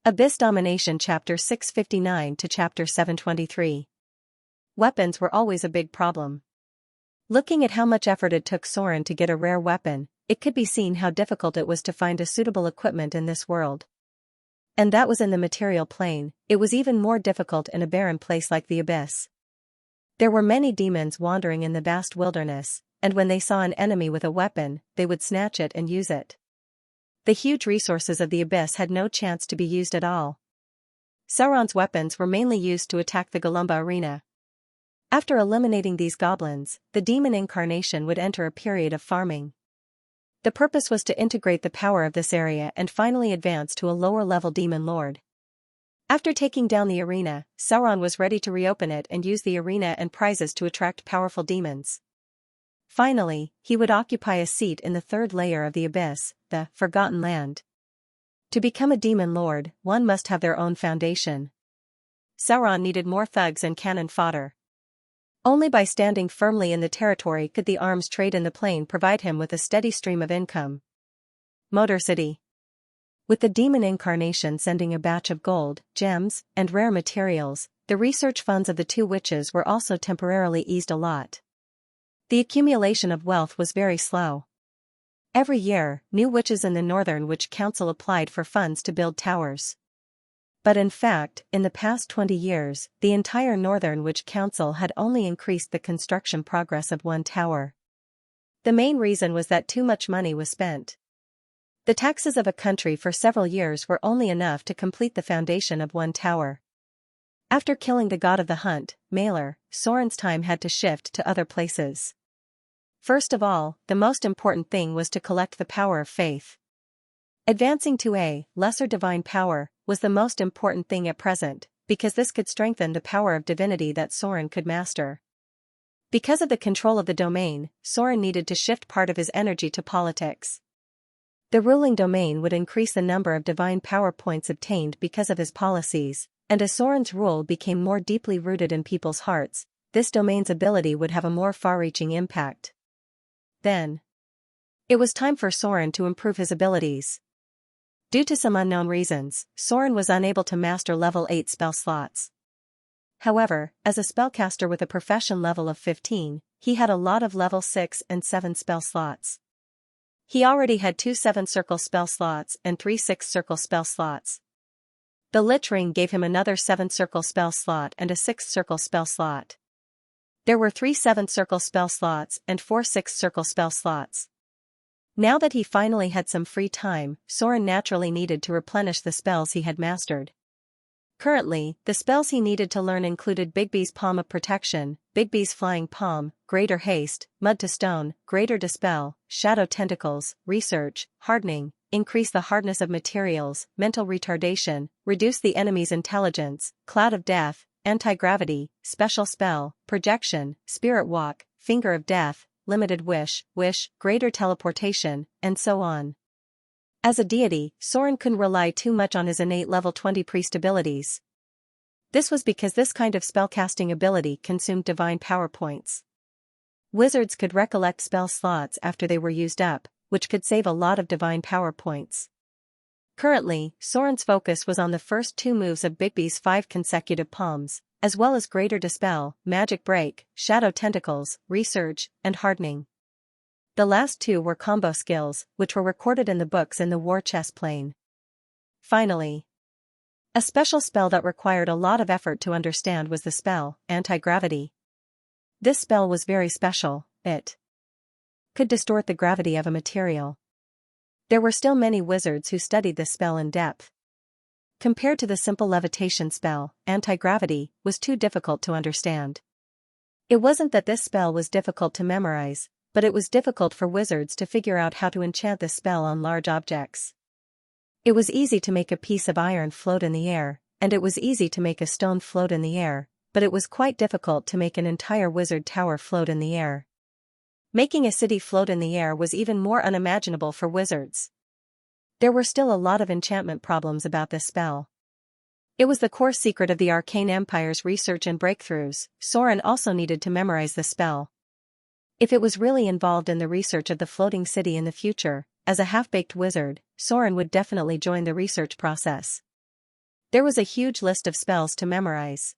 Abyss Domination Chapter 659 to Chapter 723. Weapons were always a big problem. Looking at how much effort it took Soren to get a rare weapon, it could be seen how difficult it was to find a suitable equipment in this world. And that was in the material plane. It was even more difficult in a barren place like the Abyss. There were many demons wandering in the vast wilderness, and when they saw an enemy with a weapon, they would snatch it and use it. The huge resources of the Abyss had no chance to be used at all. Sauron's weapons were mainly used to attack the Golumba arena. After eliminating these goblins, the demon incarnation would enter a period of farming. The purpose was to integrate the power of this area and finally advance to a lower-level demon lord. After taking down the arena, Sauron was ready to reopen it and use the arena and prizes to attract powerful demons. Finally, he would occupy a seat in the third layer of the Abyss, the Forgotten Land. To become a demon lord, one must have their own foundation. Sauron needed more thugs and cannon fodder. Only by standing firmly in the territory could the arms trade in the plain provide him with a steady stream of income. Motor City. With the demon incarnation sending a batch of gold, gems, and rare materials, the research funds of the two witches were also temporarily eased a lot. The accumulation of wealth was very slow. Every year, new witches in the Northern Witch Council applied for funds to build towers. But in fact, in the past 20 years, the entire Northern Witch Council had only increased the construction progress of one tower. The main reason was that too much money was spent. The taxes of a country for several years were only enough to complete the foundation of one tower. After killing the god of the hunt, Malor, Soren's time had to shift to other places. First of all, the most important thing was to collect the power of faith. Advancing to a lesser divine power was the most important thing at present, because this could strengthen the power of divinity that Soren could master. Because of the control of the domain, Soren needed to shift part of his energy to politics. The ruling domain would increase the number of divine power points obtained because of his policies, and as Soren's rule became more deeply rooted in people's hearts, this domain's ability would have a more far-reaching impact. Then, it was time for Soren to improve his abilities. Due to some unknown reasons, Soren was unable to master level 8 spell slots. However, as a spellcaster with a profession level of 15, he had a lot of level 6 and 7 spell slots. He already had 2 7-circle spell slots and 3 6-circle spell slots. The Lich Ring gave him another 7-circle spell slot and a 6-circle spell slot. There were 3 7-circle spell slots and 4 6-circle spell slots. Now that he finally had some free time, Soren naturally needed to replenish the spells he had mastered. Currently, the spells he needed to learn included Bigby's Palm of Protection, Bigby's Flying Palm, Greater Haste, Mud to Stone, Greater Dispel, Shadow Tentacles, Research, Hardening, Increase the hardness of materials, Mental Retardation, Reduce the enemy's intelligence, Cloud of Death, Anti-Gravity, Special Spell, Projection, Spirit Walk, Finger of Death, Limited Wish, Greater Teleportation, and so on. As a deity, Soren couldn't rely too much on his innate level 20 priest abilities. This was because this kind of spellcasting ability consumed divine power points. Wizards could recollect spell slots after they were used up, which could save a lot of divine power points. Currently, Soren's focus was on the first 2 moves of Bigby's 5 consecutive palms, as well as Greater Dispel, Magic Break, Shadow Tentacles, Resurge, and Hardening. The last 2 were combo skills, which were recorded in the books in the war chest plane. Finally, a special spell that required a lot of effort to understand was the spell, Anti-Gravity. This spell was very special. It could distort the gravity of a material. There were still many wizards who studied this spell in depth. Compared to the simple levitation spell, Anti-Gravity was too difficult to understand. It wasn't that this spell was difficult to memorize, but it was difficult for wizards to figure out how to enchant this spell on large objects. It was easy to make a piece of iron float in the air, and it was easy to make a stone float in the air, but it was quite difficult to make an entire wizard tower float in the air. Making a city float in the air was even more unimaginable for wizards. There were still a lot of enchantment problems about this spell. It was the core secret of the Arcane Empire's research and breakthroughs. Soren also needed to memorize the spell. If it was really involved in the research of the floating city in the future, as a half-baked wizard, Soren would definitely join the research process. There was a huge list of spells to memorize.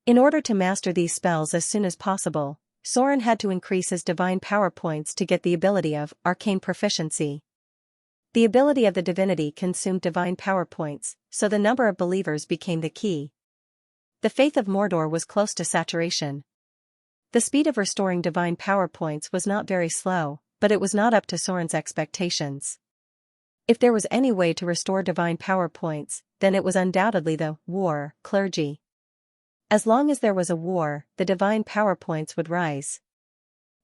In order to master these spells as soon as possible, Soren had to increase his divine power points to get the ability of arcane proficiency. The ability of the divinity consumed divine power points, so the number of believers became the key. The faith of Mordor was close to saturation. The speed of restoring divine power points was not very slow, but it was not up to Soren's expectations. If there was any way to restore divine power points, then it was undoubtedly the war clergy. As long as there was a war, the divine power points would rise.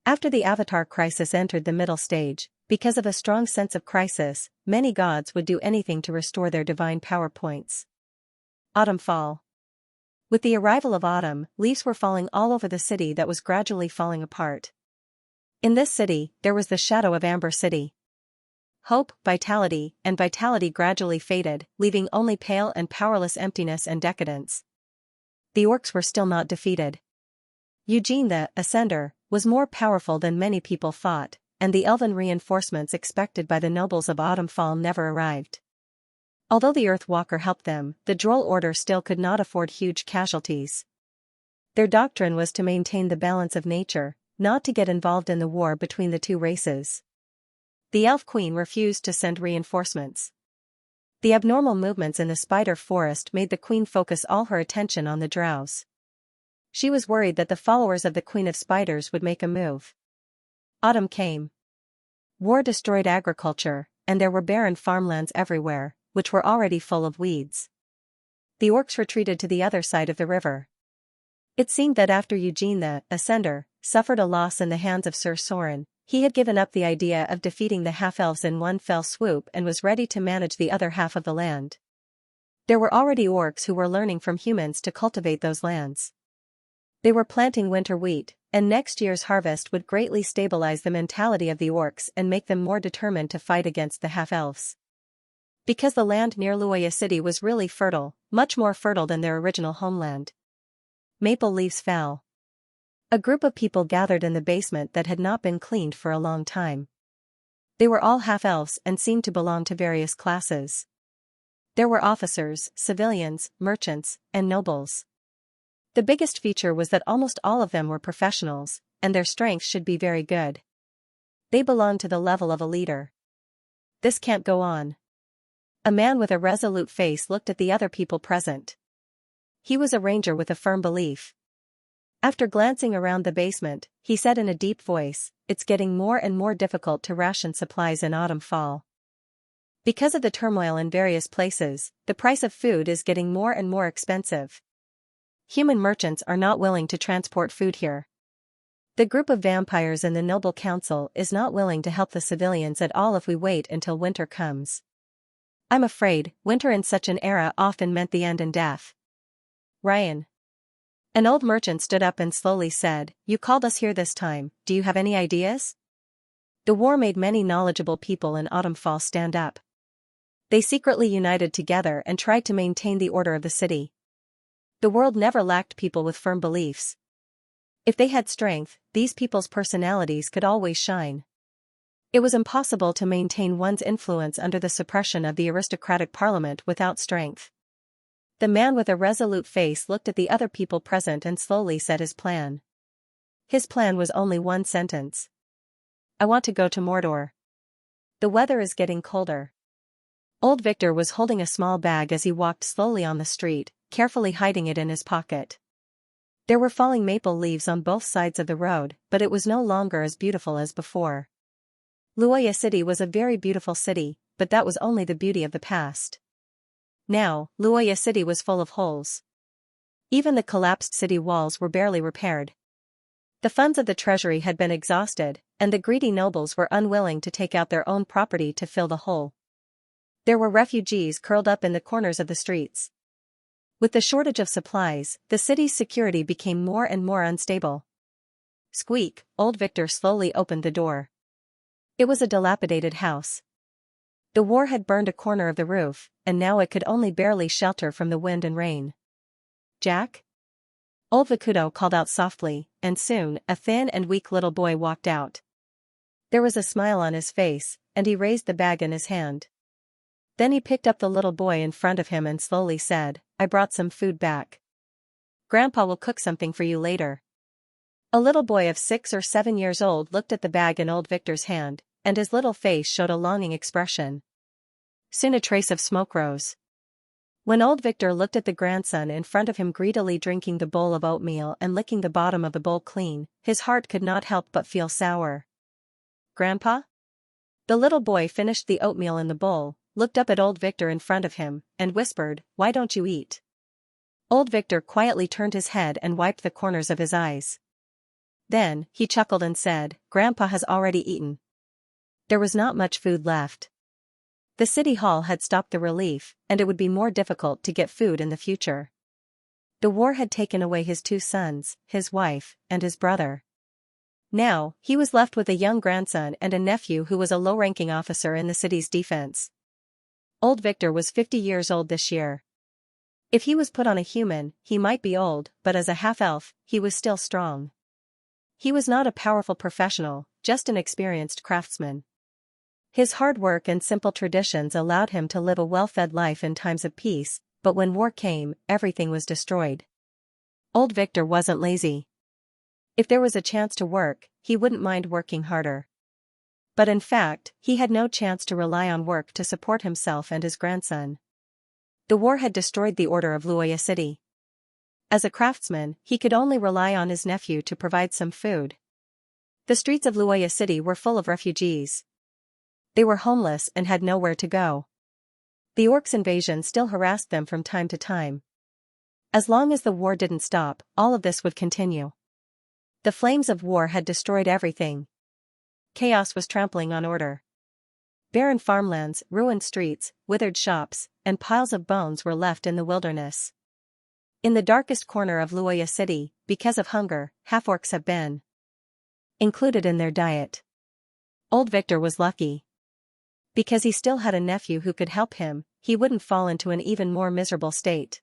After the Avatar crisis entered the middle stage, because of a strong sense of crisis, many gods would do anything to restore their divine power points. Autumn fall. With the arrival of autumn, leaves were falling all over the city that was gradually falling apart. In this city, there was the shadow of Amber City. Hope, vitality, and vitality gradually faded, leaving only pale and powerless emptiness and decadence. The orcs were still not defeated. Eugene the Ascender was more powerful than many people thought, and the elven reinforcements expected by the nobles of Autumnfall never arrived. Although the Earthwalker helped them, the Droll Order still could not afford huge casualties. Their doctrine was to maintain the balance of nature, not to get involved in the war between the two races. The Elf Queen refused to send reinforcements. The abnormal movements in the spider forest made the Queen focus all her attention on the drows. She was worried that the followers of the Queen of Spiders would make a move. Autumn came. War destroyed agriculture, and there were barren farmlands everywhere, which were already full of weeds. The orcs retreated to the other side of the river. It seemed that after Eugene the Ascender suffered a loss in the hands of Sir Soren, he had given up the idea of defeating the half-elves in one fell swoop and was ready to manage the other half of the land. There were already orcs who were learning from humans to cultivate those lands. They were planting winter wheat, and next year's harvest would greatly stabilize the mentality of the orcs and make them more determined to fight against the half-elves. Because the land near Luoya City was really fertile, much more fertile than their original homeland. Maple leaves fell. A group of people gathered in the basement that had not been cleaned for a long time. They were all half-elves and seemed to belong to various classes. There were officers, civilians, merchants, and nobles. The biggest feature was that almost all of them were professionals, and their strength should be very good. They belonged to the level of a leader. This can't go on. A man with a resolute face looked at the other people present. He was a ranger with a firm belief. After glancing around the basement, he said in a deep voice, "It's getting more and more difficult to ration supplies in autumn-fall. Because of the turmoil in various places, the price of food is getting more and more expensive. Human merchants are not willing to transport food here. The group of vampires in the Noble Council is not willing to help the civilians at all if we wait until winter comes. I'm afraid, winter in such an era often meant the end and death." Ryan. An old merchant stood up and slowly said, "You called us here this time, do you have any ideas?" The war made many knowledgeable people in Autumnfall stand up. They secretly united together and tried to maintain the order of the city. The world never lacked people with firm beliefs. If they had strength, these people's personalities could always shine. It was impossible to maintain one's influence under the suppression of the aristocratic parliament without strength. The man with a resolute face looked at the other people present and slowly said his plan. His plan was only one sentence. "I want to go to Mordor. The weather is getting colder." Old Victor was holding a small bag as he walked slowly on the street, carefully hiding it in his pocket. There were falling maple leaves on both sides of the road, but it was no longer as beautiful as before. Luoya City was a very beautiful city, but that was only the beauty of the past. Now, Luoya City was full of holes. Even the collapsed city walls were barely repaired. The funds of the treasury had been exhausted, and the greedy nobles were unwilling to take out their own property to fill the hole. There were refugees curled up in the corners of the streets. With the shortage of supplies, the city's security became more and more unstable. Squeak, old Victor slowly opened the door. It was a dilapidated house. The war had burned a corner of the roof, and now it could only barely shelter from the wind and rain. "Jack?" Old Vacudo called out softly, and soon, a thin and weak little boy walked out. There was a smile on his face, and he raised the bag in his hand. Then he picked up the little boy in front of him and slowly said, "I brought some food back. Grandpa will cook something for you later." A little boy of 6 or 7 years old looked at the bag in old Victor's hand, and his little face showed a longing expression. Soon a trace of smoke rose. When old Victor looked at the grandson in front of him greedily drinking the bowl of oatmeal and licking the bottom of the bowl clean, his heart could not help but feel sour. "Grandpa?" The little boy finished the oatmeal in the bowl, looked up at old Victor in front of him, and whispered, "Why don't you eat?" Old Victor quietly turned his head and wiped the corners of his eyes. Then, he chuckled and said, "Grandpa has already eaten." There was not much food left. The city hall had stopped the relief, and it would be more difficult to get food in the future. The war had taken away his 2 sons, his wife, and his brother. Now, he was left with a young grandson and a nephew who was a low-ranking officer in the city's defense. Old Victor was 50 years old this year. If he was put on a human, he might be old, but as a half-elf, he was still strong. He was not a powerful professional, just an experienced craftsman. His hard work and simple traditions allowed him to live a well-fed life in times of peace, but when war came, everything was destroyed. Old Victor wasn't lazy. If there was a chance to work, he wouldn't mind working harder. But in fact, he had no chance to rely on work to support himself and his grandson. The war had destroyed the order of Luoya City. As a craftsman, he could only rely on his nephew to provide some food. The streets of Luoya City were full of refugees. They were homeless and had nowhere to go. The orcs' invasion still harassed them from time to time. As long as the war didn't stop, all of this would continue. The flames of war had destroyed everything. Chaos was trampling on order. Barren farmlands, ruined streets, withered shops, and piles of bones were left in the wilderness. In the darkest corner of Luoya City, because of hunger, half-orcs have been included in their diet. Old Victor was lucky. Because he still had a nephew who could help him, he wouldn't fall into an even more miserable state.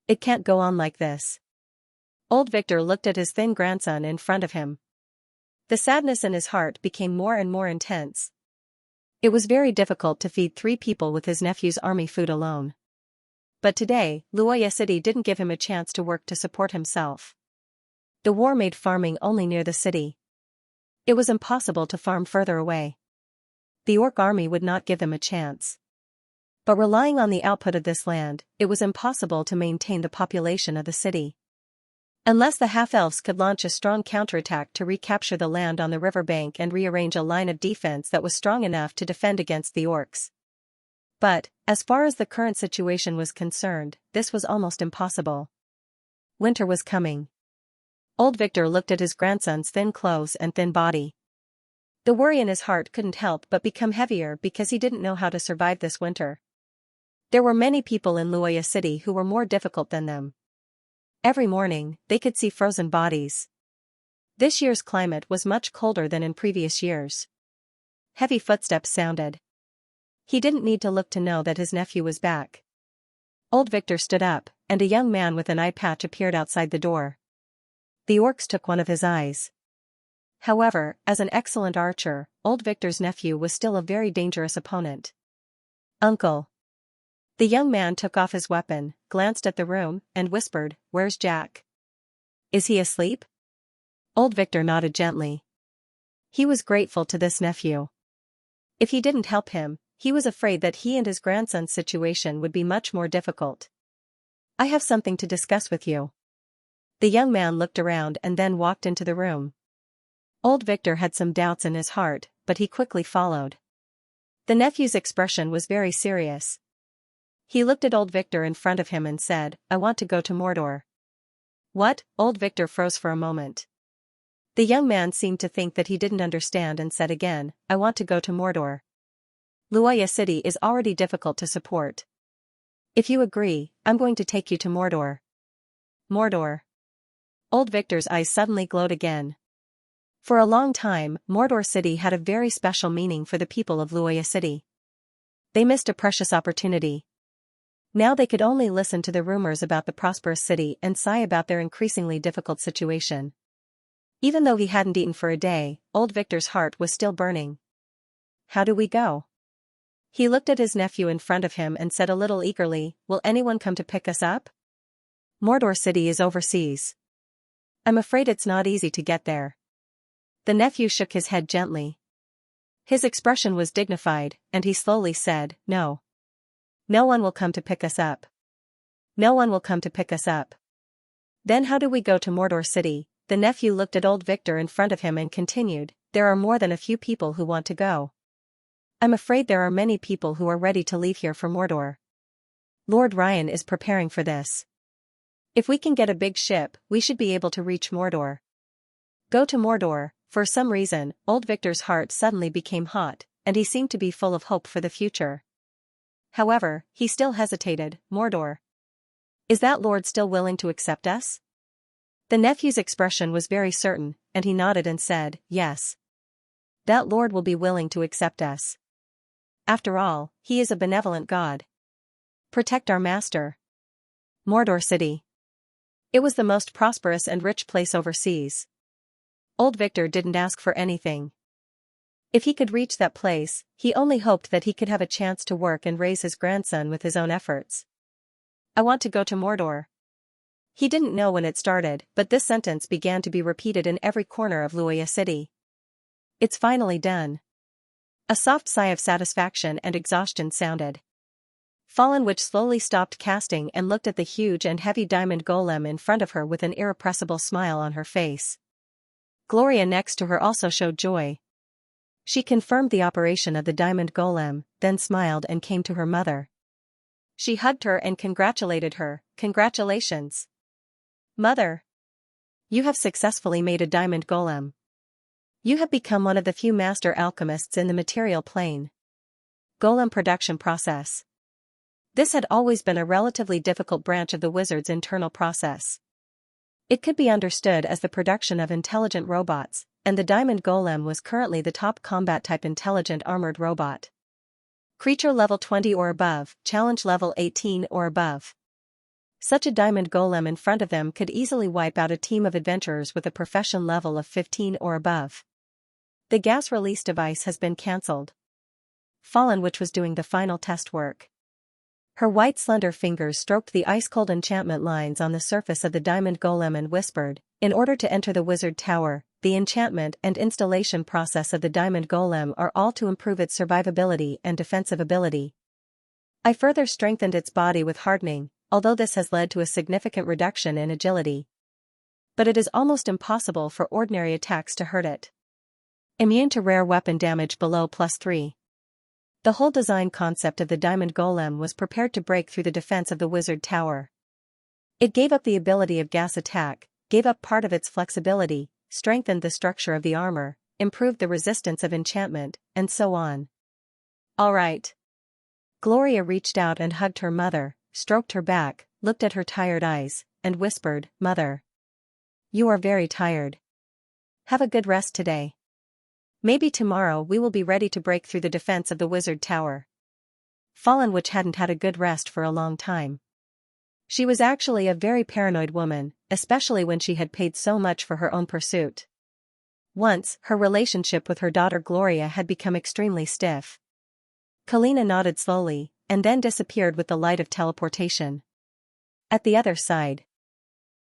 It can't go on like this. Old Victor looked at his thin grandson in front of him. The sadness in his heart became more and more intense. It was very difficult to feed 3 people with his nephew's army food alone. But today, Luoya City didn't give him a chance to work to support himself. The war made farming only near the city. It was impossible to farm further away. The orc army would not give them a chance. But relying on the output of this land, it was impossible to maintain the population of the city. Unless the half-elves could launch a strong counterattack to recapture the land on the riverbank and rearrange a line of defense that was strong enough to defend against the orcs. But, as far as the current situation was concerned, this was almost impossible. Winter was coming. Old Victor looked at his grandson's thin clothes and thin body. The worry in his heart couldn't help but become heavier because he didn't know how to survive this winter. There were many people in Luoya City who were more difficult than them. Every morning, they could see frozen bodies. This year's climate was much colder than in previous years. Heavy footsteps sounded. He didn't need to look to know that his nephew was back. Old Victor stood up, and a young man with an eye patch appeared outside the door. The orcs took one of his eyes. However, as an excellent archer, old Victor's nephew was still a very dangerous opponent. "Uncle." The young man took off his weapon, glanced at the room, and whispered, "Where's Jack? Is he asleep?" Old Victor nodded gently. He was grateful to this nephew. If he didn't help him, he was afraid that he and his grandson's situation would be much more difficult. "I have something to discuss with you." The young man looked around and then walked into the room. Old Victor had some doubts in his heart, but he quickly followed. The nephew's expression was very serious. He looked at old Victor in front of him and said, "I want to go to Mordor." "What?" Old Victor froze for a moment. The young man seemed to think that he didn't understand and said again, "I want to go to Mordor. Luoya City is already difficult to support. If you agree, I'm going to take you to Mordor." Mordor. Old Victor's eyes suddenly glowed again. For a long time, Mordor City had a very special meaning for the people of Luoya City. They missed a precious opportunity. Now they could only listen to the rumors about the prosperous city and sigh about their increasingly difficult situation. Even though he hadn't eaten for a day, old Victor's heart was still burning. "How do we go?" He looked at his nephew in front of him and said a little eagerly, "Will anyone come to pick us up? Mordor City is overseas. I'm afraid it's not easy to get there." The nephew shook his head gently. His expression was dignified, and he slowly said, "No. No one will come to pick us up. No one will come to pick us up." "Then how do we go to Mordor City?" The nephew looked at old Victor in front of him and continued, "There are more than a few people who want to go. I'm afraid there are many people who are ready to leave here for Mordor. Lord Ryan is preparing for this. If we can get a big ship, we should be able to reach Mordor." Go to Mordor. For some reason, old Victor's heart suddenly became hot, and he seemed to be full of hope for the future. However, he still hesitated. "Mordor. Is that lord still willing to accept us?" The nephew's expression was very certain, and he nodded and said, "Yes. That lord will be willing to accept us. After all, he is a benevolent god. Protect our master." Mordor City. It was the most prosperous and rich place overseas. Old Victor didn't ask for anything. If he could reach that place, he only hoped that he could have a chance to work and raise his grandson with his own efforts. "I want to go to Mordor." He didn't know when it started, but this sentence began to be repeated in every corner of Luoya City. "It's finally done." A soft sigh of satisfaction and exhaustion sounded. Fallen Witch slowly stopped casting and looked at the huge and heavy diamond golem in front of her with an irrepressible smile on her face. Gloria next to her also showed joy. She confirmed the operation of the diamond golem, then smiled and came to her mother. She hugged her and congratulated her. "Congratulations, Mother. You have successfully made a diamond golem. You have become one of the few master alchemists in the material plane." Golem production process. This had always been a relatively difficult branch of the wizard's internal process. It could be understood as the production of intelligent robots, and the diamond golem was currently the top combat-type intelligent armored robot. Creature level 20 or above, challenge level 18 or above. Such a diamond golem in front of them could easily wipe out a team of adventurers with a profession level of 15 or above. The gas release device has been cancelled. Fallen Witch was doing the final test work. Her white slender fingers stroked the ice-cold enchantment lines on the surface of the diamond golem and whispered, "In order to enter the wizard tower, the enchantment and installation process of the diamond golem are all to improve its survivability and defensive ability. I further strengthened its body with hardening, although this has led to a significant reduction in agility. But it is almost impossible for ordinary attacks to hurt it. Immune to rare weapon damage below +3. The whole design concept of the diamond golem was prepared to break through the defense of the wizard tower. It gave up the ability of gas attack, gave up part of its flexibility, strengthened the structure of the armor, improved the resistance of enchantment, and so on. "All right." Gloria reached out and hugged her mother, stroked her back, looked at her tired eyes, and whispered, "Mother. You are very tired. Have a good rest today. Maybe tomorrow we will be ready to break through the defense of the wizard tower." Fallen Witch hadn't had a good rest for a long time. She was actually a very paranoid woman, especially when she had paid so much for her own pursuit. Once, her relationship with her daughter Gloria had become extremely stiff. Kalina nodded slowly, and then disappeared with the light of teleportation. At the other side,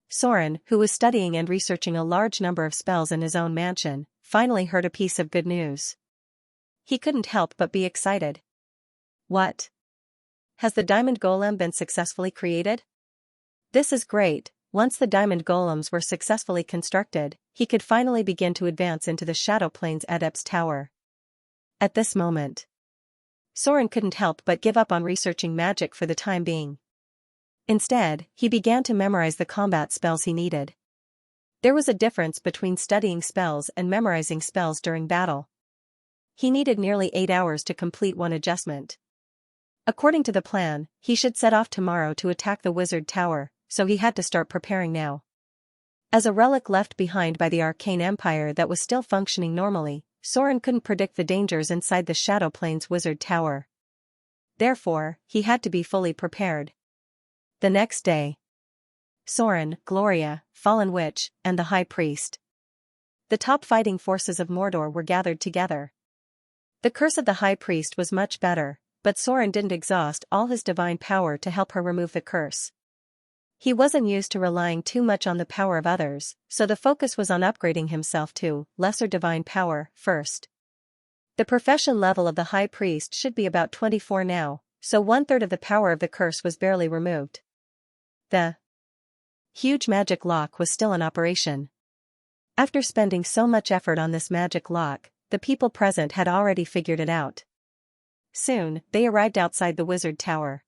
Soren, who was studying and researching a large number of spells in his own mansion, finally heard a piece of good news. He couldn't help but be excited. "What? Has the diamond golem been successfully created? This is great." Once the diamond golems were successfully constructed, he could finally begin to advance into the Shadow Plains Adept's Tower. At this moment, Soren couldn't help but give up on researching magic for the time being. Instead, he began to memorize the combat spells he needed. There was a difference between studying spells and memorizing spells during battle. He needed nearly 8 hours to complete one adjustment. According to the plan, he should set off tomorrow to attack the wizard tower, so he had to start preparing now. As a relic left behind by the Arcane Empire that was still functioning normally, Soren couldn't predict the dangers inside the Shadow Plains wizard tower. Therefore, he had to be fully prepared. The next day, Soren, Gloria, Fallen Witch, and the High Priest, the top fighting forces of Mordor, were gathered together. The curse of the High Priest was much better, but Soren didn't exhaust all his divine power to help her remove the curse. He wasn't used to relying too much on the power of others, so the focus was on upgrading himself to lesser divine power first. The profession level of the high priest should be about 24 now, so 1/3 of the power of the curse was barely removed. The huge magic lock was still in operation. After spending so much effort on this magic lock, the people present had already figured it out. Soon, they arrived outside the wizard tower.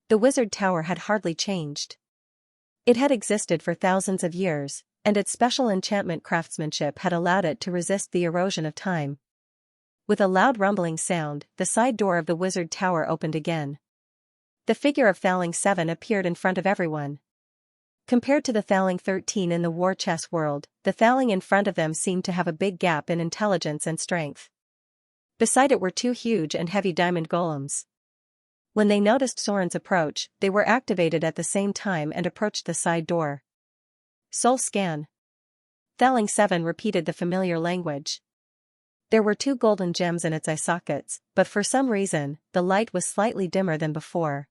The wizard tower had hardly changed. It had existed for thousands of years, and its special enchantment craftsmanship had allowed it to resist the erosion of time. With a loud rumbling sound, the side door of the wizard tower opened again. The figure of Thaling 7 appeared in front of everyone. Compared to the Thaling 13 in the war chess world, the Thaling in front of them seemed to have a big gap in intelligence and strength. Beside it were 2 huge and heavy diamond golems. When they noticed Soren's approach, they were activated at the same time and approached the side door. Soul scan. Thaling 7 repeated the familiar language. There were 2 golden gems in its eye sockets, but for some reason, the light was slightly dimmer than before.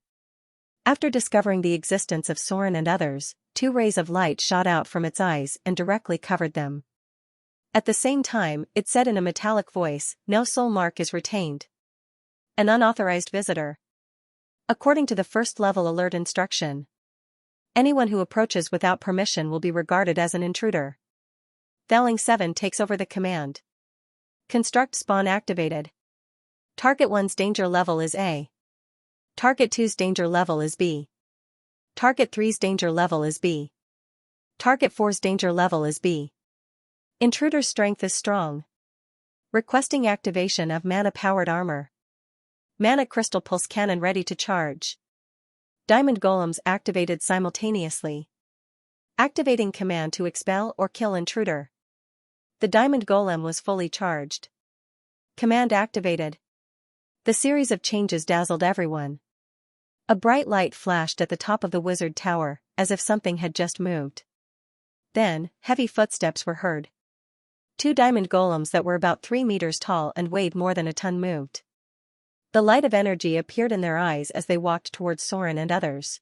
After discovering the existence of Soren and others, 2 rays of light shot out from its eyes and directly covered them. At the same time, it said in a metallic voice, "No soul mark is retained. An unauthorized visitor. According to the first level alert instruction, anyone who approaches without permission will be regarded as an intruder." Thaling 7 takes over the command. Construct spawn activated. Target 1's danger level is A. Target 2's danger level is B. Target 3's danger level is B. Target 4's danger level is B. Intruder's strength is strong. Requesting activation of mana-powered armor. Mana crystal pulse cannon ready to charge. Diamond golems activated simultaneously. Activating command to expel or kill intruder. The diamond golem was fully charged. Command activated. The series of changes dazzled everyone. A bright light flashed at the top of the wizard tower, as if something had just moved. Then, heavy footsteps were heard. 2 diamond golems that were about 3 meters tall and weighed more than a ton moved. The light of energy appeared in their eyes as they walked towards Soren and others.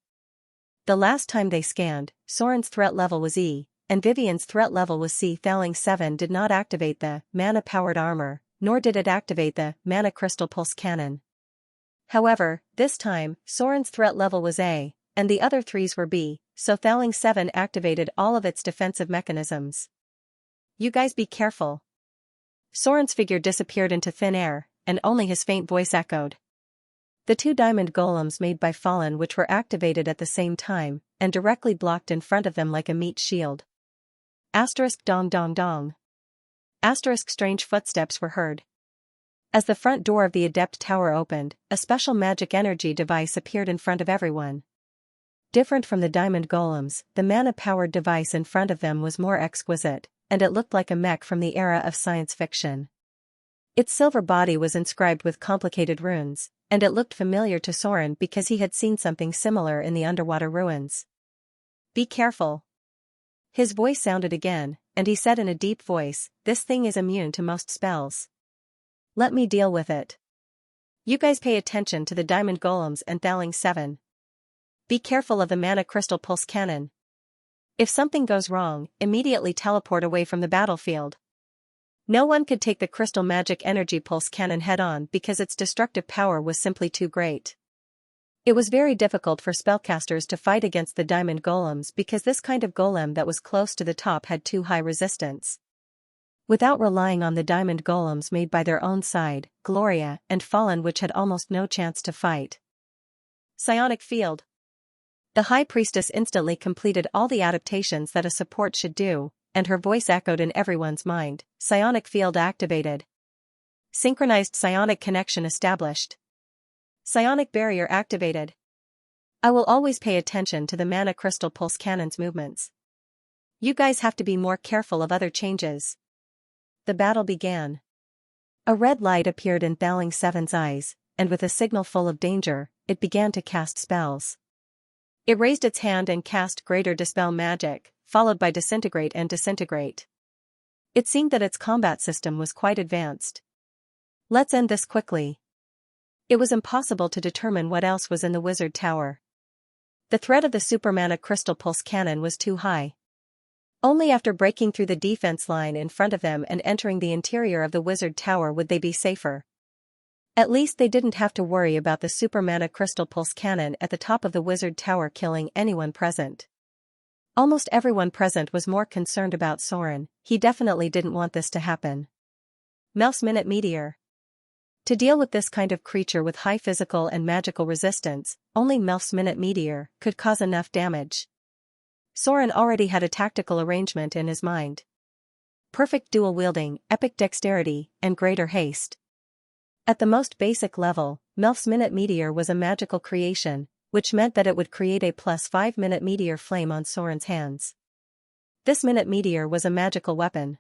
The last time they scanned, Soren's threat level was E, and Vivian's threat level was C. Thaling 7 did not activate the mana-powered armor, nor did it activate the mana crystal pulse cannon. However, this time, Soren's threat level was A, and the other 3's were B, so Thaling 7 activated all of its defensive mechanisms. "You guys be careful." Soren's figure disappeared into thin air, and only his faint voice echoed. The 2 diamond golems made by Fallen which were activated at the same time, and directly blocked in front of them like a meat shield. Asterisk dong dong dong. Asterisk strange footsteps were heard. As the front door of the Adept Tower opened, a special magic energy device appeared in front of everyone. Different from the diamond golems, the mana-powered device in front of them was more exquisite, and it looked like a mech from the era of science fiction. Its silver body was inscribed with complicated runes, and it looked familiar to Soren because he had seen something similar in the underwater ruins. "Be careful." His voice sounded again, and he said in a deep voice, "This thing is immune to most spells. Let me deal with it. You guys pay attention to the diamond golems and Thaling 7. Be careful of the mana crystal pulse cannon. If something goes wrong, immediately teleport away from the battlefield." No one could take the crystal magic energy pulse cannon head-on because its destructive power was simply too great. It was very difficult for spellcasters to fight against the diamond golems because this kind of golem that was close to the top had too high resistance. Without relying on the diamond golems made by their own side, Gloria and Fallen which had almost no chance to fight. Psionic field. The High Priestess instantly completed all the adaptations that a support should do, and her voice echoed in everyone's mind, "Psionic field activated. Synchronized psionic connection established. Psionic barrier activated. I will always pay attention to the mana crystal pulse cannon's movements. You guys have to be more careful of other changes." The battle began. A red light appeared in Thaling 7's eyes, and with a signal full of danger, it began to cast spells. It raised its hand and cast Greater Dispel Magic, followed by Disintegrate and Disintegrate. It seemed that its combat system was quite advanced. "Let's end this quickly." It was impossible to determine what else was in the wizard tower. The threat of the Supermana crystal pulse cannon was too high. Only after breaking through the defense line in front of them and entering the interior of the wizard tower would they be safer. At least they didn't have to worry about the Supermana crystal pulse cannon at the top of the wizard tower killing anyone present. Almost everyone present was more concerned about Soren. He definitely didn't want this to happen. Melf's Minute Meteor. To deal with this kind of creature with high physical and magical resistance, only Melf's Minute Meteor could cause enough damage. Soren already had a tactical arrangement in his mind. Perfect dual wielding, epic dexterity, and greater haste. At the most basic level, Melf's Minute Meteor was a magical creation, which meant that it would create a +5 minute meteor flame on Soren's hands. This minute meteor was a magical weapon.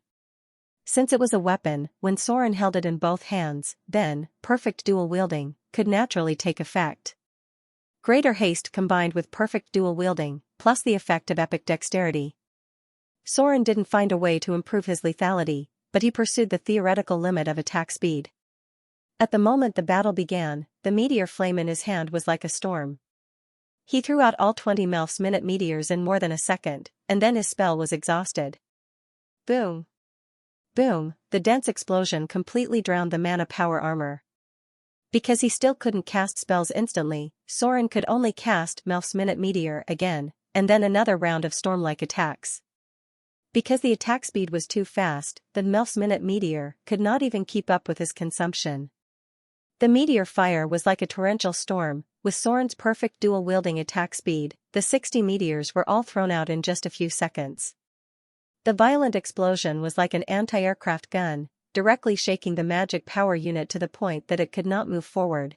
Since it was a weapon, when Soren held it in both hands, then, perfect dual wielding could naturally take effect. Greater haste combined with perfect dual wielding, plus the effect of epic dexterity. Soren didn't find a way to improve his lethality, but he pursued the theoretical limit of attack speed. At the moment the battle began, the meteor flame in his hand was like a storm. He threw out all 20 Melf's Minute Meteors in more than a second, and then his spell was exhausted. Boom! Boom! The dense explosion completely drowned the mana power armor. Because he still couldn't cast spells instantly, Soren could only cast Melf's Minute Meteor again, and then another round of storm-like attacks. Because the attack speed was too fast, the Melf's Minute Meteor could not even keep up with his consumption. The meteor fire was like a torrential storm. With Soren's perfect dual-wielding attack speed, the 60 meteors were all thrown out in just a few seconds. The violent explosion was like an anti-aircraft gun, directly shaking the magic power unit to the point that it could not move forward.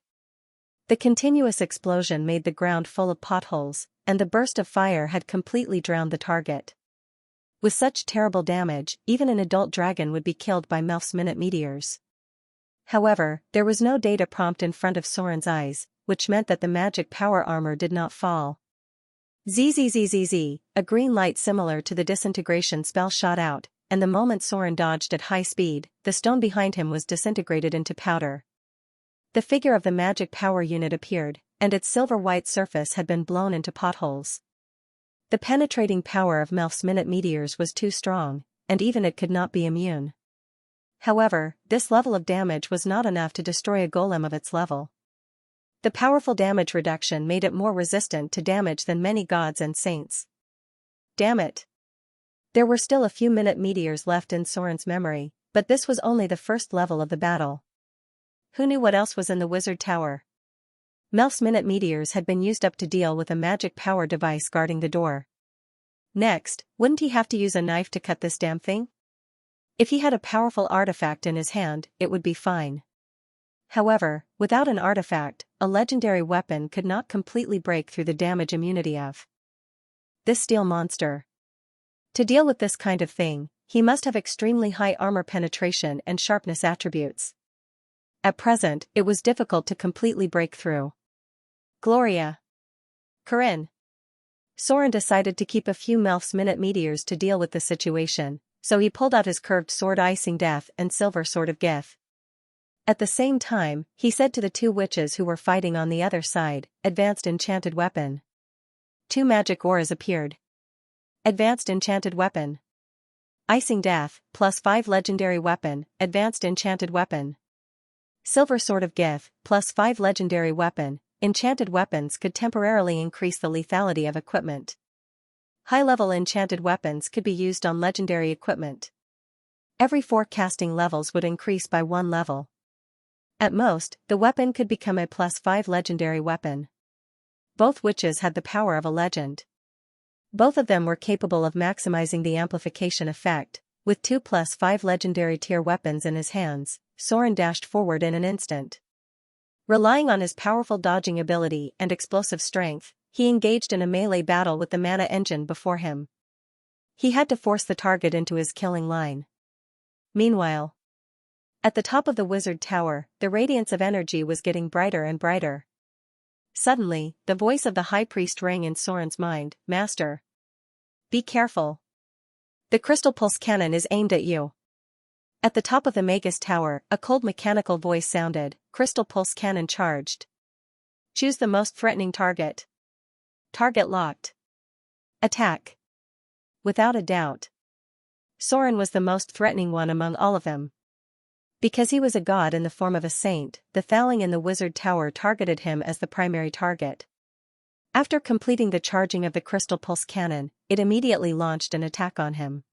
The continuous explosion made the ground full of potholes, and the burst of fire had completely drowned the target. With such terrible damage, even an adult dragon would be killed by Melf's Minute Meteors. However, there was no data prompt in front of Soren's eyes, which meant that the magic power armor did not fall. Zzzzz, a green light similar to the disintegration spell shot out, and the moment Soren dodged at high speed, the stone behind him was disintegrated into powder. The figure of the magic power unit appeared, and its silver-white surface had been blown into potholes. The penetrating power of Melf's Minute Meteors was too strong, and even it could not be immune. However, this level of damage was not enough to destroy a golem of its level. The powerful damage reduction made it more resistant to damage than many gods and saints. Damn it! There were still a few minute meteors left in Soren's memory, but this was only the first level of the battle. Who knew what else was in the wizard tower? Melf's Minute Meteors had been used up to deal with a magic power device guarding the door. Next, wouldn't he have to use a knife to cut this damn thing? If he had a powerful artifact in his hand, it would be fine. However, without an artifact, a legendary weapon could not completely break through the damage immunity of this steel monster. To deal with this kind of thing, he must have extremely high armor penetration and sharpness attributes. At present, it was difficult to completely break through. Gloria. Corinne. Soren decided to keep a few Melf's Minute Meteors to deal with the situation, so he pulled out his curved sword Icing Death and silver sword of Gith. At the same time, he said to the two witches who were fighting on the other side, Advanced Enchanted Weapon. 2 magic auras appeared. Advanced Enchanted Weapon. Icing Death, +5 Legendary Weapon, Advanced Enchanted Weapon. Silver Sword of Gith, +5 Legendary Weapon. Enchanted weapons could temporarily increase the lethality of equipment. High-level enchanted weapons could be used on legendary equipment. Every 4 casting levels would increase by 1 level. At most, the weapon could become a +5 legendary weapon. Both witches had the power of a legend. Both of them were capable of maximizing the amplification effect. With 2 +5 legendary tier weapons in his hands, Soren dashed forward in an instant. Relying on his powerful dodging ability and explosive strength, he engaged in a melee battle with the mana engine before him. He had to force the target into his killing line. Meanwhile, at the top of the wizard tower, the radiance of energy was getting brighter and brighter. Suddenly, the voice of the high priest rang in Soren's mind, "Master. Be careful. The crystal pulse cannon is aimed at you." At the top of the Magus Tower, a cold mechanical voice sounded, "Crystal Pulse Cannon charged. Choose the most threatening target. Target locked. Attack." Without a doubt, Soren was the most threatening one among all of them. Because he was a god in the form of a saint, the Thaling in the Wizard Tower targeted him as the primary target. After completing the charging of the Crystal Pulse Cannon, it immediately launched an attack on him.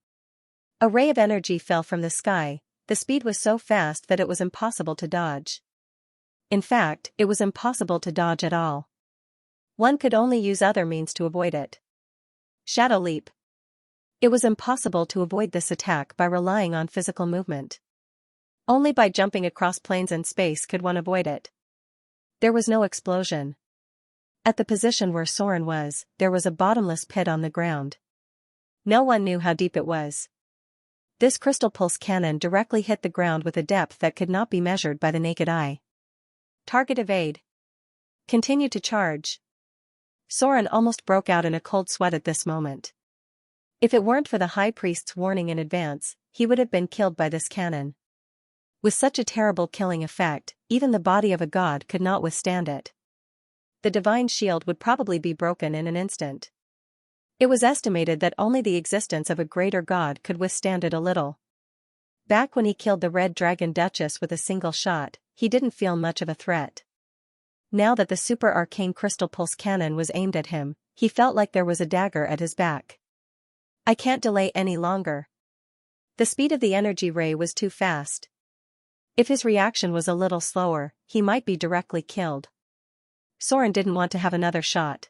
A ray of energy fell from the sky. The speed was so fast that it was impossible to dodge. In fact, it was impossible to dodge at all. One could only use other means to avoid it. Shadow Leap. It was impossible to avoid this attack by relying on physical movement. Only by jumping across planes and space could one avoid it. There was no explosion. At the position where Soren was, there was a bottomless pit on the ground. No one knew how deep it was. This Crystal Pulse Cannon directly hit the ground with a depth that could not be measured by the naked eye. Target evade. Continue to charge. Soren almost broke out in a cold sweat at this moment. If it weren't for the High Priest's warning in advance, he would have been killed by this cannon. With such a terrible killing effect, even the body of a god could not withstand it. The divine shield would probably be broken in an instant. It was estimated that only the existence of a greater god could withstand it a little. Back when he killed the Red Dragon Duchess with a single shot, he didn't feel much of a threat. Now that the super arcane Crystal Pulse Cannon was aimed at him, he felt like there was a dagger at his back. I can't delay any longer. The speed of the energy ray was too fast. If his reaction was a little slower, he might be directly killed. Soren didn't want to have another shot.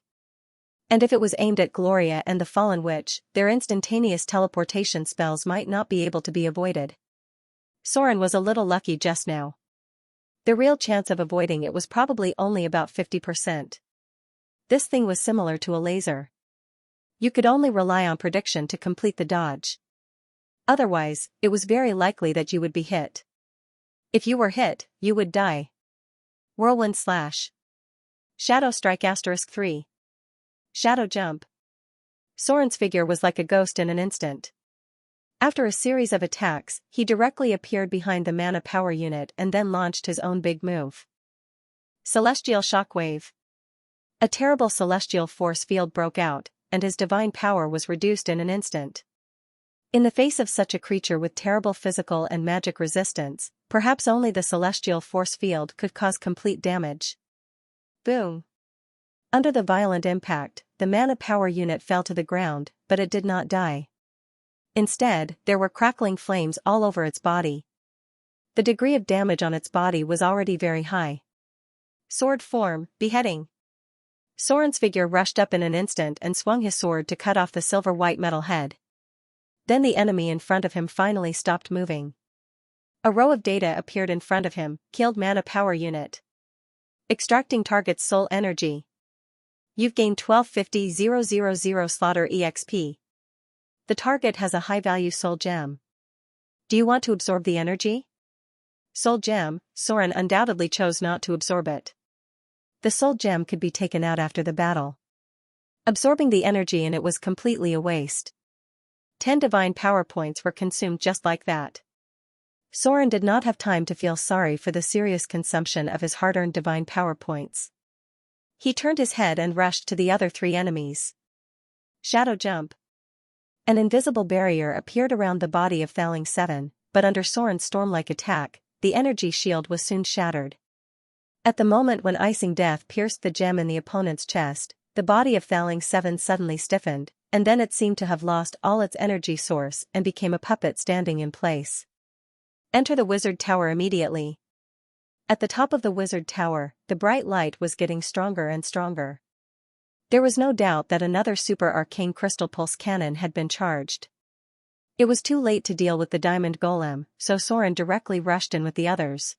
And if it was aimed at Gloria and the Fallen Witch, their instantaneous teleportation spells might not be able to be avoided. Soren was a little lucky just now. The real chance of avoiding it was probably only about 50%. This thing was similar to a laser. You could only rely on prediction to complete the dodge. Otherwise, it was very likely that you would be hit. If you were hit, you would die. Whirlwind Slash. Shadow Strike *3. Shadow Jump. Soren's figure was like a ghost in an instant. After a series of attacks, he directly appeared behind the mana power unit and then launched his own big move. Celestial Shockwave. A terrible celestial force field broke out, and his divine power was reduced in an instant. In the face of such a creature with terrible physical and magic resistance, perhaps only the celestial force field could cause complete damage. Boom. Under the violent impact, the mana power unit fell to the ground, but it did not die. Instead, there were crackling flames all over its body. The degree of damage on its body was already very high. Sword form, beheading. Soren's figure rushed up in an instant and swung his sword to cut off the silver-white metal head. Then the enemy in front of him finally stopped moving. A row of data appeared in front of him, killed mana power unit. Extracting target's soul energy. You've gained 1250,000 slaughter EXP. The target has a high-value soul gem. Do you want to absorb the energy? Soul gem, Soren undoubtedly chose not to absorb it. The soul gem could be taken out after the battle. Absorbing the energy in it was completely a waste. 10 divine power points were consumed just like that. Soren did not have time to feel sorry for the serious consumption of his hard-earned divine power points. He turned his head and rushed to the other 3 enemies. Shadow Jump. An invisible barrier appeared around the body of Thaling 7, but under Soren's storm-like attack, the energy shield was soon shattered. At the moment when icing death pierced the gem in the opponent's chest, the body of Thaling 7 suddenly stiffened, and then it seemed to have lost all its energy source and became a puppet standing in place. Enter the Wizard Tower immediately. At the top of the Wizard Tower, the bright light was getting stronger and stronger. There was no doubt that another super arcane Crystal Pulse Cannon had been charged. It was too late to deal with the Diamond Golem, so Soren directly rushed in with the others.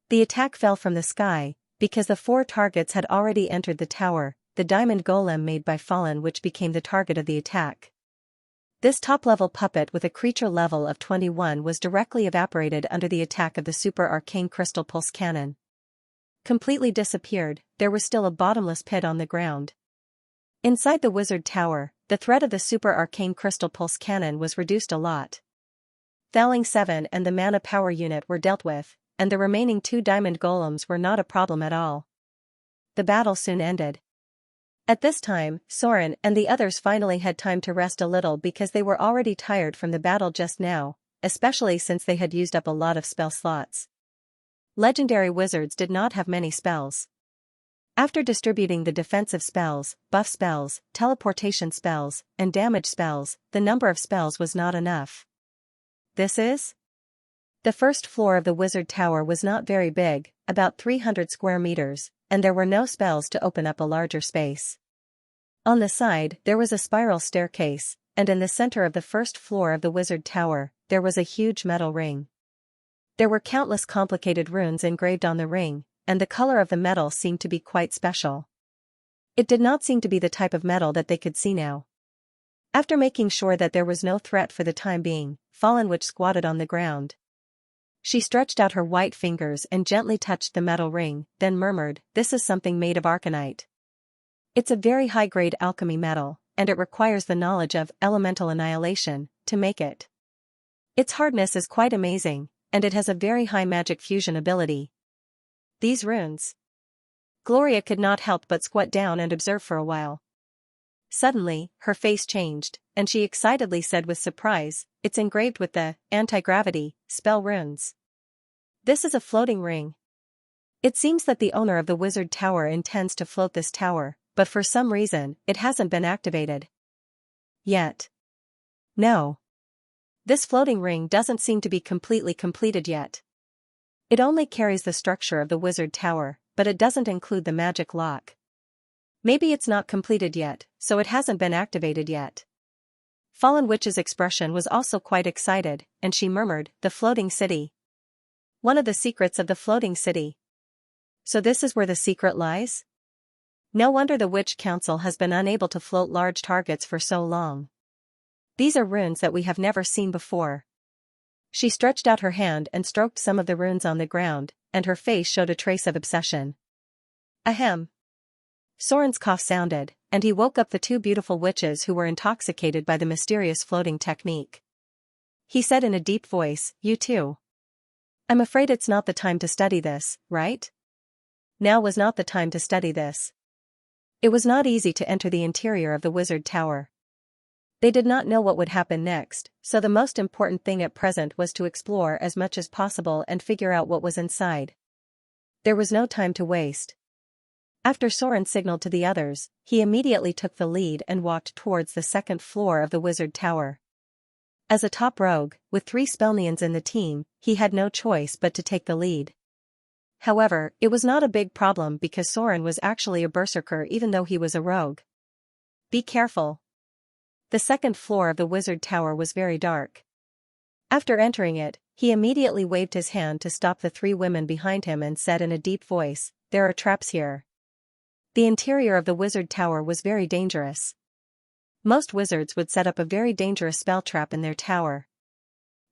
The attack fell from the sky, because the 4 targets had already entered the tower, the Diamond Golem made by Fallen which became the target of the attack. This top-level puppet with a creature level of 21 was directly evaporated under the attack of the super arcane Crystal Pulse Cannon. Completely disappeared, there was still a bottomless pit on the ground. Inside the Wizard Tower, the threat of the super arcane Crystal Pulse Cannon was reduced a lot. Thaling 7 and the mana power unit were dealt with, and the remaining 2 diamond golems were not a problem at all. The battle soon ended. At this time, Soren and the others finally had time to rest a little because they were already tired from the battle just now, especially since they had used up a lot of spell slots. Legendary wizards did not have many spells. After distributing the defensive spells, buff spells, teleportation spells, and damage spells, the number of spells was not enough. This is? The first floor of the wizard tower was not very big, about 300 square meters, and there were no spells to open up a larger space. On the side, there was a spiral staircase, and in the center of the first floor of the wizard tower, there was a huge metal ring. There were countless complicated runes engraved on the ring, and the color of the metal seemed to be quite special. It did not seem to be the type of metal that they could see now. After making sure that there was no threat for the time being, Fallen Witch squatted on the ground. She stretched out her white fingers and gently touched the metal ring, then murmured, "This is something made of arcanite. It's a very high-grade alchemy metal, and it requires the knowledge of elemental annihilation to make it. Its hardness is quite amazing, and it has a very high magic fusion ability. These runes." Gloria could not help but squat down and observe for a while. Suddenly, her face changed, and she excitedly said with surprise, "It's engraved with the anti-gravity spell runes. This is a floating ring. It seems that the owner of the wizard tower intends to float this tower, but for some reason, it hasn't been activated yet. No. This floating ring doesn't seem to be completely completed yet. It only carries the structure of the wizard tower, but it doesn't include the magic lock. Maybe it's not completed yet, so it hasn't been activated yet." Fallen Witch's expression was also quite excited, and she murmured, "The floating city. One of the secrets of the floating city. So this is where the secret lies? No wonder the Witch Council has been unable to float large targets for so long. These are runes that we have never seen before." She stretched out her hand and stroked some of the runes on the ground, and her face showed a trace of obsession. Ahem. Soren's cough sounded, and he woke up the 2 beautiful witches who were intoxicated by the mysterious floating technique. He said in a deep voice, "You too. I'm afraid it's not the time to study this, right?" Now was not the time to study this. It was not easy to enter the interior of the wizard tower. They did not know what would happen next, so the most important thing at present was to explore as much as possible and figure out what was inside. There was no time to waste. After Soren signaled to the others, he immediately took the lead and walked towards the second floor of the wizard tower. As a top rogue, with 3 Spellnians in the team, he had no choice but to take the lead. However, it was not a big problem because Soren was actually a berserker even though he was a rogue. Be careful. The second floor of the wizard tower was very dark. After entering it, he immediately waved his hand to stop the 3 women behind him and said in a deep voice, "There are traps here." The interior of the wizard tower was very dangerous. Most wizards would set up a very dangerous spell trap in their tower.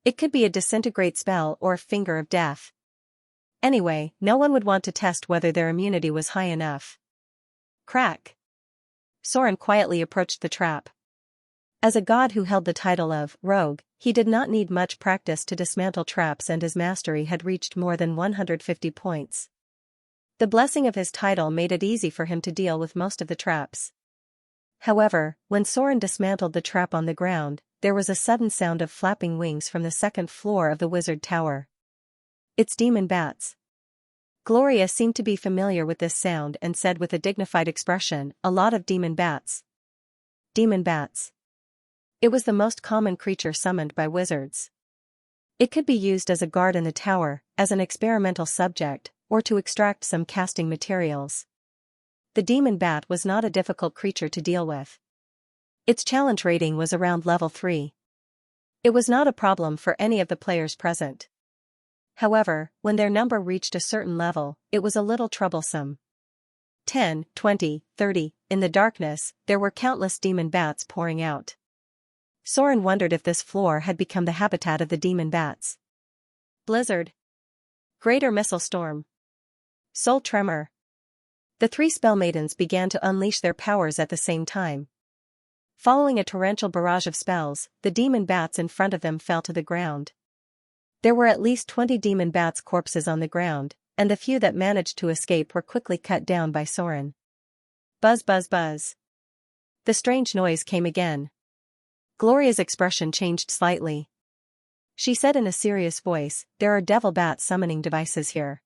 It could be a disintegrate spell or a finger of death. Anyway, no one would want to test whether their immunity was high enough. Crack. Soren quietly approached the trap. As a god who held the title of rogue, he did not need much practice to dismantle traps, and his mastery had reached more than 150 points. The blessing of his title made it easy for him to deal with most of the traps. However, when Soren dismantled the trap on the ground, there was a sudden sound of flapping wings from the second floor of the wizard tower. "It's demon bats." Gloria seemed to be familiar with this sound and said with a dignified expression, "A lot of demon bats." Demon bats. It was the most common creature summoned by wizards. It could be used as a guard in the tower, as an experimental subject, or to extract some casting materials. The demon bat was not a difficult creature to deal with. Its challenge rating was around level 3. It was not a problem for any of the players present. However, when their number reached a certain level, it was a little troublesome. 10, 20, 30, in the darkness, there were countless demon bats pouring out. Soren wondered if this floor had become the habitat of the demon bats. Blizzard. Greater Missile Storm. Soul Tremor. The 3 spell maidens began to unleash their powers at the same time. Following a torrential barrage of spells, the demon bats in front of them fell to the ground. There were at least 20 demon bats' corpses on the ground, and the few that managed to escape were quickly cut down by Soren. Buzz buzz buzz. The strange noise came again. Gloria's expression changed slightly. She said in a serious voice, "There are devil bat summoning devices here.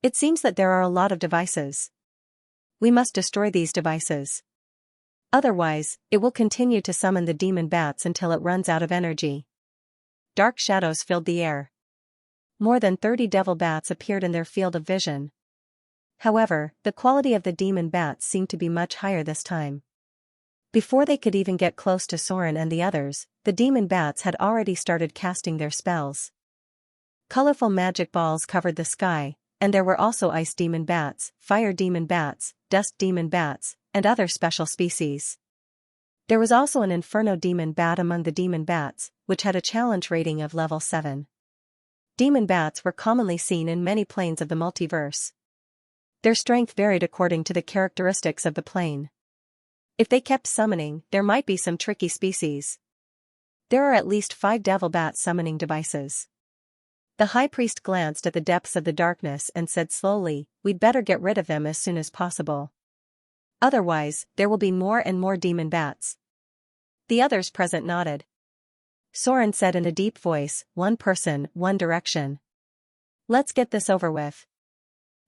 It seems that there are a lot of devices. We must destroy these devices. Otherwise, it will continue to summon the demon bats until it runs out of energy." Dark shadows filled the air. More than 30 devil bats appeared in their field of vision. However, the quality of the demon bats seemed to be much higher this time. Before they could even get close to Soren and the others, the demon bats had already started casting their spells. Colorful magic balls covered the sky, and there were also ice demon bats, fire demon bats, dust demon bats, and other special species. There was also an inferno demon bat among the demon bats, which had a challenge rating of level 7. Demon bats were commonly seen in many planes of the multiverse. Their strength varied according to the characteristics of the plane. If they kept summoning, there might be some tricky species. There are at least 5 devil bat summoning devices. The high priest glanced at the depths of the darkness and said slowly, "We'd better get rid of them as soon as possible. Otherwise, there will be more and more demon bats." The others present nodded. Soren said in a deep voice, "One person, one direction. Let's get this over with."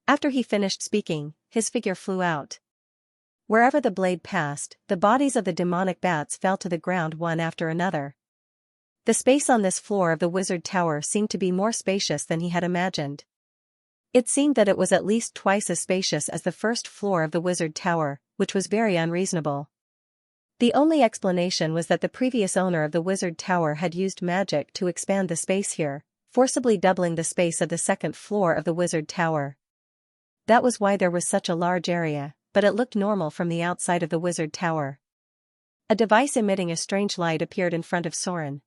After he finished speaking, his figure flew out. Wherever the blade passed, the bodies of the demonic bats fell to the ground one after another. The space on this floor of the wizard tower seemed to be more spacious than he had imagined. It seemed that it was at least twice as spacious as the first floor of the wizard tower, which was very unreasonable. The only explanation was that the previous owner of the wizard tower had used magic to expand the space here, forcibly doubling the space of the second floor of the wizard tower. That was why there was such a large area, but it looked normal from the outside of the wizard tower. A device emitting a strange light appeared in front of Soren.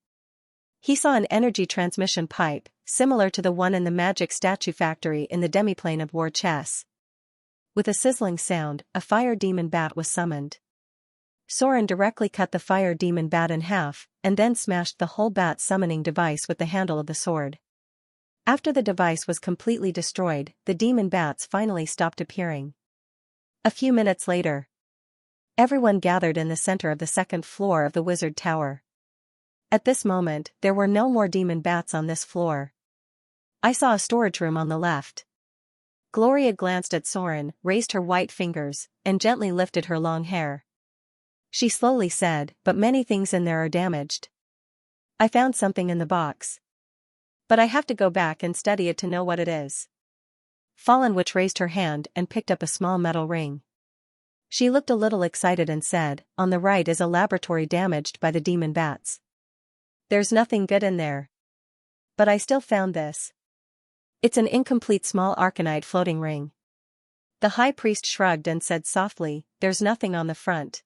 He saw an energy transmission pipe, similar to the one in the magic statue factory in the demiplane of war chess. With a sizzling sound, a fire demon bat was summoned. Soren directly cut the fire demon bat in half, and then smashed the whole bat summoning device with the handle of the sword. After the device was completely destroyed, the demon bats finally stopped appearing. A few minutes later, everyone gathered in the center of the second floor of the wizard tower. At this moment, there were no more demon bats on this floor. I saw a storage room on the left. Gloria glanced at Soren, raised her white fingers, and gently lifted her long hair. She slowly said, "But many things in there are damaged. I found something in the box. But I have to go back and study it to know what it is." Fallen Witch raised her hand and picked up a small metal ring. She looked a little excited and said, "On the right is a laboratory damaged by the demon bats. There's nothing good in there. But I still found this. It's an incomplete small arcanite floating ring." The high priest shrugged and said softly, "There's nothing on the front."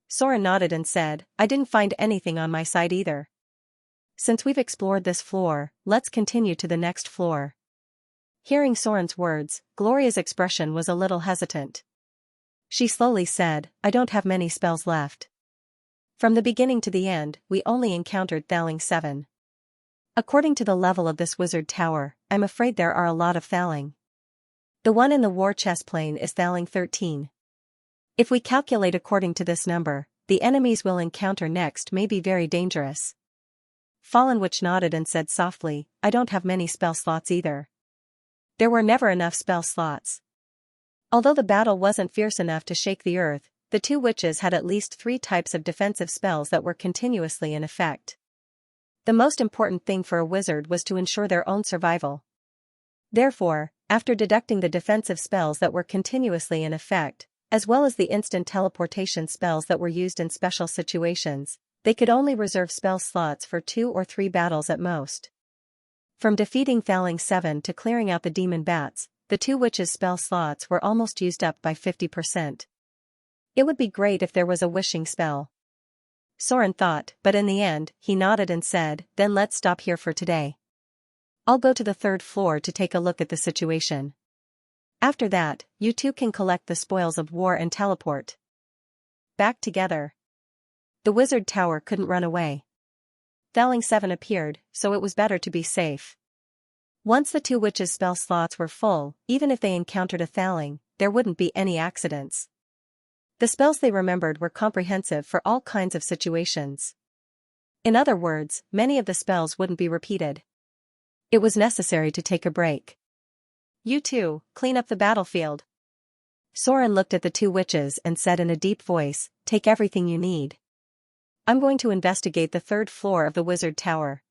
Soren nodded and said, "I didn't find anything on my side either. Since we've explored this floor, let's continue to the next floor." Hearing Soren's words, Gloria's expression was a little hesitant. She slowly said, "I don't have many spells left. From the beginning to the end, we only encountered Thaling 7. According to the level of this wizard tower, I'm afraid there are a lot of Thaling. The one in the war chess plane is Thaling 13. If we calculate according to this number, the enemies we'll encounter next may be very dangerous." Fallen Witch nodded and said softly, "I don't have many spell slots either. There were never enough spell slots. Although the battle wasn't fierce enough to shake the earth, the two witches had at least 3 types of defensive spells that were continuously in effect. The most important thing for a wizard was to ensure their own survival. Therefore, after deducting the defensive spells that were continuously in effect, as well as the instant teleportation spells that were used in special situations, they could only reserve spell slots for 2 or 3 battles at most. From defeating Thaling 7 to clearing out the demon bats, the two witches' spell slots were almost used up by 50%. It would be great if there was a wishing spell. Soren thought, but in the end, he nodded and said, "Then let's stop here for today. I'll go to the 3rd floor to take a look at the situation. After that, you two can collect the spoils of war and teleport back together." The wizard tower couldn't run away. Thaling 7 appeared, so it was better to be safe. Once the two witches' spell slots were full, even if they encountered a Thaling, there wouldn't be any accidents. The spells they remembered were comprehensive for all kinds of situations. In other words, many of the spells wouldn't be repeated. It was necessary to take a break. You two, clean up the battlefield. Soren looked at the two witches and said in a deep voice, take everything you need. I'm going to investigate the 3rd floor of the wizard tower.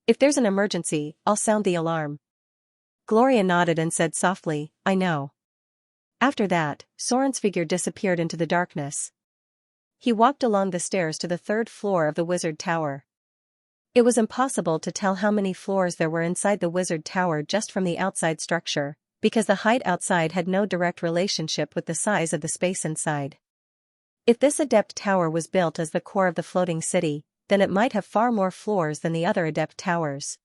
If there's an emergency, I'll sound the alarm. Gloria nodded and said softly, I know. After that, Soren's figure disappeared into the darkness. He walked along the stairs to the 3rd floor of the wizard tower. It was impossible to tell how many floors there were inside the wizard tower just from the outside structure, because the height outside had no direct relationship with the size of the space inside. If this adept tower was built as the core of the floating city, then it might have far more floors than the other adept towers.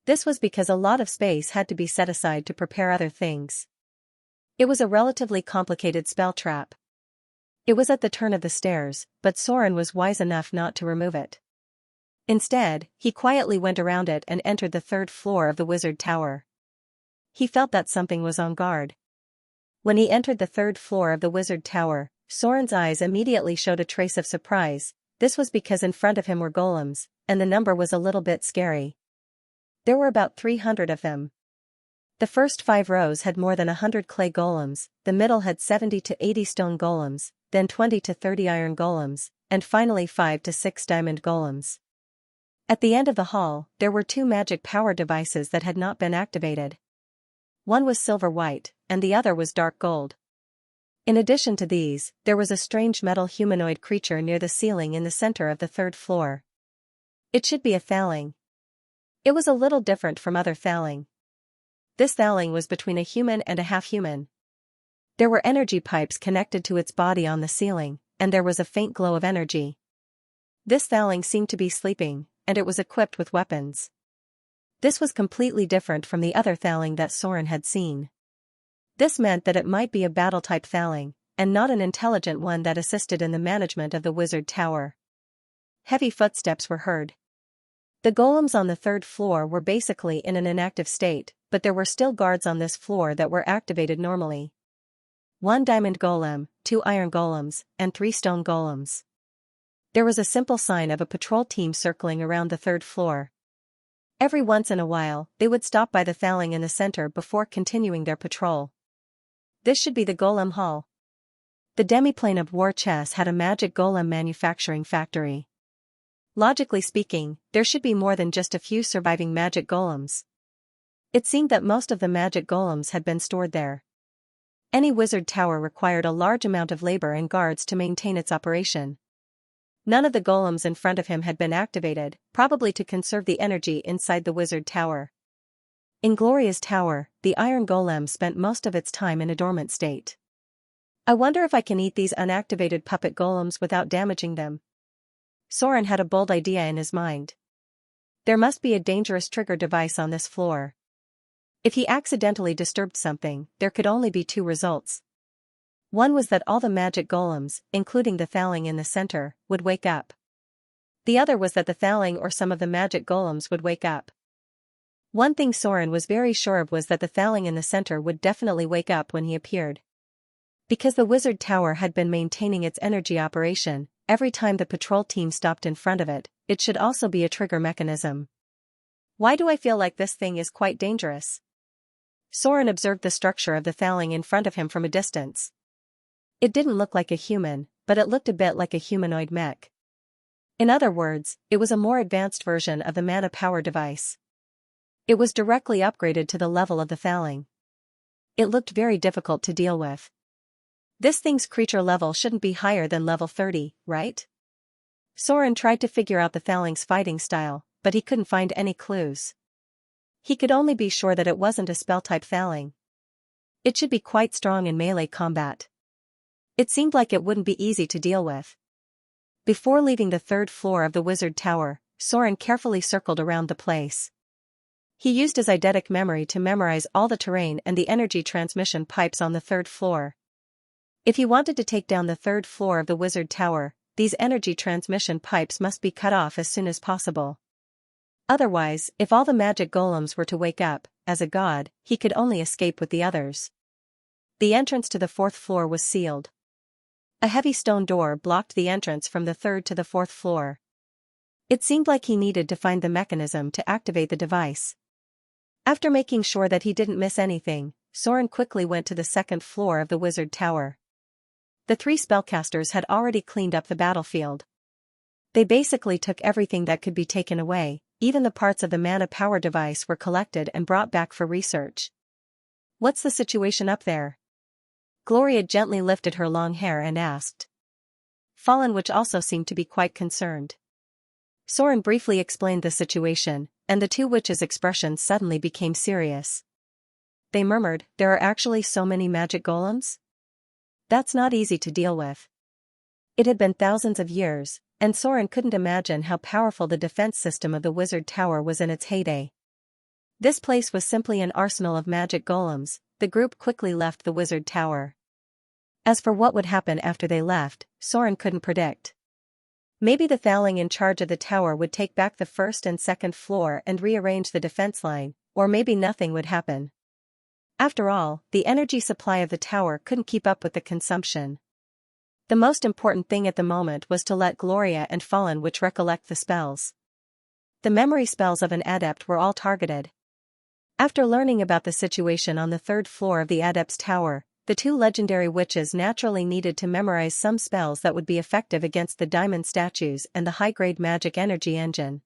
This was because a lot of space had to be set aside to prepare other things. It was a relatively complicated spell trap. It was at the turn of the stairs, but Soren was wise enough not to remove it. Instead, he quietly went around it and entered the 3rd floor of the wizard tower. He felt that something was on guard. When he entered the 3rd floor of the wizard tower, Soren's eyes immediately showed a trace of surprise. This was because in front of him were golems, and the number was a little bit scary. There were about 300 of them. The first 5 rows had more than 100 clay golems, the middle had 70 to 80 stone golems, then 20 to 30 iron golems, and finally 5 to 6 diamond golems. At the end of the hall, there were 2 magic power devices that had not been activated. One was silver-white, and the other was dark gold. In addition to these, there was a strange metal humanoid creature near the ceiling in the center of the 3rd floor. It should be a Thaling. It was a little different from other Thaling. This Thaling was between a human and a half-human. There were energy pipes connected to its body on the ceiling, and there was a faint glow of energy. This Thaling seemed to be sleeping, and it was equipped with weapons. This was completely different from the other Thaling that Soren had seen. This meant that it might be a battle-type Thaling, and not an intelligent one that assisted in the management of the wizard tower. Heavy footsteps were heard. The golems on the 3rd floor were basically in an inactive state, but there were still guards on this floor that were activated normally. 1 diamond golem, 2 iron golems, and 3 stone golems. There was a simple sign of a patrol team circling around the 3rd floor. Every once in a while, they would stop by the Thaling in the center before continuing their patrol. This should be the Golem Hall. The demiplane of war chess had a magic golem manufacturing factory. Logically speaking, there should be more than just a few surviving magic golems. It seemed that most of the magic golems had been stored there. Any wizard tower required a large amount of labor and guards to maintain its operation. None of the golems in front of him had been activated, probably to conserve the energy inside the wizard tower. In Gloria's tower, the iron golem spent most of its time in a dormant state. I wonder if I can eat these unactivated puppet golems without damaging them. Soren had a bold idea in his mind. There must be a dangerous trigger device on this floor. If he accidentally disturbed something, there could only be 2 results. One was that all the magic golems, including the Thaling in the center, would wake up. The other was that the Thaling or some of the magic golems would wake up. One thing Soren was very sure of was that the Thaling in the center would definitely wake up when he appeared. Because the wizard tower had been maintaining its energy operation, every time the patrol team stopped in front of it, it should also be a trigger mechanism. Why do I feel like this thing is quite dangerous? Soren observed the structure of the Thaling in front of him from a distance. It didn't look like a human, but it looked a bit like a humanoid mech. In other words, it was a more advanced version of the mana power device. It was directly upgraded to the level of the Thaling. It looked very difficult to deal with. This thing's creature level shouldn't be higher than level 30, right? Soren tried to figure out the Thaling's fighting style, but he couldn't find any clues. He could only be sure that it wasn't a spell-type Thaling. It should be quite strong in melee combat. It seemed like it wouldn't be easy to deal with. Before leaving the 3rd floor of the wizard tower, Soren carefully circled around the place. He used his eidetic memory to memorize all the terrain and the energy transmission pipes on the 3rd floor. If he wanted to take down the 3rd floor of the wizard tower, these energy transmission pipes must be cut off as soon as possible. Otherwise, if all the magic golems were to wake up, as a god, he could only escape with the others. The entrance to the fourth floor was sealed. A heavy stone door blocked the entrance from the third to the fourth floor. It seemed like he needed to find the mechanism to activate the device. After making sure that he didn't miss anything, Soren quickly went to the second floor of the wizard tower. The 3 spellcasters had already cleaned up the battlefield. They basically took everything that could be taken away, even the parts of the mana power device were collected and brought back for research. "What's the situation up there?" Gloria gently lifted her long hair and asked. Fallen Witch also seemed to be quite concerned. Soren briefly explained the situation, and the 2 witches' expressions suddenly became serious. They murmured, "There are actually so many magic golems? That's not easy to deal with." It had been thousands of years, and Soren couldn't imagine how powerful the defense system of the wizard tower was in its heyday. This place was simply an arsenal of magic golems. The group quickly left the wizard tower. As for what would happen after they left, Soren couldn't predict. Maybe the Thaling in charge of the tower would take back the first and second floor and rearrange the defense line, or maybe nothing would happen. After all, the energy supply of the tower couldn't keep up with the consumption. The most important thing at the moment was to let Gloria and Fallen Witch recollect the spells. The memory spells of an adept were all targeted. After learning about the situation on the third floor of the Adept's Tower, the 2 legendary witches naturally needed to memorize some spells that would be effective against the diamond statues and the high-grade magic energy engine.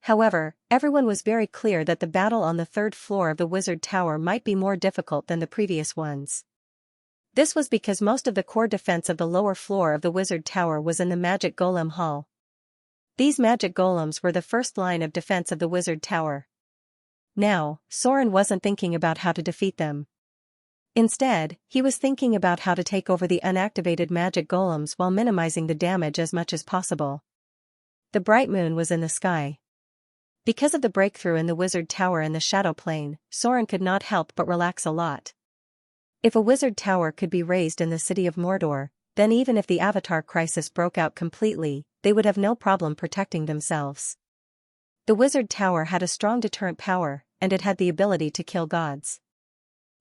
However, everyone was very clear that the battle on the third floor of the Wizard Tower might be more difficult than the previous ones. This was because most of the core defense of the lower floor of the Wizard Tower was in the Magic Golem Hall. These magic golems were the first line of defense of the Wizard Tower. Now, Soren wasn't thinking about how to defeat them. Instead, he was thinking about how to take over the unactivated magic golems while minimizing the damage as much as possible. The bright moon was in the sky. Because of the breakthrough in the wizard tower and the shadow plane, Soren could not help but relax a lot. If a wizard tower could be raised in the city of Mordor, then even if the Avatar crisis broke out completely, they would have no problem protecting themselves. The wizard tower had a strong deterrent power, and it had the ability to kill gods.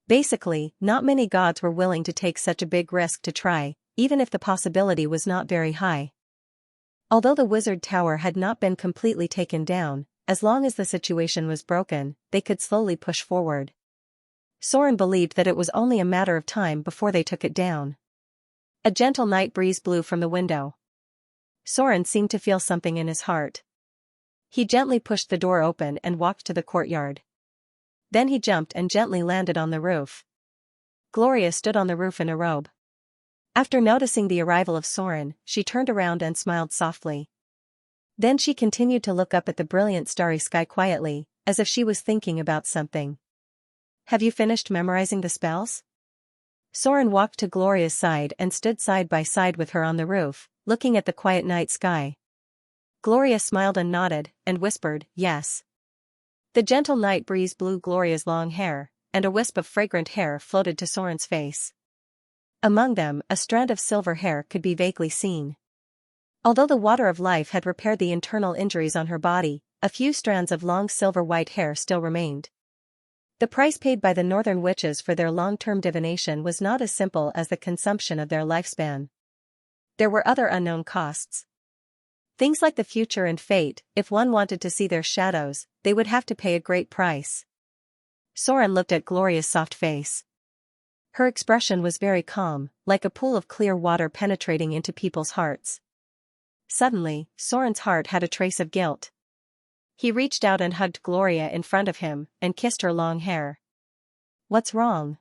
Basically, not many gods were willing to take such a big risk to try, even if the possibility was not very high. Although the wizard tower had not been completely taken down, as long as the situation was broken, they could slowly push forward. Soren believed that it was only a matter of time before they took it down. A gentle night breeze blew from the window. Soren seemed to feel something in his heart. He gently pushed the door open and walked to the courtyard. Then he jumped and gently landed on the roof. Gloria stood on the roof in a robe. After noticing the arrival of Soren, she turned around and smiled softly. Then she continued to look up at the brilliant starry sky quietly, as if she was thinking about something. "Have you finished memorizing the spells?" Soren walked to Gloria's side and stood side by side with her on the roof, looking at the quiet night sky. Gloria smiled and nodded, and whispered, "Yes." The gentle night breeze blew Gloria's long hair, and a wisp of fragrant hair floated to Soren's face. Among them, a strand of silver hair could be vaguely seen. Although the water of life had repaired the internal injuries on her body, a few strands of long silver-white hair still remained. The price paid by the northern witches for their long-term divination was not as simple as the consumption of their lifespan. There were other unknown costs. Things like the future and fate. If one wanted to see their shadows, they would have to pay a great price. Soren looked at Gloria's soft face. Her expression was very calm, like a pool of clear water penetrating into people's hearts. Suddenly, Soren's heart had a trace of guilt. He reached out and hugged Gloria in front of him, and kissed her long hair. "What's wrong?"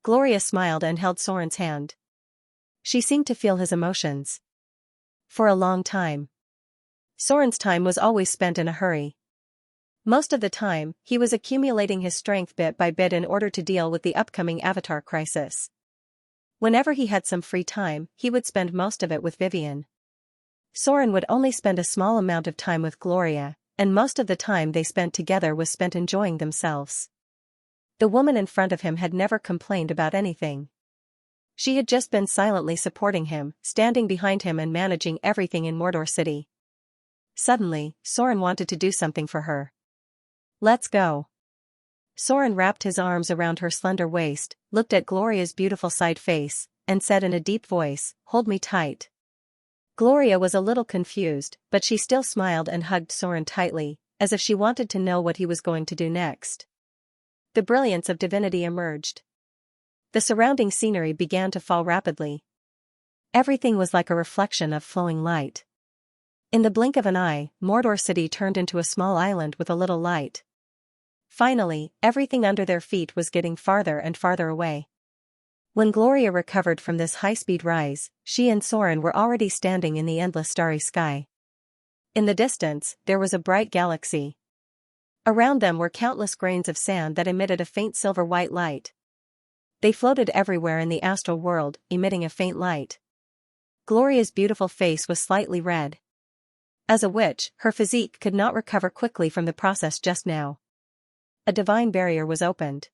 Gloria smiled and held Soren's hand. She seemed to feel his emotions. For a long time. Soren's time was always spent in a hurry. Most of the time, he was accumulating his strength bit by bit in order to deal with the upcoming Avatar crisis. Whenever he had some free time, he would spend most of it with Vivian. Soren would only spend a small amount of time with Gloria, and most of the time they spent together was spent enjoying themselves. The woman in front of him had never complained about anything. She had just been silently supporting him, standing behind him and managing everything in Mordor City. Suddenly, Soren wanted to do something for her. "Let's go." Soren wrapped his arms around her slender waist, looked at Gloria's beautiful side face, and said in a deep voice, "Hold me tight." Gloria was a little confused, but she still smiled and hugged Soren tightly, as if she wanted to know what he was going to do next. The brilliance of divinity emerged. The surrounding scenery began to fall rapidly. Everything was like a reflection of flowing light. In the blink of an eye, Mordor City turned into a small island with a little light. Finally, everything under their feet was getting farther and farther away. When Gloria recovered from this high-speed rise, she and Soren were already standing in the endless starry sky. In the distance, there was a bright galaxy. Around them were countless grains of sand that emitted a faint silver-white light. They floated everywhere in the astral world, emitting a faint light. Gloria's beautiful face was slightly red. As a witch, her physique could not recover quickly from the process just now. A divine barrier was opened.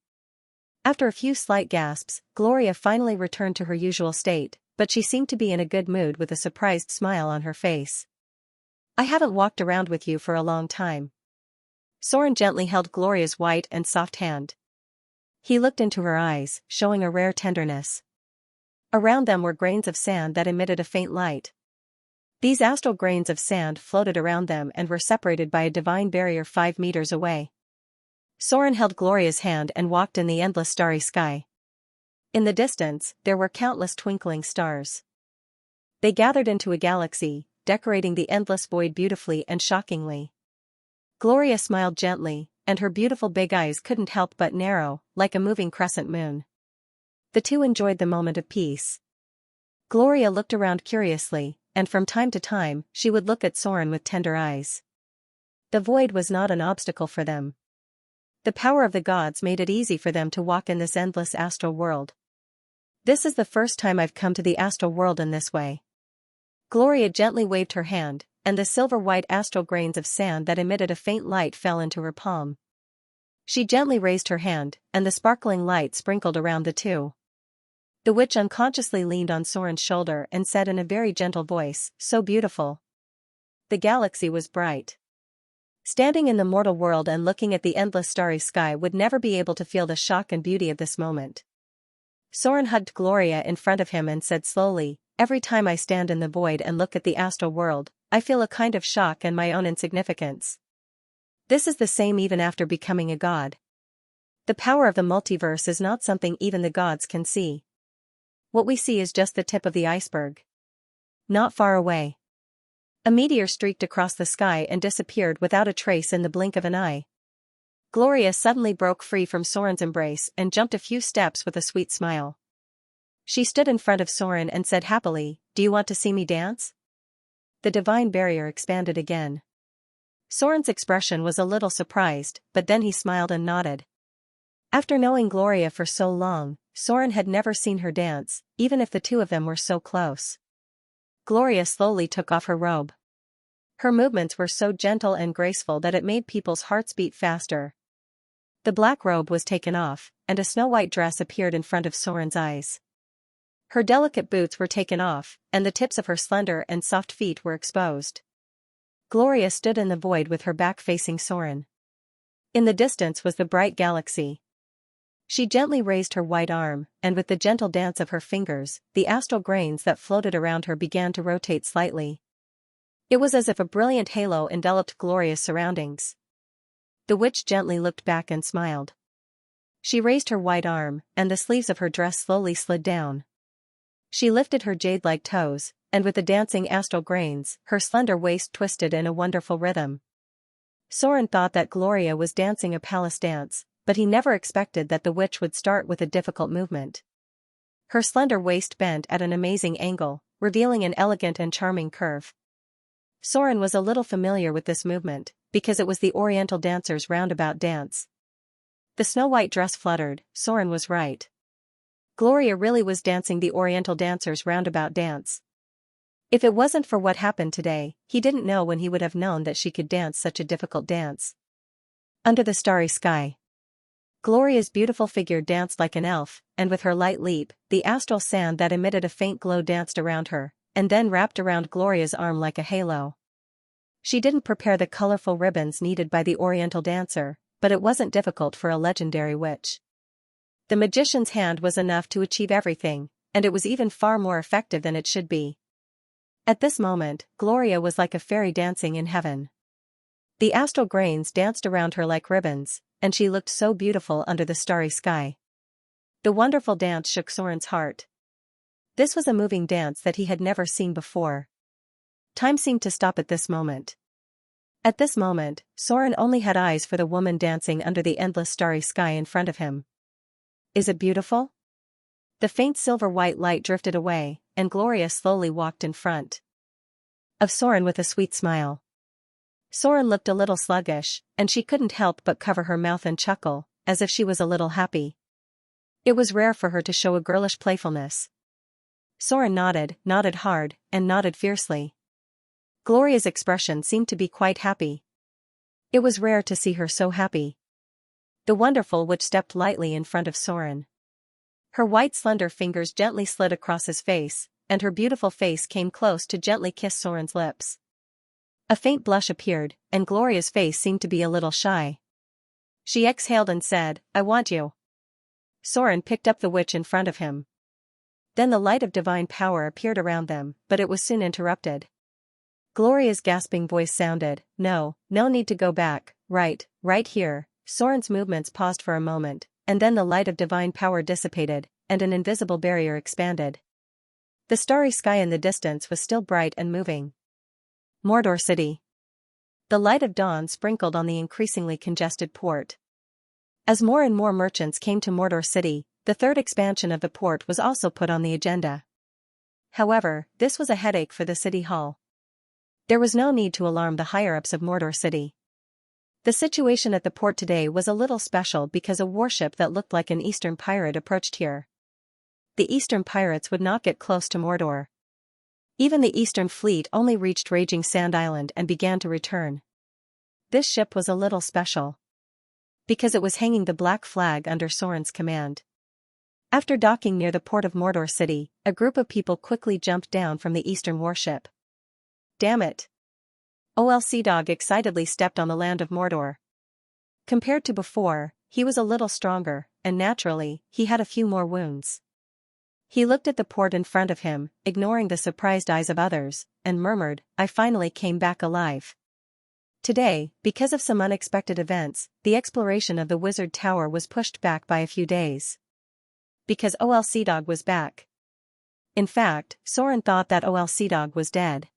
After a few slight gasps, Gloria finally returned to her usual state, but she seemed to be in a good mood with a surprised smile on her face. "I haven't walked around with you for a long time." Soren gently held Gloria's white and soft hand. He looked into her eyes, showing a rare tenderness. Around them were grains of sand that emitted a faint light. These astral grains of sand floated around them and were separated by a divine barrier 5 meters away. Soren held Gloria's hand and walked in the endless starry sky. In the distance, there were countless twinkling stars. They gathered into a galaxy, decorating the endless void beautifully and shockingly. Gloria smiled gently, and her beautiful big eyes couldn't help but narrow, like a moving crescent moon. The two enjoyed the moment of peace. Gloria looked around curiously, and from time to time, she would look at Soren with tender eyes. The void was not an obstacle for them. The power of the gods made it easy for them to walk in this endless astral world. "This is the first time I've come to the astral world in this way." Gloria gently waved her hand, and the silver-white astral grains of sand that emitted a faint light fell into her palm. She gently raised her hand, and the sparkling light sprinkled around the two. The witch unconsciously leaned on Soren's shoulder and said in a very gentle voice, "So beautiful." The galaxy was bright. Standing in the mortal world and looking at the endless starry sky would never be able to feel the shock and beauty of this moment. Soren hugged Gloria in front of him and said slowly, "Every time I stand in the void and look at the astral world, I feel a kind of shock and my own insignificance. This is the same even after becoming a god. The power of the multiverse is not something even the gods can see. What we see is just the tip of the iceberg." Not far away, a meteor streaked across the sky and disappeared without a trace in the blink of an eye. Gloria suddenly broke free from Soren's embrace and jumped a few steps with a sweet smile. She stood in front of Soren and said happily, "Do you want to see me dance?" The divine barrier expanded again. Soren's expression was a little surprised, but then he smiled and nodded. After knowing Gloria for so long, Soren had never seen her dance, even if the two of them were so close. Gloria slowly took off her robe. Her movements were so gentle and graceful that it made people's hearts beat faster. The black robe was taken off, and a snow-white dress appeared in front of Soren's eyes. Her delicate boots were taken off, and the tips of her slender and soft feet were exposed. Gloria stood in the void with her back facing Soren. In the distance was the bright galaxy. She gently raised her white arm, and with the gentle dance of her fingers, the astral grains that floated around her began to rotate slightly. It was as if a brilliant halo enveloped Gloria's surroundings. The witch gently looked back and smiled. She raised her white arm, and the sleeves of her dress slowly slid down. She lifted her jade-like toes, and with the dancing astral grains, her slender waist twisted in a wonderful rhythm. Soren thought that Gloria was dancing a palace dance, but he never expected that the witch would start with a difficult movement. Her slender waist bent at an amazing angle, revealing an elegant and charming curve. Soren was a little familiar with this movement, because it was the Oriental dancer's roundabout dance. The snow-white dress fluttered, Soren was right. Gloria really was dancing the Oriental dancer's roundabout dance. If it wasn't for what happened today, he didn't know when he would have known that she could dance such a difficult dance. Under the starry sky, Gloria's beautiful figure danced like an elf, and with her light leap, the astral sand that emitted a faint glow danced around her, and then wrapped around Gloria's arm like a halo. She didn't prepare the colorful ribbons needed by the Oriental dancer, but it wasn't difficult for a legendary witch. The magician's hand was enough to achieve everything, and it was even far more effective than it should be. At this moment, Gloria was like a fairy dancing in heaven. The astral grains danced around her like ribbons, and she looked so beautiful under the starry sky. The wonderful dance shook Soren's heart. This was a moving dance that he had never seen before. Time seemed to stop at this moment. At this moment, Soren only had eyes for the woman dancing under the endless starry sky in front of him. Is it beautiful? The faint silver-white light drifted away, and Gloria slowly walked in front of Soren with a sweet smile. Soren looked a little sluggish, and she couldn't help but cover her mouth and chuckle, as if she was a little happy. It was rare for her to show a girlish playfulness. Soren nodded hard, and nodded fiercely. Gloria's expression seemed to be quite happy. It was rare to see her so happy. The wonderful witch stepped lightly in front of Soren. Her white slender fingers gently slid across his face, and her beautiful face came close to gently kiss Soren's lips. A faint blush appeared, and Gloria's face seemed to be a little shy. She exhaled and said, "I want you." Soren picked up the witch in front of him. Then the light of divine power appeared around them, but it was soon interrupted. Gloria's gasping voice sounded, "No, no need to go back, right here." Soren's movements paused for a moment, and then the light of divine power dissipated, and an invisible barrier expanded. The starry sky in the distance was still bright and moving. Mordor City. The light of dawn sprinkled on the increasingly congested port. As more and more merchants came to Mordor City, the third expansion of the port was also put on the agenda. However, this was a headache for the city hall. There was no need to alarm the higher-ups of Mordor City. The situation at the port today was a little special because a warship that looked like an Eastern pirate approached here. The Eastern pirates would not get close to Mordor. Even the Eastern fleet only reached Raging Sand Island and began to return. This ship was a little special because it was hanging the black flag under Soren's command. After docking near the port of Mordor City, a group of people quickly jumped down from the Eastern warship. Damn it! OLC Dog excitedly stepped on the land of Mordor. Compared to before, he was a little stronger, and naturally, he had a few more wounds. He looked at the port in front of him, ignoring the surprised eyes of others, and murmured, "I finally came back alive." Today, because of some unexpected events, the exploration of the Wizard Tower was pushed back by a few days. Because OLC Dog was back. In fact, Soren thought that OLC Dog was dead.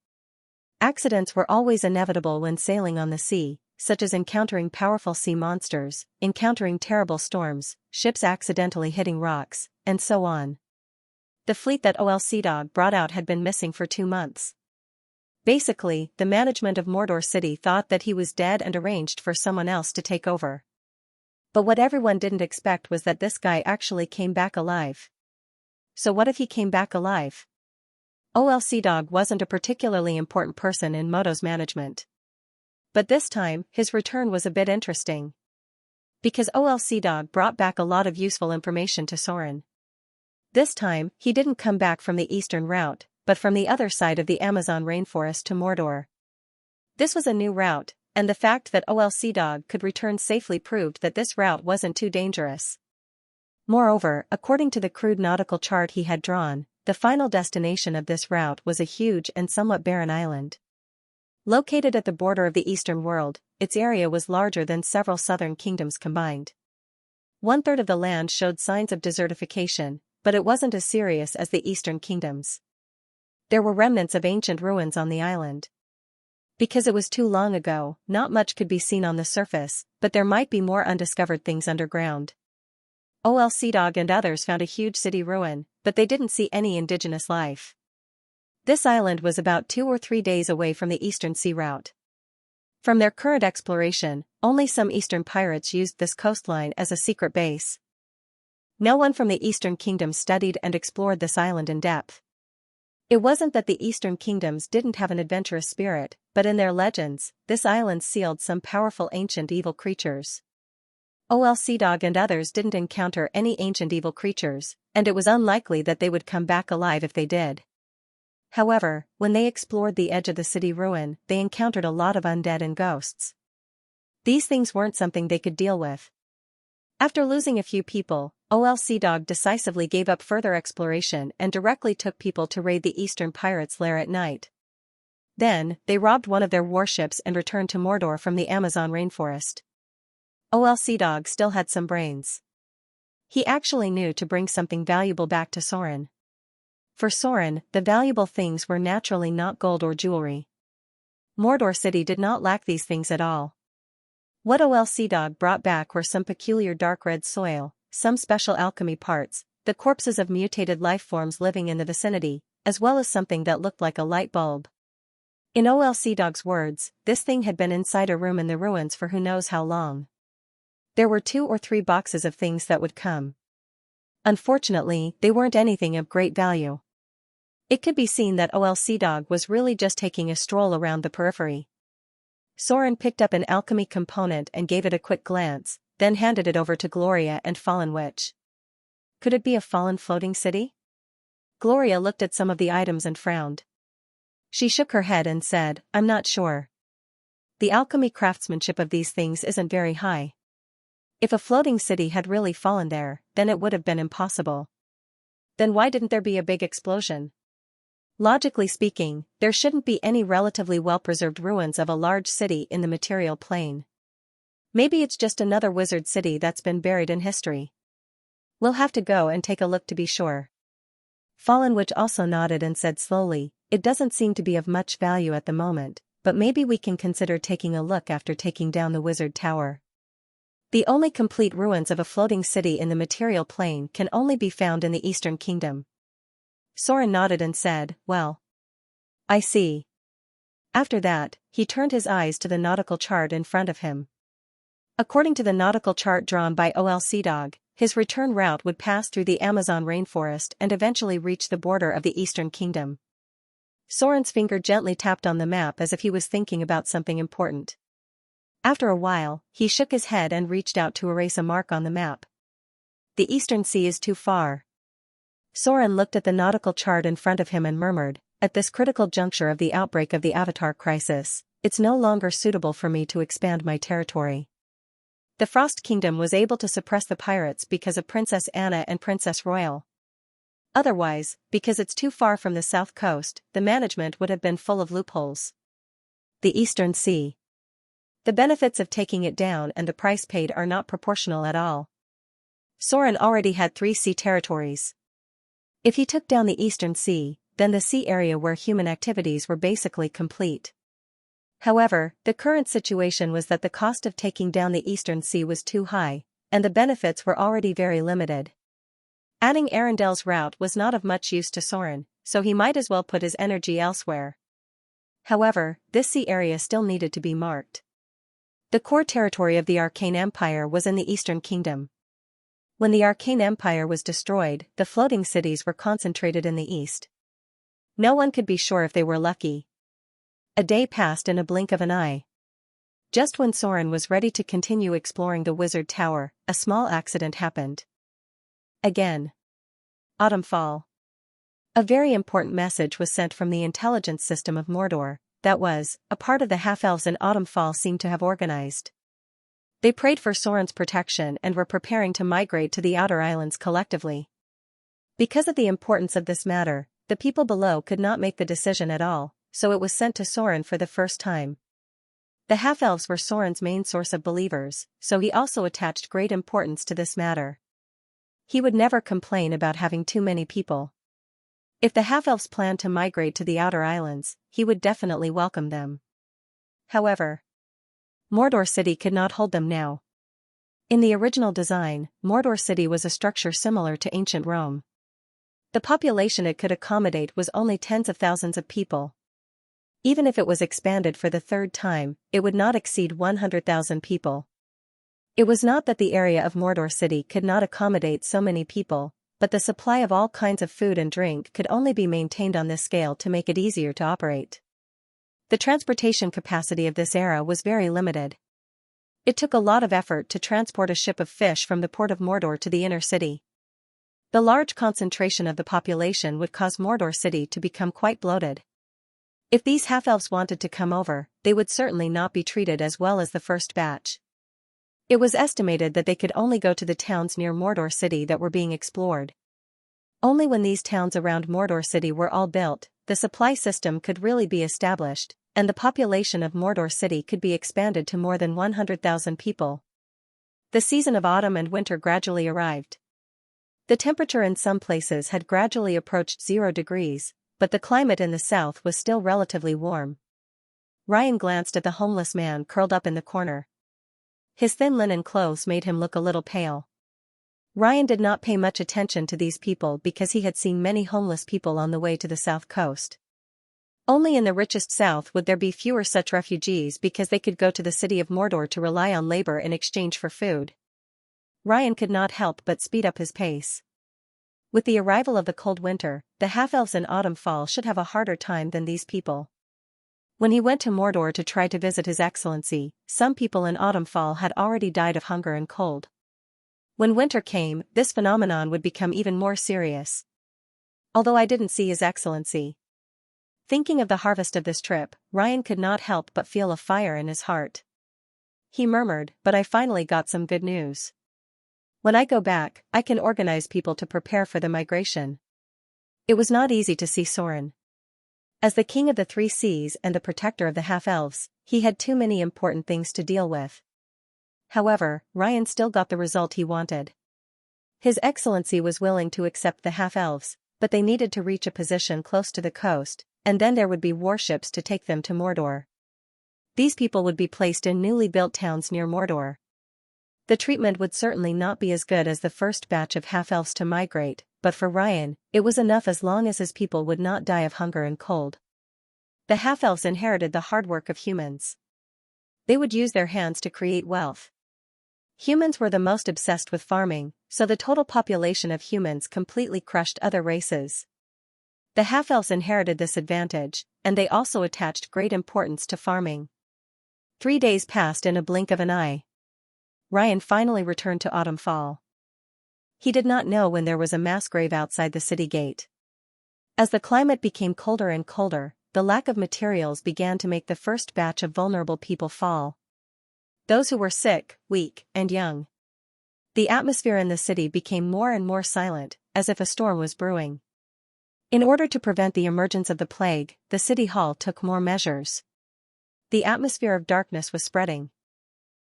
Accidents were always inevitable when sailing on the sea, such as encountering powerful sea monsters, encountering terrible storms, ships accidentally hitting rocks, and so on. The fleet that OLC Dog brought out had been missing for 2 months. Basically, the management of Mordor City thought that he was dead and arranged for someone else to take over. But what everyone didn't expect was that this guy actually came back alive. So what if he came back alive? OLC Dog wasn't a particularly important person in Moto's management. But this time, his return was a bit interesting. Because OLC Dog brought back a lot of useful information to Soren. This time, he didn't come back from the eastern route, but from the other side of the Amazon rainforest to Mordor. This was a new route, and the fact that OLC Dog could return safely proved that this route wasn't too dangerous. Moreover, according to the crude nautical chart he had drawn, the final destination of this route was a huge and somewhat barren island. Located at the border of the eastern world, its area was larger than several southern kingdoms combined. 1/3 of the land showed signs of desertification, but it wasn't as serious as the eastern kingdoms. There were remnants of ancient ruins on the island. Because it was too long ago, not much could be seen on the surface, but there might be more undiscovered things underground. OLC Dog and others found a huge city ruin, but they didn't see any indigenous life. This island was about 2 or 3 days away from the Eastern Sea route. From their current exploration, only some Eastern pirates used this coastline as a secret base. No one from the Eastern Kingdom studied and explored this island in depth. It wasn't that the Eastern Kingdoms didn't have an adventurous spirit, but in their legends, this island sealed some powerful ancient evil creatures. Dog and others didn't encounter any ancient evil creatures, and it was unlikely that they would come back alive if they did. However, when they explored the edge of the city ruin, they encountered a lot of undead and ghosts. These things weren't something they could deal with. After losing a few people, Dog decisively gave up further exploration and directly took people to raid the Eastern Pirates' lair at night. Then, they robbed one of their warships and returned to Mordor from the Amazon rainforest. Dog still had some brains. He actually knew to bring something valuable back to Soren. For Soren, the valuable things were naturally not gold or jewelry. Mordor City did not lack these things at all. What Dog brought back were some peculiar dark red soil, some special alchemy parts, the corpses of mutated life forms living in the vicinity, as well as something that looked like a light bulb. In Dog's words, this thing had been inside a room in the ruins for who knows how long. There were 2 or 3 boxes of things that would come. Unfortunately, they weren't anything of great value. It could be seen that Dog was really just taking a stroll around the periphery. Soren picked up an alchemy component and gave it a quick glance, then handed it over to Gloria and Fallen Witch. Could it be a fallen floating city? Gloria looked at some of the items and frowned. She shook her head and said, "I'm not sure. The alchemy craftsmanship of these things isn't very high. If a floating city had really fallen there, then it would have been impossible. Then why didn't there be a big explosion? Logically speaking, there shouldn't be any relatively well-preserved ruins of a large city in the material plane. Maybe it's just another wizard city that's been buried in history. We'll have to go and take a look to be sure." Fallen Witch also nodded and said slowly, "It doesn't seem to be of much value at the moment, but maybe we can consider taking a look after taking down the wizard tower. The only complete ruins of a floating city in the material plane can only be found in the Eastern Kingdom." Soren nodded and said, "Well, I see." After that, he turned his eyes to the nautical chart in front of him. According to the nautical chart drawn by Dog, his return route would pass through the Amazon rainforest and eventually reach the border of the Eastern Kingdom. Soren's finger gently tapped on the map as if he was thinking about something important. After a while, he shook his head and reached out to erase a mark on the map. "The Eastern Sea is too far." Soren looked at the nautical chart in front of him and murmured, "At this critical juncture of the outbreak of the Avatar crisis, it's no longer suitable for me to expand my territory. The Frost Kingdom was able to suppress the pirates because of Princess Anna and Princess Royal. Otherwise, because it's too far from the south coast, the management would have been full of loopholes. The Eastern Sea. The benefits of taking it down and the price paid are not proportional at all." Soren already had 3 sea territories. If he took down the Eastern Sea, then the sea area where human activities were basically complete. However, the current situation was that the cost of taking down the Eastern Sea was too high, and the benefits were already very limited. Adding Arendel's route was not of much use to Soren, so he might as well put his energy elsewhere. However, this sea area still needed to be marked. The core territory of the Arcane Empire was in the Eastern Kingdom. When the Arcane Empire was destroyed, the floating cities were concentrated in the east. No one could be sure if they were lucky. A day passed in a blink of an eye. Just when Soren was ready to continue exploring the Wizard Tower, a small accident happened. Again. Autumnfall. A very important message was sent from the intelligence system of Mordor, that was, a part of the half-elves in Autumnfall seemed to have organized. They prayed for Soren's protection and were preparing to migrate to the Outer Islands collectively. Because of the importance of this matter, the people below could not make the decision at all, so it was sent to Soren for the first time. The half-elves were Soren's main source of believers, so he also attached great importance to this matter. He would never complain about having too many people. If the half-elves planned to migrate to the Outer Islands, he would definitely welcome them. However, Mordor City could not hold them now. In the original design, Mordor City was a structure similar to ancient Rome. The population it could accommodate was only tens of thousands of people. Even if it was expanded for the 3rd time, it would not exceed 100,000 people. It was not that the area of Mordor City could not accommodate so many people, but the supply of all kinds of food and drink could only be maintained on this scale to make it easier to operate. The transportation capacity of this era was very limited. It took a lot of effort to transport a ship of fish from the port of Mordor to the inner city. The large concentration of the population would cause Mordor city to become quite bloated. If these half-elves wanted to come over, they would certainly not be treated as well as the first batch. It was estimated that they could only go to the towns near Mordor city that were being explored. Only when these towns around Mordor city were all built, the supply system could really be established, and the population of Mordor city could be expanded to more than 100,000 people. The season of autumn and winter gradually arrived. The temperature in some places had gradually approached 0 degrees, but the climate in the south was still relatively warm. Ryan glanced at the homeless man curled up in the corner. His thin linen clothes made him look a little pale. Ryan did not pay much attention to these people because he had seen many homeless people on the way to the south coast. Only in the richest south would there be fewer such refugees because they could go to the city of Mordor to rely on labor in exchange for food. Ryan could not help but speed up his pace. With the arrival of the cold winter, the half-elves in autumn fall should have a harder time than these people. When he went to Mordor to try to visit His Excellency, some people in autumn fall had already died of hunger and cold. When winter came, this phenomenon would become even more serious. Although I didn't see His Excellency. Thinking of the harvest of this trip, Ryan could not help but feel a fire in his heart. He murmured, "But I finally got some good news. When I go back, I can organize people to prepare for the migration." It was not easy to see Soren. As the king of the 3 seas and the protector of the half-elves, he had too many important things to deal with. However, Ryan still got the result he wanted. His Excellency was willing to accept the half-elves, but they needed to reach a position close to the coast, and then there would be warships to take them to Mordor. These people would be placed in newly built towns near Mordor. The treatment would certainly not be as good as the first batch of half-elves to migrate, but for Ryan, it was enough as long as his people would not die of hunger and cold. The half-elves inherited the hard work of humans. They would use their hands to create wealth. Humans were the most obsessed with farming, so the total population of humans completely crushed other races. The half-elves inherited this advantage, and they also attached great importance to farming. 3 days passed in a blink of an eye. Ryan finally returned to autumn fall. He did not know when there was a mass grave outside the city gate. As the climate became colder and colder, the lack of materials began to make the first batch of vulnerable people fall. Those who were sick, weak, and young. The atmosphere in the city became more and more silent, as if a storm was brewing. In order to prevent the emergence of the plague, the city hall took more measures. The atmosphere of darkness was spreading.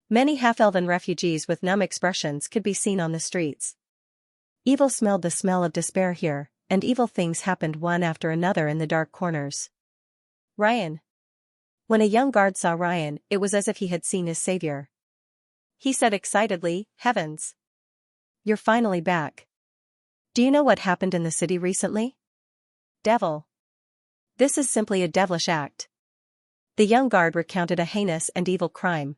Many half-elven refugees with numb expressions could be seen on the streets. Evil smelled the smell of despair here, and evil things happened one after another in the dark corners. Ryan. When a young guard saw Ryan, it was as if he had seen his savior. He said excitedly, "Heavens! You're finally back. Do you know what happened in the city recently? Devil. This is simply a devilish act." The young guard recounted a heinous and evil crime.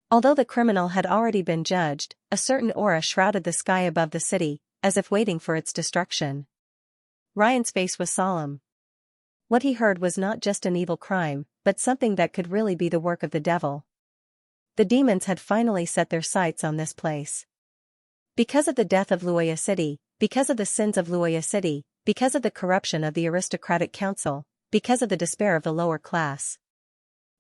Although the criminal had already been judged, a certain aura shrouded the sky above the city, as if waiting for its destruction. Ryan's face was solemn. What he heard was not just an evil crime, but something that could really be the work of the devil. The demons had finally set their sights on this place. Because of the death of Luoya City, because of the sins of Luoya City, because of the corruption of the aristocratic council, because of the despair of the lower class.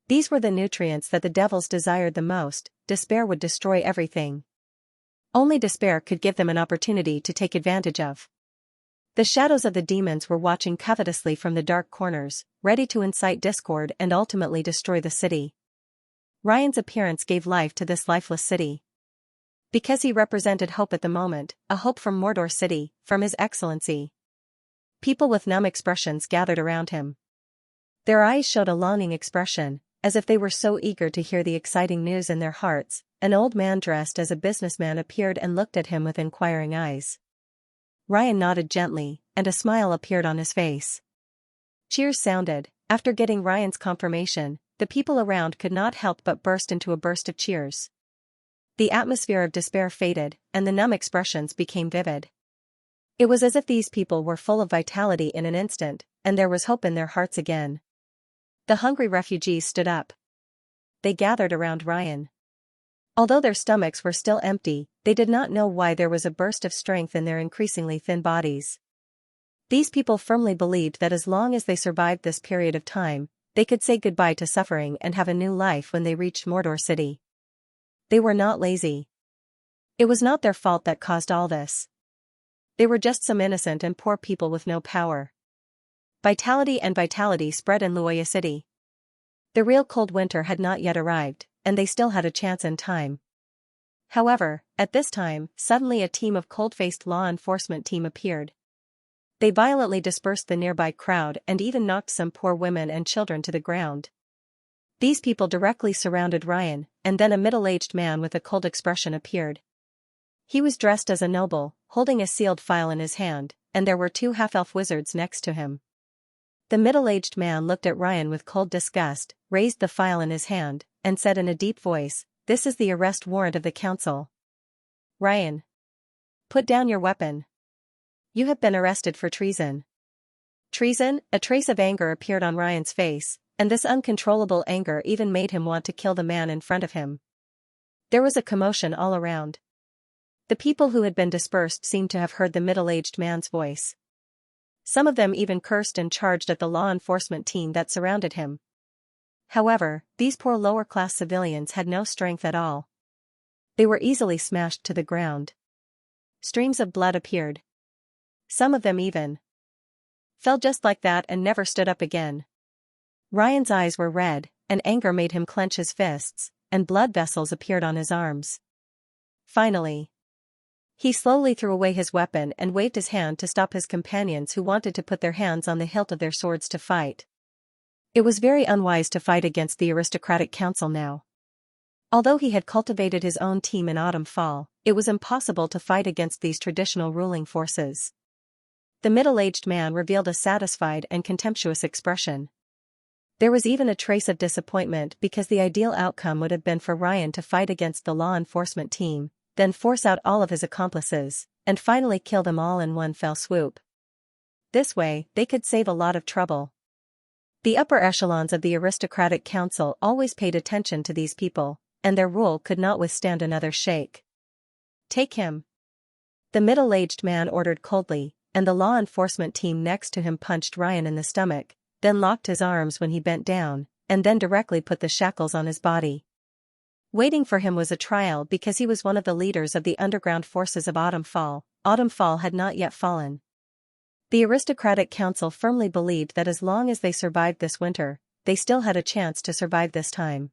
These were the nutrients that the devils desired the most. Despair would destroy everything. Only despair could give them an opportunity to take advantage of. The shadows of the demons were watching covetously from the dark corners, ready to incite discord and ultimately destroy the city. Ryan's appearance gave life to this lifeless city. Because he represented hope at the moment, a hope from Mordor city, from His Excellency. People with numb expressions gathered around him. Their eyes showed a longing expression, as if they were so eager to hear the exciting news in their hearts. An old man dressed as a businessman appeared and looked at him with inquiring eyes. Ryan nodded gently, and a smile appeared on his face. Cheers sounded. After getting Ryan's confirmation, the people around could not help but burst into a burst of cheers. The atmosphere of despair faded, and the numb expressions became vivid. It was as if these people were full of vitality in an instant, and there was hope in their hearts again. The hungry refugees stood up. They gathered around Ryan. Although their stomachs were still empty, they did not know why there was a burst of strength in their increasingly thin bodies. These people firmly believed that as long as they survived this period of time, they could say goodbye to suffering and have a new life when they reached Mordor City. They were not lazy. It was not their fault that caused all this. They were just some innocent and poor people with no power. Vitality spread in Luoya City. The real cold winter had not yet arrived, and they still had a chance in time. However, at this time, suddenly a team of cold-faced law enforcement team appeared. They violently dispersed the nearby crowd and even knocked some poor women and children to the ground. These people directly surrounded Ryan, and then a middle-aged man with a cold expression appeared. He was dressed as a noble, holding a sealed file in his hand, and there were two half-elf wizards next to him. The middle-aged man looked at Ryan with cold disgust, raised the file in his hand, and said in a deep voice, "This is the arrest warrant of the council. Ryan, put down your weapon. You have been arrested for treason." Treason? A trace of anger appeared on Ryan's face, and this uncontrollable anger even made him want to kill the man in front of him. There was a commotion all around. The people who had been dispersed seemed to have heard the middle-aged man's voice. Some of them even cursed and charged at the law enforcement team that surrounded him. However, these poor lower-class civilians had no strength at all. They were easily smashed to the ground. Streams of blood appeared. Some of them even fell just like that and never stood up again. Ryan's eyes were red, and anger made him clench his fists, and blood vessels appeared on his arms. Finally, he slowly threw away his weapon and waved his hand to stop his companions who wanted to put their hands on the hilt of their swords to fight. It was very unwise to fight against the aristocratic council now. Although he had cultivated his own team in Autumn Fall, it was impossible to fight against these traditional ruling forces. The middle-aged man revealed a satisfied and contemptuous expression. There was even a trace of disappointment because the ideal outcome would have been for Ryan to fight against the law enforcement team, then force out all of his accomplices, and finally kill them all in one fell swoop. This way, they could save a lot of trouble. The upper echelons of the aristocratic council always paid attention to these people, and their rule could not withstand another shake. "Take him," the middle-aged man ordered coldly, and the law enforcement team next to him punched Ryan in the stomach, then locked his arms when he bent down, and then directly put the shackles on his body. Waiting for him was a trial because he was one of the leaders of the underground forces of Autumn Fall. Autumn Fall had not yet fallen. The aristocratic council firmly believed that as long as they survived this winter, they still had a chance to survive this time.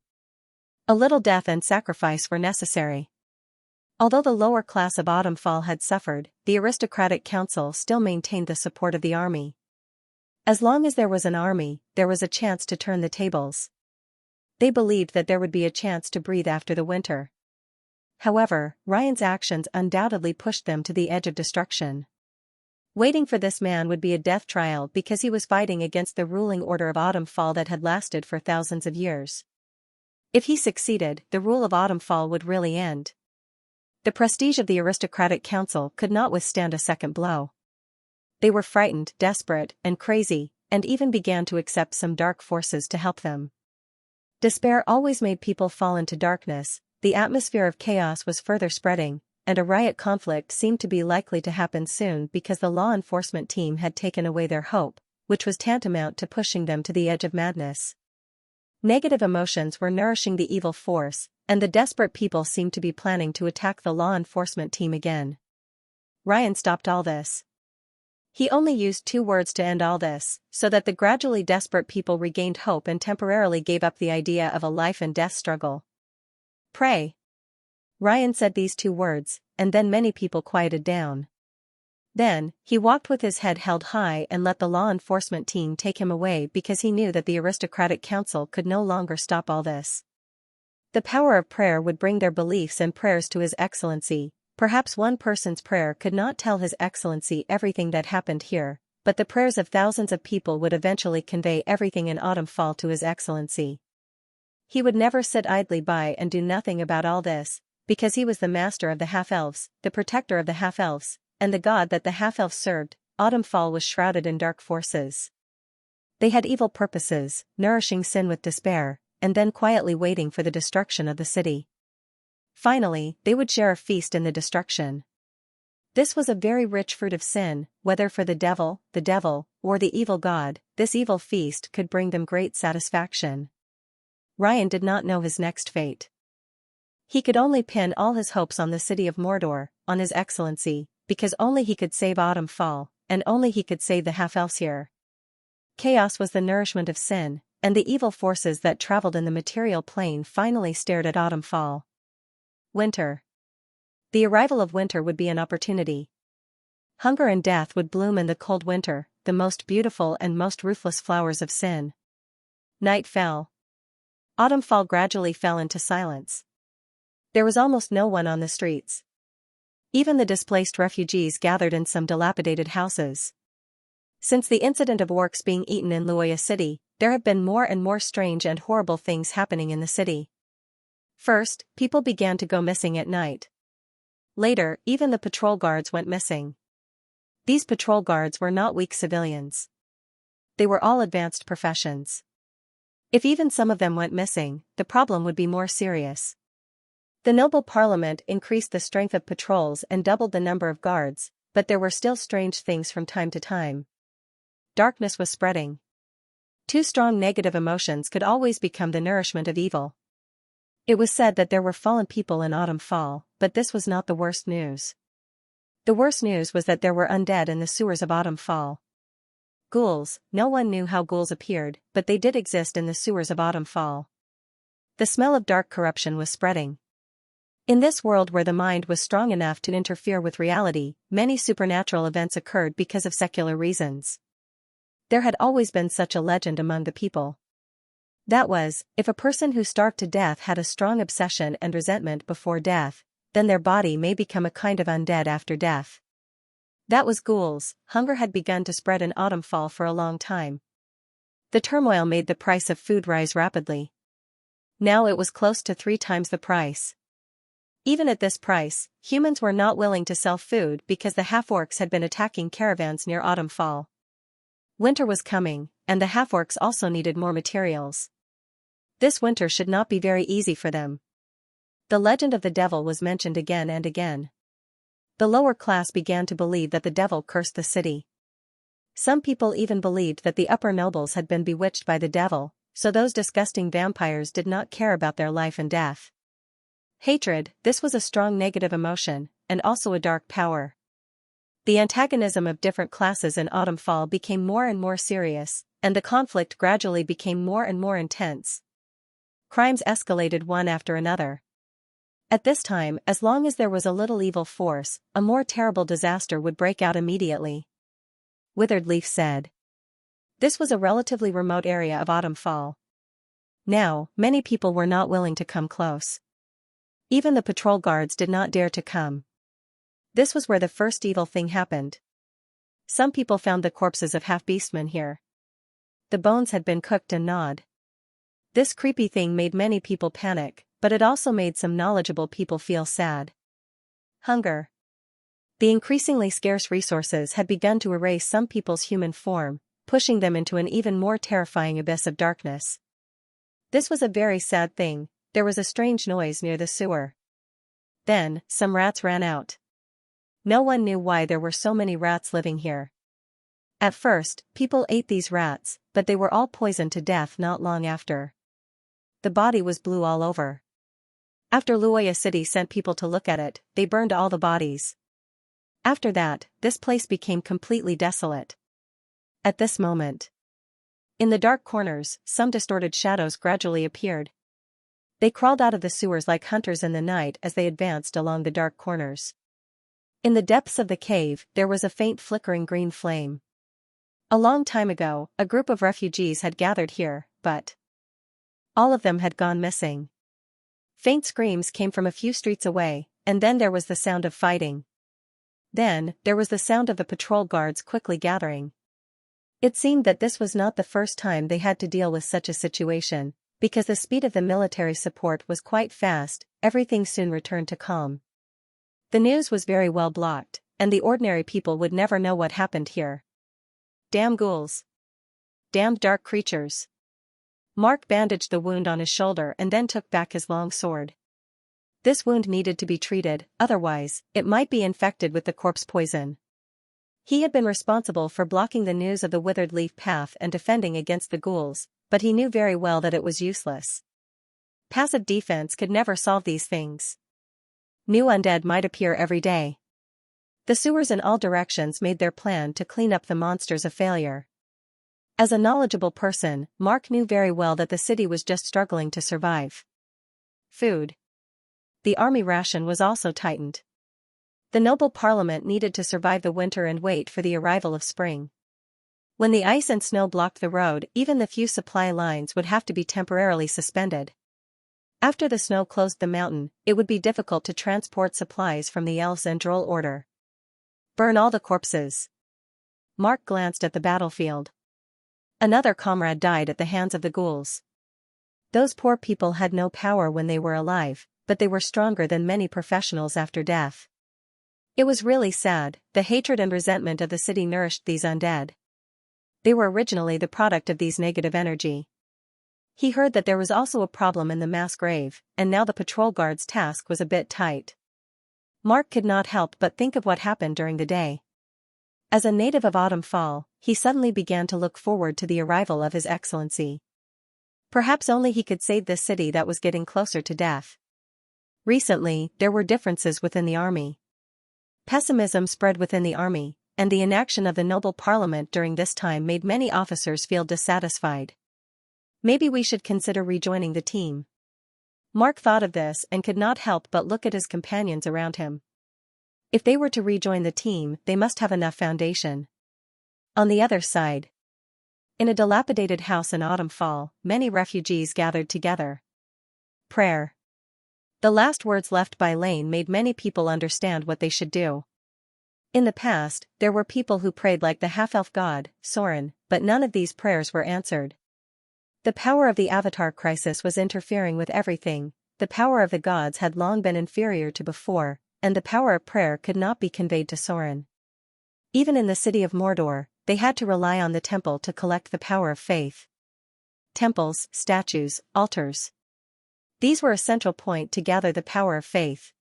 A little death and sacrifice were necessary. Although the lower class of Autumn Fall had suffered, the aristocratic council still maintained the support of the army. As long as there was an army, there was a chance to turn the tables. They believed that there would be a chance to breathe after the winter. However, Ryan's actions undoubtedly pushed them to the edge of destruction. Waiting for this man would be a death trial because he was fighting against the ruling order of Autumn Fall that had lasted for thousands of years. If he succeeded, the rule of Autumn Fall would really end. The prestige of the aristocratic council could not withstand a second blow. They were frightened, desperate, and crazy, and even began to accept some dark forces to help them. Despair always made people fall into darkness. The atmosphere of chaos was further spreading, and a riot conflict seemed to be likely to happen soon because the law enforcement team had taken away their hope, which was tantamount to pushing them to the edge of madness. Negative emotions were nourishing the evil force, and the desperate people seemed to be planning to attack the law enforcement team again. Ryan stopped all this. He only used 2 words to end all this, so that the gradually desperate people regained hope and temporarily gave up the idea of a life and death struggle. "Pray." Ryan said these 2 words, and then many people quieted down. Then, he walked with his head held high and let the law enforcement team take him away because he knew that the aristocratic council could no longer stop all this. The power of prayer would bring their beliefs and prayers to His Excellency. Perhaps one person's prayer could not tell His Excellency everything that happened here, but the prayers of thousands of people would eventually convey everything in Autumn Fall to His Excellency. He would never sit idly by and do nothing about all this, because he was the master of the half-elves, the protector of the half-elves, and the god that the half-elves served. Autumn Fall was shrouded in dark forces. They had evil purposes, nourishing sin with despair, and then quietly waiting for the destruction of the city. Finally, they would share a feast in the destruction. This was a very rich fruit of sin, whether for the devil, or the evil god. This evil feast could bring them great satisfaction. Ryan did not know his next fate. He could only pin all his hopes on the city of Mordor, on his excellency, because only he could save Autumn Fall, and only he could save the half-elves here. Chaos was the nourishment of sin, and the evil forces that traveled in the material plane finally stared at Autumn Fall. Winter. The arrival of winter would be an opportunity. Hunger and death would bloom in the cold winter, the most beautiful and most ruthless flowers of sin. Night fell. Autumn Fall gradually fell into silence. There was almost no one on the streets. Even the displaced refugees gathered in some dilapidated houses. Since the incident of orcs being eaten in Luoya City, there have been more and more strange and horrible things happening in the city. First, people began to go missing at night. Later, even the patrol guards went missing. These patrol guards were not weak civilians. They were all advanced professions. If even some of them went missing, the problem would be more serious. The noble parliament increased the strength of patrols and doubled the number of guards, but there were still strange things from time to time. Darkness was spreading. Too strong negative emotions could always become the nourishment of evil. It was said that there were fallen people in Autumn Fall, but this was not the worst news. The worst news was that there were undead in the sewers of Autumn Fall. Ghouls. No one knew how ghouls appeared, but they did exist in the sewers of Autumn Fall. The smell of dark corruption was spreading. In this world where the mind was strong enough to interfere with reality, many supernatural events occurred because of secular reasons. There had always been such a legend among the people. That was, if a person who starved to death had a strong obsession and resentment before death, then their body may become a kind of undead after death. That was ghouls. Hunger had begun to spread in Autumn Fall for a long time. The turmoil made the price of food rise rapidly. Now it was close to 3 times the price. Even at this price, humans were not willing to sell food because the half-orcs had been attacking caravans near Autumn Fall. Winter was coming, and the half-orcs also needed more materials. This winter should not be very easy for them. The legend of the devil was mentioned again and again. The lower class began to believe that the devil cursed the city. Some people even believed that the upper nobles had been bewitched by the devil, so those disgusting vampires did not care about their life and death. Hatred, this was a strong negative emotion, and also a dark power. The antagonism of different classes in Autumn Fall became more and more serious, and the conflict gradually became more and more intense. Crimes escalated one after another. At this time, as long as there was a little evil force, a more terrible disaster would break out immediately. Withered Leaf said. This was a relatively remote area of Autumn Fall. Now, many people were not willing to come close. Even the patrol guards did not dare to come. This was where the first evil thing happened. Some people found the corpses of half-beastmen here. The bones had been cooked and gnawed. This creepy thing made many people panic, but it also made some knowledgeable people feel sad. Hunger. The increasingly scarce resources had begun to erase some people's human form, pushing them into an even more terrifying abyss of darkness. This was a very sad thing. There was a strange noise near the sewer. Then, some rats ran out. No one knew why there were so many rats living here. At first, people ate these rats, but they were all poisoned to death not long after. The body was blue all over. After Luoya City sent people to look at it, they burned all the bodies. After that, this place became completely desolate. At this moment, in the dark corners, some distorted shadows gradually appeared. They crawled out of the sewers like hunters in the night as they advanced along the dark corners. In the depths of the cave, there was a faint flickering green flame. A long time ago, a group of refugees had gathered here, but all of them had gone missing. Faint screams came from a few streets away, and then there was the sound of fighting. Then, there was the sound of the patrol guards quickly gathering. It seemed that this was not the first time they had to deal with such a situation, because the speed of the military support was quite fast. Everything soon returned to calm. The news was very well blocked, and the ordinary people would never know what happened here. Damn ghouls. Damned dark creatures. Mark bandaged the wound on his shoulder and then took back his long sword. This wound needed to be treated, otherwise, it might be infected with the corpse poison. He had been responsible for blocking the news of the withered leaf path and defending against the ghouls, but he knew very well that it was useless. Passive defense could never solve these things. New undead might appear every day. The sewers in all directions made their plan to clean up the monsters a failure. As a knowledgeable person, Mark knew very well that the city was just struggling to survive. Food. The army ration was also tightened. The noble parliament needed to survive the winter and wait for the arrival of spring. When the ice and snow blocked the road, even the few supply lines would have to be temporarily suspended. After the snow closed the mountain, it would be difficult to transport supplies from the elves and droll order. Burn all the corpses. Mark glanced at the battlefield. Another comrade died at the hands of the ghouls. Those poor people had no power when they were alive, but they were stronger than many professionals after death. It was really sad. The hatred and resentment of the city nourished these undead. They were originally the product of these negative energy. He heard that there was also a problem in the mass grave, and now the patrol guard's task was a bit tight. Mark could not help but think of what happened during the day. As a native of Autumn Fall, he suddenly began to look forward to the arrival of His Excellency. Perhaps only he could save this city that was getting closer to death. Recently, there were differences within the army. Pessimism spread within the army, and the inaction of the noble parliament during this time made many officers feel dissatisfied. Maybe we should consider rejoining the team. Mark thought of this and could not help but look at his companions around him. If they were to rejoin the team, they must have enough foundation. On the other side, in a dilapidated house in Autumn Fall, many refugees gathered together. Prayer. The last words left by Lane made many people understand what they should do. In the past, there were people who prayed like the half-elf god, Soren, but none of these prayers were answered. The power of the Avatar crisis was interfering with everything. The power of the gods had long been inferior to before, and the power of prayer could not be conveyed to Soren. Even in the city of Mordor, they had to rely on the temple to collect the power of faith. Temples, statues, altars. These were a central point to gather the power of faith.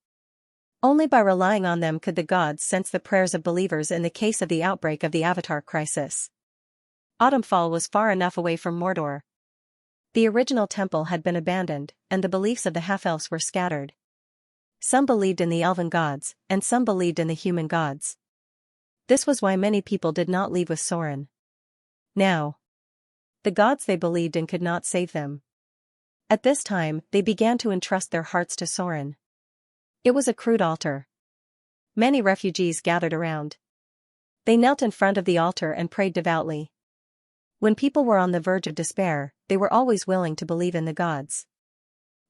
Only by relying on them could the gods sense the prayers of believers in the case of the outbreak of the Avatar crisis. Autumnfall was far enough away from Mordor. The original temple had been abandoned, and the beliefs of the half-elves were scattered. Some believed in the elven gods, and some believed in the human gods. This was why many people did not leave with Soren. Now, the gods they believed in could not save them. At this time, they began to entrust their hearts to Soren. It was a crude altar. Many refugees gathered around. They knelt in front of the altar and prayed devoutly. When people were on the verge of despair, they were always willing to believe in the gods.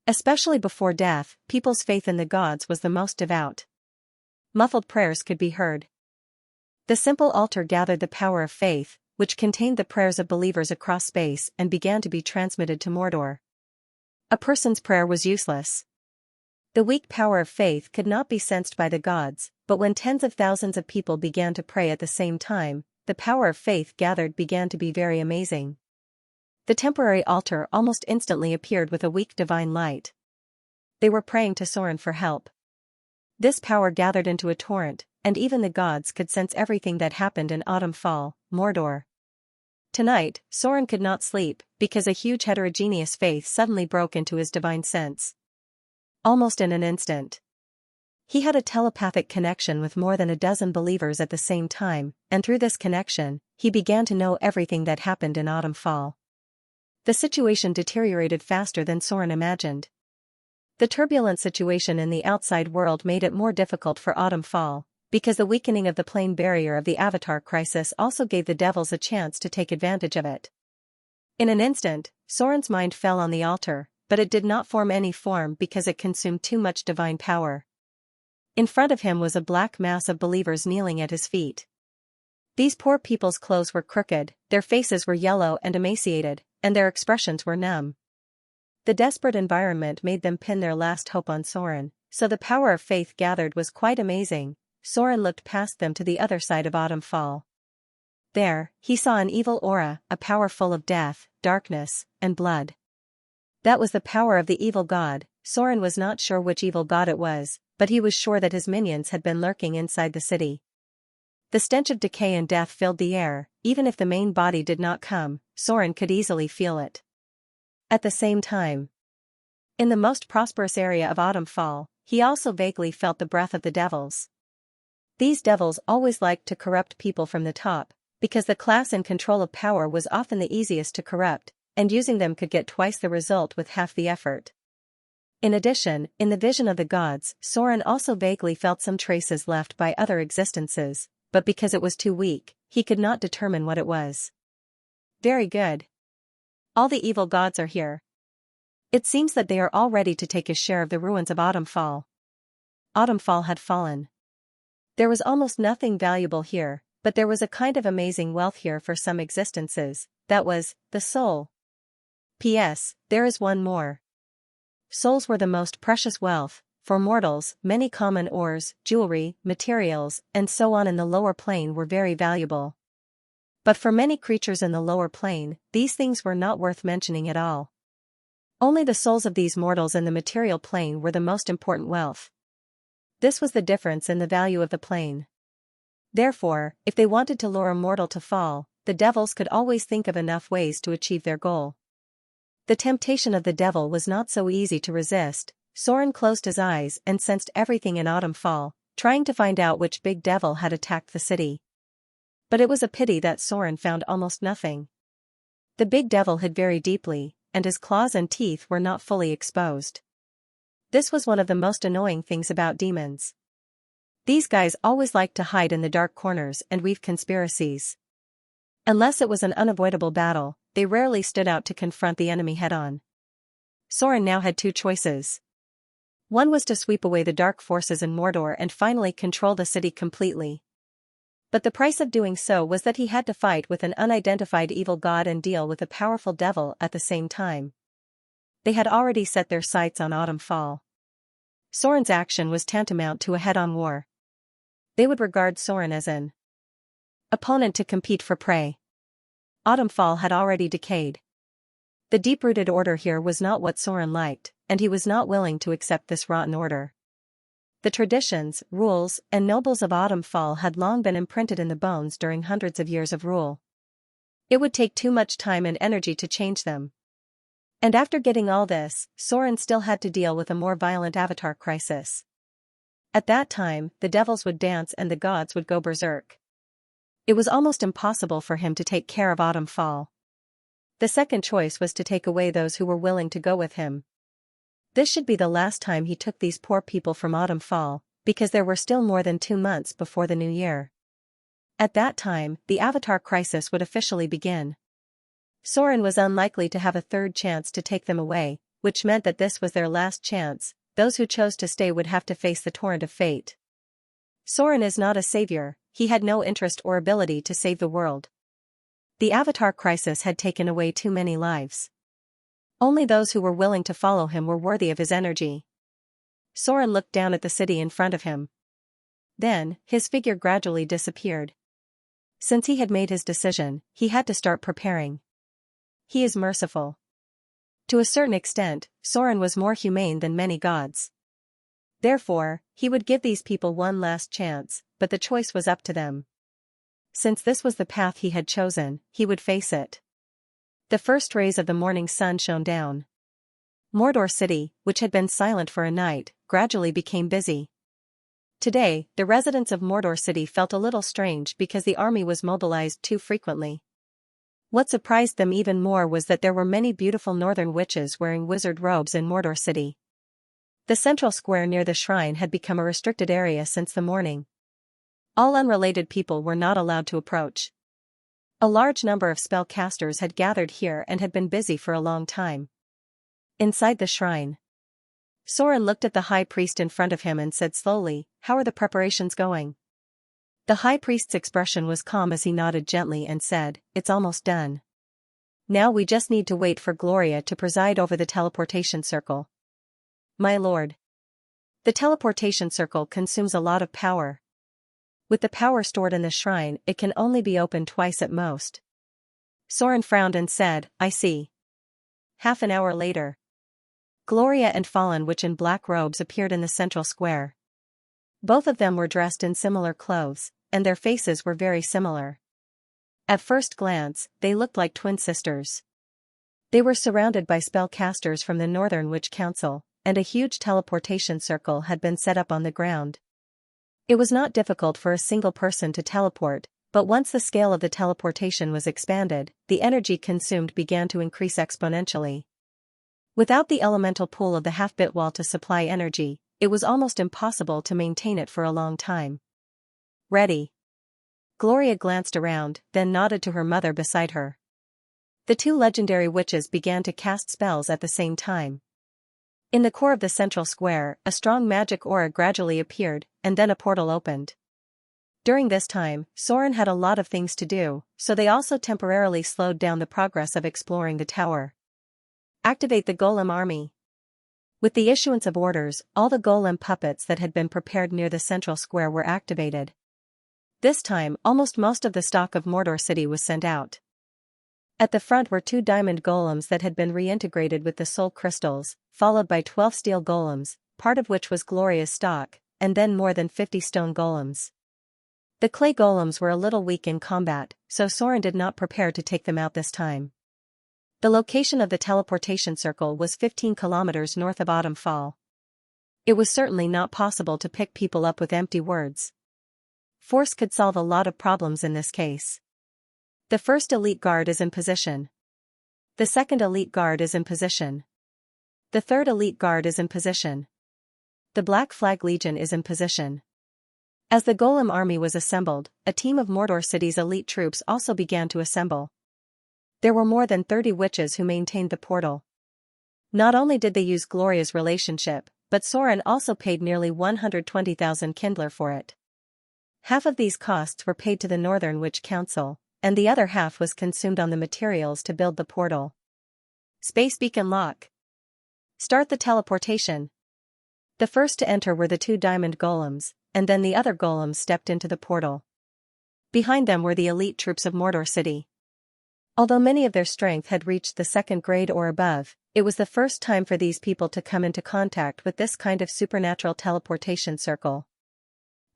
Especially before death, people's faith in the gods was the most devout. Muffled prayers could be heard. The simple altar gathered the power of faith, which contained the prayers of believers across space and began to be transmitted to Mordor. A person's prayer was useless. The weak power of faith could not be sensed by the gods, but when tens of thousands of people began to pray at the same time, the power of faith gathered began to be very amazing. The temporary altar almost instantly appeared with a weak divine light. They were praying to Soren for help. This power gathered into a torrent, and even the gods could sense everything that happened in Autumn Fall, Mordor. Tonight, Soren could not sleep, because a huge heterogeneous faith suddenly broke into his divine sense. Almost in an instant. He had a telepathic connection with more than a dozen believers at the same time, and through this connection, he began to know everything that happened in Autumn Fall. The situation deteriorated faster than Soren imagined. The turbulent situation in the outside world made it more difficult for Autumn Fall, because the weakening of the plane barrier of the Avatar crisis also gave the devils a chance to take advantage of it. In an instant, Soren's mind fell on the altar, but it did not form any form because it consumed too much divine power. In front of him was a black mass of believers kneeling at his feet. These poor people's clothes were crooked, their faces were yellow and emaciated, and their expressions were numb. The desperate environment made them pin their last hope on Soren, so the power of faith gathered was quite amazing. Soren looked past them to the other side of Autumn Fall. There, he saw an evil aura, a power full of death, darkness, and blood. That was the power of the evil god, Soren was not sure which evil god it was, but he was sure that his minions had been lurking inside the city. The stench of decay and death filled the air. Even if the main body did not come, Soren could easily feel it. At the same time, in the most prosperous area of Autumn Fall, he also vaguely felt the breath of the devils. These devils always liked to corrupt people from the top, because the class in control of power was often the easiest to corrupt, and using them could get twice the result with half the effort. In addition, in the vision of the gods, Soren also vaguely felt some traces left by other existences, but because it was too weak, he could not determine what it was. Very good. All the evil gods are here. It seems that they are all ready to take a share of the ruins of Autumn Fall. Autumn Fall had fallen. There was almost nothing valuable here, but there was a kind of amazing wealth here for some existences. That was, the soul. P.S. There is one more. Souls were the most precious wealth. For mortals, many common ores, jewelry, materials, and so on in the lower plane were very valuable. But for many creatures in the lower plane, these things were not worth mentioning at all. Only the souls of these mortals in the material plane were the most important wealth. This was the difference in the value of the plane. Therefore, if they wanted to lure a mortal to fall, the devils could always think of enough ways to achieve their goal. The temptation of the devil was not so easy to resist. Soren closed his eyes and sensed everything in Autumn Fall, trying to find out which big devil had attacked the city. But it was a pity that Soren found almost nothing. The big devil hid very deeply, and his claws and teeth were not fully exposed. This was one of the most annoying things about demons. These guys always liked to hide in the dark corners and weave conspiracies. Unless it was an unavoidable battle, they rarely stood out to confront the enemy head-on. Soren now had two choices. One was to sweep away the dark forces in Mordor and finally control the city completely. But the price of doing so was that he had to fight with an unidentified evil god and deal with a powerful devil at the same time. They had already set their sights on Autumn Fall. Soren's action was tantamount to a head-on war. They would regard Soren as an opponent to compete for prey. Autumn Fall had already decayed. The deep-rooted order here was not what Soren liked, and he was not willing to accept this rotten order. The traditions, rules, and nobles of Autumn Fall had long been imprinted in the bones during hundreds of years of rule. It would take too much time and energy to change them. And after getting all this, Soren still had to deal with a more violent avatar crisis. At that time, the devils would dance and the gods would go berserk. It was almost impossible for him to take care of Autumn Fall. The second choice was to take away those who were willing to go with him. This should be the last time he took these poor people from Autumn Fall, because there were still more than 2 months before the new year. At that time, the Avatar crisis would officially begin. Soren was unlikely to have a third chance to take them away, which meant that this was their last chance. Those who chose to stay would have to face the torrent of fate. Soren is not a savior. He had no interest or ability to save the world. The Avatar crisis had taken away too many lives. Only those who were willing to follow him were worthy of his energy. Soren looked down at the city in front of him. Then, his figure gradually disappeared. Since he had made his decision, he had to start preparing. He is merciful. To a certain extent, Soren was more humane than many gods. Therefore, he would give these people one last chance, but the choice was up to them. Since this was the path he had chosen, he would face it. The first rays of the morning sun shone down. Mordor City, which had been silent for a night, gradually became busy. Today, the residents of Mordor City felt a little strange because the army was mobilized too frequently. What surprised them even more was that there were many beautiful northern witches wearing wizard robes in Mordor City. The central square near the shrine had become a restricted area since the morning. All unrelated people were not allowed to approach. A large number of spellcasters had gathered here and had been busy for a long time. Inside the shrine, Soren looked at the high priest in front of him and said slowly, "How are the preparations going?" The high priest's expression was calm as he nodded gently and said, "It's almost done. Now we just need to wait for Gloria to preside over the teleportation circle." "My lord. The teleportation circle consumes a lot of power. With the power stored in the shrine, it can only be opened twice at most." Soren frowned and said, "I see." Half an hour later, Gloria and Fallen Witch in black robes appeared in the central square. Both of them were dressed in similar clothes, and their faces were very similar. At first glance, they looked like twin sisters. They were surrounded by spellcasters from the Northern Witch Council, and a huge teleportation circle had been set up on the ground. It was not difficult for a single person to teleport, but once the scale of the teleportation was expanded, the energy consumed began to increase exponentially. Without the elemental pool of the half-bit wall to supply energy, it was almost impossible to maintain it for a long time. Ready. Gloria glanced around, then nodded to her mother beside her. The two legendary witches began to cast spells at the same time. In the core of the central square, a strong magic aura gradually appeared, and then a portal opened. During this time, Soren had a lot of things to do, so they also temporarily slowed down the progress of exploring the tower. Activate the golem army. With the issuance of orders, all the golem puppets that had been prepared near the central square were activated. This time, almost most of the stock of Mordor City was sent out. At the front were 2 diamond golems that had been reintegrated with the soul crystals, followed by 12 steel golems, part of which was Gloria's stock, and then more than 50 stone golems. The clay golems were a little weak in combat, so Soren did not prepare to take them out this time. The location of the teleportation circle was 15 kilometers north of Autumn Fall. It was certainly not possible to pick people up with empty words. Force could solve a lot of problems in this case. The first elite guard is in position. The second elite guard is in position. The third elite guard is in position. The Black Flag Legion is in position. As the golem army was assembled, a team of Mordor City's elite troops also began to assemble. There were more than 30 witches who maintained the portal. Not only did they use Gloria's relationship, but Soren also paid nearly 120,000 Kindler for it. Half of these costs were paid to the Northern Witch Council, and the other half was consumed on the materials to build the portal. Space beacon lock. Start the teleportation. The first to enter were the 2 diamond golems, and then the other golems stepped into the portal. Behind them were the elite troops of Mordor City. Although many of their strength had reached the 2nd grade or above, it was the first time for these people to come into contact with this kind of supernatural teleportation circle.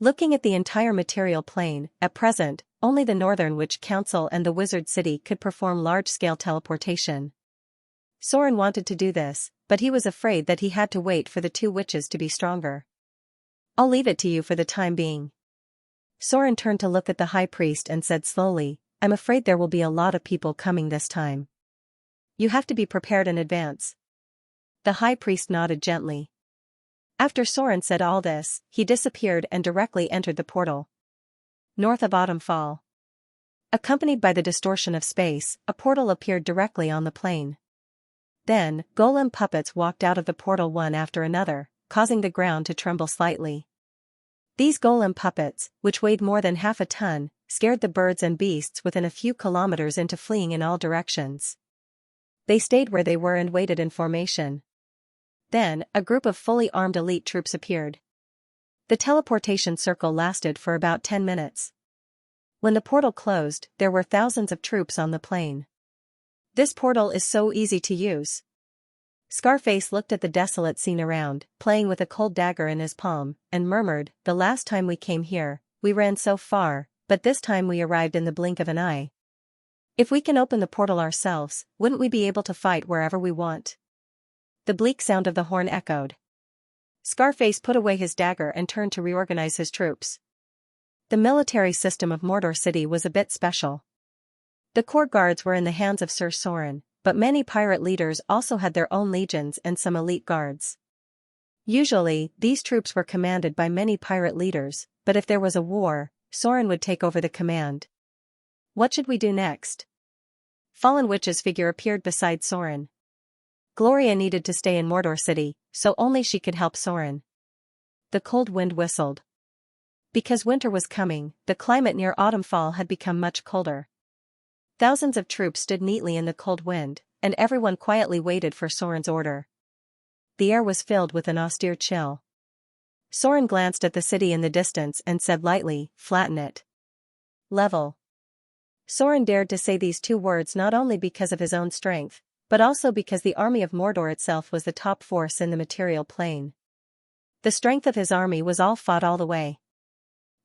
Looking at the entire material plane, at present, only the Northern Witch Council and the Wizard City could perform large-scale teleportation. Soren wanted to do this, but he was afraid that he had to wait for the 2 witches to be stronger. I'll leave it to you for the time being. Soren turned to look at the high priest and said slowly, I'm afraid there will be a lot of people coming this time. You have to be prepared in advance. The high priest nodded gently. After Soren said all this, he disappeared and directly entered the portal. North of Autumn Fall. Accompanied by the distortion of space, a portal appeared directly on the plane. Then, golem puppets walked out of the portal one after another, causing the ground to tremble slightly. These golem puppets, which weighed more than half a ton, scared the birds and beasts within a few kilometers into fleeing in all directions. They stayed where they were and waited in formation. Then, a group of fully armed elite troops appeared. The teleportation circle lasted for about 10 minutes. When the portal closed, there were thousands of troops on the plane. This portal is so easy to use. Scarface looked at the desolate scene around, playing with a cold dagger in his palm, and murmured, the last time we came here, we ran so far, but this time we arrived in the blink of an eye. If we can open the portal ourselves, wouldn't we be able to fight wherever we want? The bleak sound of the horn echoed. Scarface put away his dagger and turned to reorganize his troops. The military system of Mordor City was a bit special. The core guards were in the hands of Sir Soren, but many pirate leaders also had their own legions and some elite guards. Usually, these troops were commanded by many pirate leaders, but if there was a war, Soren would take over the command. What should we do next? Fallen Witch's figure appeared beside Soren. Gloria needed to stay in Mordor City, so only she could help Soren. The cold wind whistled. Because winter was coming, the climate near Autumn Fall had become much colder. Thousands of troops stood neatly in the cold wind, and everyone quietly waited for Soren's order. The air was filled with an austere chill. Soren glanced at the city in the distance and said lightly, flatten it. Level. Soren dared to say these 2 words not only because of his own strength, but also because the army of Mordor itself was the top force in the material plane. The strength of his army was all fought all the way.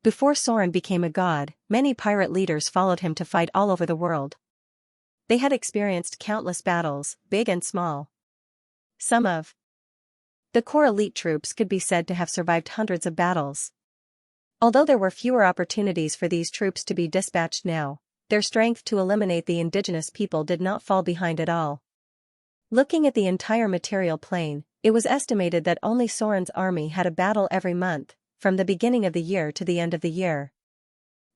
Before Sauron became a god, many pirate leaders followed him to fight all over the world. They had experienced countless battles, big and small. Some of the core elite troops could be said to have survived hundreds of battles. Although there were fewer opportunities for these troops to be dispatched now, their strength to eliminate the indigenous people did not fall behind at all. Looking at the entire material plane, it was estimated that only Sauron's army had a battle every month, from the beginning of the year to the end of the year.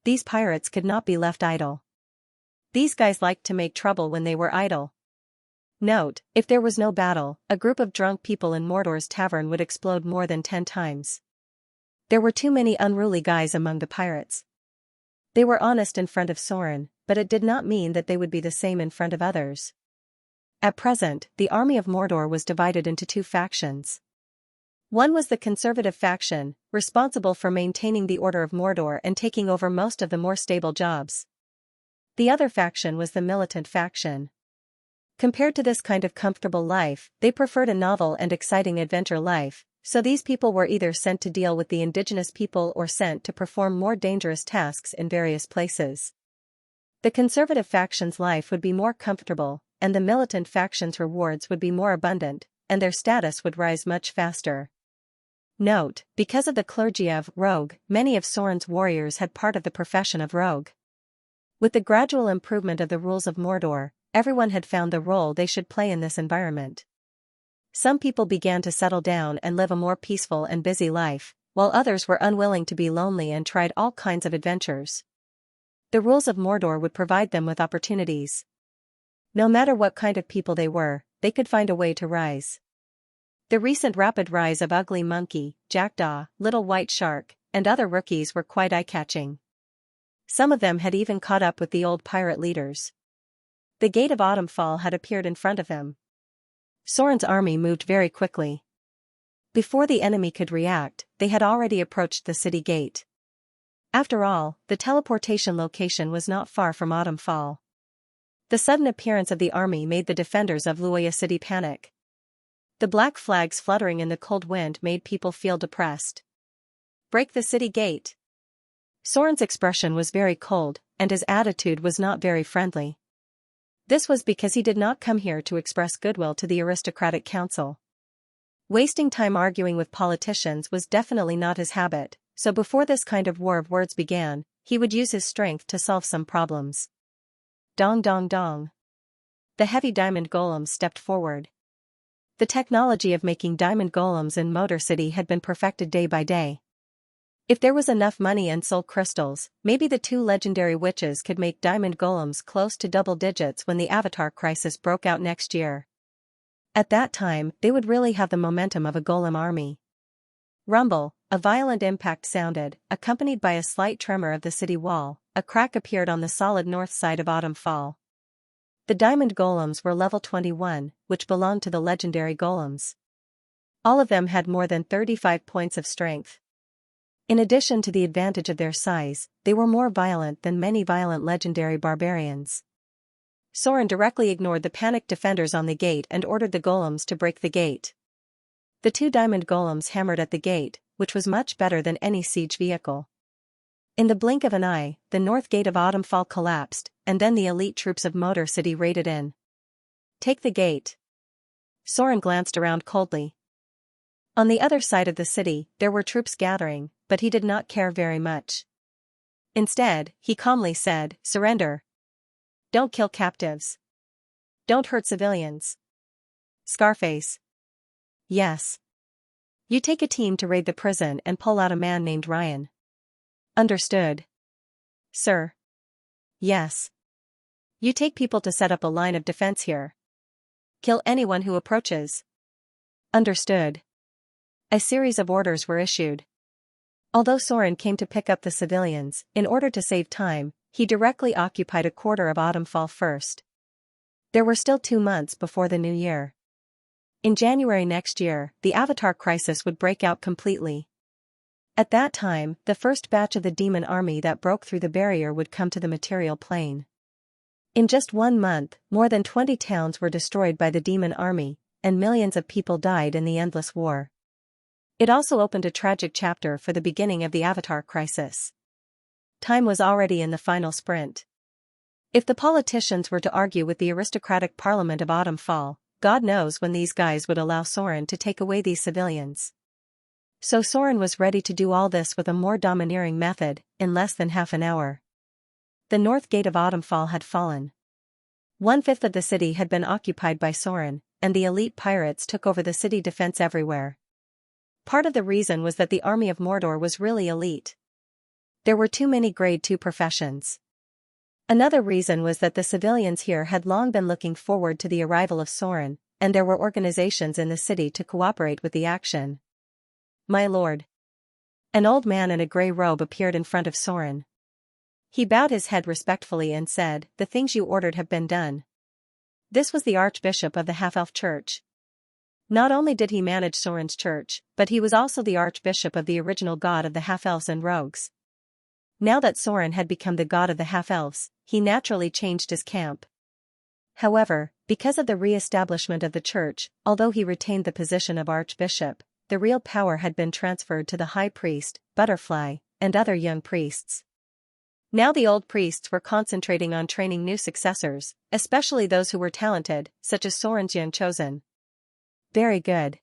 These pirates could not be left idle. These guys liked to make trouble when they were idle. Note, if there was no battle, a group of drunk people in Mordor's tavern would explode more than 10 times. There were too many unruly guys among the pirates. They were honest in front of Sauron, but it did not mean that they would be the same in front of others. At present, the army of Mordor was divided into two factions. One was the conservative faction, responsible for maintaining the order of Mordor and taking over most of the more stable jobs. The other faction was the militant faction. Compared to this kind of comfortable life, they preferred a novel and exciting adventure life, so these people were either sent to deal with the indigenous people or sent to perform more dangerous tasks in various places. The conservative faction's life would be more comfortable, and the militant faction's rewards would be more abundant, and their status would rise much faster. Note, because of the clergy of rogue, many of Sauron's warriors had part of the profession of rogue. With the gradual improvement of the rules of Mordor, everyone had found the role they should play in this environment. Some people began to settle down and live a more peaceful and busy life, while others were unwilling to be lonely and tried all kinds of adventures. The rules of Mordor would provide them with opportunities. No matter what kind of people they were, they could find a way to rise. The recent rapid rise of Ugly Monkey, Jackdaw, Little White Shark, and other rookies were quite eye-catching. Some of them had even caught up with the old pirate leaders. The Gate of Autumnfall had appeared in front of them. Sauron's army moved very quickly. Before the enemy could react, they had already approached the city gate. After all, the teleportation location was not far from Autumnfall. The sudden appearance of the army made the defenders of Luoya City panic. The black flags fluttering in the cold wind made people feel depressed. Break the city gate. Sauron's expression was very cold, and his attitude was not very friendly. This was because he did not come here to express goodwill to the aristocratic council. Wasting time arguing with politicians was definitely not his habit, so before this kind of war of words began, he would use his strength to solve some problems. Dong dong dong. The heavy diamond golems stepped forward. The technology of making diamond golems in Motor City had been perfected day by day. If there was enough money and soul crystals, maybe the two legendary witches could make diamond golems close to double digits when the Avatar crisis broke out next year. At that time, they would really have the momentum of a golem army. Rumble, a violent impact sounded, accompanied by a slight tremor of the city wall. A crack appeared on the solid north side of Autumnfall. The diamond golems were level 21, which belonged to the legendary golems. All of them had more than 35 points of strength. In addition to the advantage of their size, they were more violent than many violent legendary barbarians. Sauron directly ignored the panicked defenders on the gate and ordered the golems to break the gate. The two diamond golems hammered at the gate, which was much better than any siege vehicle. In the blink of an eye, the north gate of Autumnfall collapsed, and then the elite troops of Motor City raided in. Take the gate. Sauron glanced around coldly. On the other side of the city, there were troops gathering, but he did not care very much. Instead, he calmly said, "Surrender. Don't kill captives. Don't hurt civilians." Scarface. Yes. You take a team to raid the prison and pull out a man named Ryan. Understood. Sir. Yes. You take people to set up a line of defense here. Kill anyone who approaches. Understood. A series of orders were issued. Although Sauron came to pick up the civilians, in order to save time, he directly occupied a quarter of Autumnfall first. There were still 2 months before the new year. In January next year, the Avatar crisis would break out completely. At that time, the first batch of the demon army that broke through the barrier would come to the material plane. In just 1 month, more than 20 towns were destroyed by the demon army, and millions of people died in the endless war. It also opened a tragic chapter for the beginning of the Avatar crisis. Time was already in the final sprint. If the politicians were to argue with the aristocratic parliament of Autumn Fall, God knows when these guys would allow Soren to take away these civilians. So Soren was ready to do all this with a more domineering method, in less than half an hour. The north gate of Autumn Fall had fallen. 1/5 of the city had been occupied by Soren, and the elite pirates took over the city defense everywhere. Part of the reason was that the army of Mordor was really elite. There were too many grade 2 professions. Another reason was that the civilians here had long been looking forward to the arrival of Soren, and there were organizations in the city to cooperate with the action. My lord. An old man in a grey robe appeared in front of Soren. He bowed his head respectfully and said, "The things you ordered have been done." This was the Archbishop of the Half-Elf Church. Not only did he manage Soren's church, but he was also the Archbishop of the original god of the Half-Elves and Rogues. Now that Soren had become the god of the Half-Elves, he naturally changed his camp. However, because of the re-establishment of the church, although he retained the position of Archbishop, the real power had been transferred to the High Priest, Butterfly, and other young priests. Now the old priests were concentrating on training new successors, especially those who were talented, such as Soren's young chosen. Very good.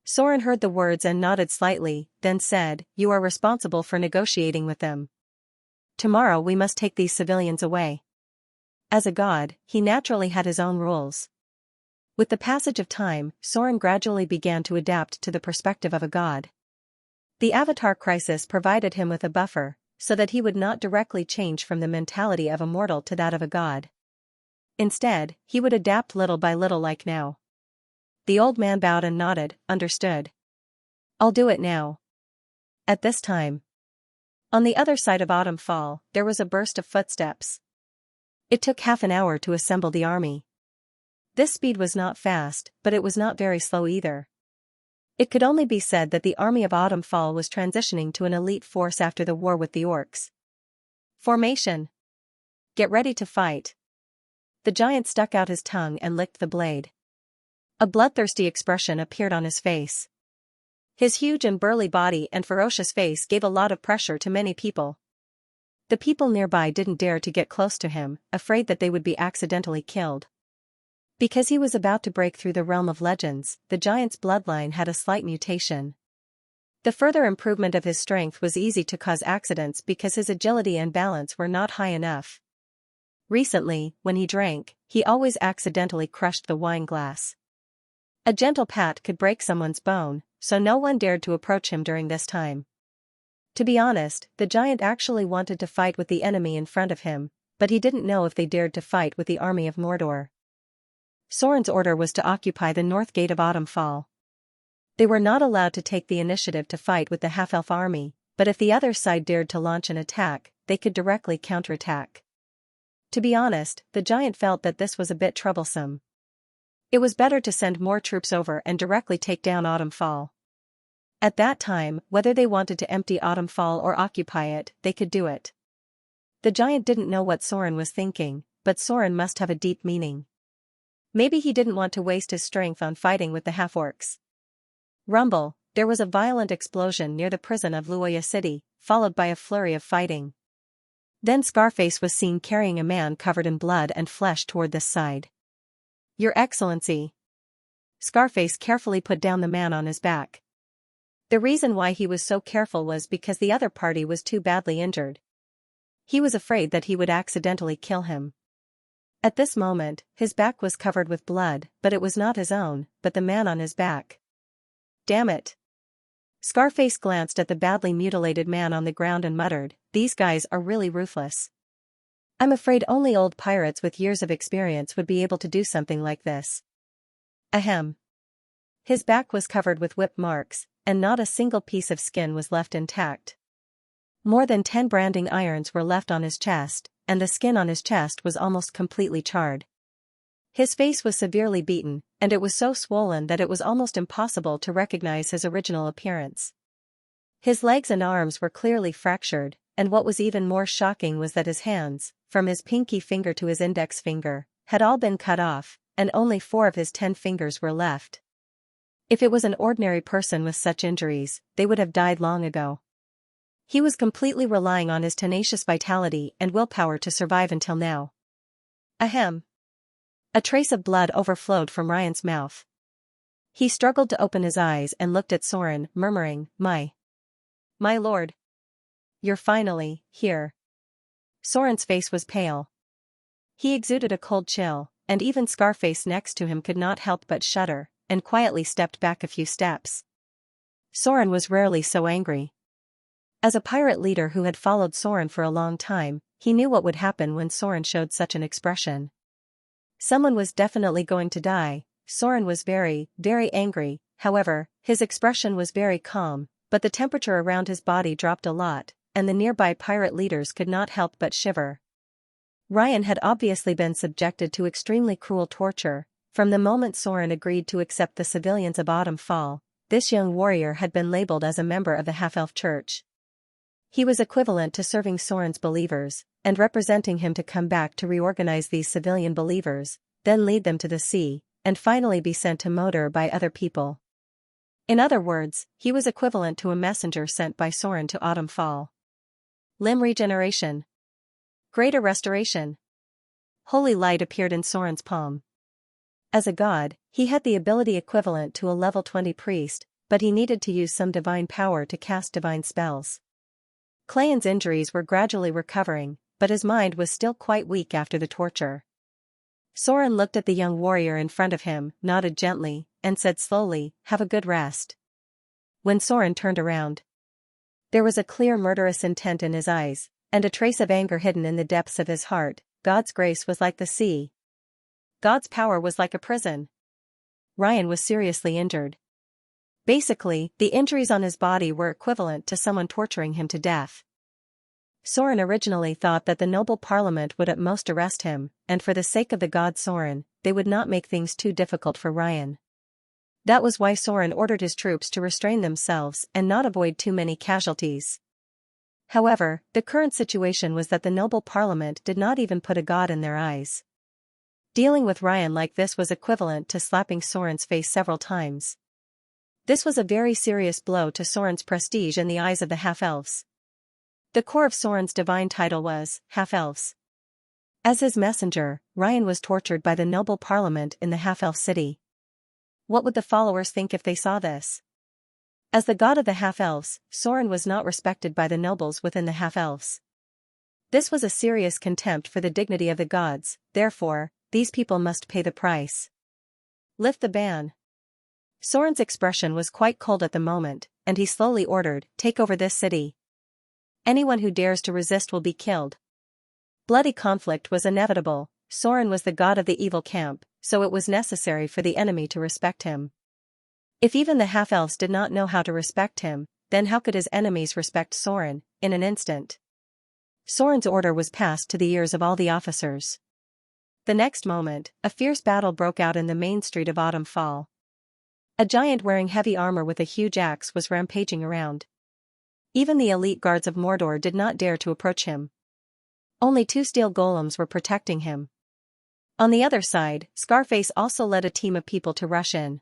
Soren heard the words and nodded slightly, then said, "You are responsible for negotiating with them. Tomorrow we must take these civilians away." As a god, he naturally had his own rules. With the passage of time, Soren gradually began to adapt to the perspective of a god. The Avatar crisis provided him with a buffer, so that he would not directly change from the mentality of a mortal to that of a god. Instead, he would adapt little by little like now. The old man bowed and nodded, "Understood. I'll do it now." At this time, on the other side of Autumn Fall, there was a burst of footsteps. It took half an hour to assemble the army. This speed was not fast, but it was not very slow either. It could only be said that the army of Autumn Fall was transitioning to an elite force after the war with the orcs. Formation. Get ready to fight. The giant stuck out his tongue and licked the blade. A bloodthirsty expression appeared on his face. His huge and burly body and ferocious face gave a lot of pressure to many people. The people nearby didn't dare to get close to him, afraid that they would be accidentally killed. Because he was about to break through the realm of legends, the giant's bloodline had a slight mutation. The further improvement of his strength was easy to cause accidents because his agility and balance were not high enough. Recently, when he drank, he always accidentally crushed the wine glass. A gentle pat could break someone's bone, so no one dared to approach him during this time. To be honest, the giant actually wanted to fight with the enemy in front of him, but he didn't know if they dared to fight with the army of Mordor. Soren's order was to occupy the north gate of Autumn Fall. They were not allowed to take the initiative to fight with the half-elf army, but if the other side dared to launch an attack, they could directly counterattack. To be honest, the giant felt that this was a bit troublesome. It was better to send more troops over and directly take down Autumn Fall. At that time, whether they wanted to empty Autumn Fall or occupy it, they could do it. The giant didn't know what Soren was thinking, but Soren must have a deep meaning. Maybe he didn't want to waste his strength on fighting with the half-orcs. Rumble, there was a violent explosion near the prison of Luoya City, followed by a flurry of fighting. Then Scarface was seen carrying a man covered in blood and flesh toward this side. "Your Excellency." Scarface carefully put down the man on his back. The reason why he was so careful was because the other party was too badly injured. He was afraid that he would accidentally kill him. At this moment, his back was covered with blood, but it was not his own, but the man on his back. "Damn it." Scarface glanced at the badly mutilated man on the ground and muttered, "These guys are really ruthless. I'm afraid only old pirates with years of experience would be able to do something like this." Ahem. His back was covered with whip marks, and not a single piece of skin was left intact. More than 10 branding irons were left on his chest, and the skin on his chest was almost completely charred. His face was severely beaten, and it was so swollen that it was almost impossible to recognize his original appearance. His legs and arms were clearly fractured, and what was even more shocking was that his hands, from his pinky finger to his index finger, had all been cut off, and only 4 of his 10 fingers were left. If it was an ordinary person with such injuries, they would have died long ago. He was completely relying on his tenacious vitality and willpower to survive until now. Ahem. A trace of blood overflowed from Ryan's mouth. He struggled to open his eyes and looked at Soren, murmuring, My lord. You're finally here. Soren's face was pale. He exuded a cold chill, and even Scarface next to him could not help but shudder, and quietly stepped back a few steps. Soren was rarely so angry. As a pirate leader who had followed Soren for a long time, he knew what would happen when Soren showed such an expression. Someone was definitely going to die. Soren was very, very angry. However, his expression was very calm, but the temperature around his body dropped a lot, and the nearby pirate leaders could not help but shiver. Ryan had obviously been subjected to extremely cruel torture. From the moment Soren agreed to accept the civilians of Autumn Fall, this young warrior had been labeled as a member of the half-elf church. He was equivalent to serving Soren's believers, and representing him to come back to reorganize these civilian believers, then lead them to the sea, and finally be sent to Moder by other people. In other words, he was equivalent to a messenger sent by Soren to Autumn Fall. Limb regeneration. Greater restoration. Holy light appeared in Soren's palm. As a god, he had the ability equivalent to a level 20 priest, but he needed to use some divine power to cast divine spells. Clayton's injuries were gradually recovering, but his mind was still quite weak after the torture. Soren looked at the young warrior in front of him, nodded gently, and said slowly, "Have a good rest." When Soren turned around, there was a clear murderous intent in his eyes, and a trace of anger hidden in the depths of his heart. God's grace was like the sea. God's power was like a prison. Ryan was seriously injured. Basically, the injuries on his body were equivalent to someone torturing him to death. Soren originally thought that the noble parliament would at most arrest him, and for the sake of the god Soren, they would not make things too difficult for Ryan. That was why Soren ordered his troops to restrain themselves and not avoid too many casualties. However, the current situation was that the noble parliament did not even put a god in their eyes. Dealing with Ryan like this was equivalent to slapping Soren's face several times. This was a very serious blow to Soren's prestige in the eyes of the half-elves. The core of Soren's divine title was half-elves. As his messenger, Ryan was tortured by the noble parliament in the half-elf city. What would the followers think if they saw this? As the god of the half-elves, Soren was not respected by the nobles within the half-elves. This was a serious contempt for the dignity of the gods, therefore, these people must pay the price. Lift the ban. Soren's expression was quite cold at the moment, and he slowly ordered, "Take over this city. Anyone who dares to resist will be killed." Bloody conflict was inevitable. Soren was the god of the evil camp, so it was necessary for the enemy to respect him. If even the half-elves did not know how to respect him, then how could his enemies respect Soren, in an instant? Soren's order was passed to the ears of all the officers. The next moment, a fierce battle broke out in the main street of Autumn Fall. A giant wearing heavy armor with a huge axe was rampaging around. Even the elite guards of Mordor did not dare to approach him. Only 2 steel golems were protecting him. On the other side, Scarface also led a team of people to rush in.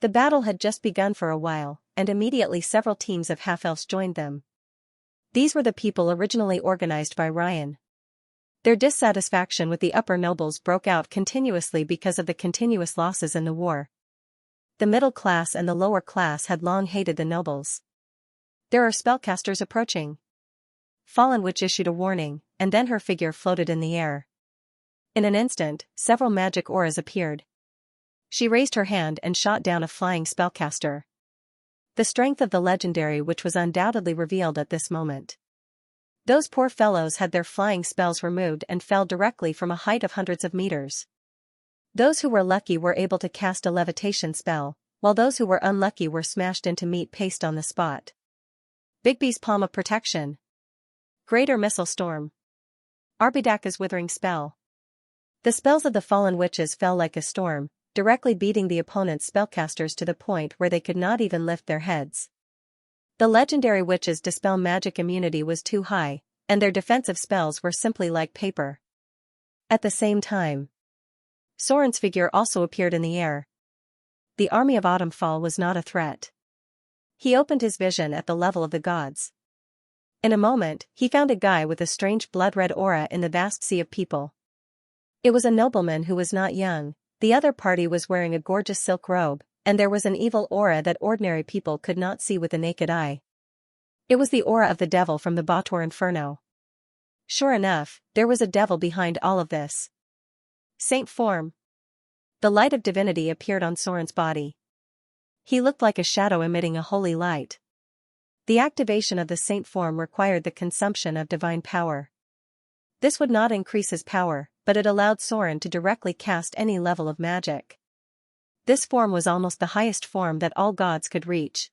The battle had just begun for a while, and immediately several teams of half-elves joined them. These were the people originally organized by Ryan. Their dissatisfaction with the upper nobles broke out continuously because of the continuous losses in the war. The middle class and the lower class had long hated the nobles. "There are spellcasters approaching." Fallen Witch issued a warning, and then her figure floated in the air. In an instant, several magic auras appeared. She raised her hand and shot down a flying spellcaster. The strength of the legendary witch was undoubtedly revealed at this moment. Those poor fellows had their flying spells removed and fell directly from a height of hundreds of meters. Those who were lucky were able to cast a levitation spell, while those who were unlucky were smashed into meat paste on the spot. Bigby's Palm of Protection. Greater Missile Storm. Arbidaka's Withering Spell. The spells of the fallen witches fell like a storm, directly beating the opponent's spellcasters to the point where they could not even lift their heads. The legendary witch's dispel magic immunity was too high, and their defensive spells were simply like paper. At the same time, Soren's figure also appeared in the air. The army of Autumnfall was not a threat. He opened his vision at the level of the gods. In a moment, he found a guy with a strange blood-red aura in the vast sea of people. It was a nobleman who was not young. The other party was wearing a gorgeous silk robe, and there was an evil aura that ordinary people could not see with the naked eye. It was the aura of the devil from the Bautor Inferno. Sure enough, there was a devil behind all of this. Saint form. The light of divinity appeared on Soren's body. He looked like a shadow emitting a holy light. The activation of the saint form required the consumption of divine power. This would not increase his power, but it allowed Soren to directly cast any level of magic. This form was almost the highest form that all gods could reach.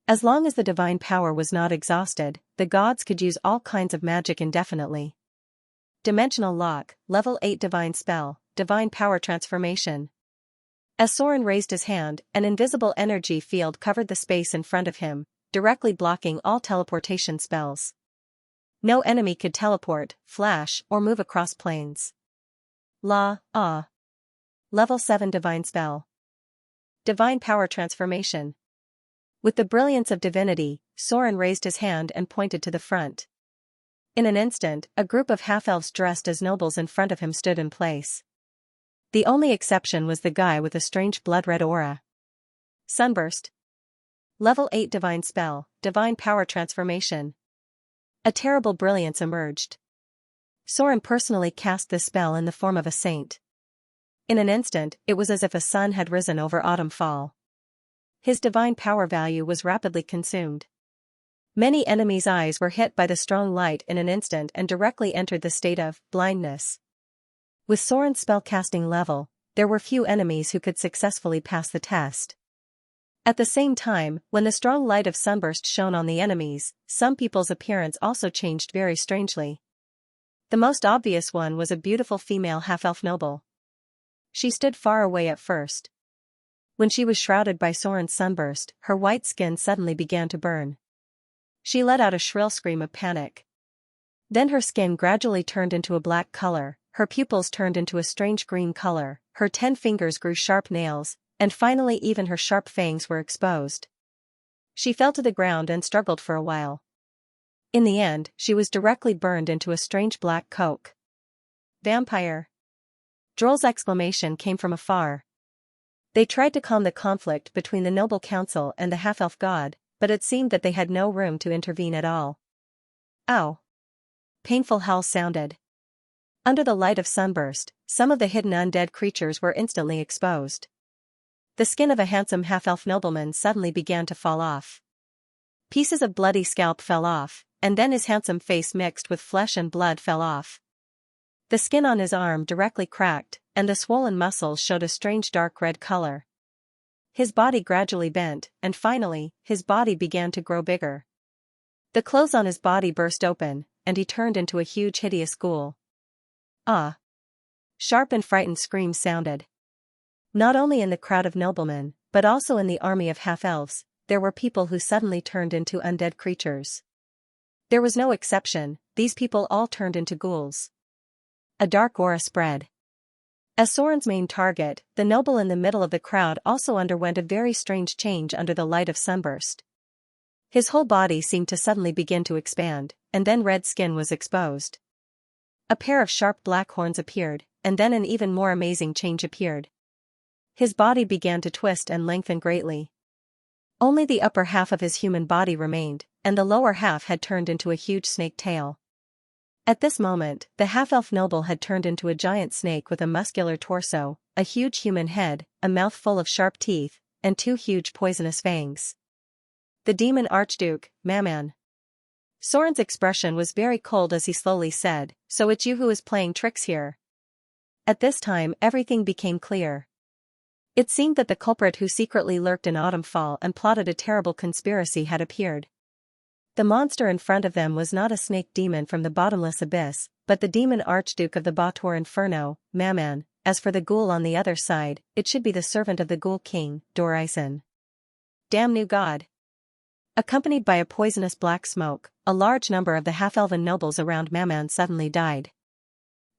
As long as the divine power was not exhausted, the gods could use all kinds of magic indefinitely. Dimensional Lock, Level 8 Divine Spell, Divine Power Transformation. As Soren raised his hand, an invisible energy field covered the space in front of him, directly blocking all teleportation spells. No enemy could teleport, flash, or move across planes. Level 7 Divine Spell. Divine Power Transformation. With the brilliance of divinity, Soren raised his hand and pointed to the front. In an instant, a group of half-elves dressed as nobles in front of him stood in place. The only exception was the guy with a strange blood-red aura. Sunburst. Level 8 Divine Spell, Divine Power Transformation. A terrible brilliance emerged. Soren personally cast this spell in the form of a saint. In an instant, it was as if a sun had risen over Autumnfall. His divine power value was rapidly consumed. Many enemies' eyes were hit by the strong light in an instant and directly entered the state of blindness. With Soren's spellcasting level, there were few enemies who could successfully pass the test. At the same time, when the strong light of Sunburst shone on the enemies, some people's appearance also changed very strangely. The most obvious one was a beautiful female half-elf noble. She stood far away at first. When she was shrouded by Soren's sunburst, her white skin suddenly began to burn. She let out a shrill scream of panic. Then her skin gradually turned into a black color, her pupils turned into a strange green color, her 10 fingers grew sharp nails, and finally even her sharp fangs were exposed. She fell to the ground and struggled for a while. In the end, she was directly burned into a strange black coke. Vampire! Droll's exclamation came from afar. They tried to calm the conflict between the noble council and the half-elf god, but it seemed that they had no room to intervene at all. Ow! Painful howls sounded. Under the light of Sunburst, some of the hidden undead creatures were instantly exposed. The skin of a handsome half-elf nobleman suddenly began to fall off. Pieces of bloody scalp fell off, and then his handsome face mixed with flesh and blood fell off. The skin on his arm directly cracked, and the swollen muscles showed a strange dark red color. His body gradually bent, and finally, his body began to grow bigger. The clothes on his body burst open, and he turned into a huge hideous ghoul. Ah! Sharp and frightened screams sounded. Not only in the crowd of noblemen, but also in the army of half-elves, there were people who suddenly turned into undead creatures. There was no exception, these people all turned into ghouls. A dark aura spread. As Soren's main target, the noble in the middle of the crowd also underwent a very strange change under the light of Sunburst. His whole body seemed to suddenly begin to expand, and then red skin was exposed. A pair of sharp black horns appeared, and then an even more amazing change appeared. His body began to twist and lengthen greatly. Only the upper half of his human body remained, and the lower half had turned into a huge snake tail. At this moment, the half-elf noble had turned into a giant snake with a muscular torso, a huge human head, a mouth full of sharp teeth, and 2 huge poisonous fangs. The demon archduke, Mammon. Soren's expression was very cold as he slowly said, "So it's you who is playing tricks here." At this time everything became clear. It seemed that the culprit who secretly lurked in Autumnfall and plotted a terrible conspiracy had appeared. The monster in front of them was not a snake demon from the bottomless abyss, but the demon archduke of the Bautor Inferno, Mammon. As for the ghoul on the other side, it should be the servant of the ghoul king, Dorison. Damn new god. Accompanied by a poisonous black smoke, a large number of the half-elven nobles around Mammon suddenly died.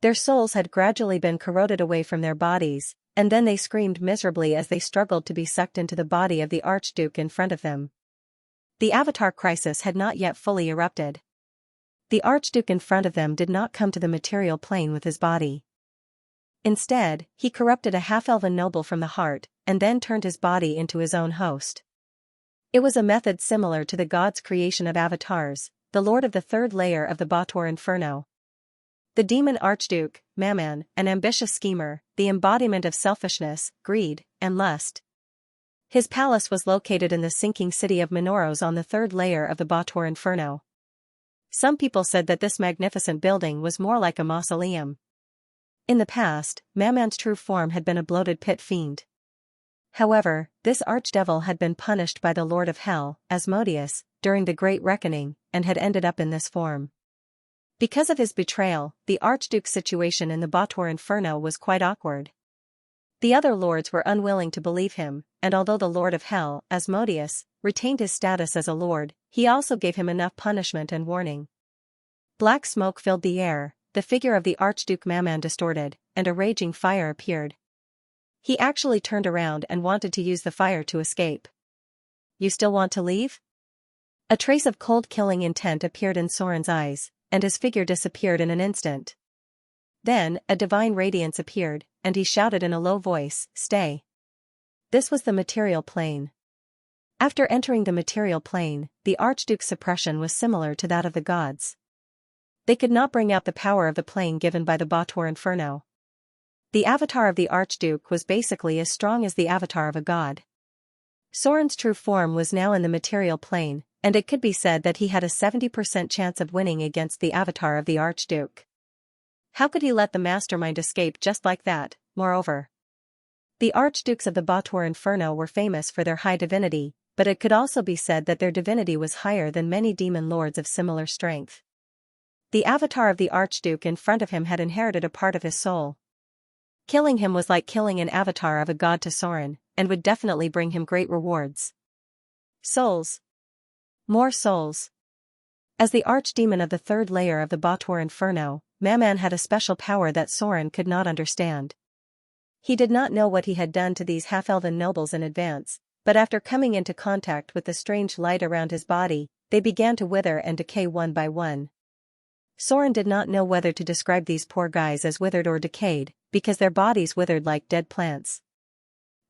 Their souls had gradually been corroded away from their bodies, and then they screamed miserably as they struggled to be sucked into the body of the Archduke in front of them. The Avatar crisis had not yet fully erupted. The Archduke in front of them did not come to the material plane with his body. Instead, he corrupted a half-elven noble from the heart, and then turned his body into his own host. It was a method similar to the god's creation of avatars, the lord of the third layer of the Bautor Inferno. The demon Archduke, Mammon, an ambitious schemer, the embodiment of selfishness, greed, and lust. His palace was located in the sinking city of Minoros on the third layer of the Bautor Inferno. Some people said that this magnificent building was more like a mausoleum. In the past, Mammon's true form had been a bloated pit fiend. However, this archdevil had been punished by the Lord of Hell, Asmodeus, during the Great Reckoning, and had ended up in this form. Because of his betrayal, the Archduke's situation in the Bautor Inferno was quite awkward. The other lords were unwilling to believe him, and although the Lord of Hell, Asmodeus, retained his status as a lord, he also gave him enough punishment and warning. Black smoke filled the air, the figure of the Archduke Mammon distorted, and a raging fire appeared. He actually turned around and wanted to use the fire to escape. "You still want to leave?" A trace of cold killing intent appeared in Soren's eyes, and his figure disappeared in an instant. Then, a divine radiance appeared, and he shouted in a low voice, "Stay." This was the material plane. After entering the material plane, the Archduke's suppression was similar to that of the gods. They could not bring out the power of the plane given by the Bautor Inferno. The avatar of the Archduke was basically as strong as the avatar of a god. Soren's true form was now in the material plane, and it could be said that he had a 70% chance of winning against the avatar of the Archduke. How could he let the mastermind escape just like that, moreover? The Archdukes of the Bautor Inferno were famous for their high divinity, but it could also be said that their divinity was higher than many demon lords of similar strength. The avatar of the Archduke in front of him had inherited a part of his soul. Killing him was like killing an avatar of a god to Soren, and would definitely bring him great rewards. Souls. More souls. As the archdemon of the third layer of the Bautor Inferno, Mammon had a special power that Soren could not understand. He did not know what he had done to these half-elven nobles in advance, but after coming into contact with the strange light around his body, they began to wither and decay one by one. Soren did not know whether to describe these poor guys as withered or decayed, because their bodies withered like dead plants.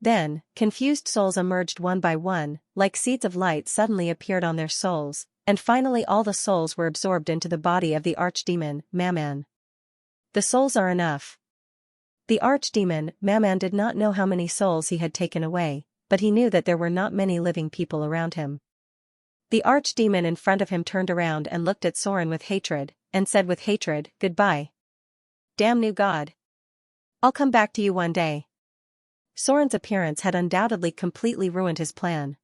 Then, confused souls emerged one by one, like seeds of light suddenly appeared on their souls, and finally all the souls were absorbed into the body of the archdemon, Mammon. The souls are enough. The archdemon, Mammon, did not know how many souls he had taken away, but he knew that there were not many living people around him. The archdemon in front of him turned around and looked at Soren with hatred, and said with hatred, "Goodbye. Damn new god. I'll come back to you one day." Soren's appearance had undoubtedly completely ruined his plan.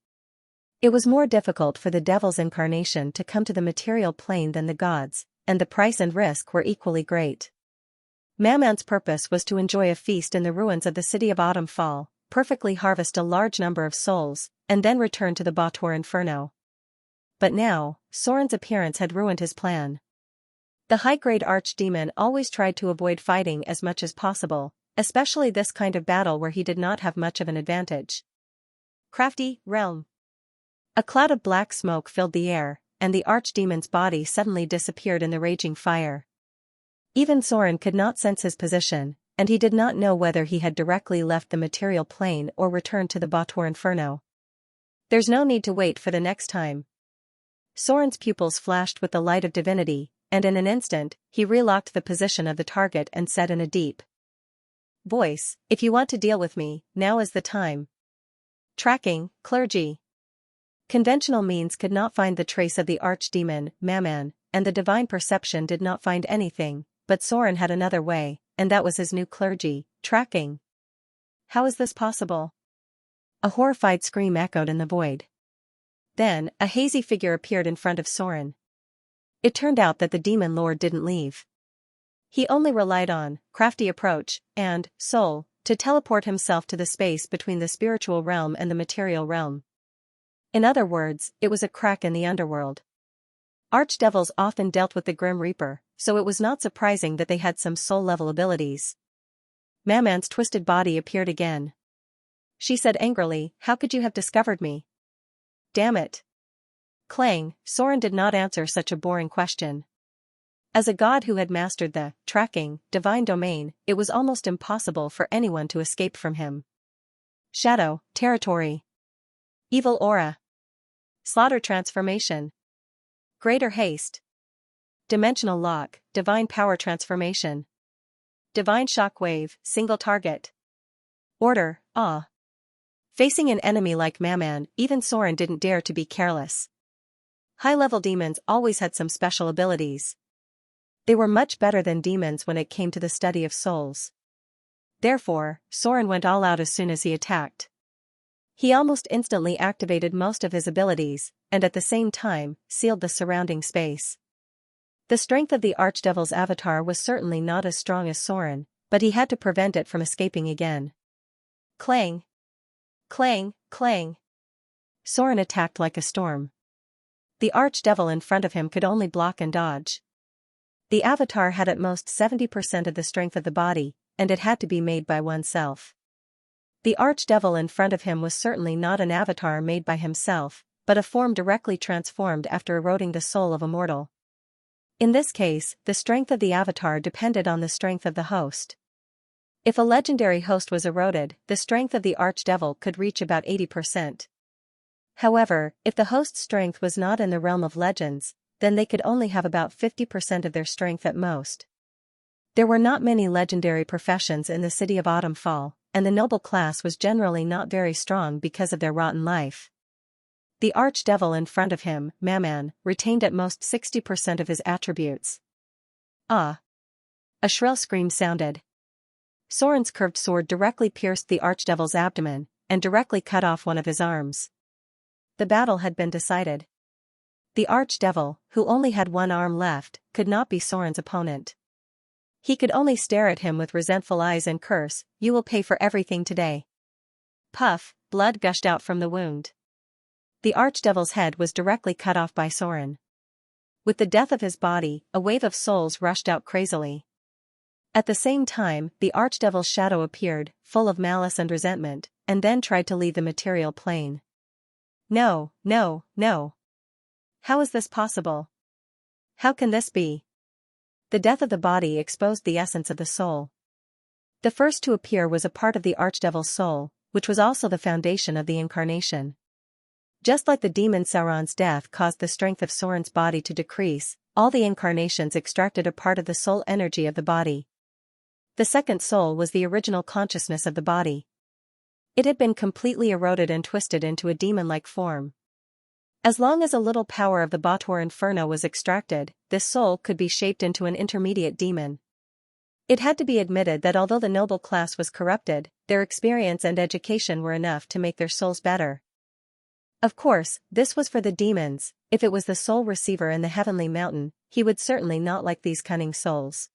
It was more difficult for the devil's incarnation to come to the material plane than the gods, and the price and risk were equally great. Mammon's purpose was to enjoy a feast in the ruins of the city of Autumn Fall, perfectly harvest a large number of souls, and then return to the Bautor Inferno. But now, Soren's appearance had ruined his plan. The high-grade archdemon always tried to avoid fighting as much as possible, especially this kind of battle where he did not have much of an advantage. Crafty realm. A cloud of black smoke filled the air, and the archdemon's body suddenly disappeared in the raging fire. Even Soren could not sense his position, and he did not know whether he had directly left the material plane or returned to the Bautor Inferno. There's no need to wait for the next time. Soren's pupils flashed with the light of divinity, and in an instant, he relocked the position of the target and said in a deep voice, "If you want to deal with me, now is the time." Tracking, clergy. Conventional means could not find the trace of the archdemon, Mammon, and the divine perception did not find anything, but Soren had another way, and that was his new clergy, tracking. How is this possible? A horrified scream echoed in the void. Then, a hazy figure appeared in front of Soren. It turned out that the demon lord didn't leave. He only relied on crafty approach and soul to teleport himself to the space between the spiritual realm and the material realm. In other words, it was a crack in the underworld. Archdevils often dealt with the Grim Reaper, so it was not surprising that they had some soul-level abilities. Maman's twisted body appeared again. She said angrily, "How could you have discovered me?" "Damn it." Clang, Soren did not answer such a boring question. As a god who had mastered the tracking divine domain, it was almost impossible for anyone to escape from him. Shadow, territory. Evil aura. Slaughter transformation. Greater haste. Dimensional lock, divine power transformation. Divine shockwave, single target. Order, awe. Facing an enemy like Maman, even Soren didn't dare to be careless. High-level demons always had some special abilities. They were much better than demons when it came to the study of souls. Therefore, Soren went all out as soon as he attacked. He almost instantly activated most of his abilities, and at the same time, sealed the surrounding space. The strength of the Archdevil's avatar was certainly not as strong as Soren, but he had to prevent it from escaping again. Clang! Clang, clang! Soren attacked like a storm. The Archdevil in front of him could only block and dodge. The avatar had at most 70% of the strength of the body, and it had to be made by oneself. The Archdevil in front of him was certainly not an avatar made by himself, but a form directly transformed after eroding the soul of a mortal. In this case, the strength of the avatar depended on the strength of the host. If a legendary host was eroded, the strength of the Archdevil could reach about 80%. However, if the host's strength was not in the realm of legends, then they could only have about 50% of their strength at most. There were not many legendary professions in the city of Autumnfall, and the noble class was generally not very strong because of their rotten life. The Archdevil in front of him, Maman, retained at most 60% of his attributes. Ah! A shrill scream sounded. Soren's curved sword directly pierced the Archdevil's abdomen, and directly cut off one of his arms. The battle had been decided. The Archdevil, who only had one arm left, could not be Soren's opponent. He could only stare at him with resentful eyes and curse, "You will pay for everything today." Puff, blood gushed out from the wound. The Archdevil's head was directly cut off by Soren. With the death of his body, a wave of souls rushed out crazily. At the same time, the Archdevil's shadow appeared, full of malice and resentment, and then tried to leave the material plane. No, no, no. How is this possible? How can this be? The death of the body exposed the essence of the soul. The first to appear was a part of the Archdevil's soul, which was also the foundation of the incarnation. Just like the demon Sauron's death caused the strength of Soren's body to decrease, all the incarnations extracted a part of the soul energy of the body. The second soul was the original consciousness of the body. It had been completely eroded and twisted into a demon-like form. As long as a little power of the Bator Inferno was extracted, this soul could be shaped into an intermediate demon. It had to be admitted that although the noble class was corrupted, their experience and education were enough to make their souls better. Of course, this was for the demons. If it was the soul receiver in the heavenly mountain, he would certainly not like these cunning souls.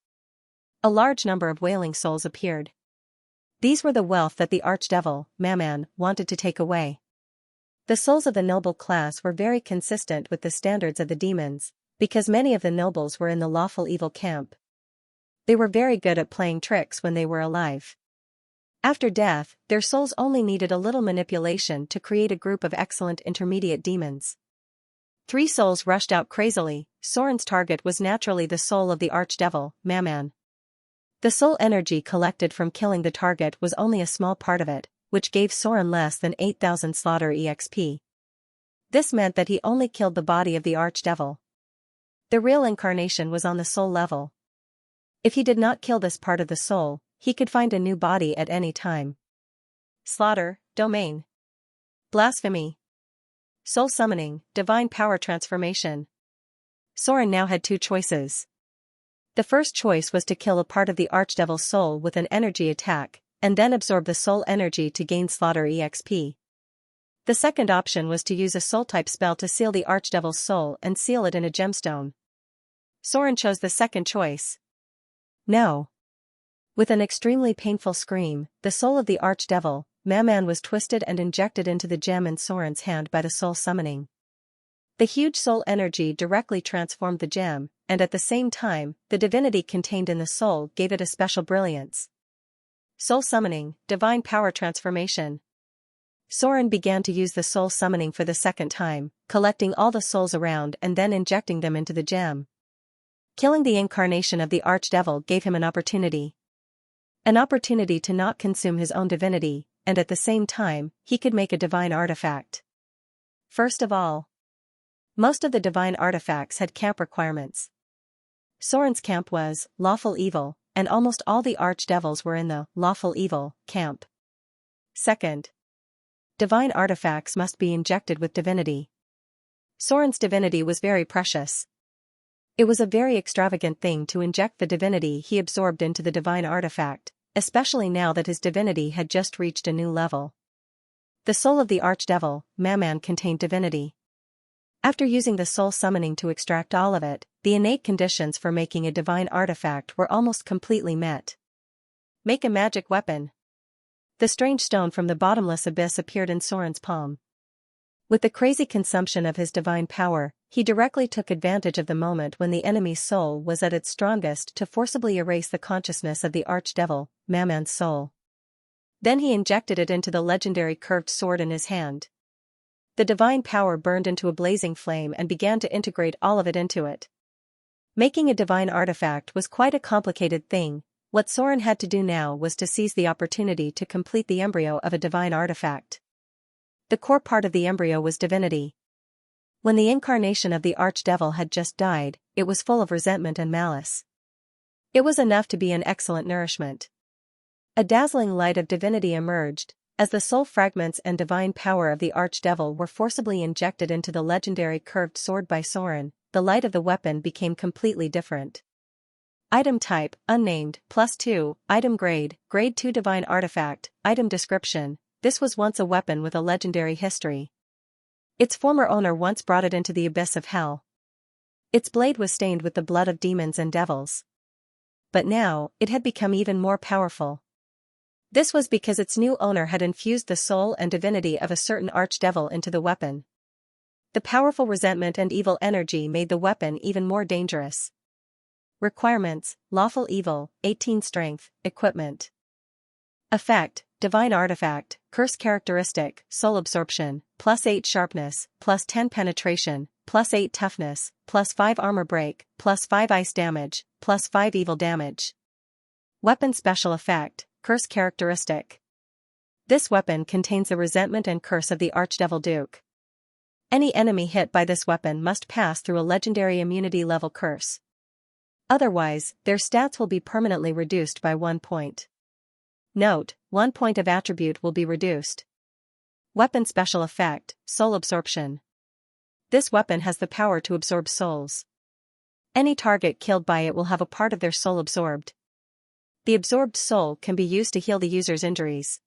A large number of wailing souls appeared. These were the wealth that the Archdevil, Maman, wanted to take away. The souls of the noble class were very consistent with the standards of the demons, because many of the nobles were in the lawful evil camp. They were very good at playing tricks when they were alive. After death, their souls only needed a little manipulation to create a group of excellent intermediate demons. 3 souls rushed out crazily. Soren's target was naturally the soul of the Archdevil, Maman. The soul energy collected from killing the target was only a small part of it, which gave Soren less than 8,000 slaughter EXP. This meant that he only killed the body of the Archdevil. The real incarnation was on the soul level. If he did not kill this part of the soul, he could find a new body at any time. Slaughter, domain. Blasphemy. Soul summoning, divine power transformation. Soren now had 2 choices. The first choice was to kill a part of the Archdevil's soul with an energy attack, and then absorb the soul energy to gain slaughter EXP. The second option was to use a soul-type spell to seal the Archdevil's soul and seal it in a gemstone. Soren chose the second choice. No. With an extremely painful scream, the soul of the Archdevil, Man was twisted and injected into the gem in Soren's hand by the soul summoning. The huge soul energy directly transformed the gem, and at the same time, the divinity contained in the soul gave it a special brilliance. Soul summoning, divine power transformation. Soren began to use the soul summoning for the second time, collecting all the souls around and then injecting them into the gem. Killing the incarnation of the archdevil gave him an opportunity. An opportunity to not consume his own divinity, and at the same time, he could make a divine artifact. First of all, most of the divine artifacts had camp requirements. Soren's camp was lawful evil, and almost all the archdevils were in the lawful evil camp. Second, divine artifacts must be injected with divinity. Soren's divinity was very precious. It was a very extravagant thing to inject the divinity he absorbed into the divine artifact, especially now that his divinity had just reached a new level. The soul of the archdevil, Man, contained divinity. After using the soul summoning to extract all of it, the innate conditions for making a divine artifact were almost completely met. Make a magic weapon. The strange stone from the bottomless abyss appeared in Soren's palm. With the crazy consumption of his divine power, he directly took advantage of the moment when the enemy's soul was at its strongest to forcibly erase the consciousness of the archdevil, Man's soul. Then he injected it into the legendary curved sword in his hand. The divine power burned into a blazing flame and began to integrate all of it into it. Making a divine artifact was quite a complicated thing. What Soren had to do now was to seize the opportunity to complete the embryo of a divine artifact. The core part of the embryo was divinity. When the incarnation of the archdevil had just died, it was full of resentment and malice. It was enough to be an excellent nourishment. A dazzling light of divinity emerged, as the soul fragments and divine power of the archdevil were forcibly injected into the legendary curved sword by Soren. The light of the weapon became completely different. Item type, unnamed, +2, item grade, grade 2 divine artifact, item description. This was once a weapon with a legendary history. Its former owner once brought it into the abyss of hell. Its blade was stained with the blood of demons and devils. But now, it had become even more powerful. This was because its new owner had infused the soul and divinity of a certain archdevil into the weapon. The powerful resentment and evil energy made the weapon even more dangerous. Requirements: lawful evil, 18 strength, equipment. Effect: divine artifact, curse characteristic, soul absorption, +8 sharpness, +10 penetration, +8 toughness, +5 armor break, +5 ice damage, +5 evil damage. Weapon special effect, curse characteristic. This weapon contains the resentment and curse of the archdevil Duke. Any enemy hit by this weapon must pass through a legendary immunity level curse. Otherwise, their stats will be permanently reduced by 1 point. Note: 1 point of attribute will be reduced. Weapon special effect, soul absorption. This weapon has the power to absorb souls. Any target killed by it will have a part of their soul absorbed. The absorbed soul can be used to heal the user's injuries.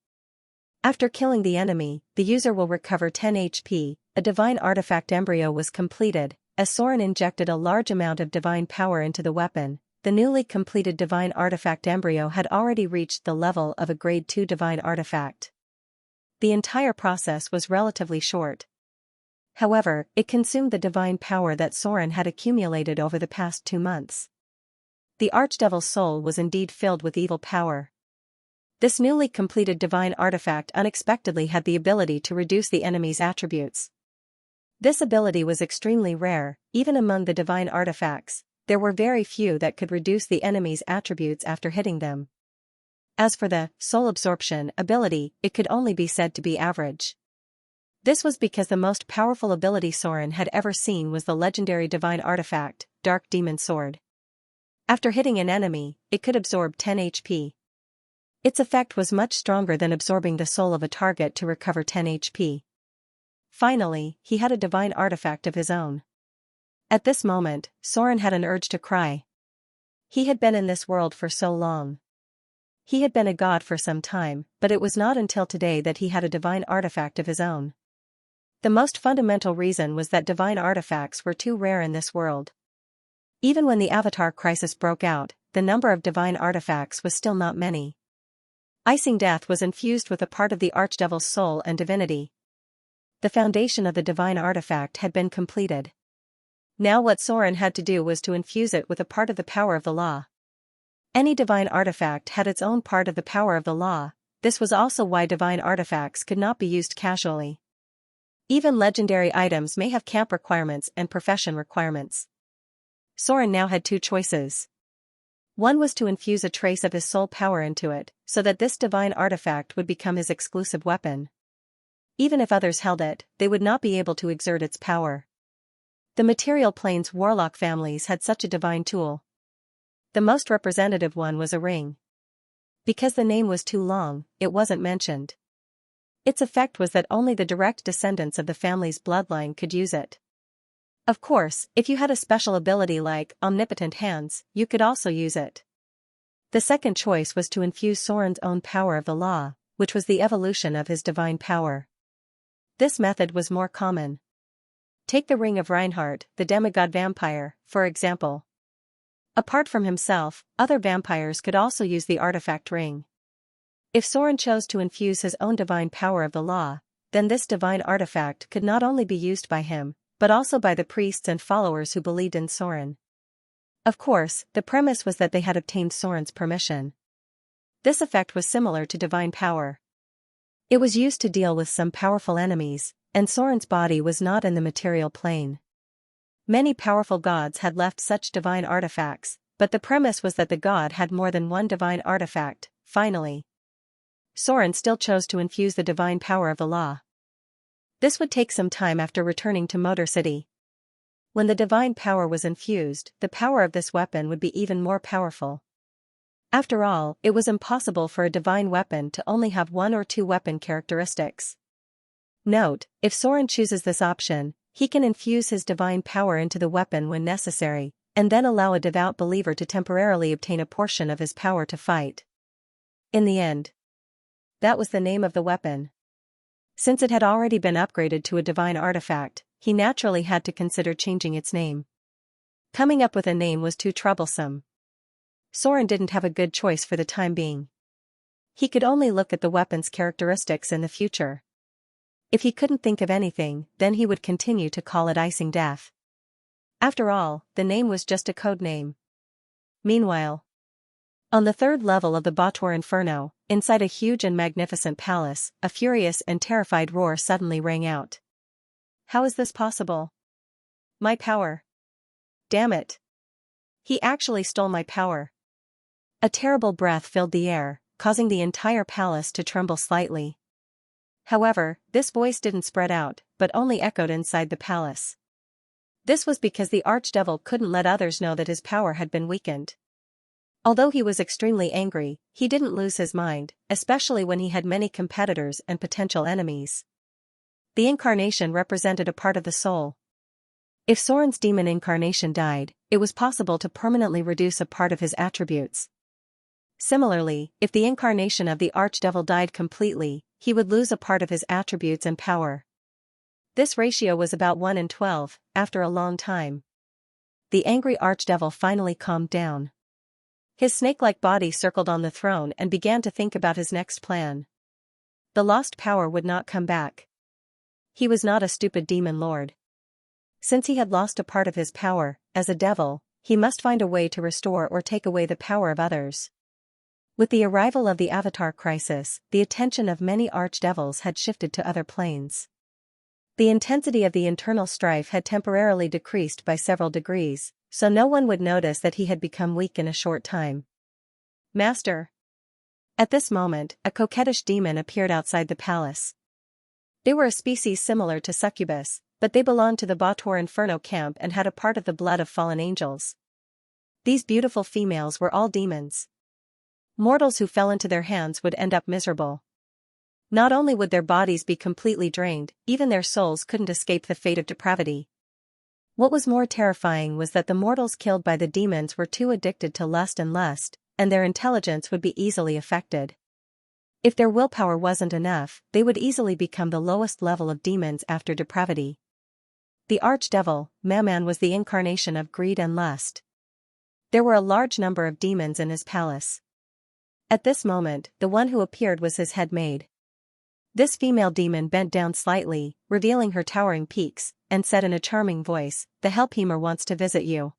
After killing the enemy, the user will recover 10 HP. A divine artifact embryo was completed, as Soren injected a large amount of divine power into the weapon. The newly completed divine artifact embryo had already reached the level of a grade 2 divine artifact. The entire process was relatively short. However, it consumed the divine power that Soren had accumulated over the past 2 months. The archdevil's soul was indeed filled with evil power. This newly completed divine artifact unexpectedly had the ability to reduce the enemy's attributes. This ability was extremely rare. Even among the divine artifacts, there were very few that could reduce the enemy's attributes after hitting them. As for the soul absorption ability, it could only be said to be average. This was because the most powerful ability Soren had ever seen was the legendary divine artifact, Dark Demon Sword. After hitting an enemy, it could absorb 10 HP. Its effect was much stronger than absorbing the soul of a target to recover 10 HP. Finally, he had a divine artifact of his own. At this moment, Soren had an urge to cry. He had been in this world for so long. He had been a god for some time, but it was not until today that he had a divine artifact of his own. The most fundamental reason was that divine artifacts were too rare in this world. Even when the Avatar crisis broke out, the number of divine artifacts was still not many. Icing Death was infused with a part of the Archdevil's soul and divinity. The foundation of the divine artifact had been completed. Now what Soren had to do was to infuse it with a part of the power of the law. Any divine artifact had its own part of the power of the law. This was also why divine artifacts could not be used casually. Even legendary items may have camp requirements and profession requirements. Soren now had two choices. One was to infuse a trace of his soul power into it, so that this divine artifact would become his exclusive weapon. Even if others held it, they would not be able to exert its power. The material plane's warlock families had such a divine tool. The most representative one was a ring. Because the name was too long, it wasn't mentioned. Its effect was that only the direct descendants of the family's bloodline could use it. Of course, if you had a special ability like omnipotent hands, you could also use it. The second choice was to infuse Soren's own power of the law, which was the evolution of his divine power. This method was more common. Take the Ring of Reinhardt, the demigod vampire, for example. Apart from himself, other vampires could also use the artifact ring. If Soren chose to infuse his own divine power of the law, then this divine artifact could not only be used by him, but also by the priests and followers who believed in Soren. Of course, the premise was that they had obtained Soren's permission. This effect was similar to divine power. It was used to deal with some powerful enemies, and Soren's body was not in the material plane. Many powerful gods had left such divine artifacts, but the premise was that the god had more than one divine artifact. Finally, Soren still chose to infuse the divine power of the law. This would take some time after returning to Motor City. When the divine power was infused, the power of this weapon would be even more powerful. After all, it was impossible for a divine weapon to only have one or two weapon characteristics. Note, if Soren chooses this option, he can infuse his divine power into the weapon when necessary, and then allow a devout believer to temporarily obtain a portion of his power to fight. In the end, that was the name of the weapon. Since it had already been upgraded to a divine artifact, he naturally had to consider changing its name. Coming up with a name was too troublesome. Soren didn't have a good choice for the time being. He could only look at the weapon's characteristics in the future. If he couldn't think of anything, then he would continue to call it Icing Death. After all, the name was just a code name. Meanwhile, on the third level of the Bautor Inferno, inside a huge and magnificent palace, a furious and terrified roar suddenly rang out. How is this possible? My power. Damn it. He actually stole my power. A terrible breath filled the air, causing the entire palace to tremble slightly. However, this voice didn't spread out, but only echoed inside the palace. This was because the Archdevil couldn't let others know that his power had been weakened. Although he was extremely angry, he didn't lose his mind, especially when he had many competitors and potential enemies. The incarnation represented a part of the soul. If Soren's demon incarnation died, it was possible to permanently reduce a part of his attributes. Similarly, if the incarnation of the Archdevil died completely, he would lose a part of his attributes and power. This ratio was about 1 in 12, after a long time. The angry Archdevil finally calmed down. His snake-like body circled on the throne and began to think about his next plan. The lost power would not come back. He was not a stupid demon lord. Since he had lost a part of his power, as a devil, he must find a way to restore or take away the power of others. With the arrival of the Avatar crisis, the attention of many archdevils had shifted to other planes. The intensity of the internal strife had temporarily decreased by several degrees, so no one would notice that he had become weak in a short time. Master. At this moment, a coquettish demon appeared outside the palace. They were a species similar to succubus, but they belonged to the Bautor Inferno camp and had a part of the blood of fallen angels. These beautiful females were all demons. Mortals who fell into their hands would end up miserable. Not only would their bodies be completely drained, even their souls couldn't escape the fate of depravity. What was more terrifying was that the mortals killed by the demons were too addicted to lust, and their intelligence would be easily affected. If their willpower wasn't enough, they would easily become the lowest level of demons after depravity. The archdevil, Mammon, was the incarnation of greed and lust. There were a large number of demons in his palace. At this moment, the one who appeared was his head maid. This female demon bent down slightly, revealing her towering peaks, and said in a charming voice, "The Hellpemer wants to visit you."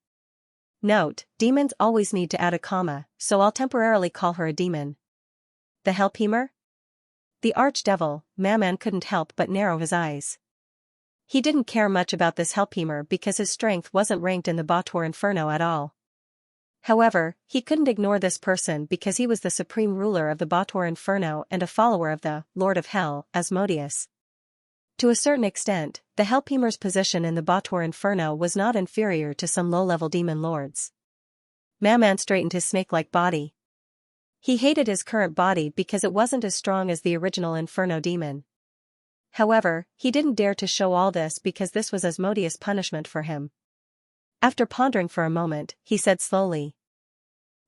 Note, demons always need to add a comma, so I'll temporarily call her a demon. The Hellpemer? The archdevil, Mammon couldn't help but narrow his eyes. He didn't care much about this Hellpemer because his strength wasn't ranked in the Bautor Inferno at all. However, he couldn't ignore this person because he was the supreme ruler of the Bautor Inferno and a follower of the Lord of Hell, Asmodeus. To a certain extent, the Hellpemer's position in the Bautor Inferno was not inferior to some low-level demon lords. Mammon straightened his snake-like body. He hated his current body because it wasn't as strong as the original Inferno demon. However, he didn't dare to show all this because this was Asmodeus' punishment for him. After pondering for a moment, he said slowly,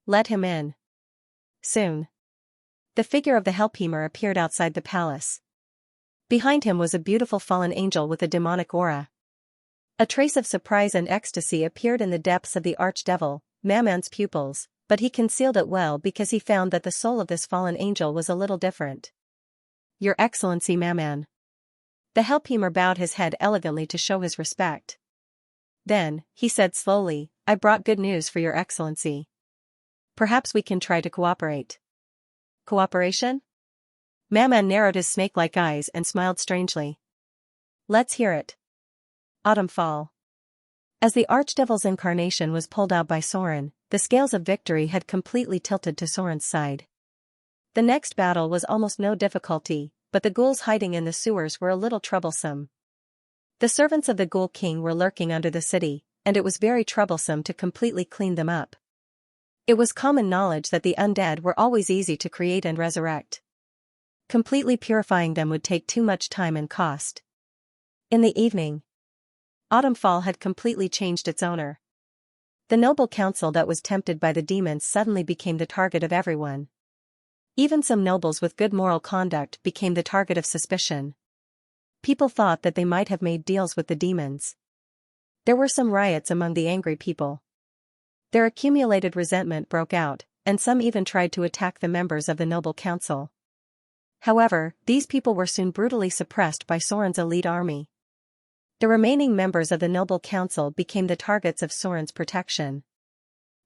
"Let him in." Soon, the figure of the Hellpemer appeared outside the palace. Behind him was a beautiful fallen angel with a demonic aura. A trace of surprise and ecstasy appeared in the depths of the archdevil, Mammon's pupils, but he concealed it well because he found that the soul of this fallen angel was a little different. "Your Excellency Mammon." The Hellpemer bowed his head elegantly to show his respect. Then, he said slowly, "I brought good news for your Excellency. Perhaps we can try to cooperate." Cooperation? Mammon narrowed his snake-like eyes and smiled strangely. "Let's hear it." Autumn Fall. As the archdevil's incarnation was pulled out by Soren, the scales of victory had completely tilted to Soren's side. The next battle was almost no difficulty, but the ghouls hiding in the sewers were a little troublesome. The servants of the Ghoul King were lurking under the city, and it was very troublesome to completely clean them up. It was common knowledge that the undead were always easy to create and resurrect. Completely purifying them would take too much time and cost. In the evening, Autumn Fall had completely changed its owner. The noble council that was tempted by the demons suddenly became the target of everyone. Even some nobles with good moral conduct became the target of suspicion. People thought that they might have made deals with the demons. There were some riots among the angry people. Their accumulated resentment broke out, and some even tried to attack the members of the noble council. However, these people were soon brutally suppressed by Soren's elite army. The remaining members of the noble council became the targets of Soren's protection.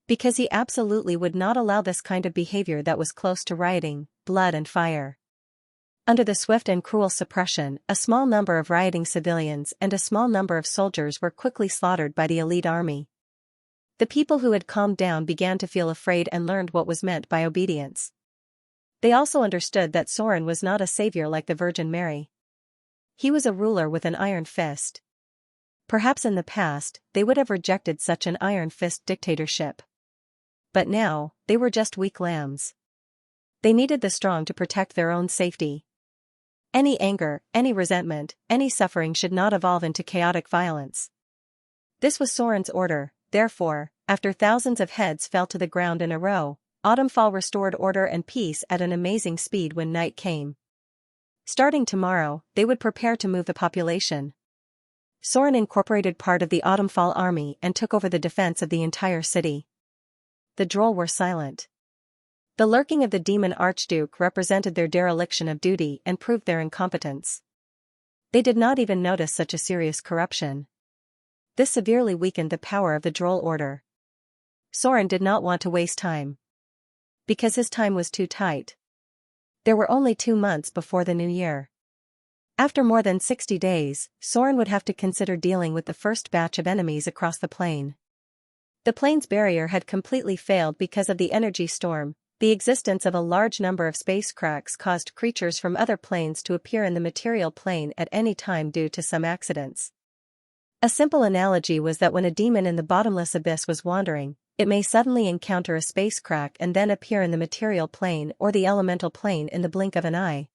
Because he absolutely would not allow this kind of behavior that was close to rioting, blood and fire. Under the swift and cruel suppression, a small number of rioting civilians and a small number of soldiers were quickly slaughtered by the elite army. The people who had calmed down began to feel afraid and learned what was meant by obedience. They also understood that Soren was not a savior like the Virgin Mary. He was a ruler with an iron fist. Perhaps in the past, they would have rejected such an iron fist dictatorship. But now, they were just weak lambs. They needed the strong to protect their own safety. Any anger, any resentment, any suffering should not evolve into chaotic violence. This was Soren's order, therefore, after thousands of heads fell to the ground in a row, Autumn Fall restored order and peace at an amazing speed when night came. Starting tomorrow, they would prepare to move the population. Soren incorporated part of the Autumn Fall army and took over the defense of the entire city. The droll were silent. The lurking of the demon archduke represented their dereliction of duty and proved their incompetence. They did not even notice such a serious corruption. This severely weakened the power of the droll order. Soren did not want to waste time. Because his time was too tight. There were only 2 months before the new year. After more than 60 days, Soren would have to consider dealing with the first batch of enemies across the plain. The plane's barrier had completely failed because of the energy storm. The existence of a large number of space cracks caused creatures from other planes to appear in the material plane at any time due to some accidents. A simple analogy was that when a demon in the bottomless abyss was wandering, it may suddenly encounter a space crack and then appear in the material plane or the elemental plane in the blink of an eye.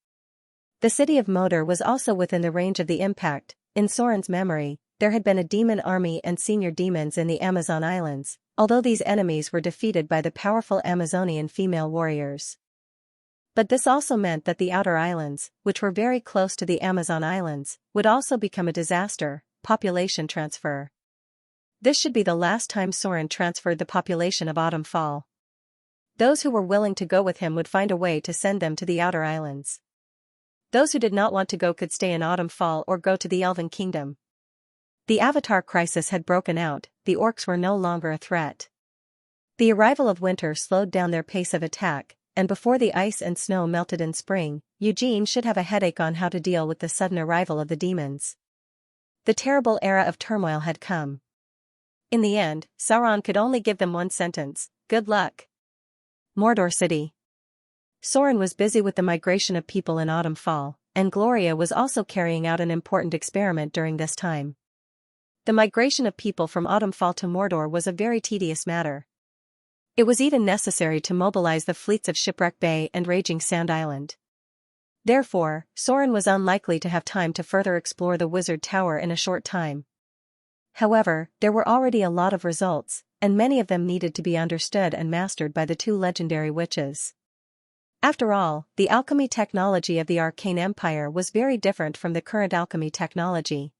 The city of Moder was also within the range of the impact. In Soren's memory, there had been a demon army and senior demons in the Amazon Islands, although these enemies were defeated by the powerful Amazonian female warriors. But this also meant that the outer islands, which were very close to the Amazon Islands, would also become a disaster. Population transfer. This should be the last time Soren transferred the population of Autumn Fall. Those who were willing to go with him would find a way to send them to the outer islands. Those who did not want to go could stay in Autumn Fall or go to the Elven Kingdom. The Avatar crisis had broken out, the orcs were no longer a threat. The arrival of winter slowed down their pace of attack, and before the ice and snow melted in spring, Eugene should have a headache on how to deal with the sudden arrival of the demons. The terrible era of turmoil had come. In the end, Sauron could only give them one sentence: good luck. Mordor City. Soren was busy with the migration of people in Autumn Fall, and Gloria was also carrying out an important experiment during this time. The migration of people from Autumn Fall to Mordor was a very tedious matter. It was even necessary to mobilize the fleets of Shipwreck Bay and Raging Sand Island. Therefore, Soren was unlikely to have time to further explore the Wizard Tower in a short time. However, there were already a lot of results, and many of them needed to be understood and mastered by the two legendary witches. After all, the alchemy technology of the Arcane Empire was very different from the current alchemy technology.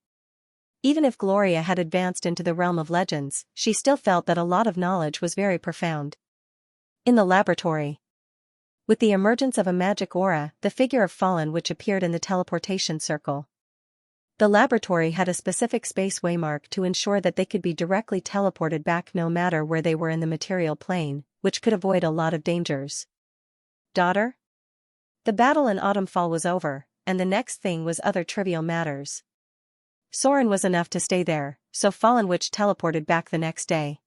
Even if Gloria had advanced into the realm of legends, she still felt that a lot of knowledge was very profound. In the laboratory. With the emergence of a magic aura, the figure of Fallen Witch appeared in the teleportation circle. The laboratory had a specific space waymark to ensure that they could be directly teleported back no matter where they were in the material plane, which could avoid a lot of dangers. Daughter? The battle in Autumn Fall was over, and the next thing was other trivial matters. Soren was enough to stay there, so Fallen Witch teleported back the next day.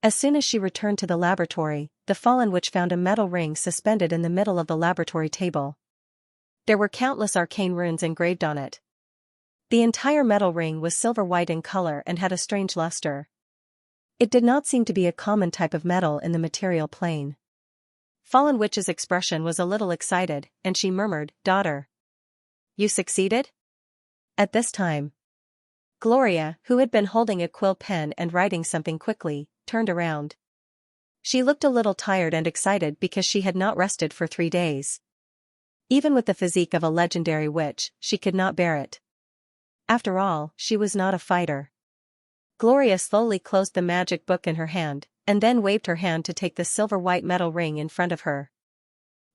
As soon as she returned to the laboratory, the Fallen Witch found a metal ring suspended in the middle of the laboratory table. There were countless arcane runes engraved on it. The entire metal ring was silver-white in color and had a strange luster. It did not seem to be a common type of metal in the material plane. Fallen Witch's expression was a little excited, and she murmured, "Daughter. You succeeded?" At this time, Gloria, who had been holding a quill pen and writing something quickly, turned around. She looked a little tired and excited because she had not rested for 3 days. Even with the physique of a legendary witch, she could not bear it. After all, she was not a fighter. Gloria slowly closed the magic book in her hand, and then waved her hand to take the silver-white metal ring in front of her.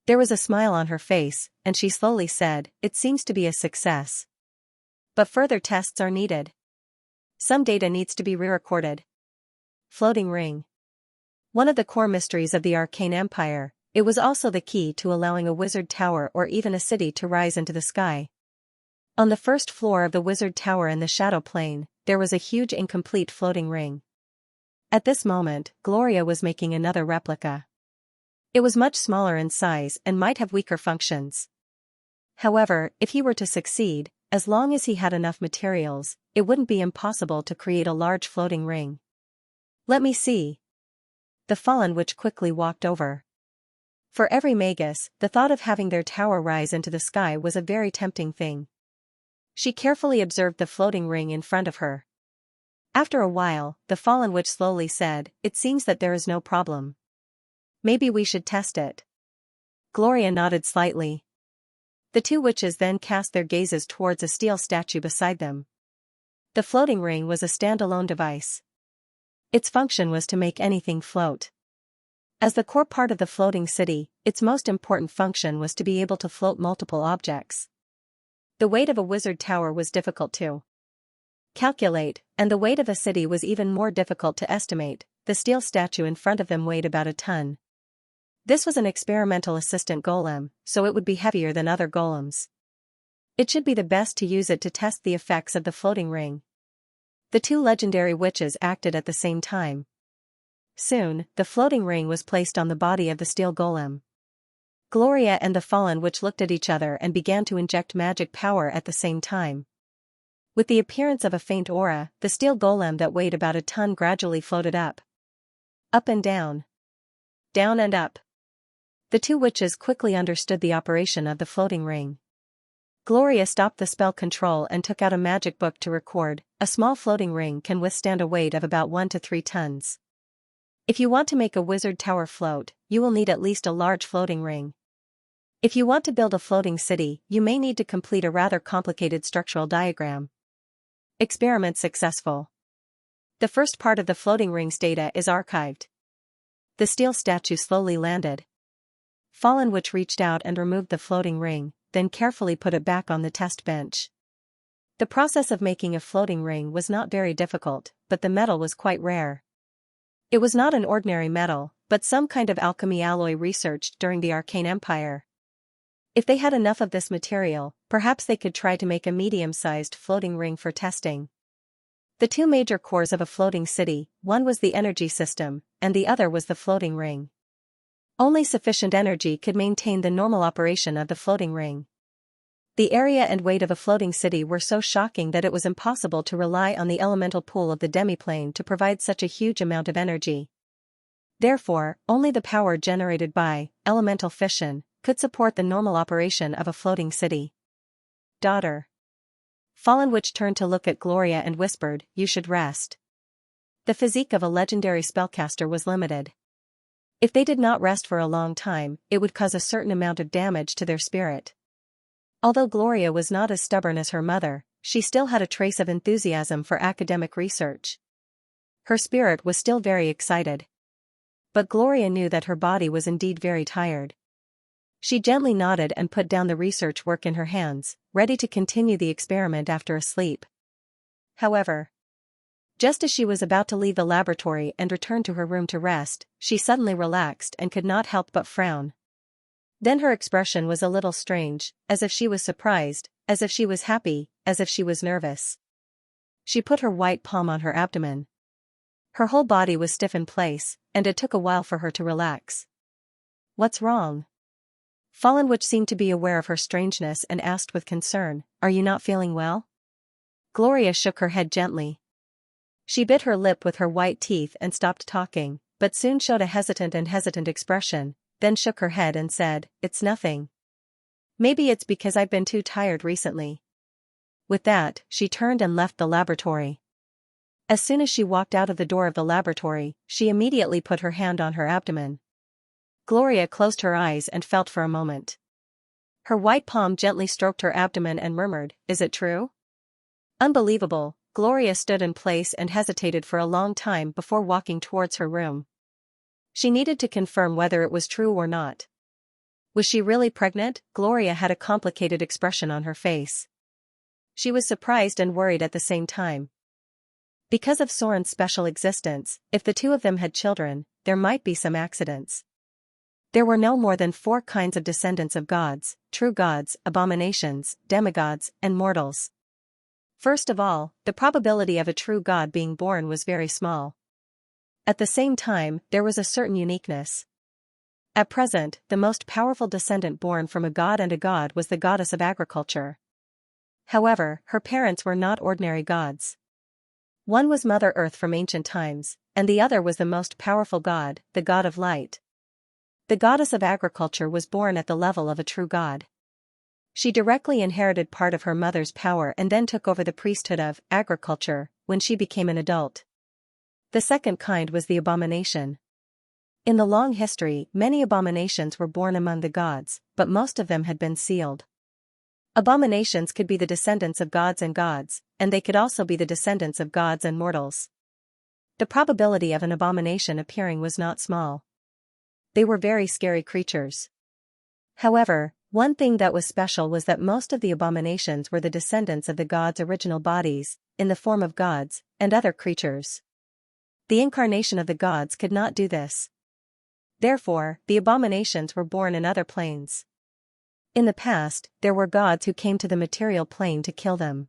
There was a smile on her face, and she slowly said, "It seems to be a success. But further tests are needed. Some data needs to be re-recorded." Floating ring. One of the core mysteries of the Arcane Empire, it was also the key to allowing a wizard tower or even a city to rise into the sky. On the first floor of the wizard tower in the shadow plane, there was a huge incomplete floating ring. At this moment, Gloria was making another replica. It was much smaller in size and might have weaker functions. However, if he were to succeed, as long as he had enough materials, it wouldn't be impossible to create a large floating ring. "Let me see." The Fallen Witch quickly walked over. For every magus, the thought of having their tower rise into the sky was a very tempting thing. She carefully observed the floating ring in front of her. After a while, the Fallen Witch slowly said, "It seems that there is no problem. Maybe we should test it." Gloria nodded slightly. The two witches then cast their gazes towards a steel statue beside them. The floating ring was a standalone device. Its function was to make anything float. As the core part of the floating city, its most important function was to be able to float multiple objects. The weight of a wizard tower was difficult to calculate, and the weight of a city was even more difficult to estimate. The steel statue in front of them weighed about a ton. This was an experimental assistant golem, so it would be heavier than other golems. It should be the best to use it to test the effects of the floating ring. The two legendary witches acted at the same time. Soon, the floating ring was placed on the body of the steel golem. Gloria and the Fallen Witch looked at each other and began to inject magic power at the same time. With the appearance of a faint aura, the steel golem that weighed about a ton gradually floated up. Up and down. Down and up. The two witches quickly understood the operation of the floating ring. Gloria stopped the spell control and took out a magic book to record. A small floating ring can withstand a weight of about 1 to 3 tons. If you want to make a wizard tower float, you will need at least a large floating ring. If you want to build a floating city, you may need to complete a rather complicated structural diagram. Experiment successful. The first part of the floating ring's data is archived. The steel statue slowly landed. Fallen Witch reached out and removed the floating ring, then carefully put it back on the test bench. The process of making a floating ring was not very difficult, but the metal was quite rare. It was not an ordinary metal, but some kind of alchemy alloy researched during the Arcane Empire. If they had enough of this material, perhaps they could try to make a medium-sized floating ring for testing. The two major cores of a floating city, one was the energy system, and the other was the floating ring. Only sufficient energy could maintain the normal operation of the floating ring. The area and weight of a floating city were so shocking that it was impossible to rely on the elemental pool of the demiplane to provide such a huge amount of energy. Therefore, only the power generated by elemental fission could support the normal operation of a floating city. Daughter. Fallen Witch turned to look at Gloria and whispered, "You should rest." The physique of a legendary spellcaster was limited. If they did not rest for a long time, it would cause a certain amount of damage to their spirit. Although Gloria was not as stubborn as her mother, she still had a trace of enthusiasm for academic research. Her spirit was still very excited. But Gloria knew that her body was indeed very tired. She gently nodded and put down the research work in her hands, ready to continue the experiment after a sleep. However, just as she was about to leave the laboratory and return to her room to rest, she suddenly relaxed and could not help but frown. Then her expression was a little strange, as if she was surprised, as if she was happy, as if she was nervous. She put her white palm on her abdomen. Her whole body was stiff in place, and it took a while for her to relax. "What's wrong?" Fallen Witch seemed to be aware of her strangeness and asked with concern, "Are you not feeling well?" Gloria shook her head gently. She bit her lip with her white teeth and stopped talking, but soon showed a hesitant expression, then shook her head and said, "It's nothing. Maybe it's because I've been too tired recently." With that, she turned and left the laboratory. As soon as she walked out of the door of the laboratory, she immediately put her hand on her abdomen. Gloria closed her eyes and felt for a moment. Her white palm gently stroked her abdomen and murmured, "Is it true?" Unbelievable, Gloria stood in place and hesitated for a long time before walking towards her room. She needed to confirm whether it was true or not. Was she really pregnant? Gloria had a complicated expression on her face. She was surprised and worried at the same time. Because of Soren's special existence, if the two of them had children, there might be some accidents. There were no more than 4 kinds of descendants of gods: true gods, abominations, demigods, and mortals. First of all, the probability of a true god being born was very small. At the same time, there was a certain uniqueness. At present, the most powerful descendant born from a god and a god was the goddess of agriculture. However, her parents were not ordinary gods. One was Mother Earth from ancient times, and the other was the most powerful god, the god of light. The goddess of agriculture was born at the level of a true god. She directly inherited part of her mother's power and then took over the priesthood of agriculture when she became an adult. The second kind was the abomination. In the long history, many abominations were born among the gods, but most of them had been sealed. Abominations could be the descendants of gods, and they could also be the descendants of gods and mortals. The probability of an abomination appearing was not small. They were very scary creatures. However, one thing that was special was that most of the abominations were the descendants of the gods' original bodies, in the form of gods, and other creatures. The incarnation of the gods could not do this. Therefore, the abominations were born in other planes. In the past, there were gods who came to the material plane to kill them.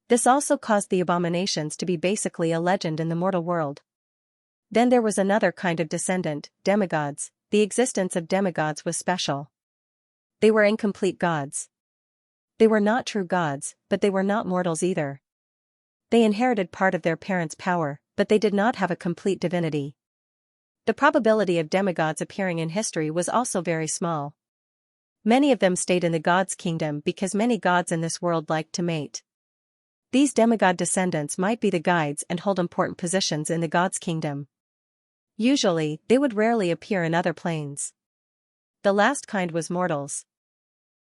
This also caused the abominations to be basically a legend in the mortal world. Then there was another kind of descendant, demigods. The existence of demigods was special. They were incomplete gods. They were not true gods, but they were not mortals either. They inherited part of their parents' power, but they did not have a complete divinity. The probability of demigods appearing in history was also very small. Many of them stayed in the gods' kingdom because many gods in this world liked to mate. These demigod descendants might be the guides and hold important positions in the gods' kingdom. Usually, they would rarely appear in other planes. The last kind was mortals.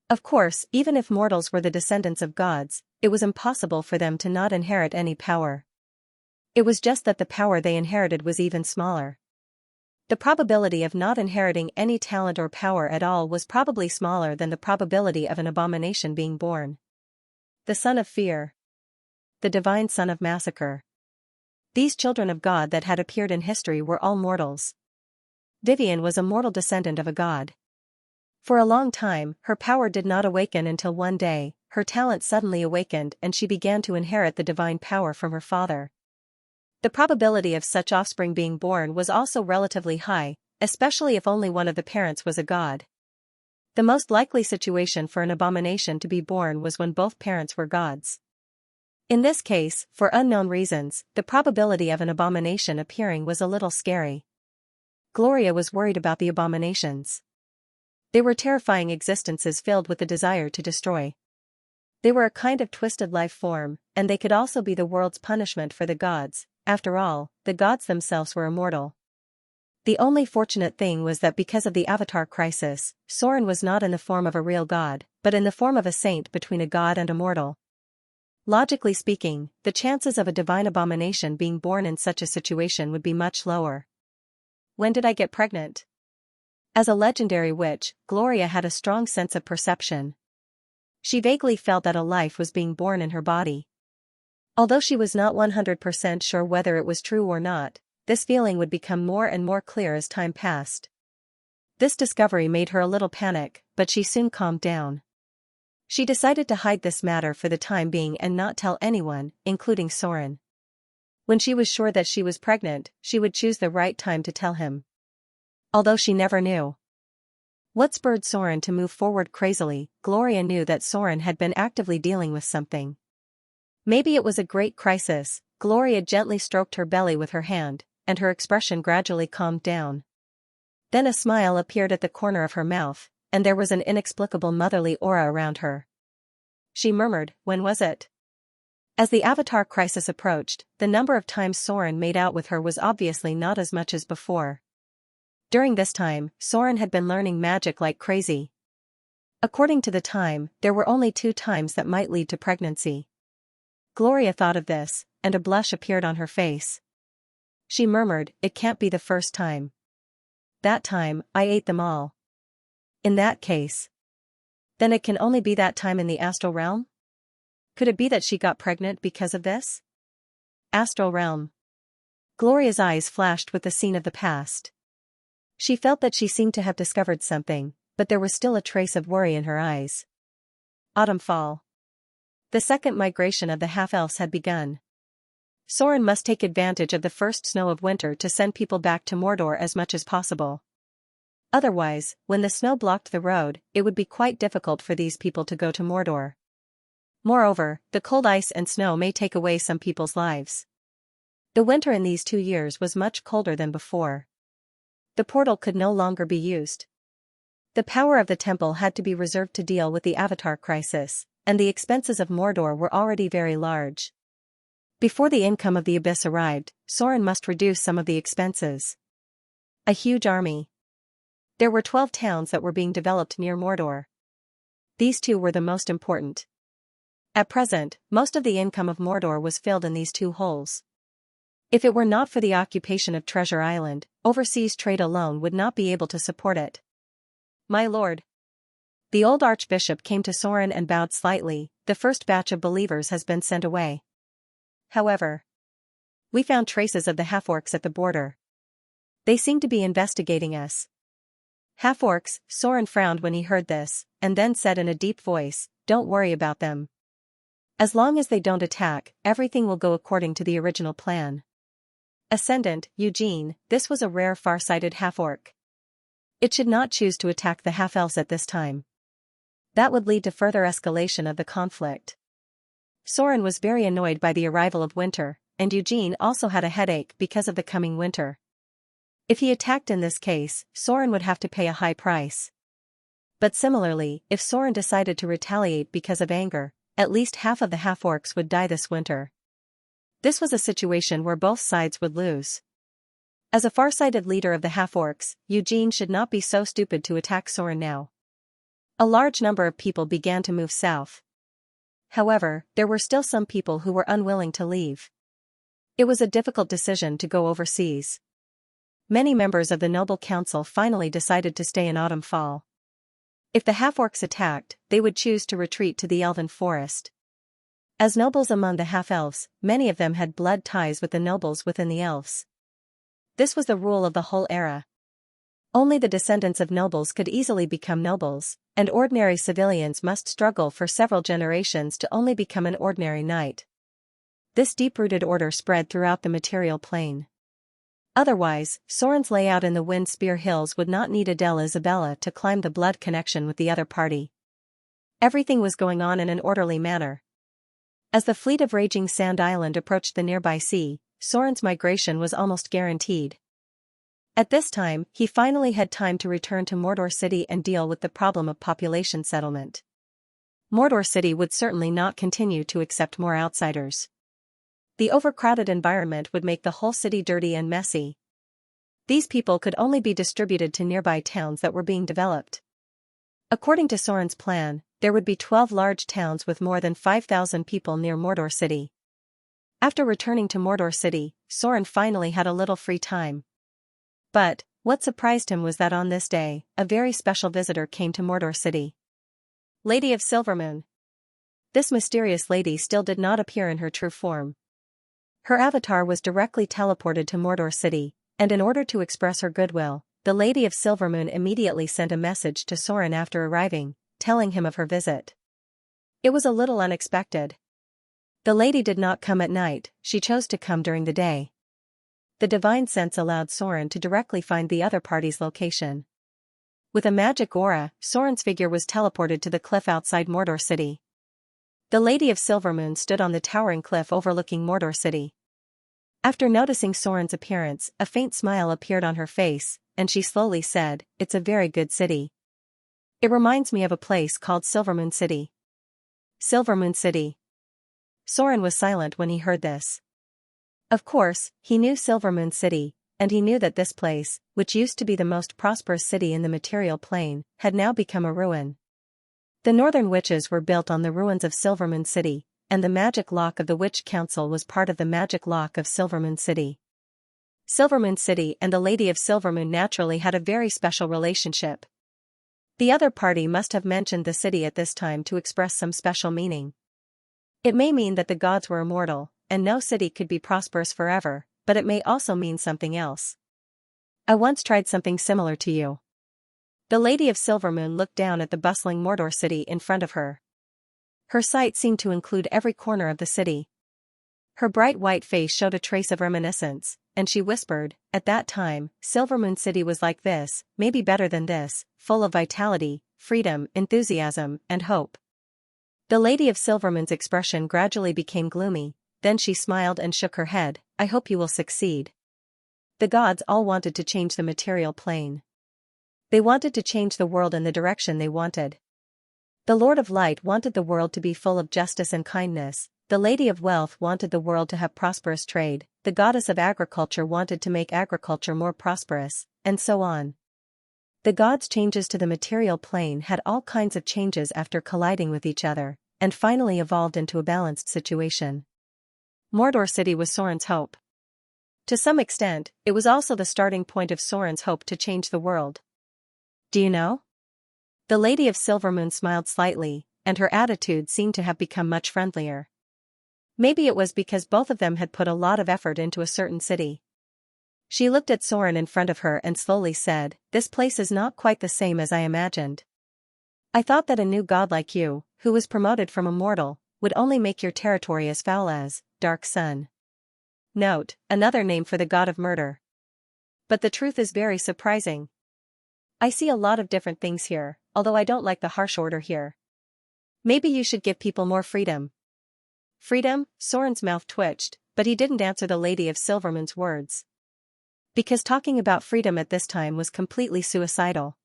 Of course, even if mortals were the descendants of gods, it was impossible for them to not inherit any power. It was just that the power they inherited was even smaller. The probability of not inheriting any talent or power at all was probably smaller than the probability of an abomination being born. The son of fear. The divine son of massacre. These children of God that had appeared in history were all mortals. Vivian was a mortal descendant of a god. For a long time, her power did not awaken until one day, her talent suddenly awakened and she began to inherit the divine power from her father. The probability of such offspring being born was also relatively high, especially if only one of the parents was a god. The most likely situation for an abomination to be born was when both parents were gods. In this case, for unknown reasons, the probability of an abomination appearing was a little scary. Gloria was worried about the abominations. They were terrifying existences filled with the desire to destroy. They were a kind of twisted life form, and they could also be the world's punishment for the gods. After all, the gods themselves were immortal. The only fortunate thing was that because of the Avatar crisis, Soren was not in the form of a real god, but in the form of a saint between a god and a mortal. Logically speaking, the chances of a divine abomination being born in such a situation would be much lower. When did I get pregnant? As a legendary witch, Gloria had a strong sense of perception. She vaguely felt that a life was being born in her body. Although she was not 100% sure whether it was true or not, this feeling would become more and more clear as time passed. This discovery made her a little panic, but she soon calmed down. She decided to hide this matter for the time being and not tell anyone, including Soren. When she was sure that she was pregnant, she would choose the right time to tell him. Although she never knew what spurred Soren to move forward crazily, Gloria knew that Soren had been actively dealing with something. Maybe it was a great crisis. Gloria gently stroked her belly with her hand, and her expression gradually calmed down. Then a smile appeared at the corner of her mouth, and there was an inexplicable motherly aura around her. She murmured, "When was it?" As the Avatar crisis approached, the number of times Soren made out with her was obviously not as much as before. During this time, Soren had been learning magic like crazy. According to the time, there were only 2 times that might lead to pregnancy. Gloria thought of this, and a blush appeared on her face. She murmured, "It can't be the first time. That time, I ate them all. In that case, then it can only be that time in the astral realm? Could it be that she got pregnant because of this? Astral realm." Gloria's eyes flashed with the scene of the past. She felt that she seemed to have discovered something, but there was still a trace of worry in her eyes. Autumn fall. The second migration of the half-elves had begun. Soren must take advantage of the first snow of winter to send people back to Mordor as much as possible. Otherwise, when the snow blocked the road, it would be quite difficult for these people to go to Mordor. Moreover, the cold ice and snow may take away some people's lives. The winter in these 2 years was much colder than before. The portal could no longer be used. The power of the temple had to be reserved to deal with the Avatar crisis, and the expenses of Mordor were already very large. Before the income of the abyss arrived, Soren must reduce some of the expenses. A huge army. There were 12 towns that were being developed near Mordor. These 2 were the most important. At present, most of the income of Mordor was filled in these 2 holes. If it were not for the occupation of Treasure Island, overseas trade alone would not be able to support it. "My lord." The old archbishop came to Soren and bowed slightly. "The first batch of believers has been sent away. However, we found traces of the half-orcs at the border. They seem to be investigating us." Half-orcs, Soren frowned when he heard this, and then said in a deep voice, "Don't worry about them. As long as they don't attack, everything will go according to the original plan." Ascendant, Eugene, this was a rare far-sighted half-orc. It should not choose to attack the half-elves at this time. That would lead to further escalation of the conflict. Soren was very annoyed by the arrival of winter, and Eugene also had a headache because of the coming winter. If he attacked in this case, Soren would have to pay a high price. But similarly, if Soren decided to retaliate because of anger, at least half of the half-orcs would die this winter. This was a situation where both sides would lose. As a far-sighted leader of the half-orcs, Eugene should not be so stupid to attack Soren now. A large number of people began to move south. However, there were still some people who were unwilling to leave. It was a difficult decision to go overseas. Many members of the noble council finally decided to stay in autumn-fall. If the half-orcs attacked, they would choose to retreat to the elven forest. As nobles among the half-elves, many of them had blood ties with the nobles within the elves. This was the rule of the whole era. Only the descendants of nobles could easily become nobles, and ordinary civilians must struggle for several generations to only become an ordinary knight. This deep-rooted order spread throughout the material plane. Otherwise, Soren's layout in the Wind Spear Hills would not need Adele Isabella to climb the blood connection with the other party. Everything was going on in an orderly manner. As the fleet of Raging Sand Island approached the nearby sea, Soren's migration was almost guaranteed. At this time, he finally had time to return to Mordor City and deal with the problem of population settlement. Mordor City would certainly not continue to accept more outsiders. The overcrowded environment would make the whole city dirty and messy. These people could only be distributed to nearby towns that were being developed. According to Soren's plan, there would be 12 large towns with more than 5,000 people near Mordor City. After returning to Mordor City, Soren finally had a little free time. But, what surprised him was that on this day, a very special visitor came to Mordor City. Lady of Silvermoon. This mysterious lady still did not appear in her true form. Her avatar was directly teleported to Mordor City, and in order to express her goodwill, the Lady of Silvermoon immediately sent a message to Soren after arriving, telling him of her visit. It was a little unexpected. The lady did not come at night, she chose to come during the day. The divine sense allowed Soren to directly find the other party's location. With a magic aura, Soren's figure was teleported to the cliff outside Mordor City. The Lady of Silvermoon stood on the towering cliff overlooking Mordor City. After noticing Soren's appearance, a faint smile appeared on her face, and she slowly said, "It's a very good city. It reminds me of a place called Silvermoon City." Silvermoon City. Soren was silent when he heard this. Of course, he knew Silvermoon City, and he knew that this place, which used to be the most prosperous city in the material plane, had now become a ruin. The northern witches were built on the ruins of Silvermoon City, and the magic lock of the Witch Council was part of the magic lock of Silvermoon City. Silvermoon City and the Lady of Silvermoon naturally had a very special relationship. The other party must have mentioned the city at this time to express some special meaning. It may mean that the gods were immortal, and no city could be prosperous forever, but it may also mean something else. I once tried something similar to you. The Lady of Silvermoon looked down at the bustling Mordor City in front of her. Her sight seemed to include every corner of the city. Her bright white face showed a trace of reminiscence, and she whispered, "At that time, Silvermoon City was like this, maybe better than this, full of vitality, freedom, enthusiasm, and hope." The Lady of Silvermoon's expression gradually became gloomy, then she smiled and shook her head, "I hope you will succeed." The gods all wanted to change the material plane. They wanted to change the world in the direction they wanted. The Lord of Light wanted the world to be full of justice and kindness, the Lady of Wealth wanted the world to have prosperous trade, the Goddess of Agriculture wanted to make agriculture more prosperous, and so on. The gods' changes to the material plane had all kinds of changes after colliding with each other, and finally evolved into a balanced situation. Mordor City was Soren's hope. To some extent, it was also the starting point of Soren's hope to change the world. Do you know? The Lady of Silvermoon smiled slightly, and her attitude seemed to have become much friendlier. Maybe it was because both of them had put a lot of effort into a certain city. She looked at Soren in front of her and slowly said, "This place is not quite the same as I imagined. I thought that a new god like you, who was promoted from a mortal, would only make your territory as foul as Dark Sun." Note, another name for the god of murder. But the truth is very surprising. I see a lot of different things here, although I don't like the harsh order here. Maybe you should give people more freedom. Freedom? Soren's mouth twitched, but he didn't answer the Lady of Silvermoon's words. Because talking about freedom at this time was completely suicidal.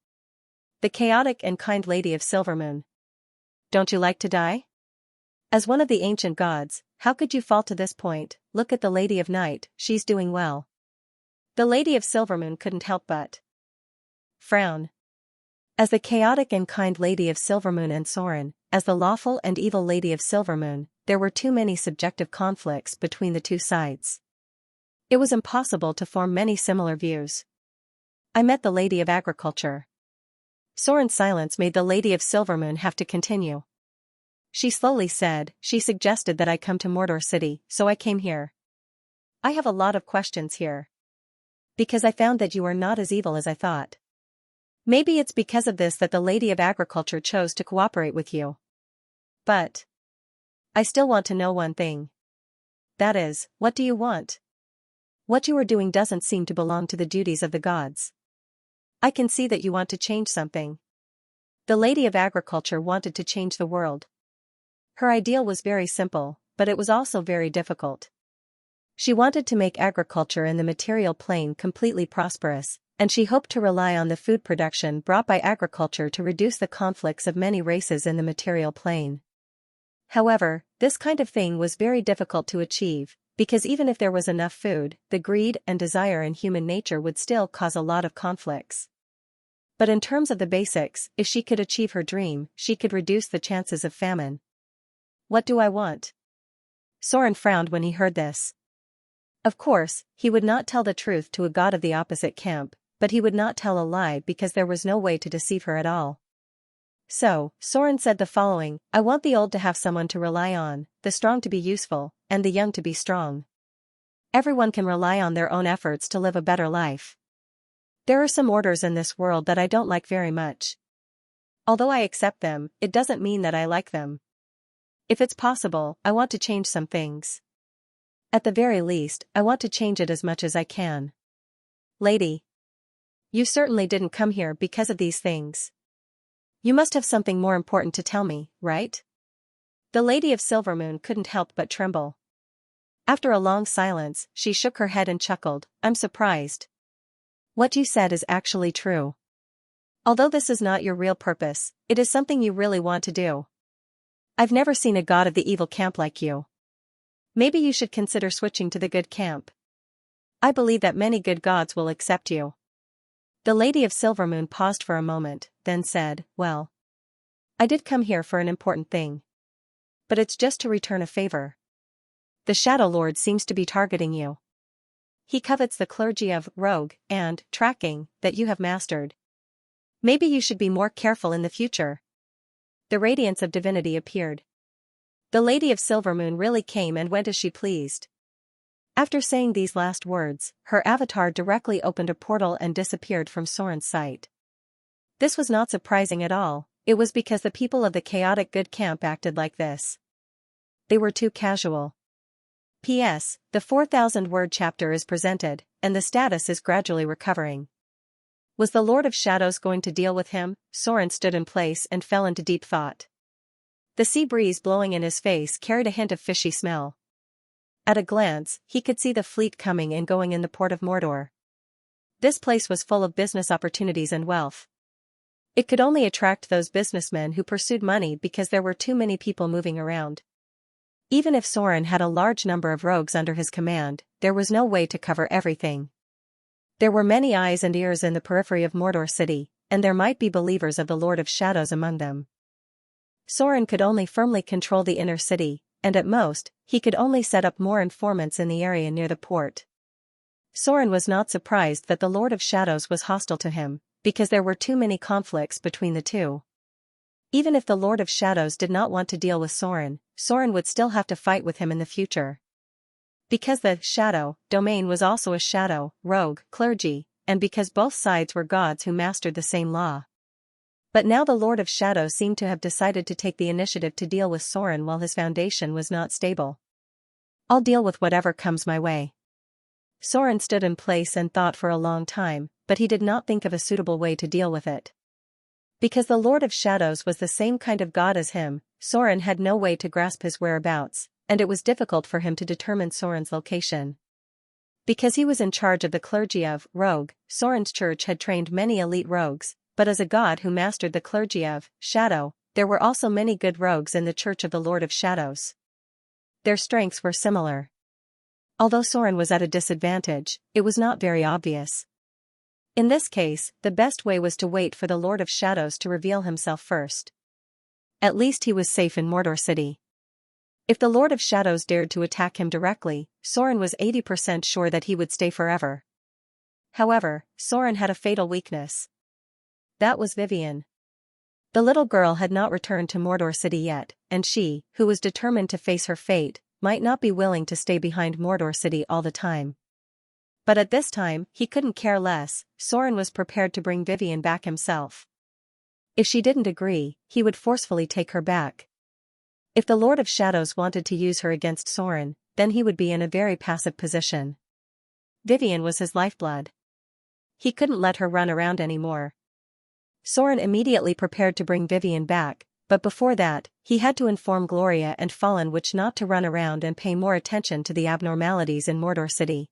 The chaotic and kind Lady of Silvermoon. Don't you like to die? As one of the ancient gods, how could you fall to this point? Look at the Lady of Night, she's doing well. The Lady of Silvermoon couldn't help but frown. As the chaotic and kind Lady of Silvermoon and Soren, as the lawful and evil Lady of Silvermoon, there were too many subjective conflicts between the two sides. It was impossible to form many similar views. I met the Lady of Agriculture. Soren's silence made the Lady of Silvermoon have to continue. She slowly said, she suggested that I come to Mordor City, so I came here. I have a lot of questions here. Because I found that you are not as evil as I thought. Maybe it's because of this that the Lady of Agriculture chose to cooperate with you. But I still want to know one thing. That is, what do you want? What you are doing doesn't seem to belong to the duties of the gods. I can see that you want to change something. The Lady of Agriculture wanted to change the world. Her ideal was very simple, but it was also very difficult. She wanted to make agriculture in the material plane completely prosperous, and she hoped to rely on the food production brought by agriculture to reduce the conflicts of many races in the material plane. However, this kind of thing was very difficult to achieve, because even if there was enough food, the greed and desire in human nature would still cause a lot of conflicts. But in terms of the basics, if she could achieve her dream, she could reduce the chances of famine. What do I want? Soren frowned when he heard this. Of course, he would not tell the truth to a god of the opposite camp, but he would not tell a lie because there was no way to deceive her at all. So, Soren said the following: I want the old to have someone to rely on, the strong to be useful, and the young to be strong. Everyone can rely on their own efforts to live a better life. There are some orders in this world that I don't like very much. Although I accept them, it doesn't mean that I like them. If it's possible, I want to change some things. At the very least, I want to change it as much as I can. Lady. You certainly didn't come here because of these things. You must have something more important to tell me, right? The Lady of Silvermoon couldn't help but tremble. After a long silence, she shook her head and chuckled. I'm surprised. What you said is actually true. Although this is not your real purpose, it is something you really want to do. I've never seen a god of the evil camp like you. Maybe you should consider switching to the good camp. I believe that many good gods will accept you. The Lady of Silvermoon paused for a moment, then said, well, I did come here for an important thing. But it's just to return a favor. The Shadow Lord seems to be targeting you. He covets the clergy of rogue and tracking that you have mastered. Maybe you should be more careful in the future. The radiance of divinity appeared. The Lady of Silvermoon really came and went as she pleased. After saying these last words, her avatar directly opened a portal and disappeared from Soren's sight. This was not surprising at all, it was because the people of the chaotic good camp acted like this. They were too casual. P.S. The 4,000-word chapter is presented, and the status is gradually recovering. Was the Lord of Shadows going to deal with him? Soren stood in place and fell into deep thought. The sea breeze blowing in his face carried a hint of fishy smell. At a glance, he could see the fleet coming and going in the port of Mordor. This place was full of business opportunities and wealth. It could only attract those businessmen who pursued money because there were too many people moving around. Even if Soren had a large number of rogues under his command, there was no way to cover everything. There were many eyes and ears in the periphery of Mordor City, and there might be believers of the Lord of Shadows among them. Soren could only firmly control the inner city, and at most, he could only set up more informants in the area near the port. Soren was not surprised that the Lord of Shadows was hostile to him, because there were too many conflicts between the two. Even if the Lord of Shadows did not want to deal with Soren, Soren would still have to fight with him in the future. Because the shadow domain was also a shadow rogue clergy, and because both sides were gods who mastered the same law. But now the Lord of Shadows seemed to have decided to take the initiative to deal with Soren while his foundation was not stable. I'll deal with whatever comes my way. Soren stood in place and thought for a long time, but he did not think of a suitable way to deal with it. Because the Lord of Shadows was the same kind of god as him, Soren had no way to grasp his whereabouts, and it was difficult for him to determine Soren's location. Because he was in charge of the clergy of rogue, Soren's church had trained many elite rogues, but as a god who mastered the clergy of shadow, there were also many good rogues in the church of the Lord of Shadows. Their strengths were similar. Although Soren was at a disadvantage, it was not very obvious. In this case, the best way was to wait for the Lord of Shadows to reveal himself first. At least he was safe in Mordor City. If the Lord of Shadows dared to attack him directly, Soren was 80% sure that he would stay forever. However, Soren had a fatal weakness. That was Vivian. The little girl had not returned to Mordor City yet, and she, who was determined to face her fate, might not be willing to stay behind Mordor City all the time. But at this time, he couldn't care less. Soren was prepared to bring Vivian back himself. If she didn't agree, he would forcefully take her back. If the Lord of Shadows wanted to use her against Soren, then he would be in a very passive position. Vivian was his lifeblood. He couldn't let her run around anymore. Soren immediately prepared to bring Vivian back, but before that, he had to inform Gloria and Fallen Witch not to run around and pay more attention to the abnormalities in Mordor City.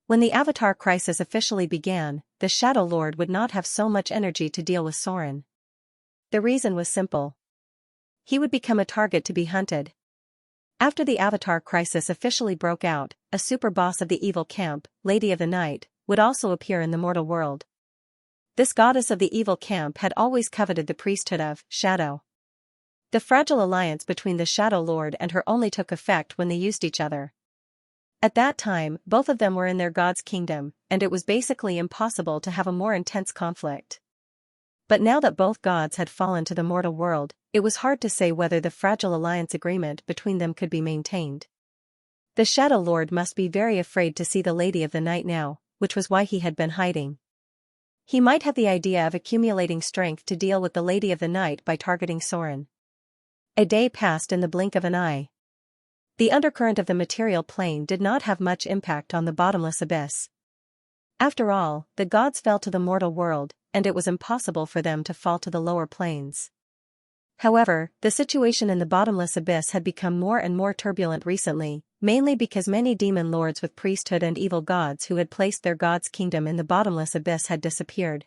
When the Avatar crisis officially began, the Shadow Lord would not have so much energy to deal with Soren. The reason was simple. He would become a target to be hunted. After the Avatar crisis officially broke out, a super boss of the evil camp, Lady of the Night, would also appear in the mortal world. This goddess of the evil camp had always coveted the priesthood of Shadow. The fragile alliance between the Shadow Lord and her only took effect when they used each other. At that time, both of them were in their god's kingdom, and it was basically impossible to have a more intense conflict. But now that both gods had fallen to the mortal world, it was hard to say whether the fragile alliance agreement between them could be maintained. The Shadow Lord must be very afraid to see the Lady of the Night now, which was why he had been hiding. He might have the idea of accumulating strength to deal with the Lady of the Night by targeting Soren. A day passed in the blink of an eye. The undercurrent of the material plane did not have much impact on the bottomless abyss. After all, the gods fell to the mortal world, and it was impossible for them to fall to the lower planes. However, the situation in the bottomless abyss had become more and more turbulent recently, mainly because many demon lords with priesthood and evil gods who had placed their god's kingdom in the bottomless abyss had disappeared.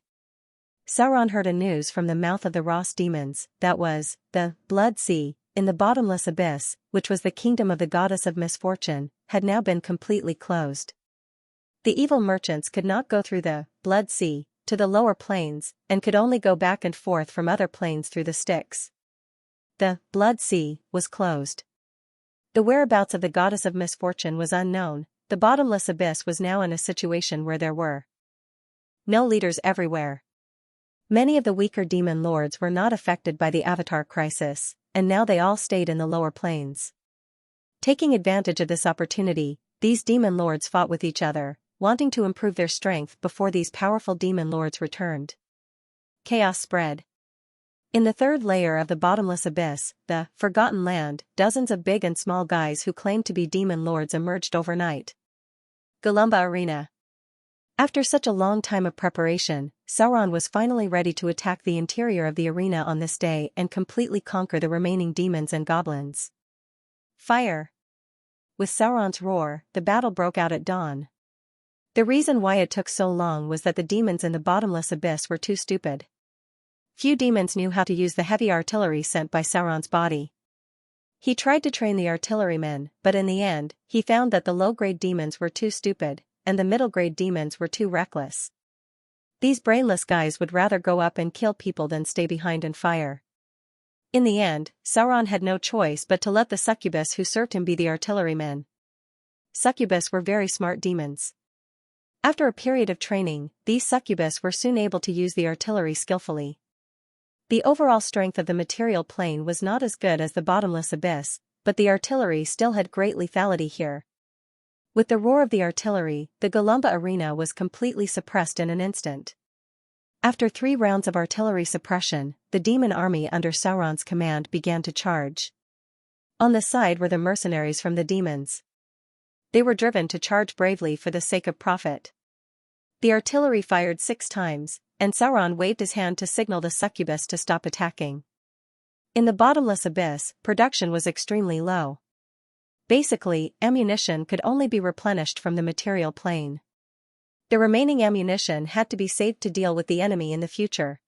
Sauron heard a news from the mouth of the Ross demons, that was, the Blood Sea, in the bottomless abyss, which was the kingdom of the goddess of misfortune, had now been completely closed. The evil merchants could not go through the Blood Sea to the lower planes, and could only go back and forth from other planes through the Styx. The Blood Sea was closed. The whereabouts of the goddess of misfortune was unknown. The bottomless abyss was now in a situation where there were no leaders everywhere. Many of the weaker demon lords were not affected by the Avatar crisis, and now they all stayed in the lower planes. Taking advantage of this opportunity, these demon lords fought with each other, wanting to improve their strength before these powerful demon lords returned. Chaos spread. In the third layer of the bottomless abyss, the Forgotten Land, dozens of big and small guys who claimed to be demon lords emerged overnight. Galumba Arena. After such a long time of preparation, Sauron was finally ready to attack the interior of the arena on this day and completely conquer the remaining demons and goblins. Fire. With Sauron's roar, the battle broke out at dawn. The reason why it took so long was that the demons in the bottomless abyss were too stupid. Few demons knew how to use the heavy artillery sent by Sauron's body. He tried to train the artillerymen, but in the end, he found that the low-grade demons were too stupid, and the middle-grade demons were too reckless. These brainless guys would rather go up and kill people than stay behind and fire. In the end, Sauron had no choice but to let the succubus who served him be the artillerymen. Succubus were very smart demons. After a period of training, these succubus were soon able to use the artillery skillfully. The overall strength of the material plane was not as good as the bottomless abyss, but the artillery still had great lethality here. With the roar of the artillery, the Galumba arena was completely suppressed in an instant. After 3 rounds of artillery suppression, the demon army under Sauron's command began to charge. On the side were the mercenaries from the demons. They were driven to charge bravely for the sake of profit. The artillery fired 6 times, and Sauron waved his hand to signal the succubus to stop attacking. In the bottomless abyss, production was extremely low. Basically, ammunition could only be replenished from the material plane. The remaining ammunition had to be saved to deal with the enemy in the future.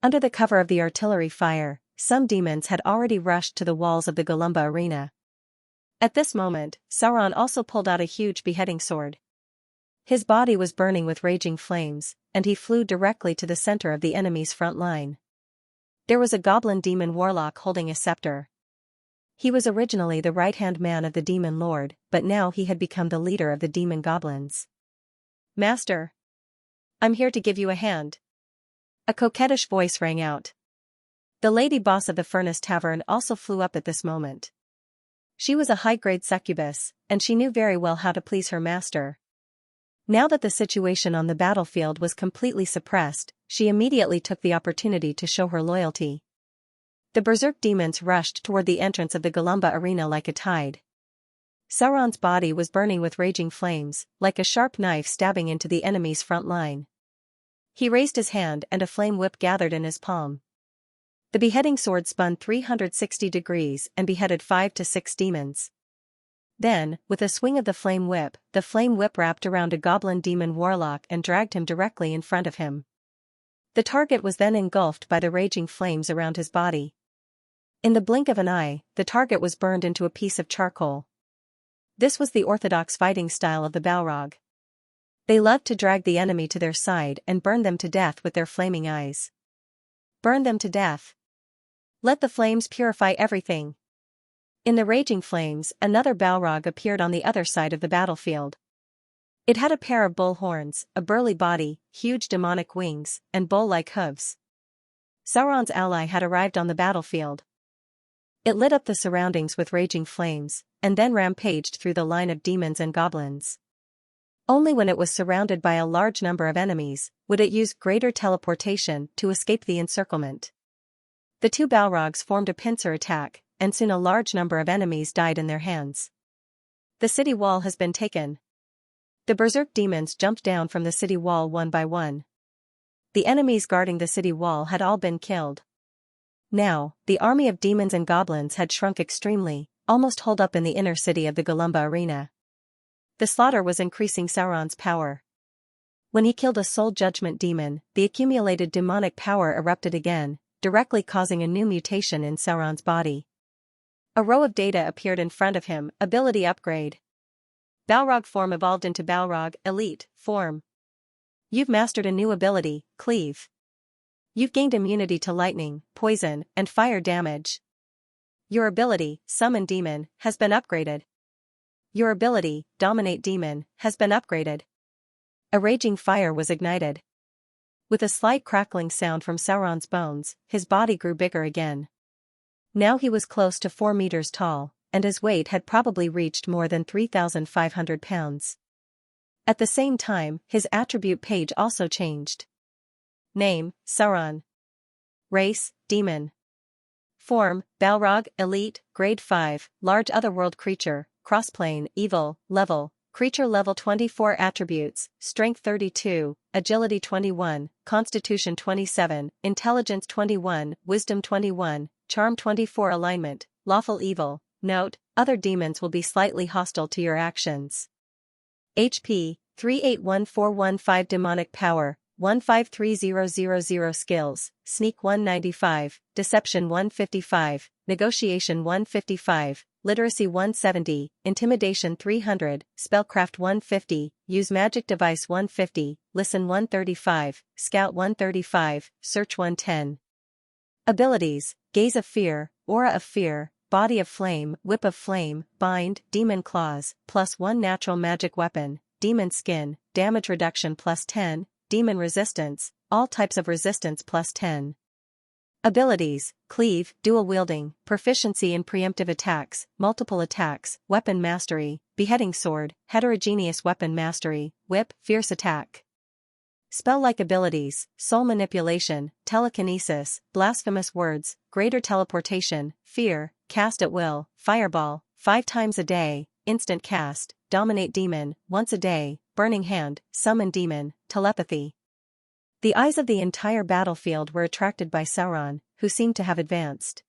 Under the cover of the artillery fire, some demons had already rushed to the walls of the Galumba arena. At this moment, Sauron also pulled out a huge beheading sword. His body was burning with raging flames, and he flew directly to the center of the enemy's front line. There was a goblin demon warlock holding a scepter. He was originally the right-hand man of the demon lord, but now he had become the leader of the demon goblins. Master. I'm here to give you a hand. A coquettish voice rang out. The lady boss of the Furnace Tavern also flew up at this moment. She was a high-grade succubus, and she knew very well how to please her master. Now that the situation on the battlefield was completely suppressed, she immediately took the opportunity to show her loyalty. The berserk demons rushed toward the entrance of the Golumba arena like a tide. Sauron's body was burning with raging flames, like a sharp knife stabbing into the enemy's front line. He raised his hand and a flame whip gathered in his palm. The beheading sword spun 360 degrees and beheaded 5 to 6 demons. Then, with a swing of the flame whip wrapped around a goblin demon warlock and dragged him directly in front of him. The target was then engulfed by the raging flames around his body. In the blink of an eye, the target was burned into a piece of charcoal. This was the orthodox fighting style of the Balrog. They loved to drag the enemy to their side and burn them to death with their flaming eyes. Burn them to death. Let the flames purify everything. In the raging flames, another Balrog appeared on the other side of the battlefield. It had a pair of bull horns, a burly body, huge demonic wings, and bull-like hooves. Sauron's ally had arrived on the battlefield. It lit up the surroundings with raging flames, and then rampaged through the line of demons and goblins. Only when it was surrounded by a large number of enemies would it use greater teleportation to escape the encirclement. The two Balrogs formed a pincer attack, and soon a large number of enemies died in their hands. The city wall has been taken. The berserk demons jumped down from the city wall one by one. The enemies guarding the city wall had all been killed. Now, the army of demons and goblins had shrunk extremely, almost holed up in the inner city of the Golumba arena. The slaughter was increasing Sauron's power. When he killed a soul judgment demon, the accumulated demonic power erupted again, directly causing a new mutation in Sauron's body. A row of data appeared in front of him, ability upgrade. Balrog form evolved into Balrog Elite form. You've mastered a new ability, Cleave. You've gained immunity to lightning, poison, and fire damage. Your ability, Summon Demon, has been upgraded. Your ability, Dominate Demon, has been upgraded. A raging fire was ignited. With a slight crackling sound from Sauron's bones, his body grew bigger again. Now he was close to 4 meters tall, and his weight had probably reached more than 3,500 pounds. At the same time, his attribute page also changed. Name, Sauron. Race, Demon. Form, Balrog, Elite, Grade 5, Large Otherworld Creature, Crossplane, Evil, Level, Creature Level 24 Attributes, Strength 32, Agility 21, Constitution 27, Intelligence 21, Wisdom 21, Charm 24 Alignment, Lawful Evil. Note, other demons will be slightly hostile to your actions. HP, 381415 Demonic Power, 153000 Skills, Sneak 195, Deception 155, Negotiation 155, Literacy 170, Intimidation 300, Spellcraft 150, Use Magic Device 150, Listen 135, Scout 135, Search 110. Abilities, Gaze of Fear, Aura of Fear, Body of Flame, Whip of Flame, Bind, Demon Claws, +1 Natural Magic Weapon, Demon Skin, Damage Reduction +10, Demon Resistance, all types of resistance +10. Abilities, Cleave, Dual Wielding, Proficiency in Preemptive Attacks, Multiple Attacks, Weapon Mastery, Beheading Sword, Heterogeneous Weapon Mastery, Whip, Fierce Attack. Spell-like abilities, Soul Manipulation, Telekinesis, Blasphemous Words, Greater Teleportation, Fear, Cast at Will, Fireball, 5 times a day, Instant Cast, Dominate Demon, once a day, Burning Hand, Summon Demon, Telepathy. The eyes of the entire battlefield were attracted by Sauron, who seemed to have advanced.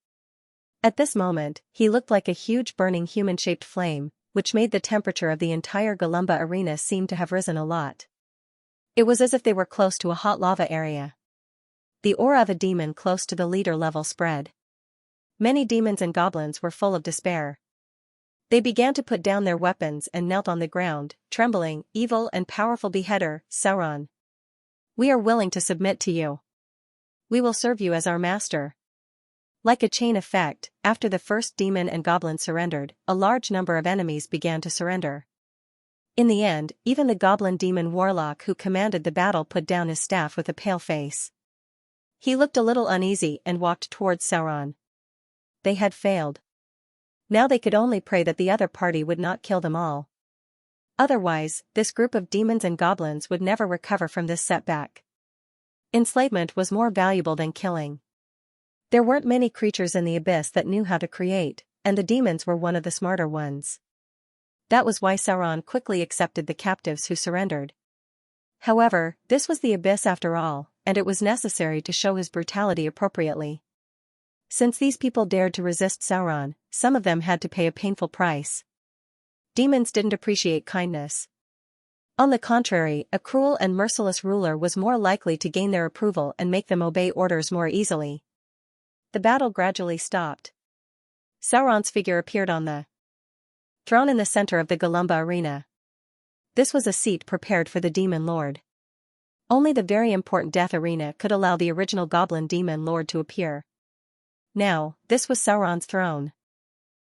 At this moment, he looked like a huge burning human-shaped flame, which made the temperature of the entire Golumba arena seem to have risen a lot. It was as if they were close to a hot lava area. The aura of a demon close to the leader level spread. Many demons and goblins were full of despair. They began to put down their weapons and knelt on the ground, trembling. Evil and powerful beheader, Sauron. We are willing to submit to you. We will serve you as our master. Like a chain effect, after the first demon and goblin surrendered, a large number of enemies began to surrender. In the end, even the goblin demon warlock who commanded the battle put down his staff with a pale face. He looked a little uneasy and walked towards Sauron. They had failed. Now they could only pray that the other party would not kill them all. Otherwise, this group of demons and goblins would never recover from this setback. Enslavement was more valuable than killing. There weren't many creatures in the abyss that knew how to create, and the demons were one of the smarter ones. That was why Sauron quickly accepted the captives who surrendered. However, this was the abyss after all, and it was necessary to show his brutality appropriately. Since these people dared to resist Sauron, some of them had to pay a painful price. Demons didn't appreciate kindness. On the contrary, a cruel and merciless ruler was more likely to gain their approval and make them obey orders more easily. The battle gradually stopped. Sauron's figure appeared on the throne in the center of the Galumba arena. This was a seat prepared for the demon lord. Only the very important death arena could allow the original goblin demon lord to appear. Now, this was Sauron's throne.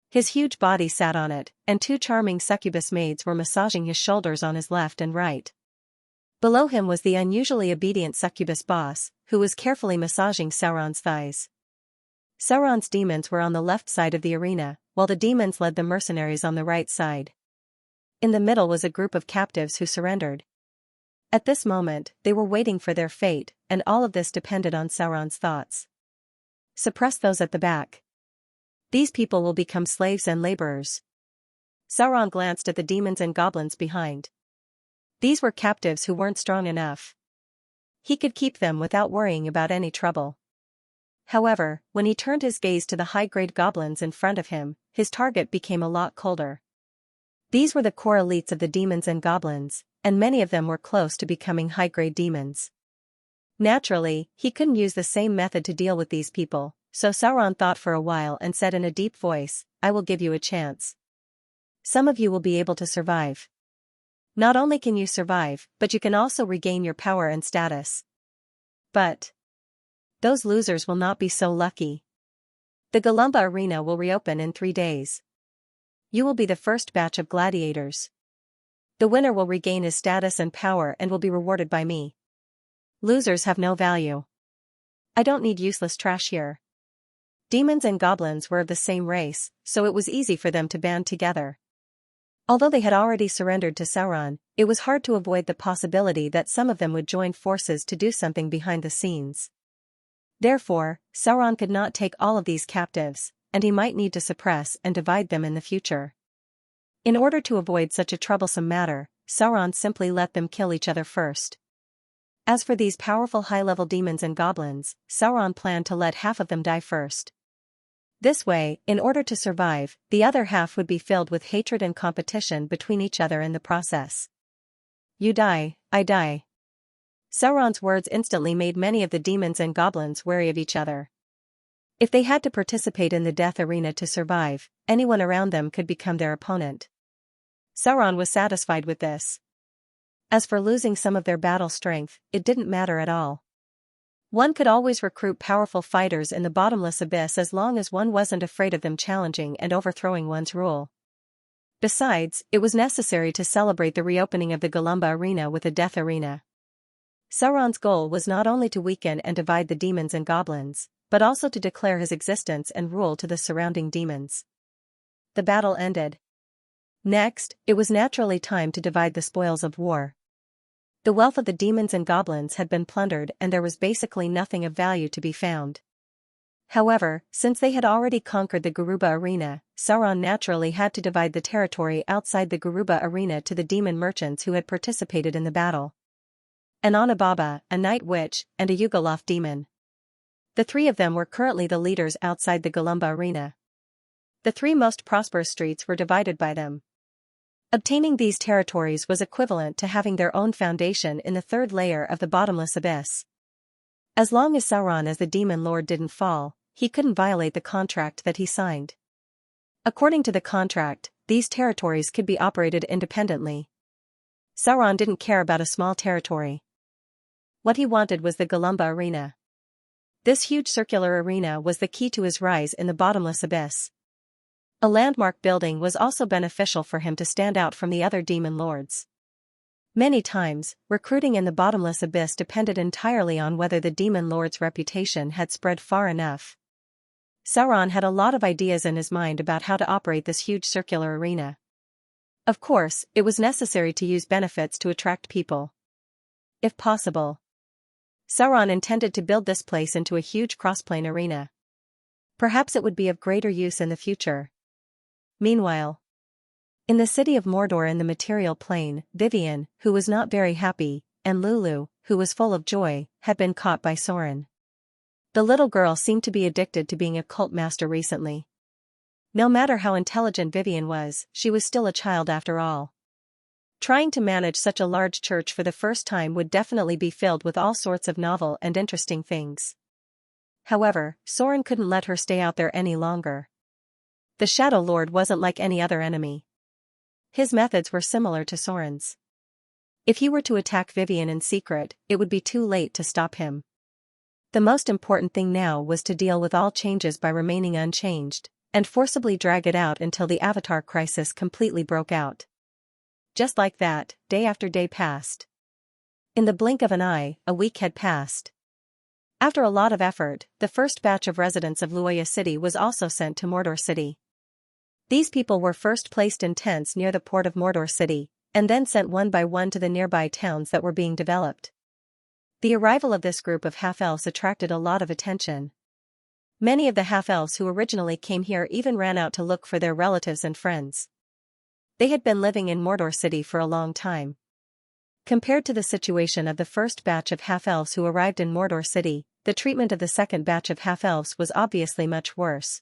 His huge body sat on it, and two charming succubus maids were massaging his shoulders on his left and right. Below him was the unusually obedient succubus boss, who was carefully massaging Sauron's thighs. Sauron's demons were on the left side of the arena, while the demons led the mercenaries on the right side. In the middle was a group of captives who surrendered. At this moment, they were waiting for their fate, and all of this depended on Sauron's thoughts. Suppress those at the back. These people will become slaves and laborers. Sauron glanced at the demons and goblins behind. These were captives who weren't strong enough. He could keep them without worrying about any trouble. However, when he turned his gaze to the high-grade goblins in front of him, his target became a lot colder. These were the core elites of the demons and goblins, and many of them were close to becoming high-grade demons. Naturally, he couldn't use the same method to deal with these people, so Sauron thought for a while and said in a deep voice, "I will give you a chance. Some of you will be able to survive. Not only can you survive, but you can also regain your power and status. But those losers will not be so lucky. The Galumba arena will reopen in 3 days. You will be the first batch of gladiators. The winner will regain his status and power and will be rewarded by me. Losers have no value. I don't need useless trash here." Demons and goblins were of the same race, so it was easy for them to band together. Although they had already surrendered to Sauron, it was hard to avoid the possibility that some of them would join forces to do something behind the scenes. Therefore, Sauron could not take all of these captives, and he might need to suppress and divide them in the future. In order to avoid such a troublesome matter, Sauron simply let them kill each other first. As for these powerful high-level demons and goblins, Sauron planned to let half of them die first. This way, in order to survive, the other half would be filled with hatred and competition between each other in the process. You die, I die. Sauron's words instantly made many of the demons and goblins wary of each other. If they had to participate in the death arena to survive, anyone around them could become their opponent. Sauron was satisfied with this. As for losing some of their battle strength, it didn't matter at all. One could always recruit powerful fighters in the bottomless abyss as long as one wasn't afraid of them challenging and overthrowing one's rule. Besides, it was necessary to celebrate the reopening of the Galumba arena with a death arena. Sauron's goal was not only to weaken and divide the demons and goblins, but also to declare his existence and rule to the surrounding demons. The battle ended. Next, it was naturally time to divide the spoils of war. The wealth of the demons and goblins had been plundered and there was basically nothing of value to be found. However, since they had already conquered the Garuba arena, Sauron naturally had to divide the territory outside the Garuba arena to the demon merchants who had participated in the battle. An Onababa, a night witch, and a Yugoloth demon. The 3 of them were currently the leaders outside the Galumba arena. The 3 most prosperous streets were divided by them. Obtaining these territories was equivalent to having their own foundation in the 3rd layer of the bottomless abyss. As long as Sauron as the demon lord didn't fall, he couldn't violate the contract that he signed. According to the contract, these territories could be operated independently. Sauron didn't care about a small territory. What he wanted was the Galumba arena. This huge circular arena was the key to his rise in the bottomless abyss. A landmark building was also beneficial for him to stand out from the other demon lords. Many times, recruiting in the bottomless abyss depended entirely on whether the demon lord's reputation had spread far enough. Sauron had a lot of ideas in his mind about how to operate this huge circular arena. Of course, it was necessary to use benefits to attract people. If possible, Sauron intended to build this place into a huge crossplane arena. Perhaps it would be of greater use in the future. Meanwhile, in the city of Mordor in the material plane, Vivian, who was not very happy, and Lulu, who was full of joy, had been caught by Sauron. The little girl seemed to be addicted to being a cult master recently. No matter how intelligent Vivian was, she was still a child after all. Trying to manage such a large church for the first time would definitely be filled with all sorts of novel and interesting things. However, Sauron couldn't let her stay out there any longer. The Shadow Lord wasn't like any other enemy. His methods were similar to Sauron's. If he were to attack Vivian in secret, it would be too late to stop him. The most important thing now was to deal with all changes by remaining unchanged, and forcibly drag it out until the Avatar crisis completely broke out. Just like that, day after day passed. In the blink of an eye, a week had passed. After a lot of effort, the first batch of residents of Luoya City was also sent to Mordor City. These people were first placed in tents near the port of Mordor City, and then sent one by one to the nearby towns that were being developed. The arrival of this group of half-elves attracted a lot of attention. Many of the half-elves who originally came here even ran out to look for their relatives and friends. They had been living in Mordor City for a long time. Compared to the situation of the first batch of half-elves who arrived in Mordor City, the treatment of the second batch of half-elves was obviously much worse.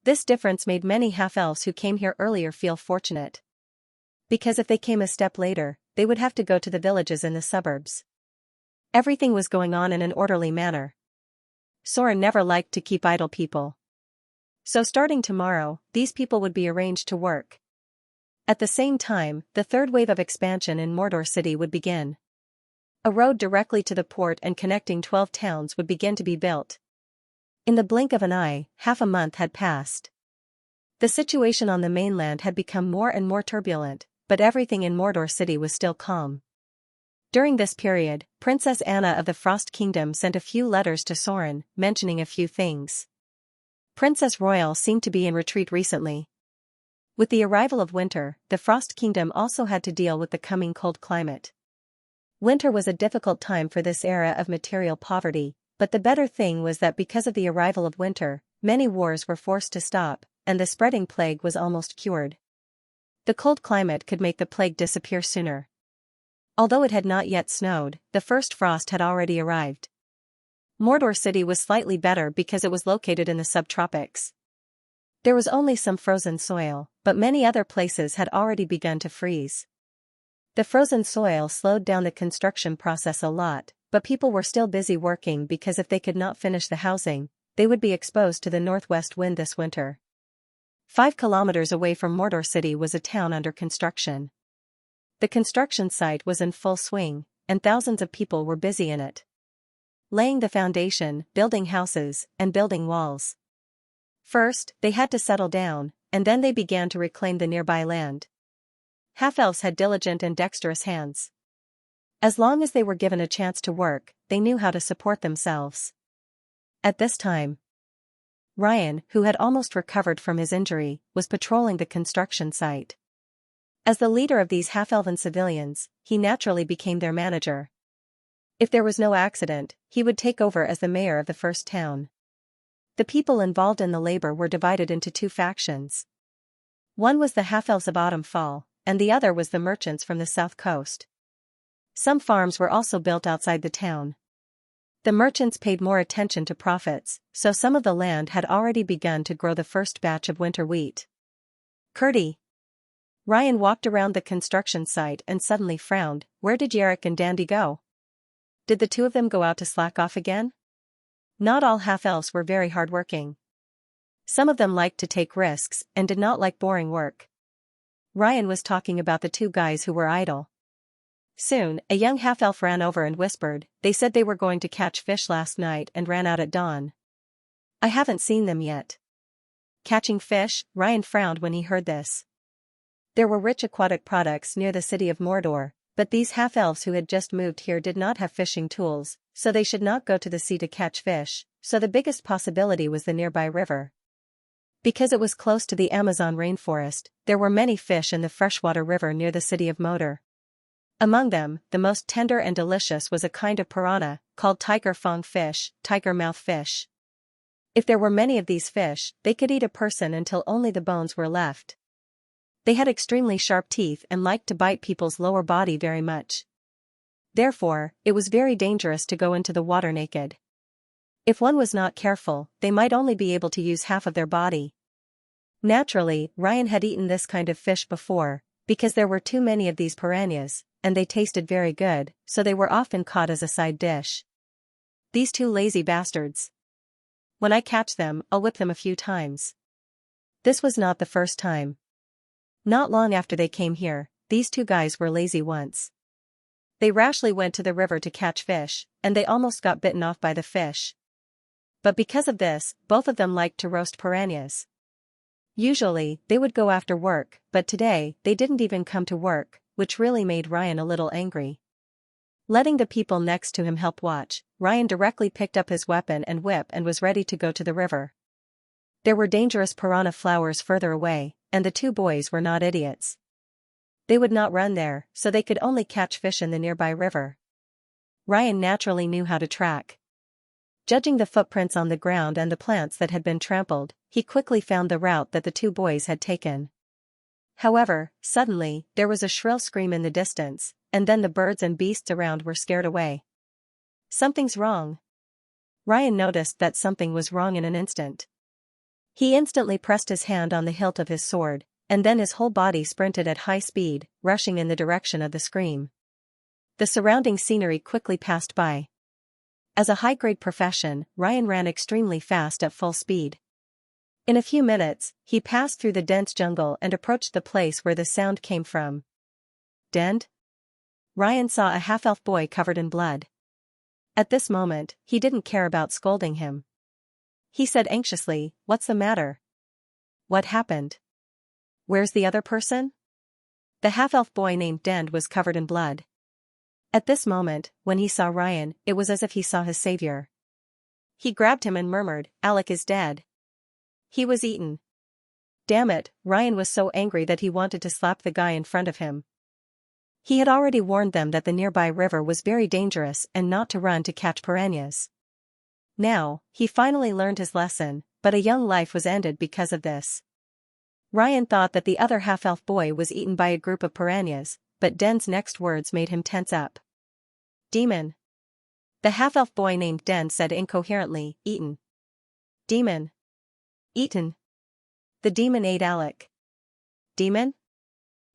This difference made many half-elves who came here earlier feel fortunate. Because if they came a step later, they would have to go to the villages in the suburbs. Everything was going on in an orderly manner. Sauron never liked to keep idle people. So starting tomorrow, these people would be arranged to work. At the same time, the third wave of expansion in Mordor City would begin. A road directly to the port and connecting 12 towns would begin to be built. In the blink of an eye, half a month had passed. The situation on the mainland had become more and more turbulent, but everything in Mordor City was still calm. During this period, Princess Anna of the Frost Kingdom sent a few letters to Sauron, mentioning a few things. Princess Royal seemed to be in retreat recently. With the arrival of winter, the Frost Kingdom also had to deal with the coming cold climate. Winter was a difficult time for this era of material poverty, but the better thing was that because of the arrival of winter, many wars were forced to stop, and the spreading plague was almost cured. The cold climate could make the plague disappear sooner. Although it had not yet snowed, the first frost had already arrived. Mordor City was slightly better because it was located in the subtropics. There was only some frozen soil, but many other places had already begun to freeze. The frozen soil slowed down the construction process a lot, but people were still busy working because if they could not finish the housing, they would be exposed to the northwest wind this winter. 5 kilometers away from Mordor City was a town under construction. The construction site was in full swing, and thousands of people were busy in it. Laying the foundation, building houses, and building walls. First, they had to settle down, and then they began to reclaim the nearby land. Half-elves had diligent and dexterous hands. As long as they were given a chance to work, they knew how to support themselves. At this time, Ryan, who had almost recovered from his injury, was patrolling the construction site. As the leader of these half-elven civilians, he naturally became their manager. If there was no accident, he would take over as the mayor of the first town. The people involved in the labor were divided into 2 factions. One was the half-elves of Autumnfall, and the other was the merchants from the south coast. Some farms were also built outside the town. The merchants paid more attention to profits, so some of the land had already begun to grow the first batch of winter wheat. Curdy. Ryan walked around the construction site and suddenly frowned. Where did Yarrick and Dandy go? Did the 2 of them go out to slack off again? Not all half-elves were very hardworking. Some of them liked to take risks and did not like boring work. Ryan was talking about the 2 guys who were idle. Soon, a young half-elf ran over and whispered, "They said they were going to catch fish last night and ran out at dawn. I haven't seen them yet. Catching fish? Ryan frowned when he heard this. There were rich aquatic products near the city of Mordor, but these half-elves who had just moved here did not have fishing tools, so they should not go to the sea to catch fish, so the biggest possibility was the nearby river. Because it was close to the Amazon rainforest, there were many fish in the freshwater river near the city of Mordor. Among them, the most tender and delicious was a kind of piranha, called tiger fang fish, tiger mouth fish. If there were many of these fish, they could eat a person until only the bones were left. They had extremely sharp teeth and liked to bite people's lower body very much. Therefore, it was very dangerous to go into the water naked. If one was not careful, they might only be able to use half of their body. Naturally, Ryan had eaten this kind of fish before, because there were too many of these piranhas, and they tasted very good, so they were often caught as a side dish. These two lazy bastards. When I catch them, I'll whip them a few times. This was not the first time. Not long after they came here, these two guys were lazy once. They rashly went to the river to catch fish, and they almost got bitten off by the fish. But because of this, both of them liked to roast piranhas. Usually, they would go after work, but today, they didn't even come to work, which really made Ryan a little angry. Letting the people next to him help watch, Ryan directly picked up his weapon and whip and was ready to go to the river. There were dangerous piranha flowers further away, and the two boys were not idiots. They would not run there, so they could only catch fish in the nearby river. Ryan naturally knew how to track. Judging the footprints on the ground and the plants that had been trampled, he quickly found the route that the two boys had taken. However, suddenly, there was a shrill scream in the distance, and then the birds and beasts around were scared away. Something's wrong. Ryan noticed that something was wrong in an instant. He instantly pressed his hand on the hilt of his sword, and then his whole body sprinted at high speed, rushing in the direction of the scream. The surrounding scenery quickly passed by. As a high-grade profession, Ryan ran extremely fast at full speed. In a few minutes, he passed through the dense jungle and approached the place where the sound came from. Dend? Ryan saw a half-elf boy covered in blood. At this moment, he didn't care about scolding him. He said anxiously, "What's the matter? What happened? Where's the other person?" The half-elf boy named Dend was covered in blood. At this moment, when he saw Ryan, it was as if he saw his savior. He grabbed him and murmured, "Alec is dead. He was eaten." Damn it, Ryan was so angry that he wanted to slap the guy in front of him. He had already warned them that the nearby river was very dangerous and not to run to catch piranhas. Now, he finally learned his lesson, but a young life was ended because of this. Ryan thought that the other half-elf boy was eaten by a group of piranhas, but Dend's next words made him tense up. Demon. The half-elf boy named Dend said incoherently, "Eaten. Demon. Eaten. The demon ate Alec. Demon?"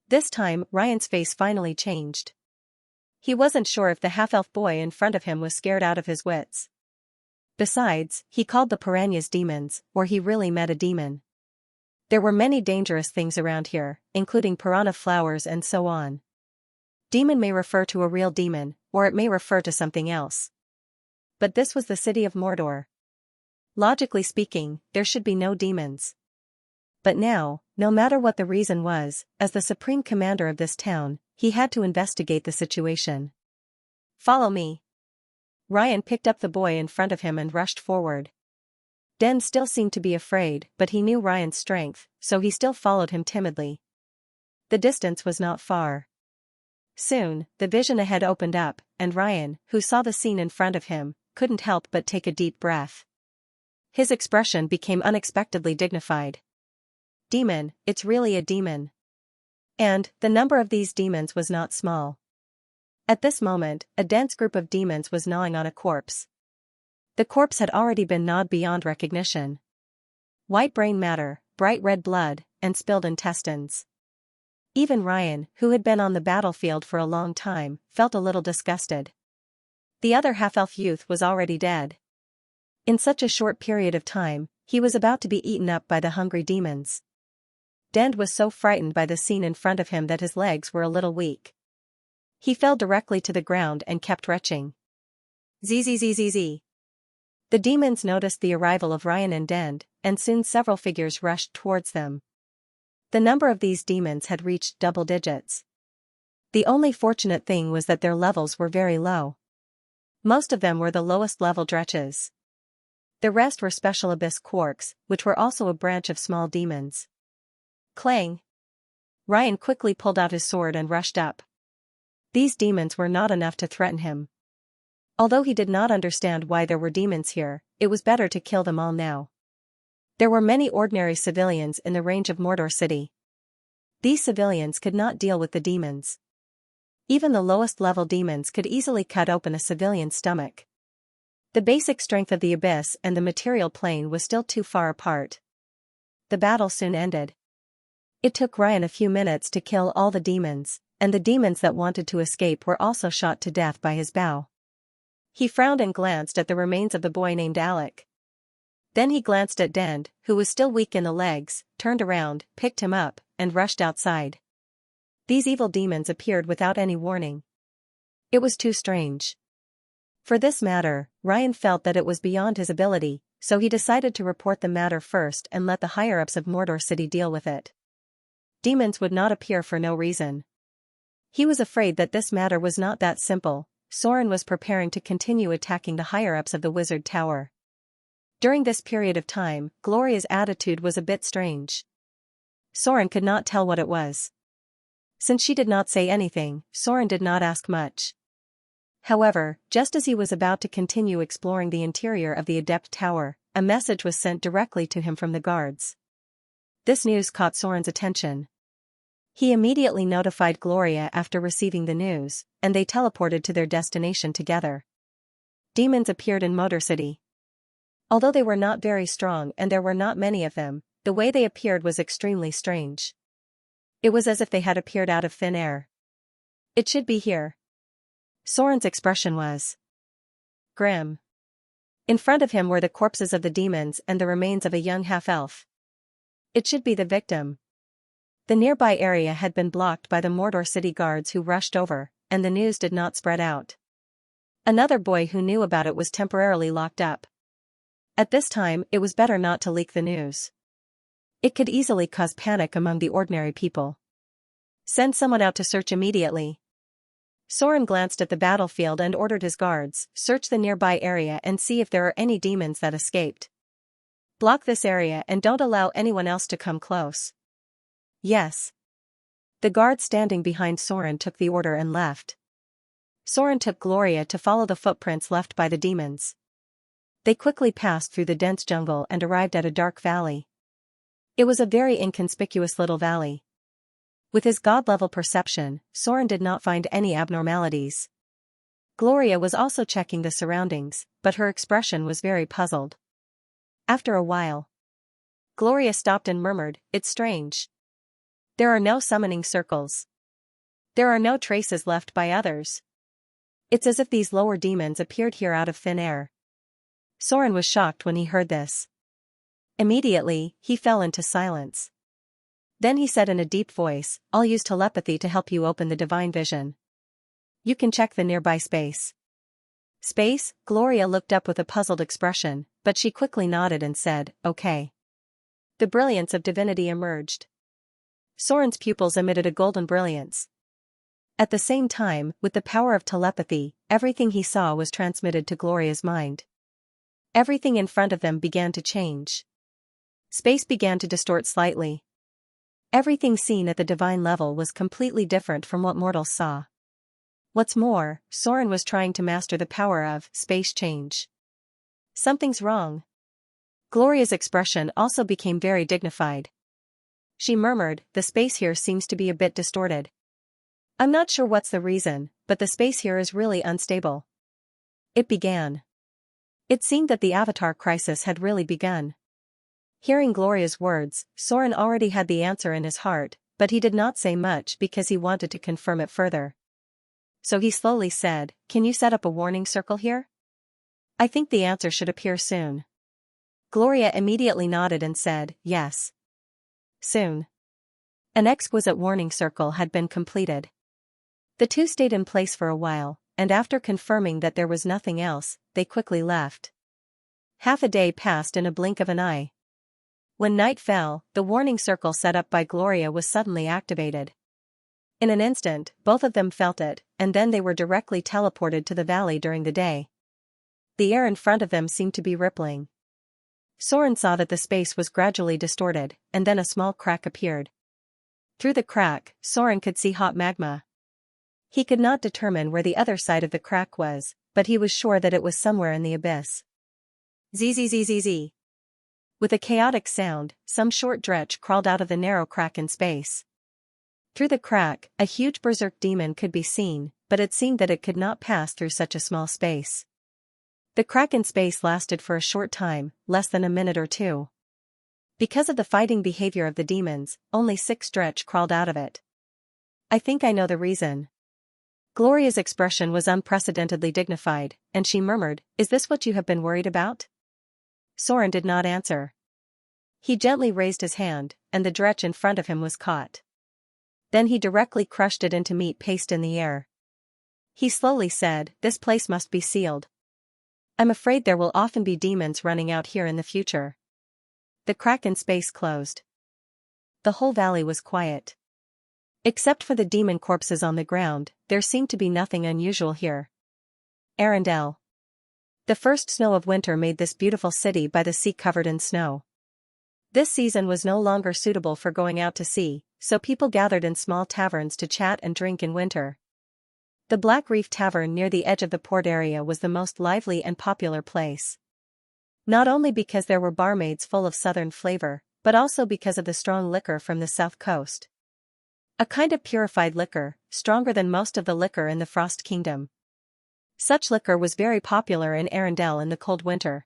This time, Ryan's face finally changed. He wasn't sure if the half-elf boy in front of him was scared out of his wits. Besides, he called the piranhas demons, or he really met a demon. There were many dangerous things around here, including piranha flowers and so on. Demon may refer to a real demon, or it may refer to something else. But this was the city of Mordor. Logically speaking, there should be no demons. But now, no matter what the reason was, as the supreme commander of this town, he had to investigate the situation. "Follow me." Ryan picked up the boy in front of him and rushed forward. Dend still seemed to be afraid, but he knew Ryan's strength, so he still followed him timidly. The distance was not far. Soon, the vision ahead opened up, and Ryan, who saw the scene in front of him, couldn't help but take a deep breath. His expression became unexpectedly dignified. Demon, it's really a demon. And, the number of these demons was not small. At this moment, a dense group of demons was gnawing on a corpse. The corpse had already been gnawed beyond recognition. White brain matter, bright red blood, and spilled intestines. Even Ryan, who had been on the battlefield for a long time, felt a little disgusted. The other half-elf youth was already dead. In such a short period of time, he was about to be eaten up by the hungry demons. Dend was so frightened by the scene in front of him that his legs were a little weak. He fell directly to the ground and kept retching. Zzzzzzz. The demons noticed the arrival of Ryan and Dend, and soon several figures rushed towards them. The number of these demons had reached double digits. The only fortunate thing was that their levels were very low. Most of them were the lowest level dretches. The rest were special abyss quarks, which were also a branch of small demons. Clang! Ryan quickly pulled out his sword and rushed up. These demons were not enough to threaten him. Although he did not understand why there were demons here, it was better to kill them all now. There were many ordinary civilians in the range of Mordor City. These civilians could not deal with the demons. Even the lowest level demons could easily cut open a civilian's stomach. The basic strength of the abyss and the material plane was still too far apart. The battle soon ended. It took Ryan a few minutes to kill all the demons, and the demons that wanted to escape were also shot to death by his bow. He frowned and glanced at the remains of the boy named Alec. Then he glanced at Dend, who was still weak in the legs, turned around, picked him up, and rushed outside. These evil demons appeared without any warning. It was too strange. For this matter, Ryan felt that it was beyond his ability, so he decided to report the matter first and let the higher-ups of Mordor City deal with it. Demons would not appear for no reason. He was afraid that this matter was not that simple. Soren was preparing to continue attacking the higher-ups of the Wizard Tower. During this period of time, Gloria's attitude was a bit strange. Soren could not tell what it was. Since she did not say anything, Soren did not ask much. However, just as he was about to continue exploring the interior of the Adept Tower, a message was sent directly to him from the guards. This news caught Soren's attention. He immediately notified Gloria after receiving the news, and they teleported to their destination together. Demons appeared in Mordor City. Although they were not very strong and there were not many of them, the way they appeared was extremely strange. It was as if they had appeared out of thin air. It should be here. Soren's expression was grim. In front of him were the corpses of the demons and the remains of a young half-elf. It should be the victim. The nearby area had been blocked by the Mordor City guards who rushed over, and the news did not spread out. Another boy who knew about it was temporarily locked up. At this time, it was better not to leak the news. It could easily cause panic among the ordinary people. Send someone out to search immediately. Soren glanced at the battlefield and ordered his guards, search the nearby area and see if there are any demons that escaped. Block this area and don't allow anyone else to come close. Yes. The guards standing behind Soren took the order and left. Soren took Gloria to follow the footprints left by the demons. They quickly passed through the dense jungle and arrived at a dark valley. It was a very inconspicuous little valley. With his god-level perception, Soren did not find any abnormalities. Gloria was also checking the surroundings, but her expression was very puzzled. After a while, Gloria stopped and murmured, "It's strange. There are no summoning circles. There are no traces left by others. It's as if these lower demons appeared here out of thin air." Soren was shocked when he heard this. Immediately, he fell into silence. Then he said in a deep voice, "I'll use telepathy to help you open the divine vision. You can check the nearby space." Space? Gloria looked up with a puzzled expression, but she quickly nodded and said, "Okay." The brilliance of divinity emerged. Soren's pupils emitted a golden brilliance. At the same time, with the power of telepathy, everything he saw was transmitted to Gloria's mind. Everything in front of them began to change. Space began to distort slightly. Everything seen at the divine level was completely different from what mortals saw. What's more, Soren was trying to master the power of space change. Something's wrong. Gloria's expression also became very dignified. She murmured, "The space here seems to be a bit distorted. I'm not sure what's the reason, but the space here is really unstable." It began. It seemed that the Avatar crisis had really begun. Hearing Gloria's words, Soren already had the answer in his heart, but he did not say much because he wanted to confirm it further. So he slowly said, "Can you set up a warning circle here? I think the answer should appear soon." Gloria immediately nodded and said, "Yes. Soon." An exquisite warning circle had been completed. The two stayed in place for a while, and after confirming that there was nothing else, they quickly left. Half a day passed in a blink of an eye. When night fell, the warning circle set up by Gloria was suddenly activated. In an instant, both of them felt it, and then they were directly teleported to the valley during the day. The air in front of them seemed to be rippling. Soren saw that the space was gradually distorted, and then a small crack appeared. Through the crack, Soren could see hot magma. He could not determine where the other side of the crack was, but he was sure that it was somewhere in the abyss. Zzzzz. With a chaotic sound, some short dretch crawled out of the narrow crack in space. Through the crack, a huge berserk demon could be seen, but it seemed that it could not pass through such a small space. The crack in space lasted for a short time, less than a minute or two. Because of the fighting behavior of the demons, only 6 dretch crawled out of it. I think I know the reason. Gloria's expression was unprecedentedly dignified, and she murmured, "Is this what you have been worried about?" Soren did not answer. He gently raised his hand, and the dretch in front of him was caught. Then he directly crushed it into meat paste in the air. He slowly said, "This place must be sealed. I'm afraid there will often be demons running out here in the future." The crack in space closed. The whole valley was quiet. Except for the demon corpses on the ground, there seemed to be nothing unusual here. Arendelle. The first snow of winter made this beautiful city by the sea covered in snow. This season was no longer suitable for going out to sea, so people gathered in small taverns to chat and drink in winter. The Black Reef Tavern near the edge of the port area was the most lively and popular place. Not only because there were barmaids full of southern flavor, but also because of the strong liquor from the south coast. A kind of purified liquor, stronger than most of the liquor in the Frost Kingdom. Such liquor was very popular in Arendelle in the cold winter.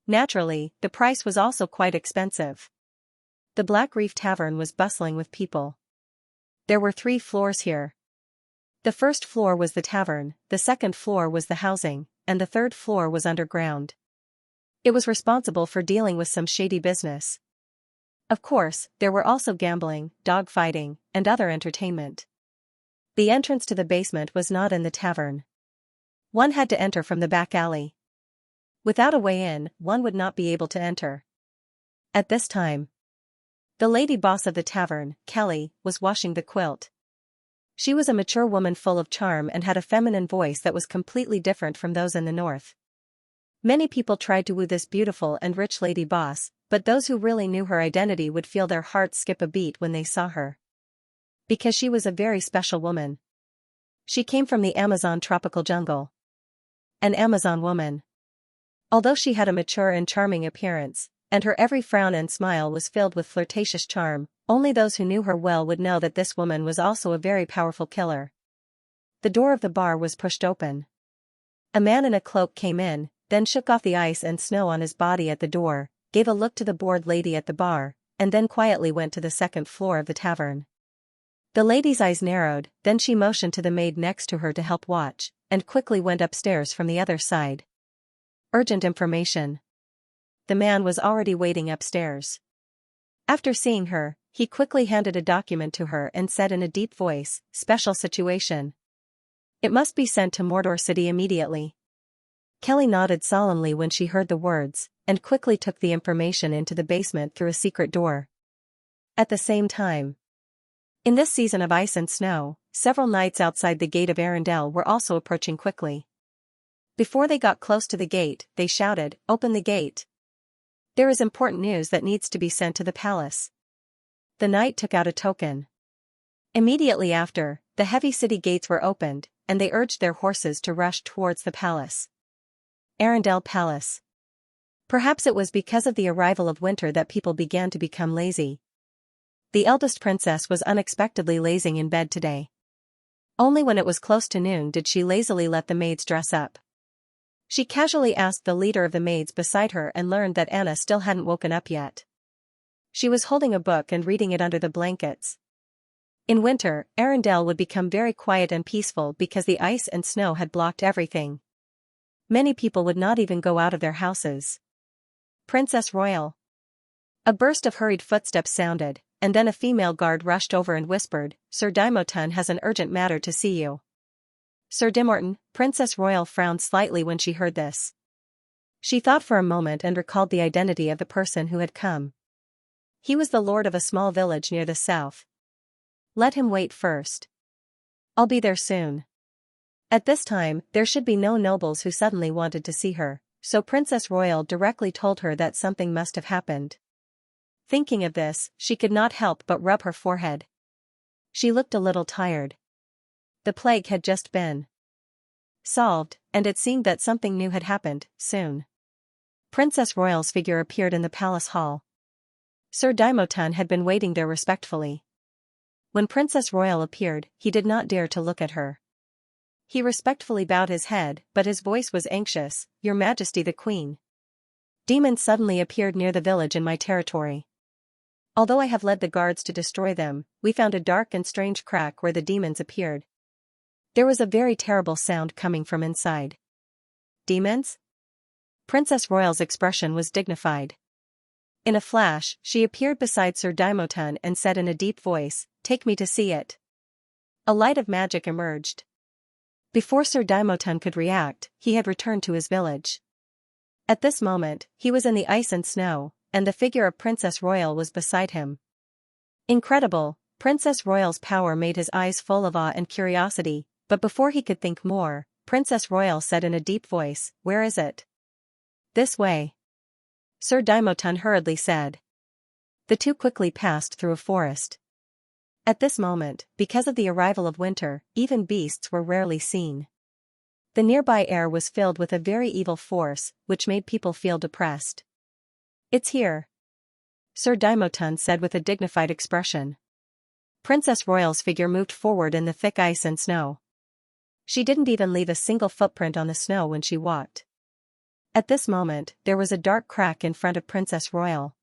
Naturally, the price was also quite expensive. The Black Reef Tavern was bustling with people. There were 3 floors here. The first floor was the tavern, the second floor was the housing, and the third floor was underground. It was responsible for dealing with some shady business. Of course, there were also gambling, dogfighting, and other entertainment. The entrance to the basement was not in the tavern. One had to enter from the back alley. Without a way in, one would not be able to enter. At this time, the lady boss of the tavern, Kelly, was washing the quilt. She was a mature woman full of charm and had a feminine voice that was completely different from those in the north. Many people tried to woo this beautiful and rich lady boss, but those who really knew her identity would feel their hearts skip a beat when they saw her. Because she was a very special woman. She came from the Amazon tropical jungle. An Amazon woman. Although she had a mature and charming appearance, and her every frown and smile was filled with flirtatious charm, only those who knew her well would know that this woman was also a very powerful killer. The door of the bar was pushed open. A man in a cloak came in, then shook off the ice and snow on his body at the door, gave a look to the bored lady at the bar, and then quietly went to the second floor of the tavern. The lady's eyes narrowed, then she motioned to the maid next to her to help watch, and quickly went upstairs from the other side. Urgent information. The man was already waiting upstairs. After seeing her, he quickly handed a document to her and said in a deep voice, "Special situation. It must be sent to Mordor City immediately." Kelly nodded solemnly when she heard the words, and quickly took the information into the basement through a secret door. At the same time, in this season of ice and snow, several knights outside the gate of Arendelle were also approaching quickly. Before they got close to the gate, they shouted, "Open the gate. There is important news that needs to be sent to the palace." The knight took out a token. Immediately after, the heavy city gates were opened, and they urged their horses to rush towards the palace. Arendelle Palace. Perhaps it was because of the arrival of winter that people began to become lazy. The eldest princess was unexpectedly lazing in bed today. Only when it was close to noon did she lazily let the maids dress up. She casually asked the leader of the maids beside her and learned that Anna still hadn't woken up yet. She was holding a book and reading it under the blankets. In winter, Arendelle would become very quiet and peaceful because the ice and snow had blocked everything. Many people would not even go out of their houses. Princess Royal. A burst of hurried footsteps sounded, and then a female guard rushed over and whispered, "Sir Dimorton has an urgent matter to see you." Sir Dimorton. Princess Royal frowned slightly when she heard this. She thought for a moment and recalled the identity of the person who had come. He was the lord of a small village near the south. Let him wait first. I'll be there soon. At this time, there should be no nobles who suddenly wanted to see her, so Princess Royal directly told her that something must have happened. Thinking of this, she could not help but rub her forehead. She looked a little tired. The plague had just been solved, and it seemed that something new had happened, soon. Princess Royal's figure appeared in the palace hall. Sir Daimotan had been waiting there respectfully. When Princess Royal appeared, he did not dare to look at her. He respectfully bowed his head, but his voice was anxious. "Your Majesty the Queen. Demons suddenly appeared near the village in my territory. Although I have led the guards to destroy them, we found a dark and strange crack where the demons appeared. There was a very terrible sound coming from inside." Demons? Princess Royal's expression was dignified. In a flash, she appeared beside Sir Daimotan and said in a deep voice, "Take me to see it." A light of magic emerged. Before Sir Daimotan could react, he had returned to his village. At this moment, he was in the ice and snow, and the figure of Princess Royal was beside him. Incredible, Princess Royal's power made his eyes full of awe and curiosity, but before he could think more, Princess Royal said in a deep voice, "Where is it?" "This way," Sir Daimotan hurriedly said. The two quickly passed through a forest. At this moment, because of the arrival of winter, even beasts were rarely seen. The nearby air was filled with a very evil force, which made people feel depressed. "It's here," Sir Daimotan said with a dignified expression. Princess Royal's figure moved forward in the thick ice and snow. She didn't even leave a single footprint on the snow when she walked. At this moment, there was a dark crack in front of Princess Royal.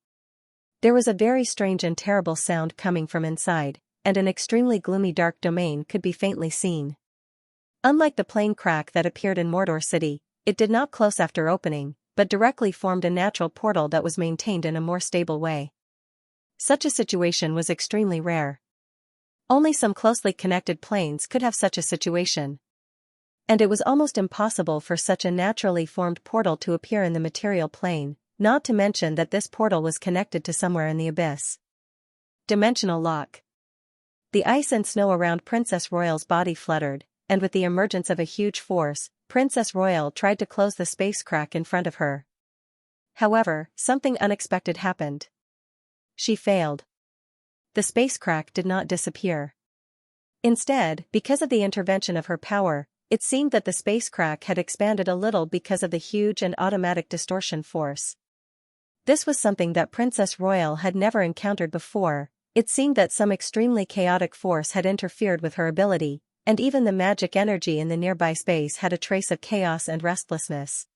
There was a very strange and terrible sound coming from inside, and an extremely gloomy dark domain could be faintly seen. Unlike the plain crack that appeared in Mordor City, it did not close after opening, but directly formed a natural portal that was maintained in a more stable way. Such a situation was extremely rare. Only some closely connected planes could have such a situation. And it was almost impossible for such a naturally formed portal to appear in the material plane, not to mention that this portal was connected to somewhere in the abyss. Dimensional lock. The ice and snow around Princess Royal's body fluttered, and with the emergence of a huge force, Princess Royal tried to close the space crack in front of her. However, something unexpected happened. She failed. The space crack did not disappear. Instead, because of the intervention of her power, it seemed that the space crack had expanded a little because of the huge and automatic distortion force. This was something that Princess Royal had never encountered before. It seemed that some extremely chaotic force had interfered with her ability, and even the magic energy in the nearby space had a trace of chaos and restlessness.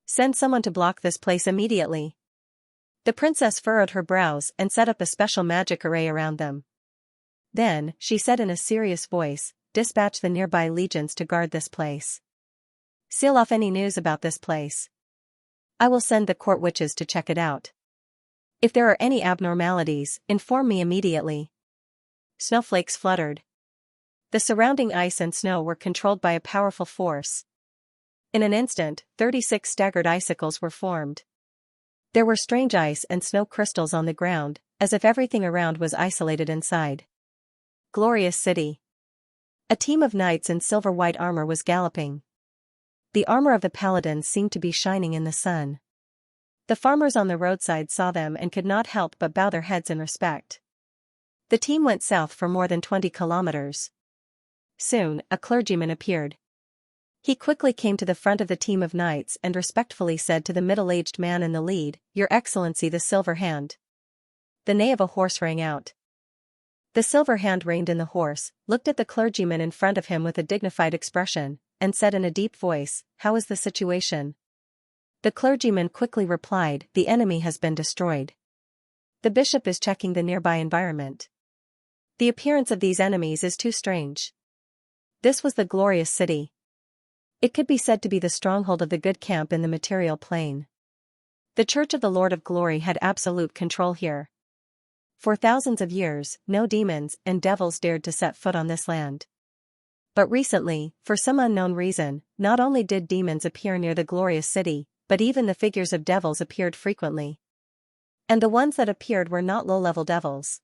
"Send someone to block this place immediately." The princess furrowed her brows and set up a special magic array around them. Then, she said in a serious voice, "Dispatch the nearby legions to guard this place. Seal off any news about this place. I will send the court witches to check it out. If there are any abnormalities, inform me immediately." Snowflakes fluttered. The surrounding ice and snow were controlled by a powerful force. In an instant, 36 staggered icicles were formed. There were strange ice and snow crystals on the ground, as if everything around was isolated inside. Glorious City. A team of knights in silver-white armor was galloping. The armor of the paladins seemed to be shining in the sun. The farmers on the roadside saw them and could not help but bow their heads in respect. The team went south for more than 20 kilometers. Soon, a clergyman appeared. He quickly came to the front of the team of knights and respectfully said to the middle-aged man in the lead, "Your Excellency the Silver Hand." The neigh of a horse rang out. The Silver Hand reined in the horse, looked at the clergyman in front of him with a dignified expression, and said in a deep voice, "How is the situation?" The clergyman quickly replied, "The enemy has been destroyed. The bishop is checking the nearby environment. The appearance of these enemies is too strange." This was the Glorious City. It could be said to be the stronghold of the good camp in the material plane. The Church of the Lord of Glory had absolute control here. For thousands of years, no demons and devils dared to set foot on this land. But recently, for some unknown reason, not only did demons appear near the Glorious City, but even the figures of devils appeared frequently. And the ones that appeared were not low-level devils.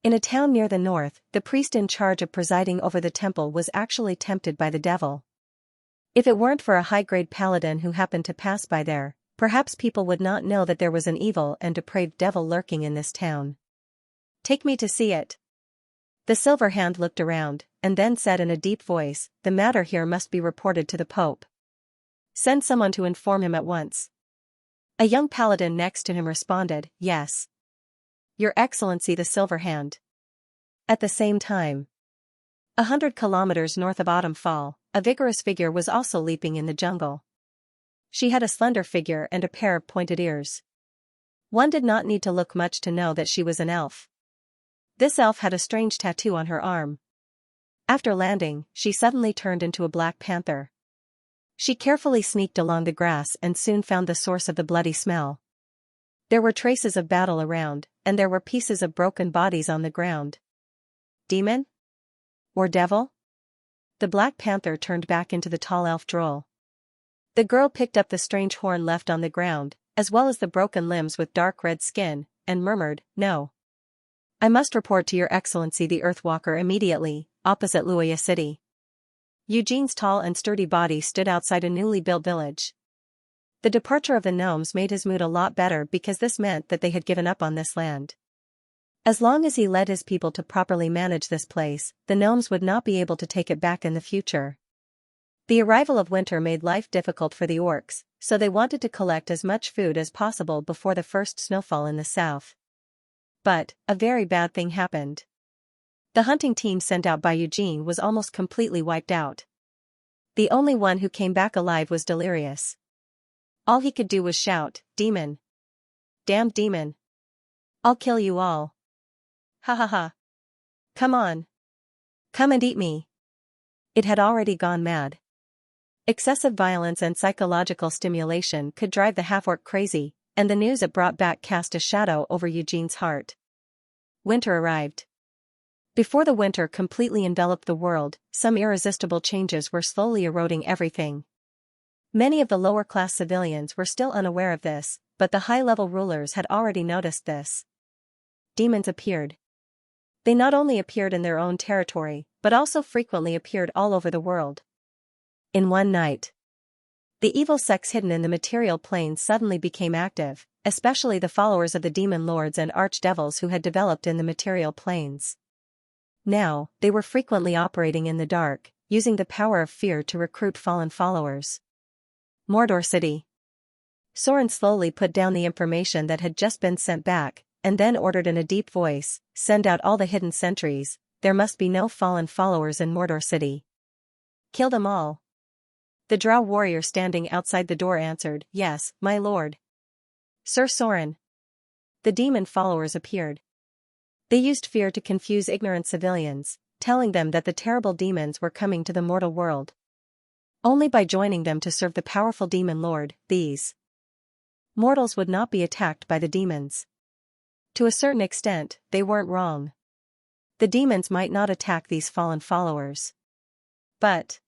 In a town near the north, the priest in charge of presiding over the temple was actually tempted by the devil. If it weren't for a high-grade paladin who happened to pass by there, perhaps people would not know that there was an evil and depraved devil lurking in this town. Take me to see it. The silver hand looked around, and then said in a deep voice, the matter here must be reported to the Pope. Send someone to inform him at once. A young paladin next to him responded, yes. Your Excellency, the silver hand. At the same time, 100 kilometers north of Autumn Fall, a vigorous figure was also leaping in the jungle. She had a slender figure and a pair of pointed ears. One did not need to look much to know that she was an elf. This elf had a strange tattoo on her arm. After landing, she suddenly turned into a black panther. She carefully sneaked along the grass and soon found the source of the bloody smell. There were traces of battle around, and there were pieces of broken bodies on the ground. Demon? Or devil? The black panther turned back into the tall elf droll. The girl picked up the strange horn left on the ground, as well as the broken limbs with dark red skin, and murmured, no. I must report to Your Excellency the Earthwalker immediately, opposite Luoya City. Eugene's tall and sturdy body stood outside a newly built village. The departure of the gnomes made his mood a lot better because this meant that they had given up on this land. As long as he led his people to properly manage this place, the gnomes would not be able to take it back in the future. The arrival of winter made life difficult for the orcs, so they wanted to collect as much food as possible before the first snowfall in the south. But, a very bad thing happened. The hunting team sent out by Eugene was almost completely wiped out. The only one who came back alive was Delirious. All he could do was shout, demon. Damned demon. I'll kill you all. Ha ha ha. Come on. Come and eat me. It had already gone mad. Excessive violence and psychological stimulation could drive the half-orc crazy, and the news it brought back cast a shadow over Eugene's heart. Winter arrived. Before the winter completely enveloped the world, some irresistible changes were slowly eroding everything. Many of the lower-class civilians were still unaware of this, but the high-level rulers had already noticed this. Demons appeared. They not only appeared in their own territory, but also frequently appeared all over the world. In one night, the evil sects hidden in the material plane suddenly became active, especially the followers of the demon lords and archdevils who had developed in the material planes. Now, they were frequently operating in the dark, using the power of fear to recruit fallen followers. Mordor City. Soren slowly put down the information that had just been sent back, and then ordered in a deep voice, send out all the hidden sentries, there must be no fallen followers in Mordor City. Kill them all. The drow warrior standing outside the door answered, yes, my lord. Sir Soren. The demon followers appeared. They used fear to confuse ignorant civilians, telling them that the terrible demons were coming to the mortal world. Only by joining them to serve the powerful demon lord, these mortals would not be attacked by the demons. To a certain extent, they weren't wrong. The demons might not attack these fallen followers. But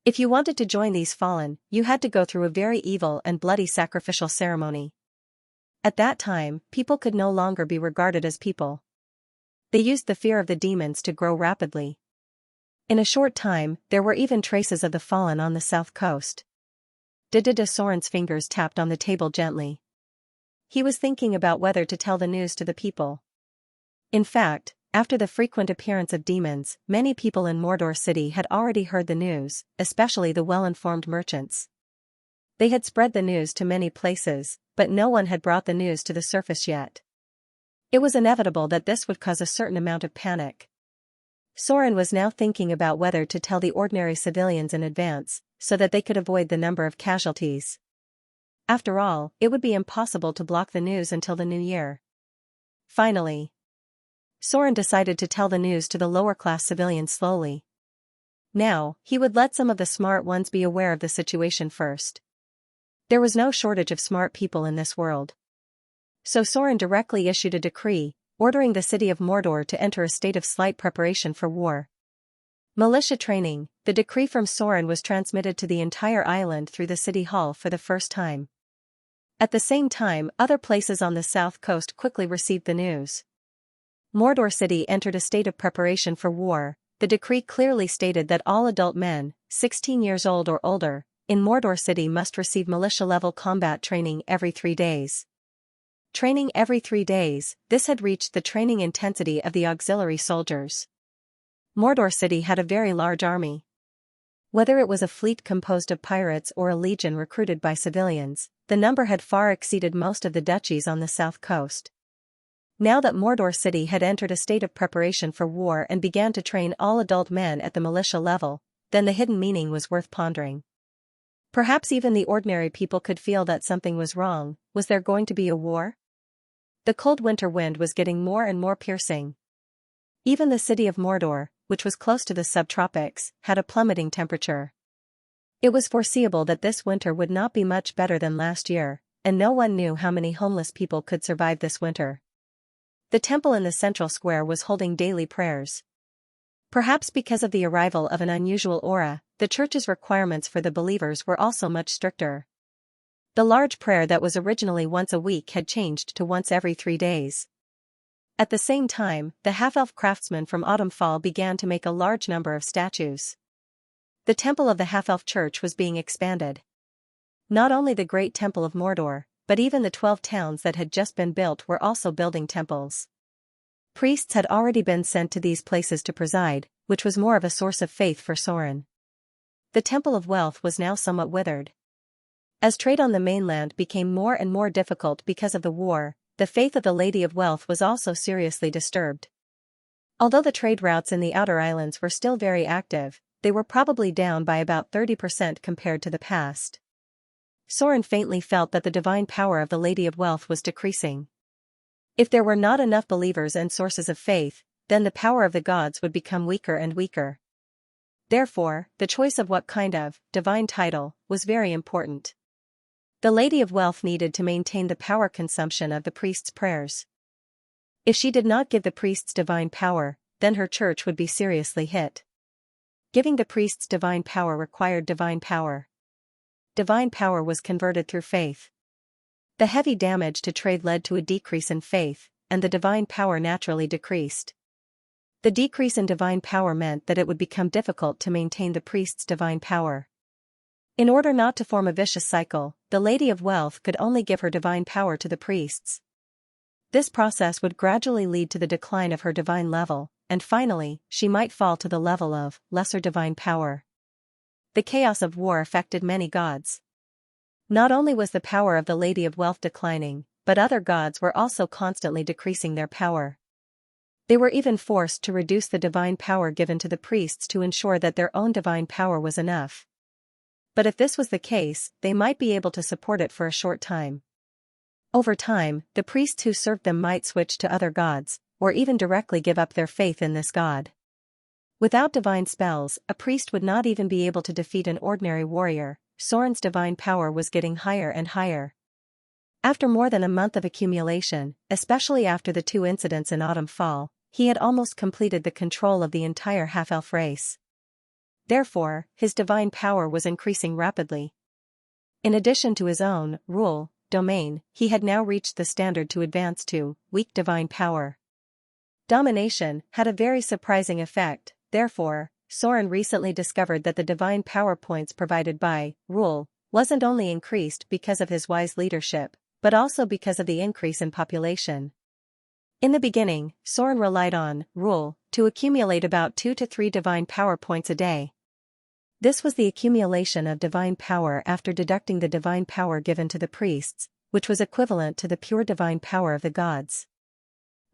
if you wanted to join these fallen, you had to go through a very evil and bloody sacrificial ceremony. At that time, people could no longer be regarded as people. They used the fear of the demons to grow rapidly. In a short time, there were even traces of the fallen on the south coast. Soren's fingers tapped on the table gently. He was thinking about whether to tell the news to the people. In fact, after the frequent appearance of demons, many people in Mordor City had already heard the news, especially the well-informed merchants. They had spread the news to many places, but no one had brought the news to the surface yet. It was inevitable that this would cause a certain amount of panic. Soren was now thinking about whether to tell the ordinary civilians in advance, so that they could avoid the number of casualties. After all, it would be impossible to block the news until the new year. Finally, Soren decided to tell the news to the lower-class civilians slowly. Now, he would let some of the smart ones be aware of the situation first. There was no shortage of smart people in this world. So Soren directly issued a decree, ordering the city of Mordor to enter a state of slight preparation for war. Militia training. The decree from Soren was transmitted to the entire island through the city hall for the first time. At the same time, other places on the south coast quickly received the news. Mordor City entered a state of preparation for war. The decree clearly stated that all adult men, 16 years old or older, in Mordor City must receive militia-level combat training every 3 days. Training every 3 days, this had reached the training intensity of the auxiliary soldiers. Mordor City had a very large army. Whether it was a fleet composed of pirates or a legion recruited by civilians, the number had far exceeded most of the duchies on the south coast. Now that Mordor City had entered a state of preparation for war and began to train all adult men at the militia level, then the hidden meaning was worth pondering. Perhaps even the ordinary people could feel that something was wrong. Was there going to be a war? The cold winter wind was getting more and more piercing. Even the city of Mordor, which was close to the subtropics, had a plummeting temperature. It was foreseeable that this winter would not be much better than last year, and no one knew how many homeless people could survive this winter. The temple in the central square was holding daily prayers. Perhaps because of the arrival of an unusual aura, the church's requirements for the believers were also much stricter. The large prayer that was originally once a week had changed to once every 3 days. At the same time, the half-elf craftsmen from Autumn Fall began to make a large number of statues. The temple of the half-elf church was being expanded. Not only the great temple of Mordor, but even the 12 towns that had just been built were also building temples. Priests had already been sent to these places to preside, which was more of a source of faith for Soren. The Temple of Wealth was now somewhat withered. As trade on the mainland became more and more difficult because of the war, the faith of the Lady of Wealth was also seriously disturbed. Although the trade routes in the outer islands were still very active, they were probably down by about 30% compared to the past. Soren faintly felt that the divine power of the Lady of Wealth was decreasing. If there were not enough believers and sources of faith, then the power of the gods would become weaker and weaker. Therefore, the choice of what kind of divine title was very important. The Lady of Wealth needed to maintain the power consumption of the priest's prayers. If she did not give the priests divine power, then her church would be seriously hit. Giving the priests divine power required divine power. Divine power was converted through faith. The heavy damage to trade led to a decrease in faith, and the divine power naturally decreased. The decrease in divine power meant that it would become difficult to maintain the priest's divine power. In order not to form a vicious cycle, the Lady of Wealth could only give her divine power to the priests. This process would gradually lead to the decline of her divine level, and finally, she might fall to the level of lesser divine power. The chaos of war affected many gods. Not only was the power of the Lady of Wealth declining, but other gods were also constantly decreasing their power. They were even forced to reduce the divine power given to the priests to ensure that their own divine power was enough. But if this was the case, they might be able to support it for a short time. Over time, the priests who served them might switch to other gods, or even directly give up their faith in this god. Without divine spells, a priest would not even be able to defeat an ordinary warrior. Soren's divine power was getting higher and higher. After more than a month of accumulation, especially after the 2 incidents in Autumn Fall, he had almost completed the control of the entire half-elf race. Therefore, his divine power was increasing rapidly. In addition to his own domain, he had now reached the standard to advance to weak divine power. Domination had a very surprising effect. Therefore, Soren recently discovered that the divine power points provided by wasn't only increased because of his wise leadership, but also because of the increase in population. In the beginning, Soren relied on to accumulate about 2 to 3 divine power points a day. This was the accumulation of divine power after deducting the divine power given to the priests, which was equivalent to the pure divine power of the gods.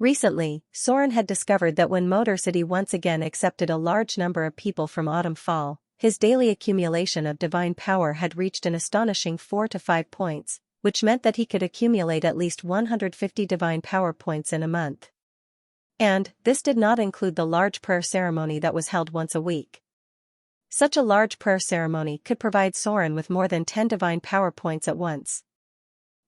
Recently, Soren had discovered that when Mordor City once again accepted a large number of people from Autumn Fall, his daily accumulation of divine power had reached an astonishing 4 to 5 points, which meant that he could accumulate at least 150 divine power points in a month. And this did not include the large prayer ceremony that was held once a week. Such a large prayer ceremony could provide Soren with more than 10 divine power points at once.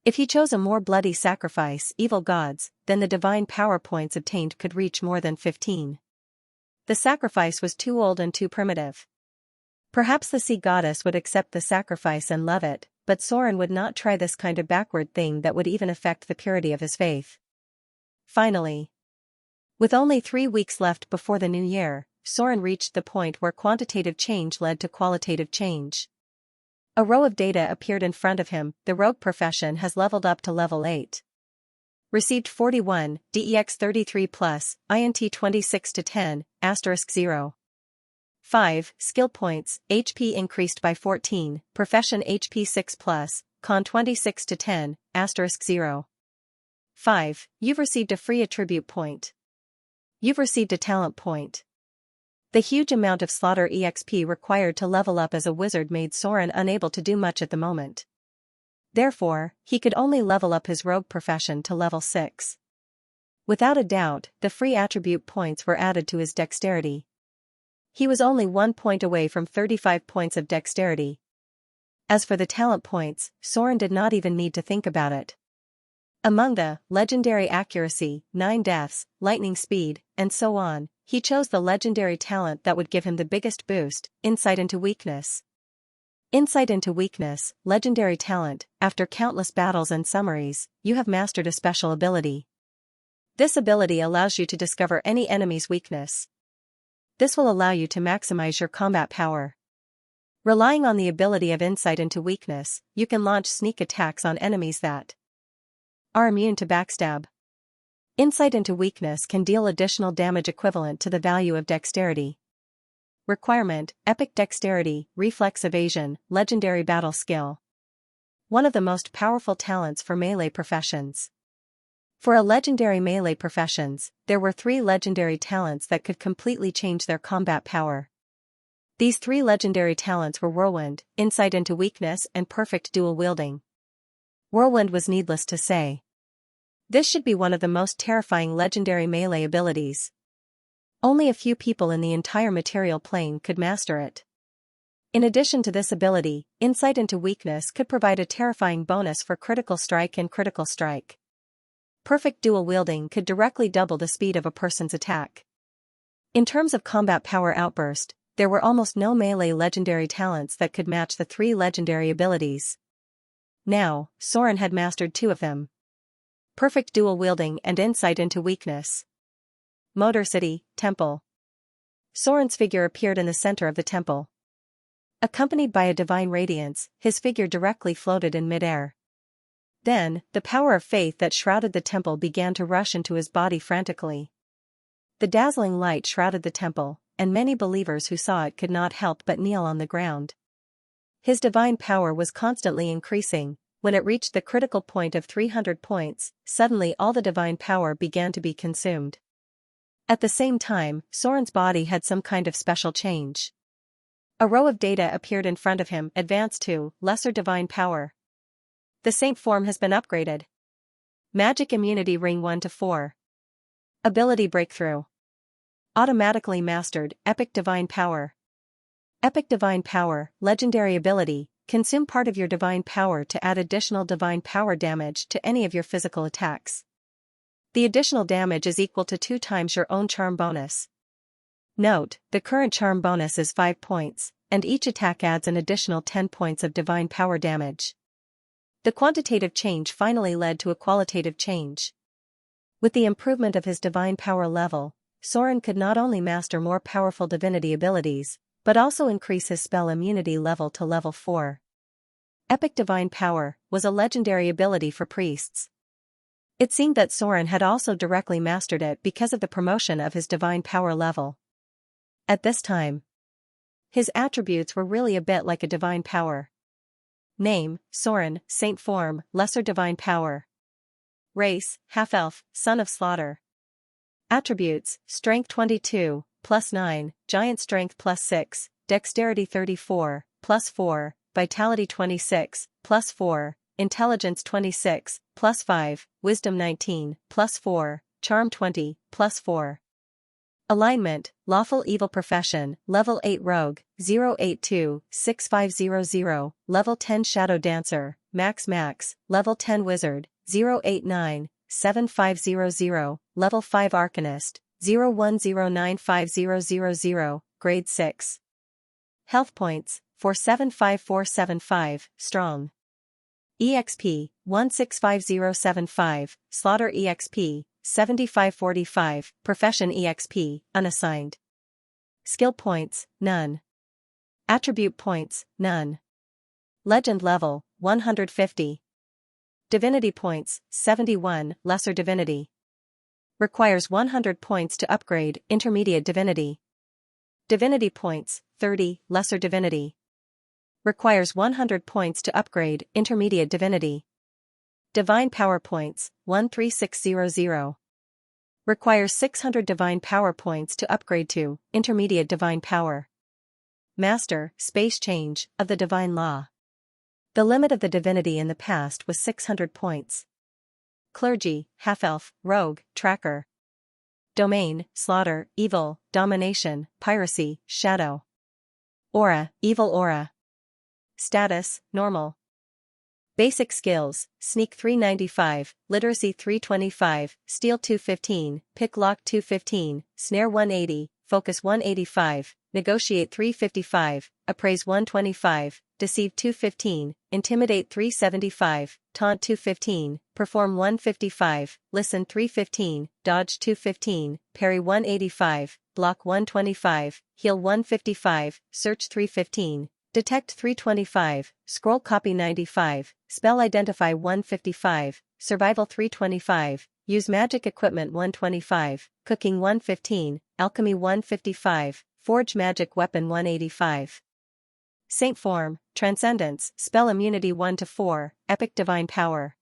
If he chose a more bloody sacrifice, evil gods, then the divine power points obtained could reach more than 15. The sacrifice was too old and too primitive. Perhaps the sea goddess would accept the sacrifice and love it, but Soren would not try this kind of backward thing that would even affect the purity of his faith. Finally, with only 3 weeks left before the new year, Soren reached the point where quantitative change led to qualitative change. A row of data appeared in front of him. The rogue profession has leveled up to level 8. Received 41, DEX 33 plus, INT 26 to 10, *0. 5. Skill points, HP increased by 14, profession HP 6 plus, con 26 to 10, *0. 5. You've received a free attribute point. You've received a talent point. The huge amount of slaughter EXP required to level up as a wizard made Soren unable to do much at the moment. Therefore, he could only level up his rogue profession to level 6. Without a doubt, the free attribute points were added to his dexterity. He was only 1 point away from 35 points of dexterity. As for the talent points, Soren did not even need to think about it. Among the legendary accuracy, 9 deaths, lightning speed, and so on, he chose the legendary talent that would give him the biggest boost, insight into weakness. Insight into weakness, legendary talent. After countless battles and summaries, you have mastered a special ability. This ability allows you to discover any enemy's weakness. This will allow you to maximize your combat power. Relying on the ability of insight into weakness, you can launch sneak attacks on enemies that are immune to backstab. Insight into weakness can deal additional damage equivalent to the value of dexterity. Requirement: Epic Dexterity, Reflex Evasion, Legendary Battle Skill. One of the most powerful talents for melee professions. For a legendary melee professions, there were 3 legendary talents that could completely change their combat power. These 3 legendary talents were Whirlwind, Insight into Weakness, and Perfect Dual Wielding. Whirlwind was needless to say. This should be one of the most terrifying legendary melee abilities. Only a few people in the entire material plane could master it. In addition to this ability, Insight into Weakness could provide a terrifying bonus for critical strike and critical strike. Perfect Dual Wielding could directly double the speed of a person's attack. In terms of combat power outburst, there were almost no melee legendary talents that could match the 3 legendary abilities. Now, Soren had mastered 2 of them. Perfect Dual Wielding and Insight into Weakness. Motor City, Temple. Soren's figure appeared in the center of the temple. Accompanied by a divine radiance, his figure directly floated in midair. Then, the power of faith that shrouded the temple began to rush into his body frantically. The dazzling light shrouded the temple, and many believers who saw it could not help but kneel on the ground. His divine power was constantly increasing. When it reached the critical point of 300 points, suddenly all the divine power began to be consumed. At the same time, Soren's body had some kind of special change. A row of data appeared in front of him. Advanced to Lesser Divine Power. The Saint form has been upgraded. Magic Immunity Ring 1 to 4. Ability Breakthrough. Automatically mastered, Epic Divine Power. Epic Divine Power, legendary ability. Consume part of your divine power to add additional divine power damage to any of your physical attacks. The additional damage is equal to 2 times your own charm bonus. Note, the current charm bonus is 5 points, and each attack adds an additional 10 points of divine power damage. The quantitative change finally led to a qualitative change. With the improvement of his divine power level, Soren could not only master more powerful divinity abilities, but also increase his spell immunity level to level 4. Epic Divine Power was a legendary ability for priests. It seemed that Soren had also directly mastered it because of the promotion of his divine power level. At this time, his attributes were really a bit like a divine power. Name: Soren, Saint form, Lesser Divine Power. Race: Half-Elf, Son of Slaughter. Attributes: Strength 22, plus 9, Giant Strength plus 6, Dexterity 34, plus 4, Vitality 26, plus 4, Intelligence 26, plus 5, Wisdom 19, plus 4, Charm 20, plus 4. Alignment: Lawful Evil Profession, Level 8 Rogue, 082-6500, Level 10 Shadow Dancer, Max, Level 10 Wizard, 089-7500, Level 5 Arcanist, 01095000, Grade 6. Health points: 475475, Strong. EXP 165075, Slaughter EXP 7545, Profession EXP, unassigned. Skill points, none. Attribute points, none. Legend level, 150. Divinity points, 71, Lesser Divinity. Requires 100 points to upgrade, Intermediate Divinity. Divinity points, 30, Lesser Divinity. Requires 100 points to upgrade, Intermediate Divinity. Divine Power points, 13600. Requires 600 Divine Power points to upgrade to Intermediate Divine Power. Master, Space Change, of the Divine Law. The limit of the divinity in the past was 600 points. Clergy, Half-Elf, Rogue, Tracker. Domain, Slaughter, Evil, Domination, Piracy, Shadow. Aura, Evil Aura. Status, Normal. Basic skills, Sneak 395, Literacy 325, Steal 215, Pick Lock 215, Snare 180, Focus 185, Negotiate 355, Appraise 125, Deceive 215, Intimidate 375, Taunt 215, Perform 155, Listen 315, Dodge 215, Parry 185, Block 125, Heal 155, Search 315, Detect 325, Scroll Copy 95, Spell Identify 155, Survival 325, Use Magic Equipment 125, Cooking 115, Alchemy 155, Forge Magic Weapon 185. Saint Form, Transcendence, Spell Immunity 1-4, Epic Divine Power.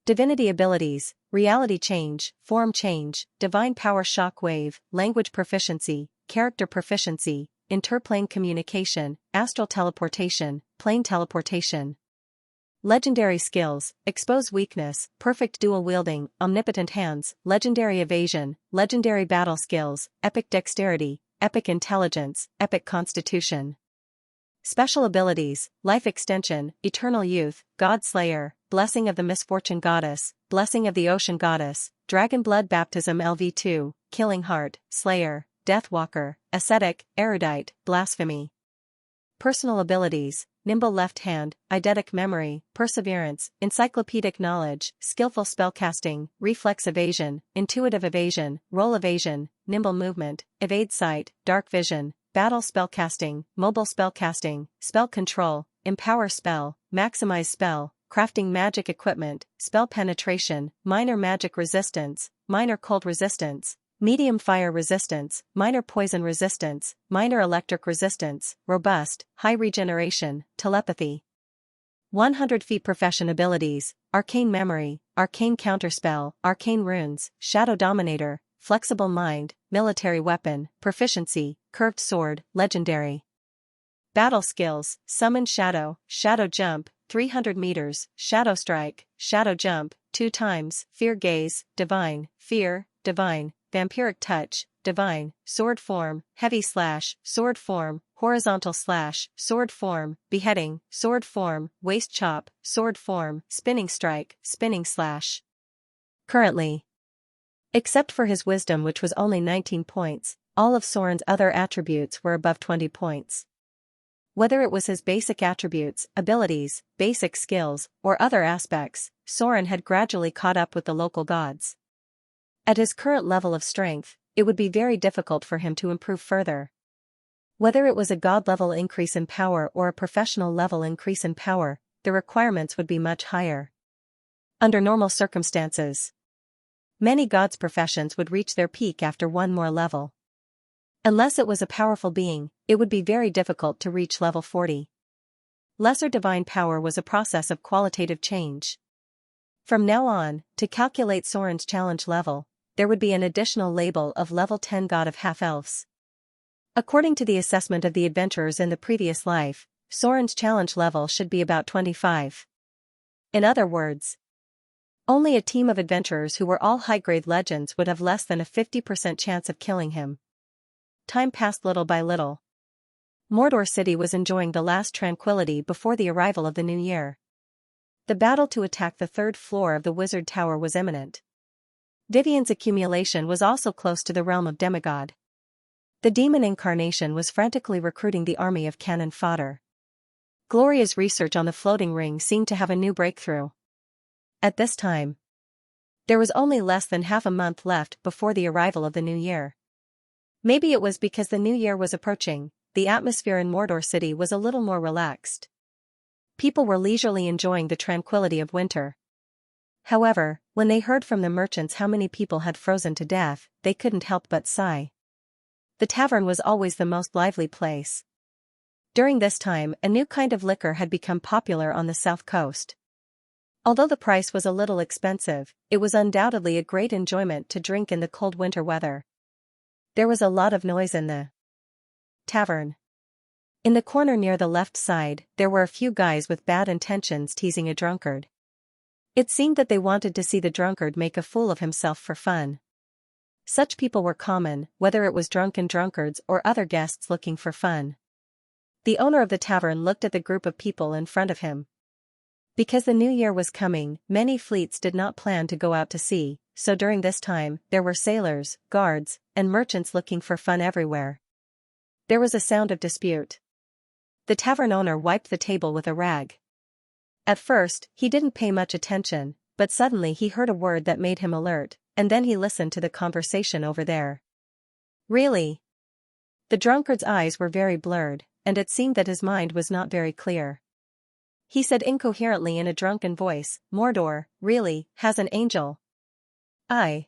Divinity Abilities, Reality Change, Form Change, Divine Power Shockwave, Language Proficiency, Character Proficiency, Interplane Communication, Astral Teleportation, Plane Teleportation. Legendary Skills, Expose Weakness, Perfect Dual Wielding, Omnipotent Hands, Legendary Evasion, Legendary Battle Skills, Epic Dexterity, Epic Intelligence, Epic Constitution. Special Abilities, Life Extension, Eternal Youth, God Slayer, Blessing of the Misfortune Goddess, Blessing of the Ocean Goddess, Dragon Blood Baptism LV2, Killing Heart, Slayer, Deathwalker, Ascetic, Erudite, Blasphemy. Personal Abilities, Nimble Left Hand, Eidetic Memory, Perseverance, Encyclopedic Knowledge, Skillful Spellcasting, Reflex Evasion, Intuitive Evasion, Roll Evasion, Nimble Movement, Evade Sight, Dark Vision, Battle Spellcasting, Mobile Spellcasting, Spell Control, Empower Spell, Maximize Spell, Crafting Magic Equipment, Spell Penetration, Minor Magic Resistance, Minor Cold Resistance, Medium Fire Resistance, Minor Poison Resistance, Minor Electric Resistance, Robust, High Regeneration, Telepathy. 100 Feet Profession Abilities, Arcane Memory, Arcane Counterspell, Arcane Runes, Shadow Dominator, Flexible Mind, Military Weapon, Proficiency, Curved Sword, Legendary. Battle Skills, Summon Shadow, Shadow Jump, 300 meters, Shadow Strike, Shadow Jump, 2 times, Fear Gaze, Divine, Fear, Divine, Vampiric Touch, Divine, Sword Form, Heavy Slash, Sword Form, Horizontal Slash, Sword Form, Beheading, Sword Form, Waist Chop, Sword Form, Spinning Strike, Spinning Slash. Currently, except for his wisdom which was only 19 points, all of Soren's other attributes were above 20 points. Whether it was his basic attributes, abilities, basic skills, or other aspects, Soren had gradually caught up with the local gods. At his current level of strength, it would be very difficult for him to improve further. Whether it was a god-level increase in power or a professional-level increase in power, the requirements would be much higher. Under normal circumstances, many gods' professions would reach their peak after one more level. Unless it was a powerful being, it would be very difficult to reach level 40. Lesser divine power was a process of qualitative change. From now on, to calculate Soren's challenge level, there would be an additional label of level 10 God of Half-Elves. According to the assessment of the adventurers in the previous life, Soren's challenge level should be about 25. In other words, only a team of adventurers who were all high-grade legends would have less than a 50% chance of killing him. Time passed little by little. Mordor City was enjoying the last tranquility before the arrival of the new year. The battle to attack the 3rd floor of the Wizard Tower was imminent. Vivian's accumulation was also close to the realm of demigod. The demon incarnation was frantically recruiting the army of cannon fodder. Gloria's research on the floating ring seemed to have a new breakthrough. At this time, there was only less than half a month left before the arrival of the new year. Maybe it was because the new year was approaching, the atmosphere in Mordor City was a little more relaxed. People were leisurely enjoying the tranquility of winter. However, when they heard from the merchants how many people had frozen to death, they couldn't help but sigh. The tavern was always the most lively place. During this time, a new kind of liquor had become popular on the south coast. Although the price was a little expensive, it was undoubtedly a great enjoyment to drink in the cold winter weather. There was a lot of noise in the tavern. In the corner near the left side, there were a few guys with bad intentions teasing a drunkard. It seemed that they wanted to see the drunkard make a fool of himself for fun. Such people were common, whether it was drunken drunkards or other guests looking for fun. The owner of the tavern looked at the group of people in front of him. Because the new year was coming, many fleets did not plan to go out to sea, so during this time, there were sailors, guards, and merchants looking for fun everywhere. There was a sound of dispute. The tavern owner wiped the table with a rag. At first, he didn't pay much attention, but suddenly he heard a word that made him alert, and then he listened to the conversation over there. Really? The drunkard's eyes were very blurred, and it seemed that his mind was not very clear. He said incoherently in a drunken voice, "Mordor, really, has an angel. I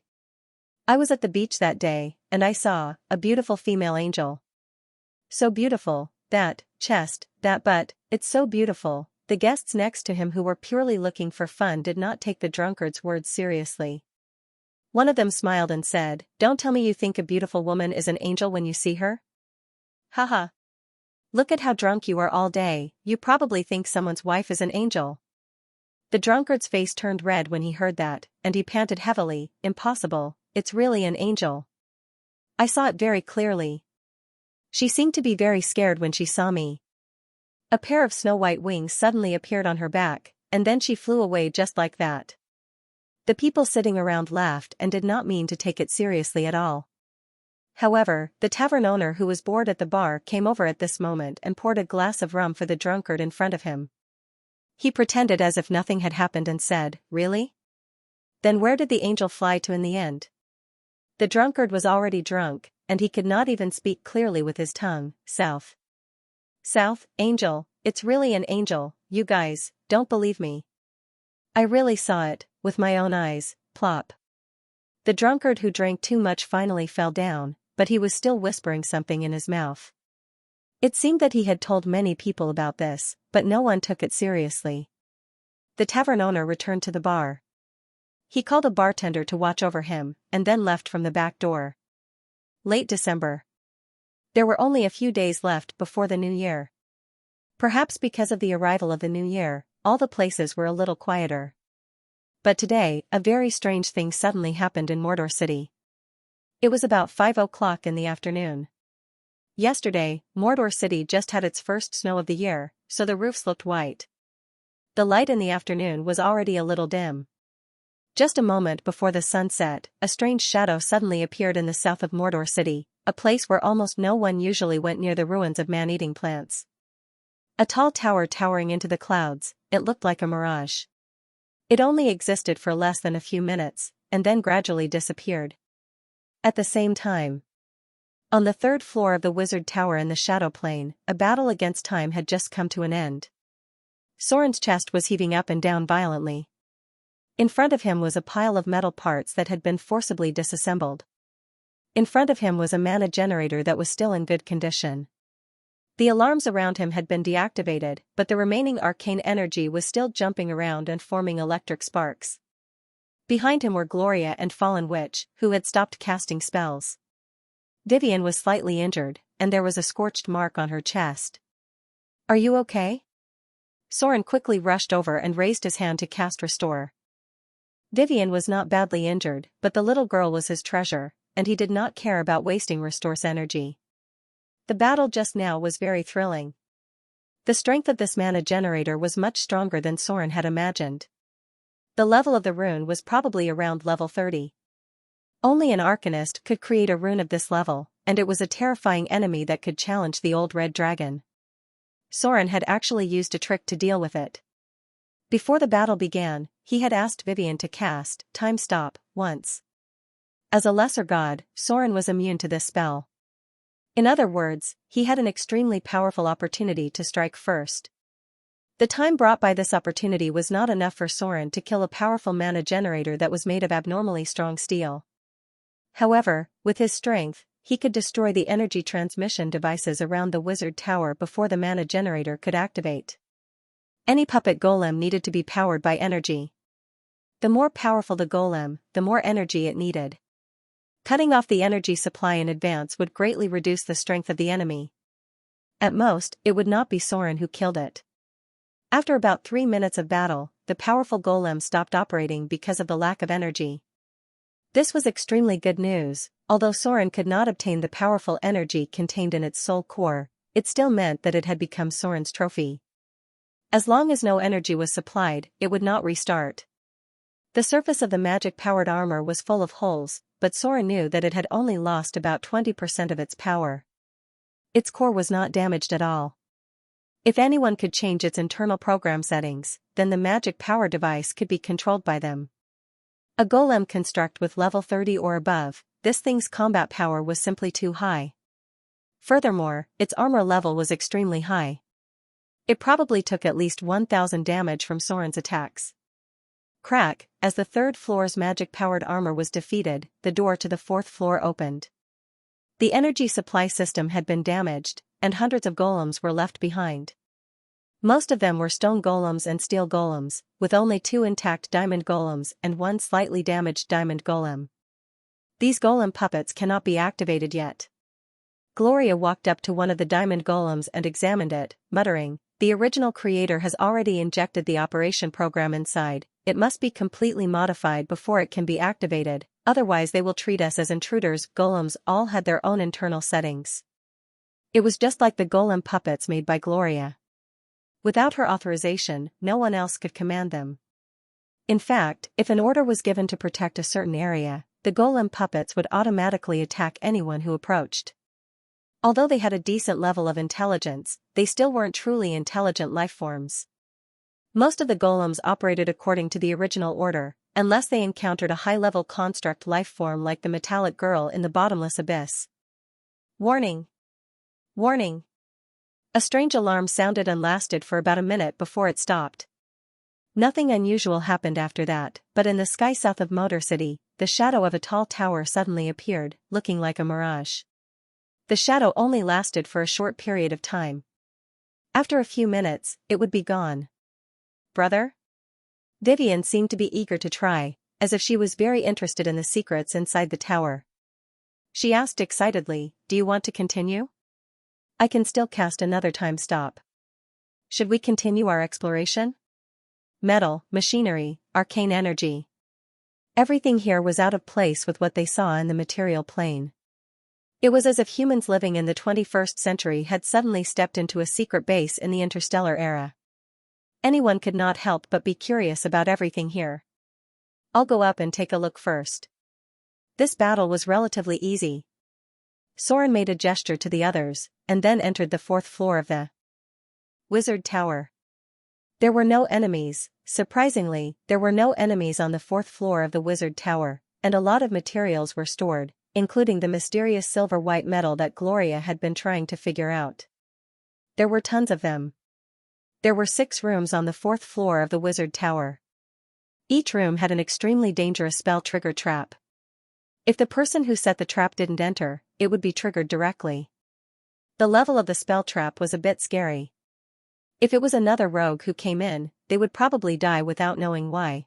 was at the beach that day, and I saw a beautiful female angel. So beautiful, that chest, that butt, it's so beautiful." The guests next to him who were purely looking for fun did not take the drunkard's words seriously. One of them smiled and said, "Don't tell me you think a beautiful woman is an angel when you see her? Haha. Look at how drunk you are all day, you probably think someone's wife is an angel." The drunkard's face turned red when he heard that, and he panted heavily, "Impossible, it's really an angel. I saw it very clearly. She seemed to be very scared when she saw me. A pair of snow-white wings suddenly appeared on her back, and then she flew away just like that." The people sitting around laughed and did not mean to take it seriously at all. However, the tavern owner who was bored at the bar came over at this moment and poured a glass of rum for the drunkard in front of him. He pretended as if nothing had happened and said, "Really? Then where did the angel fly to in the end?" The drunkard was already drunk, and he could not even speak clearly with his tongue. "South. South, angel, it's really an angel, you guys, don't believe me. I really saw it, with my own eyes." Plop. The drunkard who drank too much finally fell down, but he was still whispering something in his mouth. It seemed that he had told many people about this, but no one took it seriously. The tavern owner returned to the bar. He called a bartender to watch over him, and then left from the back door. Late December. There were only a few days left before the new year. Perhaps because of the arrival of the new year, all the places were a little quieter. But today, a very strange thing suddenly happened in Mordor City. It was about 5 o'clock in the afternoon. Yesterday, Mordor City just had its first snow of the year, so the roofs looked white. The light in the afternoon was already a little dim. Just a moment before the sun set, a strange shadow suddenly appeared in the south of Mordor City, a place where almost no one usually went near the ruins of man-eating plants. A tall tower towering into the clouds, it looked like a mirage. It only existed for less than a few minutes, and then gradually disappeared. At the same time, on the third floor of the wizard tower in the shadow plane, a battle against time had just come to an end. Soren's chest was heaving up and down violently. In front of him was a pile of metal parts that had been forcibly disassembled. In front of him was a mana generator that was still in good condition. The alarms around him had been deactivated, but the remaining arcane energy was still jumping around and forming electric sparks. Behind him were Gloria and Fallen Witch, who had stopped casting spells. Vivian was slightly injured, and there was a scorched mark on her chest. "Are you okay?" Soren quickly rushed over and raised his hand to cast Restore. Vivian was not badly injured, but the little girl was his treasure, and he did not care about wasting Restore's energy. The battle just now was very thrilling. The strength of this mana generator was much stronger than Soren had imagined. The level of the rune was probably around level 30. Only an arcanist could create a rune of this level, and it was a terrifying enemy that could challenge the old red dragon. Soren had actually used a trick to deal with it. Before the battle began, he had asked Vivian to cast Time Stop once. As a lesser god, Soren was immune to this spell. In other words, he had an extremely powerful opportunity to strike first. The time brought by this opportunity was not enough for Soren to kill a powerful mana generator that was made of abnormally strong steel. However, with his strength, he could destroy the energy transmission devices around the wizard tower before the mana generator could activate. Any puppet golem needed to be powered by energy. The more powerful the golem, the more energy it needed. Cutting off the energy supply in advance would greatly reduce the strength of the enemy. At most, it would not be Soren who killed it. After about 3 minutes of battle, the powerful golem stopped operating because of the lack of energy. This was extremely good news. Although Soren could not obtain the powerful energy contained in its soul core, it still meant that it had become Soren's trophy. As long as no energy was supplied, it would not restart. The surface of the magic-powered armor was full of holes, but Soren knew that it had only lost about 20% of its power. Its core was not damaged at all. If anyone could change its internal program settings, then the magic power device could be controlled by them. A golem construct with level 30 or above, this thing's combat power was simply too high. Furthermore, its armor level was extremely high. It probably took at least 1000 damage from Soren's attacks. Crack, as the 3rd floor's magic-powered armor was defeated, the door to the 4th floor opened. The energy supply system had been damaged, and hundreds of golems were left behind. Most of them were stone golems and steel golems, with only 2 intact diamond golems and 1 slightly damaged diamond golem. These golem puppets cannot be activated yet. Gloria walked up to one of the diamond golems and examined it, muttering, "The original creator has already injected the operation program inside. It must be completely modified before it can be activated, otherwise they will treat us as intruders." Golems all had their own internal settings. It was just like the golem puppets made by Gloria. Without her authorization, no one else could command them. In fact, if an order was given to protect a certain area, the golem puppets would automatically attack anyone who approached. Although they had a decent level of intelligence, they still weren't truly intelligent lifeforms. Most of the golems operated according to the original order, unless they encountered a high-level construct lifeform like the metallic girl in the bottomless abyss. Warning! Warning! A strange alarm sounded and lasted for about a minute before it stopped. Nothing unusual happened after that, but in the sky south of Motor City, the shadow of a tall tower suddenly appeared, looking like a mirage. The shadow only lasted for a short period of time. After a few minutes, it would be gone. "Brother?" Vivian seemed to be eager to try, as if she was very interested in the secrets inside the tower. She asked excitedly, "Do you want to continue? I can still cast another time stop. Should we continue our exploration?" Metal, machinery, arcane energy. Everything here was out of place with what they saw in the material plane. It was as if humans living in the 21st century had suddenly stepped into a secret base in the interstellar era. Anyone could not help but be curious about everything here. "I'll go up and take a look first." This battle was relatively easy. Soren made a gesture to the others, and then entered the 4th floor of the Wizard Tower. There were no enemies. Surprisingly, there were no enemies on the 4th floor of the Wizard Tower, and a lot of materials were stored, including the mysterious silver-white metal that Gloria had been trying to figure out. There were tons of them. There were 6 rooms on the 4th floor of the Wizard Tower. Each room had an extremely dangerous spell trigger trap. If the person who set the trap didn't enter, it would be triggered directly. The level of the spell trap was a bit scary. If it was another rogue who came in, they would probably die without knowing why.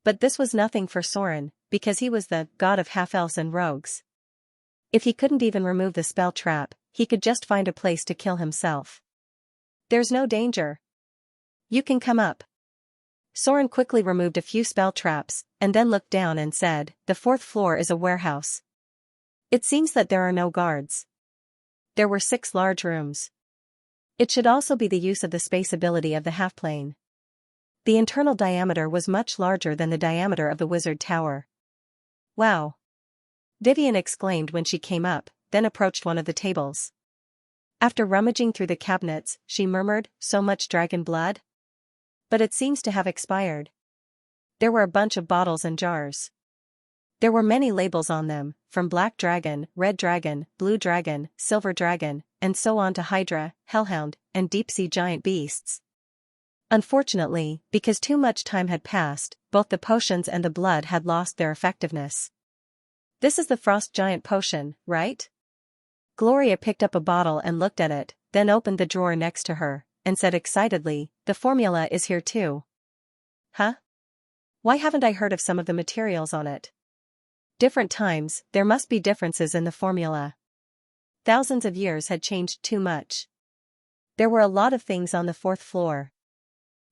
But this was nothing for Soren, because he was the god of half-elves and rogues. If he couldn't even remove the spell trap, he could just find a place to kill himself. "There's no danger. You can come up." Soren quickly removed a few spell traps, and then looked down and said, "The 4th floor is a warehouse. It seems that there are no guards." There were 6 large rooms. It should also be the use of the space ability of the half-plane. The internal diameter was much larger than the diameter of the Wizard Tower. "Wow!" Vivian exclaimed when she came up, then approached one of the tables. After rummaging through the cabinets, she murmured, "So much dragon blood? But it seems to have expired." There were a bunch of bottles and jars. There were many labels on them, from black dragon, red dragon, blue dragon, silver dragon, and so on to hydra, hellhound, and deep-sea giant beasts. Unfortunately, because too much time had passed, both the potions and the blood had lost their effectiveness. "This is the frost giant potion, right?" Gloria picked up a bottle and looked at it, then opened the drawer next to her, and said excitedly, "The formula is here too." "Huh? Why haven't I heard of some of the materials on it?" "Different times, there must be differences in the formula. Thousands of years had changed too much. There were a lot of things on the 4th floor.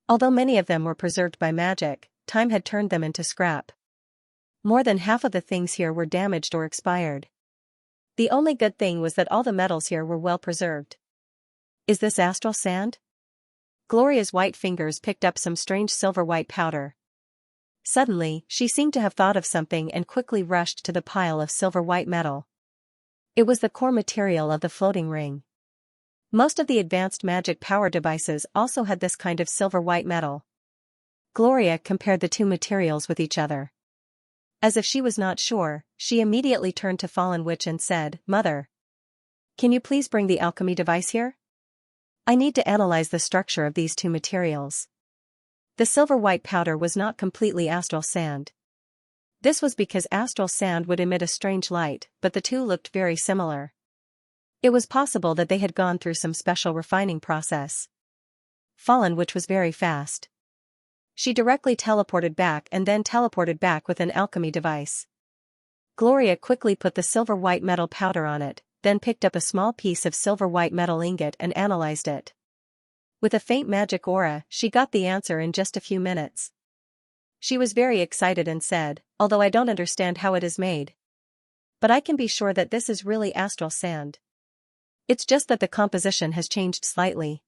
Although many of them were preserved by magic, time had turned them into scrap. More than half of the things here were damaged or expired. The only good thing was that all the metals here were well preserved." "Is this astral sand?" Gloria's white fingers picked up some strange silver-white powder. Suddenly, she seemed to have thought of something and quickly rushed to the pile of silver-white metal. It was the core material of the floating ring. Most of the advanced magic power devices also had this kind of silver-white metal. Gloria compared the two materials with each other. As if she was not sure, she immediately turned to Fallen Witch and said, "Mother, can you please bring the alchemy device here? I need to analyze the structure of these two materials." The silver-white powder was not completely astral sand. This was because astral sand would emit a strange light, but the two looked very similar. It was possible that they had gone through some special refining process. Fallen Witch was very fast. She directly teleported back and then teleported back with an alchemy device. Gloria quickly put the silver-white metal powder on it, then picked up a small piece of silver-white metal ingot and analyzed it. With a faint magic aura, she got the answer in just a few minutes. She was very excited and said, "Although I don't understand how it is made, but I can be sure that this is really astral sand. It's just that the composition has changed slightly."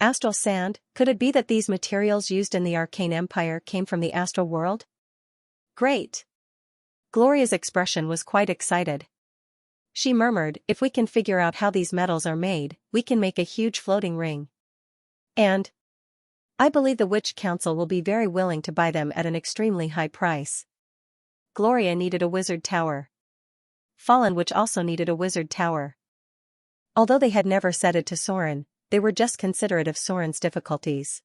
Astral sand, could it be that these materials used in the Arcane Empire came from the astral world? Great! Gloria's expression was quite excited. She murmured, "If we can figure out how these metals are made, we can make a huge floating ring. And I believe the Witch Council will be very willing to buy them at an extremely high price." Gloria needed a wizard tower. Fallen Witch also needed a wizard tower. Although they had never said it to Soren, they were just considerate of Soren's difficulties.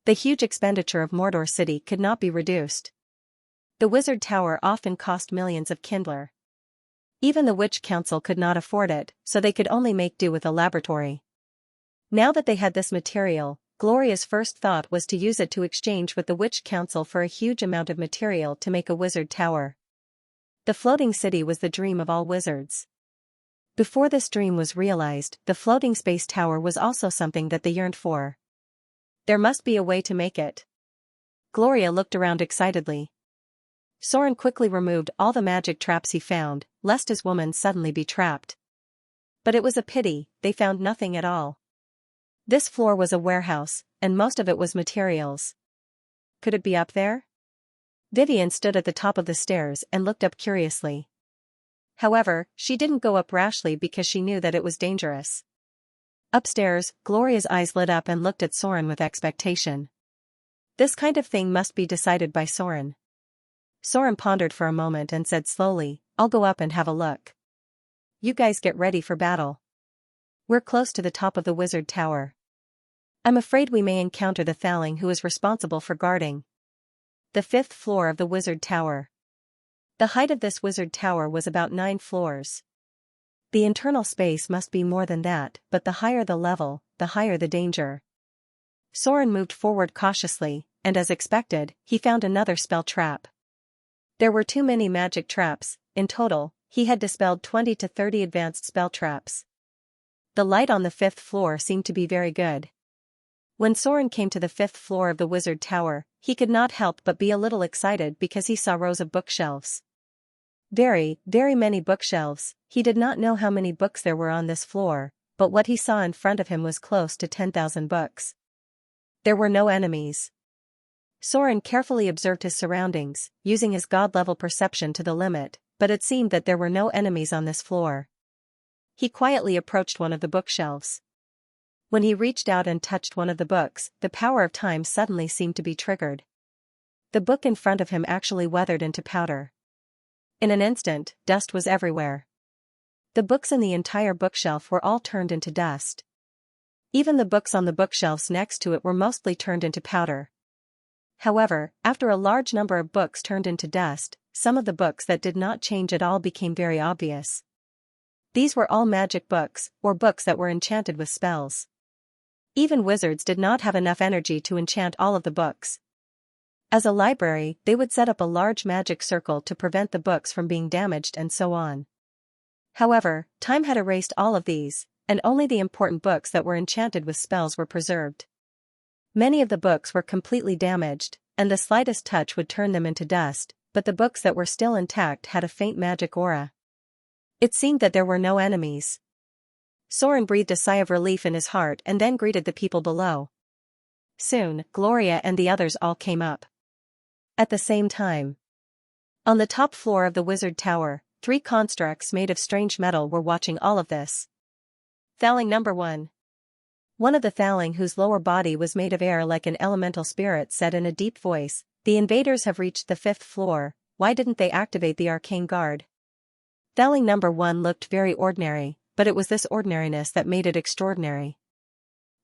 The huge expenditure of Mordor City could not be reduced. The wizard tower often cost millions of kindler. Even the Witch Council could not afford it, so they could only make do with a laboratory. Now that they had this material, Gloria's first thought was to use it to exchange with the Witch Council for a huge amount of material to make a wizard tower. The floating city was the dream of all wizards. Before this dream was realized, the floating space tower was also something that they yearned for. There must be a way to make it. Gloria looked around excitedly. Soren quickly removed all the magic traps he found, lest his woman suddenly be trapped. But it was a pity, they found nothing at all. This floor was a warehouse, and most of it was materials. Could it be up there? Vivian stood at the top of the stairs and looked up curiously. However, she didn't go up rashly because she knew that it was dangerous. Upstairs, Gloria's eyes lit up and looked at Soren with expectation. This kind of thing must be decided by Soren. Soren pondered for a moment and said slowly, "I'll go up and have a look. You guys get ready for battle. We're close to the top of the wizard tower. I'm afraid we may encounter the Thaling who is responsible for guarding the 5th floor of the wizard tower. The height of this wizard tower was about 9 floors. The internal space must be more than that, but the higher the level, the higher the danger." Soren moved forward cautiously, and as expected, he found another spell trap. There were too many magic traps. In total, he had dispelled 20 to 30 advanced spell traps. The light on the 5th floor seemed to be very good. When Soren came to the 5th floor of the wizard tower, he could not help but be a little excited because he saw rows of bookshelves. Very, very many bookshelves. He did not know how many books there were on this floor, but what he saw in front of him was close to 10,000 books. There were no enemies. Soren carefully observed his surroundings, using his god-level perception to the limit, but it seemed that there were no enemies on this floor. He quietly approached one of the bookshelves. When he reached out and touched one of the books, the power of time suddenly seemed to be triggered. The book in front of him actually weathered into powder. In an instant, dust was everywhere. The books in the entire bookshelf were all turned into dust. Even the books on the bookshelves next to it were mostly turned into powder. However, after a large number of books turned into dust, some of the books that did not change at all became very obvious. These were all magic books, or books that were enchanted with spells. Even wizards did not have enough energy to enchant all of the books. As a library, they would set up a large magic circle to prevent the books from being damaged and so on. However, time had erased all of these, and only the important books that were enchanted with spells were preserved. Many of the books were completely damaged, and the slightest touch would turn them into dust, but the books that were still intact had a faint magic aura. It seemed that there were no enemies. Soren breathed a sigh of relief in his heart and then greeted the people below. Soon, Gloria and the others all came up. At the same time, on the top floor of the wizard tower, 3 constructs made of strange metal were watching all of this. Thaling number 1. One of the Thaling, whose lower body was made of air like an elemental spirit, said in a deep voice, "The invaders have reached the 5th floor, why didn't they activate the arcane guard?" Thaling number 1 looked very ordinary, but it was this ordinariness that made it extraordinary.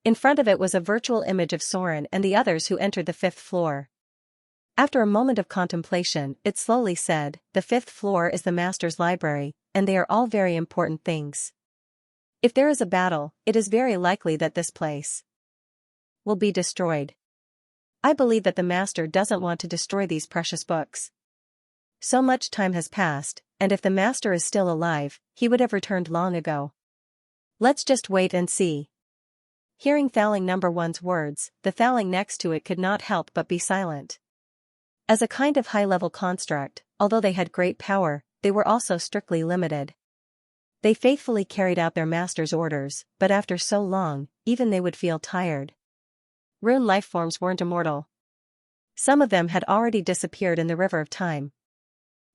In front of it was a virtual image of Soren and the others who entered the 5th floor. After a moment of contemplation, it slowly said, "The 5th floor is the Master's library, and they are all very important things. If there is a battle, it is very likely that this place will be destroyed. I believe that the Master doesn't want to destroy these precious books. So much time has passed, and if the Master is still alive, he would have returned long ago. Let's just wait and see." Hearing Thaling number 1's words, the Thaling next to it could not help but be silent. As a kind of high-level construct, although they had great power, they were also strictly limited. They faithfully carried out their master's orders, but after so long, even they would feel tired. Rune lifeforms weren't immortal. Some of them had already disappeared in the river of time.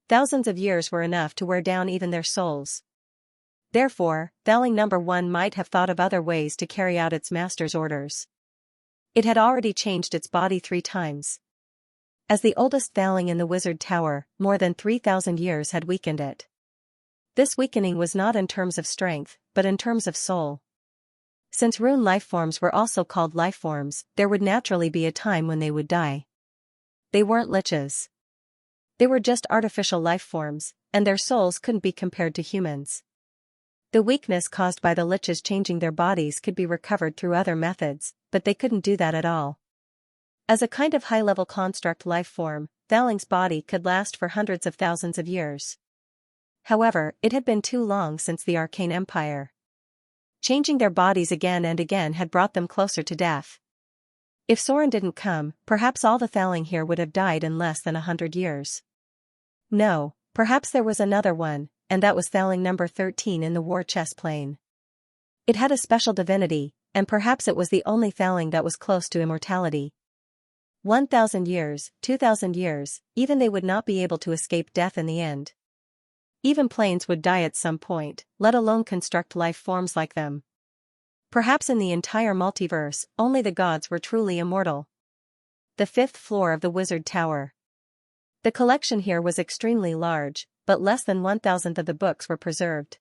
Thousands of years were enough to wear down even their souls. Therefore, Thaling number 1 might have thought of other ways to carry out its master's orders. It had already changed its body 3 times. As the oldest Thaling in the wizard tower, more than 3,000 years had weakened it. This weakening was not in terms of strength, but in terms of soul. Since rune lifeforms were also called lifeforms, there would naturally be a time when they would die. They weren't liches. They were just artificial lifeforms, and their souls couldn't be compared to humans. The weakness caused by the liches changing their bodies could be recovered through other methods, but they couldn't do that at all. As a kind of high-level construct lifeform, Thaling's body could last for hundreds of thousands of years. However, it had been too long since the Arcane Empire. Changing their bodies again and again had brought them closer to death. If Soren didn't come, perhaps all the Thaling here would have died in less than 100 years. No, perhaps there was another one, and that was Thaling number 13 in the war chess plane. It had a special divinity, and perhaps it was the only Thaling that was close to immortality. 1,000 years, 2,000 years, even they would not be able to escape death in the end. Even planes would die at some point, let alone construct life forms like them. Perhaps in the entire multiverse, only the gods were truly immortal. The 5th floor of the Wizard Tower. The collection here was extremely large, but less than 1,000th of the books were preserved.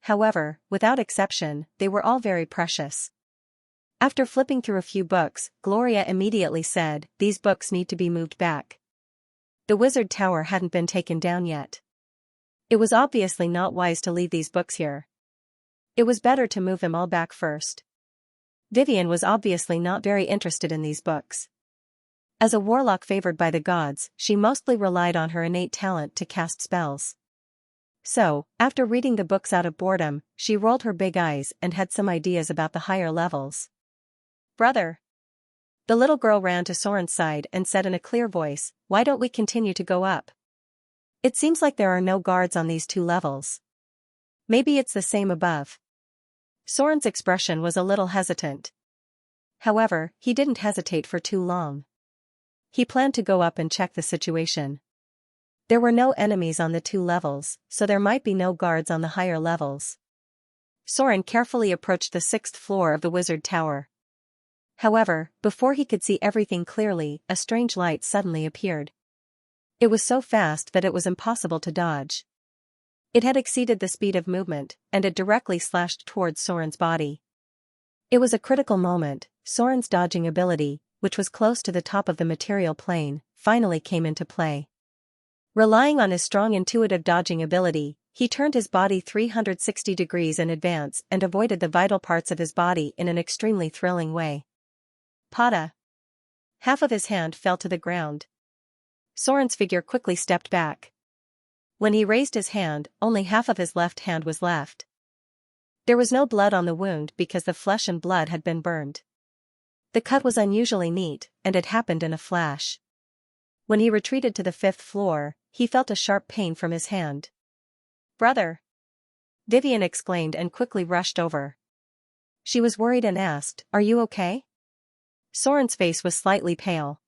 However, without exception, they were all very precious. After flipping through a few books, Gloria immediately said, "These books need to be moved back." The Wizard Tower hadn't been taken down yet. It was obviously not wise to leave these books here. It was better to move them all back first. Vivian was obviously not very interested in these books. As a warlock favored by the gods, she mostly relied on her innate talent to cast spells. So, after reading the books out of boredom, she rolled her big eyes and had some ideas about the higher levels. "Brother." The little girl ran to Soren's side and said in a clear voice, "Why don't we continue to go up? It seems like there are no guards on these 2 levels. Maybe it's the same above." Soren's expression was a little hesitant. However, he didn't hesitate for too long. He planned to go up and check the situation. There were no enemies on the 2 levels, so there might be no guards on the higher levels. Soren carefully approached the 6th floor of the wizard tower. However, before he could see everything clearly, a strange light suddenly appeared. It was so fast that it was impossible to dodge. It had exceeded the speed of movement, and it directly slashed towards Soren's body. It was a critical moment. Soren's dodging ability, which was close to the top of the material plane, finally came into play. Relying on his strong intuitive dodging ability, he turned his body 360 degrees in advance and avoided the vital parts of his body in an extremely thrilling way. Pada! Half of his hand fell to the ground. Soren's figure quickly stepped back. When he raised his hand, only half of his left hand was left. There was no blood on the wound because the flesh and blood had been burned. The cut was unusually neat, and it happened in a flash. When he retreated to the 5th floor, he felt a sharp pain from his hand. "Brother!" Vivian exclaimed and quickly rushed over. She was worried and asked, "Are you okay?" Soren's face was slightly pale.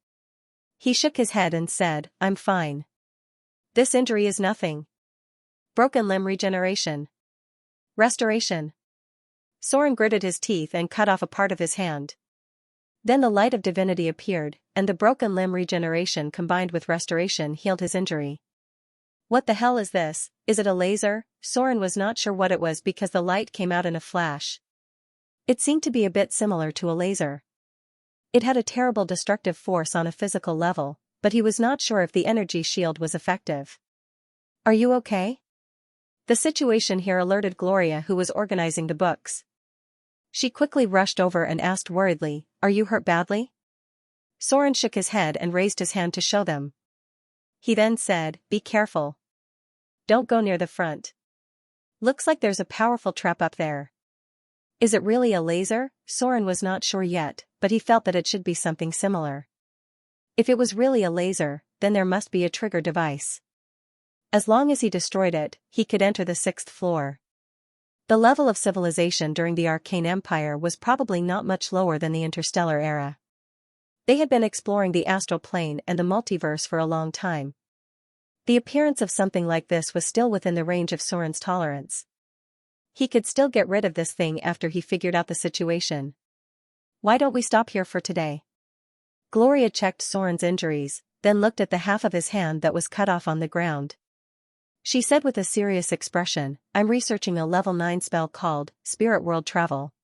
He shook his head and said, "I'm fine. This injury is nothing. Broken limb regeneration. Restoration." Soren gritted his teeth and cut off a part of his hand. Then the light of divinity appeared, and the broken limb regeneration combined with restoration healed his injury. "What the hell is this? Is it a laser?" Soren was not sure what it was because the light came out in a flash. It seemed to be a bit similar to a laser. It had a terrible destructive force on a physical level, but he was not sure if the energy shield was effective. "Are you okay?" The situation here alerted Gloria, who was organizing the books. She quickly rushed over and asked worriedly, "Are you hurt badly?" Soren shook his head and raised his hand to show them. He then said, "Be careful. Don't go near the front. Looks like there's a powerful trap up there." Is it really a laser? Soren was not sure yet, but he felt that it should be something similar. If it was really a laser, then there must be a trigger device. As long as he destroyed it, he could enter the 6th floor. The level of civilization during the Arcane Empire was probably not much lower than the interstellar era. They had been exploring the astral plane and the multiverse for a long time. The appearance of something like this was still within the range of Soren's tolerance. He could still get rid of this thing after he figured out the situation. "Why don't we stop here for today?" Gloria checked Soren's injuries, then looked at the half of his hand that was cut off on the ground. She said with a serious expression, "I'm researching a level 9 spell called Spirit World Travel.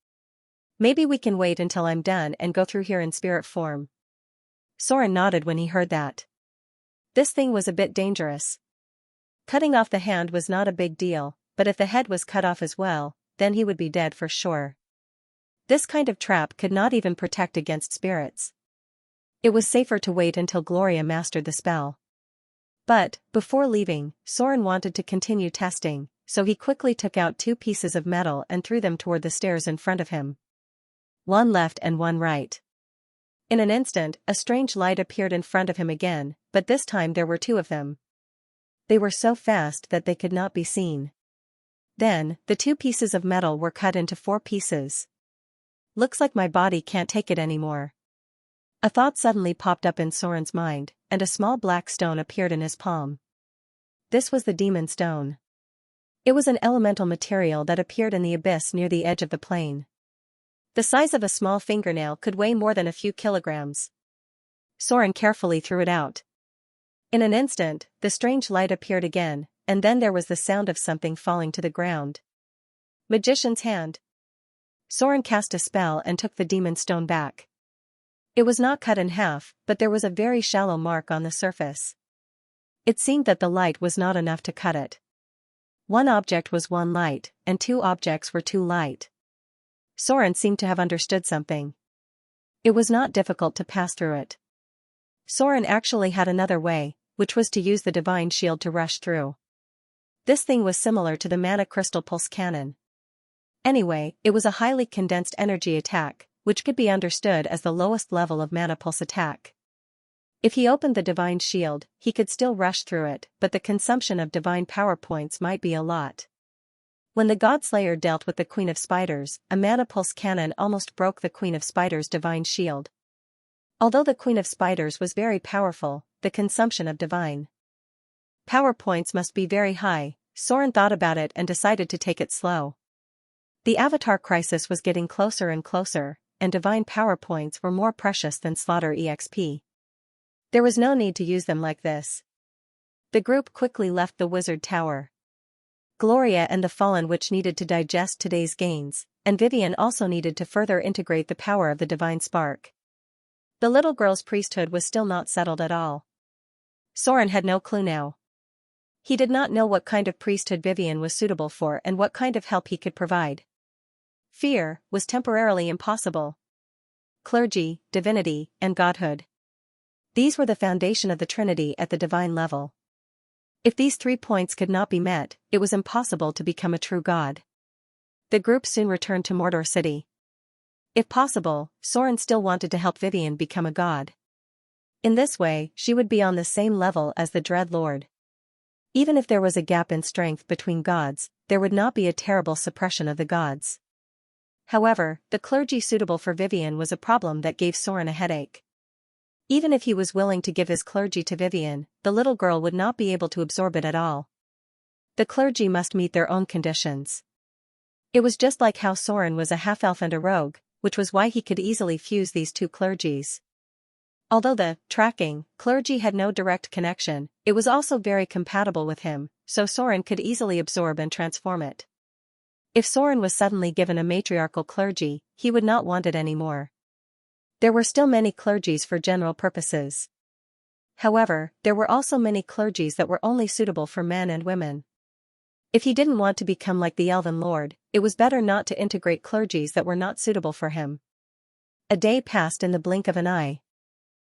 Maybe we can wait until I'm done and go through here in spirit form." Soren nodded when he heard that. This thing was a bit dangerous. Cutting off the hand was not a big deal, but if the head was cut off as well, then he would be dead for sure. This kind of trap could not even protect against spirits. It was safer to wait until Gloria mastered the spell. But, before leaving, Soren wanted to continue testing, so he quickly took out 2 pieces of metal and threw them toward the stairs in front of him. One left and one right. In an instant, a strange light appeared in front of him again, but this time there were 2 of them. They were so fast that they could not be seen. Then, the 2 pieces of metal were cut into 4 pieces. Looks like my body can't take it anymore. A thought suddenly popped up in Soren's mind, and a small black stone appeared in his palm. This was the demon stone. It was an elemental material that appeared in the abyss near the edge of the plane. The size of a small fingernail could weigh more than a few kilograms. Soren carefully threw it out. In an instant, the strange light appeared again, and then there was the sound of something falling to the ground. Magician's hand. Soren cast a spell and took the demon stone back. It was not cut in half, but there was a very shallow mark on the surface. It seemed that the light was not enough to cut it. One object was 1 light, and 2 objects were 2 light. Soren seemed to have understood something. It was not difficult to pass through it. Soren actually had another way, which was to use the divine shield to rush through. This thing was similar to the mana crystal pulse cannon. Anyway, it was a highly condensed energy attack, which could be understood as the lowest level of mana pulse attack. If he opened the divine shield, he could still rush through it, but the consumption of divine power points might be a lot. When the Godslayer dealt with the Queen of Spiders, a mana pulse cannon almost broke the Queen of Spiders' divine shield. Although the Queen of Spiders was very powerful, the consumption of divine power points must be very high. Soren thought about it and decided to take it slow. The Avatar crisis was getting closer and closer, and divine power points were more precious than slaughter EXP. There was no need to use them like this. The group quickly left the wizard tower. Gloria and the Fallen Witch needed to digest today's gains, and Vivian also needed to further integrate the power of the divine spark. The little girl's priesthood was still not settled at all. Soren had no clue now. He did not know what kind of priesthood Vivian was suitable for and what kind of help he could provide. Fear was temporarily impossible. Clergy, divinity, and godhood. These were the foundation of the Trinity at the divine level. If these 3 points could not be met, it was impossible to become a true god. The group soon returned to Mordor City. If possible, Soren still wanted to help Vivian become a god. In this way, she would be on the same level as the Dread Lord. Even if there was a gap in strength between gods, there would not be a terrible suppression of the gods. However, the clergy suitable for Vivian was a problem that gave Soren a headache. Even if he was willing to give his clergy to Vivian, the little girl would not be able to absorb it at all. The clergy must meet their own conditions. It was just like how Soren was a half-elf and a rogue, which was why he could easily fuse these two clergies. Although the tracking clergy had no direct connection, it was also very compatible with him, so Soren could easily absorb and transform it. If Soren was suddenly given a matriarchal clergy, he would not want it anymore. There were still many clergies for general purposes. However, there were also many clergies that were only suitable for men and women. If he didn't want to become like the Elven Lord, it was better not to integrate clergies that were not suitable for him. A day passed in the blink of an eye.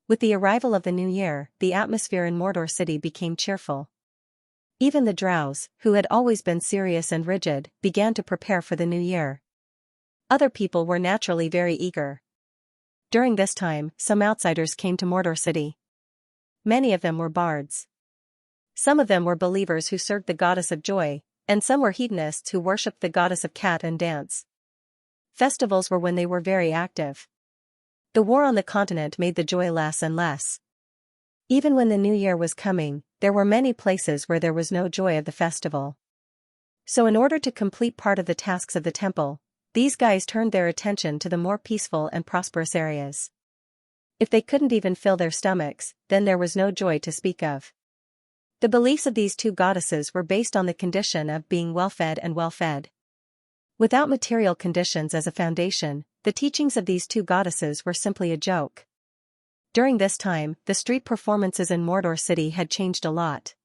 With the arrival of the new year, the atmosphere in Mordor City became cheerful. Even the drows, who had always been serious and rigid, began to prepare for the new year. Other people were naturally very eager. During this time, some outsiders came to Mordor City. Many of them were bards. Some of them were believers who served the goddess of joy, and some were hedonists who worshipped the goddess of cat and dance. Festivals were when they were very active. The war on the continent made the joy less and less. Even when the new year was coming, there were many places where there was no joy of the festival. So in order to complete part of the tasks of the temple, these guys turned their attention to the more peaceful and prosperous areas. If they couldn't even fill their stomachs, then there was no joy to speak of. The beliefs of these two goddesses were based on the condition of being well-fed and well-fed. Without material conditions as a foundation, the teachings of these two goddesses were simply a joke. During this time, the street performances in Mordor City had changed a lot.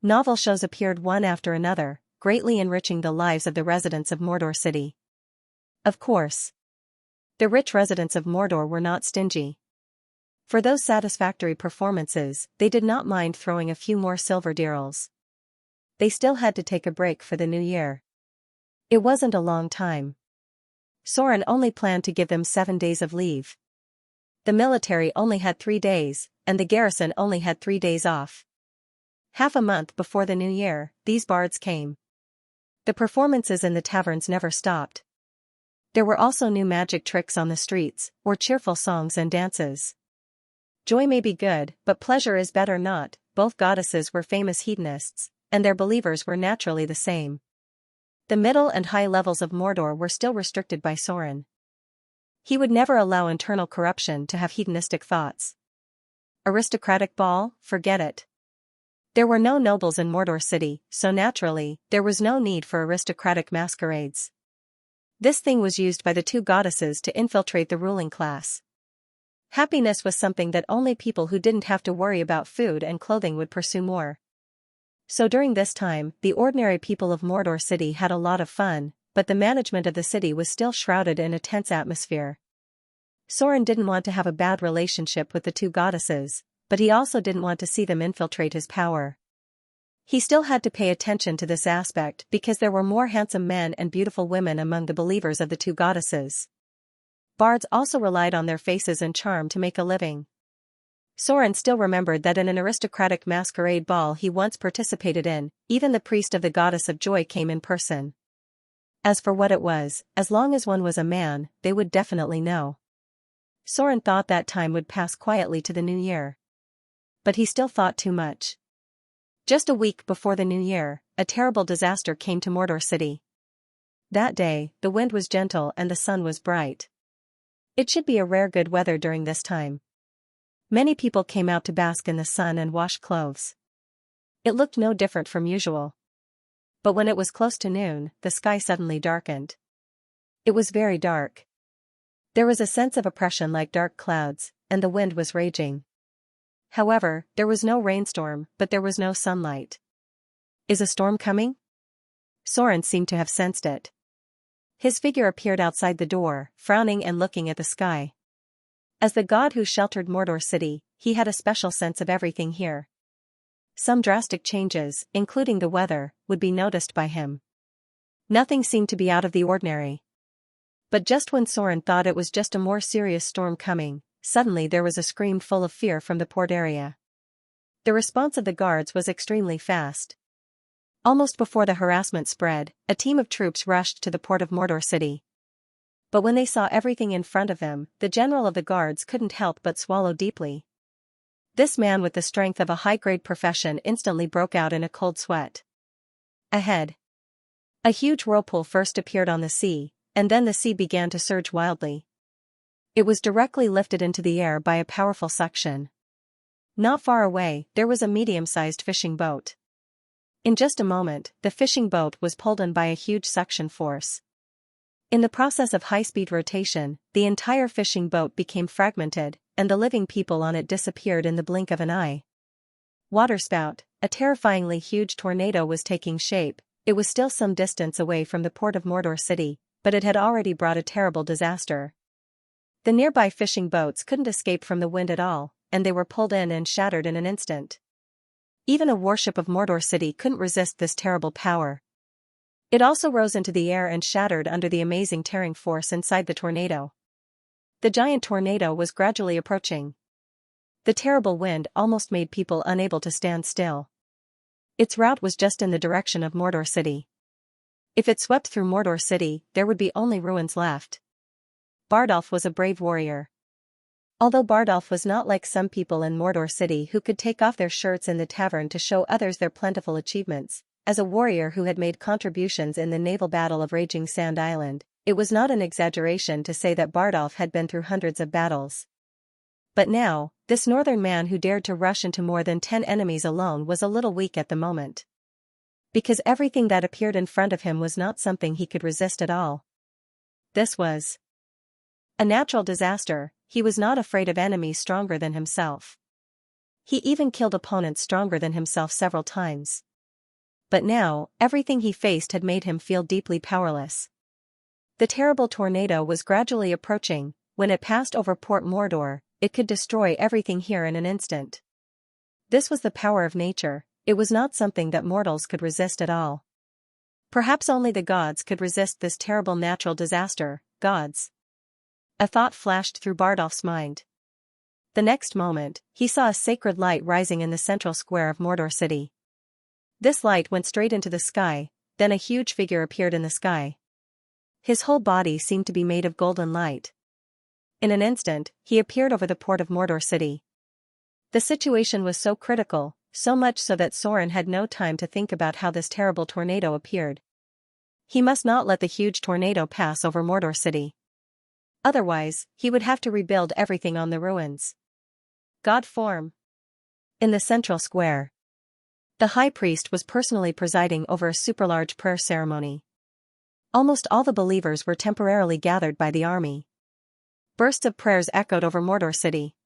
Novel shows appeared one after another, greatly enriching the lives of the residents of Mordor City. Of course, the rich residents of Mordor were not stingy. For those satisfactory performances, they did not mind throwing a few more silver dirhams. They still had to take a break for the new year. It wasn't a long time. Soren only planned to give them 7 days of leave. The military only had 3 days, and the garrison only had 3 days off. Half a month before the new year, these bards came. The performances in the taverns never stopped. There were also new magic tricks on the streets, or cheerful songs and dances. Joy may be good, but pleasure is better not. Both goddesses were famous hedonists, and their believers were naturally the same. The middle and high levels of Mordor were still restricted by Soren. He would never allow internal corruption to have hedonistic thoughts. Aristocratic ball? Forget it. There were no nobles in Mordor City, so naturally, there was no need for aristocratic masquerades. This thing was used by the two goddesses to infiltrate the ruling class. Happiness was something that only people who didn't have to worry about food and clothing would pursue more. So during this time, the ordinary people of Mordor City had a lot of fun, but the management of the city was still shrouded in a tense atmosphere. Soren didn't want to have a bad relationship with the two goddesses, but he also didn't want to see them infiltrate his power. He still had to pay attention to this aspect because there were more handsome men and beautiful women among the believers of the two goddesses. Bards also relied on their faces and charm to make a living. Soren still remembered that in an aristocratic masquerade ball he once participated in, even the priest of the goddess of joy came in person. As for what it was, as long as one was a man, they would definitely know. Soren thought that time would pass quietly to the new year. But he still thought too much. Just a week before the new year, a terrible disaster came to Mordor City. That day, the wind was gentle and the sun was bright. It should be a rare good weather during this time. Many people came out to bask in the sun and wash clothes. It looked no different from usual. But when it was close to noon, the sky suddenly darkened. It was very dark. There was a sense of oppression like dark clouds, and the wind was raging. However, there was no rainstorm, but there was no sunlight. Is a storm coming? Soren seemed to have sensed it. His figure appeared outside the door, frowning and looking at the sky. As the god who sheltered Mordor City, he had a special sense of everything here. Some drastic changes, including the weather, would be noticed by him. Nothing seemed to be out of the ordinary. But just when Soren thought it was just a more serious storm coming, suddenly there was a scream full of fear from the port area. The response of the guards was extremely fast. Almost before the harassment spread, a team of troops rushed to the port of Mordor City. But when they saw everything in front of them, the general of the guards couldn't help but swallow deeply. This man with the strength of a high-grade profession instantly broke out in a cold sweat. Ahead. A huge whirlpool first appeared on the sea, and then the sea began to surge wildly. It was directly lifted into the air by a powerful suction. Not far away, there was a medium-sized fishing boat. In just a moment, the fishing boat was pulled in by a huge suction force. In the process of high-speed rotation, the entire fishing boat became fragmented, and the living people on it disappeared in the blink of an eye. Waterspout, a terrifyingly huge tornado was taking shape. It was still some distance away from the port of Mordor City, but it had already brought a terrible disaster. The nearby fishing boats couldn't escape from the wind at all, and they were pulled in and shattered in an instant. Even a warship of Mordor City couldn't resist this terrible power. It also rose into the air and shattered under the amazing tearing force inside the tornado. The giant tornado was gradually approaching. The terrible wind almost made people unable to stand still. Its route was just in the direction of Mordor City. If it swept through Mordor City, there would be only ruins left. Bardolph was a brave warrior. Although Bardolph was not like some people in Mordor City who could take off their shirts in the tavern to show others their plentiful achievements, as a warrior who had made contributions in the naval battle of Raging Sand Island, it was not an exaggeration to say that Bardolph had been through hundreds of battles. But now, this northern man who dared to rush into more than 10 enemies alone was a little weak at the moment. Because everything that appeared in front of him was not something he could resist at all. This was a natural disaster. He was not afraid of enemies stronger than himself. He even killed opponents stronger than himself several times. But now, everything he faced had made him feel deeply powerless. The terrible tornado was gradually approaching. When it passed over Port Mordor, it could destroy everything here in an instant. This was the power of nature. It was not something that mortals could resist at all. Perhaps only the gods could resist this terrible natural disaster. Gods. A thought flashed through Bardolph's mind. The next moment, he saw a sacred light rising in the central square of Mordor City. This light went straight into the sky, then a huge figure appeared in the sky. His whole body seemed to be made of golden light. In an instant, he appeared over the port of Mordor City. The situation was so critical, so much so that Soren had no time to think about how this terrible tornado appeared. He must not let the huge tornado pass over Mordor City. Otherwise, he would have to rebuild everything on the ruins. God form. In the central square, the high priest was personally presiding over a super-large prayer ceremony. Almost all the believers were temporarily gathered by the army. Bursts of prayers echoed over Mordor City.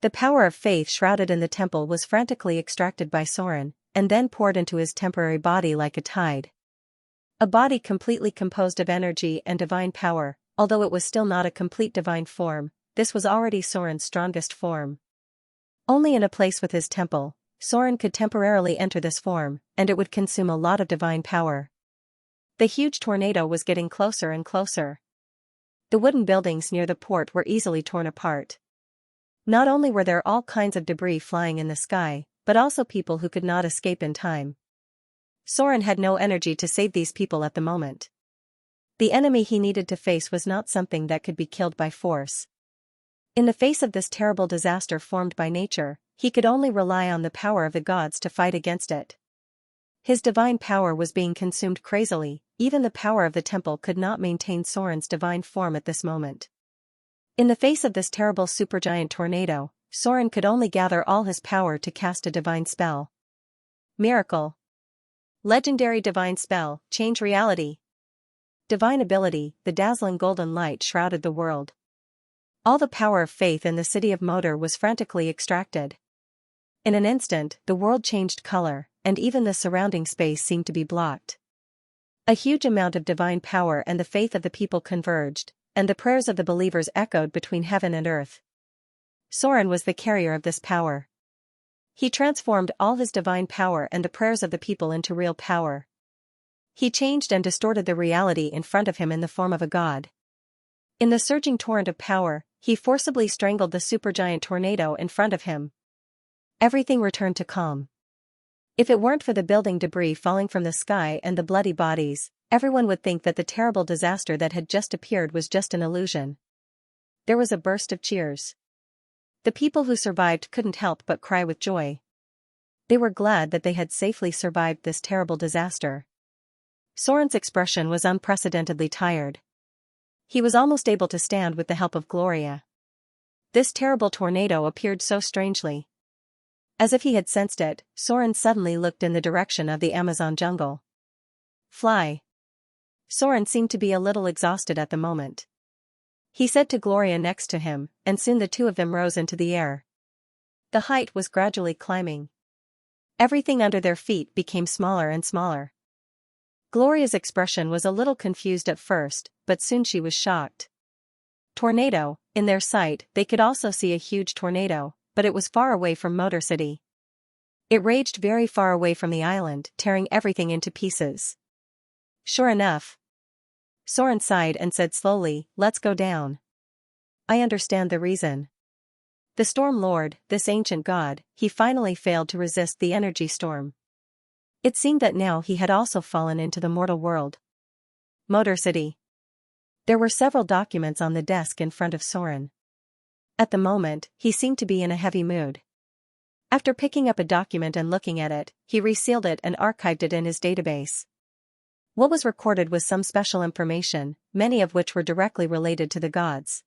The power of faith shrouded in the temple was frantically extracted by Soren, and then poured into his temporary body like a tide. A body completely composed of energy and divine power. Although it was still not a complete divine form, this was already Soren's strongest form. Only in a place with his temple, Soren could temporarily enter this form, and it would consume a lot of divine power. The huge tornado was getting closer and closer. The wooden buildings near the port were easily torn apart. Not only were there all kinds of debris flying in the sky, but also people who could not escape in time. Soren had no energy to save these people at the moment. The enemy he needed to face was not something that could be killed by force. In the face of this terrible disaster formed by nature, he could only rely on the power of the gods to fight against it. His divine power was being consumed crazily, even the power of the temple could not maintain Soren's divine form at this moment. In the face of this terrible supergiant tornado, Soren could only gather all his power to cast a divine spell. Miracle. Legendary divine spell, change reality. Divine ability, the dazzling golden light shrouded the world. All the power of faith in the city of Moder was frantically extracted. In an instant, the world changed color, and even the surrounding space seemed to be blocked. A huge amount of divine power and the faith of the people converged, and the prayers of the believers echoed between heaven and earth. Soren was the carrier of this power. He transformed all his divine power and the prayers of the people into real power. He changed and distorted the reality in front of him in the form of a god. In the surging torrent of power, he forcibly strangled the supergiant tornado in front of him. Everything returned to calm. If it weren't for the building debris falling from the sky and the bloody bodies, everyone would think that the terrible disaster that had just appeared was just an illusion. There was a burst of cheers. The people who survived couldn't help but cry with joy. They were glad that they had safely survived this terrible disaster. Soren's expression was unprecedentedly tired. He was almost able to stand with the help of Gloria. This terrible tornado appeared so strangely. As if he had sensed it, Soren suddenly looked in the direction of the Amazon jungle. Fly. Soren seemed to be a little exhausted at the moment. He said to Gloria next to him, and soon the two of them rose into the air. The height was gradually climbing. Everything under their feet became smaller and smaller. Gloria's expression was a little confused at first, but soon she was shocked. Tornado, in their sight, they could also see a huge tornado, but it was far away from Motor City. It raged very far away from the island, tearing everything into pieces. Sure enough. Soren sighed and said slowly, "Let's go down. I understand the reason." The Storm Lord, this ancient god, he finally failed to resist the energy storm. It seemed that now he had also fallen into the mortal world. Motor City. There were several documents on the desk in front of Soren. At the moment, he seemed to be in a heavy mood. After picking up a document and looking at it, he resealed it and archived it in his database. What was recorded was some special information, many of which were directly related to the gods.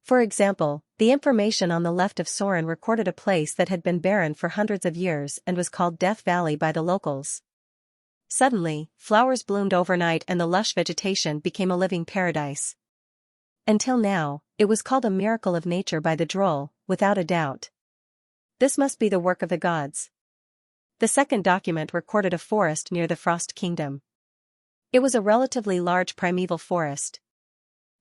For example, the information on the left of Soren recorded a place that had been barren for hundreds of years and was called Death Valley by the locals. Suddenly, flowers bloomed overnight and the lush vegetation became a living paradise. Until now, it was called a miracle of nature by the droll, without a doubt. This must be the work of the gods. The second document recorded a forest near the Frost Kingdom. It was a relatively large primeval forest.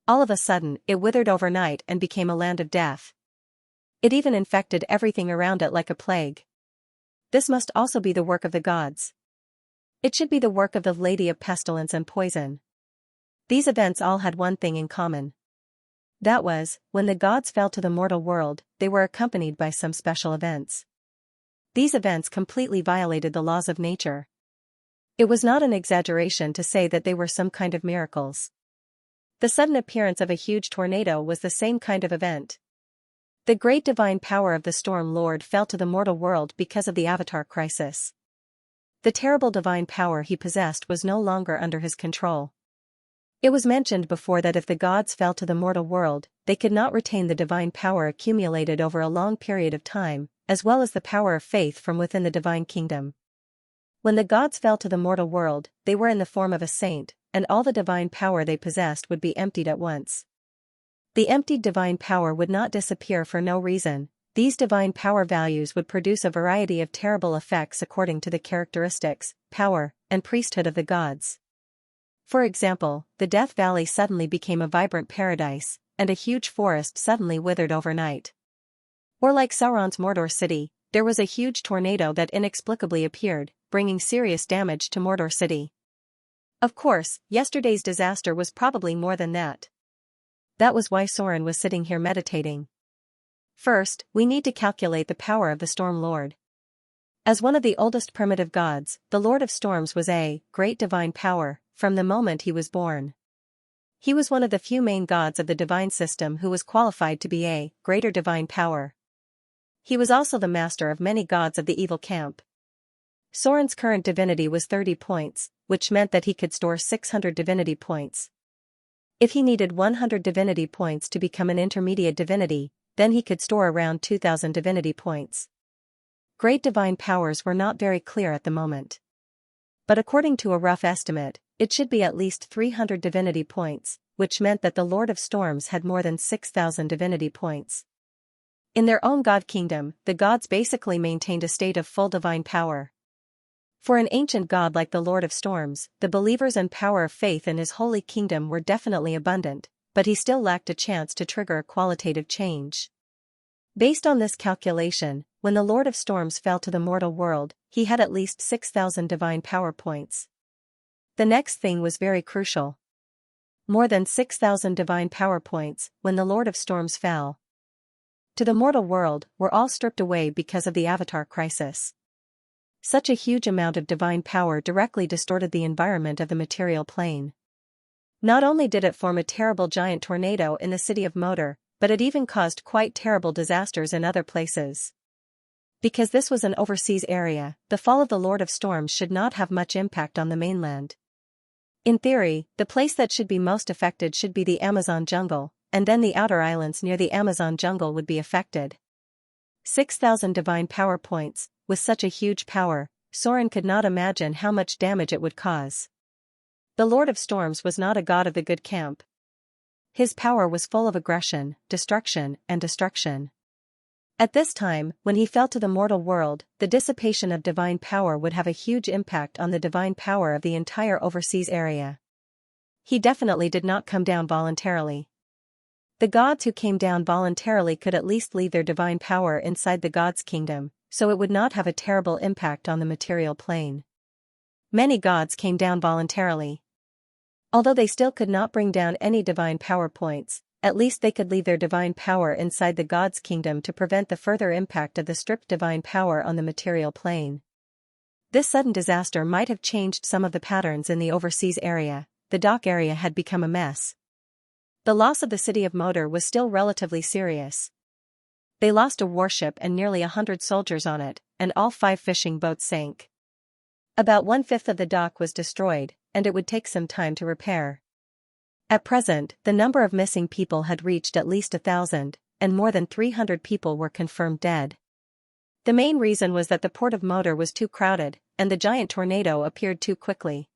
All of a sudden, it withered overnight and became a land of death. It even infected everything around it like a plague. This must also be the work of the gods. It should be the work of the Lady of Pestilence and Poison. These events all had one thing in common. That was, when the gods fell to the mortal world, they were accompanied by some special events. These events completely violated the laws of nature. It was not an exaggeration to say that they were some kind of miracles. The sudden appearance of a huge tornado was the same kind of event. The great divine power of the Storm Lord fell to the mortal world because of the Avatar crisis. The terrible divine power he possessed was no longer under his control. It was mentioned before that if the gods fell to the mortal world, they could not retain the divine power accumulated over a long period of time, as well as the power of faith from within the divine kingdom. When the gods fell to the mortal world, they were in the form of a saint, and all the divine power they possessed would be emptied at once. The emptied divine power would not disappear for no reason. These divine power values would produce a variety of terrible effects according to the characteristics, power, and priesthood of the gods. For example, the Death Valley suddenly became a vibrant paradise, and a huge forest suddenly withered overnight. Or like Sauron's Mordor city, there was a huge tornado that inexplicably appeared, bringing serious damage to Mordor city. Of course, yesterday's disaster was probably more than that. That was why Soren was sitting here meditating. First, we need to calculate the power of the Storm Lord. As one of the oldest primitive gods, the Lord of Storms was a great divine power from the moment he was born. He was one of the few main gods of the divine system who was qualified to be a greater divine power. He was also the master of many gods of the evil camp. Soren's current divinity was 30 points, which meant that he could store 600 divinity points. If he needed 100 divinity points to become an intermediate divinity, then he could store around 2,000 divinity points. Great divine powers were not very clear at the moment. But according to a rough estimate, it should be at least 300 divinity points, which meant that the Lord of Storms had more than 6,000 divinity points. In their own god kingdom, the gods basically maintained a state of full divine power. For an ancient god like the Lord of Storms, the believers and power of faith in his holy kingdom were definitely abundant, but he still lacked a chance to trigger a qualitative change. Based on this calculation, when the Lord of Storms fell to the mortal world, he had at least 6,000 divine power points. The next thing was very crucial. More than 6,000 divine power points when the Lord of Storms fell to the mortal world were all stripped away because of the Avatar crisis. Such a huge amount of divine power directly distorted the environment of the material plane. Not only did it form a terrible giant tornado in the city of Moder, but it even caused quite terrible disasters in other places. Because this was an overseas area, the fall of the Lord of Storms should not have much impact on the mainland. In theory, the place that should be most affected should be the Amazon jungle, and then the outer islands near the Amazon jungle would be affected. 6,000 divine power points, with such a huge power, Soren could not imagine how much damage it would cause. The Lord of Storms was not a god of the good camp. His power was full of aggression, destruction, and destruction. At this time, when he fell to the mortal world, the dissipation of divine power would have a huge impact on the divine power of the entire overseas area. He definitely did not come down voluntarily. The gods who came down voluntarily could at least leave their divine power inside the gods' kingdom, so it would not have a terrible impact on the material plane. Many gods came down voluntarily. Although they still could not bring down any divine power points, at least they could leave their divine power inside the gods' kingdom to prevent the further impact of the stripped divine power on the material plane. This sudden disaster might have changed some of the patterns in the overseas area. The dock area had become a mess. The loss of the city of Moder was still relatively serious. They lost a warship and nearly 100 soldiers on it, and all 5 fishing boats sank. About 1/5 of the dock was destroyed, and it would take some time to repair. At present, the number of missing people had reached at least 1,000, and more than 300 people were confirmed dead. The main reason was that the port of Moder was too crowded, and the giant tornado appeared too quickly.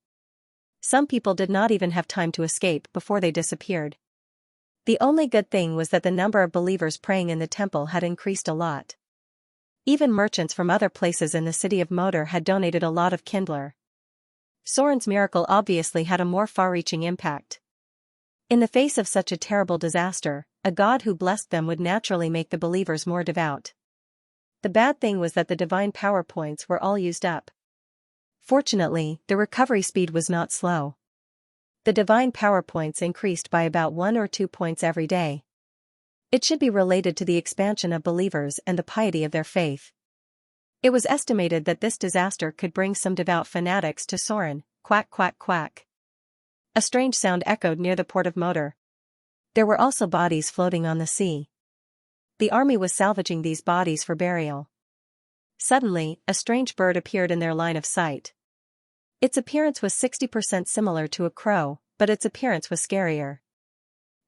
Some people did not even have time to escape before they disappeared. The only good thing was that the number of believers praying in the temple had increased a lot. Even merchants from other places in the city of Moder had donated a lot of kindler. Soren's miracle obviously had a more far-reaching impact. In the face of such a terrible disaster, a god who blessed them would naturally make the believers more devout. The bad thing was that the divine power points were all used up. Fortunately, the recovery speed was not slow. The divine power points increased by about 1 or 2 points every day. It should be related to the expansion of believers and the piety of their faith. It was estimated that this disaster could bring some devout fanatics to Soren. Quack quack quack. A strange sound echoed near the port of Moder. There were also bodies floating on the sea. The army was salvaging these bodies for burial. Suddenly, a strange bird appeared in their line of sight. Its appearance was 60% similar to a crow, but its appearance was scarier.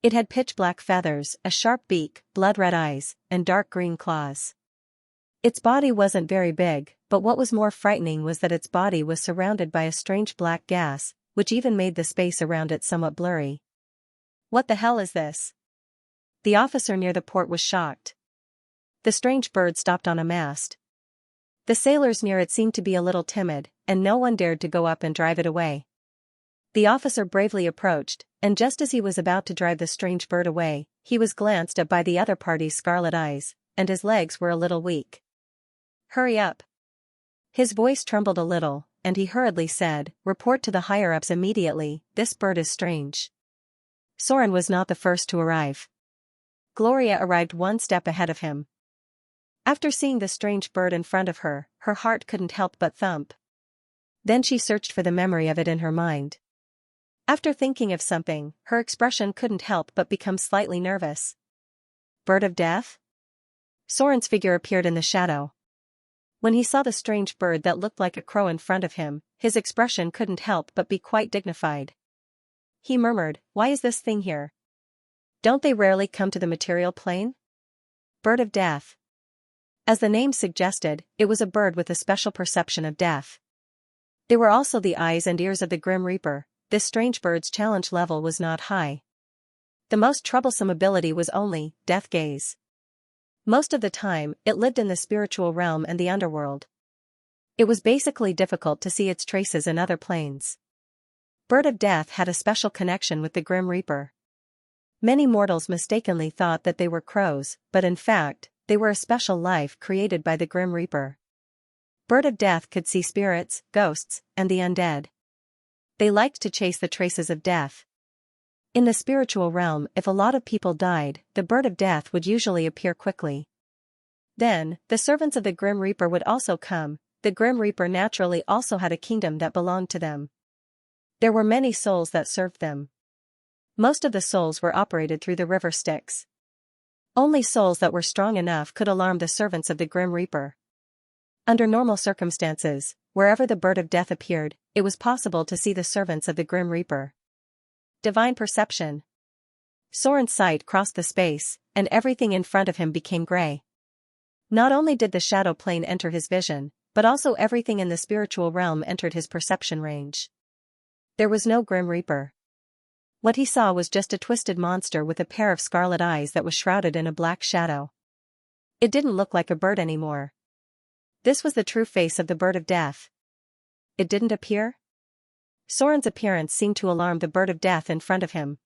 It had pitch-black feathers, a sharp beak, blood-red eyes, and dark green claws. Its body wasn't very big, but what was more frightening was that its body was surrounded by a strange black gas, which even made the space around it somewhat blurry. What the hell is this? The officer near the port was shocked. The strange bird stopped on a mast. The sailors near it seemed to be a little timid, and no one dared to go up and drive it away. The officer bravely approached, and just as he was about to drive the strange bird away, he was glanced at by the other party's scarlet eyes, and his legs were a little weak. "Hurry up." His voice trembled a little, and he hurriedly said, "Report to the higher-ups immediately, this bird is strange." Soren was not the first to arrive. Gloria arrived 1 step ahead of him. After seeing the strange bird in front of her, her heart couldn't help but thump. Then she searched for the memory of it in her mind. After thinking of something, her expression couldn't help but become slightly nervous. Bird of Death? Soren's figure appeared in the shadow. When he saw the strange bird that looked like a crow in front of him, his expression couldn't help but be quite dignified. He murmured, "Why is this thing here? Don't they rarely come to the material plane?" Bird of Death. As the name suggested, it was a bird with a special perception of death. They were also the eyes and ears of the Grim Reaper. This strange bird's challenge level was not high. The most troublesome ability was only death gaze. Most of the time, it lived in the spiritual realm and the underworld. It was basically difficult to see its traces in other planes. Bird of Death had a special connection with the Grim Reaper. Many mortals mistakenly thought that they were crows, but in fact, they were a special life created by the Grim Reaper. Bird of Death could see spirits, ghosts, and the undead. They liked to chase the traces of death. In the spiritual realm, if a lot of people died, the Bird of Death would usually appear quickly. Then, the servants of the Grim Reaper would also come. The Grim Reaper naturally also had a kingdom that belonged to them. There were many souls that served them. Most of the souls were operated through the river Styx. Only souls that were strong enough could alarm the servants of the Grim Reaper. Under normal circumstances, wherever the Bird of Death appeared, it was possible to see the servants of the Grim Reaper. Divine perception. Soren's sight crossed the space, and everything in front of him became gray. Not only did the shadow plane enter his vision, but also everything in the spiritual realm entered his perception range. There was no Grim Reaper. What he saw was just a twisted monster with a pair of scarlet eyes that was shrouded in a black shadow. It didn't look like a bird anymore. This was the true face of the Bird of Death. It didn't appear? Soren's appearance seemed to alarm the Bird of Death in front of him.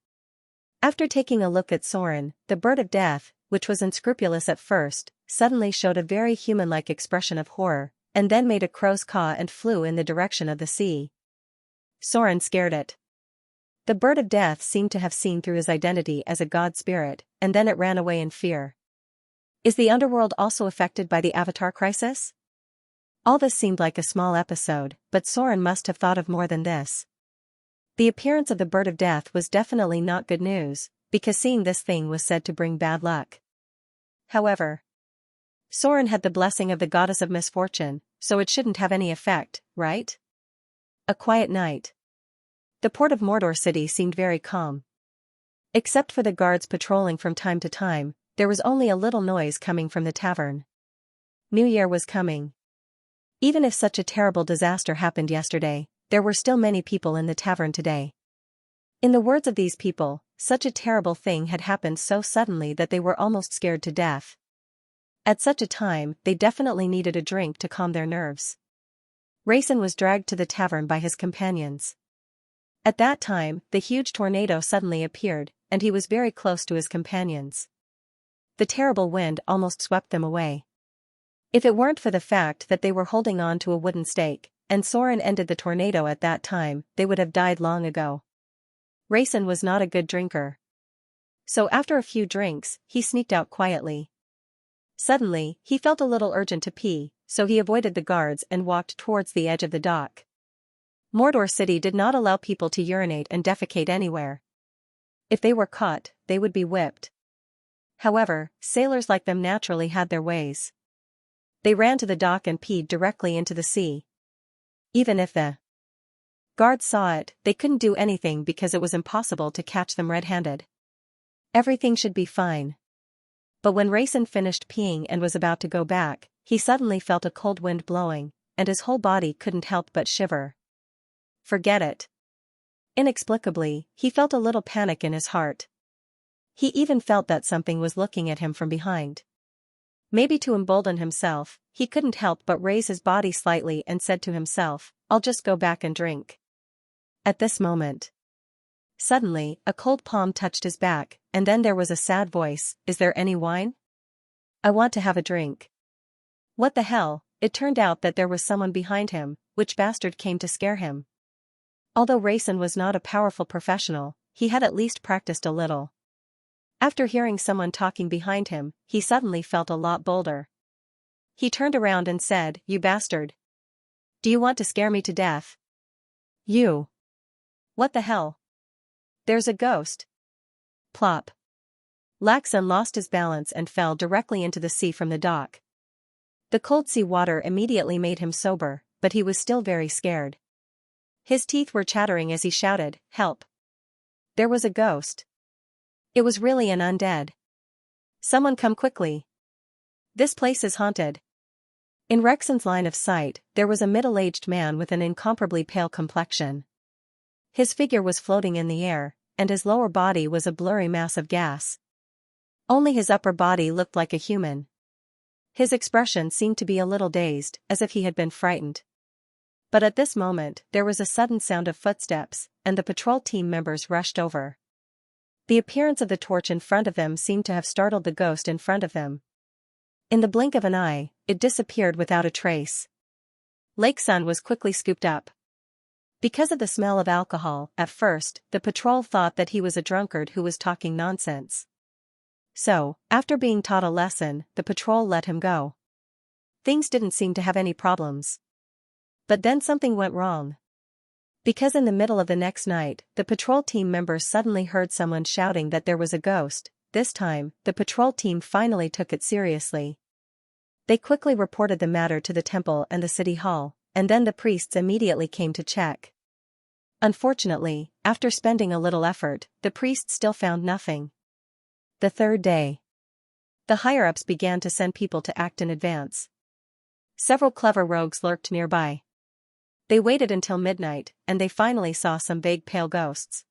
After taking a look at Soren, the Bird of Death, which was unscrupulous at first, suddenly showed a very human-like expression of horror, and then made a crow's caw and flew in the direction of the sea. Soren scared it. The Bird of Death seemed to have seen through his identity as a god spirit, and then it ran away in fear. Is the underworld also affected by the Avatar crisis? All this seemed like a small episode, but Soren must have thought of more than this. The appearance of the Bird of Death was definitely not good news, because seeing this thing was said to bring bad luck. However, Soren had the blessing of the goddess of misfortune, so it shouldn't have any effect, right? A quiet night. The port of Mordor City seemed very calm. Except for the guards patrolling from time to time, there was only a little noise coming from the tavern. New Year was coming. Even if such a terrible disaster happened yesterday, there were still many people in the tavern today. In the words of these people, such a terrible thing had happened so suddenly that they were almost scared to death. At such a time, they definitely needed a drink to calm their nerves. Raisin was dragged to the tavern by his companions. At that time, the huge tornado suddenly appeared, and he was very close to his companions. The terrible wind almost swept them away. If it weren't for the fact that they were holding on to a wooden stake, and Soren ended the tornado at that time, they would have died long ago. Raisin was not a good drinker. So after a few drinks, he sneaked out quietly. Suddenly, he felt a little urgent to pee, so he avoided the guards and walked towards the edge of the dock. Mordor City did not allow people to urinate and defecate anywhere. If they were caught, they would be whipped. However, sailors like them naturally had their ways. They ran to the dock and peed directly into the sea. Even if the guards saw it, they couldn't do anything because it was impossible to catch them red-handed. Everything should be fine. But when Raisin finished peeing and was about to go back, he suddenly felt a cold wind blowing, and his whole body couldn't help but shiver. Forget it. Inexplicably, he felt a little panic in his heart. He even felt that something was looking at him from behind. Maybe to embolden himself, he couldn't help but raise his body slightly and said to himself, "I'll just go back and drink." At this moment, suddenly, a cold palm touched his back, and then there was a sad voice, "Is there any wine? I want to have a drink." What the hell? It turned out that there was someone behind him, which bastard came to scare him. Although Raisin was not a powerful professional, he had at least practiced a little. After hearing someone talking behind him, he suddenly felt a lot bolder. He turned around and said, "You bastard. Do you want to scare me to death? You. What the hell? There's a ghost." Plop. Laxon lost his balance and fell directly into the sea from the dock. The cold sea water immediately made him sober, but he was still very scared. His teeth were chattering as he shouted, "Help! There was a ghost. It was really an undead. Someone come quickly. This place is haunted." In Rexon's line of sight, there was a middle-aged man with an incomparably pale complexion. His figure was floating in the air, and his lower body was a blurry mass of gas. Only his upper body looked like a human. His expression seemed to be a little dazed, as if he had been frightened. But at this moment, there was a sudden sound of footsteps, and the patrol team members rushed over. The appearance of the torch in front of them seemed to have startled the ghost in front of them. In the blink of an eye, it disappeared without a trace. Lake Sun was quickly scooped up. Because of the smell of alcohol, at first, the patrol thought that he was a drunkard who was talking nonsense. So, after being taught a lesson, the patrol let him go. Things didn't seem to have any problems. But then something went wrong. Because in the middle of the next night, the patrol team members suddenly heard someone shouting that there was a ghost. This time, the patrol team finally took it seriously. They quickly reported the matter to the temple and the city hall, and then the priests immediately came to check. Unfortunately, after spending a little effort, the priests still found nothing. The third day, the higher-ups began to send people to act in advance. Several clever rogues lurked nearby. They waited until midnight, and they finally saw some vague pale ghosts.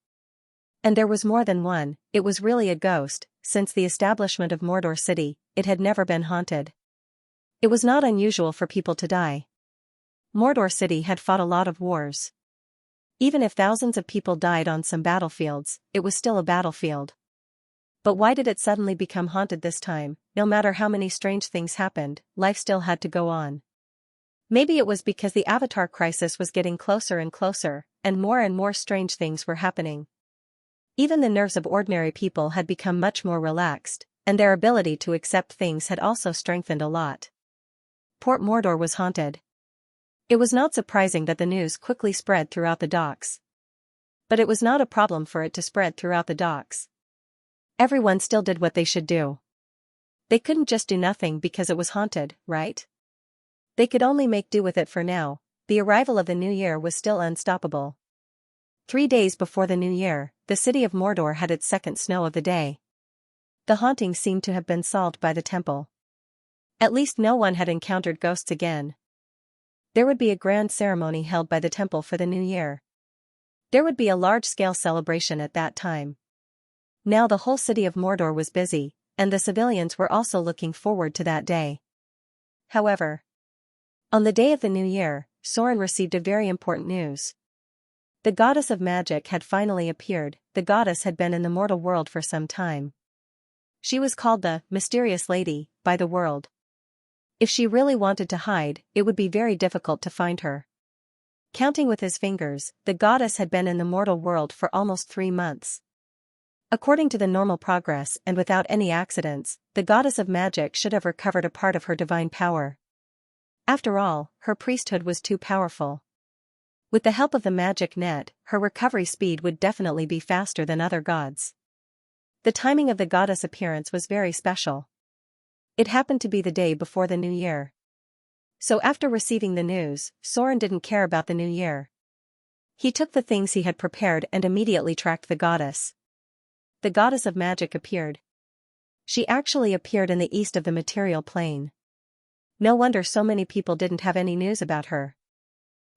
And there was more than one. It was really a ghost. Since the establishment of Mordor City, it had never been haunted. It was not unusual for people to die. Mordor City had fought a lot of wars. Even if thousands of people died on some battlefields, it was still a battlefield. But why did it suddenly become haunted this time? No matter how many strange things happened, life still had to go on. Maybe it was because the Avatar crisis was getting closer and closer, and more strange things were happening. Even the nerves of ordinary people had become much more relaxed, and their ability to accept things had also strengthened a lot. Port Mordor was haunted. It was not surprising that the news quickly spread throughout the docks. But it was not a problem for it to spread throughout the docks. Everyone still did what they should do. They couldn't just do nothing because it was haunted, right? They could only make do with it for now. The arrival of the new year was still unstoppable. 3 days before the new year, the city of Mordor had its second snow of the day. The haunting seemed to have been solved by the temple. At least no one had encountered ghosts again. There would be a grand ceremony held by the temple for the new year. There would be a large-scale celebration at that time. Now the whole city of Mordor was busy, and the civilians were also looking forward to that day. However, on the day of the new year, Soren received a very important news. The goddess of magic had finally appeared. The goddess had been in the mortal world for some time. She was called the Mysterious Lady by the world. If she really wanted to hide, it would be very difficult to find her. Counting with his fingers, the goddess had been in the mortal world for almost 3 months. According to the normal progress and without any accidents, the goddess of magic should have recovered a part of her divine power. After all, her priesthood was too powerful. With the help of the magic net, her recovery speed would definitely be faster than other gods. The timing of the goddess' appearance was very special. It happened to be the day before the new year. So after receiving the news, Soren didn't care about the new year. He took the things he had prepared and immediately tracked the goddess. The goddess of magic appeared. She actually appeared in the east of the material plane. No wonder so many people didn't have any news about her.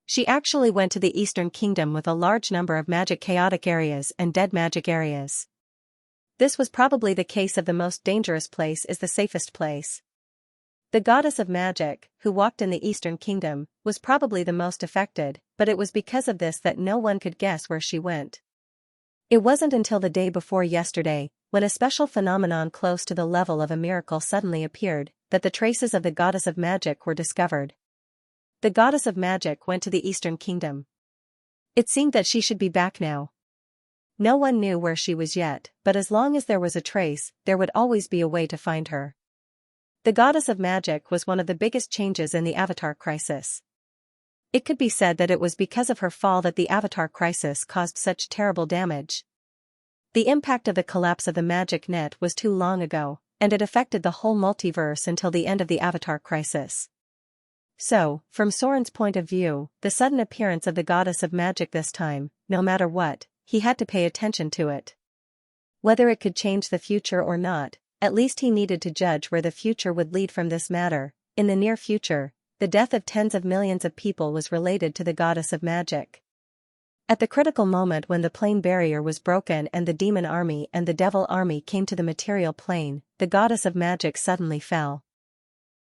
She actually went to the Eastern Kingdom with a large number of magic chaotic areas and dead magic areas. This was probably the case of the most dangerous place is the safest place. The goddess of magic, who walked in the Eastern Kingdom, was probably the most affected, but it was because of this that no one could guess where she went. It wasn't until the day before yesterday, when a special phenomenon close to the level of a miracle suddenly appeared, that the traces of the goddess of magic were discovered. The goddess of magic went to the Eastern Kingdom. It seemed that she should be back now. No one knew where she was yet, but as long as there was a trace, there would always be a way to find her. The goddess of magic was one of the biggest changes in the Avatar crisis. It could be said that it was because of her fall that the Avatar crisis caused such terrible damage. The impact of the collapse of the magic net was too long ago, and it affected the whole multiverse until the end of the Avatar crisis. So, from Soren's point of view, the sudden appearance of the goddess of magic this time, no matter what, he had to pay attention to it. Whether it could change the future or not, at least he needed to judge where the future would lead from this matter. In the near future, the death of tens of millions of people was related to the goddess of magic. At the critical moment when the plane barrier was broken and the demon army and the devil army came to the material plane, the goddess of magic suddenly fell.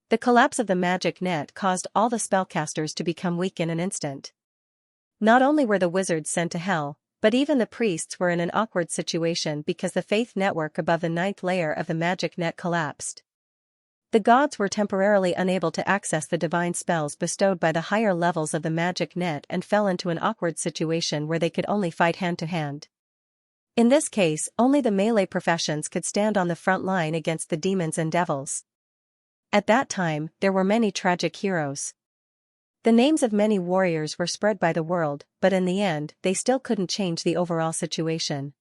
The collapse of the magic net caused all the spellcasters to become weak in an instant. Not only were the wizards sent to hell, but even the priests were in an awkward situation because the faith network above the 9th layer of the magic net collapsed. The gods were temporarily unable to access the divine spells bestowed by the higher levels of the magic net and fell into an awkward situation where they could only fight hand to hand. In this case, only the melee professions could stand on the front line against the demons and devils. At that time, there were many tragic heroes. The names of many warriors were spread by the world, but in the end, they still couldn't change the overall situation.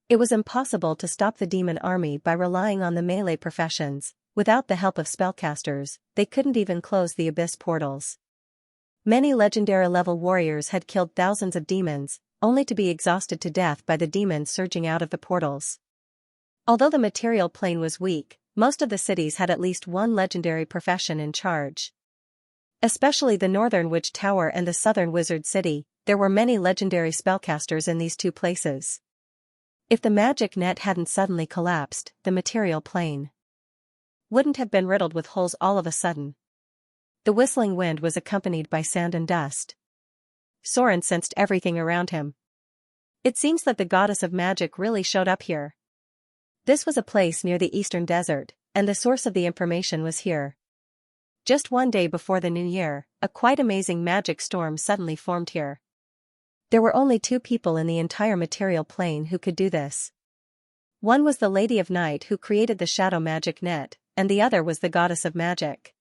It was impossible to stop the demon army by relying on the melee professions. Without the help of spellcasters, they couldn't even close the abyss portals. Many legendary-level warriors had killed thousands of demons, only to be exhausted to death by the demons surging out of the portals. Although the material plane was weak, most of the cities had at least one legendary profession in charge. Especially the Northern Witch Tower and the Southern Wizard City, there were many legendary spellcasters in these two places. If the magic net hadn't suddenly collapsed, the material plane wouldn't have been riddled with holes all of a sudden. The whistling wind was accompanied by sand and dust. Soren sensed everything around him. It seems that the goddess of magic really showed up here. This was a place near the eastern desert, and the source of the information was here. Just one day before the new year, a quite amazing magic storm suddenly formed here. There were only 2 people in the entire material plane who could do this. One was the Lady of Night who created the shadow magic net, and the other was the goddess of magic.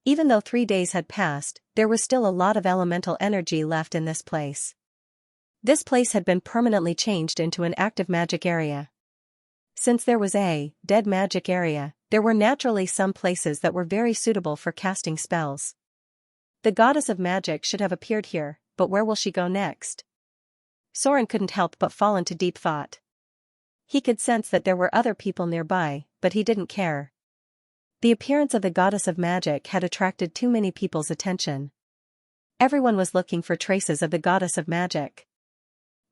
Even though 3 days had passed, there was still a lot of elemental energy left in this place. This place had been permanently changed into an active magic area. Since there was a dead magic area, there were naturally some places that were very suitable for casting spells. The goddess of magic should have appeared here, but where will she go next? Soren couldn't help but fall into deep thought. He could sense that there were other people nearby, but he didn't care. The appearance of the goddess of magic had attracted too many people's attention. Everyone was looking for traces of the goddess of magic.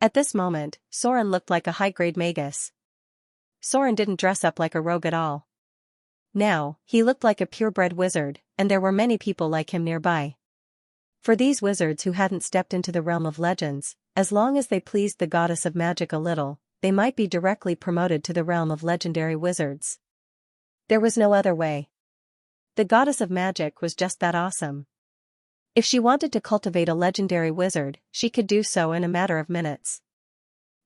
At this moment, Soren looked like a high-grade magus. Soren didn't dress up like a rogue at all. Now, he looked like a purebred wizard, and there were many people like him nearby. For these wizards who hadn't stepped into the realm of legends, as long as they pleased the goddess of magic a little, they might be directly promoted to the realm of legendary wizards. There was no other way. The goddess of magic was just that awesome. If she wanted to cultivate a legendary wizard, she could do so in a matter of minutes.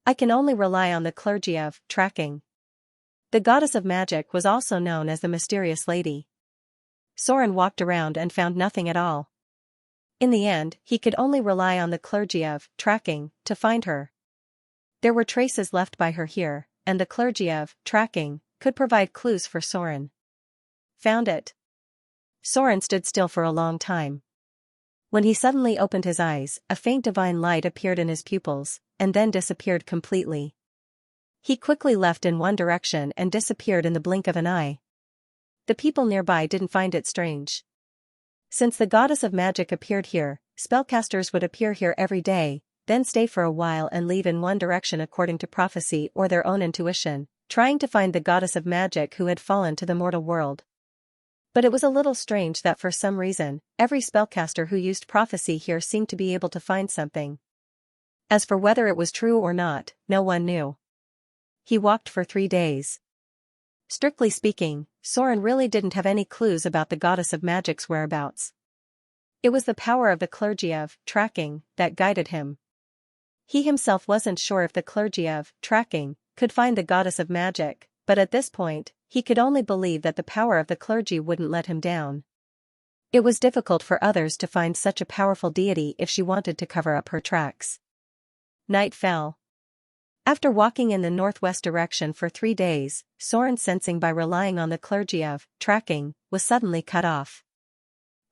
I can only rely on the clergy of tracking. The goddess of magic was also known as the mysterious lady. Soren walked around and found nothing at all. In the end, he could only rely on the clergy of tracking to find her. There were traces left by her here, and the clergy of tracking could provide clues for Soren. Found it. Soren stood still for a long time. When he suddenly opened his eyes, a faint divine light appeared in his pupils, and then disappeared completely. He quickly left in one direction and disappeared in the blink of an eye. The people nearby didn't find it strange. Since the goddess of magic appeared here, spellcasters would appear here every day, then stay for a while and leave in one direction according to prophecy or their own intuition, trying to find the goddess of magic who had fallen to the mortal world. But it was a little strange that for some reason, every spellcaster who used prophecy here seemed to be able to find something. As for whether it was true or not, no one knew. He walked for 3 days. Strictly speaking, Soren really didn't have any clues about the goddess of magic's whereabouts. It was the power of the clergy of tracking that guided him. He himself wasn't sure if the clergy of tracking could find the goddess of magic, but at this point, he could only believe that the power of the clergy wouldn't let him down. It was difficult for others to find such a powerful deity if she wanted to cover up her tracks. Night fell. After walking in the northwest direction for 3 days, Soren, sensing by relying on the clergy of tracking, was suddenly cut off.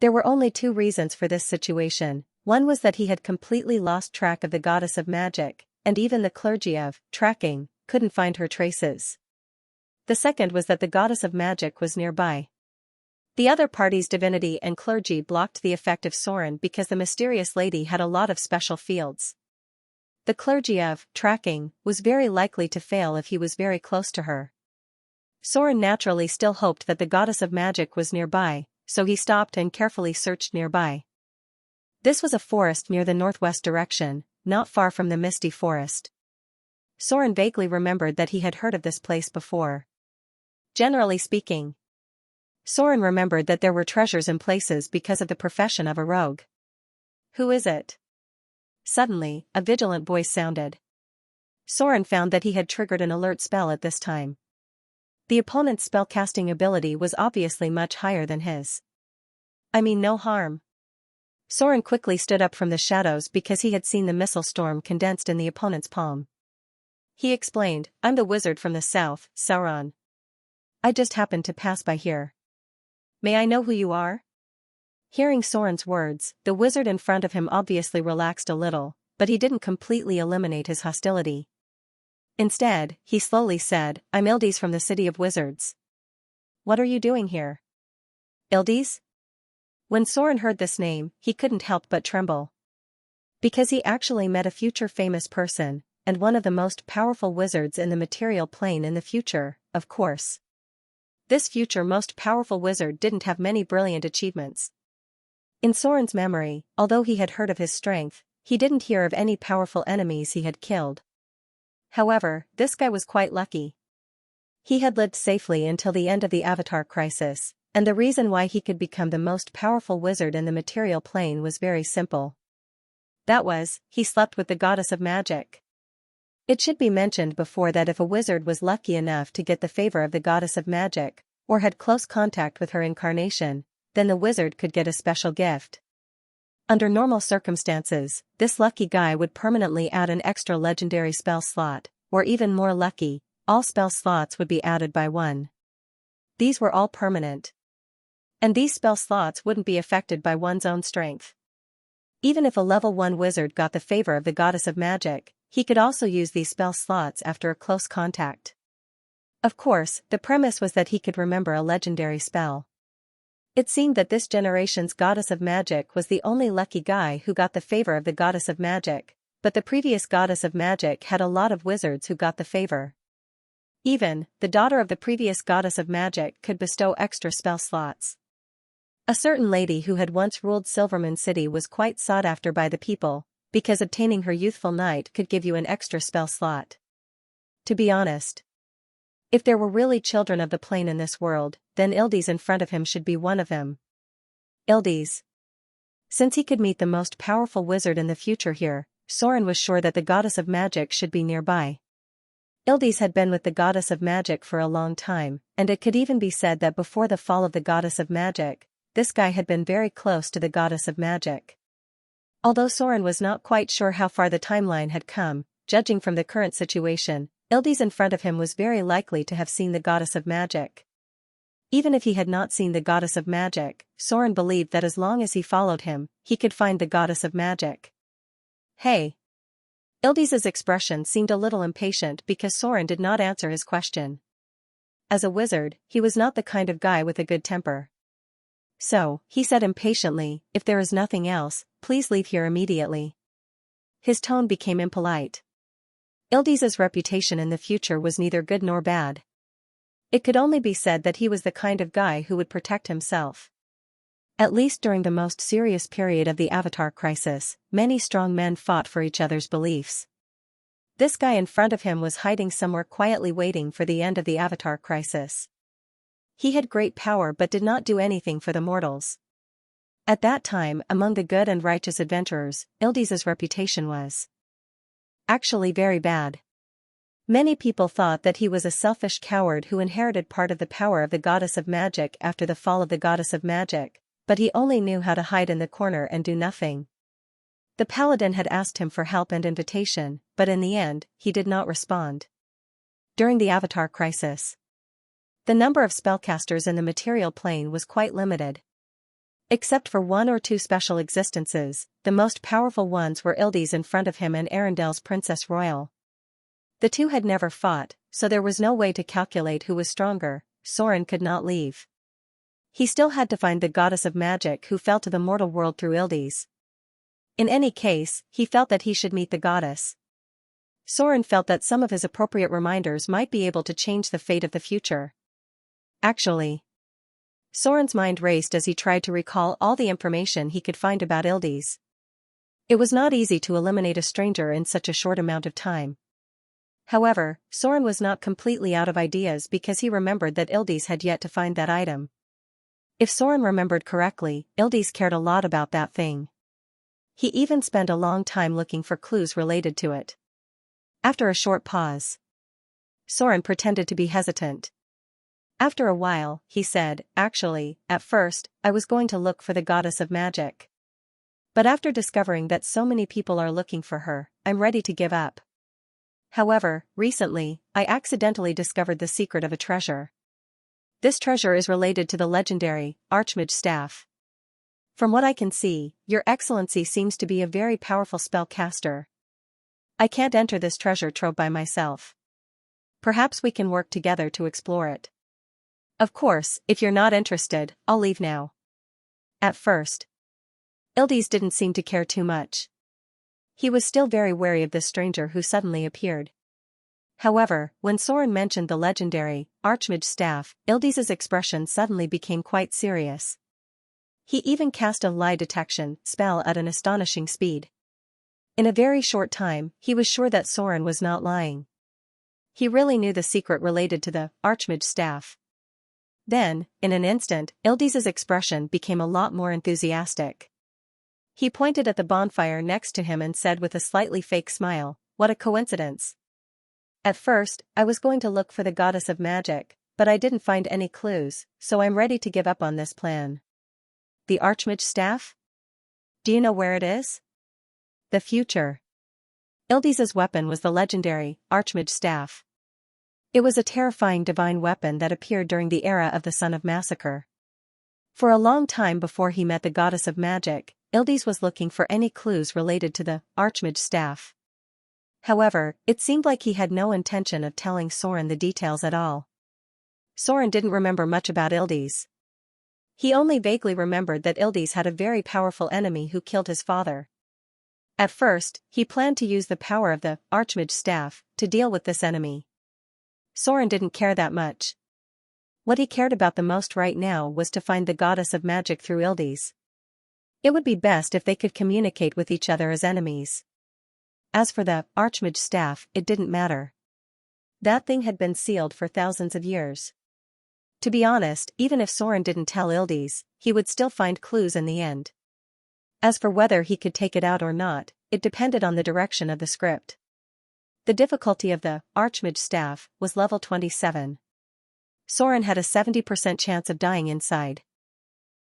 There were only two reasons for this situation. One was that he had completely lost track of the goddess of magic, and even the clergy of tracking couldn't find her traces. The second was that the goddess of magic was nearby. The other party's divinity and clergy blocked the effect of Soren because the mysterious lady had a lot of special fields. The clergy of tracking was very likely to fail if he was very close to her. Soren naturally still hoped that the goddess of magic was nearby, so he stopped and carefully searched nearby. This was a forest near the northwest direction, not far from the misty forest. Soren vaguely remembered that he had heard of this place before. Generally speaking, Soren remembered that there were treasures in places because of the profession of a rogue. Who is it? Suddenly, a vigilant voice sounded. Soren found that he had triggered an alert spell at this time. The opponent's spellcasting ability was obviously much higher than his. I mean no harm. Soren quickly stood up from the shadows because he had seen the missile storm condensed in the opponent's palm. He explained, I'm the wizard from the south, Sauron. I just happened to pass by here. May I know who you are? Hearing Soren's words, the wizard in front of him obviously relaxed a little, but he didn't completely eliminate his hostility. Instead, he slowly said, I'm Ildes from the City of Wizards. What are you doing here? Ildes? When Soren heard this name, he couldn't help but tremble. Because he actually met a future famous person, and one of the most powerful wizards in the material plane in the future, of course. This future most powerful wizard didn't have many brilliant achievements. In Soren's memory, although he had heard of his strength, he didn't hear of any powerful enemies he had killed. However, this guy was quite lucky. He had lived safely until the end of the Avatar crisis, and the reason why he could become the most powerful wizard in the material plane was very simple. That was, he slept with the goddess of magic. It should be mentioned before that if a wizard was lucky enough to get the favor of the goddess of magic, or had close contact with her incarnation, then the wizard could get a special gift. Under normal circumstances, this lucky guy would permanently add an extra legendary spell slot, or even more lucky, all spell slots would be added by one. These were all permanent. And these spell slots wouldn't be affected by one's own strength. Even if a level 1 wizard got the favor of the goddess of magic, he could also use these spell slots after a close contact. Of course, the premise was that he could remember a legendary spell. It seemed that this generation's goddess of magic was the only lucky guy who got the favor of the goddess of magic, but the previous goddess of magic had a lot of wizards who got the favor. Even, the daughter of the previous goddess of magic could bestow extra spell slots. A certain lady who had once ruled Silvermoon City was quite sought after by the people, because obtaining her youthful knight could give you an extra spell slot. To be honest, if there were really children of the plane in this world, then Ildes in front of him should be one of them. Ildes. Since he could meet the most powerful wizard in the future here, Soren was sure that the goddess of magic should be nearby. Ildes had been with the goddess of magic for a long time, and it could even be said that before the fall of the goddess of magic, this guy had been very close to the goddess of magic. Although Soren was not quite sure how far the timeline had come, judging from the current situation, Ildes in front of him was very likely to have seen the goddess of magic. Even if he had not seen the goddess of magic, Soren believed that as long as he followed him, he could find the goddess of magic. Hey! Ildes's expression seemed a little impatient because Soren did not answer his question. As a wizard, he was not the kind of guy with a good temper. So, he said impatiently, if there is nothing else, please leave here immediately. His tone became impolite. Ildes's reputation in the future was neither good nor bad. It could only be said that he was the kind of guy who would protect himself. At least during the most serious period of the Avatar crisis, many strong men fought for each other's beliefs. This guy in front of him was hiding somewhere quietly waiting for the end of the Avatar crisis. He had great power but did not do anything for the mortals. At that time, among the good and righteous adventurers, Ildes's reputation was actually very bad. Many people thought that he was a selfish coward who inherited part of the power of the goddess of magic after the fall of the goddess of magic, but he only knew how to hide in the corner and do nothing. The paladin had asked him for help and invitation, but in the end, he did not respond. During the Avatar crisis, the number of spellcasters in the material plane was quite limited. Except for one or two special existences, the most powerful ones were Ildes in front of him and Arendelle's Princess Royal. The two had never fought, so there was no way to calculate who was stronger. Soren could not leave. He still had to find the goddess of magic who fell to the mortal world through Ildes. In any case, he felt that he should meet the goddess. Soren felt that some of his appropriate reminders might be able to change the fate of the future. Actually, Soren's mind raced as he tried to recall all the information he could find about Ildes. It was not easy to eliminate a stranger in such a short amount of time. However, Soren was not completely out of ideas because he remembered that Ildes had yet to find that item. If Soren remembered correctly, Ildes cared a lot about that thing. He even spent a long time looking for clues related to it. After a short pause, Soren pretended to be hesitant. After a while, he said, "Actually, at first, I was going to look for the goddess of magic. But after discovering that so many people are looking for her, I'm ready to give up. However, recently, I accidentally discovered the secret of a treasure. This treasure is related to the legendary Archmage staff. From what I can see, Your Excellency seems to be a very powerful spellcaster. I can't enter this treasure trove by myself. Perhaps we can work together to explore it. Of course, if you're not interested, I'll leave now." At first, Ildes didn't seem to care too much. He was still very wary of this stranger who suddenly appeared. However, when Soren mentioned the legendary Archmage staff, Ildes's expression suddenly became quite serious. He even cast a lie detection spell at an astonishing speed. In a very short time, he was sure that Soren was not lying. He really knew the secret related to the Archmage staff. Then, in an instant, Ildes's expression became a lot more enthusiastic. He pointed at the bonfire next to him and said with a slightly fake smile, "What a coincidence. At first, I was going to look for the goddess of magic, but I didn't find any clues, so I'm ready to give up on this plan." The Archmage staff? Do you know where it is? The future. Ildes's weapon was the legendary Archmage staff. It was a terrifying divine weapon that appeared during the era of the Son of Massacre. For a long time before he met the goddess of magic, Ildes was looking for any clues related to the Archmage staff. However, it seemed like he had no intention of telling Soren the details at all. Soren didn't remember much about Ildes. He only vaguely remembered that Ildes had a very powerful enemy who killed his father. At first, he planned to use the power of the Archmage staff to deal with this enemy. Soren didn't care that much. What he cared about the most right now was to find the goddess of magic through Ildes. It would be best if they could communicate with each other as enemies. As for the Archmage staff, it didn't matter. That thing had been sealed for thousands of years. To be honest, even if Soren didn't tell Ildes, he would still find clues in the end. As for whether he could take it out or not, it depended on the direction of the script. The difficulty of the Archmage staff was level 27. Soren had a 70% chance of dying inside.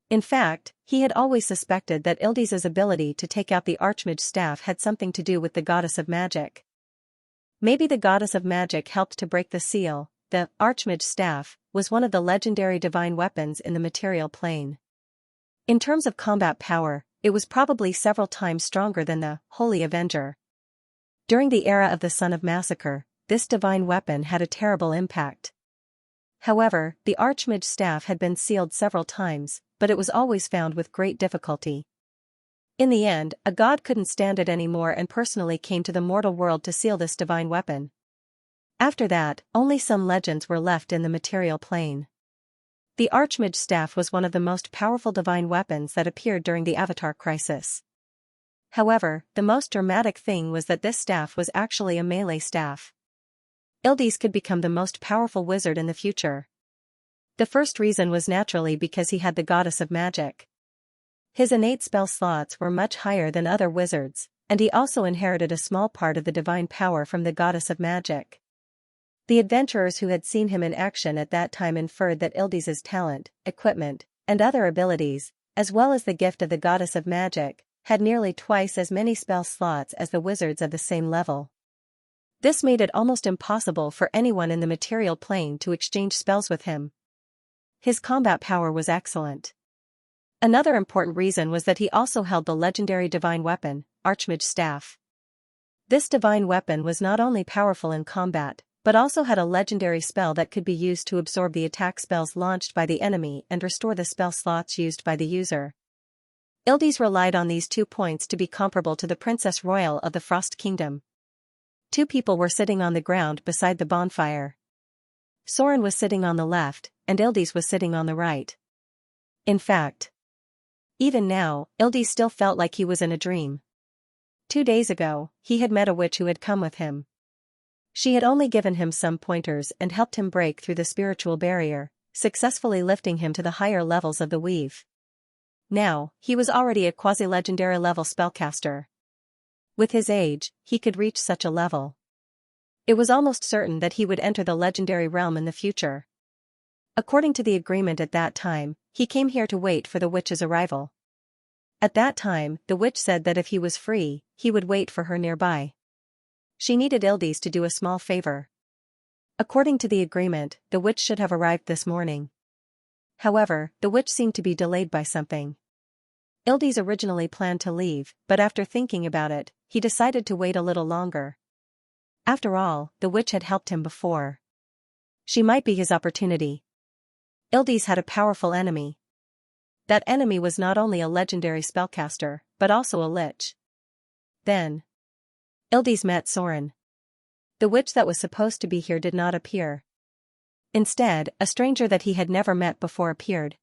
In fact, he had always suspected that Ildes's ability to take out the Archmage staff had something to do with the goddess of magic. Maybe the goddess of magic helped to break the seal. The Archmage staff was one of the legendary divine weapons in the material plane. In terms of combat power, it was probably several times stronger than the Holy Avenger. During the era of the Son of Massacre, this divine weapon had a terrible impact. However, the Archmage staff had been sealed several times, but it was always found with great difficulty. In the end, a god couldn't stand it anymore and personally came to the mortal world to seal this divine weapon. After that, only some legends were left in the material plane. The Archmage staff was one of the most powerful divine weapons that appeared during the Avatar crisis. However, the most dramatic thing was that this staff was actually a melee staff. Ildes could become the most powerful wizard in the future. The first reason was naturally because he had the goddess of magic. His innate spell slots were much higher than other wizards, and he also inherited a small part of the divine power from the goddess of magic. The adventurers who had seen him in action at that time inferred that Ildes's talent, equipment, and other abilities, as well as the gift of the goddess of magic, had nearly twice as many spell slots as the wizards of the same level. This made it almost impossible for anyone in the material plane to exchange spells with him. His combat power was excellent. Another important reason was that he also held the legendary divine weapon, Archmage's Staff. This divine weapon was not only powerful in combat, but also had a legendary spell that could be used to absorb the attack spells launched by the enemy and restore the spell slots used by the user. Ildes relied on these 2 points to be comparable to the Princess Royal of the Frost Kingdom. 2 people were sitting on the ground beside the bonfire. Soren was sitting on the left, and Ildes was sitting on the right. In fact, even now, Ildes still felt like he was in a dream. 2 days ago, he had met a witch who had come with him. She had only given him some pointers and helped him break through the spiritual barrier, successfully lifting him to the higher levels of the weave. Now, he was already a quasi-legendary level spellcaster. With his age, he could reach such a level. It was almost certain that he would enter the legendary realm in the future. According to the agreement at that time, he came here to wait for the witch's arrival. At that time, the witch said that if he was free, he would wait for her nearby. She needed Ildes to do a small favor. According to the agreement, the witch should have arrived this morning. However, the witch seemed to be delayed by something. Ildes originally planned to leave, but after thinking about it, he decided to wait a little longer. After all, the witch had helped him before. She might be his opportunity. Ildes had a powerful enemy. That enemy was not only a legendary spellcaster, but also a lich. Then, Ildes met Soren. The witch that was supposed to be here did not appear. Instead, a stranger that he had never met before appeared.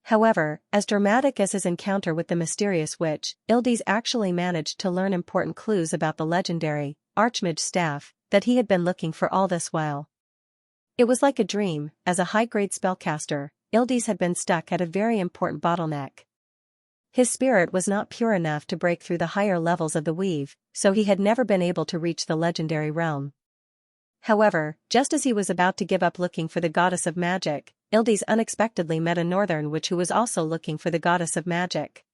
However, as dramatic as his encounter with the mysterious witch, Ildes actually managed to learn important clues about the legendary Archmage's Staff that he had been looking for all this while. It was like a dream. As a high-grade spellcaster, Ildes had been stuck at a very important bottleneck. His spirit was not pure enough to break through the higher levels of the weave, so he had never been able to reach the legendary realm. However, just as he was about to give up looking for the goddess of magic, Ildes unexpectedly met a northern witch who was also looking for the goddess of magic.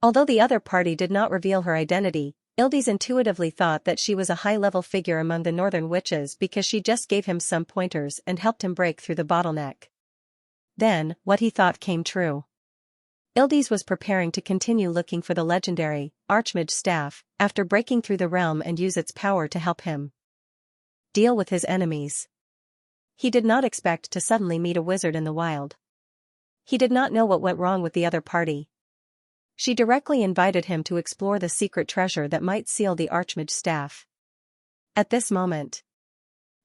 Although the other party did not reveal her identity, Ildes intuitively thought that she was a high-level figure among the northern witches because she just gave him some pointers and helped him break through the bottleneck. Then, what he thought came true. Ildes was preparing to continue looking for the legendary Archmage's Staff after breaking through the realm and use its power to help him deal with his enemies. He did not expect to suddenly meet a wizard in the wild. He did not know what went wrong with the other party. She directly invited him to explore the secret treasure that might seal the Archmage's Staff. At this moment,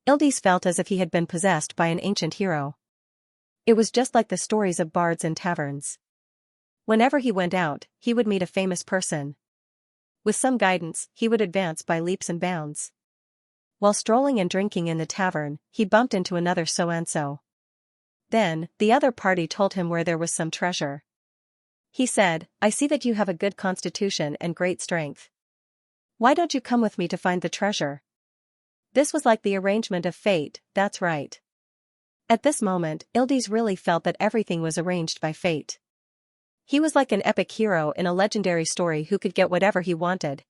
Ildes felt as if he had been possessed by an ancient hero. It was just like the stories of bards in taverns. Whenever he went out, he would meet a famous person. With some guidance, he would advance by leaps and bounds. While strolling and drinking in the tavern, he bumped into another so-and-so. Then, the other party told him where there was some treasure. He said, "I see that you have a good constitution and great strength. Why don't you come with me to find the treasure?" This was like the arrangement of fate, that's right. At this moment, Ildes really felt that everything was arranged by fate. He was like an epic hero in a legendary story who could get whatever he wanted.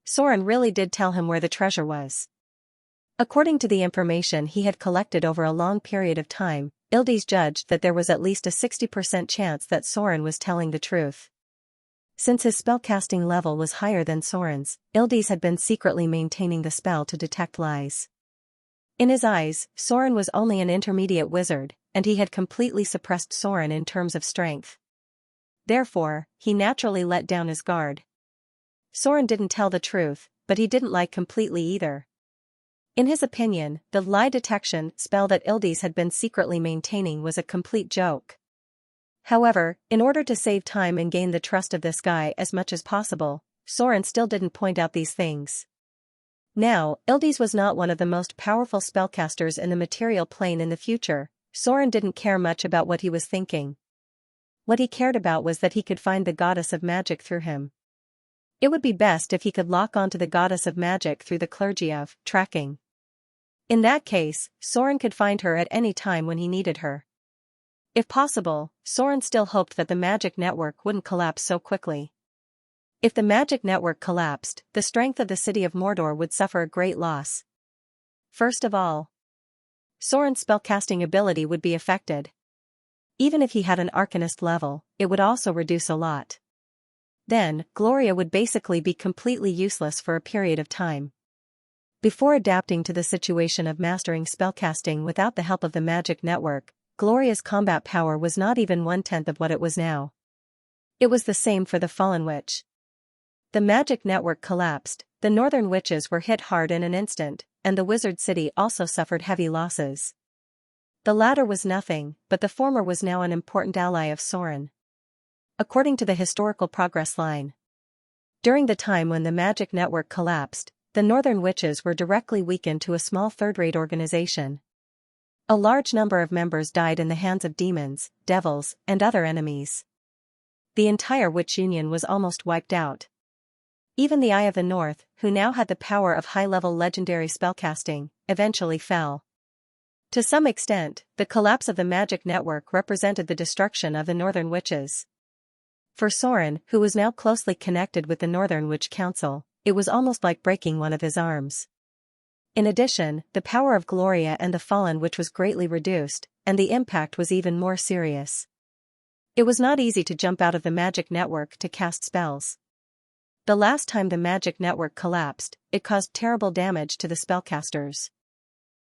Soren really did tell him where the treasure was. According to the information he had collected over a long period of time, Ildes judged that there was at least a 60% chance that Soren was telling the truth. Since his spellcasting level was higher than Soren's, Ildes had been secretly maintaining the spell to detect lies. In his eyes, Soren was only an intermediate wizard, and he had completely suppressed Soren in terms of strength. Therefore, he naturally let down his guard. Soren didn't tell the truth, but he didn't lie completely either. In his opinion, the lie detection spell that Ildes had been secretly maintaining was a complete joke. However, in order to save time and gain the trust of this guy as much as possible, Soren still didn't point out these things. Now, Ildes was not one of the most powerful spellcasters in the material plane in the future. Soren didn't care much about what he was thinking. What he cared about was that he could find the goddess of magic through him. It would be best if he could lock onto the goddess of magic through the clergy of tracking. In that case, Soren could find her at any time when he needed her. If possible, Soren still hoped that the magic network wouldn't collapse so quickly. If the magic network collapsed, the strength of the city of Mordor would suffer a great loss. First of all, Soren's spellcasting ability would be affected. Even if he had an Arcanist level, it would also reduce a lot. Then, Gloria would basically be completely useless for a period of time. Before adapting to the situation of mastering spellcasting without the help of the magic network, Gloria's combat power was not even 1/10 of what it was now. It was the same for the Fallen Witch. The magic network collapsed, the northern witches were hit hard in an instant, and the wizard city also suffered heavy losses. The latter was nothing, but the former was now an important ally of Soren. According to the historical progress line, during the time when the magic network collapsed, the northern witches were directly weakened to a small third-rate organization. A large number of members died in the hands of demons, devils, and other enemies. The entire witch union was almost wiped out. Even the Eye of the North, who now had the power of high-level legendary spellcasting, eventually fell. To some extent, the collapse of the magic network represented the destruction of the northern witches. For Soren, who was now closely connected with the Northern Witch Council, it was almost like breaking one of his arms. In addition, the power of Gloria and the Fallen Witch was greatly reduced, and the impact was even more serious. It was not easy to jump out of the magic network to cast spells. The last time the magic network collapsed, it caused terrible damage to the spellcasters.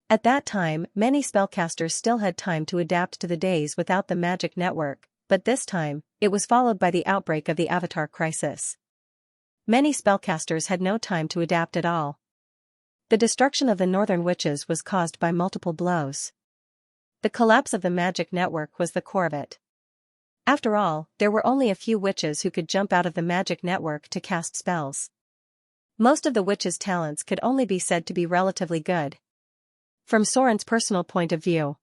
At that time, many spellcasters still had time to adapt to the days without the magic network, but this time, it was followed by the outbreak of the Avatar crisis. Many spellcasters had no time to adapt at all. The destruction of the northern witches was caused by multiple blows. The collapse of the magic network was the core of it. After all, there were only a few witches who could jump out of the magic network to cast spells. Most of the witches' talents could only be said to be relatively good. From Soren's personal point of view,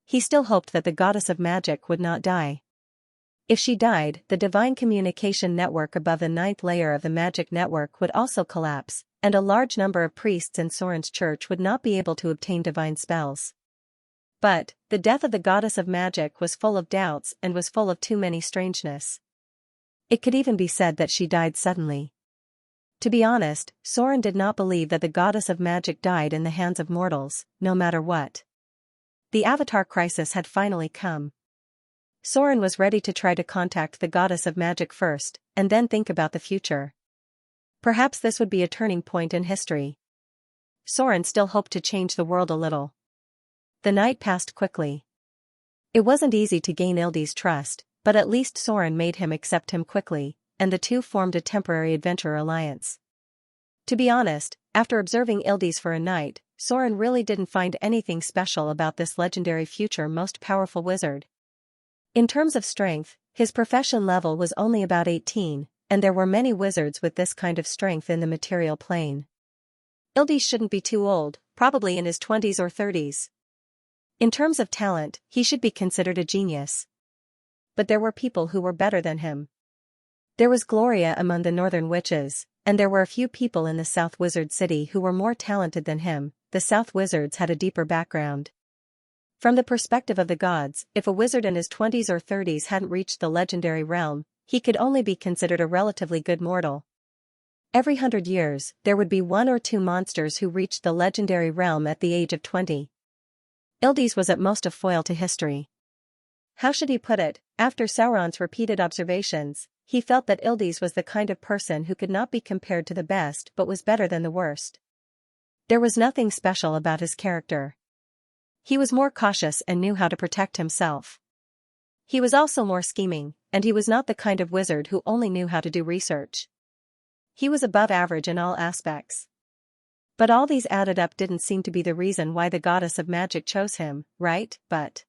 he still hoped that the goddess of magic would not die. If she died, the divine communication network above the 9th layer of the magic network would also collapse, and a large number of priests in Soren's church would not be able to obtain divine spells. But, the death of the goddess of magic was full of doubts and was full of too many strangeness. It could even be said that she died suddenly. To be honest, Soren did not believe that the goddess of magic died in the hands of mortals, no matter what. The Avatar crisis had finally come. Soren was ready to try to contact the goddess of magic first, and then think about the future. Perhaps this would be a turning point in history. Soren still hoped to change the world a little. The night passed quickly. It wasn't easy to gain Ildi's trust, but at least Soren made him accept him quickly, and the two formed a temporary adventure alliance. To be honest, after observing Ildi's for a night, Soren really didn't find anything special about this legendary future most powerful wizard. In terms of strength, his profession level was only about 18, and there were many wizards with this kind of strength in the material plane. Ildi shouldn't be too old, probably in his 20s or 30s. In terms of talent, he should be considered a genius. But there were people who were better than him. There was Gloria among the northern witches, and there were a few people in the South Wizard City who were more talented than him. The South Wizards had a deeper background. From the perspective of the gods, if a wizard in his 20s or 30s hadn't reached the legendary realm, he could only be considered a relatively good mortal. Every 100 years, there would be 1 or 2 monsters who reached the legendary realm at the age of 20. Ildi's was at most a foil to history. How should he put it? After Sauron's repeated observations, he felt that Ildi's was the kind of person who could not be compared to the best but was better than the worst. There was nothing special about his character. He was more cautious and knew how to protect himself. He was also more scheming, and he was not the kind of wizard who only knew how to do research. He was above average in all aspects. But all these added up didn't seem to be the reason why the goddess of magic chose him, right? But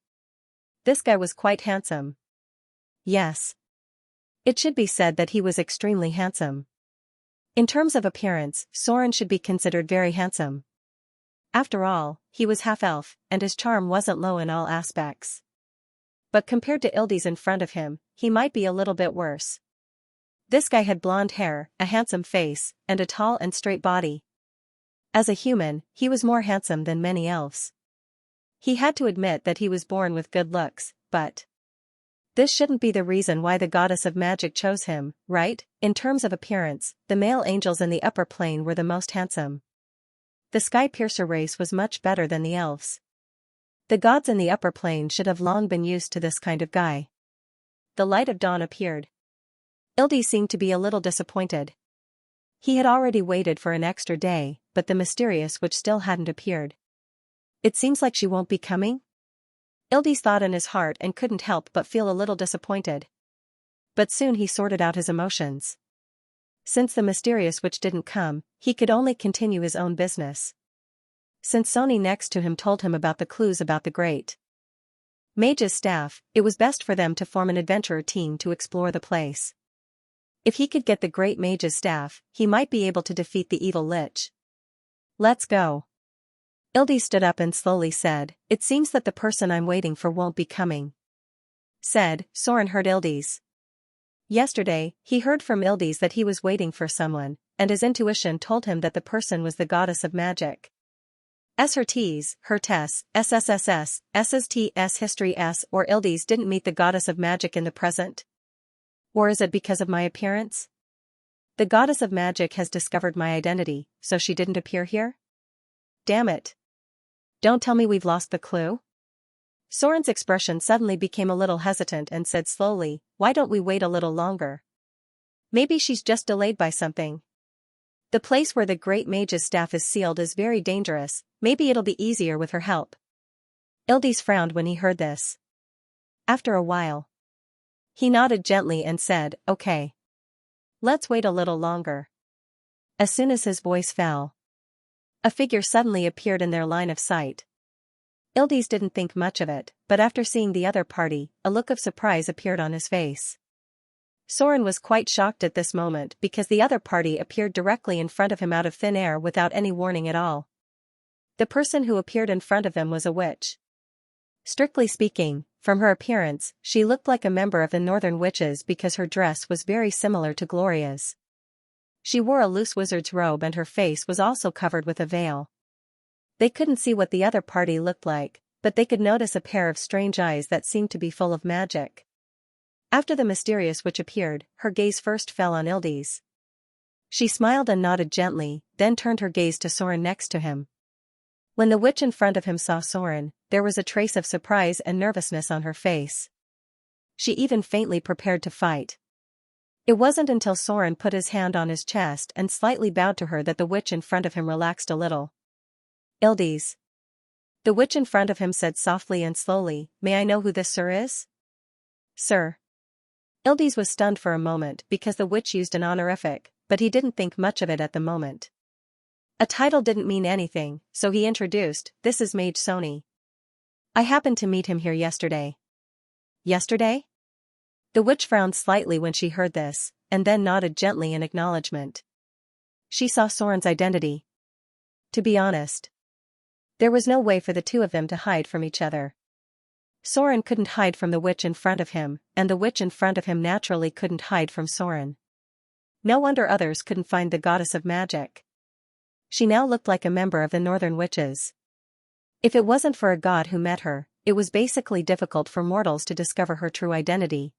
this guy was quite handsome. Yes. It should be said that he was extremely handsome. In terms of appearance, Soren should be considered very handsome. After all, he was half-elf, and his charm wasn't low in all aspects. But compared to Ildi's in front of him, he might be a little bit worse. This guy had blonde hair, a handsome face, and a tall and straight body. As a human, he was more handsome than many elves. He had to admit that he was born with good looks, but this shouldn't be the reason why the goddess of magic chose him, right? In terms of appearance, the male angels in the upper plane were the most handsome. The Sky Piercer race was much better than the elves. The gods in the upper plane should have long been used to this kind of guy. The light of dawn appeared. Ildi seemed to be a little disappointed. He had already waited for an extra day, but the mysterious witch still hadn't appeared. It seems like she won't be coming? Ildi thought in his heart and couldn't help but feel a little disappointed. But soon he sorted out his emotions. Since the mysterious witch didn't come, he could only continue his own business. Since Sony next to him told him about the clues about the great mage's staff, it was best for them to form an adventurer team to explore the place. If he could get the great mage's staff, he might be able to defeat the evil lich. Let's go. Ildi stood up and slowly said, "It seems that the person I'm waiting for won't be coming." Soren heard Ildi's. Yesterday, he heard from Ildi's that he was waiting for someone, and his intuition told him that the person was the goddess of magic. Her T's, her Tess, SSSS, SSTS history S or Ildi's didn't meet the goddess of magic in the present? Or is it because of my appearance? The goddess of magic has discovered my identity, so she didn't appear here? Damn it. Don't tell me we've lost the clue? Soren's expression suddenly became a little hesitant and said slowly, "Why don't we wait a little longer? Maybe she's just delayed by something. The place where the great mage's staff is sealed is very dangerous, maybe it'll be easier with her help." Ildi's frowned when he heard this. After a while, he nodded gently and said, "Okay. Let's wait a little longer." As soon as his voice fell, a figure suddenly appeared in their line of sight. Ildi's didn't think much of it, but after seeing the other party, a look of surprise appeared on his face. Soren was quite shocked at this moment because the other party appeared directly in front of him out of thin air without any warning at all. The person who appeared in front of him was a witch. Strictly speaking, from her appearance, she looked like a member of the Northern Witches because her dress was very similar to Gloria's. She wore a loose wizard's robe and her face was also covered with a veil. They couldn't see what the other party looked like, but they could notice a pair of strange eyes that seemed to be full of magic. After the mysterious witch appeared, her gaze first fell on Ildi's. She smiled and nodded gently, then turned her gaze to Soren next to him. When the witch in front of him saw Soren, there was a trace of surprise and nervousness on her face. She even faintly prepared to fight. It wasn't until Soren put his hand on his chest and slightly bowed to her that the witch in front of him relaxed a little. "Ildi's." The witch in front of him said softly and slowly, "May I know who this sir is?" "Sir." Ildi's was stunned for a moment because the witch used an honorific, but he didn't think much of it at the moment. A title didn't mean anything, so he introduced, "This is Mage Sony. I happened to meet him here yesterday." "Yesterday?" The witch frowned slightly when she heard this, and then nodded gently in acknowledgement. She saw Soren's identity. To be honest, there was no way for the two of them to hide from each other. Soren couldn't hide from the witch in front of him, and the witch in front of him naturally couldn't hide from Soren. No wonder others couldn't find the goddess of magic. She now looked like a member of the Northern Witches. If it wasn't for a god who met her, it was basically difficult for mortals to discover her true identity.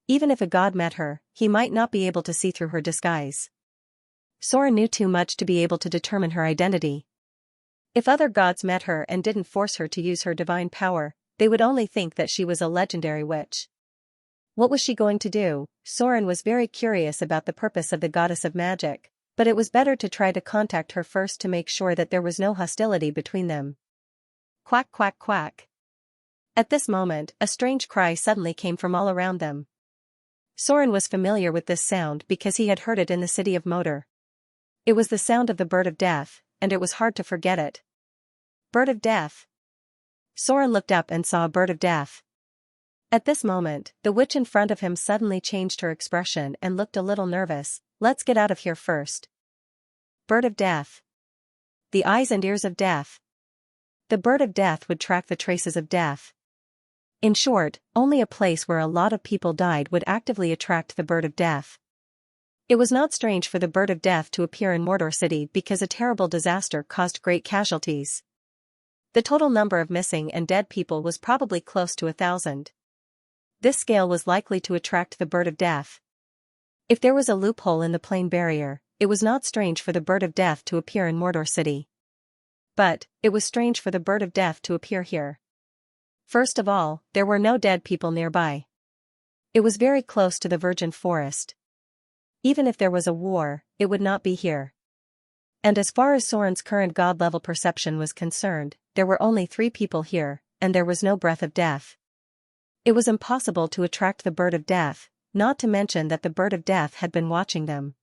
Even if a god met her, he might not be able to see through her disguise. Soren knew too much to be able to determine her identity. If other gods met her and didn't force her to use her divine power, they would only think that she was a legendary witch. What was she going to do? Soren was very curious about the purpose of the goddess of magic, but it was better to try to contact her first to make sure that there was no hostility between them. Quack quack quack. At this moment, a strange cry suddenly came from all around them. Soren was familiar with this sound because he had heard it in the city of Motor. It was the sound of the bird of death, and it was hard to forget it. Bird of death. Soren looked up and saw a bird of death. At this moment, the witch in front of him suddenly changed her expression and looked a little nervous. "Let's get out of here first." Bird of death. The eyes and ears of death. The bird of death would track the traces of death. In short, only a place where a lot of people died would actively attract the bird of death. It was not strange for the bird of death to appear in Mordor City because a terrible disaster caused great casualties. The total number of missing and dead people was probably close to 1,000. This scale was likely to attract the bird of death. If there was a loophole in the plane barrier, it was not strange for the bird of death to appear in Mordor City. But, it was strange for the bird of death to appear here. First of all, there were no dead people nearby. It was very close to the virgin forest. Even if there was a war, it would not be here. And as far as Soren's current god-level perception was concerned, there were only 3 people here, and there was no breath of death. It was impossible to attract the bird of death, not to mention that the bird of death had been watching them.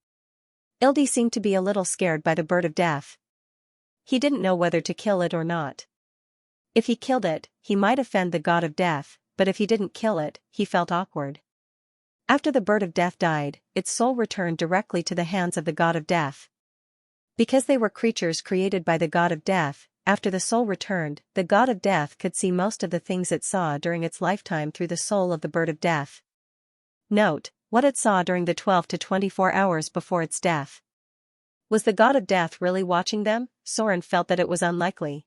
Ildi seemed to be a little scared by the bird of death. He didn't know whether to kill it or not. If he killed it, he might offend the god of death, but if he didn't kill it, he felt awkward. After the bird of death died, its soul returned directly to the hands of the god of death. Because they were creatures created by the god of death, after the soul returned, the god of death could see most of the things it saw during its lifetime through the soul of the bird of death. Note, what it saw during the 12 to 24 hours before its death. Was the god of death really watching them? Soren felt that it was unlikely.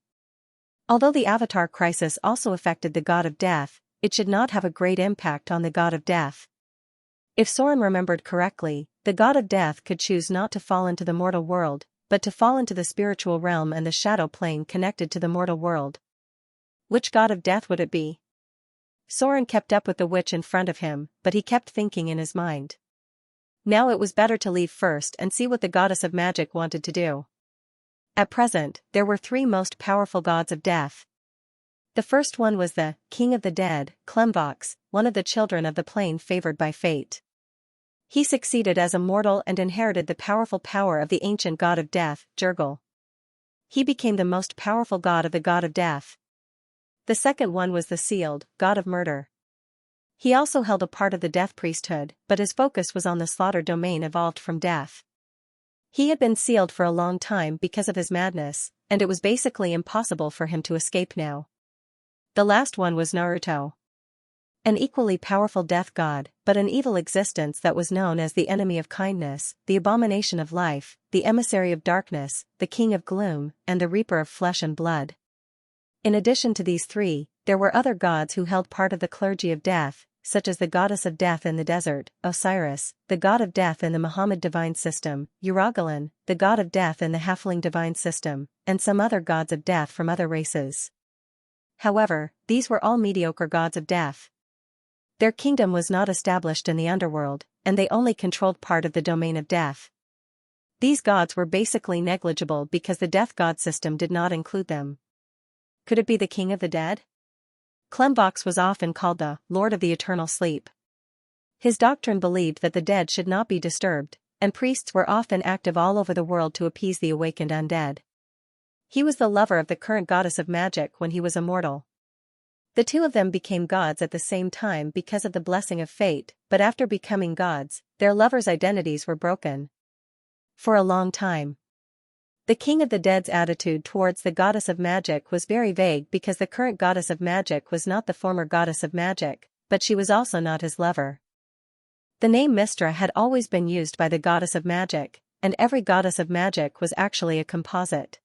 Although the Avatar crisis also affected the god of death, it should not have a great impact on the god of death. If Soren remembered correctly, the god of death could choose not to fall into the mortal world, but to fall into the spiritual realm and the shadow plane connected to the mortal world. Which god of death would it be? Soren kept up with the witch in front of him, but he kept thinking in his mind. Now it was better to leave first and see what the goddess of magic wanted to do. At present, there were 3 most powerful gods of death. The first one was the king of the dead, Klemvox, one of the children of the plane favored by fate. He succeeded as a mortal and inherited the powerful power of the ancient god of death, Jurgel. He became the most powerful god of the god of death. The second one was the sealed, god of murder. He also held a part of the death priesthood, but his focus was on the slaughter domain evolved from death. He had been sealed for a long time because of his madness, and it was basically impossible for him to escape now. The last one was Naruto. An equally powerful death god, but an evil existence that was known as the enemy of kindness, the abomination of life, the emissary of darkness, the king of gloom, and the reaper of flesh and blood. In addition to these 3, there were other gods who held part of the clergy of death, such as the goddess of death in the desert, Osiris, the god of death in the Muhammad divine system, Uragalan, the god of death in the Halfling divine system, and some other gods of death from other races. However, these were all mediocre gods of death. Their kingdom was not established in the underworld, and they only controlled part of the domain of death. These gods were basically negligible because the death god system did not include them. Could it be the king of the dead? Klemvox was often called the Lord of the Eternal Sleep. His doctrine believed that the dead should not be disturbed, and priests were often active all over the world to appease the awakened undead. He was the lover of the current goddess of magic when he was immortal. The 2 of them became gods at the same time because of the blessing of fate, but after becoming gods, their lovers' identities were broken. For a long time. The king of the dead's attitude towards the goddess of magic was very vague because the current goddess of magic was not the former goddess of magic, but she was also not his lover. The name Mistra had always been used by the goddess of magic, and every goddess of magic was actually a composite.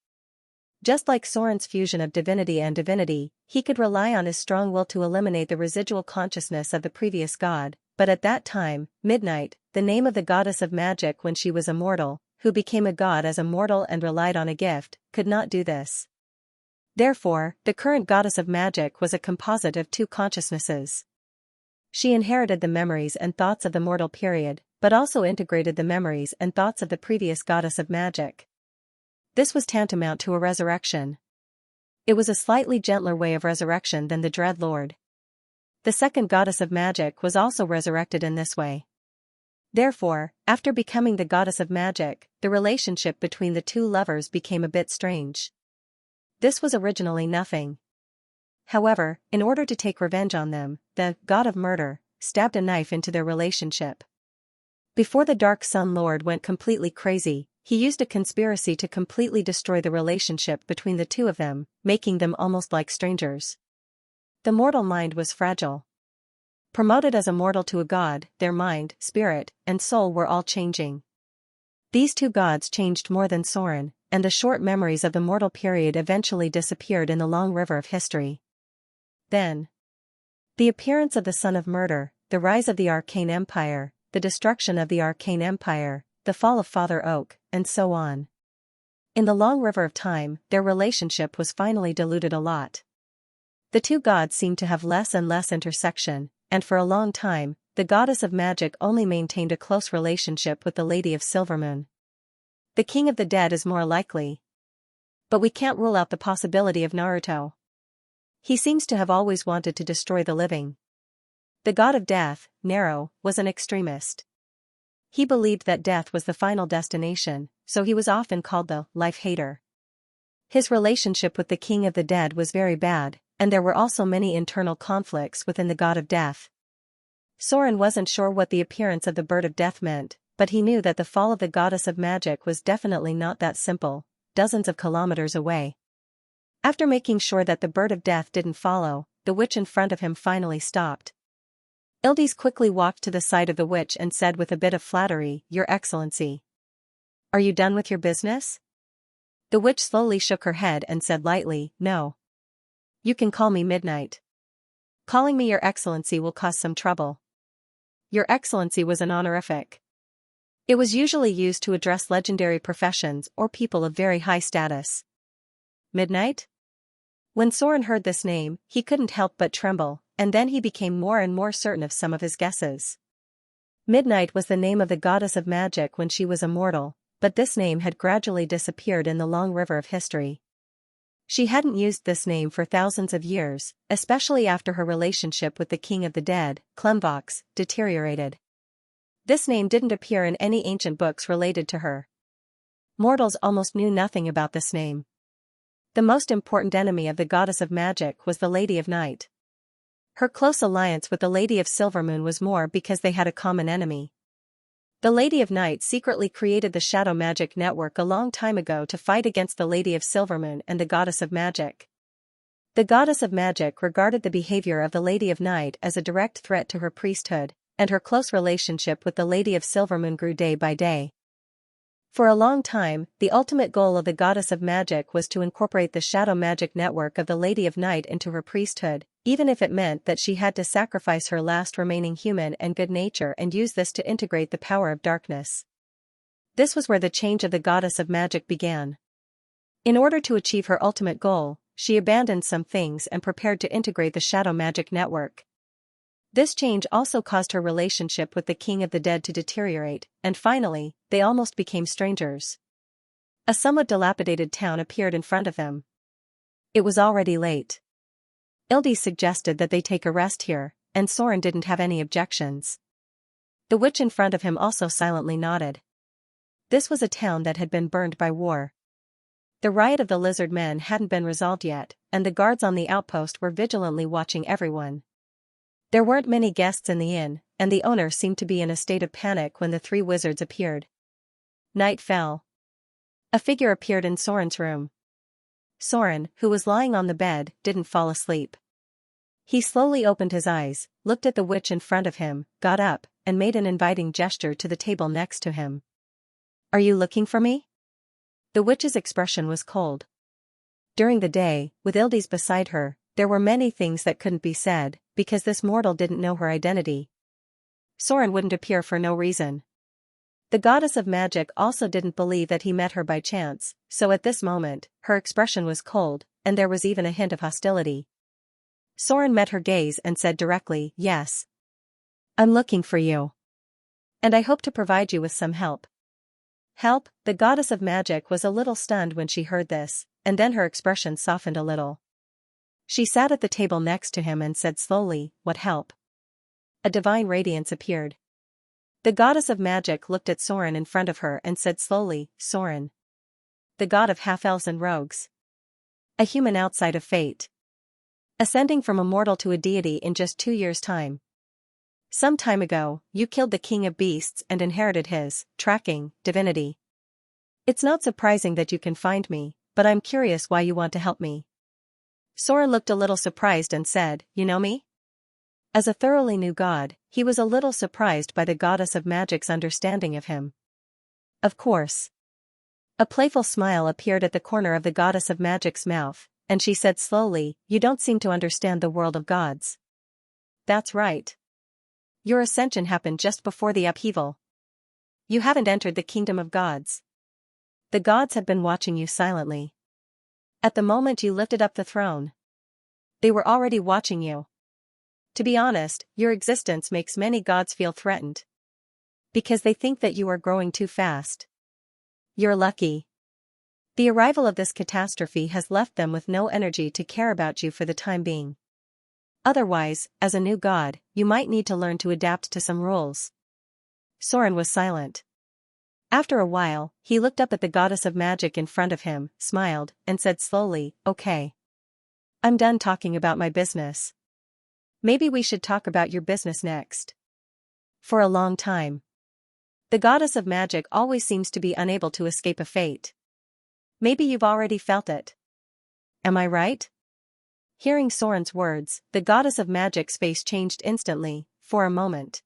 Just like Soren's fusion of divinity and divinity, he could rely on his strong will to eliminate the residual consciousness of the previous god, but at that time, Midnight, the name of the goddess of magic when she was immortal, who became a god as a mortal and relied on a gift, could not do this. Therefore, the current goddess of magic was a composite of 2 consciousnesses. She inherited the memories and thoughts of the mortal period, but also integrated the memories and thoughts of the previous goddess of magic. This was tantamount to a resurrection. It was a slightly gentler way of resurrection than the Dread Lord. The second goddess of magic was also resurrected in this way. Therefore, after becoming the goddess of magic, the relationship between the 2 lovers became a bit strange. This was originally nothing. However, in order to take revenge on them, the god of murder stabbed a knife into their relationship. Before the Dark Sun Lord went completely crazy, he used a conspiracy to completely destroy the relationship between the 2 of them, making them almost like strangers. The mortal mind was fragile. Promoted as a mortal to a god, their mind, spirit, and soul were all changing. These 2 gods changed more than Soren, and the short memories of the mortal period eventually disappeared in the long river of history. Then, the appearance of the Son of Murder, the rise of the Arcane Empire, the destruction of the Arcane Empire, the fall of Father Oak, and so on. In the long river of time, their relationship was finally diluted a lot. The two gods seemed to have less and less intersection, and for a long time, the goddess of magic only maintained a close relationship with the Lady of Silvermoon. The King of the Dead is more likely. But we can't rule out the possibility of Naruto. He seems to have always wanted to destroy the living. The god of death, Nero, was an extremist. He believed that death was the final destination, so he was often called the life-hater. His relationship with the King of the Dead was very bad, and there were also many internal conflicts within the god of death. Soren wasn't sure what the appearance of the bird of death meant, but he knew that the fall of the goddess of magic was definitely not that simple, dozens of kilometers away. After making sure that the bird of death didn't follow, the witch in front of him finally stopped. Ildes quickly walked to the side of the witch and said with a bit of flattery, "Your Excellency. Are you done with your business?" The witch slowly shook her head and said lightly, "No. You can call me Midnight. Calling me Your Excellency will cause some trouble." Your Excellency was an honorific. It was usually used to address legendary professions or people of very high status. Midnight? When Soren heard this name, he couldn't help but tremble, and then he became more and more certain of some of his guesses. Midnight was the name of the goddess of magic when she was a mortal, but this name had gradually disappeared in the long river of history. She hadn't used this name for thousands of years, especially after her relationship with the King of the Dead, Klemvox, deteriorated. This name didn't appear in any ancient books related to her. Mortals almost knew nothing about this name. The most important enemy of the goddess of magic was the Lady of Night. Her close alliance with the Lady of Silvermoon was more because they had a common enemy. The Lady of Night secretly created the Shadow Magic Network a long time ago to fight against the Lady of Silvermoon and the Goddess of Magic. The Goddess of Magic regarded the behavior of the Lady of Night as a direct threat to her priesthood, and her close relationship with the Lady of Silvermoon grew day by day. For a long time, the ultimate goal of the Goddess of Magic was to incorporate the Shadow Magic Network of the Lady of Night into her priesthood, even if it meant that she had to sacrifice her last remaining human and good nature and use this to integrate the power of darkness. This was where the change of the Goddess of Magic began. In order to achieve her ultimate goal, she abandoned some things and prepared to integrate the Shadow Magic Network. This change also caused her relationship with the King of the Dead to deteriorate, and finally, they almost became strangers. A somewhat dilapidated town appeared in front of them. It was already late. Ildes suggested that they take a rest here, and Soren didn't have any objections. The witch in front of him also silently nodded. This was a town that had been burned by war. The riot of the lizard men hadn't been resolved yet, and the guards on the outpost were vigilantly watching everyone. There weren't many guests in the inn, and the owner seemed to be in a state of panic when the three wizards appeared. Night fell. A figure appeared in Soren's room. Soren, who was lying on the bed, didn't fall asleep. He slowly opened his eyes, looked at the witch in front of him, got up, and made an inviting gesture to the table next to him. "Are you looking for me?" The witch's expression was cold. During the day, with Ildes beside her, there were many things that couldn't be said, because this mortal didn't know her identity. Soren wouldn't appear for no reason. The goddess of magic also didn't believe that he met her by chance, so at this moment, her expression was cold, and there was even a hint of hostility. Soren met her gaze and said directly, "Yes. I'm looking for you. And I hope to provide you with some help." Help? The goddess of magic was a little stunned when she heard this, and then her expression softened a little. She sat at the table next to him and said slowly, "What help?" A divine radiance appeared. The goddess of magic looked at Soren in front of her and said slowly, "Soren. The god of half-elves and rogues. A human outside of fate. Ascending from a mortal to a deity in just 2 years' time. Some time ago, you killed the king of beasts and inherited his tracking divinity. It's not surprising that you can find me, but I'm curious why you want to help me." Soren looked a little surprised and said, "You know me?" As a thoroughly new god, he was a little surprised by the goddess of magic's understanding of him. "Of course." A playful smile appeared at the corner of the goddess of magic's mouth, and she said slowly, "You don't seem to understand the world of gods." "That's right. Your ascension happened just before the upheaval. You haven't entered the kingdom of gods. The gods have been watching you silently. At the moment you lifted up the throne, They were already watching you. To be honest, your existence makes many gods feel threatened. Because they think that you are growing too fast. You're lucky. The arrival of this catastrophe has left them with no energy to care about you for the time being. Otherwise, as a new god, you might need to learn to adapt to some rules. Soren was silent. After a while, he looked up at the goddess of magic in front of him, smiled, and said slowly, "Okay. I'm done talking about my business. Maybe we should talk about your business next." For a long time. The goddess of magic always seems to be unable to escape a fate. Maybe you've already felt it. Am I right? Hearing Soren's words, the goddess of magic's face changed instantly, for a moment.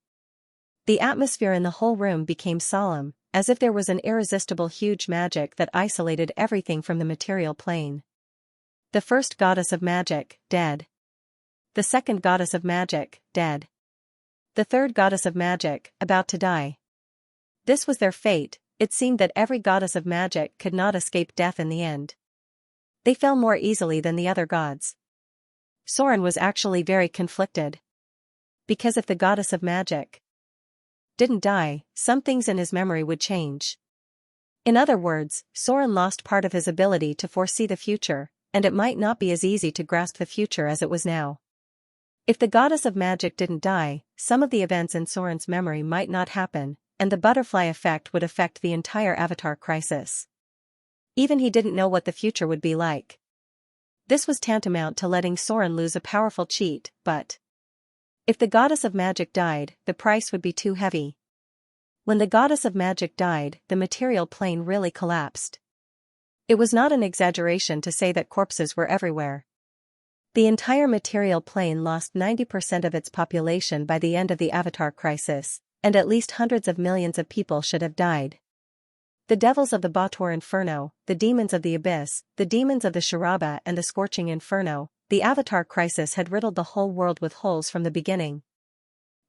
The atmosphere in the whole room became solemn, as if there was an irresistible huge magic that isolated everything from the material plane. The first goddess of magic, dead. The second goddess of magic, dead. The third goddess of magic, about to die. This was their fate. It seemed that every goddess of magic could not escape death in the end. They fell more easily than the other gods. Soren was actually very conflicted. Because if the goddess of magic didn't die, some things in his memory would change. In other words, Soren lost part of his ability to foresee the future, and it might not be as easy to grasp the future as it was now. If the goddess of magic didn't die, some of the events in Soren's memory might not happen, and the butterfly effect would affect the entire Avatar crisis. Even he didn't know what the future would be like. This was tantamount to letting Soren lose a powerful cheat, but if the goddess of magic died, the price would be too heavy. When the goddess of magic died, the material plane really collapsed. It was not an exaggeration to say that corpses were everywhere. The entire material plane lost 90% of its population by the end of the Avatar crisis, and at least hundreds of millions of people should have died. The devils of the Bautor Inferno, the demons of the Abyss, the demons of the Sharaba and the Scorching Inferno, the Avatar crisis had riddled the whole world with holes from the beginning.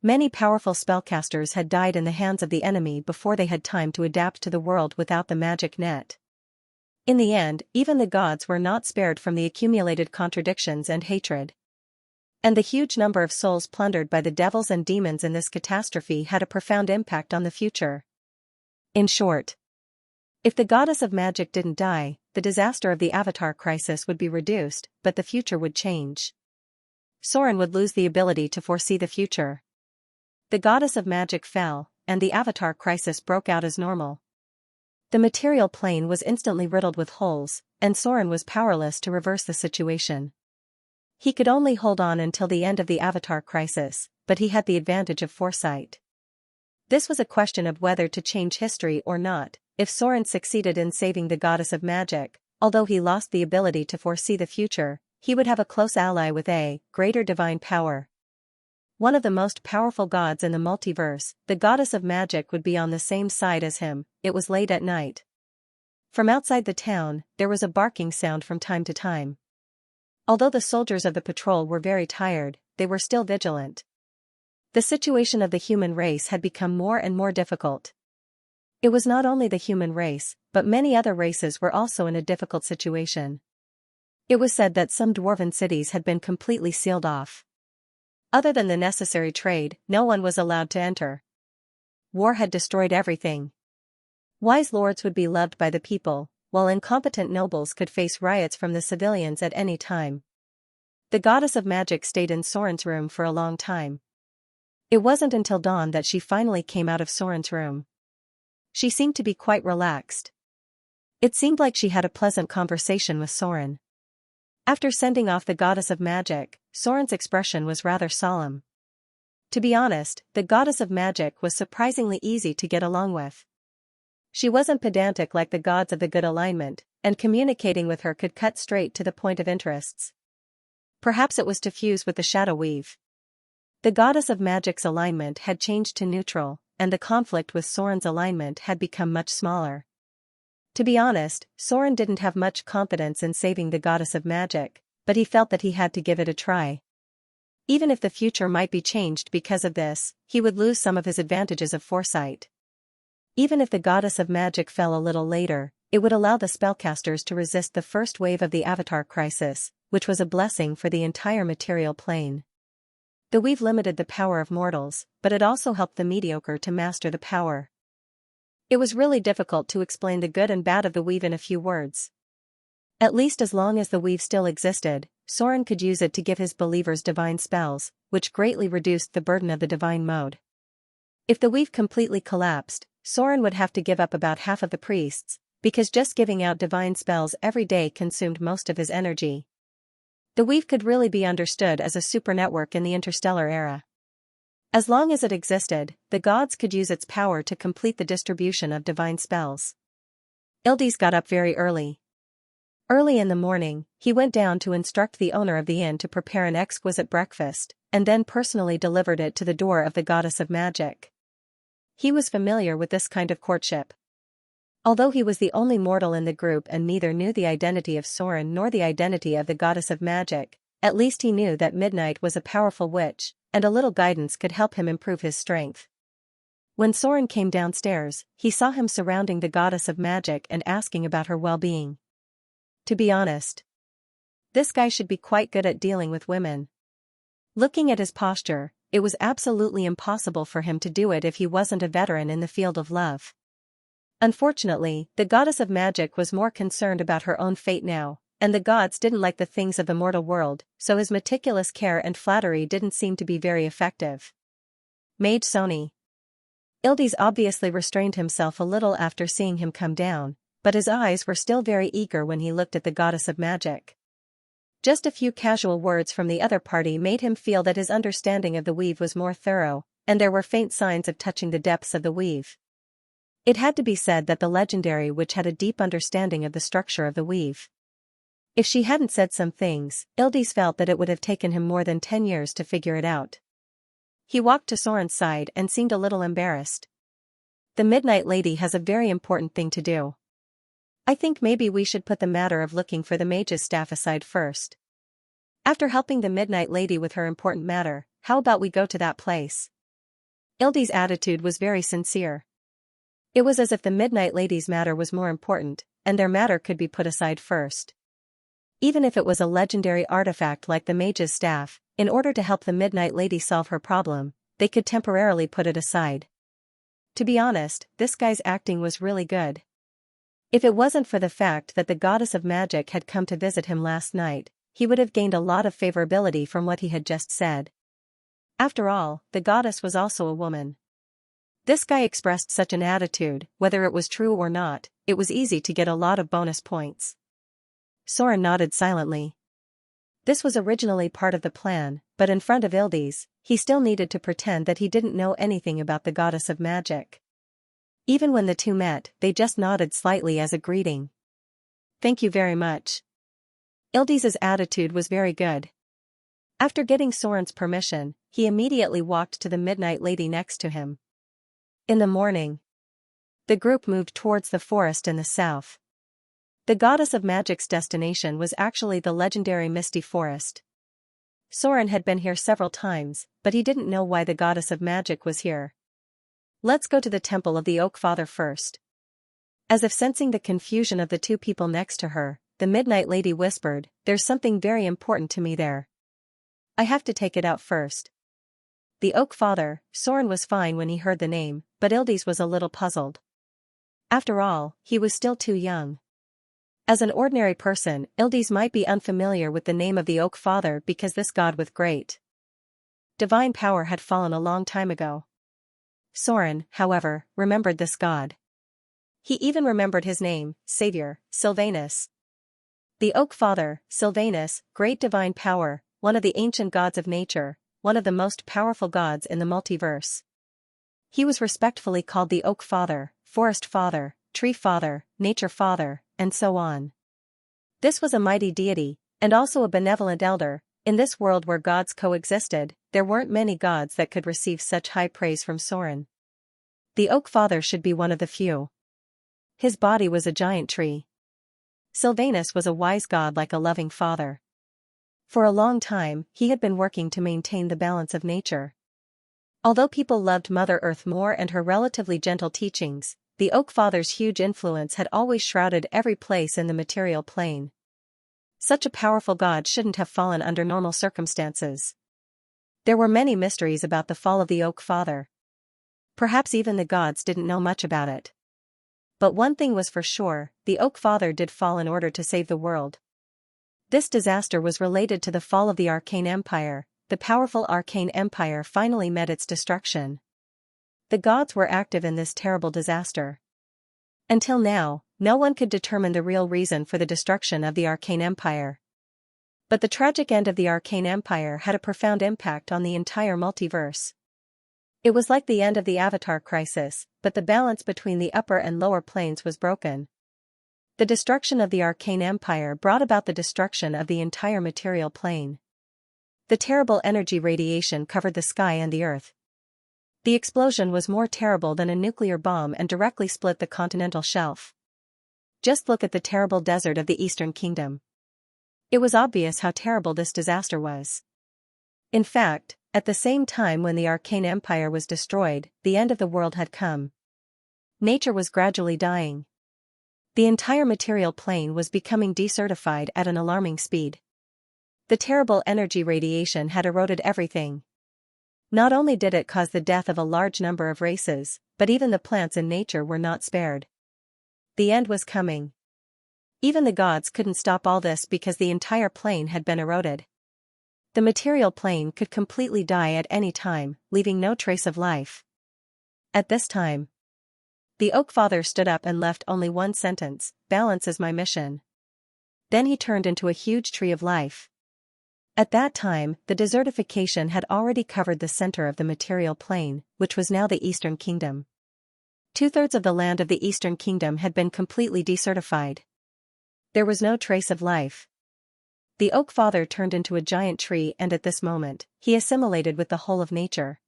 Many powerful spellcasters had died in the hands of the enemy before they had time to adapt to the world without the magic net. In the end, even the gods were not spared from the accumulated contradictions and hatred. And the huge number of souls plundered by the devils and demons in this catastrophe had a profound impact on the future. In short, if the goddess of magic didn't die, the disaster of the Avatar crisis would be reduced, but the future would change. Soren would lose the ability to foresee the future. The goddess of magic fell, and the Avatar crisis broke out as normal. The material plane was instantly riddled with holes, and Soren was powerless to reverse the situation. He could only hold on until the end of the Avatar crisis, but he had the advantage of foresight. This was a question of whether to change history or not. If Soren succeeded in saving the goddess of magic, although he lost the ability to foresee the future, he would have a close ally with a greater divine power. One of the most powerful gods in the multiverse, the goddess of magic would be on the same side as him. It was late at night. From outside the town, there was a barking sound from time to time. Although the soldiers of the patrol were very tired, they were still vigilant. The situation of the human race had become more and more difficult. It was not only the human race, but many other races were also in a difficult situation. It was said that some dwarven cities had been completely sealed off. Other than the necessary trade, no one was allowed to enter. War had destroyed everything. Wise lords would be loved by the people, while incompetent nobles could face riots from the civilians at any time. The goddess of magic stayed in Soren's room for a long time. It wasn't until dawn that she finally came out of Soren's room. She seemed to be quite relaxed. It seemed like she had a pleasant conversation with Soren. After sending off the goddess of magic, Soren's expression was rather solemn. To be honest, the goddess of magic was surprisingly easy to get along with. She wasn't pedantic like the gods of the good alignment, and communicating with her could cut straight to the point of interests. Perhaps it was to fuse with the shadow weave. The goddess of magic's alignment had changed to neutral, and the conflict with Soren's alignment had become much smaller. To be honest, Soren didn't have much confidence in saving the goddess of magic, but he felt that he had to give it a try. Even if the future might be changed because of this, he would lose some of his advantages of foresight. Even if the goddess of magic fell a little later, it would allow the spellcasters to resist the first wave of the Avatar crisis, which was a blessing for the entire material plane. The weave limited the power of mortals, but it also helped the mediocre to master the power. It was really difficult to explain the good and bad of the weave in a few words. At least as long as the weave still existed, Soren could use it to give his believers divine spells, which greatly reduced the burden of the divine mode. If the weave completely collapsed, Soren would have to give up about half of the priests, because just giving out divine spells every day consumed most of his energy. The weave could really be understood as a super network in the interstellar era. As long as it existed, the gods could use its power to complete the distribution of divine spells. Ildes got up very early. Early in the morning, he went down to instruct the owner of the inn to prepare an exquisite breakfast, and then personally delivered it to the door of the goddess of magic. He was familiar with this kind of courtship. Although he was the only mortal in the group and neither knew the identity of Soren nor the identity of the goddess of magic, at least he knew that Midnight was a powerful witch, and a little guidance could help him improve his strength. When Soren came downstairs, he saw him surrounding the goddess of magic and asking about her well-being. To be honest, this guy should be quite good at dealing with women. Looking at his posture, it was absolutely impossible for him to do it if he wasn't a veteran in the field of love. Unfortunately, the goddess of magic was more concerned about her own fate now, and the gods didn't like the things of the mortal world, so his meticulous care and flattery didn't seem to be very effective. Mage Sony. Ildes obviously restrained himself a little after seeing him come down, but his eyes were still very eager when he looked at the goddess of magic. Just a few casual words from the other party made him feel that his understanding of the weave was more thorough, and there were faint signs of touching the depths of the weave. It had to be said that the legendary witch had a deep understanding of the structure of the weave. If she hadn't said some things, Ildes felt that it would have taken him more than 10 years to figure it out. He walked to Soren's side and seemed a little embarrassed. The Midnight Lady has a very important thing to do. I think maybe we should put the matter of looking for the mage's staff aside first. After helping the Midnight Lady with her important matter, how about we go to that place? Ildes' attitude was very sincere. It was as if the Midnight Lady's matter was more important, and their matter could be put aside first. Even if it was a legendary artifact like the mage's staff, in order to help the Midnight Lady solve her problem, they could temporarily put it aside. To be honest, this guy's acting was really good. If it wasn't for the fact that the goddess of magic had come to visit him last night, he would have gained a lot of favorability from what he had just said. After all, the goddess was also a woman. This guy expressed such an attitude, whether it was true or not, it was easy to get a lot of bonus points. Soren nodded silently. This was originally part of the plan, but in front of Ildes, he still needed to pretend that he didn't know anything about the goddess of magic. Even when the two met, they just nodded slightly as a greeting. Thank you very much. Ildes's attitude was very good. After getting Soren's permission, he immediately walked to the Midnight Lady next to him. In the morning, the group moved towards the forest in the south. The goddess of magic's destination was actually the legendary Misty Forest. Soren had been here several times, but he didn't know why the goddess of magic was here. Let's go to the temple of the Oak Father first. As if sensing the confusion of the two people next to her, the Midnight Lady whispered, "There's something very important to me there. I have to take it out first." The Oak Father. Soren was fine when he heard the name, but Ildes was a little puzzled. After all, he was still too young. As an ordinary person, Ildes might be unfamiliar with the name of the Oak Father because this god with great divine power had fallen a long time ago. Soren, however, remembered this god. He even remembered his name, Savior, Silvanus. The Oak Father, Silvanus, great divine power, one of the ancient gods of nature, one of the most powerful gods in the multiverse. He was respectfully called the Oak Father, Forest Father, Tree Father, Nature Father, and so on. This was a mighty deity, and also a benevolent elder. In this world where gods coexisted, there weren't many gods that could receive such high praise from Soren. The Oak Father should be one of the few. His body was a giant tree. Silvanus was a wise god like a loving father. For a long time, he had been working to maintain the balance of nature. Although people loved Mother Earth more and her relatively gentle teachings, the Oak Father's huge influence had always shrouded every place in the material plane. Such a powerful god shouldn't have fallen under normal circumstances. There were many mysteries about the fall of the Oak Father. Perhaps even the gods didn't know much about it. But one thing was for sure, the Oak Father did fall in order to save the world. This disaster was related to the fall of the Arcane Empire. The powerful Arcane Empire finally met its destruction. The gods were active in this terrible disaster. Until now, no one could determine the real reason for the destruction of the Arcane Empire. But the tragic end of the Arcane Empire had a profound impact on the entire multiverse. It was like the end of the Avatar crisis, but the balance between the upper and lower planes was broken. The destruction of the Arcane Empire brought about the destruction of the entire material plane. The terrible energy radiation covered the sky and the earth. The explosion was more terrible than a nuclear bomb and directly split the continental shelf. Just look at the terrible desert of the Eastern Kingdom. It was obvious how terrible this disaster was. In fact, at the same time when the Arcane Empire was destroyed, the end of the world had come. Nature was gradually dying. The entire material plane was becoming desertified at an alarming speed. The terrible energy radiation had eroded everything. Not only did it cause the death of a large number of races, but even the plants in nature were not spared. The end was coming. Even the gods couldn't stop all this because the entire plane had been eroded. The material plane could completely die at any time, leaving no trace of life. At this time, the Oak Father stood up and left only one sentence: "Balance is my mission." Then he turned into a huge tree of life. At that time, the desertification had already covered the center of the material plane, which was now the Eastern Kingdom. 2/3 of the land of the Eastern Kingdom had been completely desertified. There was no trace of life. The Oak Father turned into a giant tree, and at this moment, he assimilated with the whole of nature.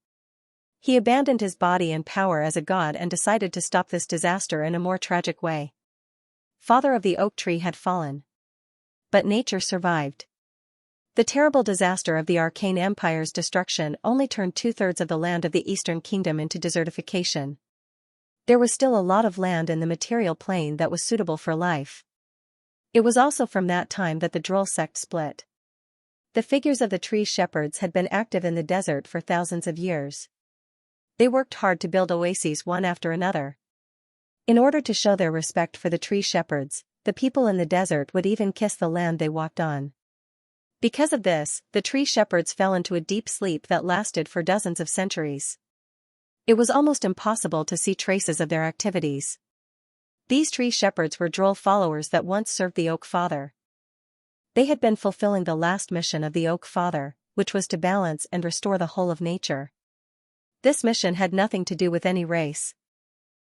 He abandoned his body and power as a god and decided to stop this disaster in a more tragic way. Father of the oak tree had fallen. But nature survived. The terrible disaster of the Arcane Empire's destruction only turned 2/3 of the land of the Eastern Kingdom into desertification. There was still a lot of land in the material plane that was suitable for life. It was also from that time that the Droll sect split. The figures of the tree shepherds had been active in the desert for thousands of years. They worked hard to build oases one after another. In order to show their respect for the tree shepherds, the people in the desert would even kiss the land they walked on. Because of this, the tree shepherds fell into a deep sleep that lasted for dozens of centuries. It was almost impossible to see traces of their activities. These tree shepherds were Droll followers that once served the Oak Father. They had been fulfilling the last mission of the Oak Father, which was to balance and restore the whole of nature. This mission had nothing to do with any race.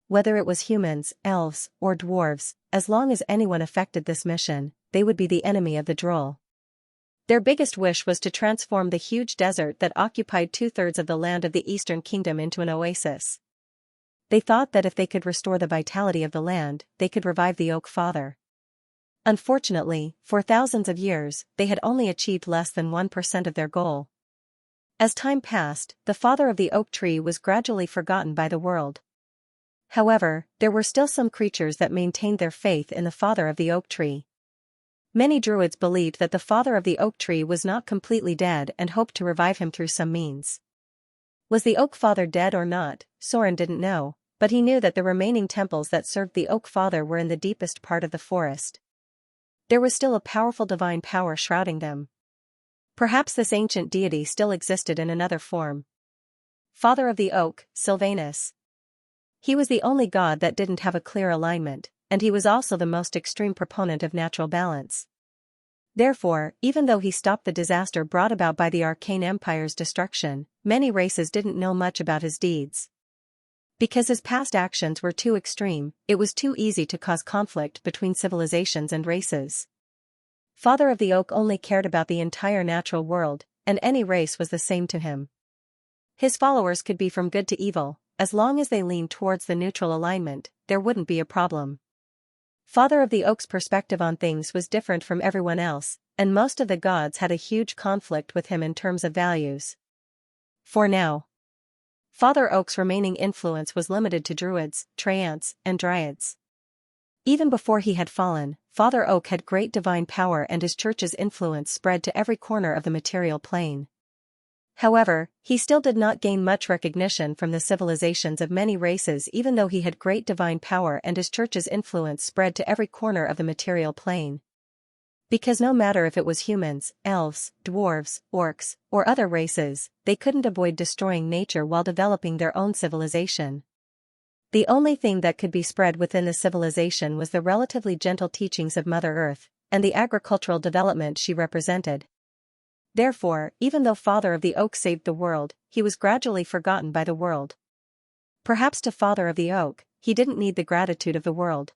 Whether it was humans, elves, or dwarves, as long as anyone affected this mission, they would be the enemy of the Droll. Their biggest wish was to transform the huge desert that occupied 2/3 of the land of the Eastern Kingdom into an oasis. They thought that if they could restore the vitality of the land, they could revive the Oak Father. Unfortunately, for thousands of years, they had only achieved less than 1% of their goal. As time passed, the father of the oak tree was gradually forgotten by the world. However, there were still some creatures that maintained their faith in the father of the oak tree. Many druids believed that the father of the oak tree was not completely dead and hoped to revive him through some means. Was the Oak Father dead or not, Soren didn't know, but he knew that the remaining temples that served the Oak Father were in the deepest part of the forest. There was still a powerful divine power shrouding them. Perhaps this ancient deity still existed in another form. Father of the Oak, Sylvanus. He was the only god that didn't have a clear alignment, and he was also the most extreme proponent of natural balance. Therefore, even though he stopped the disaster brought about by the Arcane Empire's destruction, many races didn't know much about his deeds. Because his past actions were too extreme, it was too easy to cause conflict between civilizations and races. Father of the Oak only cared about the entire natural world, and any race was the same to him. His followers could be from good to evil, as long as they leaned towards the neutral alignment, there wouldn't be a problem. Father of the Oak's perspective on things was different from everyone else, and most of the gods had a huge conflict with him in terms of values. For now, Father Oak's remaining influence was limited to druids, treants, and dryads. Even before he had fallen, Father Oak had great divine power and his church's influence spread to every corner of the material plane. However, he still did not gain much recognition from the civilizations of many races even though he had great divine power and his church's influence spread to every corner of the material plane. Because no matter if it was humans, elves, dwarves, orcs, or other races, they couldn't avoid destroying nature while developing their own civilization. The only thing that could be spread within the civilization was the relatively gentle teachings of Mother Earth, and the agricultural development she represented. Therefore, even though Father of the Oak saved the world, he was gradually forgotten by the world. Perhaps to Father of the Oak, he didn't need the gratitude of the world.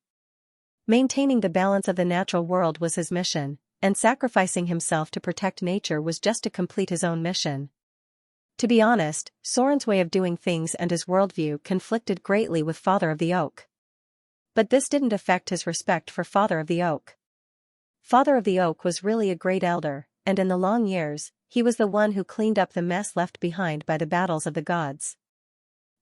Maintaining the balance of the natural world was his mission, and sacrificing himself to protect nature was just to complete his own mission. To be honest, Soren's way of doing things and his worldview conflicted greatly with Father of the Oak. But this didn't affect his respect for Father of the Oak. Father of the Oak was really a great elder, and in the long years, he was the one who cleaned up the mess left behind by the battles of the gods.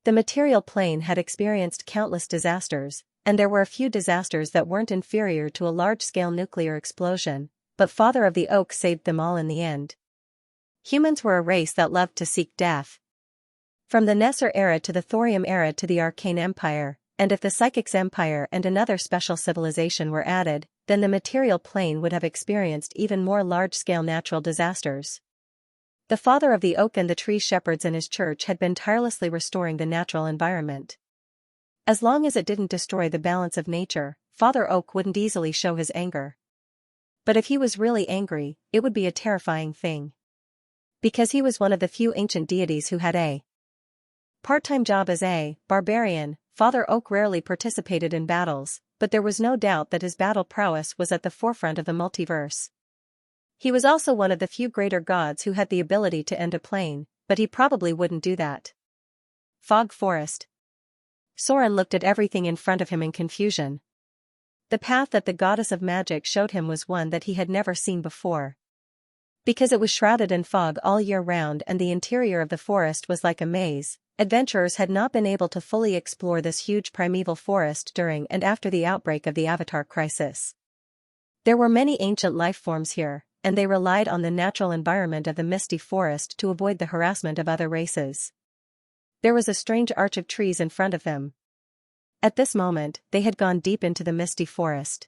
The material plane had experienced countless disasters, and there were a few disasters that weren't inferior to a large-scale nuclear explosion, but Father of the Oak saved them all in the end. Humans were a race that loved to seek death. From the Nesser era to the Thorium era to the Arcane Empire, and if the Psychics Empire and another special civilization were added, then the material plane would have experienced even more large-scale natural disasters. The Father of the Oak and the tree shepherds in his church had been tirelessly restoring the natural environment. As long as it didn't destroy the balance of nature, Father Oak wouldn't easily show his anger. But if he was really angry, it would be a terrifying thing. Because he was one of the few ancient deities who had a part-time job as a barbarian, Father Oak rarely participated in battles, but there was no doubt that his battle prowess was at the forefront of the multiverse. He was also one of the few greater gods who had the ability to end a plane, but he probably wouldn't do that. Fog Forest. Soren looked at everything in front of him in confusion. The path that the goddess of magic showed him was one that he had never seen before. Because it was shrouded in fog all year round and the interior of the forest was like a maze, adventurers had not been able to fully explore this huge primeval forest during and after the outbreak of the Avatar crisis. There were many ancient life forms here, and they relied on the natural environment of the misty forest to avoid the harassment of other races. There was a strange arch of trees in front of them. At this moment, they had gone deep into the misty forest.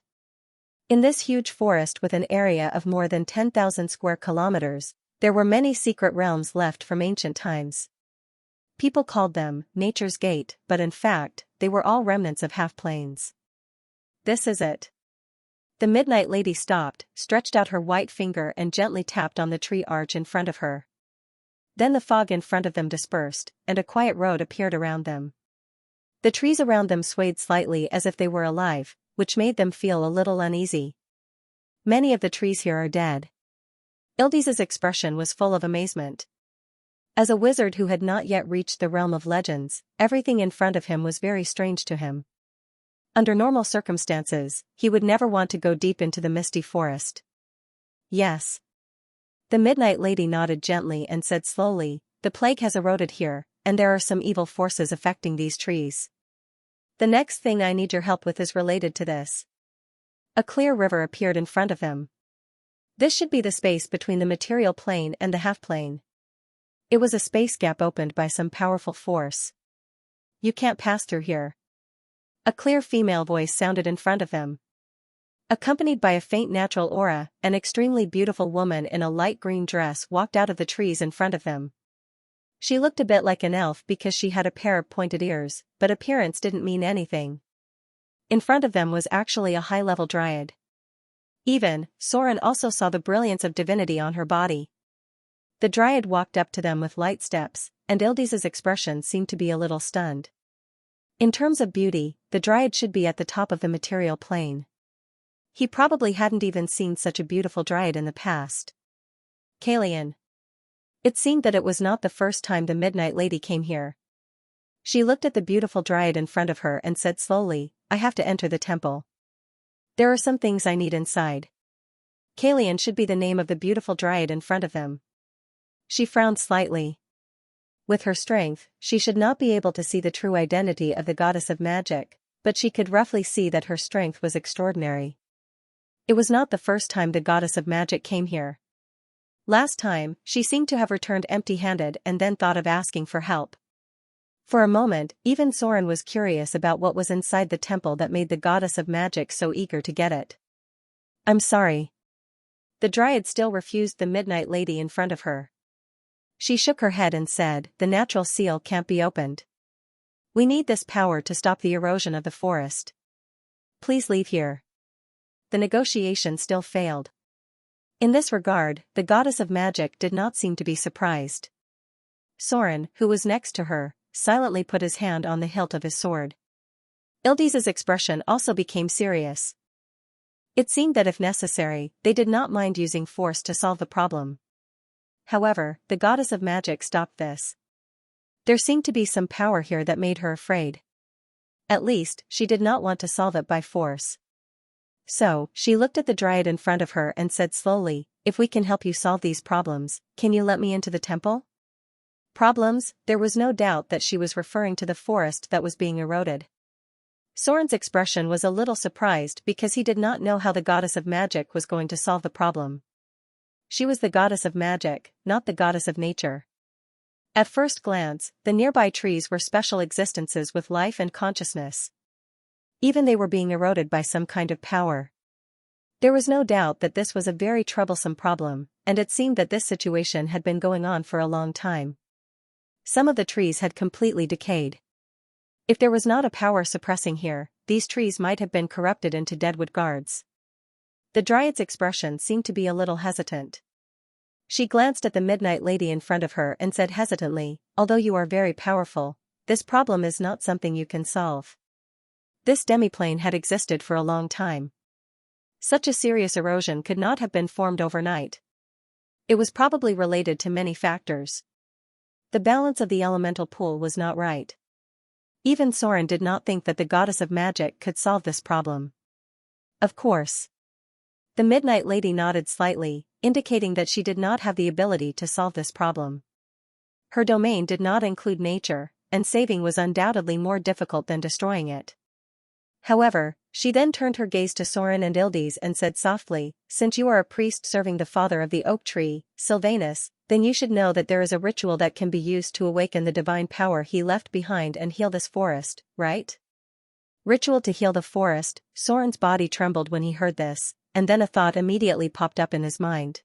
In this huge forest with an area of more than 10,000 square kilometers, there were many secret realms left from ancient times. People called them Nature's Gate, but in fact, they were all remnants of half-planes. This is it. The Midnight Lady stopped, stretched out her white finger and gently tapped on the tree arch in front of her. Then the fog in front of them dispersed, and a quiet road appeared around them. The trees around them swayed slightly as if they were alive, which made them feel a little uneasy. Many of the trees here are dead. Ildiz's expression was full of amazement. As a wizard who had not yet reached the realm of legends, everything in front of him was very strange to him. Under normal circumstances, he would never want to go deep into the misty forest. Yes. The Midnight Lady nodded gently and said slowly, "The plague has eroded here, and there are some evil forces affecting these trees. The next thing I need your help with is related to this." A clear river appeared in front of them. This should be the space between the material plane and the half-plane. It was a space gap opened by some powerful force. "You can't pass through here." A clear female voice sounded in front of them. Accompanied by a faint natural aura, an extremely beautiful woman in a light green dress walked out of the trees in front of them. She looked a bit like an elf because she had a pair of pointed ears, but appearance didn't mean anything. In front of them was actually a high-level dryad. Soren also saw the brilliance of divinity on her body. The dryad walked up to them with light steps, and Ildiz's expression seemed to be a little stunned. In terms of beauty, the dryad should be at the top of the material plane. He probably hadn't even seen such a beautiful dryad in the past. Kalian. It seemed that it was not the first time the Midnight Lady came here. She looked at the beautiful dryad in front of her and said slowly, "I have to enter the temple. There are some things I need inside." Kalian should be the name of the beautiful dryad in front of them. She frowned slightly. With her strength, she should not be able to see the true identity of the goddess of magic, but she could roughly see that her strength was extraordinary. It was not the first time the goddess of magic came here. Last time, she seemed to have returned empty-handed and then thought of asking for help. For a moment, even Soren was curious about what was inside the temple that made the goddess of magic so eager to get it. "I'm sorry." The dryad still refused the Midnight Lady in front of her. She shook her head and said, "The natural seal can't be opened. We need this power to stop the erosion of the forest. Please leave here." The negotiation still failed. In this regard, the goddess of magic did not seem to be surprised. Soren, who was next to her, silently put his hand on the hilt of his sword. Ildis's expression also became serious. It seemed that if necessary, they did not mind using force to solve the problem. However, the goddess of magic stopped this. There seemed to be some power here that made her afraid. At least, she did not want to solve it by force. So, she looked at the dryad in front of her and said slowly, "If we can help you solve these problems, can you let me into the temple?" Problems? There was no doubt that she was referring to the forest that was being eroded. Soren's expression was a little surprised because he did not know how the goddess of magic was going to solve the problem. She was the goddess of magic, not the goddess of nature. At first glance, the nearby trees were special existences with life and consciousness. Even they were being eroded by some kind of power. There was no doubt that this was a very troublesome problem, and it seemed that this situation had been going on for a long time. Some of the trees had completely decayed. If there was not a power suppressing here, these trees might have been corrupted into deadwood guards. The dryad's expression seemed to be a little hesitant. She glanced at the Midnight Lady in front of her and said hesitantly, "Although you are very powerful, this problem is not something you can solve." This demiplane had existed for a long time. Such a serious erosion could not have been formed overnight. It was probably related to many factors. The balance of the elemental pool was not right. Even Soren did not think that the goddess of magic could solve this problem. Of course. The Midnight Lady nodded slightly, indicating that she did not have the ability to solve this problem. Her domain did not include nature, and saving was undoubtedly more difficult than destroying it. However, she then turned her gaze to Soren and Ildis and said softly, "Since you are a priest serving the father of the oak tree, Sylvanus, then you should know that there is a ritual that can be used to awaken the divine power he left behind and heal this forest, right?" Ritual to heal the forest. Soren's body trembled when he heard this, and then a thought immediately popped up in his mind.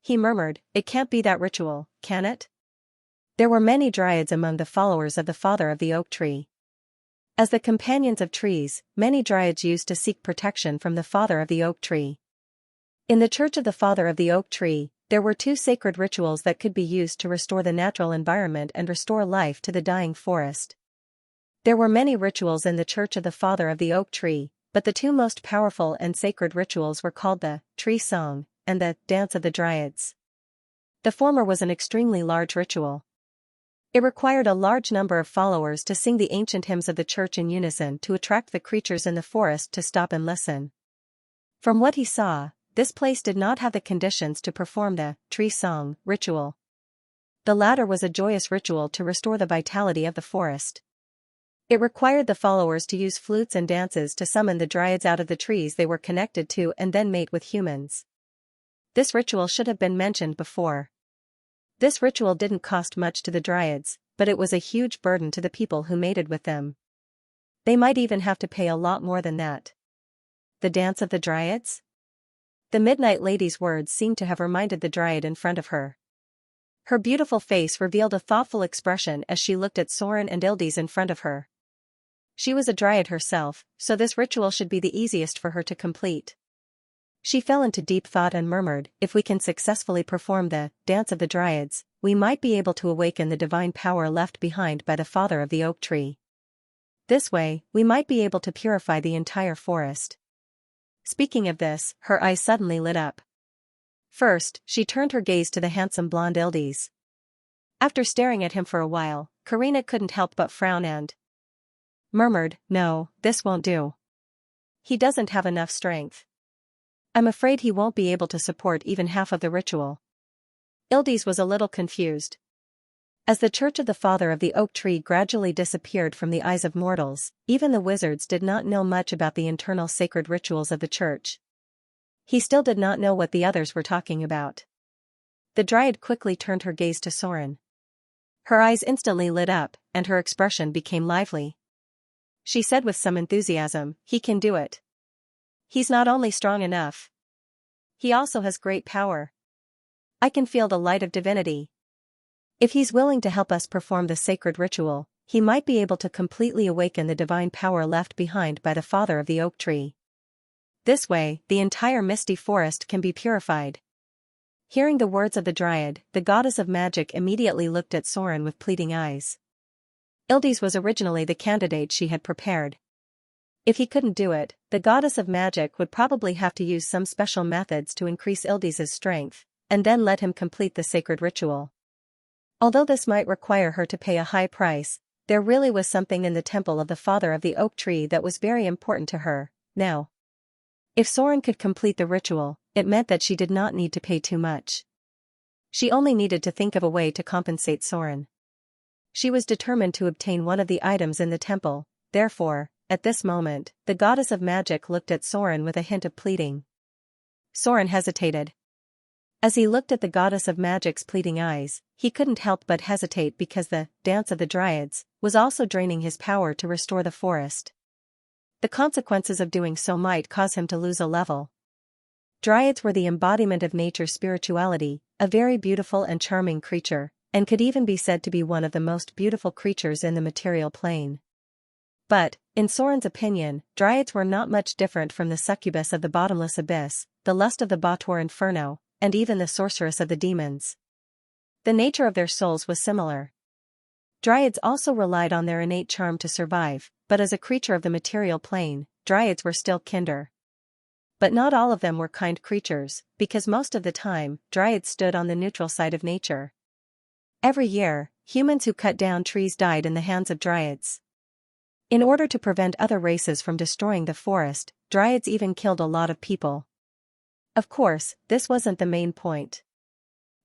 He murmured, "It can't be that ritual, can it?" There were many dryads among the followers of the father of the oak tree. As the companions of trees, many dryads used to seek protection from the father of the oak tree. In the church of the father of the oak tree, there were 2 sacred rituals that could be used to restore the natural environment and restore life to the dying forest. There were many rituals in the church of the father of the oak tree, but the 2 most powerful and sacred rituals were called the tree song and the dance of the dryads. The former was an extremely large ritual. It required a large number of followers to sing the ancient hymns of the church in unison to attract the creatures in the forest to stop and listen. From what he saw, this place did not have the conditions to perform the tree song ritual. The latter was a joyous ritual to restore the vitality of the forest. It required the followers to use flutes and dances to summon the dryads out of the trees they were connected to and then mate with humans. This ritual should have been mentioned before. This ritual didn't cost much to the dryads, but it was a huge burden to the people who mated with them. They might even have to pay a lot more than that. The dance of the dryads? The Midnight Lady's words seemed to have reminded the dryad in front of her. Her beautiful face revealed a thoughtful expression as she looked at Soren and Ildis in front of her. She was a dryad herself, so this ritual should be the easiest for her to complete. She fell into deep thought and murmured, "If we can successfully perform the dance of the dryads, we might be able to awaken the divine power left behind by the father of the oak tree. This way, we might be able to purify the entire forest." Speaking of this, her eyes suddenly lit up. First, she turned her gaze to the handsome blonde Ildis. After staring at him for a while, Karina couldn't help but frown and murmured, "No, this won't do. He doesn't have enough strength. I'm afraid he won't be able to support even half of the ritual." Ildis was a little confused. As the church of the father of the oak tree gradually disappeared from the eyes of mortals, even the wizards did not know much about the internal sacred rituals of the church. He still did not know what the others were talking about. The dryad quickly turned her gaze to Soren. Her eyes instantly lit up, and her expression became lively. She said with some enthusiasm, "He can do it. He's not only strong enough. He also has great power. I can feel the light of divinity. If he's willing to help us perform the sacred ritual, he might be able to completely awaken the divine power left behind by the father of the oak tree. This way, the entire misty forest can be purified." Hearing the words of the dryad, the goddess of magic immediately looked at Soren with pleading eyes. Ildes was originally the candidate she had prepared. If he couldn't do it, the goddess of magic would probably have to use some special methods to increase Ildes's strength, and then let him complete the sacred ritual. Although this might require her to pay a high price, there really was something in the temple of the father of the oak tree that was very important to her, now. If Soren could complete the ritual, it meant that she did not need to pay too much. She only needed to think of a way to compensate Soren. She was determined to obtain one of the items in the temple, therefore, at this moment, the goddess of magic looked at Soren with a hint of pleading. Soren hesitated. As he looked at the goddess of magic's pleading eyes, he couldn't help but hesitate because the dance of the dryads was also draining his power to restore the forest. The consequences of doing so might cause him to lose a level. Dryads were the embodiment of nature's spirituality, a very beautiful and charming creature, and could even be said to be one of the most beautiful creatures in the material plane. But, in Soren's opinion, dryads were not much different from the succubus of the bottomless abyss, the lust of the Bautor Inferno, and even the sorceress of the demons. The nature of their souls was similar. Dryads also relied on their innate charm to survive, but as a creature of the material plane, dryads were still kinder. But not all of them were kind creatures, because most of the time, dryads stood on the neutral side of nature. Every year, humans who cut down trees died in the hands of dryads. In order to prevent other races from destroying the forest, dryads even killed a lot of people. Of course, this wasn't the main point.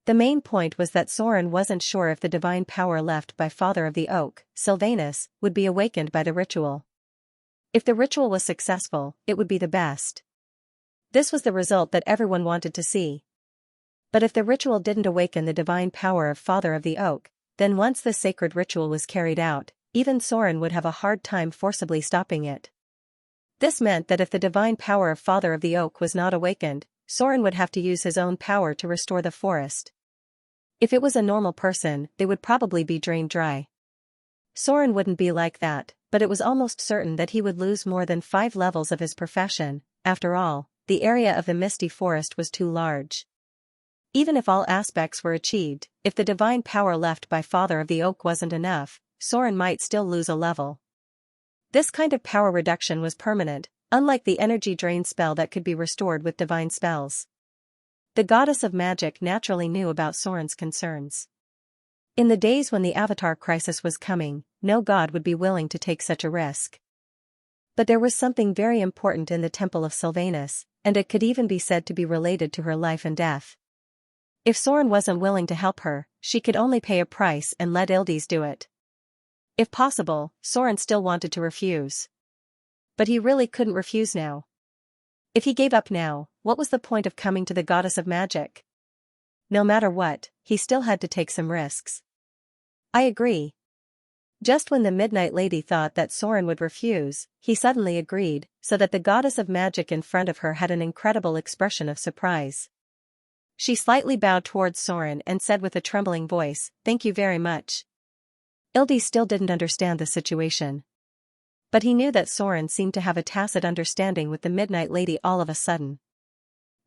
The main point was that Soren wasn't sure if the divine power left by Father of the Oak, Silvanus, would be awakened by the ritual. If the ritual was successful, it would be the best. This was the result that everyone wanted to see. But if the ritual didn't awaken the divine power of Father of the Oak, then once the sacred ritual was carried out, even Soren would have a hard time forcibly stopping it. This meant that if the divine power of Father of the Oak was not awakened, Soren would have to use his own power to restore the forest. If it was a normal person, they would probably be drained dry. Soren wouldn't be like that, but it was almost certain that he would lose more than 5 levels of his profession. After all, the area of the misty forest was too large. Even if all aspects were achieved, if the divine power left by Father of the Oak wasn't enough, Soren might still lose a level. This kind of power reduction was permanent, unlike the energy drain spell that could be restored with divine spells. The goddess of magic naturally knew about Soren's concerns. In the days when the Avatar crisis was coming, no god would be willing to take such a risk. But there was something very important in the Temple of Silvanus, and it could even be said to be related to her life and death. If Soren wasn't willing to help her, she could only pay a price and let Ildes do it. If possible, Soren still wanted to refuse. But he really couldn't refuse now. If he gave up now, what was the point of coming to the goddess of magic? No matter what, he still had to take some risks. I agree. Just when the Midnight Lady thought that Soren would refuse, he suddenly agreed, so that the goddess of magic in front of her had an incredible expression of surprise. She slightly bowed towards Soren and said with a trembling voice, "Thank you very much." Ildes still didn't understand the situation. But he knew that Soren seemed to have a tacit understanding with the Midnight Lady all of a sudden.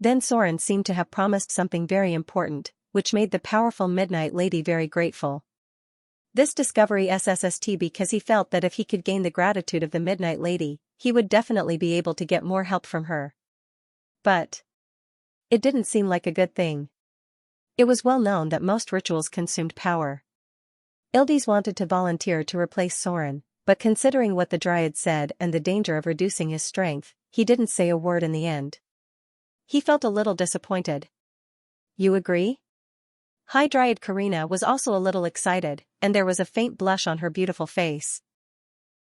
Then Soren seemed to have promised something very important, which made the powerful Midnight Lady very grateful. This discovery SSST because he felt that if he could gain the gratitude of the Midnight Lady, he would definitely be able to get more help from her. But it didn't seem like a good thing. It was well known that most rituals consumed power. Ildes wanted to volunteer to replace Soren, but considering what the Dryad said and the danger of reducing his strength, he didn't say a word in the end. He felt a little disappointed. "You agree?" High Dryad Karina was also a little excited, and there was a faint blush on her beautiful face.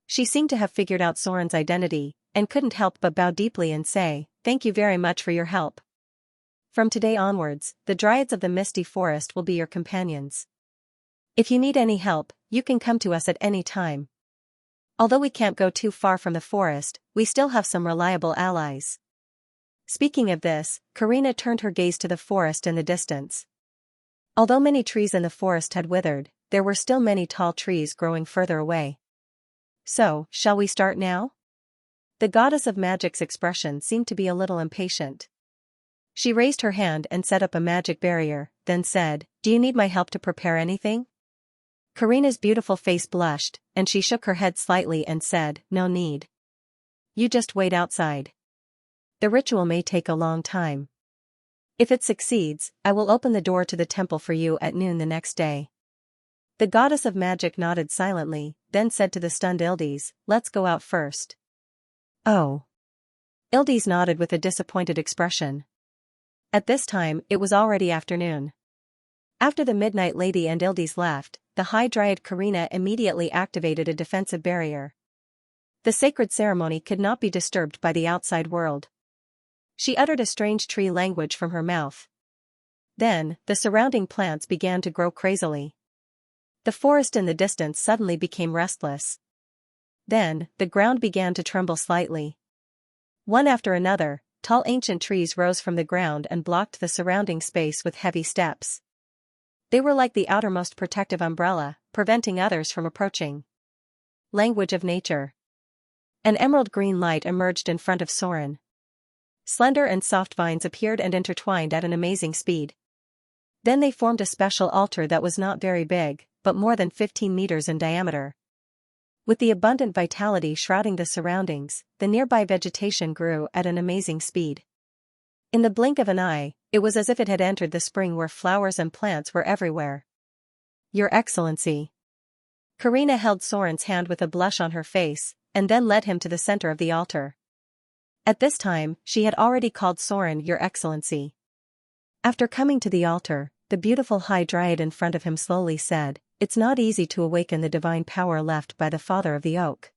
She seemed to have figured out Soren's identity, and couldn't help but bow deeply and say, "Thank you very much for your help, From today onwards, the Dryads of the Misty Forest will be your companions. If you need any help, you can come to us at any time. Although we can't go too far from the forest, we still have some reliable allies. Speaking of this, Karina turned her gaze to the forest in the distance. Although many trees in the forest had withered, there were still many tall trees growing further away. So, shall we start now? The goddess of magic's expression seemed to be a little impatient. She raised her hand and set up a magic barrier, then said, "Do you need my help to prepare anything?" Karina's beautiful face blushed, and she shook her head slightly and said, "No need. You just wait outside. The ritual may take a long time. If it succeeds, I will open the door to the temple for you at noon the next day." The goddess of magic nodded silently, then said to the stunned Ildes, "Let's go out first." "Oh." Ildes nodded with a disappointed expression. At this time, it was already afternoon. After the Midnight Lady and Ildes left, the High Dryad Karina immediately activated a defensive barrier. The sacred ceremony could not be disturbed by the outside world. She uttered a strange tree language from her mouth. Then, the surrounding plants began to grow crazily. The forest in the distance suddenly became restless. Then, the ground began to tremble slightly. One after another, tall ancient trees rose from the ground and blocked the surrounding space with heavy steps. They were like the outermost protective umbrella, preventing others from approaching. Language of nature. An emerald green light emerged in front of Soren. Slender and soft vines appeared and intertwined at an amazing speed. Then they formed a special altar that was not very big, but more than 15 meters in diameter. With the abundant vitality shrouding the surroundings, the nearby vegetation grew at an amazing speed. In the blink of an eye, it was as if it had entered the spring where flowers and plants were everywhere. "Your Excellency." Karina held Soren's hand with a blush on her face, and then led him to the center of the altar. At this time, she had already called Soren Your Excellency. After coming to the altar, the beautiful High Dryad in front of him slowly said, "It's not easy to awaken the divine power left by the Father of the Oak.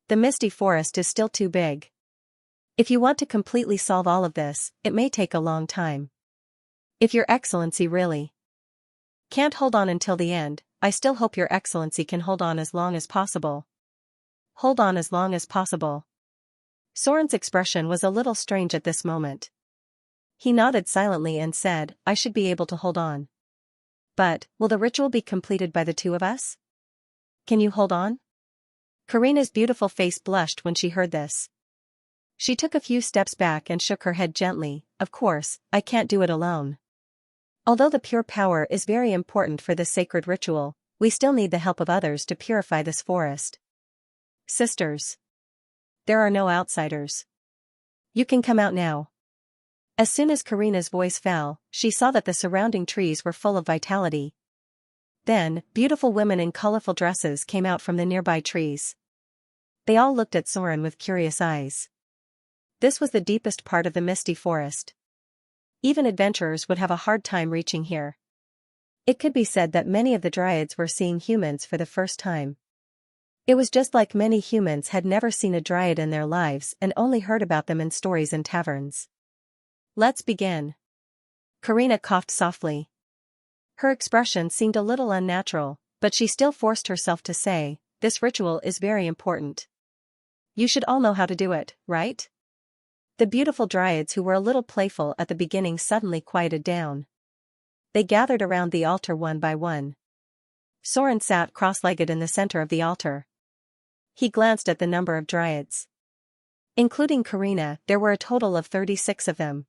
The Misty Forest is still too big. If you want to completely solve all of this, it may take a long time. If Your Excellency really can't hold on until the end, I still hope Your Excellency can hold on as long as possible." Hold on as long as possible. Soren's expression was a little strange at this moment. He nodded silently and said, "I should be able to hold on. But, will the ritual be completed by the two of us? Can you hold on?" Karina's beautiful face blushed when she heard this. She took a few steps back and shook her head gently. "Of course, I can't do it alone. Although the pure power is very important for this sacred ritual, we still need the help of others to purify this forest. Sisters. There are no outsiders. You can come out now." As soon as Karina's voice fell, she saw that the surrounding trees were full of vitality. Then, beautiful women in colorful dresses came out from the nearby trees. They all looked at Soren with curious eyes. This was the deepest part of the Misty Forest. Even adventurers would have a hard time reaching here. It could be said that many of the Dryads were seeing humans for the first time. It was just like many humans had never seen a Dryad in their lives and only heard about them in stories in taverns. "Let's begin." Karina coughed softly. Her expression seemed a little unnatural, but she still forced herself to say, "This ritual is very important. You should all know how to do it, right?" The beautiful Dryads who were a little playful at the beginning suddenly quieted down. They gathered around the altar one by one. Soren sat cross-legged in the center of the altar. He glanced at the number of Dryads. Including Karina, there were a total of 36 of them.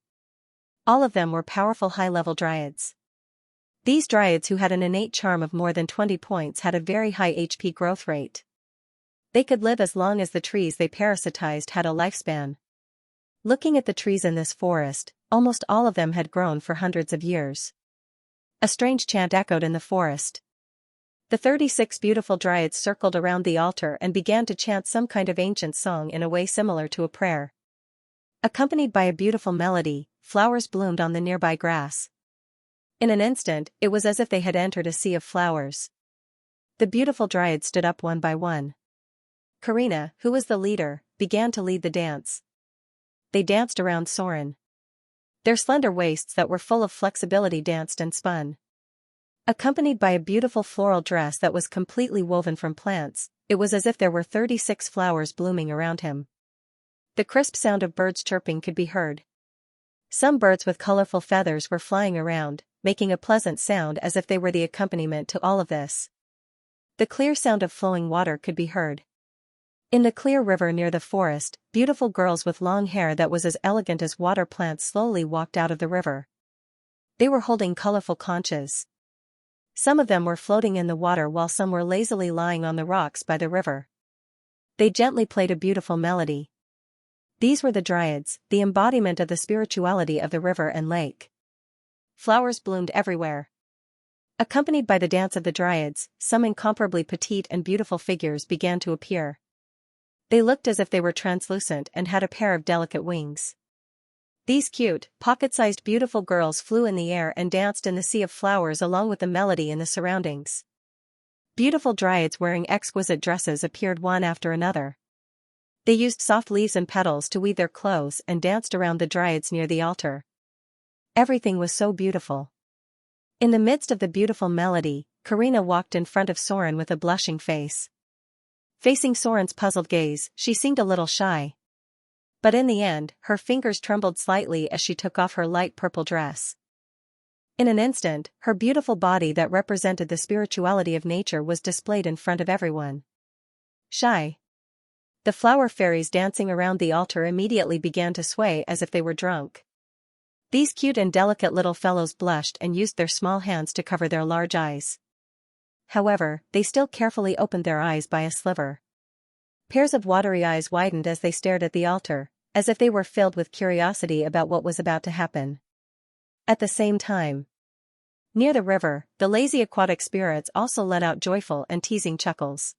All of them were powerful high-level Dryads. These Dryads who had an innate charm of more than 20 points had a very high HP growth rate. They could live as long as the trees they parasitized had a lifespan. Looking at the trees in this forest, almost all of them had grown for hundreds of years. A strange chant echoed in the forest. The 36 beautiful Dryads circled around the altar and began to chant some kind of ancient song in a way similar to a prayer. Accompanied by a beautiful melody, flowers bloomed on the nearby grass. In an instant, it was as if they had entered a sea of flowers. The beautiful Dryads stood up one by one. Karina, who was the leader, began to lead the dance. They danced around Soren. Their slender waists that were full of flexibility danced and spun. Accompanied by a beautiful floral dress that was completely woven from plants, it was as if there were 36 flowers blooming around him. The crisp sound of birds chirping could be heard. Some birds with colorful feathers were flying around, making a pleasant sound as if they were the accompaniment to all of this. The clear sound of flowing water could be heard. In the clear river near the forest, beautiful girls with long hair that was as elegant as water plants slowly walked out of the river. They were holding colorful conches. Some of them were floating in the water while some were lazily lying on the rocks by the river. They gently played a beautiful melody. These were the dryads, the embodiment of the spirituality of the river and lake. Flowers bloomed everywhere. Accompanied by the dance of the dryads, some incomparably petite and beautiful figures began to appear. They looked as if they were translucent and had a pair of delicate wings. These cute, pocket-sized beautiful girls flew in the air and danced in the sea of flowers along with the melody in the surroundings. Beautiful dryads wearing exquisite dresses appeared one after another. They used soft leaves and petals to weave their clothes and danced around the dryads near the altar. Everything was so beautiful. In the midst of the beautiful melody, Karina walked in front of Soren with a blushing face. Facing Soren's puzzled gaze, she seemed a little shy. But in the end, her fingers trembled slightly as she took off her light purple dress. In an instant, her beautiful body that represented the spirituality of nature was displayed in front of everyone. Shy. The flower fairies dancing around the altar immediately began to sway as if they were drunk. These cute and delicate little fellows blushed and used their small hands to cover their large eyes. However, they still carefully opened their eyes by a sliver. Pairs of watery eyes widened as they stared at the altar, as if they were filled with curiosity about what was about to happen. At the same time, near the river, the lazy aquatic spirits also let out joyful and teasing chuckles.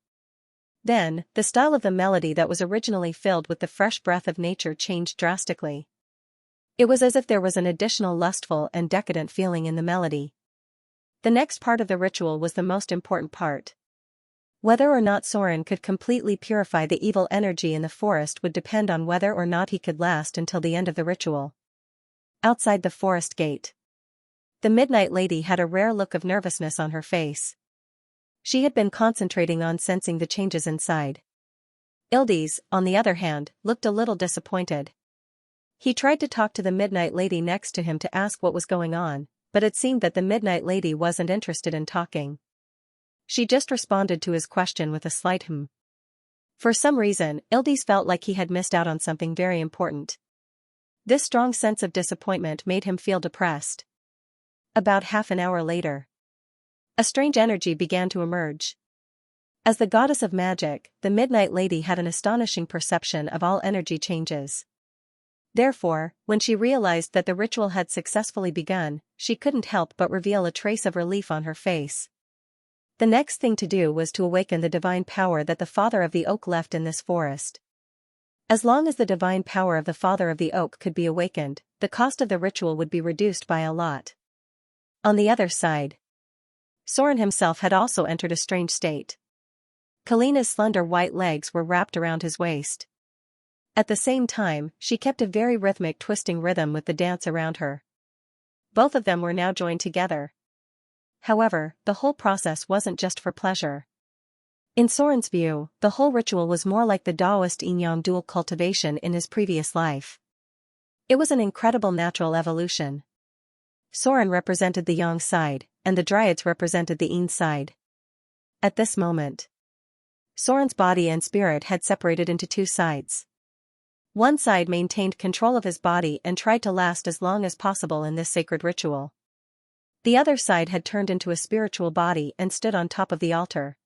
Then, the style of the melody that was originally filled with the fresh breath of nature changed drastically. It was as if there was an additional lustful and decadent feeling in the melody. The next part of the ritual was the most important part. Whether or not Soren could completely purify the evil energy in the forest would depend on whether or not he could last until the end of the ritual. Outside the forest gate, the Midnight Lady had a rare look of nervousness on her face. She had been concentrating on sensing the changes inside. Ildes, on the other hand, looked a little disappointed. He tried to talk to the Midnight Lady next to him to ask what was going on, but it seemed that the Midnight Lady wasn't interested in talking. She just responded to his question with a slight "hmm." For some reason, Ildes felt like he had missed out on something very important. This strong sense of disappointment made him feel depressed. About half an hour later, a strange energy began to emerge. As the goddess of magic, the Midnight Lady had an astonishing perception of all energy changes. Therefore, when she realized that the ritual had successfully begun, she couldn't help but reveal a trace of relief on her face. The next thing to do was to awaken the divine power that the Father of the Oak left in this forest. As long as the divine power of the Father of the Oak could be awakened, the cost of the ritual would be reduced by a lot. On the other side, Soren himself had also entered a strange state. Kalina's slender white legs were wrapped around his waist. At the same time, she kept a very rhythmic twisting rhythm with the dance around her. Both of them were now joined together. However, the whole process wasn't just for pleasure. In Soren's view, the whole ritual was more like the Taoist yin-yang dual cultivation in his previous life. It was an incredible natural evolution. Soren represented the yang side, and the dryads represented the yin side. At this moment, Soren's body and spirit had separated into two sides. One side maintained control of his body and tried to last as long as possible in this sacred ritual. The other side had turned into a spiritual body and stood on top of the altar.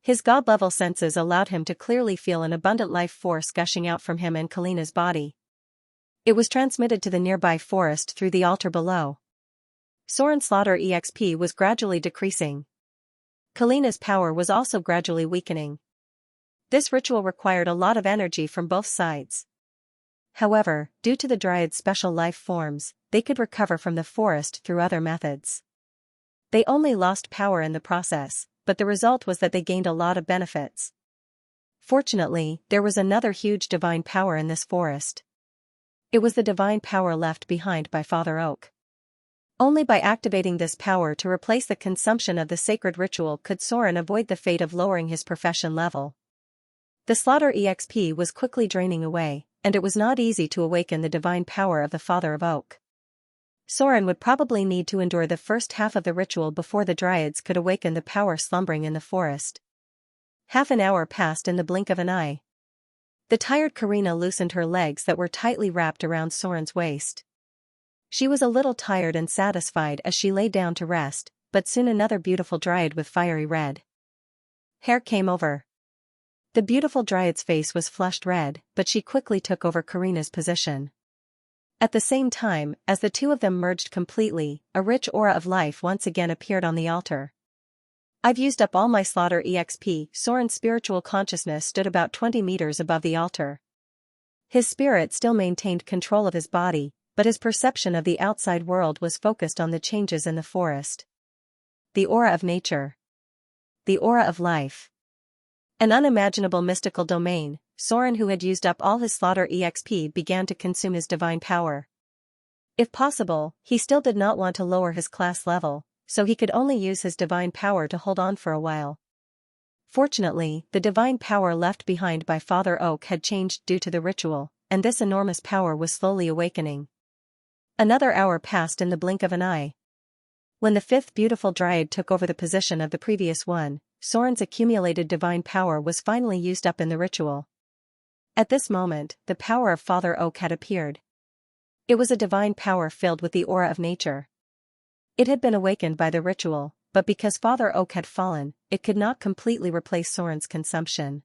His god-level senses allowed him to clearly feel an abundant life force gushing out from him and Kalina's body. It was transmitted to the nearby forest through the altar below. Soren's slaughter EXP was gradually decreasing. Kalina's power was also gradually weakening. This ritual required a lot of energy from both sides. However, due to the Dryad's special life forms, they could recover from the forest through other methods. They only lost power in the process, but the result was that they gained a lot of benefits. Fortunately, there was another huge divine power in this forest. It was the divine power left behind by Father Oak. Only by activating this power to replace the consumption of the sacred ritual could Soren avoid the fate of lowering his profession level. The slaughter EXP was quickly draining away, and it was not easy to awaken the divine power of the Father of Oak. Soren would probably need to endure the first half of the ritual before the Dryads could awaken the power slumbering in the forest. Half an hour passed in the blink of an eye. The tired Karina loosened her legs that were tightly wrapped around Soren's waist. She was a little tired and satisfied as she lay down to rest, but soon another beautiful Dryad with fiery red hair came over. The beautiful Dryad's face was flushed red, but she quickly took over Karina's position. At the same time, as the two of them merged completely, a rich aura of life once again appeared on the altar. I've used up all my slaughter EXP. Soren's spiritual consciousness stood about 20 meters above the altar. His spirit still maintained control of his body, but his perception of the outside world was focused on the changes in the forest. The aura of nature. The aura of life. An unimaginable mystical domain. Soren, who had used up all his slaughter EXP, began to consume his divine power. If possible, he still did not want to lower his class level, so he could only use his divine power to hold on for a while. Fortunately, the divine power left behind by Father Oak had changed due to the ritual, and this enormous power was slowly awakening. Another hour passed in the blink of an eye. When the fifth beautiful Dryad took over the position of the previous one, Soren's accumulated divine power was finally used up in the ritual. At this moment, the power of Father Oak had appeared. It was a divine power filled with the aura of nature. It had been awakened by the ritual, but because Father Oak had fallen, it could not completely replace Soren's consumption.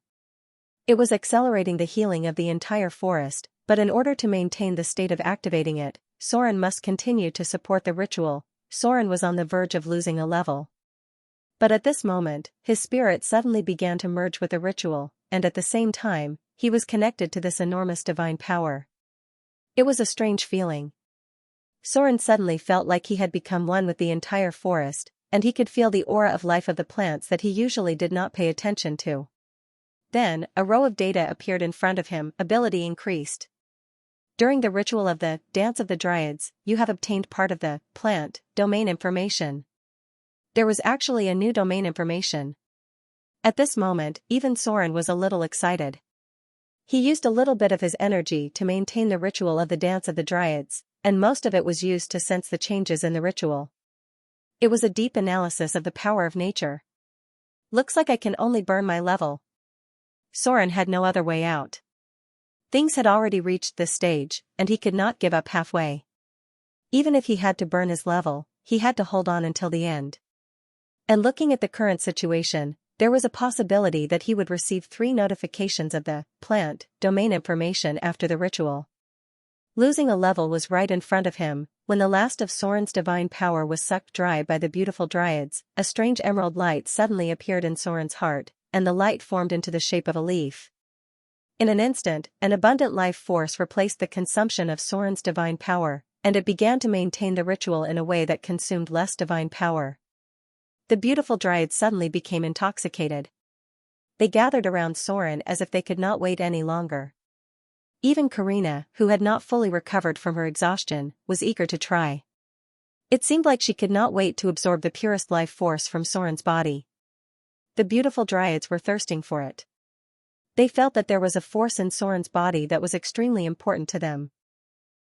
It was accelerating the healing of the entire forest, but in order to maintain the state of activating it, Soren must continue to support the ritual. Soren was on the verge of losing a level. But at this moment, his spirit suddenly began to merge with the ritual, and at the same time, he was connected to this enormous divine power. It was a strange feeling. Soren suddenly felt like he had become one with the entire forest, and he could feel the aura of life of the plants that he usually did not pay attention to. Then, a row of data appeared in front of him. Ability increased. During the ritual of the Dance of the Dryads, you have obtained part of the plant domain information. There was actually a new domain information. At this moment, even Soren was a little excited. He used a little bit of his energy to maintain the ritual of the Dance of the Dryads, and most of it was used to sense the changes in the ritual. It was a deep analysis of the power of nature. Looks like I can only burn my level. Soren had no other way out. Things had already reached this stage, and he could not give up halfway. Even if he had to burn his level, he had to hold on until the end. And looking at the current situation, there was a possibility that he would receive 3 notifications of the plant domain information after the ritual. Losing a level was right in front of him. When the last of Soren's divine power was sucked dry by the beautiful Dryads, a strange emerald light suddenly appeared in Soren's heart, and the light formed into the shape of a leaf. In an instant, an abundant life force replaced the consumption of Soren's divine power, and it began to maintain the ritual in a way that consumed less divine power. The beautiful Dryads suddenly became intoxicated. They gathered around Soren as if they could not wait any longer. Even Karina, who had not fully recovered from her exhaustion, was eager to try. It seemed like she could not wait to absorb the purest life force from Soren's body. The beautiful Dryads were thirsting for it. They felt that there was a force in Soren's body that was extremely important to them.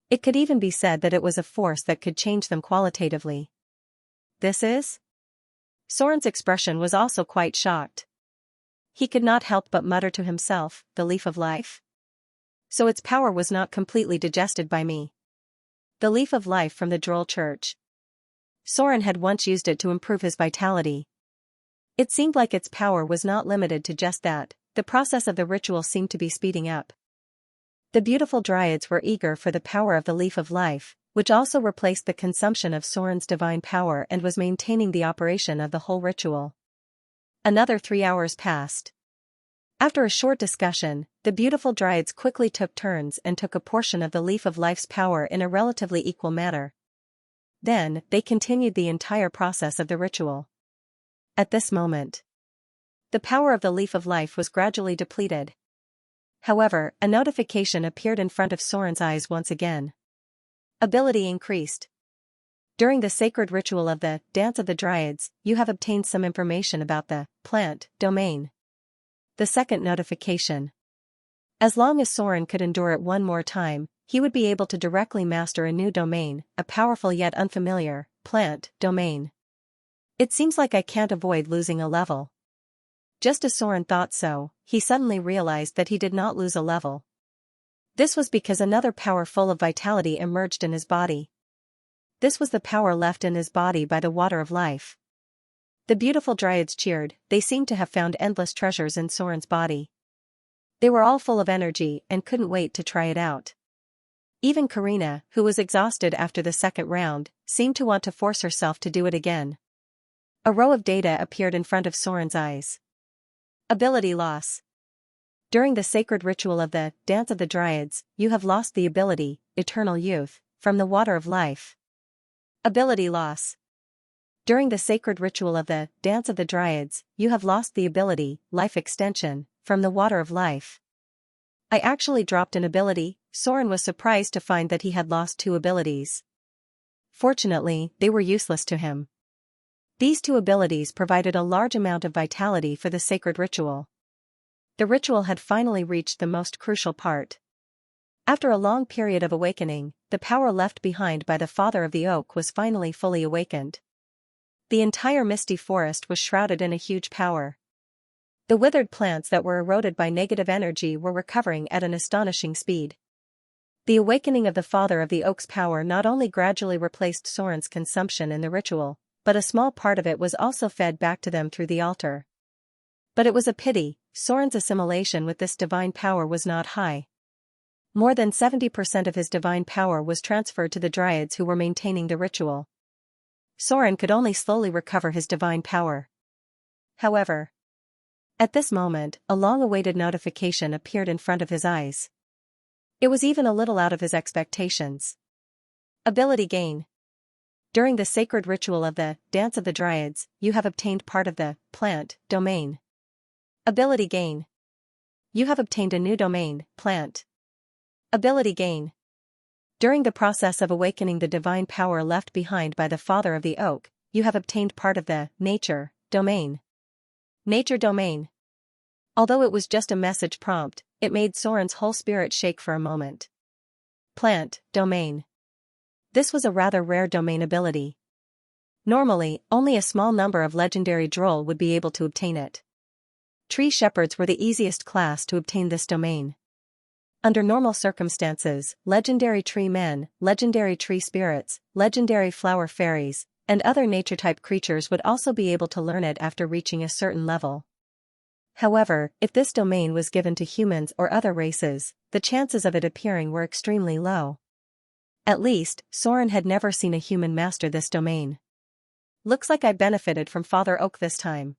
It could even be said that it was a force that could change them qualitatively. This is? Soren's expression was also quite shocked. He could not help but mutter to himself, the leaf of life? So its power was not completely digested by me. The leaf of life from the Droll Church. Soren had once used it to improve his vitality. It seemed like its power was not limited to just that. The process of the ritual seemed to be speeding up. The beautiful Dryads were eager for the power of the leaf of life, which also replaced the consumption of Soren's divine power and was maintaining the operation of the whole ritual. Another 3 hours passed. After a short discussion, the beautiful Dryads quickly took turns and took a portion of the leaf of life's power in a relatively equal manner. Then, they continued the entire process of the ritual. At this moment, the power of the leaf of life was gradually depleted. However, a notification appeared in front of Soren's eyes once again. Ability increased. During the sacred ritual of the Dance of the Dryads, you have obtained some information about the plant domain. The second notification. As long as Soren could endure it one more time, he would be able to directly master a new domain, a powerful yet unfamiliar plant domain. It seems like I can't avoid losing a level. Just as Soren thought so, he suddenly realized that he did not lose a level. This was because another power full of vitality emerged in his body. This was the power left in his body by the water of life. The beautiful dryads cheered. They seemed to have found endless treasures in Soren's body. They were all full of energy and couldn't wait to try it out. Even Karina, who was exhausted after the second round, seemed to want to force herself to do it again. A row of data appeared in front of Soren's eyes. Ability loss. During the sacred ritual of the Dance of the Dryads, you have lost the ability, Eternal Youth, from the water of life. Ability loss. During the sacred ritual of the Dance of the Dryads, you have lost the ability, Life Extension, from the water of life. I actually dropped an ability. Soren was surprised to find that he had lost 2 abilities. Fortunately, they were useless to him. These 2 abilities provided a large amount of vitality for the sacred ritual. The ritual had finally reached the most crucial part. After a long period of awakening, the power left behind by the Father of the Oak was finally fully awakened. The entire misty forest was shrouded in a huge power. The withered plants that were eroded by negative energy were recovering at an astonishing speed. The awakening of the Father of the Oak's power not only gradually replaced Soren's consumption in the ritual, but a small part of it was also fed back to them through the altar. But it was a pity, Soren's assimilation with this divine power was not high. More than 70% of his divine power was transferred to the dryads who were maintaining the ritual. Soren could only slowly recover his divine power. However, at this moment, a long-awaited notification appeared in front of his eyes. It was even a little out of his expectations. Ability gain. During the sacred ritual of the Dance of the Dryads, you have obtained part of the plant domain. Ability gain. You have obtained a new domain, plant. Ability gain. During the process of awakening the divine power left behind by the Father of the Oak, you have obtained part of the nature domain. Nature domain. Although it was just a message prompt, it made Soren's whole spirit shake for a moment. Plant domain. This was a rather rare domain ability. Normally, only a small number of legendary droll would be able to obtain it. Tree shepherds were the easiest class to obtain this domain. Under normal circumstances, legendary tree men, legendary tree spirits, legendary flower fairies, and other nature-type creatures would also be able to learn it after reaching a certain level. However, if this domain was given to humans or other races, the chances of it appearing were extremely low. At least, Soren had never seen a human master this domain. Looks like I benefited from Father Oak this time.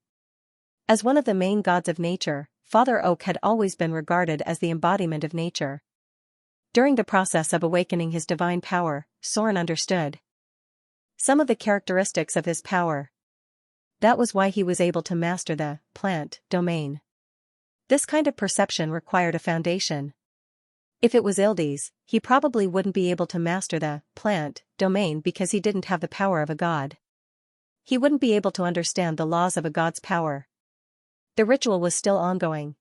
As one of the main gods of nature, Father Oak had always been regarded as the embodiment of nature. During the process of awakening his divine power, Soren understood some of the characteristics of his power. That was why he was able to master the plant domain. This kind of perception required a foundation. If it was Ildes, he probably wouldn't be able to master the plant domain because he didn't have the power of a god. He wouldn't be able to understand the laws of a god's power. The ritual was still ongoing.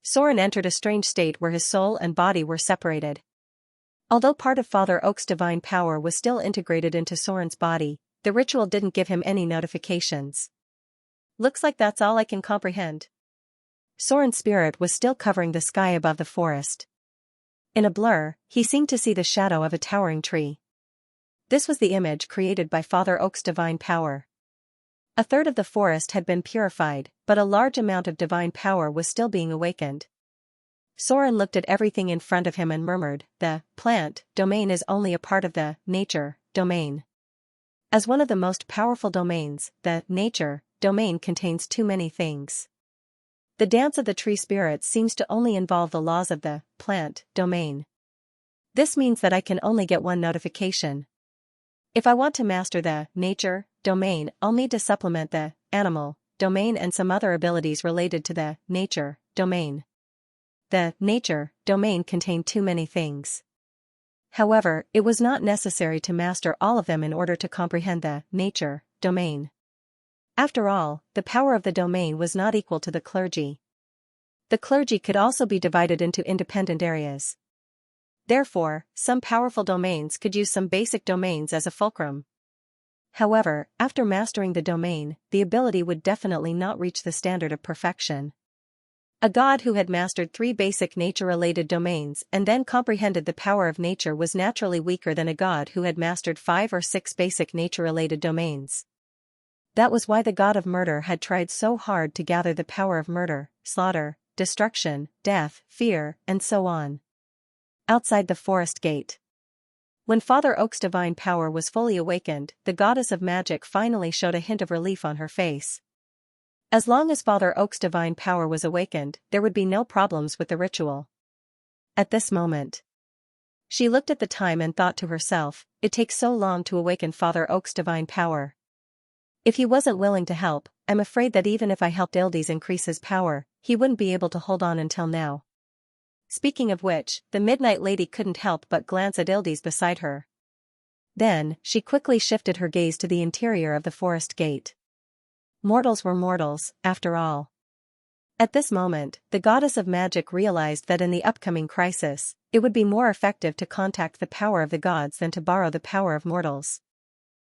Soren entered a strange state where his soul and body were separated. Although part of Father Oak's divine power was still integrated into Soren's body, the ritual didn't give him any notifications. Looks like that's all I can comprehend. Soren's spirit was still covering the sky above the forest. In a blur, he seemed to see the shadow of a towering tree. This was the image created by Father Oak's divine power. A third of the forest had been purified, but a large amount of divine power was still being awakened. Soren looked at everything in front of him and murmured, "The plant domain is only a part of the nature domain." As one of the most powerful domains, the nature domain contains too many things. The dance of the tree spirits seems to only involve the laws of the plant domain. This means that I can only get one notification. If I want to master the nature domain, I'll need to supplement the animal domain and some other abilities related to the nature domain. the nature domain contained too many things. However, it was not necessary to master all of them in order to comprehend the nature domain. After all, the power of the domain was not equal to the clergy. The clergy could also be divided into independent areas. Therefore, some powerful domains could use some basic domains as a fulcrum. However, after mastering the domain, the ability would definitely not reach the standard of perfection. A god who had mastered 3 basic nature-related domains and then comprehended the power of nature was naturally weaker than a god who had mastered 5 or 6 basic nature-related domains. That was why the god of murder had tried so hard to gather the power of murder, slaughter, destruction, death, fear, and so on. Outside the forest gate. When Father Oak's divine power was fully awakened, the goddess of magic finally showed a hint of relief on her face. As long as Father Oak's divine power was awakened, there would be no problems with the ritual. At this moment, she looked at the time and thought to herself, it takes so long to awaken Father Oak's divine power. If he wasn't willing to help, I'm afraid that even if I helped Ildes increase his power, he wouldn't be able to hold on until now. Speaking of which, the Midnight Lady couldn't help but glance at Ildes beside her. Then, she quickly shifted her gaze to the interior of the forest gate. Mortals were mortals, after all. At this moment, the goddess of magic realized that in the upcoming crisis, it would be more effective to contact the power of the gods than to borrow the power of mortals.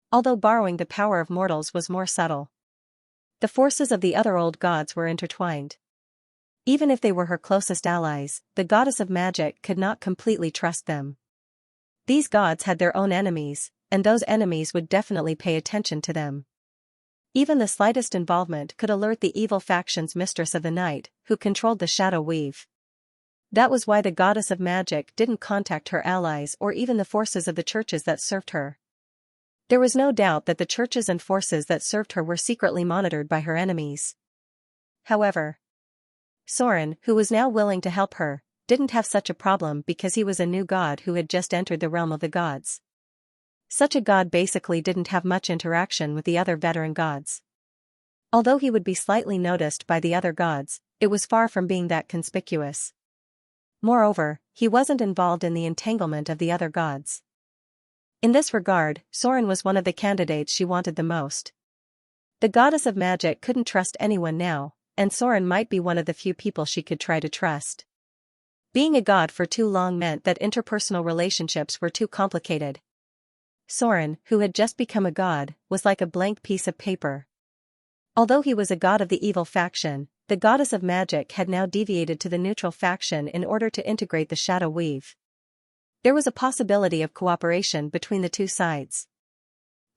Although borrowing the power of mortals was more subtle. The forces of the other old gods were intertwined. Even if they were her closest allies, the goddess of magic could not completely trust them. These gods had their own enemies, and those enemies would definitely pay attention to them. Even the slightest involvement could alert the evil faction's mistress of the night, who controlled the shadow weave. That was why the goddess of magic didn't contact her allies or even the forces of the churches that served her. There was no doubt that the churches and forces that served her were secretly monitored by her enemies. However, Soren, who was now willing to help her, didn't have such a problem because he was a new god who had just entered the realm of the gods. Such a god basically didn't have much interaction with the other veteran gods. Although he would be slightly noticed by the other gods, it was far from being that conspicuous. Moreover, he wasn't involved in the entanglement of the other gods. In this regard, Soren was one of the candidates she wanted the most. The goddess of magic couldn't trust anyone now, and Soren might be one of the few people she could try to trust. Being a god for too long meant that interpersonal relationships were too complicated. Soren, who had just become a god, was like a blank piece of paper. Although he was a god of the evil faction, the goddess of magic had now deviated to the neutral faction in order to integrate the shadow weave. There was a possibility of cooperation between the two sides.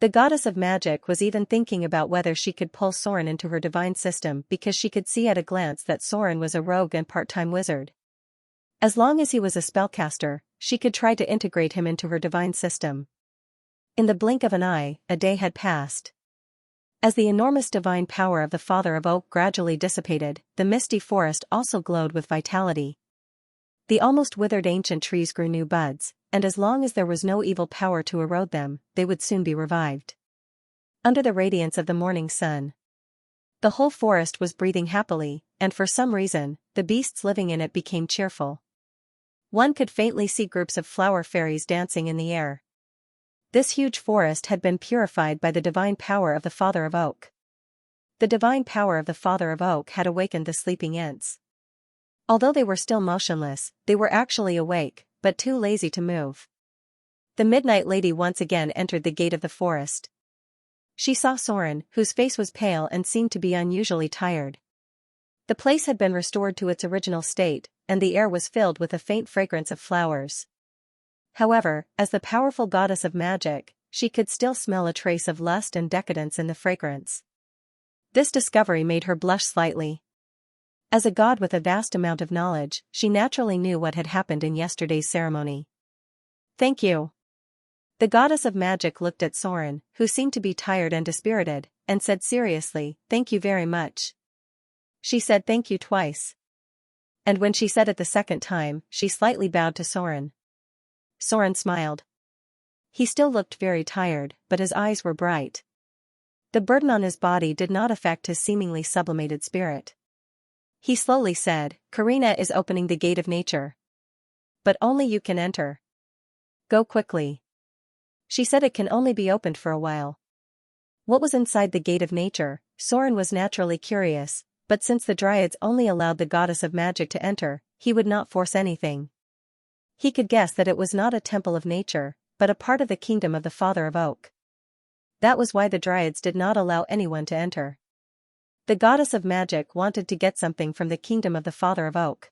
The goddess of magic was even thinking about whether she could pull Soren into her divine system because she could see at a glance that Soren was a rogue and part-time wizard. As long as he was a spellcaster, she could try to integrate him into her divine system. In the blink of an eye, a day had passed. As the enormous divine power of the Father of Oak gradually dissipated, the misty forest also glowed with vitality. The almost withered ancient trees grew new buds, and as long as there was no evil power to erode them, they would soon be revived. Under the radiance of the morning sun, the whole forest was breathing happily, and for some reason, the beasts living in it became cheerful. One could faintly see groups of flower fairies dancing in the air. This huge forest had been purified by the divine power of the Father of Oak. The divine power of the Father of Oak had awakened the sleeping Ents. Although they were still motionless, they were actually awake, but too lazy to move. The Midnight Lady once again entered the gate of the forest. She saw Soren, whose face was pale and seemed to be unusually tired. The place had been restored to its original state, and the air was filled with a faint fragrance of flowers. However, as the powerful goddess of magic, she could still smell a trace of lust and decadence in the fragrance. This discovery made her blush slightly. As a god with a vast amount of knowledge, she naturally knew what had happened in yesterday's ceremony. "Thank you." The goddess of magic looked at Soren, who seemed to be tired and dispirited, and said seriously, "Thank you very much." She said thank you twice. And when she said it the second time, she slightly bowed to Soren. Soren smiled. He still looked very tired, but his eyes were bright. The burden on his body did not affect his seemingly sublimated spirit. He slowly said, Karina is opening the gate of nature. But only you can enter. Go quickly. She said it can only be opened for a while. What was inside the gate of nature? Soren was naturally curious, but since the Dryads only allowed the goddess of magic to enter, he would not force anything. He could guess that it was not a temple of nature, but a part of the kingdom of the Father of Oak. That was why the Dryads did not allow anyone to enter. The goddess of magic wanted to get something from the kingdom of the Father of Oak.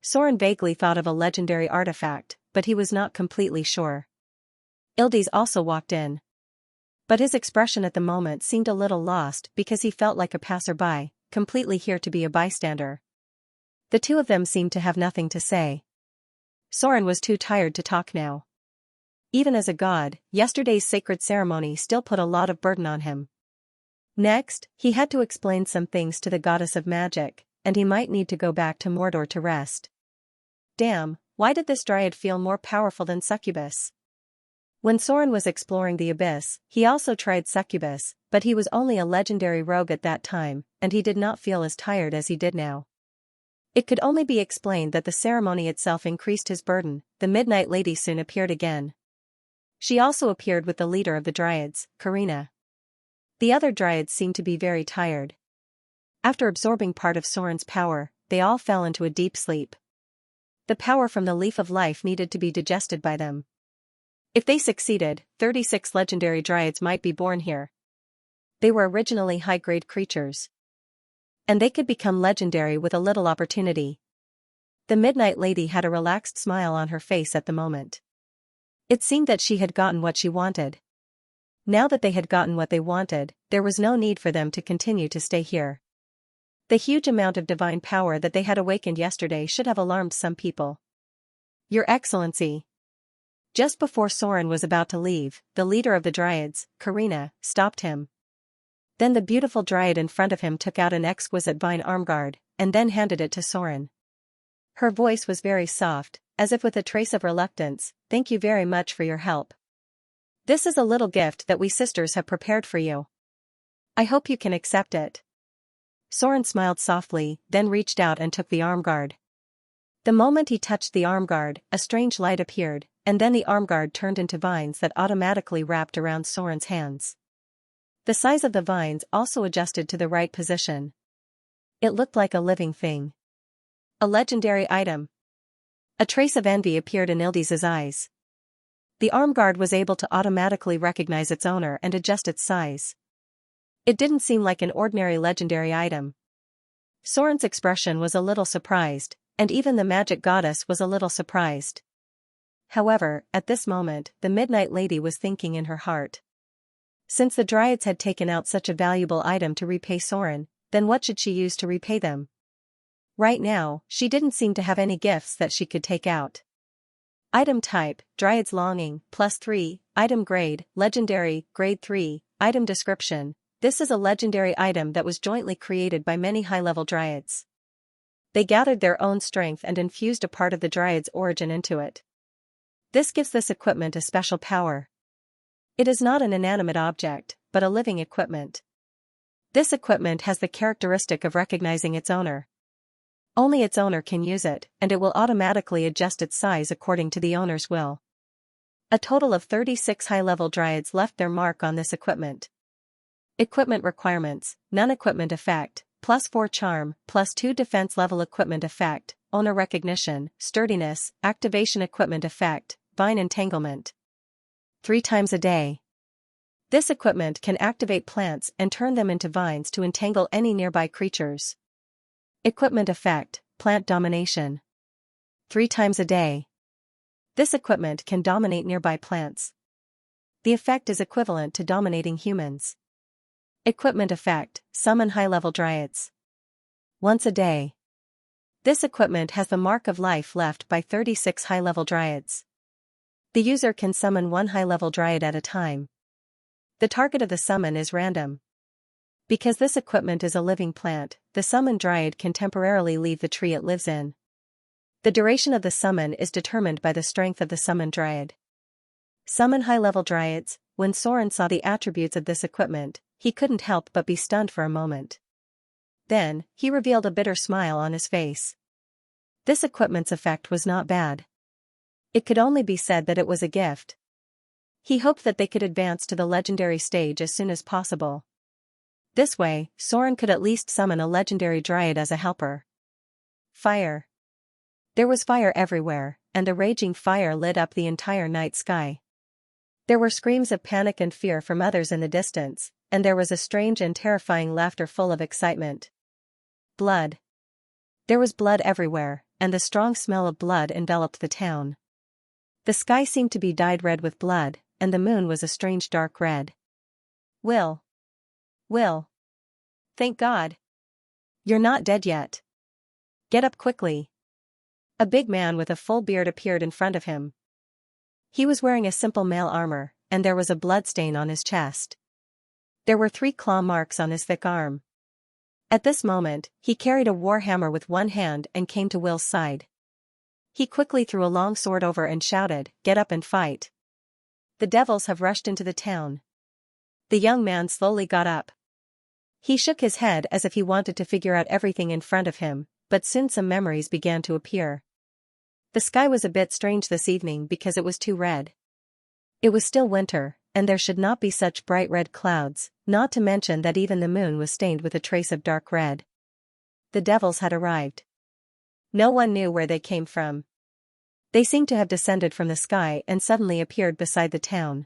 Soren vaguely thought of a legendary artifact, but he was not completely sure. Ildes also walked in. But his expression at the moment seemed a little lost because he felt like a passerby, completely here to be a bystander. The two of them seemed to have nothing to say. Soren was too tired to talk now. Even as a god, yesterday's sacred ceremony still put a lot of burden on him. Next, he had to explain some things to the goddess of magic, and he might need to go back to Mordor to rest. Damn, why did this Dryad feel more powerful than Succubus? When Soren was exploring the abyss, he also tried Succubus, but he was only a legendary rogue at that time, and he did not feel as tired as he did now. It could only be explained that the ceremony itself increased his burden. The Midnight Lady soon appeared again. She also appeared with the leader of the Dryads, Karina. The other Dryads seemed to be very tired. After absorbing part of Soren's power, they all fell into a deep sleep. The power from the Leaf of Life needed to be digested by them. If they succeeded, 36 legendary Dryads might be born here. They were originally high-grade creatures. And they could become legendary with a little opportunity. The Midnight Lady had a relaxed smile on her face at the moment. It seemed that she had gotten what she wanted. Now that they had gotten what they wanted, there was no need for them to continue to stay here. The huge amount of divine power that they had awakened yesterday should have alarmed some people. Your Excellency. Just before Soren was about to leave, the leader of the Dryads, Karina, stopped him. Then the beautiful Dryad in front of him took out an exquisite vine armguard, and then handed it to Soren. Her voice was very soft, as if with a trace of reluctance. Thank you very much for your help. This is a little gift that we sisters have prepared for you. I hope you can accept it. Soren smiled softly, then reached out and took the armguard. The moment he touched the armguard, a strange light appeared, and then the armguard turned into vines that automatically wrapped around Soren's hands. The size of the vines also adjusted to the right position. It looked like a living thing. A legendary item. A trace of envy appeared in Ildes's eyes. The armguard was able to automatically recognize its owner and adjust its size. It didn't seem like an ordinary legendary item. Soren's expression was a little surprised, and even the magic goddess was a little surprised. However, at this moment, the Midnight Lady was thinking in her heart. Since the Dryads had taken out such a valuable item to repay Soren, then what should she use to repay them? Right now, she didn't seem to have any gifts that she could take out. Item type, Dryad's Longing, +3, item grade, legendary, grade 3, item description. This is a legendary item that was jointly created by many high-level Dryads. They gathered their own strength and infused a part of the Dryad's origin into it. This gives this equipment a special power. It is not an inanimate object, but a living equipment. This equipment has the characteristic of recognizing its owner. Only its owner can use it, and it will automatically adjust its size according to the owner's will. A total of 36 high-level Dryads left their mark on this equipment. Equipment requirements, non-equipment effect, +4 charm, +2 defense level equipment effect, owner recognition, sturdiness, activation equipment effect, vine entanglement. 3 times a day. This equipment can activate plants and turn them into vines to entangle any nearby creatures. Equipment effect, plant domination. 3 times a day. This equipment can dominate nearby plants. The effect is equivalent to dominating humans. Equipment effect, summon high-level Dryads. Once a day. This equipment has the mark of life left by 36 high-level Dryads. The user can summon one high-level Dryad at a time. The target of the summon is random. Because this equipment is a living plant, the summoned Dryad can temporarily leave the tree it lives in. The duration of the summon is determined by the strength of the summoned Dryad. Summon high-level Dryads. When Soren saw the attributes of this equipment, he couldn't help but be stunned for a moment. Then, he revealed a bitter smile on his face. This equipment's effect was not bad. It could only be said that it was a gift. He hoped that they could advance to the legendary stage as soon as possible. This way, Soren could at least summon a legendary dryad as a helper. Fire. There was fire everywhere, and a raging fire lit up the entire night sky. There were screams of panic and fear from others in the distance, and there was a strange and terrifying laughter full of excitement. Blood. There was blood everywhere, and the strong smell of blood enveloped the town. The sky seemed to be dyed red with blood, and the moon was a strange dark red. Will. Thank God. You're not dead yet. Get up quickly. A big man with a full beard appeared in front of him. He was wearing a simple mail armor, and there was a bloodstain on his chest. There were 3 claw marks on his thick arm. At this moment, he carried a war hammer with one hand and came to Will's side. He quickly threw a long sword over and shouted, "Get up and fight. The devils have rushed into the town." The young man slowly got up. He shook his head as if he wanted to figure out everything in front of him, but soon some memories began to appear. The sky was a bit strange this evening because it was too red. It was still winter, and there should not be such bright red clouds, not to mention that even the moon was stained with a trace of dark red. The devils had arrived. No one knew where they came from. They seemed to have descended from the sky and suddenly appeared beside the town.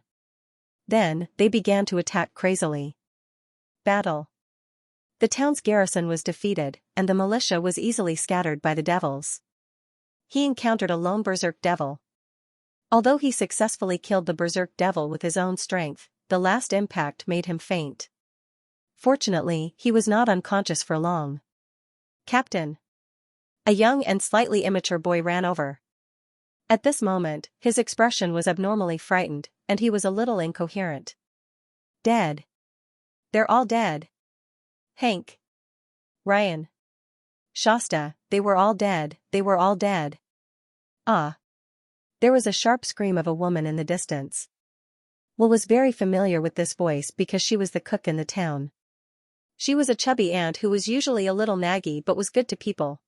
Then, they began to attack crazily. Battle. The town's garrison was defeated, and the militia was easily scattered by the devils. He encountered a lone berserk devil. Although he successfully killed the berserk devil with his own strength, the last impact made him faint. Fortunately, he was not unconscious for long. "Captain." A young and slightly immature boy ran over. At this moment, his expression was abnormally frightened, and he was a little incoherent. "Dead. They're all dead. Hank. Ryan. Shasta, they were all dead, they were all dead." Ah. There was a sharp scream of a woman in the distance. Will was very familiar with this voice because she was the cook in the town. She was a chubby aunt who was usually a little naggy but was good to people.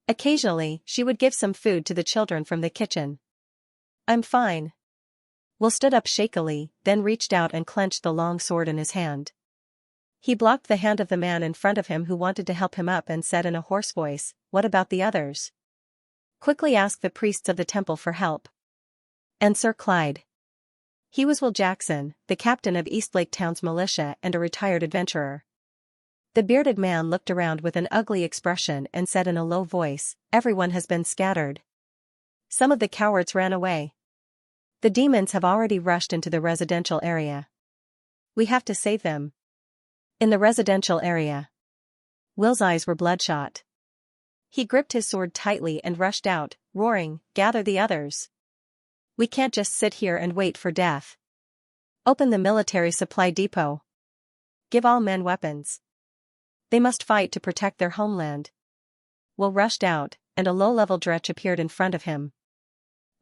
Occasionally, she would give some food to the children from the kitchen. "I'm fine." Will stood up shakily, then reached out and clenched the long sword in his hand. He blocked the hand of the man in front of him who wanted to help him up and said in a hoarse voice, "What about the others? Quickly ask the priests of the temple for help." And Sir Clyde. He was Will Jackson, the captain of Eastlake Town's militia and a retired adventurer. The bearded man looked around with an ugly expression and said in a low voice, "Everyone has been scattered. Some of the cowards ran away. The demons have already rushed into the residential area. We have to save them." In the residential area. Will's eyes were bloodshot. He gripped his sword tightly and rushed out, roaring, "Gather the others. We can't just sit here and wait for death. Open the military supply depot. Give all men weapons. They must fight to protect their homeland." Will rushed out, and a low-level dretch appeared in front of him.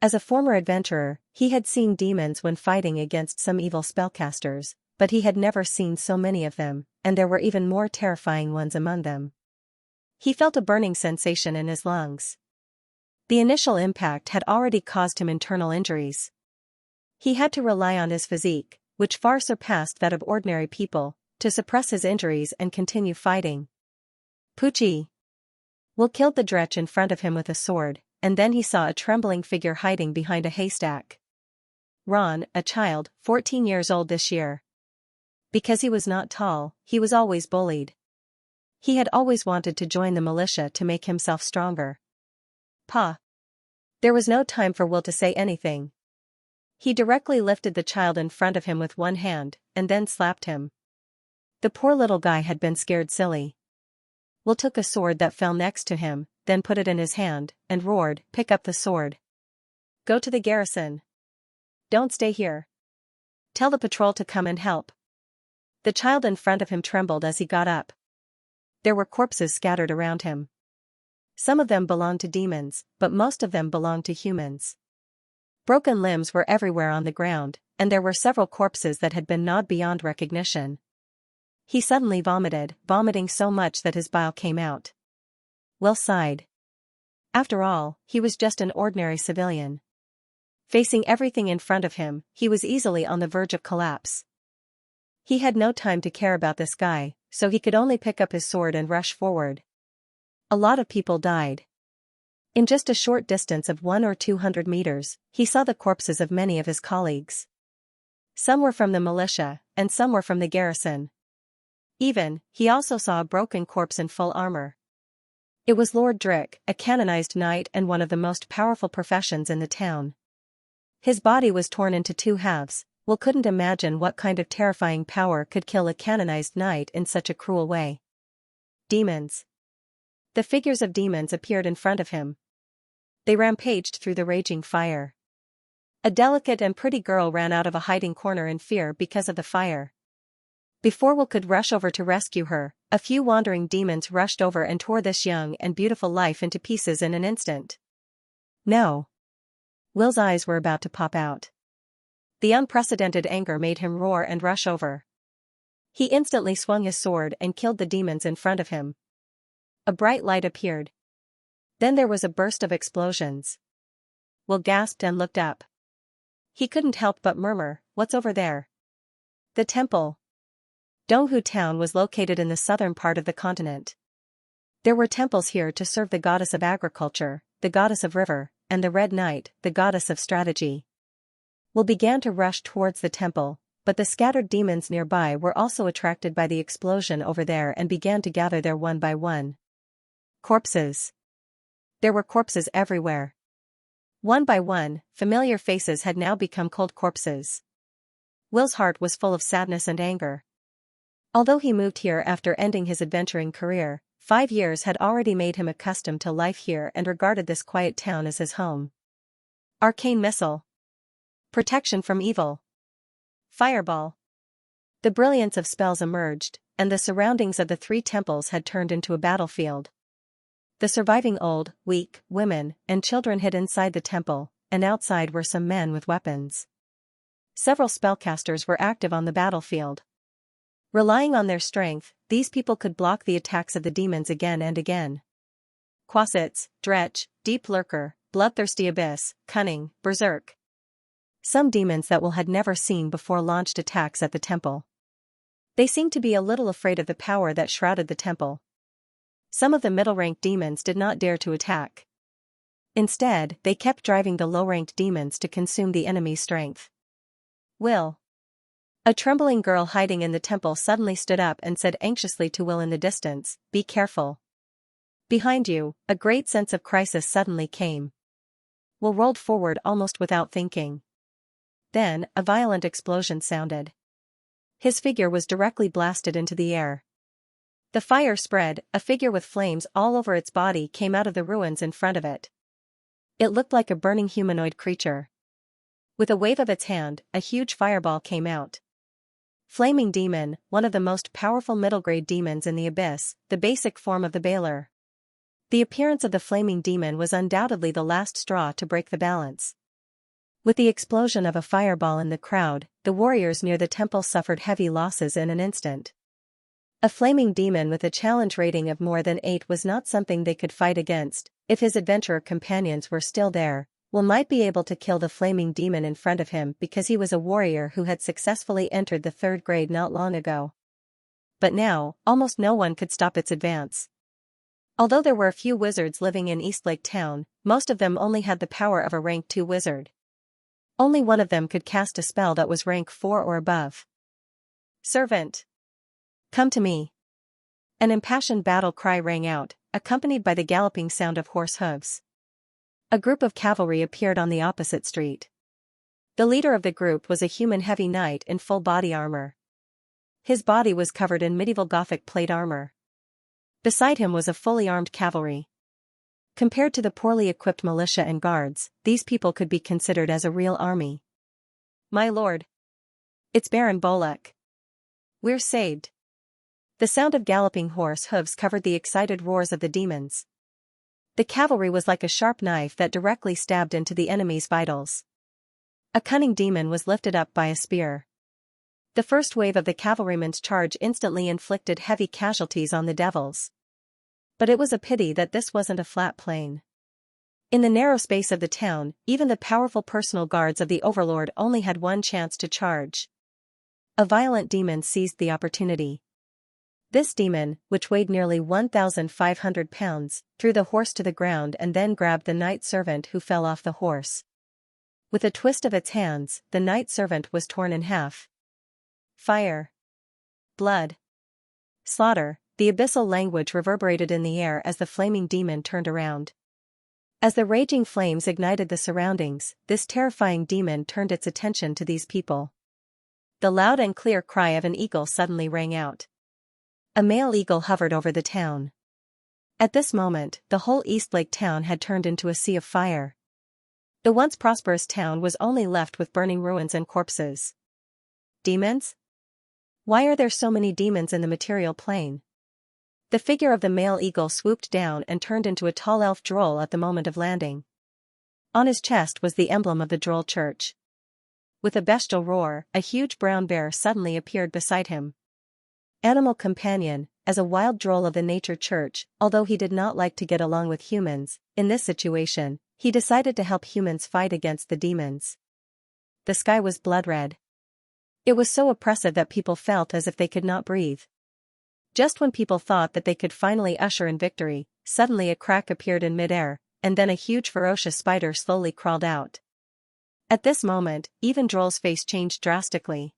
As a former adventurer, he had seen demons when fighting against some evil spellcasters, but he had never seen so many of them, and there were even more terrifying ones among them. He felt a burning sensation in his lungs. The initial impact had already caused him internal injuries. He had to rely on his physique, which far surpassed that of ordinary people, to suppress his injuries and continue fighting. "Poochie." Will killed the dretch in front of him with a sword, and then he saw a trembling figure hiding behind a haystack. Ron, a child, 14 years old this year. Because he was not tall, he was always bullied. He had always wanted to join the militia to make himself stronger. "Pa." There was no time for Will to say anything. He directly lifted the child in front of him with one hand, and then slapped him. The poor little guy had been scared silly. Will took a sword that fell next to him, then put it in his hand, and roared, "Pick up the sword. Go to the garrison. Don't stay here. Tell the patrol to come and help." The child in front of him trembled as he got up. There were corpses scattered around him. Some of them belonged to demons, but most of them belonged to humans. Broken limbs were everywhere on the ground, and there were several corpses that had been gnawed beyond recognition. He suddenly vomited, vomiting so much that his bile came out. Will sighed. After all, he was just an ordinary civilian. Facing everything in front of him, he was easily on the verge of collapse. He had no time to care about this guy, so he could only pick up his sword and rush forward. A lot of people died. In just a short distance of 100 or 200 meters, he saw the corpses of many of his colleagues. Some were from the militia, and some were from the garrison. He also saw a broken corpse in full armor. It was Lord Drick, a canonized knight and one of the most powerful professions in the town. His body was torn into two halves. Will couldn't imagine what kind of terrifying power could kill a canonized knight in such a cruel way. Demons. The figures of demons appeared in front of him. They rampaged through the raging fire. A delicate and pretty girl ran out of a hiding corner in fear because of the fire. Before Will could rush over to rescue her, a few wandering demons rushed over and tore this young and beautiful life into pieces in an instant. No. Will's eyes were about to pop out. The unprecedented anger made him roar and rush over. He instantly swung his sword and killed the demons in front of him. A bright light appeared. Then there was a burst of explosions. Will gasped and looked up. He couldn't help but murmur, "What's over there?" The temple. Donghu town was located in the southern part of the continent. There were temples here to serve the goddess of agriculture, the goddess of river, and the Red Knight, the goddess of strategy. Will began to rush towards the temple, but the scattered demons nearby were also attracted by the explosion over there and began to gather there one by one. Corpses. There were corpses everywhere. One by one, familiar faces had now become cold corpses. Will's heart was full of sadness and anger. Although he moved here after ending his adventuring career, 5 years had already made him accustomed to life here and regarded this quiet town as his home. Arcane missile. Protection from evil. Fireball. The brilliance of spells emerged, and the surroundings of the 3 temples had turned into a battlefield. The surviving old, weak, women, and children hid inside the temple, and outside were some men with weapons. Several spellcasters were active on the battlefield. Relying on their strength, these people could block the attacks of the demons again and again. Quasits, Dretch, Deep Lurker, Bloodthirsty Abyss, Cunning, Berserk. Some demons that Will had never seen before launched attacks at the temple. They seemed to be a little afraid of the power that shrouded the temple. Some of the middle-ranked demons did not dare to attack. Instead, they kept driving the low-ranked demons to consume the enemy's strength. Will. A trembling girl hiding in the temple suddenly stood up and said anxiously to Will in the distance, "Be careful." Behind you, a great sense of crisis suddenly came. Will rolled forward almost without thinking. Then, a violent explosion sounded. His figure was directly blasted into the air. The fire spread, a figure with flames all over its body came out of the ruins in front of it. It looked like a burning humanoid creature. With a wave of its hand, a huge fireball came out. Flaming Demon, one of the most powerful middle-grade demons in the Abyss, the basic form of the Baler. The appearance of the Flaming Demon was undoubtedly the last straw to break the balance. With the explosion of a fireball in the crowd, the warriors near the temple suffered heavy losses in an instant. A Flaming Demon with a challenge rating of more than 8 was not something they could fight against. If his adventurer companions were still there, Will might be able to kill the Flaming Demon in front of him because he was a warrior who had successfully entered the 3rd grade not long ago. But now, almost no one could stop its advance. Although there were a few wizards living in Eastlake Town, most of them only had the power of a rank 2 wizard. Only one of them could cast a spell that was rank 4 or above. "Servant! Come to me!" An impassioned battle cry rang out, accompanied by the galloping sound of horse hooves. A group of cavalry appeared on the opposite street. The leader of the group was a human heavy knight in full body armor. His body was covered in medieval Gothic plate armor. Beside him was a fully armed cavalry. Compared to the poorly equipped militia and guards, these people could be considered as a real army. "My lord! It's Baron Bolek. We're saved!" The sound of galloping horse hooves covered the excited roars of the demons. The cavalry was like a sharp knife that directly stabbed into the enemy's vitals. A cunning demon was lifted up by a spear. The first wave of the cavalrymen's charge instantly inflicted heavy casualties on the devils. But it was a pity that this wasn't a flat plain. In the narrow space of the town, even the powerful personal guards of the overlord only had one chance to charge. A violent demon seized the opportunity. This demon, which weighed nearly 1,500 pounds, threw the horse to the ground and then grabbed the knight servant who fell off the horse. With a twist of its hands, the knight servant was torn in half. Fire. Blood. Slaughter. The abyssal language reverberated in the air as the flaming demon turned around. As the raging flames ignited the surroundings, this terrifying demon turned its attention to these people. The loud and clear cry of an eagle suddenly rang out. A male eagle hovered over the town. At this moment, the whole Eastlake town had turned into a sea of fire. The once prosperous town was only left with burning ruins and corpses. Demons? Why are there so many demons in the material plane? The figure of the male eagle swooped down and turned into a tall elf droll at the moment of landing. On his chest was the emblem of the droll church. With a bestial roar, a huge brown bear suddenly appeared beside him. Animal companion, as a wild droll of the nature church, although he did not like to get along with humans, in this situation, he decided to help humans fight against the demons. The sky was blood red. It was so oppressive that people felt as if they could not breathe. Just when people thought that they could finally usher in victory, suddenly a crack appeared in midair, and then a huge ferocious spider slowly crawled out. At this moment, even Droll's face changed drastically.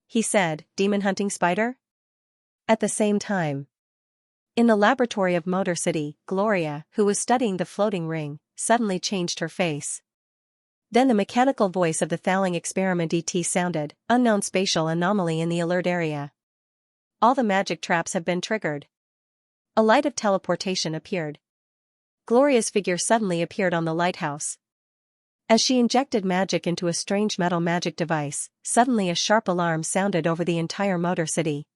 He said, "Demon hunting spider?" At the same time, in the laboratory of Motor City, Gloria, who was studying the floating ring, suddenly changed her face. Then the mechanical voice of the Thaling experiment ET sounded, "Unknown spatial anomaly in the alert area. All the magic traps have been triggered." A light of teleportation appeared. Gloria's figure suddenly appeared on the lighthouse. As she injected magic into a strange metal magic device, suddenly a sharp alarm sounded over the entire Motor City.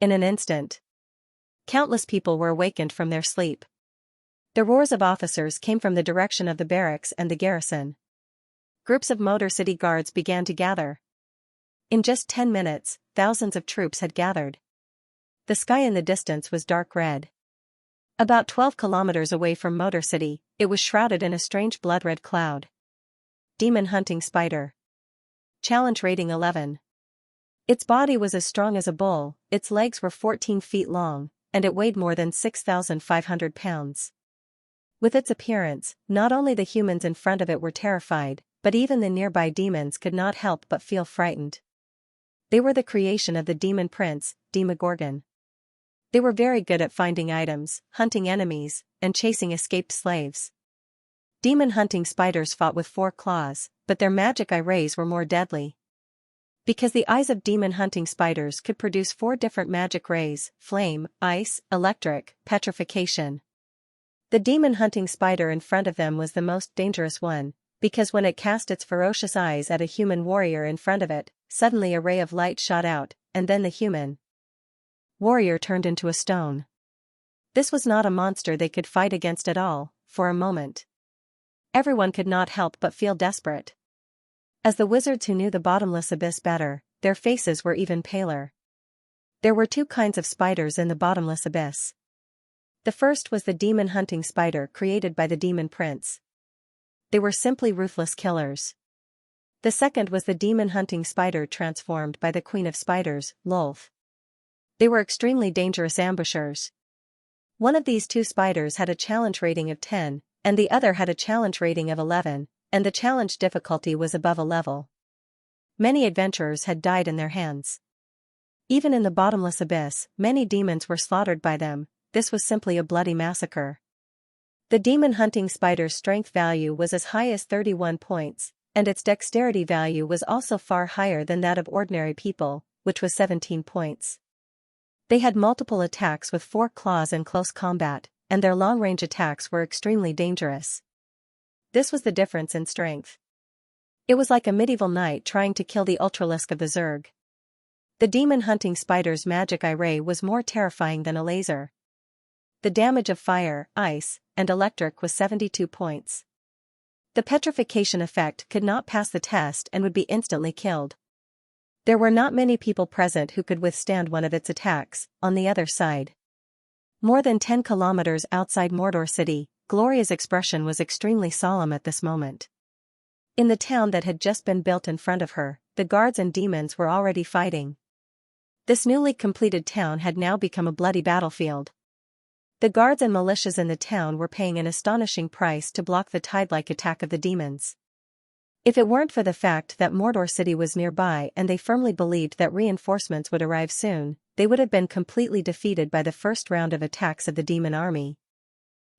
In an instant, countless people were awakened from their sleep. The roars of officers came from the direction of the barracks and the garrison. Groups of Motor City guards began to gather. In just 10 minutes, thousands of troops had gathered. The sky in the distance was dark red. About 12 kilometers away from Motor City, it was shrouded in a strange blood-red cloud. Demon hunting spider. Challenge rating 11. Its body was as strong as a bull, its legs were 14 feet long, and it weighed more than 6,500 pounds. With its appearance, not only the humans in front of it were terrified, but even the nearby demons could not help but feel frightened. They were the creation of the demon prince, Demogorgon. They were very good at finding items, hunting enemies, and chasing escaped slaves. Demon hunting spiders fought with 4 claws, but their magic eye rays were more deadly. Because the eyes of demon hunting spiders could produce 4 different magic rays: flame, ice, electric, petrification. The demon hunting spider in front of them was the most dangerous one, because when it cast its ferocious eyes at a human warrior in front of it, suddenly a ray of light shot out, and then the human warrior turned into a stone. This was not a monster they could fight against at all, for a moment. Everyone could not help but feel desperate. As the wizards who knew the bottomless abyss better, their faces were even paler. There were 2 kinds of spiders in the bottomless abyss. The first was the demon hunting spider created by the demon prince. They were simply ruthless killers. The second was the demon hunting spider transformed by the queen of spiders, Lolth. They were extremely dangerous ambushers. One of these 2 spiders had a challenge rating of 10, and the other had a challenge rating of 11, and the challenge difficulty was above a level. Many adventurers had died in their hands. Even in the bottomless abyss, many demons were slaughtered by them. This was simply a bloody massacre. The demon hunting spider's strength value was as high as 31 points, and its dexterity value was also far higher than that of ordinary people, which was 17 points. They had multiple attacks with 4 claws in close combat, and their long-range attacks were extremely dangerous. This was the difference in strength. It was like a medieval knight trying to kill the ultralisk of the Zerg. The demon hunting spider's magic eye ray was more terrifying than a laser. The damage of fire, ice, and electric was 72 points. The petrification effect could not pass the test and would be instantly killed. There were not many people present who could withstand one of its attacks. On the other side, more than 10 kilometers outside Mordor City, Gloria's expression was extremely solemn at this moment. In the town that had just been built in front of her, the guards and demons were already fighting. This newly completed town had now become a bloody battlefield. The guards and militias in the town were paying an astonishing price to block the tide-like attack of the demons. If it weren't for the fact that Mordor City was nearby and they firmly believed that reinforcements would arrive soon, they would have been completely defeated by the first round of attacks of the demon army.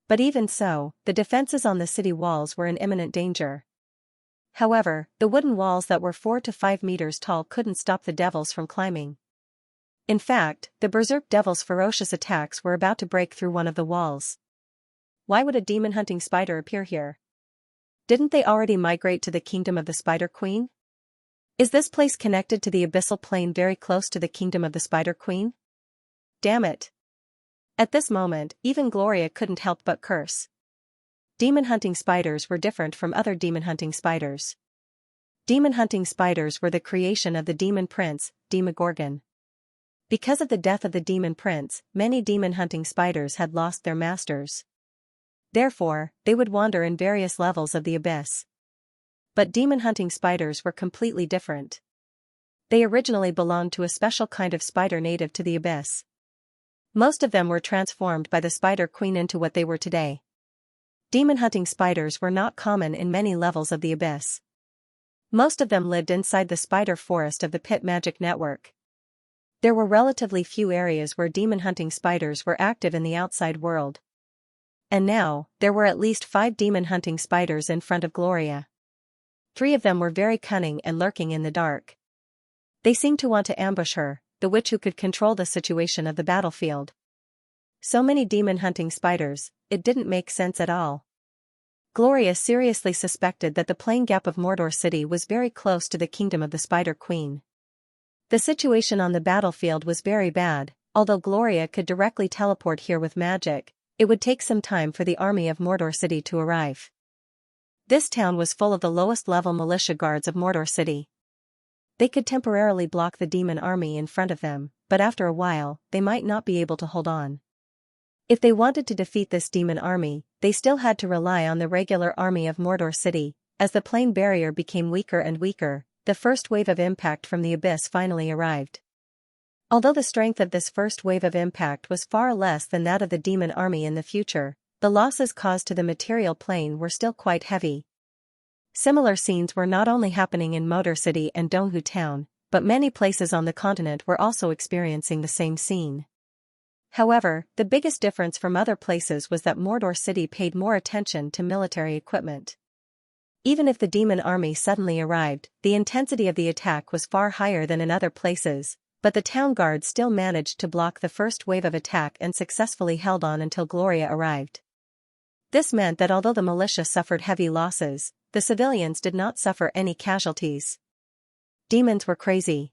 But even so, the defenses on the city walls were in imminent danger. However, the wooden walls that were 4 to 5 meters tall couldn't stop the devils from climbing. In fact, the berserk devils' ferocious attacks were about to break through one of the walls. Why would a demon-hunting spider appear here? Didn't they already migrate to the kingdom of the Spider Queen? Is this place connected to the abyssal plane very close to the kingdom of the Spider Queen? Damn it! At this moment, even Gloria couldn't help but curse. Demon-hunting spiders were different from other demon-hunting spiders. Demon-hunting spiders were the creation of the demon prince, Demogorgon. Because of the death of the demon prince, many demon-hunting spiders had lost their masters. Therefore, they would wander in various levels of the abyss. But demon-hunting spiders were completely different. They originally belonged to a special kind of spider native to the abyss. Most of them were transformed by the Spider Queen into what they were today. Demon-hunting spiders were not common in many levels of the abyss. Most of them lived inside the spider forest of the Pit Magic Network. There were relatively few areas where demon-hunting spiders were active in the outside world. And now, there were at least 5 demon-hunting spiders in front of Gloria. 3 of them were very cunning and lurking in the dark. They seemed to want to ambush her, the witch who could control the situation of the battlefield. So many demon-hunting spiders, it didn't make sense at all. Gloria seriously suspected that the plain gap of Mordor City was very close to the kingdom of the Spider Queen. The situation on the battlefield was very bad. Although Gloria could directly teleport here with magic, it would take some time for the army of Mordor City to arrive. This town was full of the lowest-level militia guards of Mordor City. They could temporarily block the demon army in front of them, but after a while, they might not be able to hold on. If they wanted to defeat this demon army, they still had to rely on the regular army of Mordor City. As the plain barrier became weaker and weaker, the first wave of impact from the abyss finally arrived. Although the strength of this first wave of impact was far less than that of the demon army in the future, the losses caused to the material plane were still quite heavy. Similar scenes were not only happening in Mordor City and Donghu Town, but many places on the continent were also experiencing the same scene. However, the biggest difference from other places was that Mordor City paid more attention to military equipment. Even if the demon army suddenly arrived, the intensity of the attack was far higher than in other places, but the town guard still managed to block the first wave of attack and successfully held on until Gloria arrived. This meant that although the militia suffered heavy losses, the civilians did not suffer any casualties. Demons were crazy.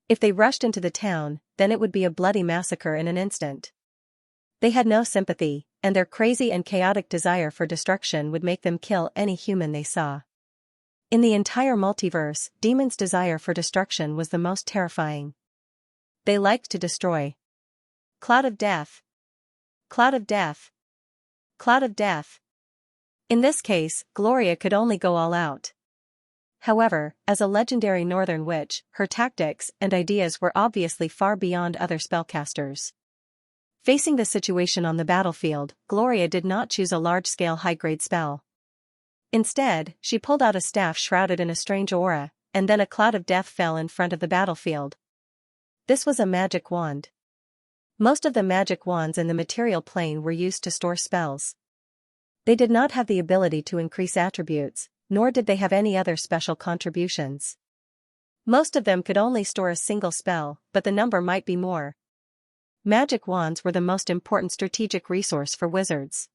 If they rushed into the town, then it would be a bloody massacre in an instant. They had no sympathy, and their crazy and chaotic desire for destruction would make them kill any human they saw. In the entire multiverse, demons' desire for destruction was the most terrifying. They liked to destroy. Cloud of death. Cloud of death. Cloud of death. In this case, Gloria could only go all out. However, as a legendary northern witch, her tactics and ideas were obviously far beyond other spellcasters. Facing the situation on the battlefield, Gloria did not choose a large-scale high-grade spell. Instead, she pulled out a staff shrouded in a strange aura, and then a cloud of death fell in front of the battlefield. This was a magic wand. Most of the magic wands in the material plane were used to store spells. They did not have the ability to increase attributes, nor did they have any other special contributions. Most of them could only store a single spell, but the number might be more. Magic wands were the most important strategic resource for wizards.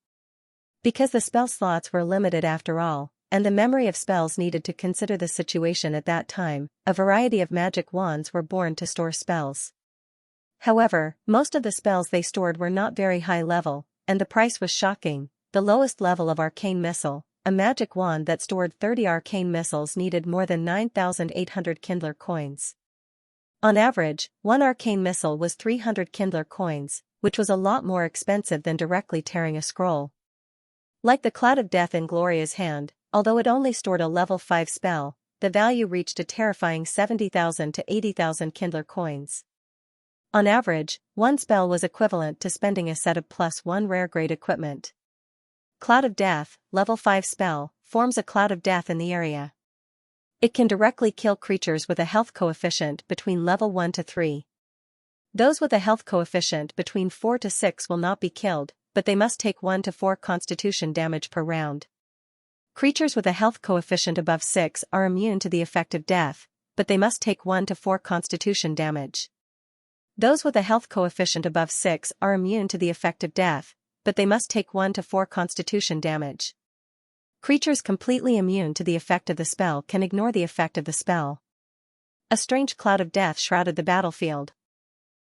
Because the spell slots were limited after all, and the memory of spells needed to consider the situation at that time, a variety of magic wands were born to store spells. However, most of the spells they stored were not very high level, and the price was shocking. The lowest level of arcane missile, a magic wand that stored 30 arcane missiles, needed more than 9,800 Kindler coins. On average, one arcane missile was 300 Kindler coins, which was a lot more expensive than directly tearing a scroll. Like the Cloud of Death in Gloria's hand, although it only stored a level 5 spell, the value reached a terrifying 70,000 to 80,000 Kindler coins. On average, one spell was equivalent to spending a set of +1 rare grade equipment. Cloud of Death, level 5 spell, forms a cloud of death in the area. It can directly kill creatures with a health coefficient between level 1 to 3. Those with a health coefficient between 4 to 6 will not be killed, but they must take 1 to 4 constitution damage per round. Creatures with a health coefficient above 6 are immune to the effect of death, but they must take 1 to 4 constitution damage. Those with a health coefficient above 6 are immune to the effect of death, but they must take 1 to 4 constitution damage. Creatures completely immune to the effect of the spell can ignore the effect of the spell. A strange cloud of death shrouded the battlefield.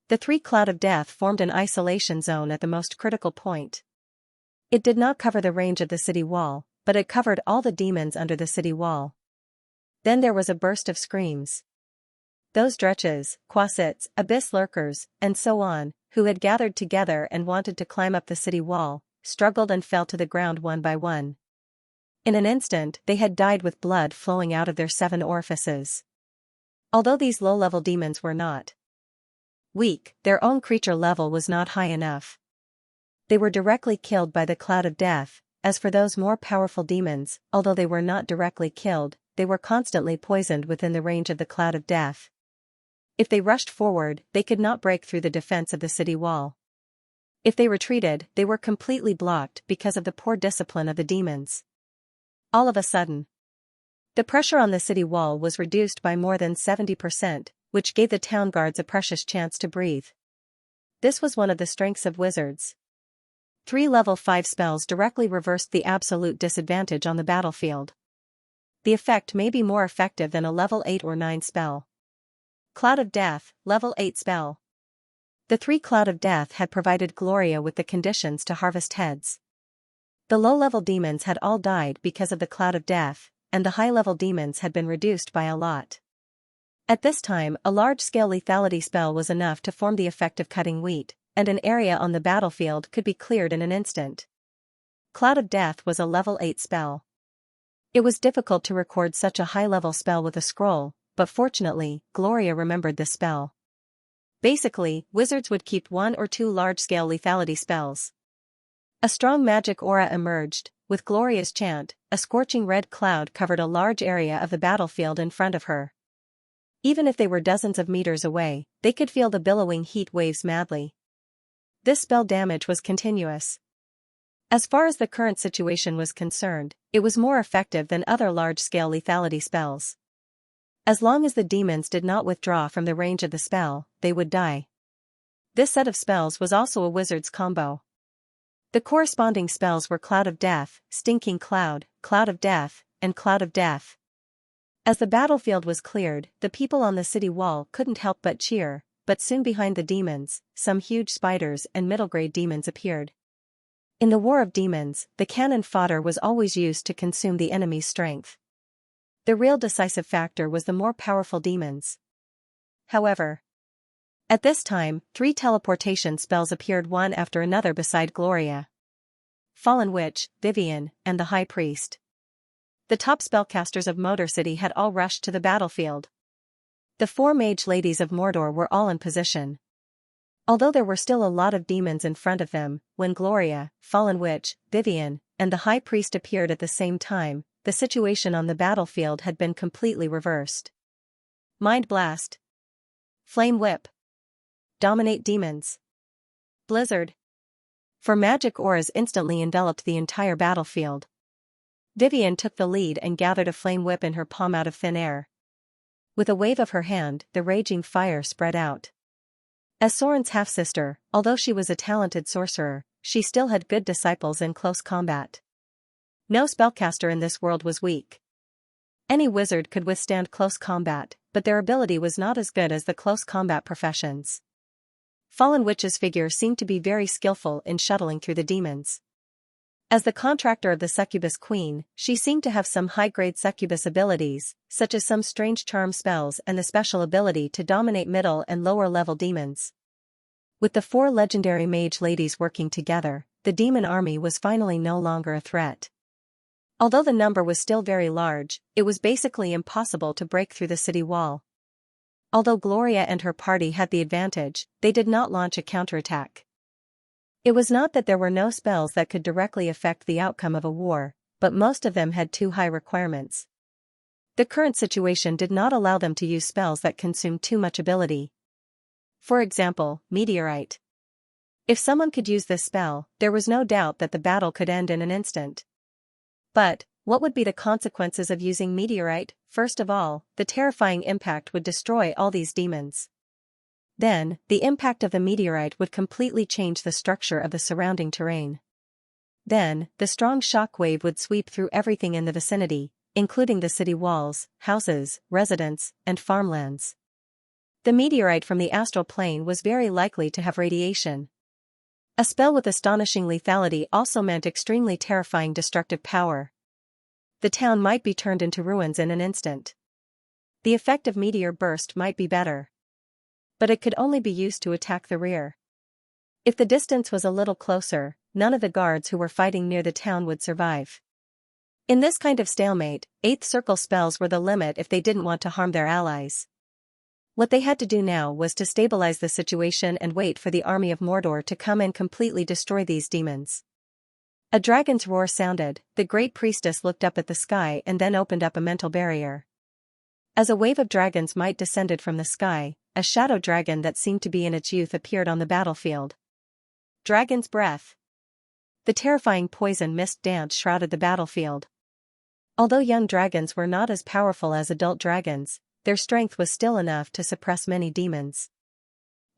The 3 Cloud of Death formed an isolation zone at the most critical point. It did not cover the range of the city wall, but it covered all the demons under the city wall. Then there was a burst of screams. Those dretches, quasits, abyss lurkers, and so on, who had gathered together and wanted to climb up the city wall, struggled and fell to the ground one by one. In an instant they had died with blood flowing out of their 7 orifices. Although these low-level demons were not weak, their own creature level was not high enough. They were directly killed by the Cloud of Death. As for those more powerful demons, although they were not directly killed, they were constantly poisoned within the range of the Cloud of Death. If they rushed forward, they could not break through the defense of the city wall. If they retreated, they were completely blocked because of the poor discipline of the demons. All of a sudden, the pressure on the city wall was reduced by more than 70%, which gave the town guards a precious chance to breathe. This was one of the strengths of wizards. 3 level 5 spells directly reversed the absolute disadvantage on the battlefield. The effect may be more effective than a level 8 or 9 spell. Cloud of Death, level 8 spell. The 3 Cloud of Death had provided Gloria with the conditions to harvest heads. The low-level demons had all died because of the Cloud of Death, and the high-level demons had been reduced by a lot. At this time, a large-scale lethality spell was enough to form the effect of cutting wheat, and an area on the battlefield could be cleared in an instant. Cloud of Death was a level 8 spell. It was difficult to record such a high-level spell with a scroll, but fortunately, Gloria remembered this spell. Basically, wizards would keep 1 or 2 large-scale lethality spells. A strong magic aura emerged. With Gloria's chant, a scorching red cloud covered a large area of the battlefield in front of her. Even if they were dozens of meters away, they could feel the billowing heat waves madly. This spell damage was continuous. As far as the current situation was concerned, it was more effective than other large-scale lethality spells. As long as the demons did not withdraw from the range of the spell, they would die. This set of spells was also a wizard's combo. The corresponding spells were Cloud of Death, Stinking Cloud, Cloud of Death, and Cloud of Death. As the battlefield was cleared, the people on the city wall couldn't help but cheer, but soon behind the demons, some huge spiders and middle-grade demons appeared. In the War of Demons, the cannon fodder was always used to consume the enemy's strength. The real decisive factor was the more powerful demons. However, at this time, 3 teleportation spells appeared one after another beside Gloria. Fallen Witch, Vivian, and the High Priest. The top spellcasters of Motor City had all rushed to the battlefield. The 4 mage ladies of Mordor were all in position. Although there were still a lot of demons in front of them, when Gloria, Fallen Witch, Vivian, and the High Priest appeared at the same time, the situation on the battlefield had been completely reversed. Mind Blast. Flame Whip. Dominate demons. Blizzard. For magic auras instantly enveloped the entire battlefield. Vivian took the lead and gathered a flame whip in her palm out of thin air. With a wave of her hand, the raging fire spread out. As Soren's half-sister, although she was a talented sorcerer, she still had good disciples in close combat. No spellcaster in this world was weak. Any wizard could withstand close combat, but their ability was not as good as the close combat professions. Fallen Witch's figure seemed to be very skillful in shuttling through the demons. As the contractor of the succubus queen, she seemed to have some high-grade succubus abilities, such as some strange charm spells and the special ability to dominate middle and lower-level demons. With the 4 legendary mage ladies working together, the demon army was finally no longer a threat. Although the number was still very large, it was basically impossible to break through the city wall. Although Gloria and her party had the advantage, they did not launch a counterattack. It was not that there were no spells that could directly affect the outcome of a war, but most of them had too high requirements. The current situation did not allow them to use spells that consumed too much ability. For example, Meteorite. If someone could use this spell, there was no doubt that the battle could end in an instant. But, what would be the consequences of using Meteorite? First of all, the terrifying impact would destroy all these demons. Then, the impact of the meteorite would completely change the structure of the surrounding terrain. Then, the strong shock wave would sweep through everything in the vicinity, including the city walls, houses, residents, and farmlands. The meteorite from the astral plane was very likely to have radiation. A spell with astonishing lethality also meant extremely terrifying destructive power. The town might be turned into ruins in an instant. The effect of meteor burst might be better, but it could only be used to attack the rear. If the distance was a little closer, none of the guards who were fighting near the town would survive. In this kind of stalemate, 8th circle spells were the limit if they didn't want to harm their allies. What they had to do now was to stabilize the situation and wait for the army of Mordor to come and completely destroy these demons. A dragon's roar sounded, the great priestess looked up at the sky and then opened up a mental barrier. As a wave of dragons might descended from the sky, a shadow dragon that seemed to be in its youth appeared on the battlefield. Dragon's breath. The terrifying poison mist dance shrouded the battlefield. Although young dragons were not as powerful as adult dragons, their strength was still enough to suppress many demons.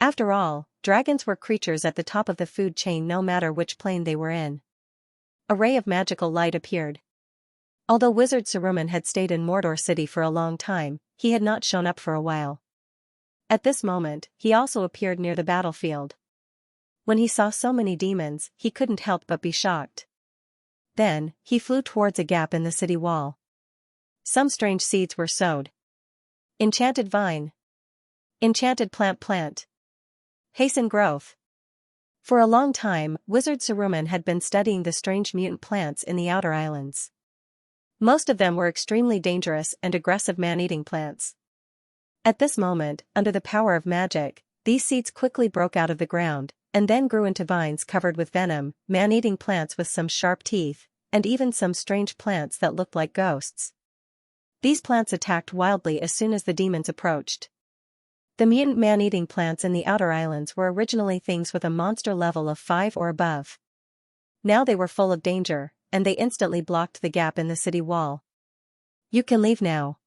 After all, dragons were creatures at the top of the food chain no matter which plane they were in. A ray of magical light appeared. Although Wizard Saruman had stayed in Mordor City for a long time, he had not shown up for a while. At this moment, he also appeared near the battlefield. When he saw so many demons, he couldn't help but be shocked. Then, he flew towards a gap in the city wall. Some strange seeds were sowed. Enchanted vine. Enchanted plant. Hasten growth. For a long time, Wizard Saruman had been studying the strange mutant plants in the Outer Islands. Most of them were extremely dangerous and aggressive man-eating plants. At this moment, under the power of magic, these seeds quickly broke out of the ground, and then grew into vines covered with venom, man-eating plants with some sharp teeth, and even some strange plants that looked like ghosts. These plants attacked wildly as soon as the demons approached. The mutant man-eating plants in the Outer Islands were originally things with a monster level of 5 or above. Now they were full of danger, and they instantly blocked the gap in the city wall. "You can leave now."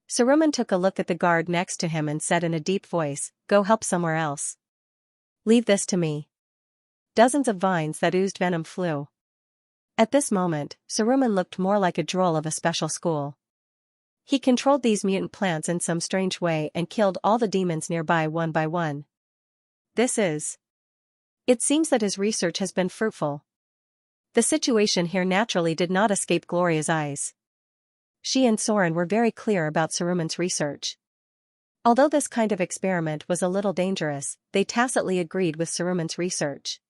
Saruman took a look at the guard next to him and said in a deep voice, "Go help somewhere else. Leave this to me." Dozens of vines that oozed venom flew. At this moment, Saruman looked more like a droll of a special school. He controlled these mutant plants in some strange way and killed all the demons nearby one by one. It seems that his research has been fruitful. The situation here naturally did not escape Gloria's eyes. She and Soren were very clear about Saruman's research. Although this kind of experiment was a little dangerous, they tacitly agreed with Saruman's research.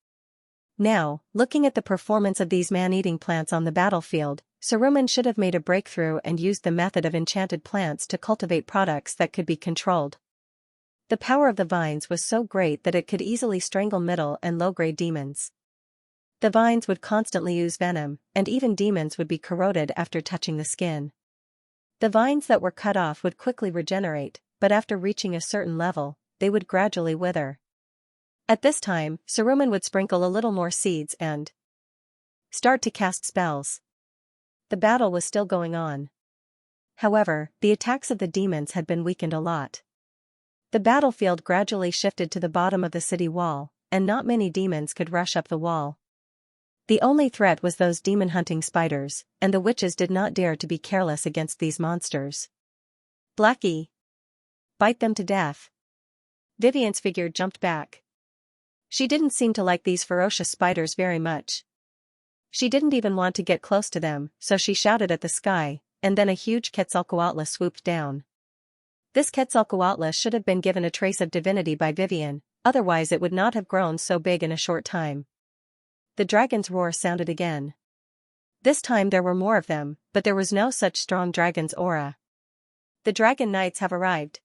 Now, looking at the performance of these man-eating plants on the battlefield, Saruman should have made a breakthrough and used the method of enchanted plants to cultivate products that could be controlled. The power of the vines was so great that it could easily strangle middle and low-grade demons. The vines would constantly ooze venom, and even demons would be corroded after touching the skin. The vines that were cut off would quickly regenerate, but after reaching a certain level, they would gradually wither. At this time, Saruman would sprinkle a little more seeds and start to cast spells. The battle was still going on. However, the attacks of the demons had been weakened a lot. The battlefield gradually shifted to the bottom of the city wall, and not many demons could rush up the wall. The only threat was those demon-hunting spiders, and the witches did not dare to be careless against these monsters. "Blackie! Bite them to death." Vivian's figure jumped back. She didn't seem to like these ferocious spiders very much. She didn't even want to get close to them, so she shouted at the sky, and then a huge Quetzalcoatl swooped down. This Quetzalcoatl should have been given a trace of divinity by Vivian, otherwise it would not have grown so big in a short time. The dragon's roar sounded again. This time there were more of them, but there was no such strong dragon's aura. The dragon knights have arrived.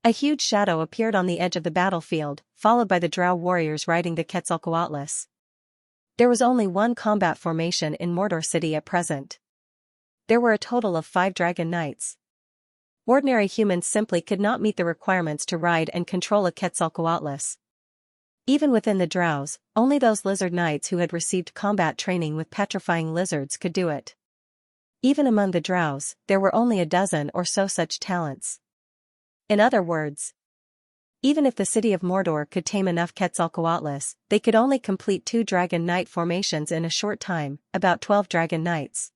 A huge shadow appeared on the edge of the battlefield, followed by the drow warriors riding the Quetzalcoatls. There was only one combat formation in Mordor City at present. There were a total of 5 dragon knights. Ordinary humans simply could not meet the requirements to ride and control a Quetzalcoatl. Even within the drows, only those lizard knights who had received combat training with petrifying lizards could do it. Even among the drows, there were only a dozen or so such talents. In other words, even if the city of Mordor could tame enough Quetzalcoatls, they could only complete 2 dragon knight formations in a short time, about 12 dragon knights.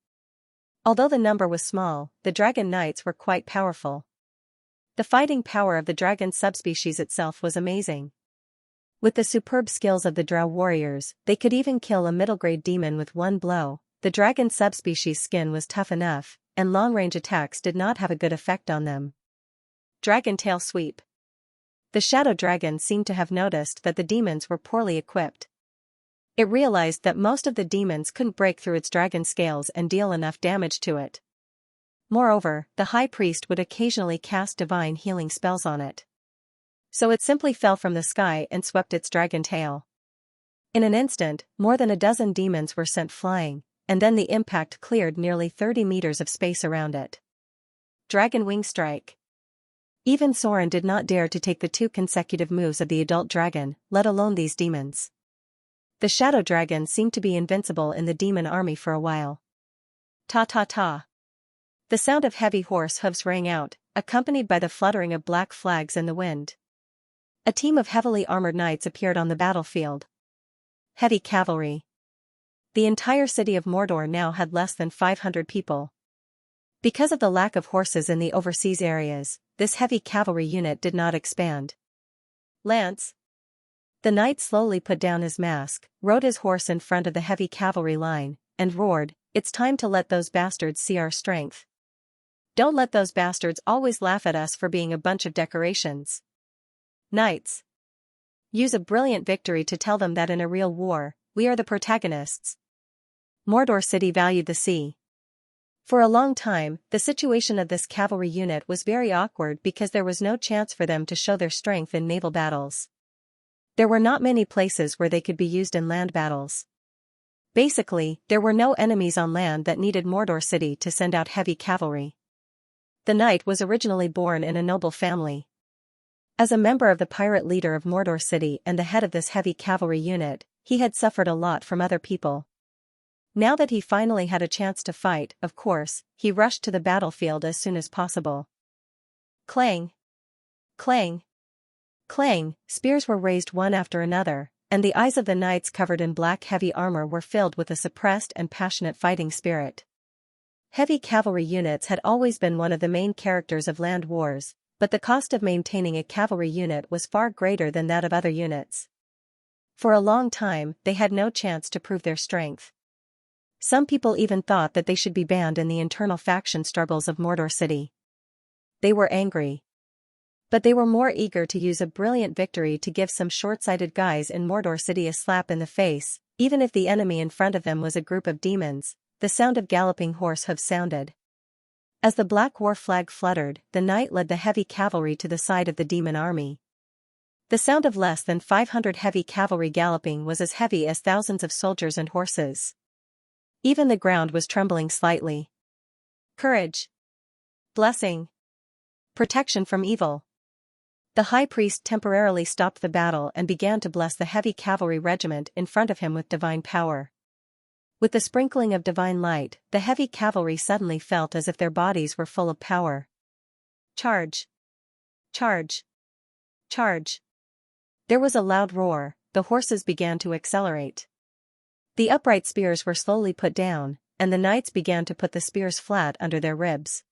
Although the number was small, the dragon knights were quite powerful. The fighting power of the dragon subspecies itself was amazing. With the superb skills of the drow warriors, they could even kill a middle-grade demon with one blow. The dragon subspecies' skin was tough enough, and long-range attacks did not have a good effect on them. Dragon Tail Sweep. The shadow dragon seemed to have noticed that the demons were poorly equipped. It realized that most of the demons couldn't break through its dragon scales and deal enough damage to it. Moreover, the high priest would occasionally cast divine healing spells on it. So it simply fell from the sky and swept its dragon tail. In an instant, more than a dozen demons were sent flying, and then the impact cleared nearly 30 meters of space around it. Dragon Wing Strike. Even Soren did not dare to take the 2 consecutive moves of the adult dragon, let alone these demons. The shadow dragon seemed to be invincible in the demon army for a while. Ta-ta-ta. The sound of heavy horse hooves rang out, accompanied by the fluttering of black flags in the wind. A team of heavily armored knights appeared on the battlefield. Heavy cavalry. The entire city of Mordor now had less than 500 people. Because of the lack of horses in the overseas areas, this heavy cavalry unit did not expand. Lance. The knight slowly put down his mask, rode his horse in front of the heavy cavalry line, and roared, "It's time to let those bastards see our strength. Don't let those bastards always laugh at us for being a bunch of decorations. Knights. Use a brilliant victory to tell them that in a real war, we are the protagonists." Mordor City valued the sea. For a long time, the situation of this cavalry unit was very awkward because there was no chance for them to show their strength in naval battles. There were not many places where they could be used in land battles. Basically, there were no enemies on land that needed Mordor City to send out heavy cavalry. The knight was originally born in a noble family. As a member of the pirate leader of Mordor City and the head of this heavy cavalry unit, he had suffered a lot from other people. Now that he finally had a chance to fight, of course, he rushed to the battlefield as soon as possible. Clang! Clang! Clang! Spears were raised one after another, and the eyes of the knights covered in black heavy armor were filled with a suppressed and passionate fighting spirit. Heavy cavalry units had always been one of the main characters of land wars, but the cost of maintaining a cavalry unit was far greater than that of other units. For a long time, they had no chance to prove their strength. Some people even thought that they should be banned in the internal faction struggles of Mordor City. They were angry. But they were more eager to use a brilliant victory to give some short-sighted guys in Mordor City a slap in the face, even if the enemy in front of them was a group of demons. The sound of galloping horse hooves sounded. As the black war flag fluttered, the knight led the heavy cavalry to the side of the demon army. The sound of less than 500 heavy cavalry galloping was as heavy as thousands of soldiers and horses. Even the ground was trembling slightly. Courage. Blessing. Protection from evil. The high priest temporarily stopped the battle and began to bless the heavy cavalry regiment in front of him with divine power. With the sprinkling of divine light, the heavy cavalry suddenly felt as if their bodies were full of power. Charge! Charge! Charge! There was a loud roar, the horses began to accelerate. The upright spears were slowly put down, and the knights began to put the spears flat under their ribs.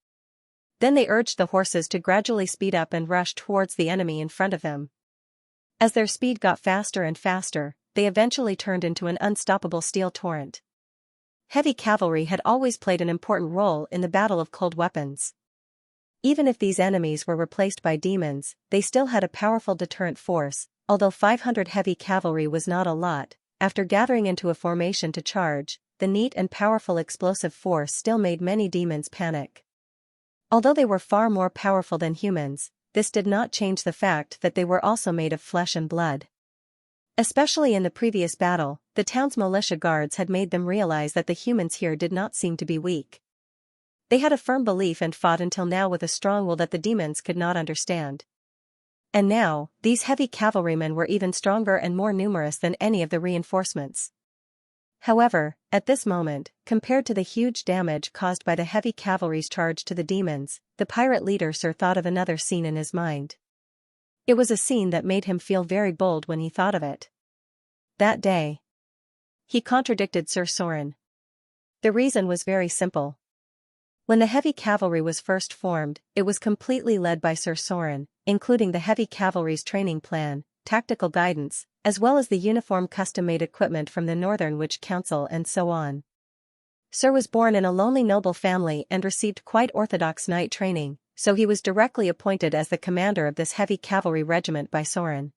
Then they urged the horses to gradually speed up and rush towards the enemy in front of them. As their speed got faster and faster, they eventually turned into an unstoppable steel torrent. Heavy cavalry had always played an important role in the battle of cold weapons. Even if these enemies were replaced by demons, they still had a powerful deterrent force. Although 500 heavy cavalry was not a lot, after gathering into a formation to charge, the neat and powerful explosive force still made many demons panic. Although they were far more powerful than humans, this did not change the fact that they were also made of flesh and blood. Especially in the previous battle, the town's militia guards had made them realize that the humans here did not seem to be weak. They had a firm belief and fought until now with a strong will that the demons could not understand. And now, these heavy cavalrymen were even stronger and more numerous than any of the reinforcements. However, at this moment, compared to the huge damage caused by the heavy cavalry's charge to the demons, the pirate leader Sir thought of another scene in his mind. It was a scene that made him feel very bold when he thought of it. That day, he contradicted Sir Soren. The reason was very simple. When the heavy cavalry was first formed, it was completely led by Sir Soren, including the heavy cavalry's training plan, tactical guidance, as well as the uniform custom-made equipment from the Northern Witch Council and so on. Sir was born in a lonely noble family and received quite orthodox knight training, so he was directly appointed as the commander of this heavy cavalry regiment by Soren.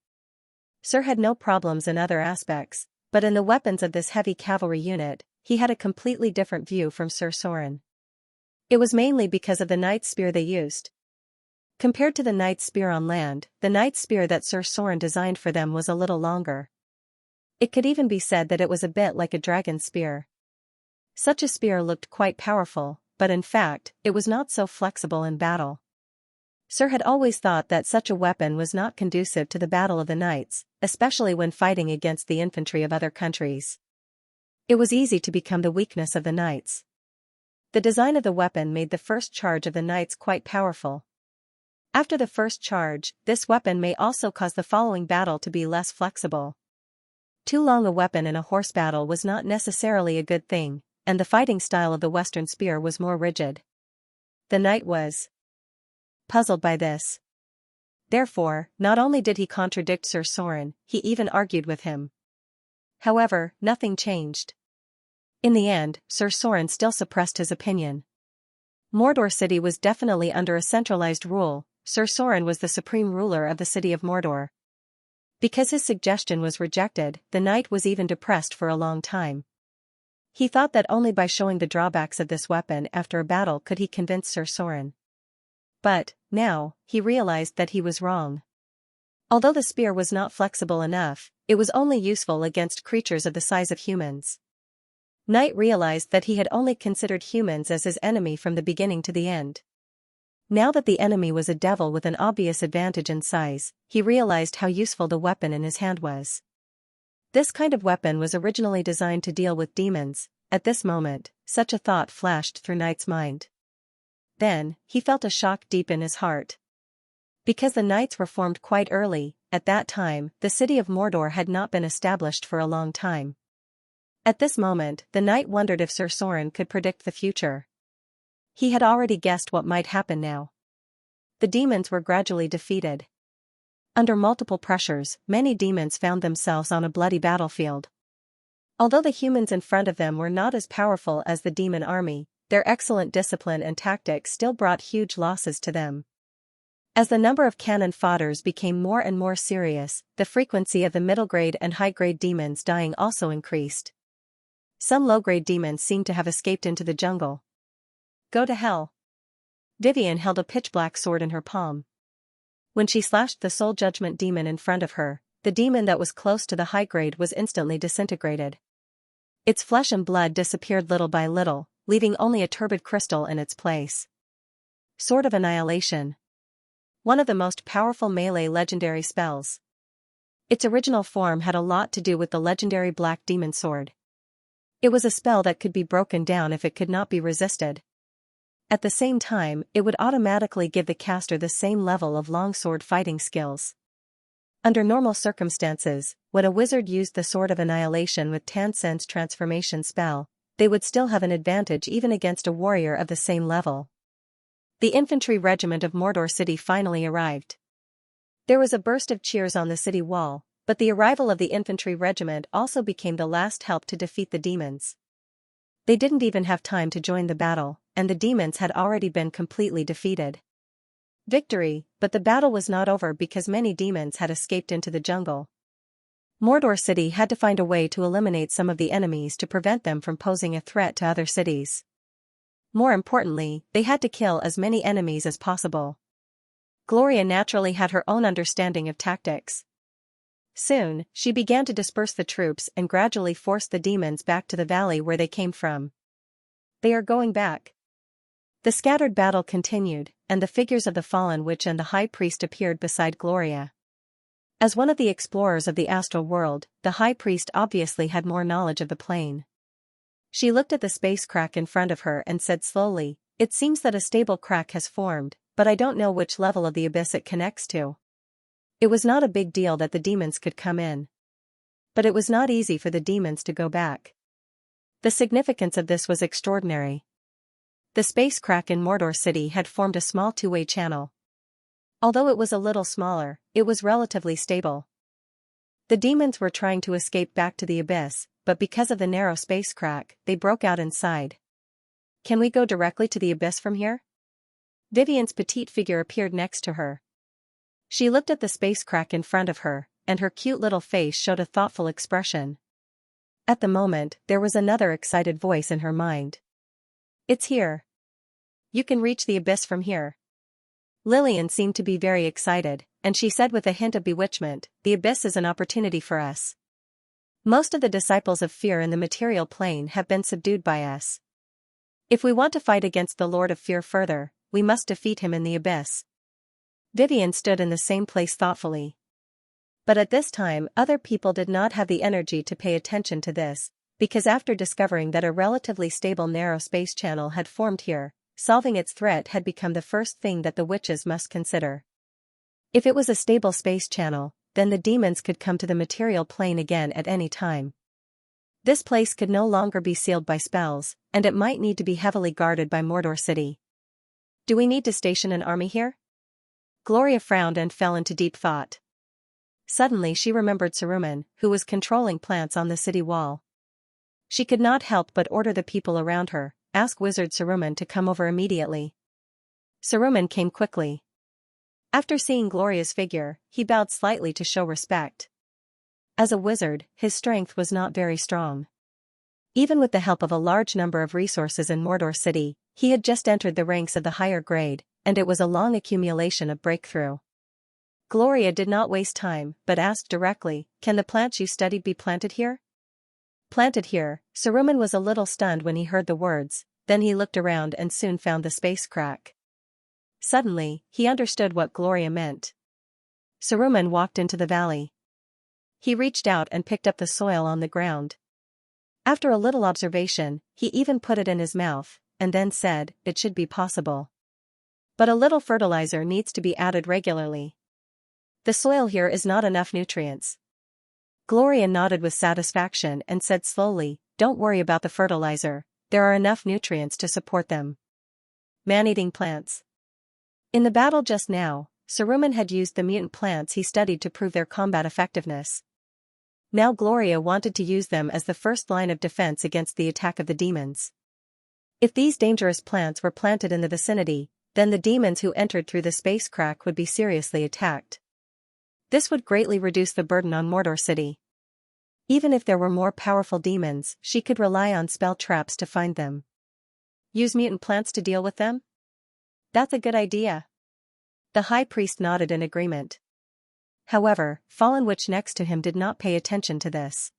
Sir had no problems in other aspects, but in the weapons of this heavy cavalry unit, he had a completely different view from Sir Soren. It was mainly because of the knight's spear they used. Compared to the knight's spear on land, the knight's spear that Sir Soren designed for them was a little longer. It could even be said that it was a bit like a dragon's spear. Such a spear looked quite powerful, but in fact, it was not so flexible in battle. Sir had always thought that such a weapon was not conducive to the battle of the knights, especially when fighting against the infantry of other countries. It was easy to become the weakness of the knights. The design of the weapon made the first charge of the knights quite powerful. After the first charge, this weapon may also cause the following battle to be less flexible. Too long a weapon in a horse battle was not necessarily a good thing, and the fighting style of the Western spear was more rigid. The knight was puzzled by this. Therefore, not only did he contradict Sir Soren, he even argued with him. However, nothing changed. In the end, Sir Soren still suppressed his opinion. Mordor City was definitely under a centralized rule. Sir Soren was the supreme ruler of the city of Mordor. Because his suggestion was rejected, the knight was even depressed for a long time. He thought that only by showing the drawbacks of this weapon after a battle could he convince Sir Soren. But, now, he realized that he was wrong. Although the spear was not flexible enough, it was only useful against creatures of the size of humans. Knight realized that he had only considered humans as his enemy from the beginning to the end. Now that the enemy was a devil with an obvious advantage in size, he realized how useful the weapon in his hand was. This kind of weapon was originally designed to deal with demons. At this moment, such a thought flashed through Knight's mind. Then, he felt a shock deep in his heart. Because the knights were formed quite early, at that time, the city of Mordor had not been established for a long time. At this moment, the knight wondered if Sir Soren could predict the future. He had already guessed what might happen now. The demons were gradually defeated. Under multiple pressures, many demons found themselves on a bloody battlefield. Although the humans in front of them were not as powerful as the demon army, their excellent discipline and tactics still brought huge losses to them. As the number of cannon fodders became more and more serious, the frequency of the middle-grade and high-grade demons dying also increased. Some low-grade demons seemed to have escaped into the jungle. Go to hell. Vivian held a pitch-black sword in her palm. When she slashed the soul judgment demon in front of her, the demon that was close to the high-grade was instantly disintegrated. Its flesh and blood disappeared little by little, leaving only a turbid crystal in its place. Sword of Annihilation. One of the most powerful melee legendary spells. Its original form had a lot to do with the legendary Black Demon Sword. It was a spell that could be broken down if it could not be resisted. At the same time, it would automatically give the caster the same level of longsword fighting skills. Under normal circumstances, when a wizard used the Sword of Annihilation with Tansen's transformation spell, they would still have an advantage even against a warrior of the same level. The infantry regiment of Mordor City finally arrived. There was a burst of cheers on the city wall, but the arrival of the infantry regiment also became the last help to defeat the demons. They didn't even have time to join the battle, and the demons had already been completely defeated. Victory, but the battle was not over because many demons had escaped into the jungle. Mordor City had to find a way to eliminate some of the enemies to prevent them from posing a threat to other cities. More importantly, they had to kill as many enemies as possible. Gloria naturally had her own understanding of tactics. Soon, she began to disperse the troops and gradually force the demons back to the valley where they came from. They are going back. The scattered battle continued, and the figures of the fallen witch and the high priest appeared beside Gloria. As one of the explorers of the astral world, the high priest obviously had more knowledge of the plane. She looked at the space crack in front of her and said slowly, "It seems that a stable crack has formed, but I don't know which level of the abyss it connects to." It was not a big deal that the demons could come in. But it was not easy for the demons to go back. The significance of this was extraordinary. The space crack in Mordor City had formed a small two-way channel. Although it was a little smaller, it was relatively stable. The demons were trying to escape back to the abyss, but because of the narrow space crack, they broke out inside. "Can we go directly to the abyss from here?" Vivian's petite figure appeared next to her. She looked at the space crack in front of her, and her cute little face showed a thoughtful expression. At the moment, there was another excited voice in her mind. "It's here. You can reach the abyss from here." Lillian seemed to be very excited, and she said with a hint of bewitchment, "The abyss is an opportunity for us. Most of the disciples of fear in the material plane have been subdued by us. If we want to fight against the Lord of Fear further, we must defeat him in the abyss." Vivian stood in the same place thoughtfully. But at this time, other people did not have the energy to pay attention to this, because after discovering that a relatively stable narrow space channel had formed here, solving its threat had become the first thing that the witches must consider. If it was a stable space channel, then the demons could come to the material plane again at any time. This place could no longer be sealed by spells, and it might need to be heavily guarded by Mordor City. "Do we need to station an army here?" Gloria frowned and fell into deep thought. Suddenly she remembered Saruman, who was controlling plants on the city wall. She could not help but order the people around her, "Ask Wizard Saruman to come over immediately." Saruman came quickly. After seeing Gloria's figure, he bowed slightly to show respect. As a wizard, his strength was not very strong. Even with the help of a large number of resources in Mordor City, he had just entered the ranks of the higher grade, and it was a long accumulation of breakthrough. Gloria did not waste time, but asked directly, "Can the plants you studied be planted here?" Planted here. Saruman was a little stunned when he heard the words, then he looked around and soon found the space crack. Suddenly, he understood what Gloria meant. Saruman walked into the valley. He reached out and picked up the soil on the ground. After a little observation, he even put it in his mouth, and then said, "It should be possible. But a little fertilizer needs to be added regularly. The soil here is not enough nutrients." Gloria nodded with satisfaction and said slowly, "Don't worry about the fertilizer, there are enough nutrients to support them." Man-eating plants. In the battle just now, Saruman had used the mutant plants he studied to prove their combat effectiveness. Now Gloria wanted to use them as the first line of defense against the attack of the demons. If these dangerous plants were planted in the vicinity, then the demons who entered through the space crack would be seriously attacked. This would greatly reduce the burden on Mordor City. Even if there were more powerful demons, she could rely on spell traps to find them. Use mutant plants to deal with them? That's a good idea. The high priest nodded in agreement. However, Fallen Witch next to him did not pay attention to this.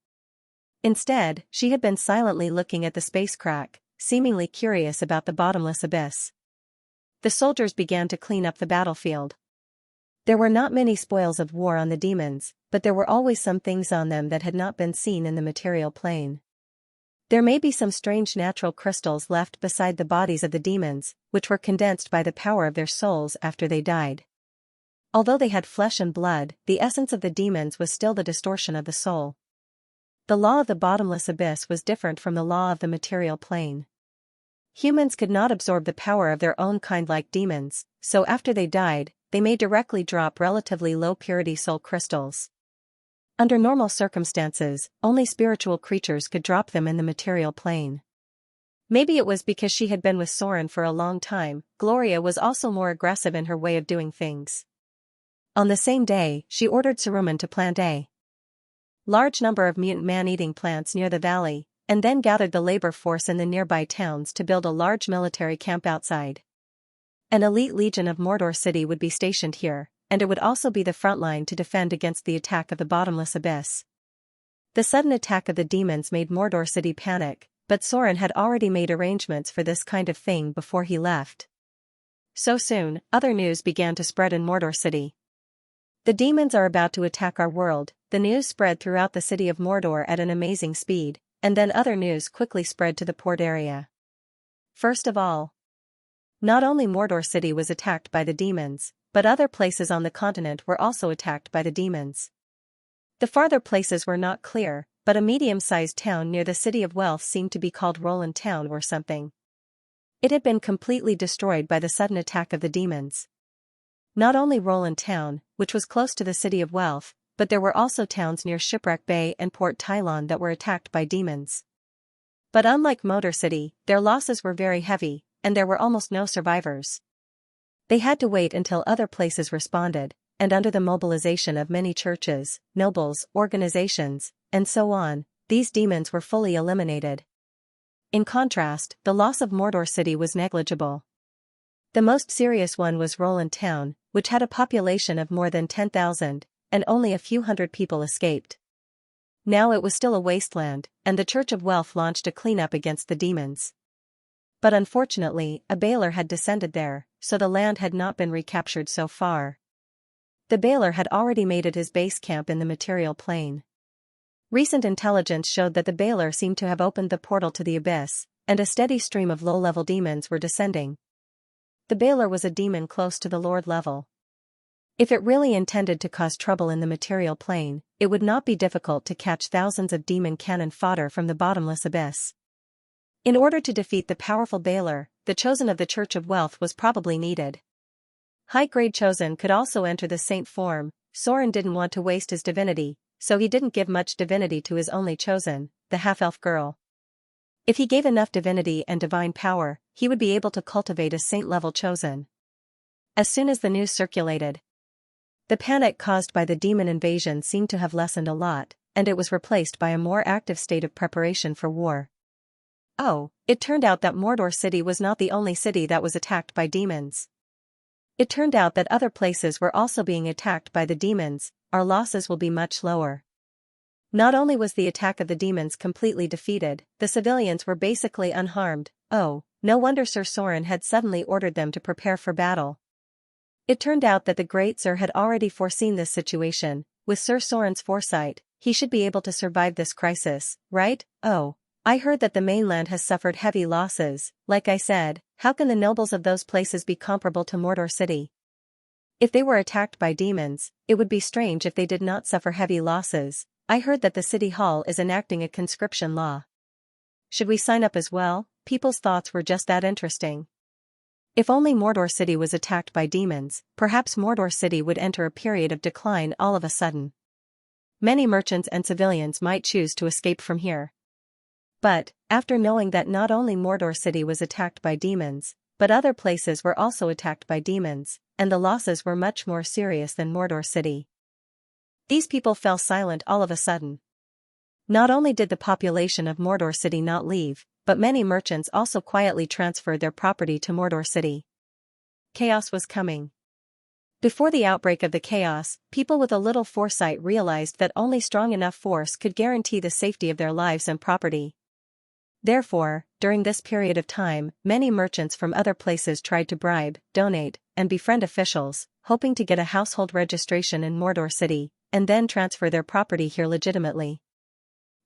Instead, she had been silently looking at the space crack, seemingly curious about the bottomless abyss. The soldiers began to clean up the battlefield. There were not many spoils of war on the demons, but there were always some things on them that had not been seen in the material plane. There may be some strange natural crystals left beside the bodies of the demons, which were condensed by the power of their souls after they died. Although they had flesh and blood, the essence of the demons was still the distortion of the soul. The law of the bottomless abyss was different from the law of the material plane. Humans could not absorb the power of their own kind like demons, so after they died, they may directly drop relatively low-purity soul crystals. Under normal circumstances, only spiritual creatures could drop them in the material plane. Maybe it was because she had been with Soren for a long time. Gloria was also more aggressive in her way of doing things. On the same day, she ordered Saruman to plant a large number of mutant man-eating plants near the valley, and then gathered the labor force in the nearby towns to build a large military camp outside. An elite legion of Mordor City would be stationed here, and it would also be the front line to defend against the attack of the bottomless abyss. The sudden attack of the demons made Mordor City panic, but Soren had already made arrangements for this kind of thing before he left. So soon, other news began to spread in Mordor City. The demons are about to attack our world. The news spread throughout the city of Mordor at an amazing speed, and then other news quickly spread to the port area. First of all, not only Mordor City was attacked by the demons, but other places on the continent were also attacked by the demons. The farther places were not clear, but a medium-sized town near the City of Wealth seemed to be called Roland Town or something. It had been completely destroyed by the sudden attack of the demons. Not only Roland Town, which was close to the City of Wealth, but there were also towns near Shipwreck Bay and Port Tylon that were attacked by demons. But unlike Mordor City, their losses were very heavy, and there were almost no survivors. They had to wait until other places responded, and under the mobilization of many churches, nobles, organizations, and so on, these demons were fully eliminated. In contrast, the loss of Mordor City was negligible. The most serious one was Roland Town, which had a population of more than 10,000, and only a few hundred people escaped. Now it was still a wasteland, and the Church of Wealth launched a cleanup against the demons. But unfortunately, a Baelor had descended there, so the land had not been recaptured so far. The Baelor had already made it his base camp in the material plane. Recent intelligence showed that the Baelor seemed to have opened the portal to the abyss, and a steady stream of low-level demons were descending. The Baelor was a demon close to the Lord level. If it really intended to cause trouble in the material plane, it would not be difficult to catch thousands of demon cannon fodder from the bottomless abyss. In order to defeat the powerful Baelor, the Chosen of the Church of Wealth was probably needed. High-grade Chosen could also enter the saint form. Soren didn't want to waste his divinity, so he didn't give much divinity to his only Chosen, the half-elf girl. If he gave enough divinity and divine power, he would be able to cultivate a saint-level Chosen. As soon as the news circulated, the panic caused by the demon invasion seemed to have lessened a lot, and it was replaced by a more active state of preparation for war. Oh, it turned out that Mordor City was not the only city that was attacked by demons. It turned out that other places were also being attacked by the demons. Our losses will be much lower. Not only was the attack of the demons completely defeated, the civilians were basically unharmed. Oh, no wonder Sir Soren had suddenly ordered them to prepare for battle. It turned out that the Great Sir had already foreseen this situation. With Sir Soren's foresight, he should be able to survive this crisis, right? Oh, I heard that the mainland has suffered heavy losses. Like I said, how can the nobles of those places be comparable to Mordor City? If they were attacked by demons, it would be strange if they did not suffer heavy losses. I heard that the city hall is enacting a conscription law. Should we sign up as well? People's thoughts were just that interesting. If only Mordor City was attacked by demons, perhaps Mordor City would enter a period of decline all of a sudden. Many merchants and civilians might choose to escape from here. But, after knowing that not only Mordor City was attacked by demons, but other places were also attacked by demons, and the losses were much more serious than Mordor City, these people fell silent all of a sudden. Not only did the population of Mordor City not leave, but many merchants also quietly transferred their property to Mordor City. Chaos was coming. Before the outbreak of the chaos, people with a little foresight realized that only strong enough force could guarantee the safety of their lives and property. Therefore, during this period of time, many merchants from other places tried to bribe, donate, and befriend officials, hoping to get a household registration in Mordor City, and then transfer their property here legitimately.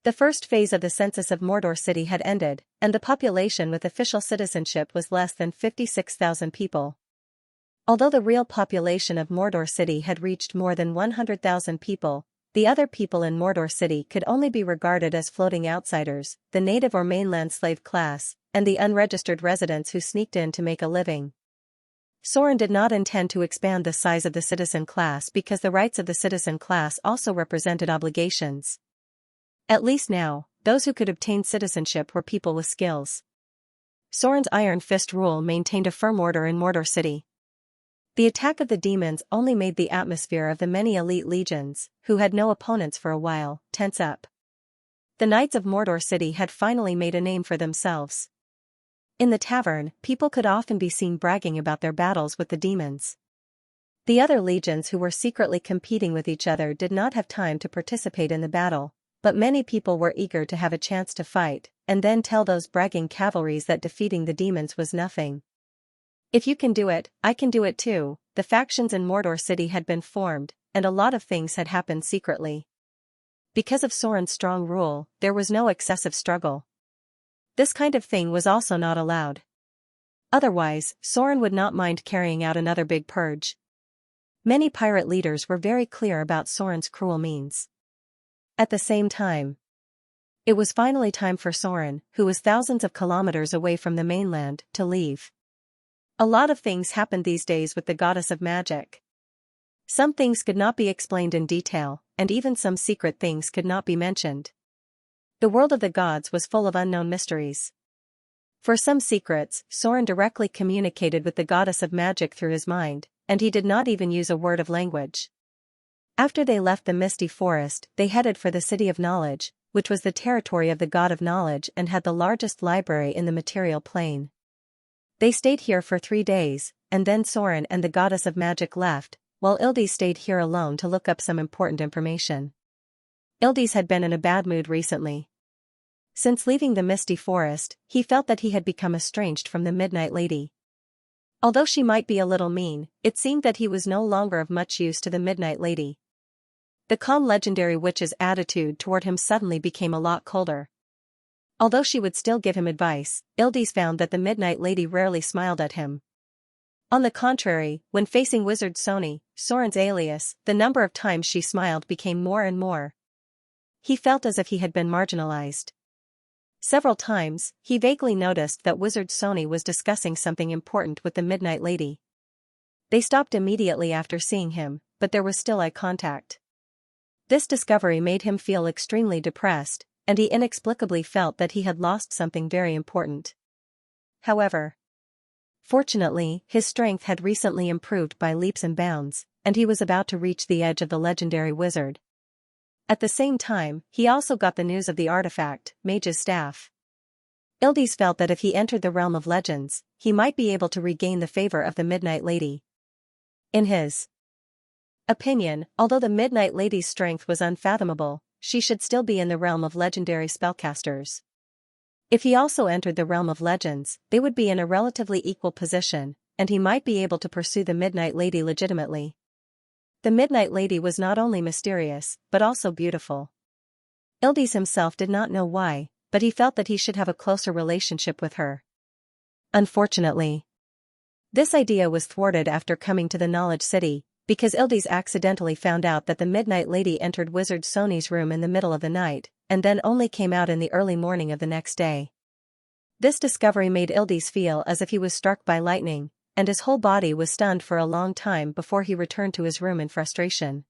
The first phase of the census of Mordor City had ended, and the population with official citizenship was less than 56,000 people. Although the real population of Mordor City had reached more than 100,000 people, the other people in Mordor City could only be regarded as floating outsiders, the native or mainland slave class, and the unregistered residents who sneaked in to make a living. Soren did not intend to expand the size of the citizen class because the rights of the citizen class also represented obligations. At least now, those who could obtain citizenship were people with skills. Soren's Iron Fist rule maintained a firm order in Mordor City. The attack of the demons only made the atmosphere of the many elite legions, who had no opponents for a while, tense up. The Knights of Mordor City had finally made a name for themselves. In the tavern, people could often be seen bragging about their battles with the demons. The other legions who were secretly competing with each other did not have time to participate in the battle, but many people were eager to have a chance to fight, and then tell those bragging cavalries that defeating the demons was nothing. If you can do it, I can do it too. The factions in Mordor City had been formed, and a lot of things had happened secretly. Because of Soren's strong rule, there was no excessive struggle. This kind of thing was also not allowed. Otherwise, Soren would not mind carrying out another big purge. Many pirate leaders were very clear about Soren's cruel means. At the same time, it was finally time for Soren, who was thousands of kilometers away from the mainland, to leave. A lot of things happened these days with the goddess of magic. Some things could not be explained in detail, and even some secret things could not be mentioned. The world of the gods was full of unknown mysteries. For some secrets, Soren directly communicated with the goddess of magic through his mind, and he did not even use a word of language. After they left the misty forest, they headed for the City of Knowledge, which was the territory of the God of Knowledge and had the largest library in the material plane. They stayed here for 3 days, and then Soren and the goddess of magic left, while Ildis stayed here alone to look up some important information. Ildis had been in a bad mood recently. Since leaving the misty forest, he felt that he had become estranged from the Midnight Lady. Although she might be a little mean, it seemed that he was no longer of much use to the Midnight Lady. The calm legendary witch's attitude toward him suddenly became a lot colder. Although she would still give him advice, Ildis found that the Midnight Lady rarely smiled at him. On the contrary, when facing Wizard Sony, Soren's alias, the number of times she smiled became more and more. He felt as if he had been marginalized. Several times, he vaguely noticed that Wizard Sony was discussing something important with the Midnight Lady. They stopped immediately after seeing him, but there was still eye contact. This discovery made him feel extremely depressed, and he inexplicably felt that he had lost something very important. However, fortunately, his strength had recently improved by leaps and bounds, and he was about to reach the edge of the legendary wizard. At the same time, he also got the news of the artifact, Mage's Staff. Ildis felt that if he entered the realm of legends, he might be able to regain the favor of the Midnight Lady. In his opinion, although the Midnight Lady's strength was unfathomable, she should still be in the realm of legendary spellcasters. If he also entered the realm of legends, they would be in a relatively equal position, and he might be able to pursue the Midnight Lady legitimately. The Midnight Lady was not only mysterious, but also beautiful. Ildis himself did not know why, but he felt that he should have a closer relationship with her. Unfortunately, this idea was thwarted after coming to the Knowledge City, because Ildis accidentally found out that the Midnight Lady entered Wizard Sony's room in the middle of the night, and then only came out in the early morning of the next day. This discovery made Ildis feel as if he was struck by lightning, and his whole body was stunned for a long time before he returned to his room in frustration.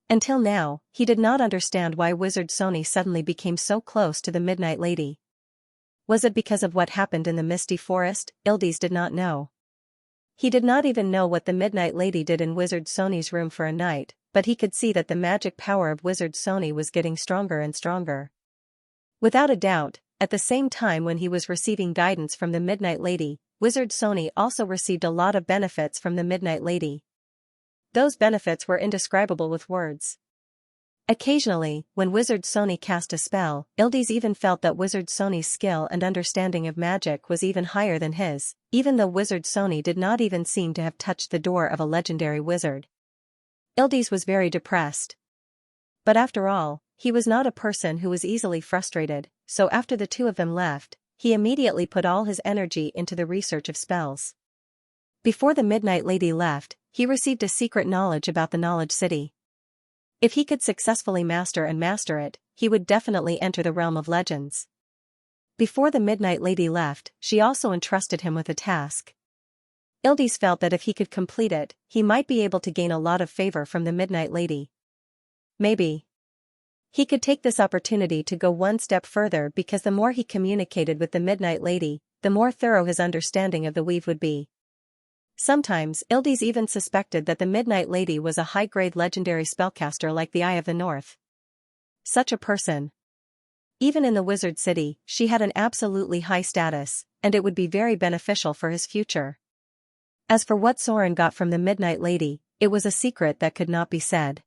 Until now, he did not understand why Wizard Sony suddenly became so close to the Midnight Lady. Was it because of what happened in the Misty Forest? Ildis did not know. He did not even know what the Midnight Lady did in Wizard Sony's room for a night, but he could see that the magic power of Wizard Sony was getting stronger and stronger. Without a doubt, at the same time when he was receiving guidance from the Midnight Lady, Wizard Sony also received a lot of benefits from the Midnight Lady. Those benefits were indescribable with words. Occasionally, when Wizard Sony cast a spell, Ildis even felt that Wizard Sony's skill and understanding of magic was even higher than his, even though Wizard Sony did not even seem to have touched the door of a legendary wizard. Ildis was very depressed. But after all, he was not a person who was easily frustrated, so after the two of them left, he immediately put all his energy into the research of spells. Before the Midnight Lady left, he received a secret knowledge about the Knowledge City. If he could successfully master it, he would definitely enter the realm of legends. Before the Midnight Lady left, she also entrusted him with a task. Ildis felt that if he could complete it, he might be able to gain a lot of favor from the Midnight Lady. Maybe he could take this opportunity to go one step further, because the more he communicated with the Midnight Lady, the more thorough his understanding of the weave would be. Sometimes, Ildes even suspected that the Midnight Lady was a high-grade legendary spellcaster like the Eye of the North. Such a person. Even in the Wizard City, she had an absolutely high status, and it would be very beneficial for his future. As for what Soren got from the Midnight Lady, it was a secret that could not be said.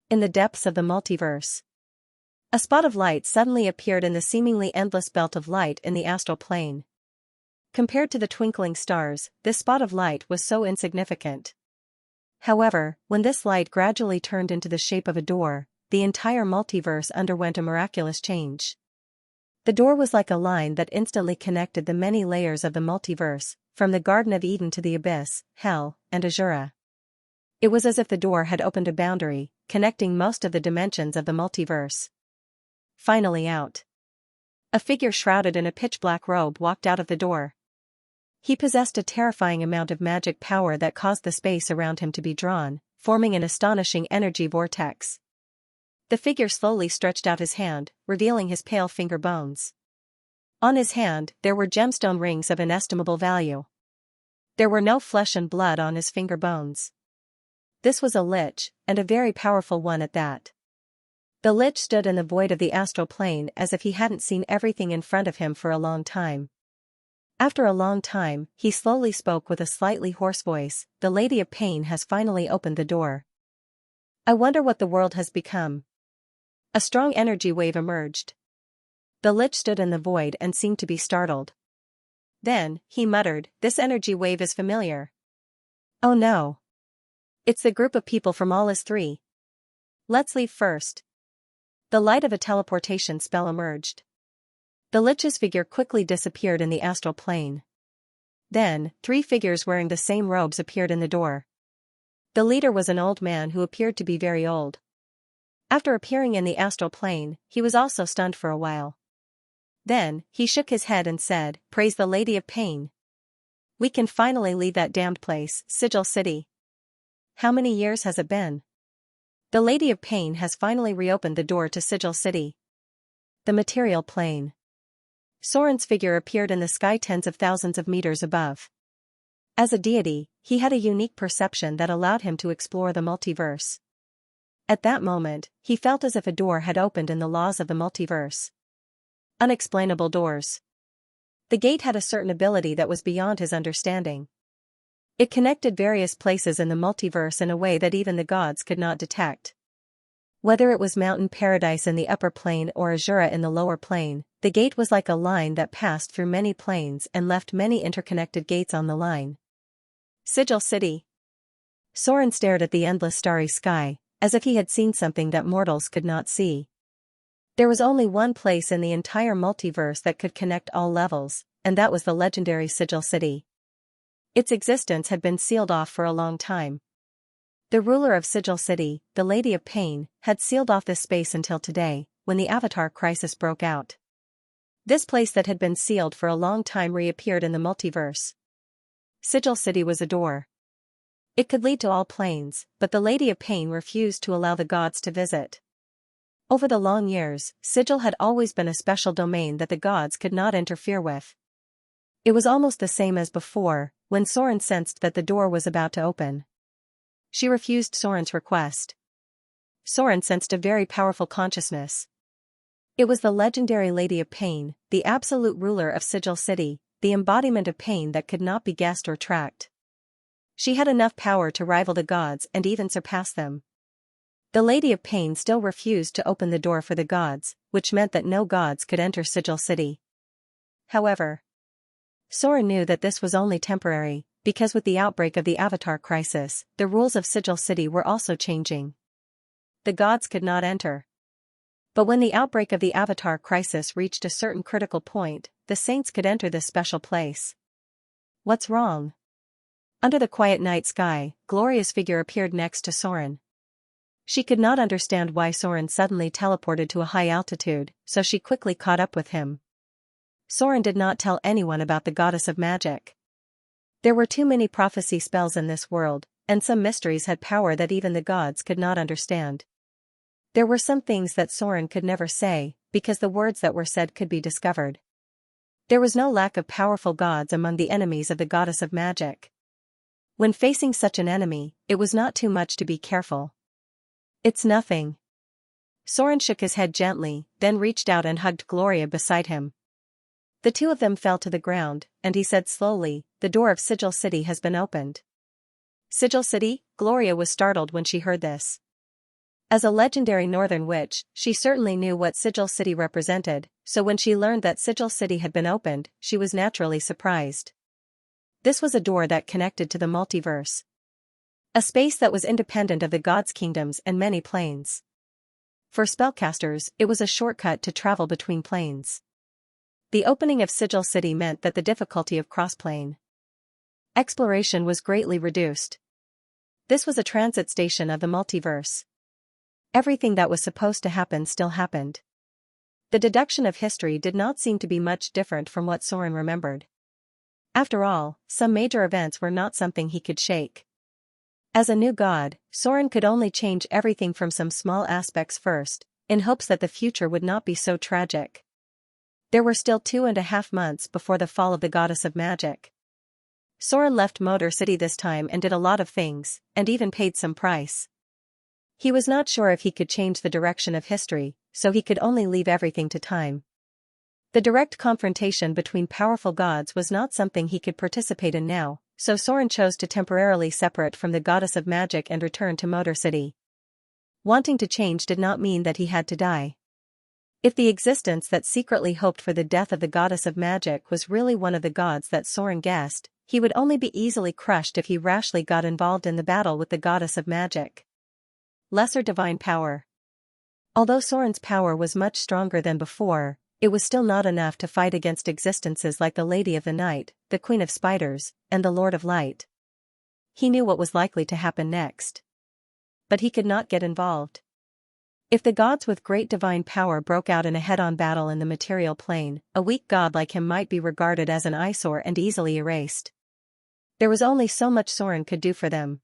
In the depths of the multiverse, a spot of light suddenly appeared in the seemingly endless belt of light in the astral plane. Compared to the twinkling stars, this spot of light was so insignificant. However, when this light gradually turned into the shape of a door, the entire multiverse underwent a miraculous change. The door was like a line that instantly connected the many layers of the multiverse, from the Garden of Eden to the Abyss, Hell, and Azura. It was as if the door had opened a boundary, connecting most of the dimensions of the multiverse. Finally out. A figure shrouded in a pitch-black robe walked out of the door. He possessed a terrifying amount of magic power that caused the space around him to be drawn, forming an astonishing energy vortex. The figure slowly stretched out his hand, revealing his pale finger bones. On his hand, there were gemstone rings of inestimable value. There were no flesh and blood on his finger bones. This was a lich, and a very powerful one at that. The lich stood in the void of the astral plane as if he hadn't seen everything in front of him for a long time. After a long time, he slowly spoke with a slightly hoarse voice. "The Lady of Pain has finally opened the door. I wonder what the world has become." A strong energy wave emerged. The lich stood in the void and seemed to be startled. Then, he muttered, "This energy wave is familiar. Oh no. It's the group of people from All is 3. Let's leave first." The light of a teleportation spell emerged. The lich's figure quickly disappeared in the astral plane. Then, 3 figures wearing the same robes appeared in the door. The leader was an old man who appeared to be very old. After appearing in the astral plane, he was also stunned for a while. Then, he shook his head and said, "Praise the Lady of Pain. We can finally leave that damned place, Sigil City. How many years has it been? The Lady of Pain has finally reopened the door to Sigil City." The material plane. Soren's figure appeared in the sky tens of thousands of meters above. As a deity, he had a unique perception that allowed him to explore the multiverse. At that moment, he felt as if a door had opened in the laws of the multiverse. Unexplainable doors. The gate had a certain ability that was beyond his understanding. It connected various places in the multiverse in a way that even the gods could not detect. Whether it was Mountain Paradise in the upper plane or Azura in the lower plane, the gate was like a line that passed through many planes and left many interconnected gates on the line. Sigil City. Soren stared at the endless starry sky, as if he had seen something that mortals could not see. There was only one place in the entire multiverse that could connect all levels, and that was the legendary Sigil City. Its existence had been sealed off for a long time. The ruler of Sigil City, the Lady of Pain, had sealed off this space until today, when the Avatar crisis broke out. This place that had been sealed for a long time reappeared in the multiverse. Sigil City was a door. It could lead to all planes, but the Lady of Pain refused to allow the gods to visit. Over the long years, Sigil had always been a special domain that the gods could not interfere with. It was almost the same as before, when Soren sensed that the door was about to open. She refused Soren's request. Soren sensed a very powerful consciousness. It was the legendary Lady of Pain, the absolute ruler of Sigil City, the embodiment of pain that could not be guessed or tracked. She had enough power to rival the gods and even surpass them. The Lady of Pain still refused to open the door for the gods, which meant that no gods could enter Sigil City. However, Soren knew that this was only temporary, because with the outbreak of the Avatar crisis, the rules of Sigil City were also changing. The gods could not enter. But when the outbreak of the Avatar crisis reached a certain critical point, the saints could enter this special place. What's wrong? Under the quiet night sky, Gloria's figure appeared next to Soren. She could not understand why Soren suddenly teleported to a high altitude, so she quickly caught up with him. Soren did not tell anyone about the goddess of magic. There were too many prophecy spells in this world, and some mysteries had power that even the gods could not understand. There were some things that Soren could never say, because the words that were said could be discovered. There was no lack of powerful gods among the enemies of the goddess of magic. When facing such an enemy, it was not too much to be careful. It's nothing. Soren shook his head gently, then reached out and hugged Gloria beside him. The two of them fell to the ground, and he said slowly, "The door of Sigil City has been opened." Sigil City? Gloria was startled when she heard this. As a legendary northern witch, she certainly knew what Sigil City represented, so when she learned that Sigil City had been opened, she was naturally surprised. This was a door that connected to the multiverse. A space that was independent of the gods' kingdoms and many planes. For spellcasters, it was a shortcut to travel between planes. The opening of Sigil City meant that the difficulty of cross-plane exploration was greatly reduced. This was a transit station of the multiverse. Everything that was supposed to happen still happened. The deduction of history did not seem to be much different from what Soren remembered. After all, some major events were not something he could shake. As a new god, Soren could only change everything from some small aspects first, in hopes that the future would not be so tragic. There were still 2.5 months before the fall of the goddess of magic. Soren left Motor City this time and did a lot of things, and even paid some price. He was not sure if he could change the direction of history, so he could only leave everything to time. The direct confrontation between powerful gods was not something he could participate in now, so Soren chose to temporarily separate from the goddess of magic and return to Motor City. Wanting to change did not mean that he had to die. If the existence that secretly hoped for the death of the goddess of magic was really one of the gods that Soren guessed, he would only be easily crushed if he rashly got involved in the battle with the goddess of magic. Lesser divine power. Although Soren's power was much stronger than before, it was still not enough to fight against existences like the Lady of the Night, the Queen of Spiders, and the Lord of Light. He knew what was likely to happen next. But he could not get involved. If the gods with great divine power broke out in a head-on battle in the material plane, a weak god like him might be regarded as an eyesore and easily erased. There was only so much Soren could do for them.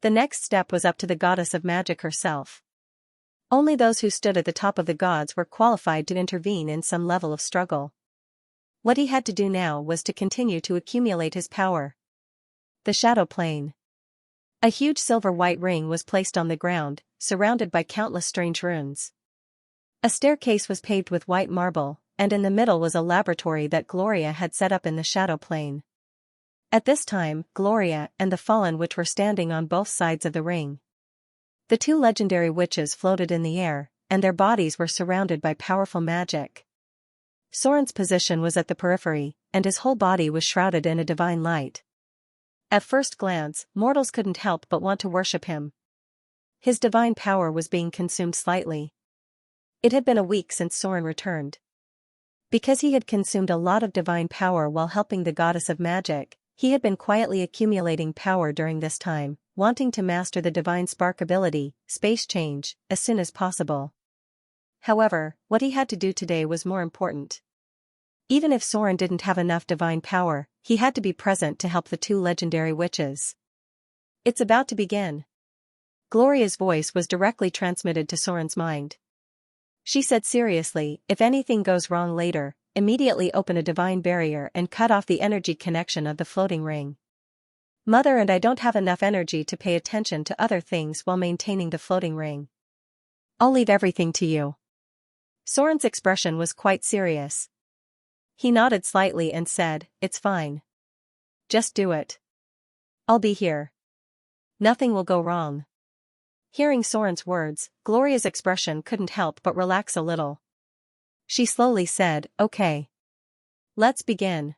The next step was up to the goddess of magic herself. Only those who stood at the top of the gods were qualified to intervene in some level of struggle. What he had to do now was to continue to accumulate his power. The Shadow Plane. A huge silver-white ring was placed on the ground, surrounded by countless strange runes. A staircase was paved with white marble, and in the middle was a laboratory that Gloria had set up in the Shadow Plane. At this time, Gloria and the Fallen Witch were standing on both sides of the ring. The two legendary witches floated in the air, and their bodies were surrounded by powerful magic. Soren's position was at the periphery, and his whole body was shrouded in a divine light. At first glance, mortals couldn't help but want to worship him. His divine power was being consumed slightly. It had been a week since Soren returned. Because he had consumed a lot of divine power while helping the goddess of magic, he had been quietly accumulating power during this time, wanting to master the divine spark ability, space change, as soon as possible. However, what he had to do today was more important. Even if Soren didn't have enough divine power, he had to be present to help the two legendary witches. It's about to begin. Gloria's voice was directly transmitted to Soren's mind. She said seriously, "If anything goes wrong later, immediately open a divine barrier and cut off the energy connection of the floating ring. Mother and I don't have enough energy to pay attention to other things while maintaining the floating ring. I'll leave everything to you." Soren's expression was quite serious. He nodded slightly and said, "It's fine. Just do it. I'll be here. Nothing will go wrong." Hearing Soren's words, Gloria's expression couldn't help but relax a little. She slowly said, "Okay. Let's begin."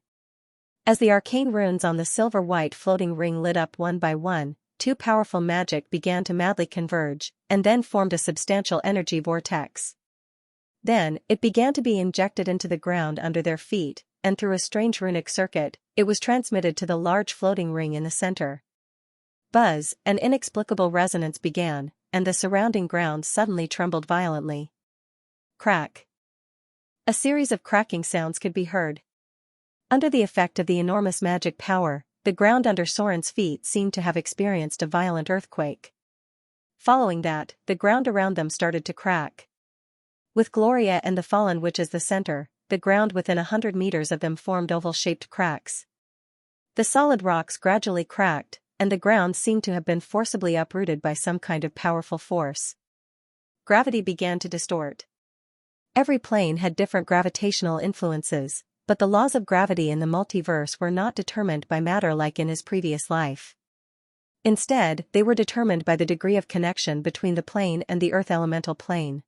As the arcane runes on the silver-white floating ring lit up one by one, two powerful magic began to madly converge, and then formed a substantial energy vortex. Then, it began to be injected into the ground under their feet, and through a strange runic circuit, it was transmitted to the large floating ring in the center. Buzz, an inexplicable resonance began, and the surrounding ground suddenly trembled violently. Crack. A series of cracking sounds could be heard. Under the effect of the enormous magic power, the ground under Soren's feet seemed to have experienced a violent earthquake. Following that, the ground around them started to crack. With Gloria and the Fallen Witch as the center, the ground within 100 meters of them formed oval-shaped cracks. The solid rocks gradually cracked, and the ground seemed to have been forcibly uprooted by some kind of powerful force. Gravity began to distort. Every plane had different gravitational influences, but the laws of gravity in the multiverse were not determined by matter like in his previous life. Instead, they were determined by the degree of connection between the plane and the Earth elemental plane.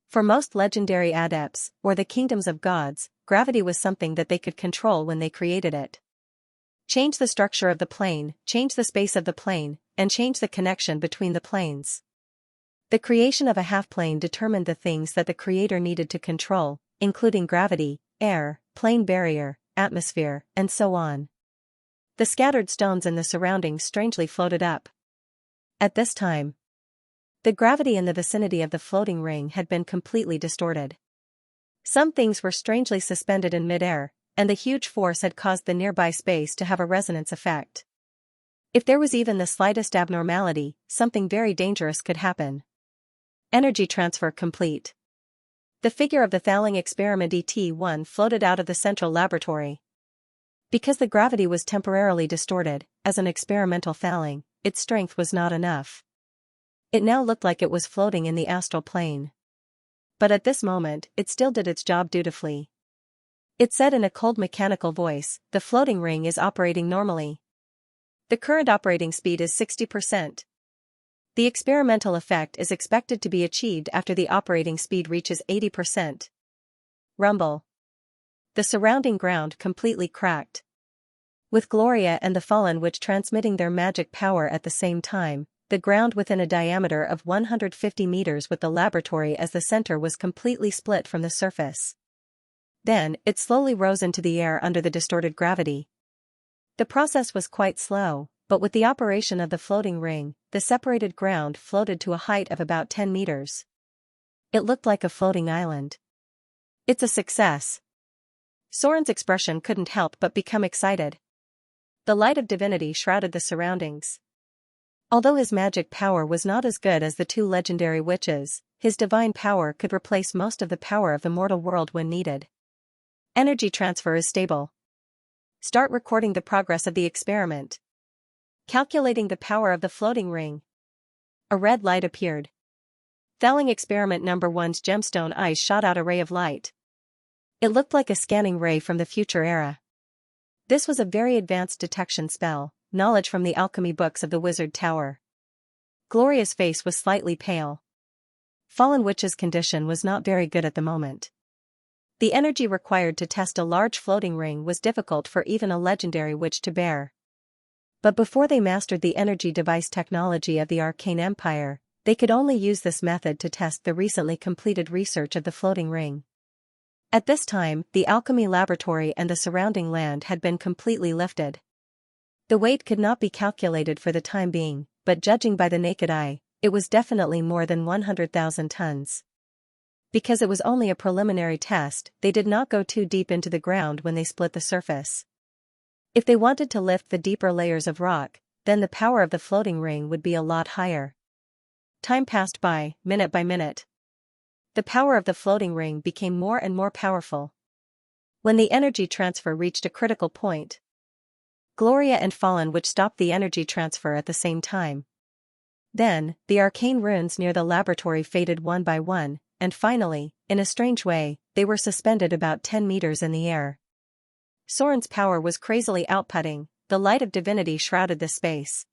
For most legendary adepts, or the kingdoms of gods, gravity was something that they could control when they created it. Change the structure of the plane, change the space of the plane, and change the connection between the planes. The creation of a half-plane determined the things that the creator needed to control, including gravity, air, plane barrier, atmosphere, and so on. The scattered stones in the surroundings strangely floated up. At this time, the gravity in the vicinity of the floating ring had been completely distorted. Some things were strangely suspended in midair, and the huge force had caused the nearby space to have a resonance effect. If there was even the slightest abnormality, something very dangerous could happen. Energy transfer complete. The figure of the Thaling experiment ET-1 floated out of the central laboratory. Because the gravity was temporarily distorted, as an experimental Thaling, its strength was not enough. It now looked like it was floating in the astral plane. But at this moment, it still did its job dutifully. It said in a cold mechanical voice, "The floating ring is operating normally. The current operating speed is 60%. The experimental effect is expected to be achieved after the operating speed reaches 80%. Rumble. The surrounding ground completely cracked. With Gloria and the Fallen Witch transmitting their magic power at the same time, the ground within a diameter of 150 meters with the laboratory as the center was completely split from the surface. Then, it slowly rose into the air under the distorted gravity. The process was quite slow, but with the operation of the floating ring, the separated ground floated to a height of about 10 meters. It looked like a floating island. It's a success. Soren's expression couldn't help but become excited. The light of divinity shrouded the surroundings. Although his magic power was not as good as the two legendary witches, his divine power could replace most of the power of the mortal world when needed. Energy transfer is stable. Start recording the progress of the experiment. Calculating the power of the floating ring. A red light appeared. Thaling experiment number 1's gemstone eyes shot out a ray of light. It looked like a scanning ray from the future era. This was a very advanced detection spell, knowledge from the alchemy books of the Wizard Tower. Gloria's face was slightly pale. Fallen Witch's condition was not very good at the moment. The energy required to test a large floating ring was difficult for even a legendary witch to bear. But before they mastered the energy device technology of the Arcane Empire, they could only use this method to test the recently completed research of the floating ring. At this time, the alchemy laboratory and the surrounding land had been completely lifted. The weight could not be calculated for the time being, but judging by the naked eye, it was definitely more than 100,000 tons. Because it was only a preliminary test, they did not go too deep into the ground when they split the surface. If they wanted to lift the deeper layers of rock, then the power of the floating ring would be a lot higher. Time passed by, minute by minute. The power of the floating ring became more and more powerful. When the energy transfer reached a critical point, Gloria and Fallen Witch stopped the energy transfer at the same time. Then, the arcane runes near the laboratory faded one by one, and finally, in a strange way, they were suspended about 10 meters in the air. Soren's power was crazily outputting, the light of divinity shrouded the space.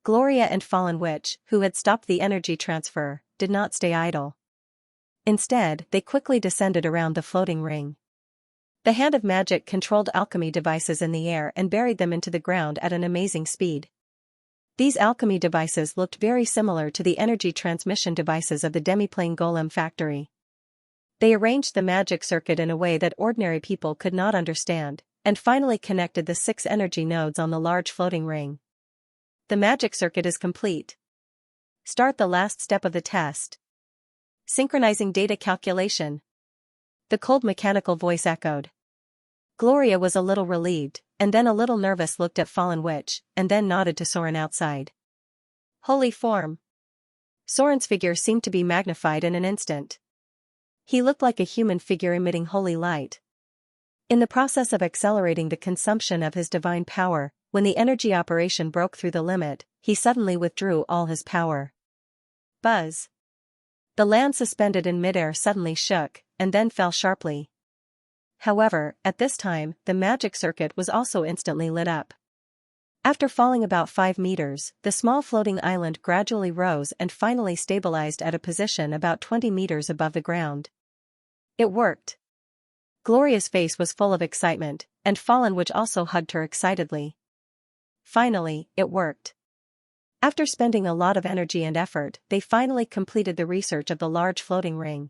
Gloria and Fallen Witch, who had stopped the energy transfer, did not stay idle. Instead, they quickly descended around the floating ring. The hand of magic controlled alchemy devices in the air and buried them into the ground at an amazing speed. These alchemy devices looked very similar to the energy transmission devices of the demiplane golem factory. They arranged the magic circuit in a way that ordinary people could not understand, and finally connected the 6 energy nodes on the large floating ring. The magic circuit is complete. Start the last step of the test. Synchronizing data calculation. The cold mechanical voice echoed. Gloria was a little relieved, and then a little nervous looked at Fallen Witch, and then nodded to Soren outside. Holy form. Soren's figure seemed to be magnified in an instant. He looked like a human figure emitting holy light. In the process of accelerating the consumption of his divine power, when the energy operation broke through the limit, he suddenly withdrew all his power. Buzz. The land suspended in midair suddenly shook, and then fell sharply. However, at this time, the magic circuit was also instantly lit up. After falling about 5 meters, the small floating island gradually rose and finally stabilized at a position about 20 meters above the ground. It worked. Gloria's face was full of excitement, and Fallen Witch also hugged her excitedly. Finally, it worked. After spending a lot of energy and effort, they finally completed the research of the large floating ring.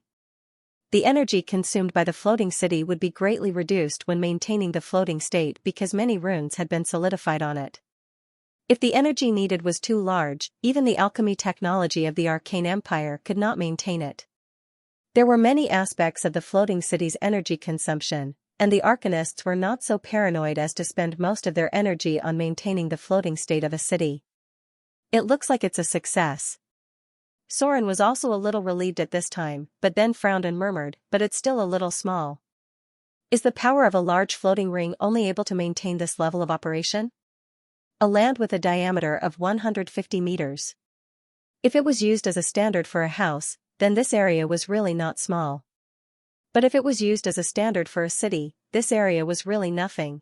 The energy consumed by the floating city would be greatly reduced when maintaining the floating state because many runes had been solidified on it. If the energy needed was too large, even the alchemy technology of the Arcane Empire could not maintain it. There were many aspects of the floating city's energy consumption, and the Arcanists were not so paranoid as to spend most of their energy on maintaining the floating state of a city. It looks like it's a success. Soren was also a little relieved at this time, but then frowned and murmured, but it's still a little small. Is the power of a large floating ring only able to maintain this level of operation? A land with a diameter of 150 meters. If it was used as a standard for a house, then this area was really not small. But if it was used as a standard for a city, this area was really nothing.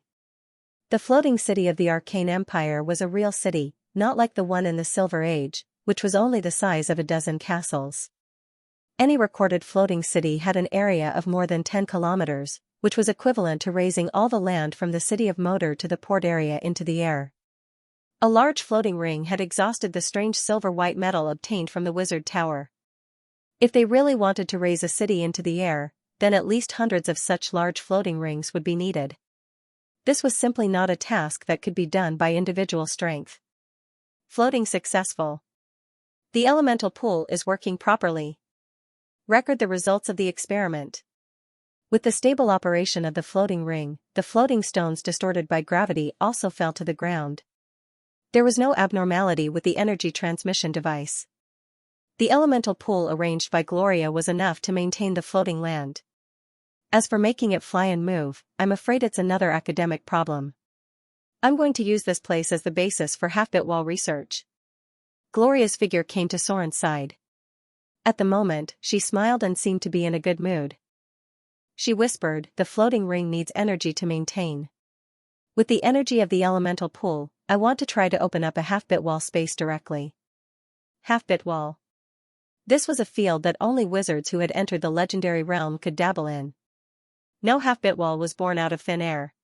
The floating city of the Arcane Empire was a real city, not like the one in the Silver Age, which was only the size of a dozen castles. Any recorded floating city had an area of more than 10 kilometers, which was equivalent to raising all the land from the city of Moder to the port area into the air. A large floating ring had exhausted the strange silver-white metal obtained from the wizard tower. If they really wanted to raise a city into the air, then at least hundreds of such large floating rings would be needed. This was simply not a task that could be done by individual strength. Floating successful. The elemental pool is working properly. Record the results of the experiment. With the stable operation of the floating ring, the floating stones distorted by gravity also fell to the ground. There was no abnormality with the energy transmission device. The elemental pool arranged by Gloria was enough to maintain the floating land. As for making it fly and move, I'm afraid it's another academic problem. I'm going to use this place as the basis for half-bit wall research. Gloria's figure came to Soren's side. At the moment, she smiled and seemed to be in a good mood. She whispered, "The floating ring needs energy to maintain. With the energy of the elemental pool, I want to try to open up a half-bit wall space directly." Half-bit wall. This was a field that only wizards who had entered the legendary realm could dabble in. No half-bit wall was born out of thin air.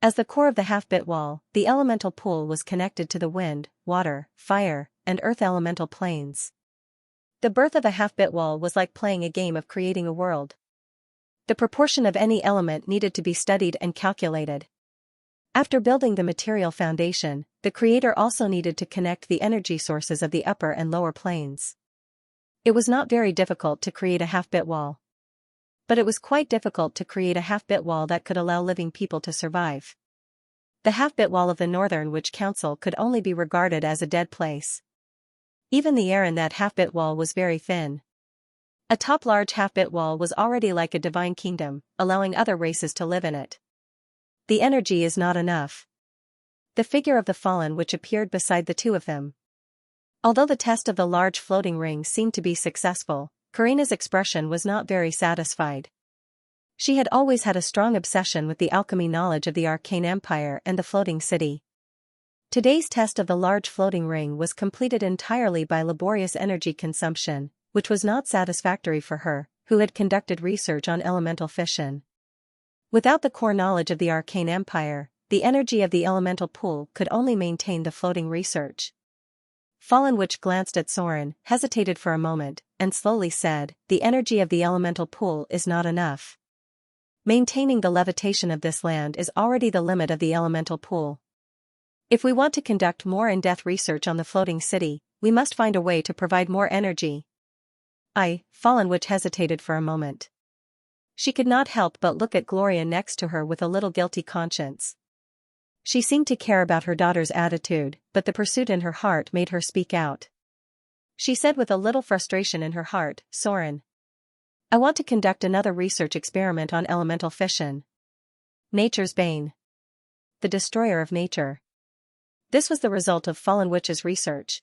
As the core of the half-bit wall, the elemental pool was connected to the wind, water, fire, and earth elemental planes. The birth of a half-bit wall was like playing a game of creating a world. The proportion of any element needed to be studied and calculated. After building the material foundation, the creator also needed to connect the energy sources of the upper and lower planes. It was not very difficult to create a half-bit wall. But it was quite difficult to create a half-bit wall that could allow living people to survive. The half-bit wall of the Northern Witch Council could only be regarded as a dead place. Even the air in that half-bit wall was very thin. A top large half-bit wall was already like a divine kingdom, allowing other races to live in it. The energy is not enough. The figure of the Fallen Witch appeared beside the two of them. Although the test of the large floating ring seemed to be successful, Karina's expression was not very satisfied. She had always had a strong obsession with the alchemy knowledge of the Arcane Empire and the floating city. Today's test of the large floating ring was completed entirely by laborious energy consumption, which was not satisfactory for her, who had conducted research on elemental fission. Without the core knowledge of the Arcane Empire, the energy of the elemental pool could only maintain the floating research. Fallen Witch glanced at Soren, hesitated for a moment, and slowly said, "The energy of the elemental pool is not enough. Maintaining the levitation of this land is already the limit of the elemental pool. If we want to conduct more in-depth research on the floating city, we must find a way to provide more energy." Fallen Witch hesitated for a moment. She could not help but look at Gloria next to her with a little guilty conscience. She seemed to care about her daughter's attitude, but the pursuit in her heart made her speak out. She said with a little frustration in her heart, "Soren, I want to conduct another research experiment on elemental fission. Nature's bane. The destroyer of nature. This was the result of Fallen Witch's research.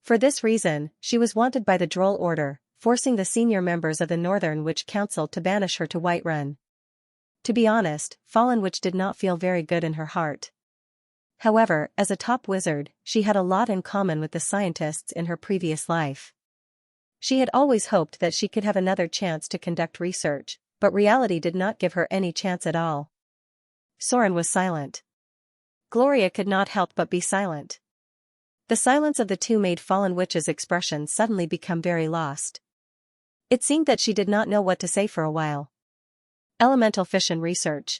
For this reason, she was wanted by the Droll Order, forcing the senior members of the Northern Witch Council to banish her to Whiterun. To be honest, Fallen Witch did not feel very good in her heart. However, as a top wizard, she had a lot in common with the scientists in her previous life. She had always hoped that she could have another chance to conduct research, but reality did not give her any chance at all. Soren was silent. Gloria could not help but be silent. The silence of the two made Fallen Witch's expression suddenly become very lost. It seemed that she did not know what to say for a while. Elemental fission research.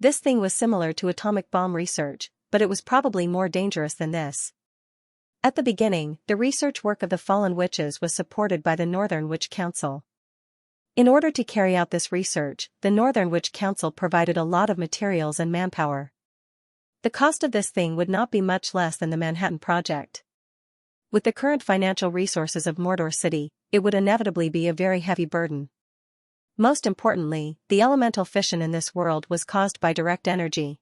This thing was similar to atomic bomb research, but it was probably more dangerous than this. At the beginning, the research work of the Fallen Witches was supported by the Northern Witch Council. In order to carry out this research, the Northern Witch Council provided a lot of materials and manpower. The cost of this thing would not be much less than the Manhattan Project. With the current financial resources of Mordor City, it would inevitably be a very heavy burden. Most importantly, the elemental fission in this world was caused by direct energy.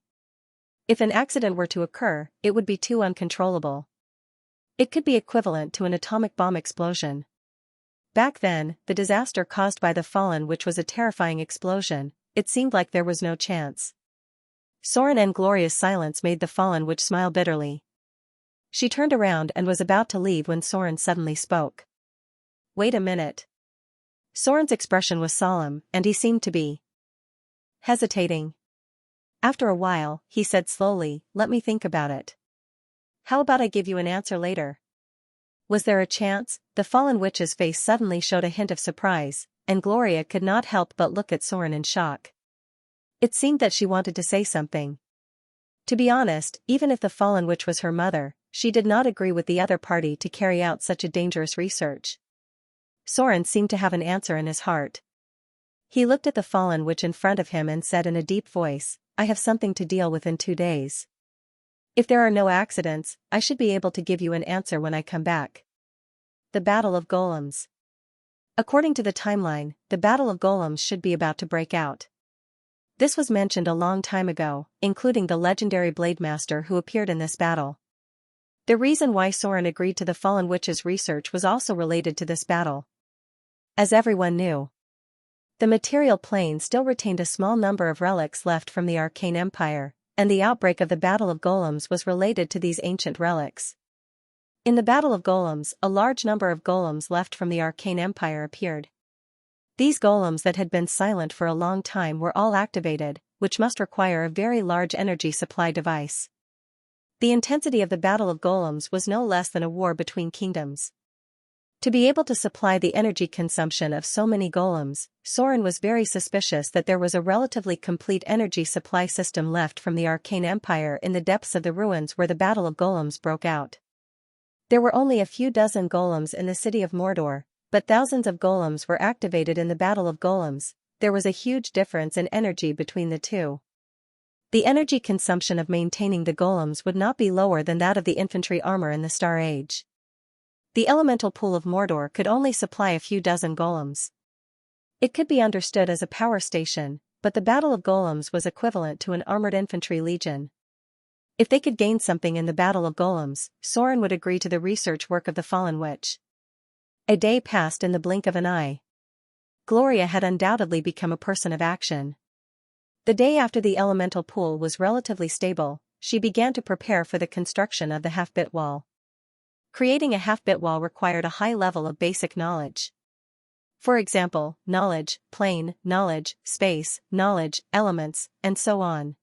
If an accident were to occur, it would be too uncontrollable. It could be equivalent to an atomic bomb explosion. Back then, the disaster caused by the Fallen Witch was a terrifying explosion. It seemed like there was no chance. Soren and Gloria's silence made the Fallen Witch smile bitterly. She turned around and was about to leave when Soren suddenly spoke. Wait a minute. Soren's expression was solemn, and he seemed to be hesitating. After a while, he said slowly, let me think about it. How about I give you an answer later? Was there a chance? The Fallen Witch's face suddenly showed a hint of surprise, and Gloria could not help but look at Soren in shock. It seemed that she wanted to say something. To be honest, even if the Fallen Witch was her mother, she did not agree with the other party to carry out such a dangerous research. Soren seemed to have an answer in his heart. He looked at the Fallen Witch in front of him and said in a deep voice, I have something to deal with in 2 days. If there are no accidents, I should be able to give you an answer when I come back. The Battle of Golems. According to the timeline, the Battle of Golems should be about to break out. This was mentioned a long time ago, including the legendary Blade Master who appeared in this battle. The reason why Soren agreed to the Fallen Witch's research was also related to this battle. As everyone knew, the material plane still retained a small number of relics left from the Arcane Empire, and the outbreak of the Battle of Golems was related to these ancient relics. In the Battle of Golems, a large number of golems left from the Arcane Empire appeared. These golems that had been silent for a long time were all activated, which must require a very large energy supply device. The intensity of the Battle of Golems was no less than a war between kingdoms. To be able to supply the energy consumption of so many golems, Soren was very suspicious that there was a relatively complete energy supply system left from the Arcane Empire in the depths of the ruins where the Battle of Golems broke out. There were only a few dozen golems in the city of Mordor, but thousands of golems were activated in the Battle of Golems. There was a huge difference in energy between the two. The energy consumption of maintaining the golems would not be lower than that of the infantry armor in the Star Age. The elemental pool of Mordor could only supply a few dozen golems. It could be understood as a power station, but the Battle of Golems was equivalent to an armored infantry legion. If they could gain something in the Battle of Golems, Soren would agree to the research work of the Fallen Witch. A day passed in the blink of an eye. Gloria had undoubtedly become a person of action. The day after the elemental pool was relatively stable, she began to prepare for the construction of the half-bit wall. Creating a half-bit wall required a high level of basic knowledge. For example, knowledge, plane, knowledge, space, knowledge, elements, and so on.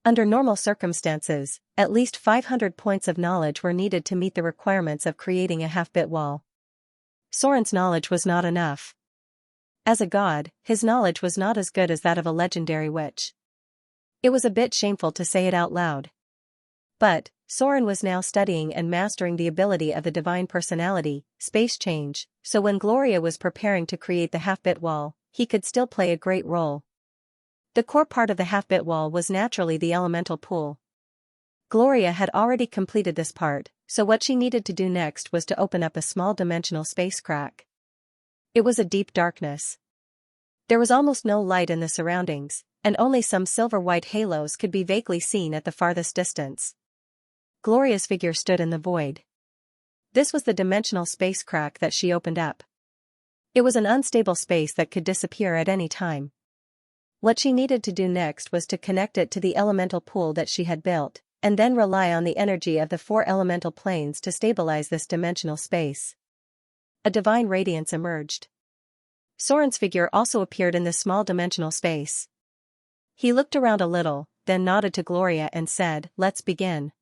Under normal circumstances, at least 500 points of knowledge were needed to meet the requirements of creating a half-bit wall. Soren's knowledge was not enough. As a god, his knowledge was not as good as that of a legendary witch. It was a bit shameful to say it out loud. But, Soren was now studying and mastering the ability of the divine personality, space change, so when Gloria was preparing to create the half-bit wall, he could still play a great role. The core part of the half-bit wall was naturally the elemental pool. Gloria had already completed this part, so what she needed to do next was to open up a small dimensional space crack. It was a deep darkness. There was almost no light in the surroundings, and only some silver-white halos could be vaguely seen at the farthest distance. Gloria's figure stood in the void. This was the dimensional space crack that she opened up. It was an unstable space that could disappear at any time. What she needed to do next was to connect it to the elemental pool that she had built, and then rely on the energy of the 4 elemental planes to stabilize this dimensional space. A divine radiance emerged. Soren's figure also appeared in this small dimensional space. He looked around a little, then nodded to Gloria and said, "Let's begin."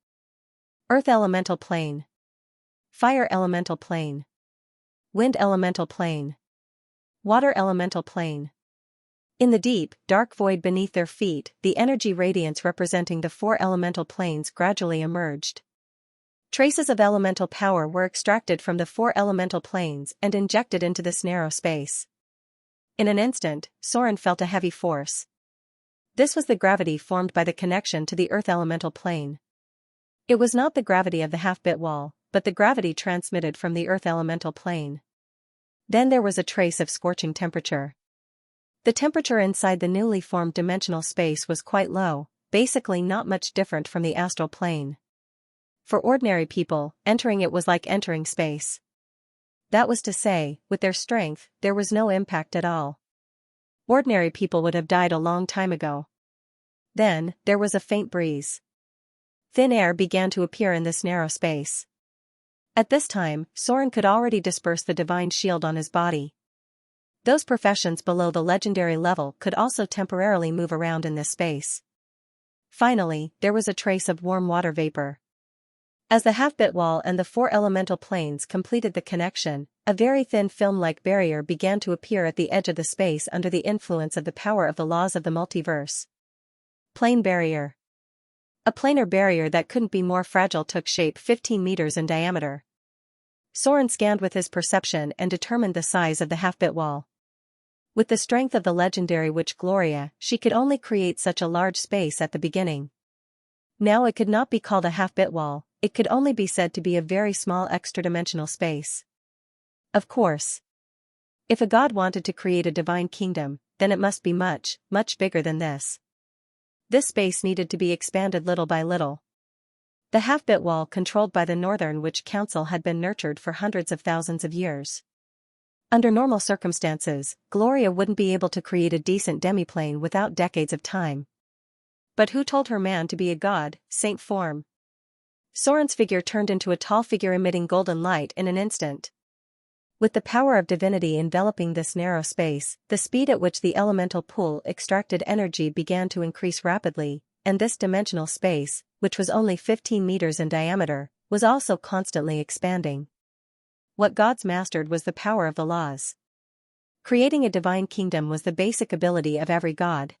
Earth elemental plane. Fire elemental plane. Wind elemental plane. Water elemental plane. In the deep, dark void beneath their feet, the energy radiance representing the 4 elemental planes gradually emerged. Traces of elemental power were extracted from the 4 elemental planes and injected into this narrow space. In an instant, Soren felt a heavy force. This was the gravity formed by the connection to the earth elemental plane. It was not the gravity of the half-bit wall, but the gravity transmitted from the earth elemental plane. Then there was a trace of scorching temperature. The temperature inside the newly formed dimensional space was quite low, basically not much different from the astral plane. For ordinary people, entering it was like entering space. That was to say, with their strength, there was no impact at all. Ordinary people would have died a long time ago. Then, there was a faint breeze. Thin air began to appear in this narrow space. At this time, Soren could already disperse the divine shield on his body. Those professions below the legendary level could also temporarily move around in this space. Finally, there was a trace of warm water vapor. As the half-bit wall and the 4 elemental planes completed the connection, a very thin film-like barrier began to appear at the edge of the space under the influence of the power of the laws of the multiverse. Plane barrier. A planar barrier that couldn't be more fragile took shape 15 meters in diameter. Soren scanned with his perception and determined the size of the half-bit wall. With the strength of the legendary witch Gloria, she could only create such a large space at the beginning. Now it could not be called a half-bit wall, it could only be said to be a very small extra-dimensional space. Of course. If a god wanted to create a divine kingdom, then it must be much, much bigger than this. This space needed to be expanded little by little. The half-bit wall controlled by the Northern Witch Council had been nurtured for hundreds of thousands of years. Under normal circumstances, Gloria wouldn't be able to create a decent demiplane without decades of time. But who told her man to be a god, saint form? Soren's figure turned into a tall figure emitting golden light in an instant. With the power of divinity enveloping this narrow space, the speed at which the elemental pool extracted energy began to increase rapidly, and this dimensional space, which was only 15 meters in diameter, was also constantly expanding. What gods mastered was the power of the laws. Creating a divine kingdom was the basic ability of every god.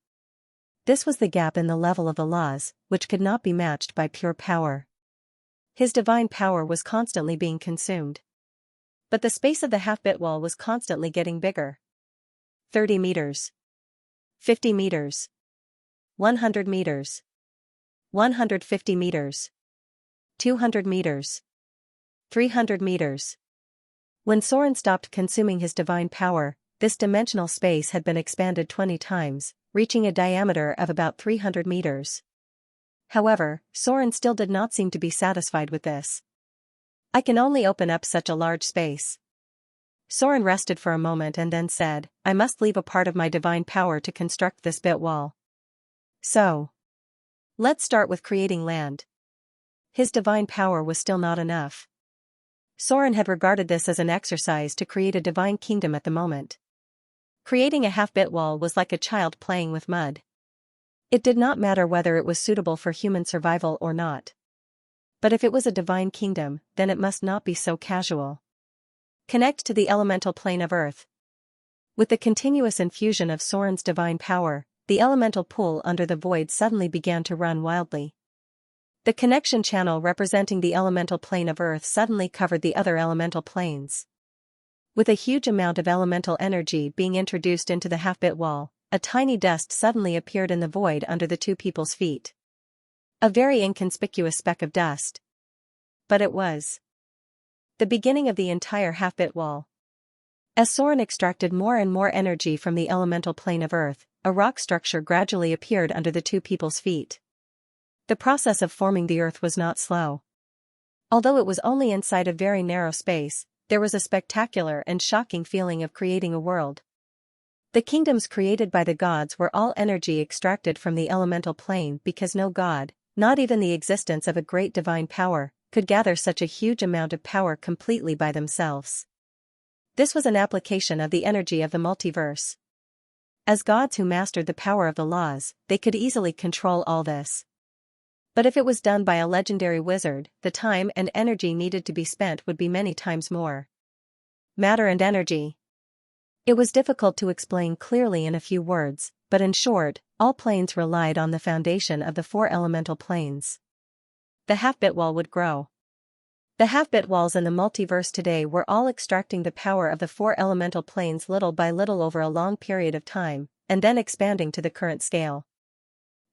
This was the gap in the level of the laws, which could not be matched by pure power. His divine power was constantly being consumed. But the space of the half-bit wall was constantly getting bigger. 30 meters. 50 meters. 100 meters. 150 meters. 200 meters. 300 meters. When Soren stopped consuming his divine power, this dimensional space had been expanded 20 times, reaching a diameter of about 300 meters. However, Soren still did not seem to be satisfied with this. I can only open up such a large space. Soren rested for a moment and then said, I must leave a part of my divine power to construct this bit wall. So, let's start with creating land. His divine power was still not enough. Soren had regarded this as an exercise to create a divine kingdom at the moment. Creating a half-bit wall was like a child playing with mud. It did not matter whether it was suitable for human survival or not. But if it was a divine kingdom, then it must not be so casual. Connect to the elemental plane of Earth. With the continuous infusion of Soren's divine power, the elemental pool under the void suddenly began to run wildly. The connection channel representing the elemental plane of Earth suddenly covered the other elemental planes. With a huge amount of elemental energy being introduced into the half-bit wall, a tiny dust suddenly appeared in the void under the 2 people's feet. A very inconspicuous speck of dust. But it was the beginning of the entire half-bit wall. As Soren extracted more and more energy from the elemental plane of Earth, a rock structure gradually appeared under the two people's feet. The process of forming the Earth was not slow. Although it was only inside a very narrow space, there was a spectacular and shocking feeling of creating a world. The kingdoms created by the gods were all energy extracted from the elemental plane because no god, not even the existence of a great divine power, could gather such a huge amount of power completely by themselves. This was an application of the energy of the multiverse. As gods who mastered the power of the laws, they could easily control all this. But if it was done by a legendary wizard, the time and energy needed to be spent would be many times more. Matter and energy. It was difficult to explain clearly in a few words, but in short, all planes relied on the foundation of the four elemental planes. The half-bit wall would grow. The half-bit walls in the multiverse today were all extracting the power of the four elemental planes little by little over a long period of time, and then expanding to the current scale.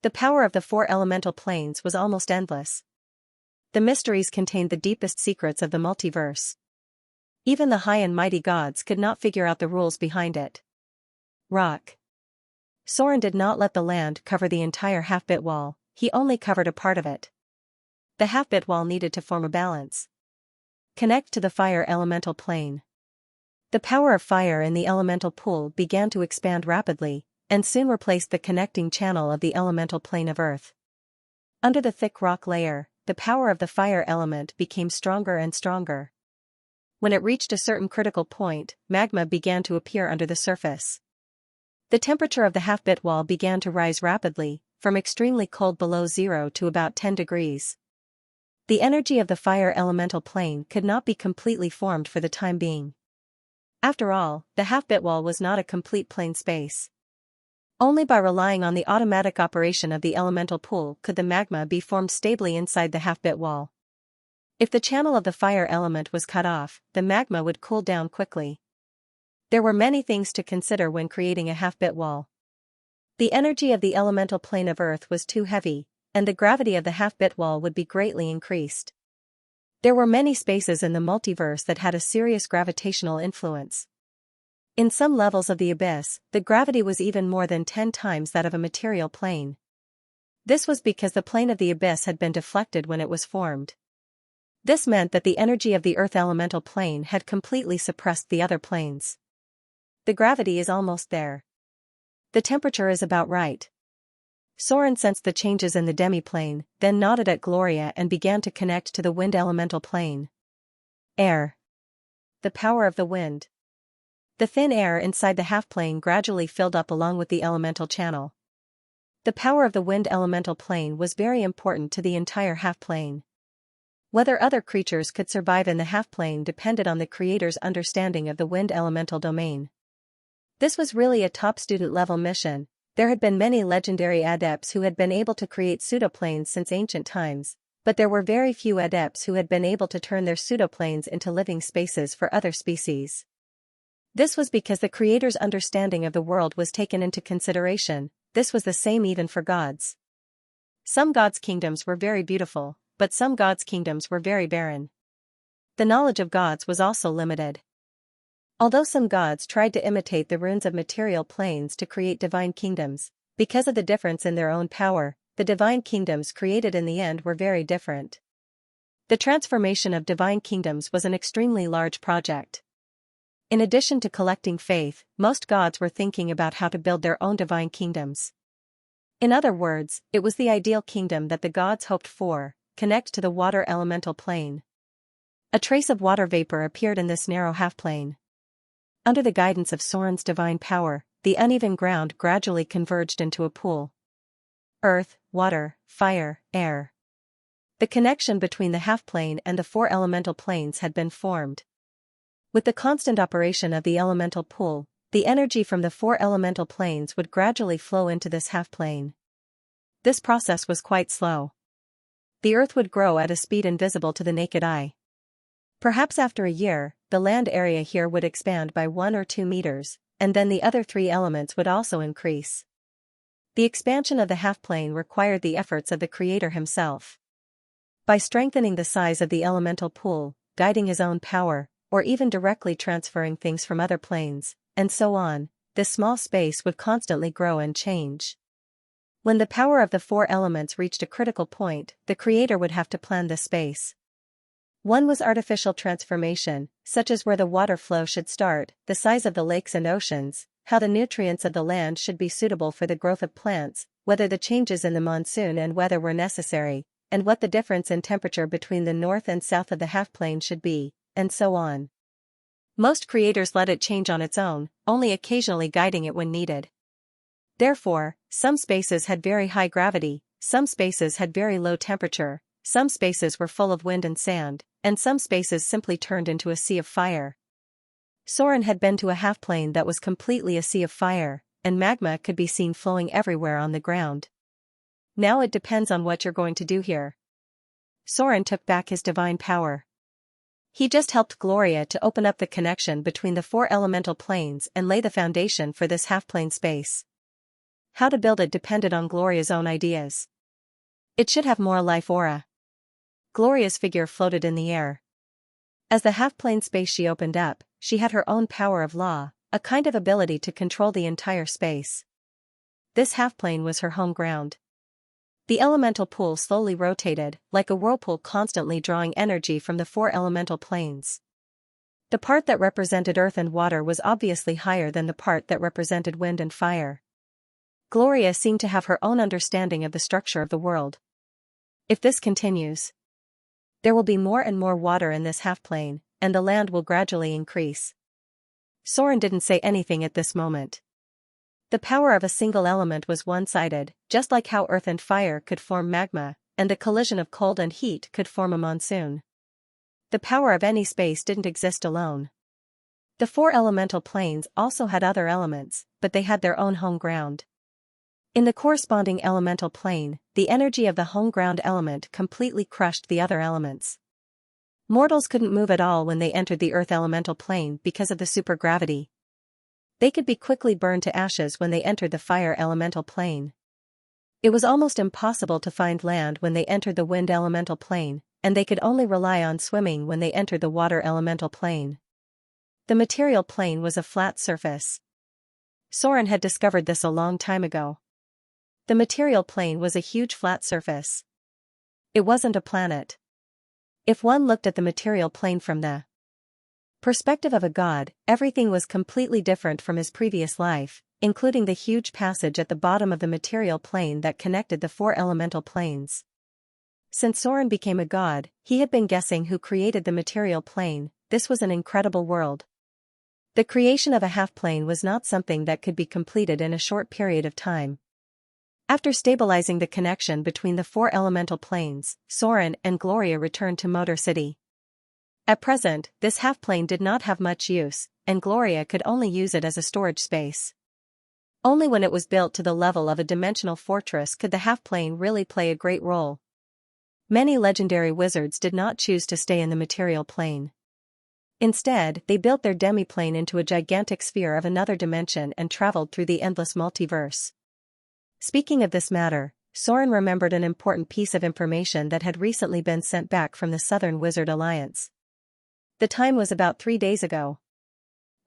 The power of the four elemental planes was almost endless. The mysteries contained the deepest secrets of the multiverse. Even the high and mighty gods could not figure out the rules behind it. Rock. Soren did not let the land cover the entire half-bit wall, he only covered a part of it. The half-bit wall needed to form a balance. Connect to the fire elemental plane. The power of fire in the elemental pool began to expand rapidly, and soon replaced the connecting channel of the elemental plane of Earth. Under the thick rock layer, the power of the fire element became stronger and stronger. When it reached a certain critical point, magma began to appear under the surface. The temperature of the half-bit wall began to rise rapidly, from extremely cold below zero to about 10 degrees. The energy of the fire elemental plane could not be completely formed for the time being. After all, the half-bit wall was not a complete plane space. Only by relying on the automatic operation of the elemental pool could the magma be formed stably inside the half-bit wall. If the channel of the fire element was cut off, the magma would cool down quickly. There were many things to consider when creating a half-bit wall. The energy of the elemental plane of Earth was too heavy, and the gravity of the half-bit wall would be greatly increased. There were many spaces in the multiverse that had a serious gravitational influence. In some levels of the abyss, the gravity was even more than 10 times that of a material plane. This was because the plane of the abyss had been deflected when it was formed. This meant that the energy of the Earth elemental plane had completely suppressed the other planes. The gravity is almost there. The temperature is about right. Soren sensed the changes in the demi-plane, then nodded at Gloria and began to connect to the wind elemental plane. Air. The power of the wind. The thin air inside the half-plane gradually filled up along with the elemental channel. The power of the wind elemental plane was very important to the entire half-plane. Whether other creatures could survive in the half-plane depended on the creator's understanding of the wind elemental domain. This was really a top student-level mission. There had been many legendary adepts who had been able to create pseudoplanes since ancient times, but there were very few adepts who had been able to turn their pseudoplanes into living spaces for other species. This was because the creator's understanding of the world was taken into consideration. This was the same even for gods. Some gods' kingdoms were very beautiful, but some gods' kingdoms were very barren. The knowledge of gods was also limited. Although some gods tried to imitate the runes of material planes to create divine kingdoms, because of the difference in their own power, the divine kingdoms created in the end were very different. The transformation of divine kingdoms was an extremely large project. In addition to collecting faith, most gods were thinking about how to build their own divine kingdoms. In other words, it was the ideal kingdom that the gods hoped for: connect to the water elemental plane. A trace of water vapor appeared in this narrow half-plane. Under the guidance of Soren's divine power, the uneven ground gradually converged into a pool. Earth, water, fire, air. The connection between the half-plane and the four elemental planes had been formed. With the constant operation of the elemental pool, the energy from the four elemental planes would gradually flow into this half-plane. This process was quite slow. The Earth would grow at a speed invisible to the naked eye. Perhaps after a year, the land area here would expand by 1 or 2 meters, and then the other 3 elements would also increase. The expansion of the half-plane required the efforts of the creator himself. By strengthening the size of the elemental pool, guiding his own power, or even directly transferring things from other planes, and so on. This small space would constantly grow and change. When the power of the four elements reached a critical point, the creator would have to plan this space. One was artificial transformation, such as where the water flow should start, the size of the lakes and oceans, how the nutrients of the land should be suitable for the growth of plants, whether the changes in the monsoon and weather were necessary, and what the difference in temperature between the north and south of the half-plane should be, and so on. Most creators let it change on its own, only occasionally guiding it when needed. Therefore, some spaces had very high gravity, some spaces had very low temperature, some spaces were full of wind and sand, and some spaces simply turned into a sea of fire. Soren had been to a half-plane that was completely a sea of fire, and magma could be seen flowing everywhere on the ground. Now it depends on what you're going to do here. Soren took back his divine power. He just helped Gloria to open up the connection between the four elemental planes and lay the foundation for this half-plane space. How to build it depended on Gloria's own ideas. It should have more life aura. Gloria's figure floated in the air. As the half-plane space she opened up, she had her own power of law, a kind of ability to control the entire space. This half-plane was her home ground. The elemental pool slowly rotated, like a whirlpool constantly drawing energy from the four elemental planes. The part that represented earth and water was obviously higher than the part that represented wind and fire. Gloria seemed to have her own understanding of the structure of the world. If this continues, there will be more and more water in this half-plane, and the land will gradually increase. Soren didn't say anything at this moment. The power of a single element was one-sided, just like how earth and fire could form magma, and the collision of cold and heat could form a monsoon. The power of any space didn't exist alone. The four elemental planes also had other elements, but they had their own home ground. In the corresponding elemental plane, the energy of the home ground element completely crushed the other elements. Mortals couldn't move at all when they entered the earth elemental plane because of the supergravity. They could be quickly burned to ashes when they entered the fire elemental plane. It was almost impossible to find land when they entered the wind elemental plane, and they could only rely on swimming when they entered the water elemental plane. The material plane was a flat surface. Soren had discovered this a long time ago. The material plane was a huge flat surface. It wasn't a planet. If one looked at the material plane from the perspective of a god, everything was completely different from his previous life, including the huge passage at the bottom of the material plane that connected the four elemental planes. Since Soren became a god, he had been guessing who created the material plane. This was an incredible world. The creation of a half-plane was not something that could be completed in a short period of time. After stabilizing the connection between the four elemental planes, Soren and Gloria returned to Motor City. At present, this half-plane did not have much use, and Gloria could only use it as a storage space. Only when it was built to the level of a dimensional fortress could the half-plane really play a great role. Many legendary wizards did not choose to stay in the material plane. Instead, they built their demi-plane into a gigantic sphere of another dimension and traveled through the endless multiverse. Speaking of this matter, Soren remembered an important piece of information that had recently been sent back from the Southern Wizard Alliance. The time was about 3 days ago.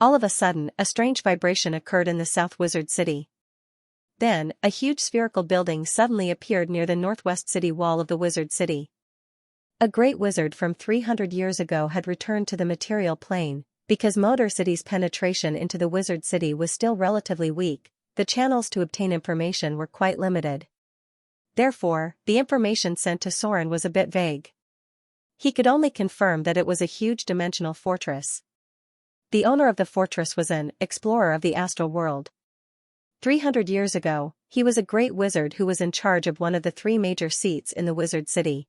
All of a sudden, a strange vibration occurred in the South Wizard City. Then, a huge spherical building suddenly appeared near the northwest city wall of the Wizard City. A great wizard from 300 years ago had returned to the material plane. Because Motor City's penetration into the Wizard City was still relatively weak, the channels to obtain information were quite limited. Therefore, the information sent to Soren was a bit vague. He could only confirm that it was a huge dimensional fortress. The owner of the fortress was an explorer of the astral world. 300 years ago, he was a great wizard who was in charge of one of the 3 major seats in the Wizard City.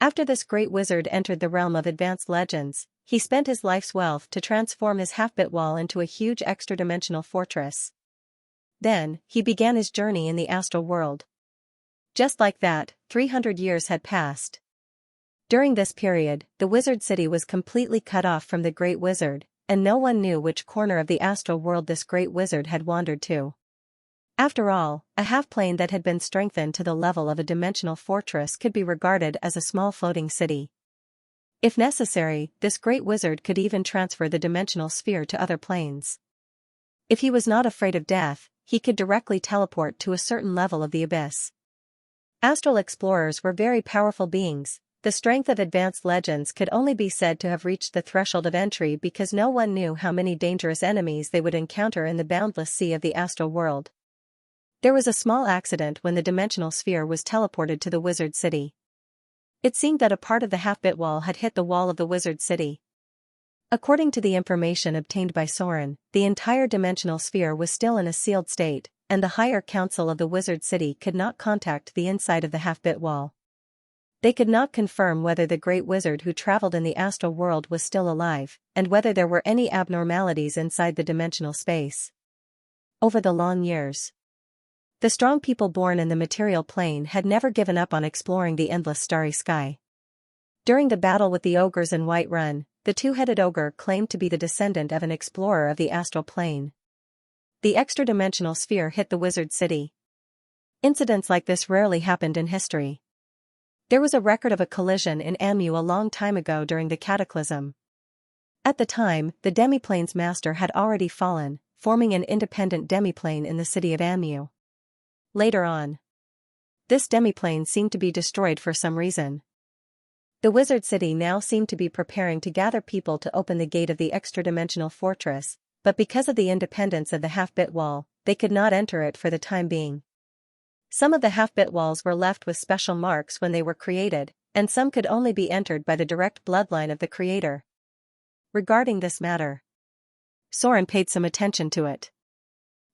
After this great wizard entered the realm of advanced legends, he spent his life's wealth to transform his half-bit wall into a huge extra-dimensional fortress. Then, he began his journey in the astral world. Just like that, 300 years had passed. During this period, the Wizard City was completely cut off from the Great Wizard, and no one knew which corner of the astral world this Great Wizard had wandered to. After all, a half-plane that had been strengthened to the level of a dimensional fortress could be regarded as a small floating city. If necessary, this great wizard could even transfer the dimensional sphere to other planes. If he was not afraid of death, he could directly teleport to a certain level of the abyss. Astral explorers were very powerful beings. The strength of advanced legends could only be said to have reached the threshold of entry because no one knew how many dangerous enemies they would encounter in the boundless sea of the astral world. There was a small accident when the dimensional sphere was teleported to the wizard city. It seemed that a part of the half-bit wall had hit the wall of the wizard city. According to the information obtained by Soren, the entire dimensional sphere was still in a sealed state, and the higher council of the wizard city could not contact the inside of the half-bit wall. They could not confirm whether the great wizard who traveled in the astral world was still alive, and whether there were any abnormalities inside the dimensional space. Over the long years, the strong people born in the material plane had never given up on exploring the endless starry sky. During the battle with the ogres in Whiterun, the two-headed ogre claimed to be the descendant of an explorer of the astral plane. The extra-dimensional sphere hit the wizard city. Incidents like this rarely happened in history. There was a record of a collision in Amu a long time ago during the cataclysm. At the time, the demiplane's master had already fallen, forming an independent demiplane in the city of Amu. Later on, this demiplane seemed to be destroyed for some reason. The wizard city now seemed to be preparing to gather people to open the gate of the extra-dimensional fortress, but because of the independence of the half-bit wall, they could not enter it for the time being. Some of the half-bit walls were left with special marks when they were created, and some could only be entered by the direct bloodline of the creator. Regarding this matter, Soren paid some attention to it.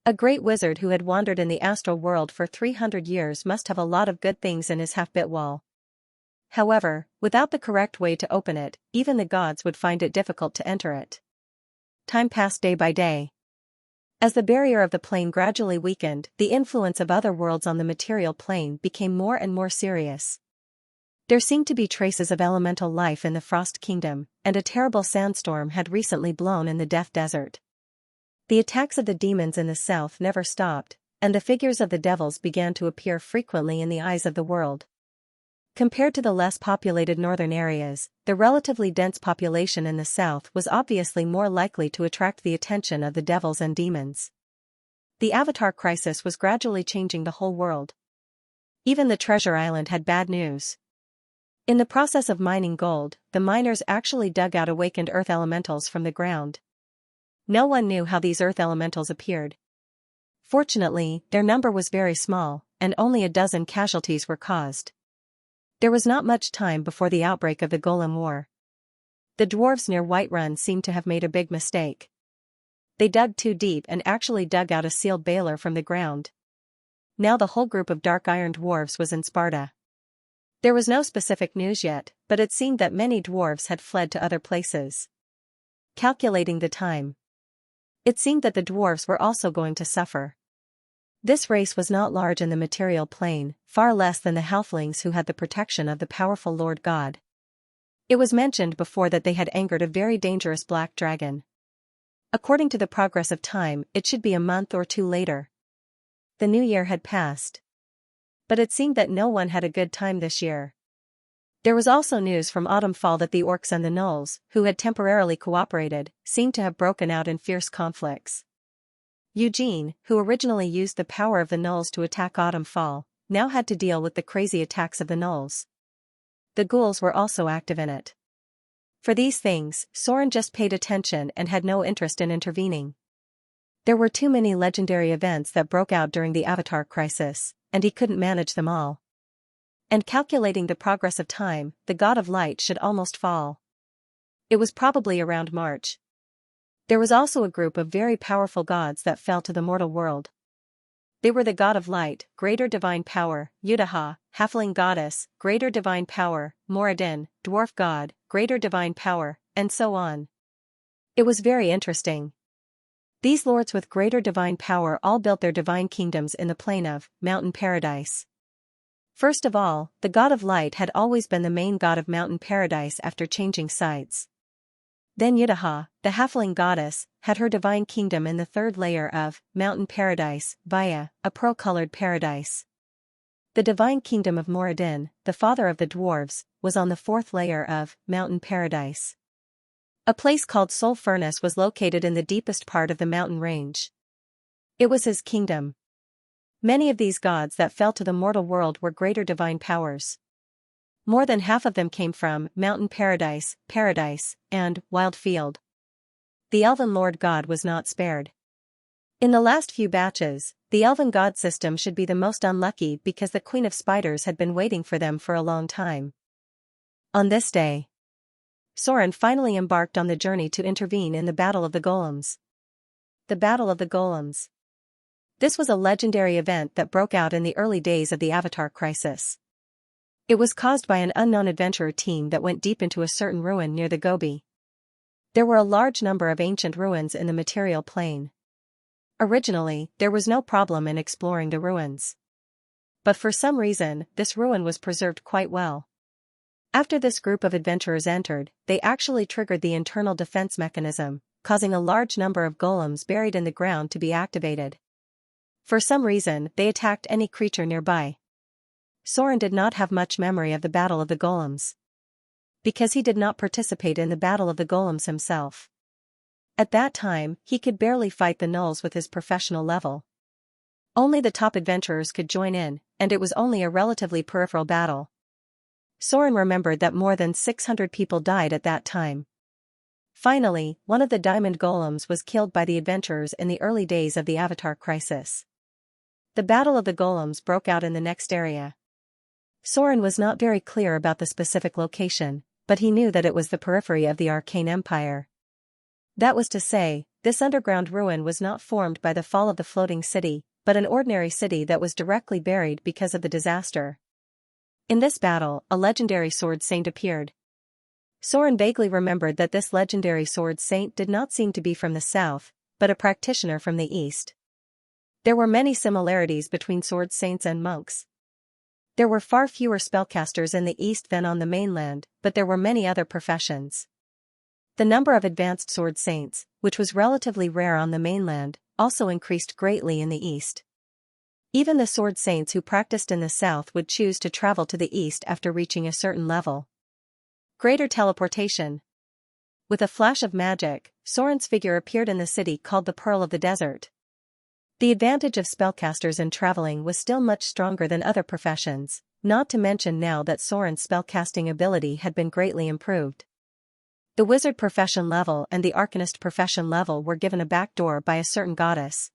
A great wizard who had wandered in the astral world for 300 years must have a lot of good things in his half-bit wall. However, without the correct way to open it, even the gods would find it difficult to enter it. Time passed day by day. As the barrier of the plane gradually weakened, the influence of other worlds on the material plane became more and more serious. There seemed to be traces of elemental life in the Frost Kingdom, and a terrible sandstorm had recently blown in the Death Desert. The attacks of the demons in the south never stopped, and the figures of the devils began to appear frequently in the eyes of the world. Compared to the less populated northern areas, the relatively dense population in the south was obviously more likely to attract the attention of the devils and demons. The Avatar crisis was gradually changing the whole world. Even the Treasure Island had bad news. In the process of mining gold, the miners actually dug out awakened earth elementals from the ground. No one knew how these earth elementals appeared. Fortunately, their number was very small, and only a dozen casualties were caused. There was not much time before the outbreak of the Golem War. The dwarves near Whiterun seemed to have made a big mistake. They dug too deep and actually dug out a sealed baler from the ground. Now the whole group of dark iron dwarves was in Sparta. There was no specific news yet, but it seemed that many dwarves had fled to other places. Calculating the time, it seemed that the dwarves were also going to suffer. This race was not large in the material plane, far less than the halflings who had the protection of the powerful Lord God. It was mentioned before that they had angered a very dangerous black dragon. According to the progress of time, it should be a month or two later. The new year had passed. But it seemed that no one had a good time this year. There was also news from Autumnfall that the orcs and the gnolls, who had temporarily cooperated, seemed to have broken out in fierce conflicts. Eugene, who originally used the power of the gnolls to attack Autumnfall, now had to deal with the crazy attacks of the gnolls. The ghouls were also active in it. For these things, Soren just paid attention and had no interest in intervening. There were too many legendary events that broke out during the Avatar crisis, and he couldn't manage them all. And calculating the progress of time, the god of light should almost fall. It was probably around March. There was also a group of very powerful gods that fell to the mortal world. They were the god of light, greater divine power, Udaha, halfling goddess, greater divine power, Moradin, dwarf god, greater divine power, and so on. It was very interesting. These lords with greater divine power all built their divine kingdoms in the plane of Mountain Paradise. First of all, the god of light had always been the main god of Mountain Paradise after changing sides. Then Udaha, the halfling goddess, had her divine kingdom in the third layer of Mountain Paradise, via a pearl-colored paradise. The divine kingdom of Moradin, the father of the dwarves, was on the fourth layer of Mountain Paradise. A place called Soul Furnace was located in the deepest part of the mountain range. It was his kingdom. Many of these gods that fell to the mortal world were greater divine powers. More than half of them came from Mountain Paradise, and Wild Field. The elven lord god was not spared. In the last few batches, the elven god system should be the most unlucky because the Queen of Spiders had been waiting for them for a long time. On this day, Soren finally embarked on the journey to intervene in the Battle of the Golems. The Battle of the Golems. This was a legendary event that broke out in the early days of the Avatar crisis. It was caused by an unknown adventurer team that went deep into a certain ruin near the Gobi. There were a large number of ancient ruins in the material plane. Originally, there was no problem in exploring the ruins. But for some reason, this ruin was preserved quite well. After this group of adventurers entered, they actually triggered the internal defense mechanism, causing a large number of golems buried in the ground to be activated. For some reason, they attacked any creature nearby. Soren did not have much memory of the Battle of the Golems, because he did not participate in the Battle of the Golems himself. At that time, he could barely fight the gnolls with his professional level. Only the top adventurers could join in, and it was only a relatively peripheral battle. Soren remembered that more than 600 people died at that time. Finally, one of the diamond golems was killed by the adventurers in the early days of the Avatar crisis. The Battle of the Golems broke out in the next area. Soren was not very clear about the specific location, but he knew that it was the periphery of the Arcane Empire. That was to say, this underground ruin was not formed by the fall of the floating city, but an ordinary city that was directly buried because of the disaster. In this battle, a legendary sword saint appeared. Soren vaguely remembered that this legendary sword saint did not seem to be from the south, but a practitioner from the east. There were many similarities between sword saints and monks. There were far fewer spellcasters in the east than on the mainland, but there were many other professions. The number of advanced sword saints, which was relatively rare on the mainland, also increased greatly in the east. Even the sword saints who practiced in the south would choose to travel to the east after reaching a certain level. Greater teleportation. With a flash of magic, Soren's figure appeared in the city called the Pearl of the Desert. The advantage of spellcasters in traveling was still much stronger than other professions, not to mention now that Soren's spellcasting ability had been greatly improved. The wizard profession level and the arcanist profession level were given a backdoor by a certain goddess.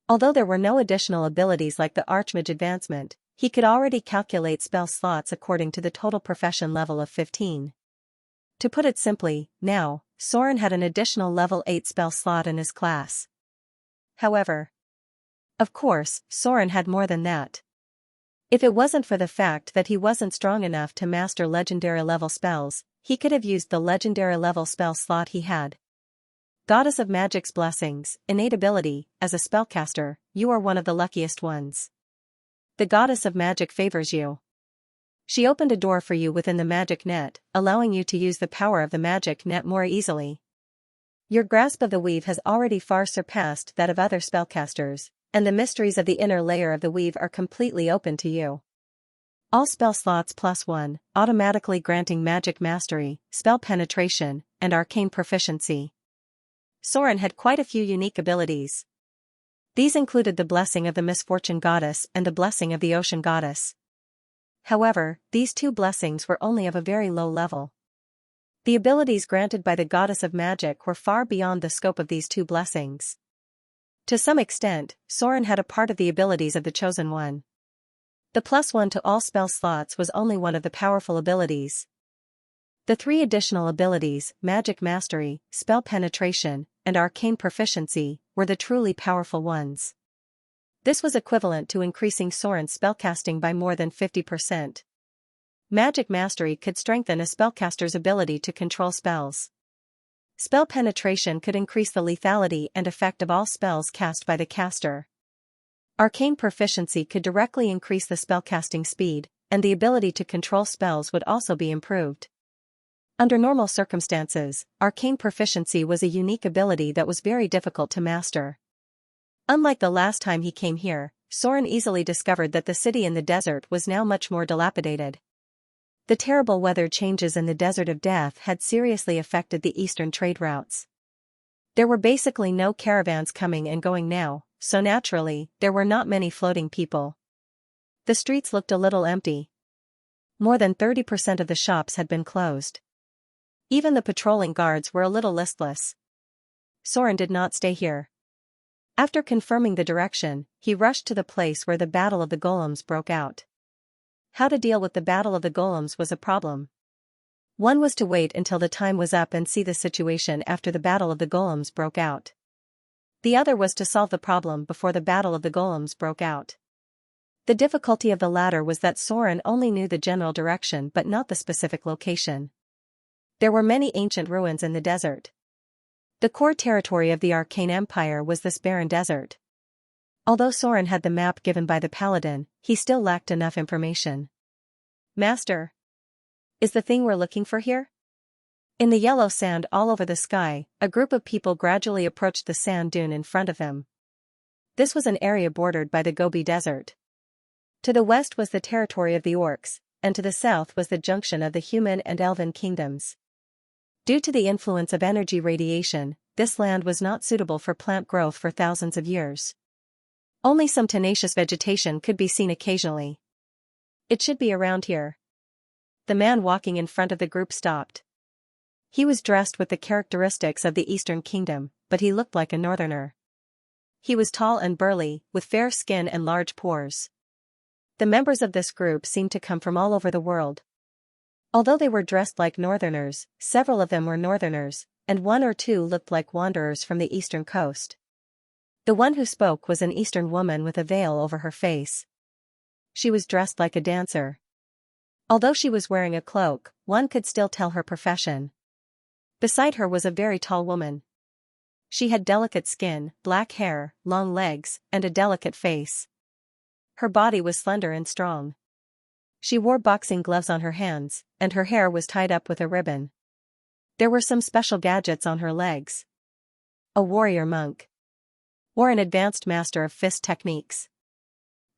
Although there were no additional abilities like the archmage advancement, he could already calculate spell slots according to the total profession level of 15. To put it simply, now, Soren had an additional level 8 spell slot in his class. However, of course, Soren had more than that. If it wasn't for the fact that he wasn't strong enough to master legendary level spells, he could have used the legendary level spell slot he had. Goddess of Magic's blessings, innate ability, as a spellcaster, you are one of the luckiest ones. The Goddess of Magic favors you. She opened a door for you within the magic net, allowing you to use the power of the magic net more easily. Your grasp of the weave has already far surpassed that of other spellcasters, and the mysteries of the inner layer of the weave are completely open to you. All spell slots +1, automatically granting magic mastery, spell penetration, and arcane proficiency. Soren had quite a few unique abilities. These included the blessing of the misfortune goddess and the blessing of the ocean goddess. However, these two blessings were only of a very low level. The abilities granted by the goddess of magic were far beyond the scope of these two blessings. To some extent, Soren had a part of the abilities of the chosen one. The +1 to all spell slots was only one of the powerful abilities. The three additional abilities, magic mastery, spell penetration, and arcane proficiency, were the truly powerful ones. This was equivalent to increasing Soren's spellcasting by more than 50%. Magic mastery could strengthen a spellcaster's ability to control spells. Spell penetration could increase the lethality and effect of all spells cast by the caster. Arcane proficiency could directly increase the spellcasting speed, and the ability to control spells would also be improved. Under normal circumstances, arcane proficiency was a unique ability that was very difficult to master. Unlike the last time he came here, Soren easily discovered that the city in the desert was now much more dilapidated. The terrible weather changes in the Desert of Death had seriously affected the eastern trade routes. There were basically no caravans coming and going now, so naturally, there were not many floating people. The streets looked a little empty. More than 30% of the shops had been closed. Even the patrolling guards were a little listless. Soren did not stay here. After confirming the direction, he rushed to the place where the Battle of the Golems broke out. How to deal with the Battle of the Golems was a problem. One was to wait until the time was up and see the situation after the Battle of the Golems broke out. The other was to solve the problem before the Battle of the Golems broke out. The difficulty of the latter was that Soren only knew the general direction but not the specific location. There were many ancient ruins in the desert. The core territory of the Arcane Empire was this barren desert. Although Soren had the map given by the paladin, he still lacked enough information. Master, is the thing we're looking for here? In the yellow sand all over the sky, a group of people gradually approached the sand dune in front of him. This was an area bordered by the Gobi Desert. To the west was the territory of the orcs, and to the south was the junction of the human and elven kingdoms. Due to the influence of energy radiation, this land was not suitable for plant growth for thousands of years. Only some tenacious vegetation could be seen occasionally. It should be around here. The man walking in front of the group stopped. He was dressed with the characteristics of the Eastern Kingdom, but he looked like a northerner. He was tall and burly, with fair skin and large pores. The members of this group seemed to come from all over the world. Although they were dressed like northerners, several of them were northerners, and one or two looked like wanderers from the eastern coast. The one who spoke was an Eastern woman with a veil over her face. She was dressed like a dancer. Although she was wearing a cloak, one could still tell her profession. Beside her was a very tall woman. She had delicate skin, black hair, long legs, and a delicate face. Her body was slender and strong. She wore boxing gloves on her hands, and her hair was tied up with a ribbon. There were some special gadgets on her legs. A warrior monk. Or an advanced master of fist techniques.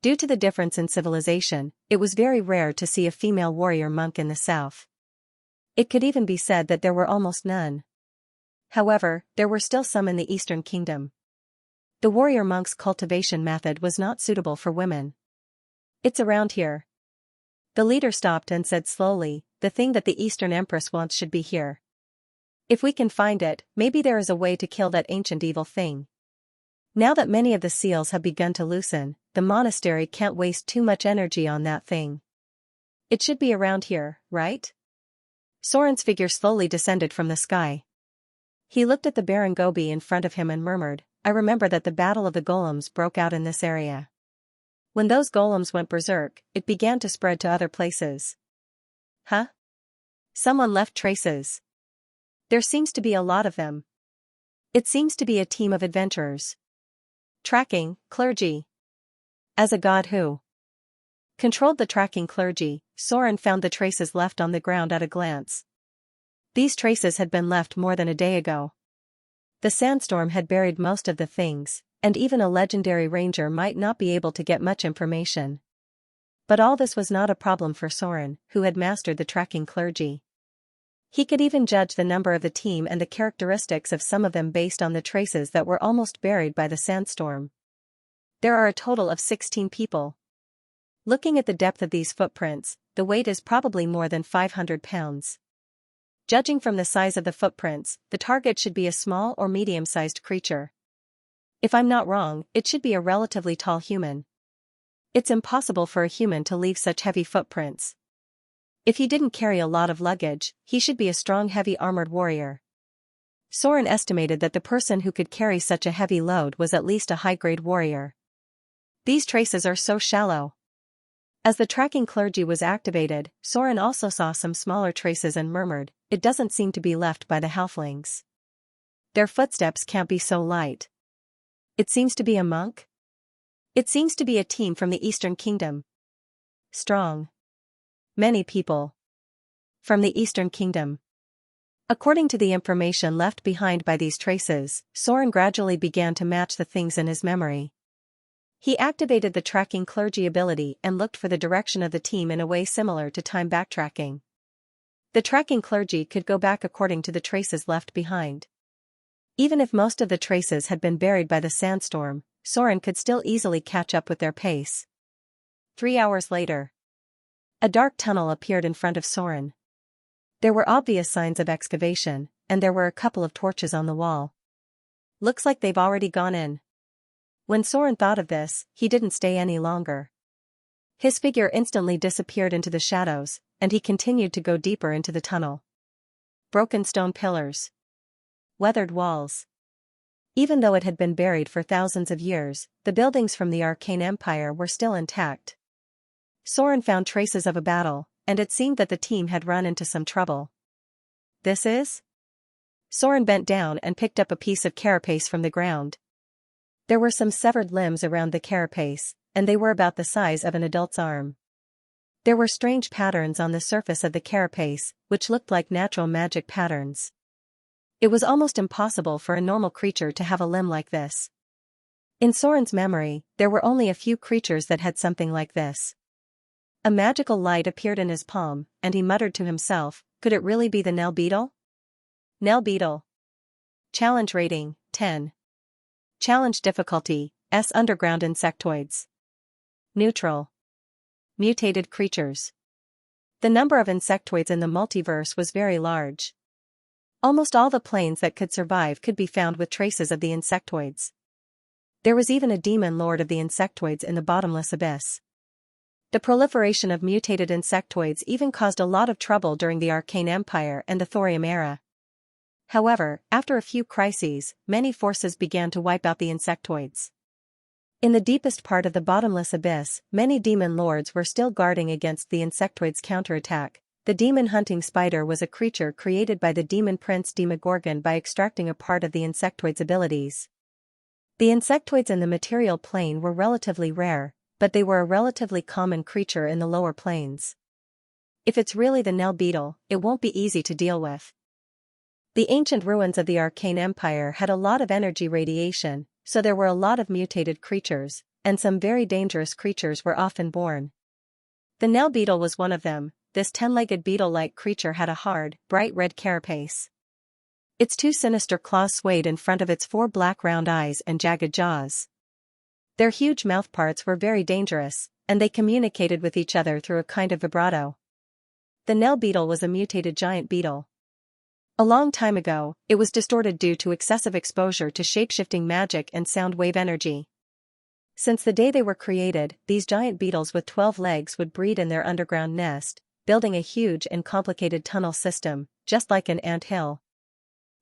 Due to the difference in civilization, it was very rare to see a female warrior monk in the south. It could even be said that there were almost none. However, there were still some in the Eastern Kingdom. The warrior monk's cultivation method was not suitable for women. It's around here. The leader stopped and said slowly, the thing that the Eastern Empress wants should be here. If we can find it, maybe there is a way to kill that ancient evil thing. Now that many of the seals have begun to loosen, the monastery can't waste too much energy on that thing. It should be around here, right? Soren's figure slowly descended from the sky. He looked at the barren Gobi in front of him and murmured, I remember that the Battle of the Golems broke out in this area. When those golems went berserk, it began to spread to other places. Huh? Someone left traces. There seems to be a lot of them. It seems to be a team of adventurers. Tracking, clergy. As a god who controlled the tracking clergy, Soren found the traces left on the ground at a glance. These traces had been left more than a day ago. The sandstorm had buried most of the things, and even a legendary ranger might not be able to get much information. But all this was not a problem for Soren, who had mastered the tracking clergy. He could even judge the number of the team and the characteristics of some of them based on the traces that were almost buried by the sandstorm. There are a total of 16 people. Looking at the depth of these footprints, the weight is probably more than 500 pounds. Judging from the size of the footprints, the target should be a small or medium-sized creature. If I'm not wrong, it should be a relatively tall human. It's impossible for a human to leave such heavy footprints. If he didn't carry a lot of luggage, he should be a strong heavy armored warrior. Soren estimated that the person who could carry such a heavy load was at least a high-grade warrior. These traces are so shallow. As the tracking clergy was activated, Soren also saw some smaller traces and murmured, it doesn't seem to be left by the halflings. Their footsteps can't be so light. It seems to be a monk? It seems to be a team from the Eastern Kingdom. Strong. Many people. From the Eastern Kingdom. According to the information left behind by these traces, Soren gradually began to match the things in his memory. He activated the tracking clergy ability and looked for the direction of the team in a way similar to time backtracking. The tracking clergy could go back according to the traces left behind. Even if most of the traces had been buried by the sandstorm, Soren could still easily catch up with their pace. 3 hours later, a dark tunnel appeared in front of Soren. There were obvious signs of excavation, and there were a couple of torches on the wall. Looks like they've already gone in. When Soren thought of this, he didn't stay any longer. His figure instantly disappeared into the shadows, and he continued to go deeper into the tunnel. Broken stone pillars. Weathered walls. Even though it had been buried for thousands of years, the buildings from the Arcane Empire were still intact. Soren found traces of a battle, and it seemed that the team had run into some trouble. This is? Soren bent down and picked up a piece of carapace from the ground. There were some severed limbs around the carapace, and they were about the size of an adult's arm. There were strange patterns on the surface of the carapace, which looked like natural magic patterns. It was almost impossible for a normal creature to have a limb like this. In Soren's memory, there were only a few creatures that had something like this. A magical light appeared in his palm, and he muttered to himself, could it really be the Nell beetle? Nell beetle. Challenge rating, 10. Challenge difficulty, S. Underground insectoids. Neutral. Mutated creatures. The number of insectoids in the multiverse was very large. Almost all the planes that could survive could be found with traces of the insectoids. There was even a demon lord of the insectoids in the bottomless abyss. The proliferation of mutated insectoids even caused a lot of trouble during the Arcane Empire and the Thorium era. However, after a few crises, many forces began to wipe out the insectoids. In the deepest part of the bottomless abyss, many demon lords were still guarding against the insectoids' counterattack. The demon-hunting spider was a creature created by the demon prince Demogorgon by extracting a part of the insectoid's abilities. The insectoids in the material plane were relatively rare, but they were a relatively common creature in the lower planes. If it's really the Nell beetle, it won't be easy to deal with. The ancient ruins of the Arcane Empire had a lot of energy radiation, so there were a lot of mutated creatures, and some very dangerous creatures were often born. The Nell beetle was one of them. This 10-legged beetle-like creature had a hard, bright red carapace. Its 2 sinister claws swayed in front of its 4 black round eyes and jagged jaws. Their huge mouthparts were very dangerous, and they communicated with each other through a kind of vibrato. The Nell beetle was a mutated giant beetle. A long time ago, it was distorted due to excessive exposure to shape-shifting magic and sound wave energy. Since the day they were created, these giant beetles with 12 legs would breed in their underground nest, building a huge and complicated tunnel system, just like an ant hill.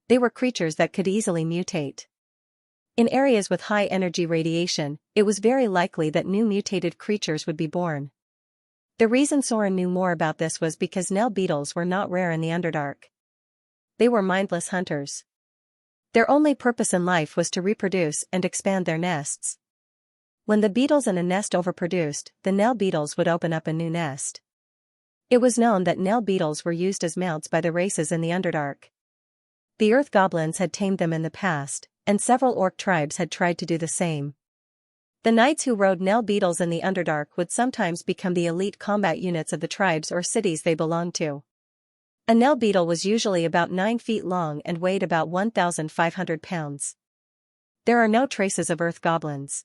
They were creatures that could easily mutate. In areas with high energy radiation, it was very likely that new mutated creatures would be born. The reason Soren knew more about this was because Nell beetles were not rare in the Underdark. They were mindless hunters. Their only purpose in life was to reproduce and expand their nests. When the beetles in a nest overproduced, the Nell beetles would open up a new nest. It was known that Nell beetles were used as mounts by the races in the Underdark. The Earth Goblins had tamed them in the past, and several orc tribes had tried to do the same. The knights who rode Nell beetles in the Underdark would sometimes become the elite combat units of the tribes or cities they belonged to. A Nell beetle was usually about 9 feet long and weighed about 1,500 pounds. There are no traces of Earth Goblins.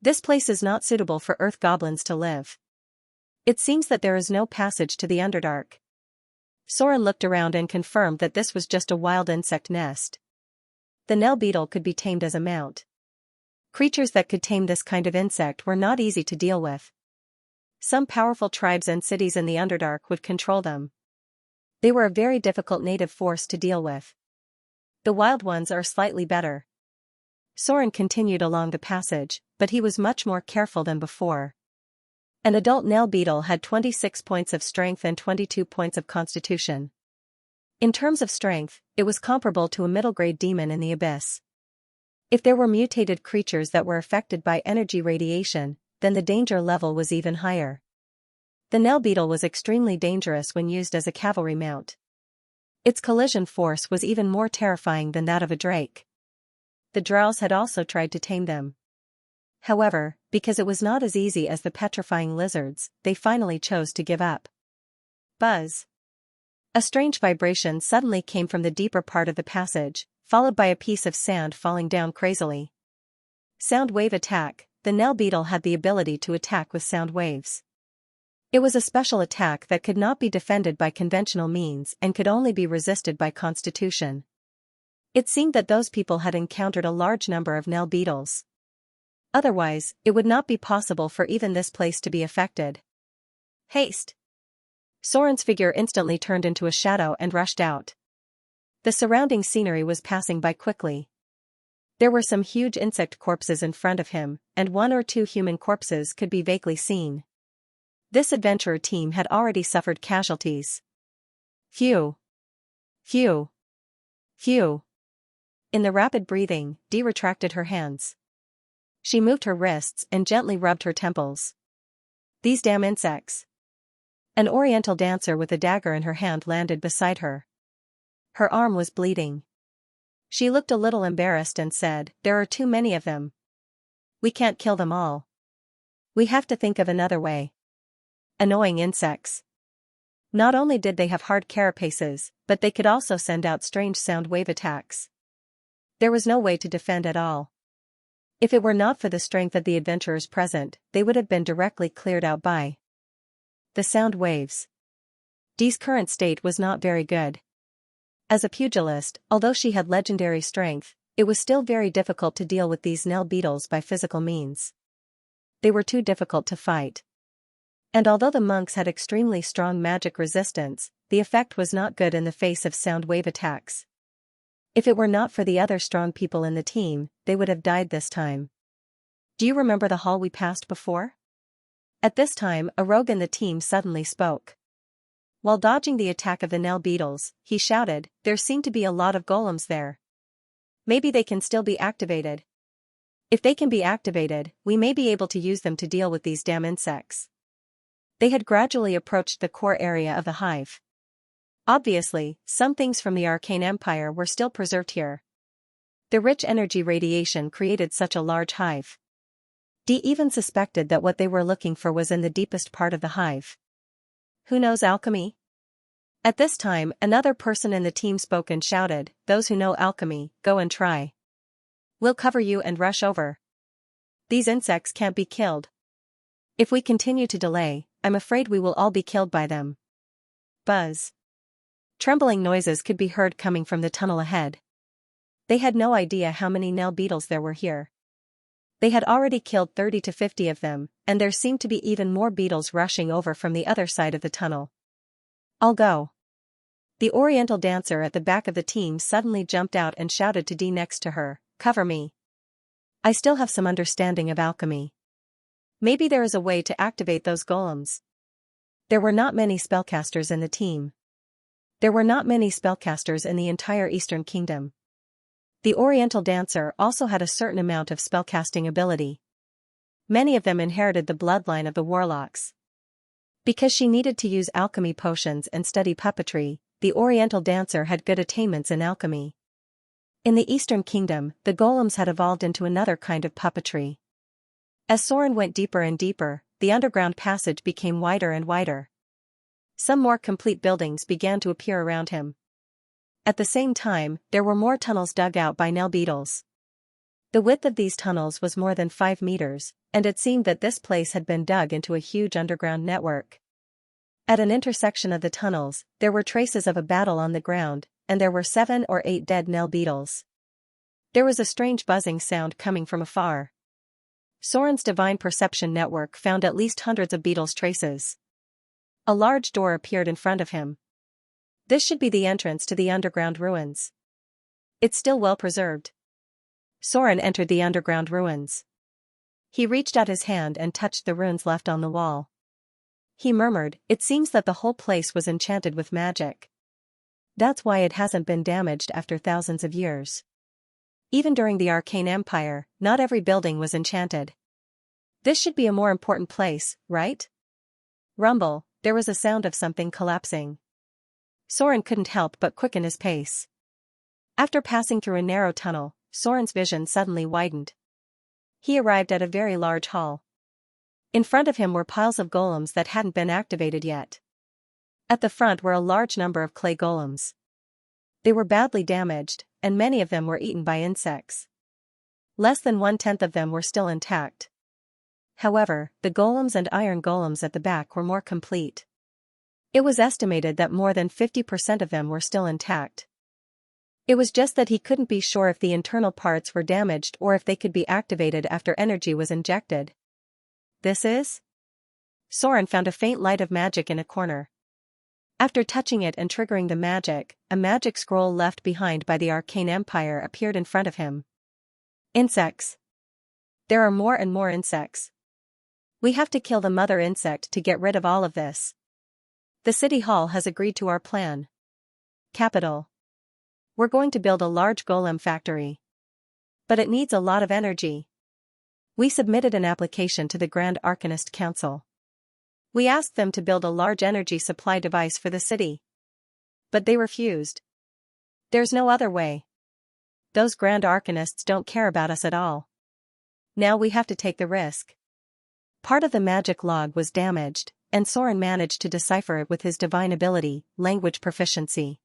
This place is not suitable for Earth Goblins to live. It seems that there is no passage to the Underdark. Soren looked around and confirmed that this was just a wild insect nest. The Nell beetle could be tamed as a mount. Creatures that could tame this kind of insect were not easy to deal with. Some powerful tribes and cities in the Underdark would control them. They were a very difficult native force to deal with. The wild ones are slightly better. Soren continued along the passage, but he was much more careful than before. An adult Nell beetle had 26 points of strength and 22 points of constitution. In terms of strength, it was comparable to a middle-grade demon in the abyss. If there were mutated creatures that were affected by energy radiation, then the danger level was even higher. The Nell beetle was extremely dangerous when used as a cavalry mount. Its collision force was even more terrifying than that of a drake. The drows had also tried to tame them. However, because it was not as easy as the petrifying lizards, they finally chose to give up. Buzz. A strange vibration suddenly came from the deeper part of the passage, followed by a piece of sand falling down crazily. Sound wave attack. The Nell beetle had the ability to attack with sound waves. It was a special attack that could not be defended by conventional means and could only be resisted by constitution. It seemed that those people had encountered a large number of Nell beetles. Otherwise, it would not be possible for even this place to be affected. Haste! Soren's figure instantly turned into a shadow and rushed out. The surrounding scenery was passing by quickly. There were some huge insect corpses in front of him, and 1 or 2 human corpses could be vaguely seen. This adventurer team had already suffered casualties. Phew! Phew! Phew! In the rapid breathing, Dee retracted her hands. She moved her wrists and gently rubbed her temples. These damn insects. An oriental dancer with a dagger in her hand landed beside her. Her arm was bleeding. She looked a little embarrassed and said, "There are too many of them. We can't kill them all. We have to think of another way." Annoying insects. Not only did they have hard carapaces, but they could also send out strange sound wave attacks. There was no way to defend at all. If it were not for the strength of the adventurers present, they would have been directly cleared out by the sound waves. Dee's current state was not very good. As a pugilist, although she had legendary strength, it was still very difficult to deal with these Nell beetles by physical means. They were too difficult to fight. And although the monks had extremely strong magic resistance, the effect was not good in the face of sound wave attacks. If it were not for the other strong people in the team, they would have died this time. Do you remember the hall we passed before? At this time, a rogue in the team suddenly spoke. While dodging the attack of the Nell beetles, he shouted, "There seem to be a lot of golems there. Maybe they can still be activated. If they can be activated, we may be able to use them to deal with these damn insects." They had gradually approached the core area of the hive. Obviously, some things from the Arcane Empire were still preserved here. The rich energy radiation created such a large hive. Dee even suspected that what they were looking for was in the deepest part of the hive. Who knows alchemy? At this time, another person in the team spoke and shouted, "Those who know alchemy, go and try. We'll cover you and rush over. These insects can't be killed. If we continue to delay, I'm afraid we will all be killed by them." Buzz. Trembling noises could be heard coming from the tunnel ahead. They had no idea how many Nell beetles there were here. They had already killed 30 to 50 of them, and there seemed to be even more beetles rushing over from the other side of the tunnel. "I'll go." The oriental dancer at the back of the team suddenly jumped out and shouted to Dee next to her, "Cover me. I still have some understanding of alchemy. Maybe there is a way to activate those golems." There were not many spellcasters in the team. There were not many spellcasters in the entire Eastern Kingdom. The Oriental Dancer also had a certain amount of spellcasting ability. Many of them inherited the bloodline of the warlocks. Because she needed to use alchemy potions and study puppetry, the Oriental Dancer had good attainments in alchemy. In the Eastern Kingdom, the golems had evolved into another kind of puppetry. As Soren went deeper and deeper, the underground passage became wider and wider. Some more complete buildings began to appear around him. At the same time, there were more tunnels dug out by Nell beetles. The width of these tunnels was more than 5 meters, and it seemed that this place had been dug into a huge underground network. At an intersection of the tunnels, there were traces of a battle on the ground, and there were 7 or 8 dead Nell beetles. There was a strange buzzing sound coming from afar. Soren's divine perception network found at least hundreds of beetles' traces. A large door appeared in front of him. This should be the entrance to the underground ruins. It's still well preserved. Soren entered the underground ruins. He reached out his hand and touched the runes left on the wall. He murmured, "It seems that the whole place was enchanted with magic. That's why it hasn't been damaged after thousands of years. Even during the Arcane Empire, not every building was enchanted. This should be a more important place, right?" Rumble, there was a sound of something collapsing. Soren couldn't help but quicken his pace. After passing through a narrow tunnel, Soren's vision suddenly widened. He arrived at a very large hall. In front of him were piles of golems that hadn't been activated yet. At the front were a large number of clay golems. They were badly damaged, and many of them were eaten by insects. Less than 1/10 of them were still intact. However, the golems and iron golems at the back were more complete. It was estimated that more than 50% of them were still intact. It was just that he couldn't be sure if the internal parts were damaged or if they could be activated after energy was injected. This is? Soren found a faint light of magic in a corner. After touching it and triggering the magic, a magic scroll left behind by the Arcane Empire appeared in front of him. Insects. There are more and more insects. We have to kill the mother insect to get rid of all of this. The city hall has agreed to our plan. Capital. We're going to build a large golem factory. But it needs a lot of energy. We submitted an application to the Grand Arcanist Council. We asked them to build a large energy supply device for the city. But they refused. There's no other way. Those Grand Arcanists don't care about us at all. Now we have to take the risk. Part of the magic log was damaged, and Soren managed to decipher it with his divine ability, language proficiency.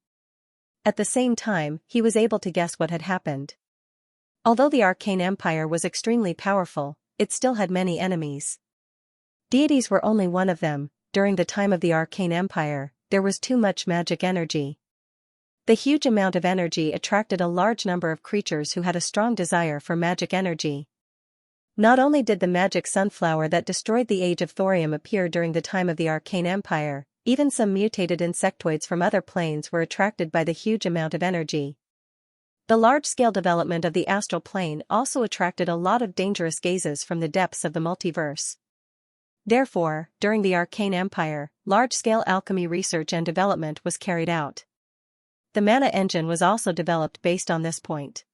At the same time, he was able to guess what had happened. Although the Arcane Empire was extremely powerful, it still had many enemies. Deities were only one of them. During the time of the Arcane Empire, there was too much magic energy. The huge amount of energy attracted a large number of creatures who had a strong desire for magic energy. Not only did the magic sunflower that destroyed the Age of Thorium appear during the time of the Arcane Empire, even some mutated insectoids from other planes were attracted by the huge amount of energy. The large-scale development of the astral plane also attracted a lot of dangerous gazes from the depths of the multiverse. Therefore, during the Arcane Empire, large-scale alchemy research and development was carried out. The mana engine was also developed based on this point.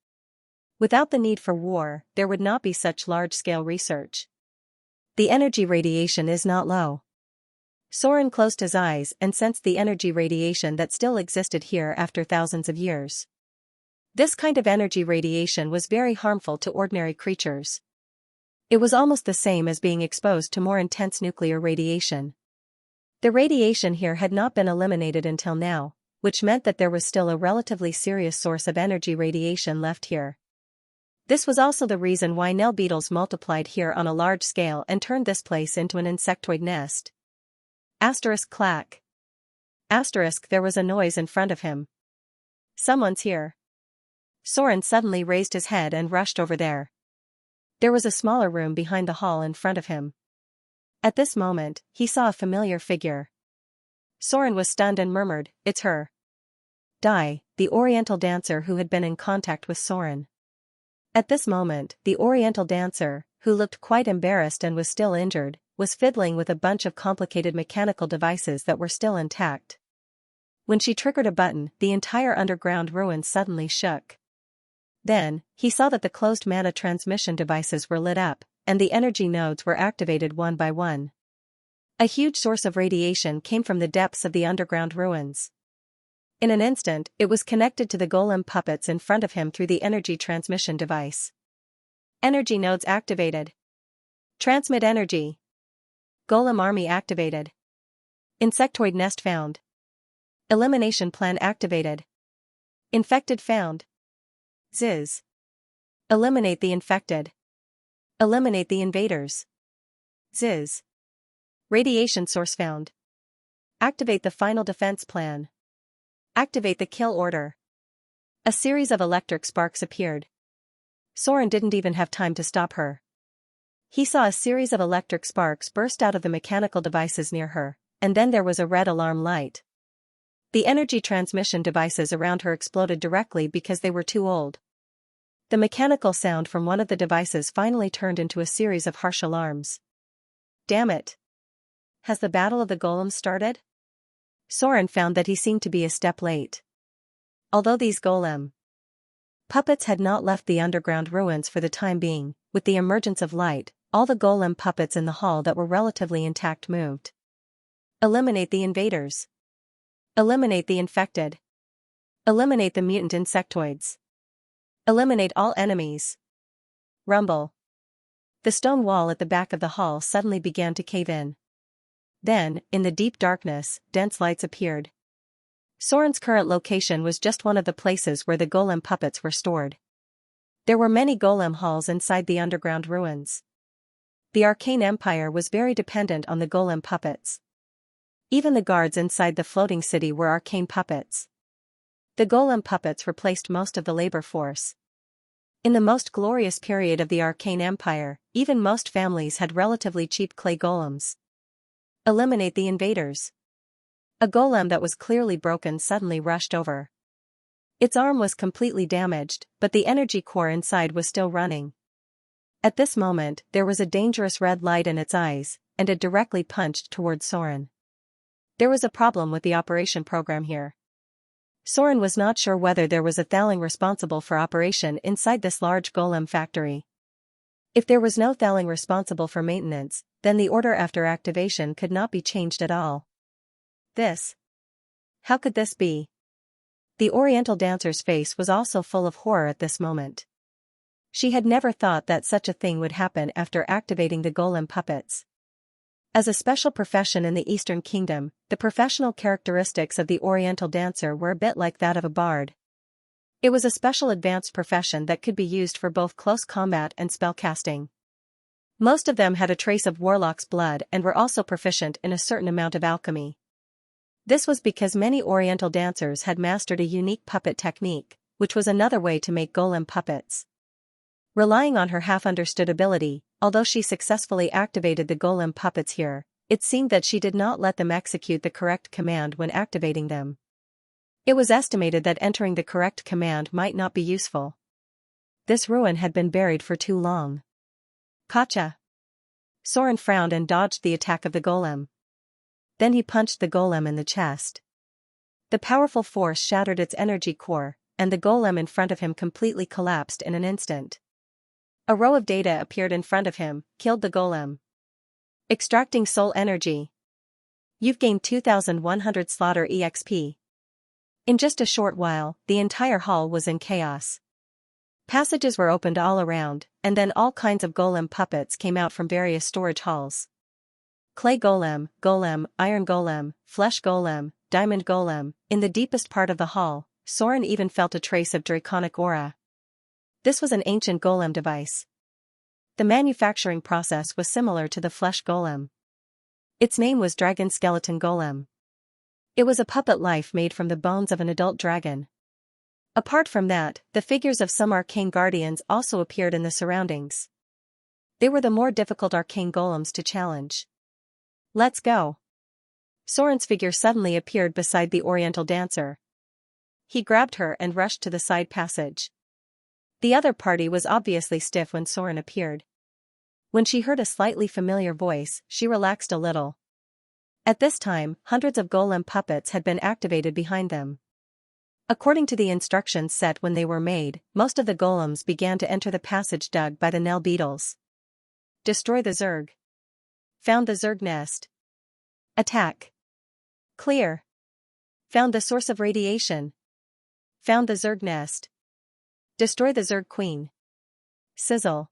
Without the need for war, there would not be such large-scale research. The energy radiation is not low. Soren closed his eyes and sensed the energy radiation that still existed here after thousands of years. This kind of energy radiation was very harmful to ordinary creatures. It was almost the same as being exposed to more intense nuclear radiation. The radiation here had not been eliminated until now, which meant that there was still a relatively serious source of energy radiation left here. This was also the reason why Nell beetles multiplied here on a large scale and turned this place into an insectoid nest. Asterisk clack. Asterisk, there was a noise in front of him. Someone's here. Soren suddenly raised his head and rushed over there. There was a smaller room behind the hall in front of him. At this moment, he saw a familiar figure. Soren was stunned and murmured, "It's her." Dai, the Oriental dancer who had been in contact with Soren. At this moment, the Oriental dancer, who looked quite embarrassed and was still injured, was fiddling with a bunch of complicated mechanical devices that were still intact. When she triggered a button, the entire underground ruin suddenly shook. Then, he saw that the closed mana transmission devices were lit up, and the energy nodes were activated one by one. A huge source of radiation came from the depths of the underground ruins. In an instant, it was connected to the golem puppets in front of him through the energy transmission device. Energy nodes activated. Transmit energy. Golem army activated. Insectoid nest found. Elimination plan activated. Infected found. Ziz. Eliminate the infected. Eliminate the invaders. Ziz. Radiation source found. Activate the final defense plan. Activate the kill order. A series of electric sparks appeared. Soren didn't even have time to stop her. He saw a series of electric sparks burst out of the mechanical devices near her, and then there was a red alarm light. The energy transmission devices around her exploded directly because they were too old. The mechanical sound from one of the devices finally turned into a series of harsh alarms. Damn it! Has the battle of the golems started? Soren found that he seemed to be a step late. Although these golem puppets had not left the underground ruins for the time being, with the emergence of light, all the golem puppets in the hall that were relatively intact moved. Eliminate the invaders. Eliminate the infected. Eliminate the mutant insectoids. Eliminate all enemies. Rumble. The stone wall at the back of the hall suddenly began to cave in. Then, in the deep darkness, dense lights appeared. Soren's current location was just one of the places where the golem puppets were stored. There were many golem halls inside the underground ruins. The Arcane Empire was very dependent on the golem puppets. Even the guards inside the floating city were arcane puppets. The golem puppets replaced most of the labor force. In the most glorious period of the Arcane Empire, even most families had relatively cheap clay golems. Eliminate the invaders. A golem that was clearly broken suddenly rushed over. Its arm was completely damaged, but the energy core inside was still running. At this moment, there was a dangerous red light in its eyes, and it directly punched towards Soren. There was a problem with the operation program here. Soren was not sure whether there was a Thaling responsible for operation inside this large golem factory. If there was no Thaling responsible for maintenance, then the order after activation could not be changed at all. How could this be? The Oriental dancer's face was also full of horror at this moment. She had never thought that such a thing would happen after activating the golem puppets. As a special profession in the Eastern Kingdom, the professional characteristics of the Oriental dancer were a bit like that of a bard. It was a special advanced profession that could be used for both close combat and spellcasting. Most of them had a trace of warlock's blood and were also proficient in a certain amount of alchemy. This was because many Oriental dancers had mastered a unique puppet technique, which was another way to make golem puppets. Relying on her half-understood ability, although she successfully activated the golem puppets here, it seemed that she did not let them execute the correct command when activating them. It was estimated that entering the correct command might not be useful. This ruin had been buried for too long. Gotcha! Soren frowned and dodged the attack of the golem. Then he punched the golem in the chest. The powerful force shattered its energy core, and the golem in front of him completely collapsed in an instant. A row of data appeared in front of him, killed the golem. Extracting soul energy. You've gained 2100 slaughter EXP. In just a short while, the entire hall was in chaos. Passages were opened all around, and then all kinds of golem puppets came out from various storage halls. Clay golem, iron golem, flesh golem, diamond golem. In the deepest part of the hall, Soren even felt a trace of draconic aura. This was an ancient golem device. The manufacturing process was similar to the flesh golem. Its name was dragon skeleton golem. It was a puppet life made from the bones of an adult dragon. Apart from that, the figures of some arcane guardians also appeared in the surroundings. They were the more difficult arcane golems to challenge. Let's go. Soren's figure suddenly appeared beside the Oriental dancer. He grabbed her and rushed to the side passage. The other party was obviously stiff when Soren appeared. When she heard a slightly familiar voice, she relaxed a little. At this time, hundreds of golem puppets had been activated behind them. According to the instructions set when they were made, most of the golems began to enter the passage dug by the Nell beetles. Destroy the Zerg. Found the Zerg nest. Attack. Clear. Found the source of radiation. Found the Zerg nest. Destroy the Zerg queen. Sizzle.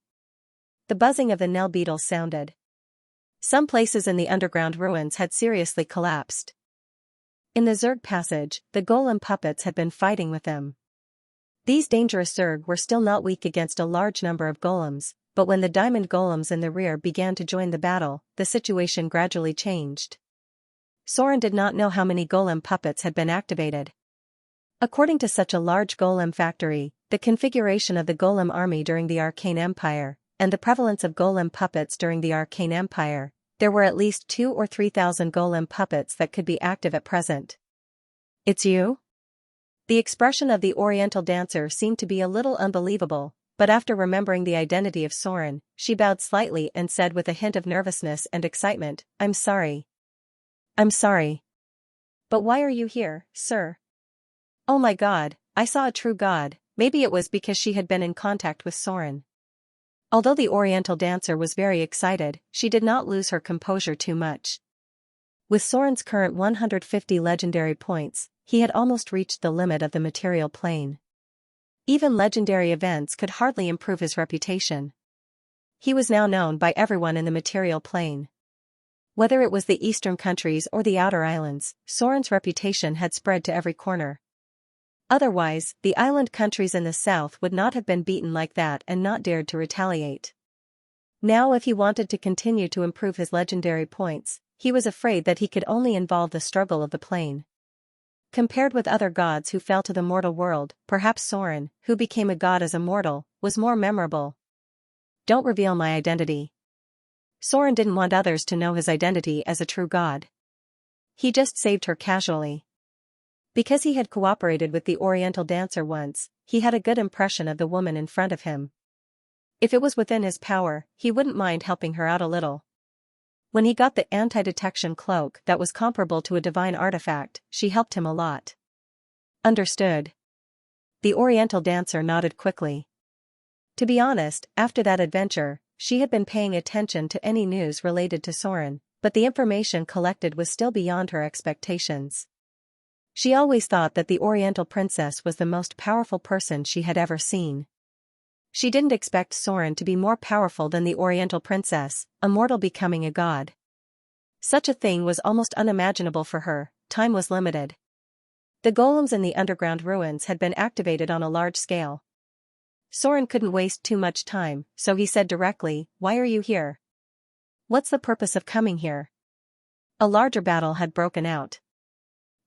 The buzzing of the Nell beetles sounded. Some places in the underground ruins had seriously collapsed. In the Zerg passage, the golem puppets had been fighting with them. These dangerous Zerg were still not weak against a large number of golems, but when the diamond golems in the rear began to join the battle, the situation gradually changed. Soren did not know how many golem puppets had been activated. According to such a large golem factory, the configuration of the golem army during the Arcane Empire, and the prevalence of golem puppets during the Arcane Empire, there were at least 2,000 or 3,000 golem puppets that could be active at present. It's you? The expression of the Oriental dancer seemed to be a little unbelievable, but after remembering the identity of Soren, she bowed slightly and said with a hint of nervousness and excitement, I'm sorry. I'm sorry. But why are you here, sir? Oh my God, I saw a true god. Maybe it was because she had been in contact with Soren. Although the Oriental dancer was very excited, she did not lose her composure too much. With Soren's current 150 legendary points, he had almost reached the limit of the material plane. Even legendary events could hardly improve his reputation. He was now known by everyone in the material plane. Whether it was the eastern countries or the outer islands, Soren's reputation had spread to every corner. Otherwise, the island countries in the south would not have been beaten like that and not dared to retaliate. Now if he wanted to continue to improve his legendary points, he was afraid that he could only involve the struggle of the plane. Compared with other gods who fell to the mortal world, perhaps Soren, who became a god as a mortal, was more memorable. Don't reveal my identity. Soren didn't want others to know his identity as a true god. He just saved her casually. Because he had cooperated with the Oriental dancer once, he had a good impression of the woman in front of him. If it was within his power, he wouldn't mind helping her out a little. When he got the anti-detection cloak that was comparable to a divine artifact, she helped him a lot. Understood. The Oriental dancer nodded quickly. To be honest, after that adventure, she had been paying attention to any news related to Soren, but the information collected was still beyond her expectations. She always thought that the Oriental princess was the most powerful person she had ever seen. She didn't expect Soren to be more powerful than the Oriental princess, a mortal becoming a god. Such a thing was almost unimaginable for her. Time was limited. The golems in the underground ruins had been activated on a large scale. Soren couldn't waste too much time, so he said directly, "Why are you here? What's the purpose of coming here?" A larger battle had broken out.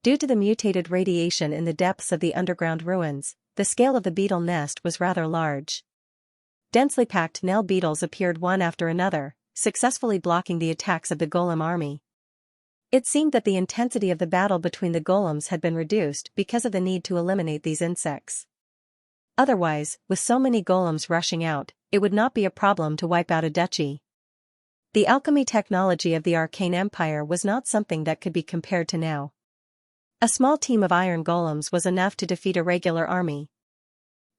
Due to the mutated radiation in the depths of the underground ruins, the scale of the beetle nest was rather large. Densely packed Nell beetles appeared one after another, successfully blocking the attacks of the golem army. It seemed that the intensity of the battle between the golems had been reduced because of the need to eliminate these insects. Otherwise, with so many golems rushing out, it would not be a problem to wipe out a duchy. The alchemy technology of the Arcane Empire was not something that could be compared to now. A small team of iron golems was enough to defeat a regular army.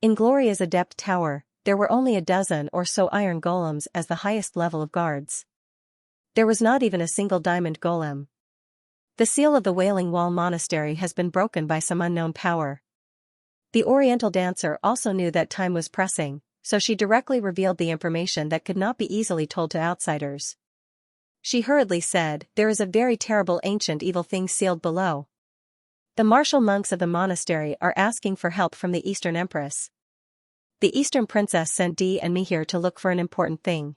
In Gloria's Adept Tower, there were only a dozen or so iron golems as the highest level of guards. There was not even a single diamond golem. The seal of the Wailing Wall Monastery has been broken by some unknown power. The Oriental dancer also knew that time was pressing, so she directly revealed the information that could not be easily told to outsiders. She hurriedly said, "There is a very terrible ancient evil thing sealed below. The martial monks of the monastery are asking for help from the Eastern Empress. The Eastern Princess sent Dee and me here to look for an important thing.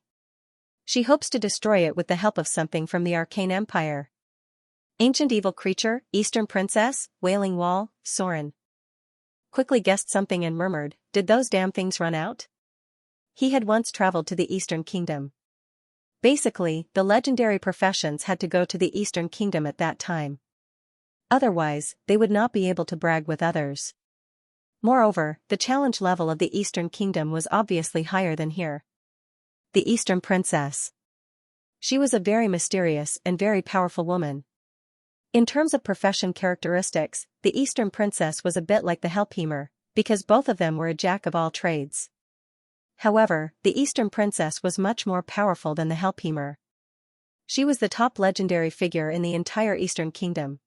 She hopes to destroy it with the help of something from the Arcane Empire." Ancient evil creature, Eastern Princess, Wailing Wall, Soren quickly guessed something and murmured, "Did those damn things run out?" He had once traveled to the Eastern Kingdom. Basically, the legendary professions had to go to the Eastern Kingdom at that time. Otherwise, they would not be able to brag with others. Moreover, the challenge level of the Eastern Kingdom was obviously higher than here. The Eastern Princess. She was a very mysterious and very powerful woman. In terms of profession characteristics, the Eastern Princess was a bit like the Helpheimer, because both of them were a jack of all trades. However, the Eastern Princess was much more powerful than the Helpheimer. She was the top legendary figure in the entire Eastern Kingdom.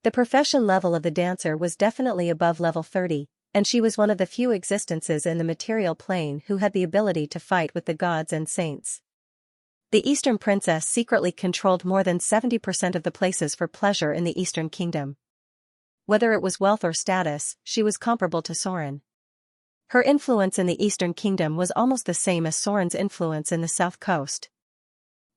The profession level of the dancer was definitely above level 30, and she was one of the few existences in the material plane who had the ability to fight with the gods and saints. The Eastern Princess secretly controlled more than 70% of the places for pleasure in the Eastern Kingdom. Whether it was wealth or status, she was comparable to Soren. Her influence in the Eastern Kingdom was almost the same as Soren's influence in the South Coast.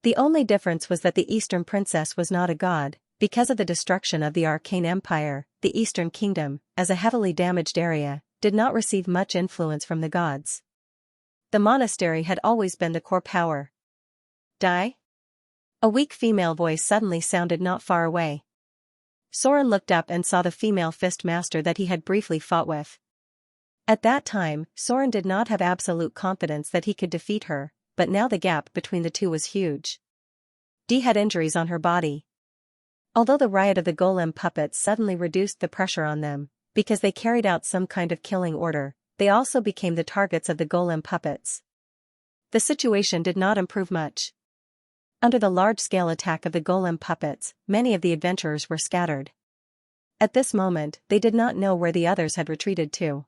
The only difference was that the Eastern Princess was not a god. Because of the destruction of the Arcane Empire, the Eastern Kingdom, as a heavily damaged area, did not receive much influence from the gods. The monastery had always been the core power. Die? A weak female voice suddenly sounded not far away. Soren looked up and saw the female fist master that he had briefly fought with. At that time, Soren did not have absolute confidence that he could defeat her, but now the gap between the two was huge. Dee had injuries on her body. Although the riot of the golem puppets suddenly reduced the pressure on them, because they carried out some kind of killing order, they also became the targets of the golem puppets. The situation did not improve much. Under the large-scale attack of the golem puppets, many of the adventurers were scattered. At this moment, they did not know where the others had retreated to.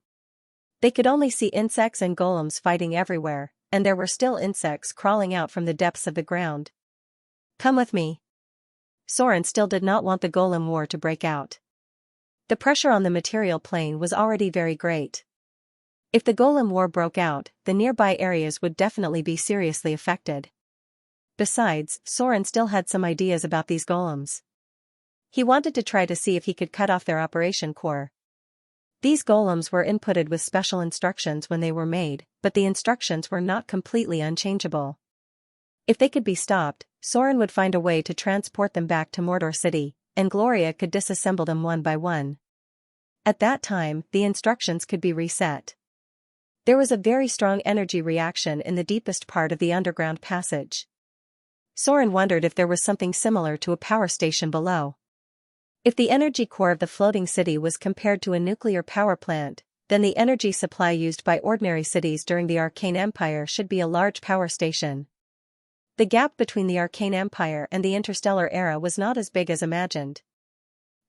They could only see insects and golems fighting everywhere, and there were still insects crawling out from the depths of the ground. Come with me. Soren still did not want the golem war to break out. The pressure on the material plane was already very great. If the golem war broke out, the nearby areas would definitely be seriously affected. Besides, Soren still had some ideas about these golems. He wanted to try to see if he could cut off their operation core. These golems were inputted with special instructions when they were made, but the instructions were not completely unchangeable. If they could be stopped, Soren would find a way to transport them back to Mordor City, and Gloria could disassemble them one by one. At that time, the instructions could be reset. There was a very strong energy reaction in the deepest part of the underground passage. Soren wondered if there was something similar to a power station below. If the energy core of the floating city was compared to a nuclear power plant, then the energy supply used by ordinary cities during the Arcane Empire should be a large power station. The gap between the Arcane Empire and the Interstellar Era was not as big as imagined.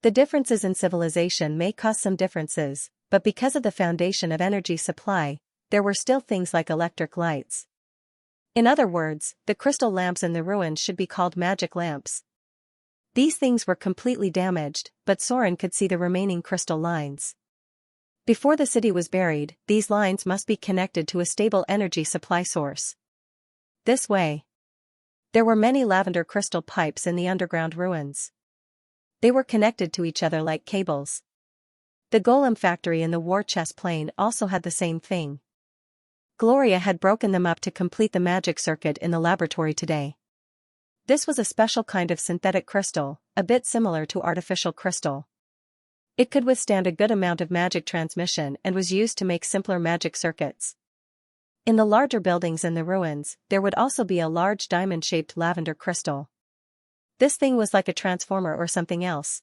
The differences in civilization may cause some differences, but because of the foundation of energy supply, there were still things like electric lights. In other words, the crystal lamps in the ruins should be called magic lamps. These things were completely damaged, but Soren could see the remaining crystal lines. Before the city was buried, these lines must be connected to a stable energy supply source. This way. There were many lavender crystal pipes in the underground ruins. They were connected to each other like cables. The golem factory in the war chest plane also had the same thing. Gloria had broken them up to complete the magic circuit in the laboratory today. This was a special kind of synthetic crystal, a bit similar to artificial crystal. It could withstand a good amount of magic transmission and was used to make simpler magic circuits. In the larger buildings in the ruins, there would also be a large diamond-shaped lavender crystal. This thing was like a transformer or something else.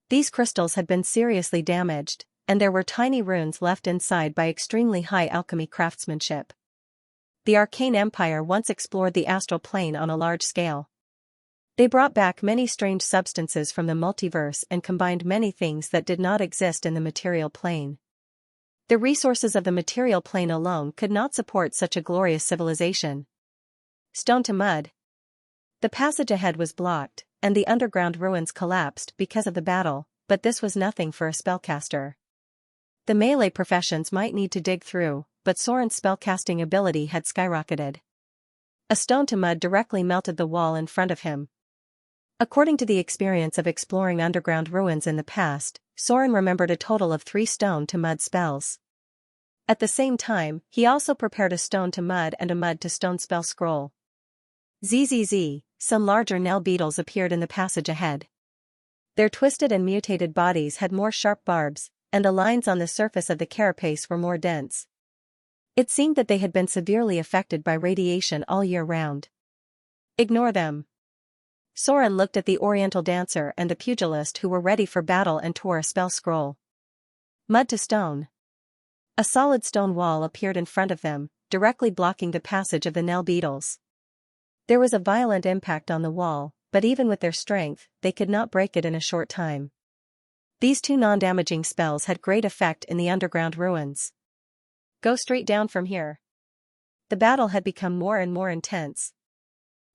These crystals had been seriously damaged, and there were tiny runes left inside by extremely high alchemy craftsmanship. The Arcane Empire once explored the astral plane on a large scale. They brought back many strange substances from the multiverse and combined many things that did not exist in the material plane. The resources of the material plane alone could not support such a glorious civilization. Stone to mud. The passage ahead was blocked, and the underground ruins collapsed because of the battle, but this was nothing for a spellcaster. The melee professions might need to dig through, but Soren's spellcasting ability had skyrocketed. A stone to mud directly melted the wall in front of him. According to the experience of exploring underground ruins in the past, Soren remembered a total of 3 stone to mud spells. At the same time, he also prepared a stone to mud and a mud to stone spell scroll. Zzz, some larger Nell beetles appeared in the passage ahead. Their twisted and mutated bodies had more sharp barbs, and the lines on the surface of the carapace were more dense. It seemed that they had been severely affected by radiation all year round. Ignore them. Soren looked at the Oriental dancer and the pugilist who were ready for battle and tore a spell scroll. Mud to stone. A solid stone wall appeared in front of them, directly blocking the passage of the Nell beetles. There was a violent impact on the wall, but even with their strength, they could not break it in a short time. These 2 non-damaging spells had great effect in the underground ruins. Go straight down from here. The battle had become more and more intense.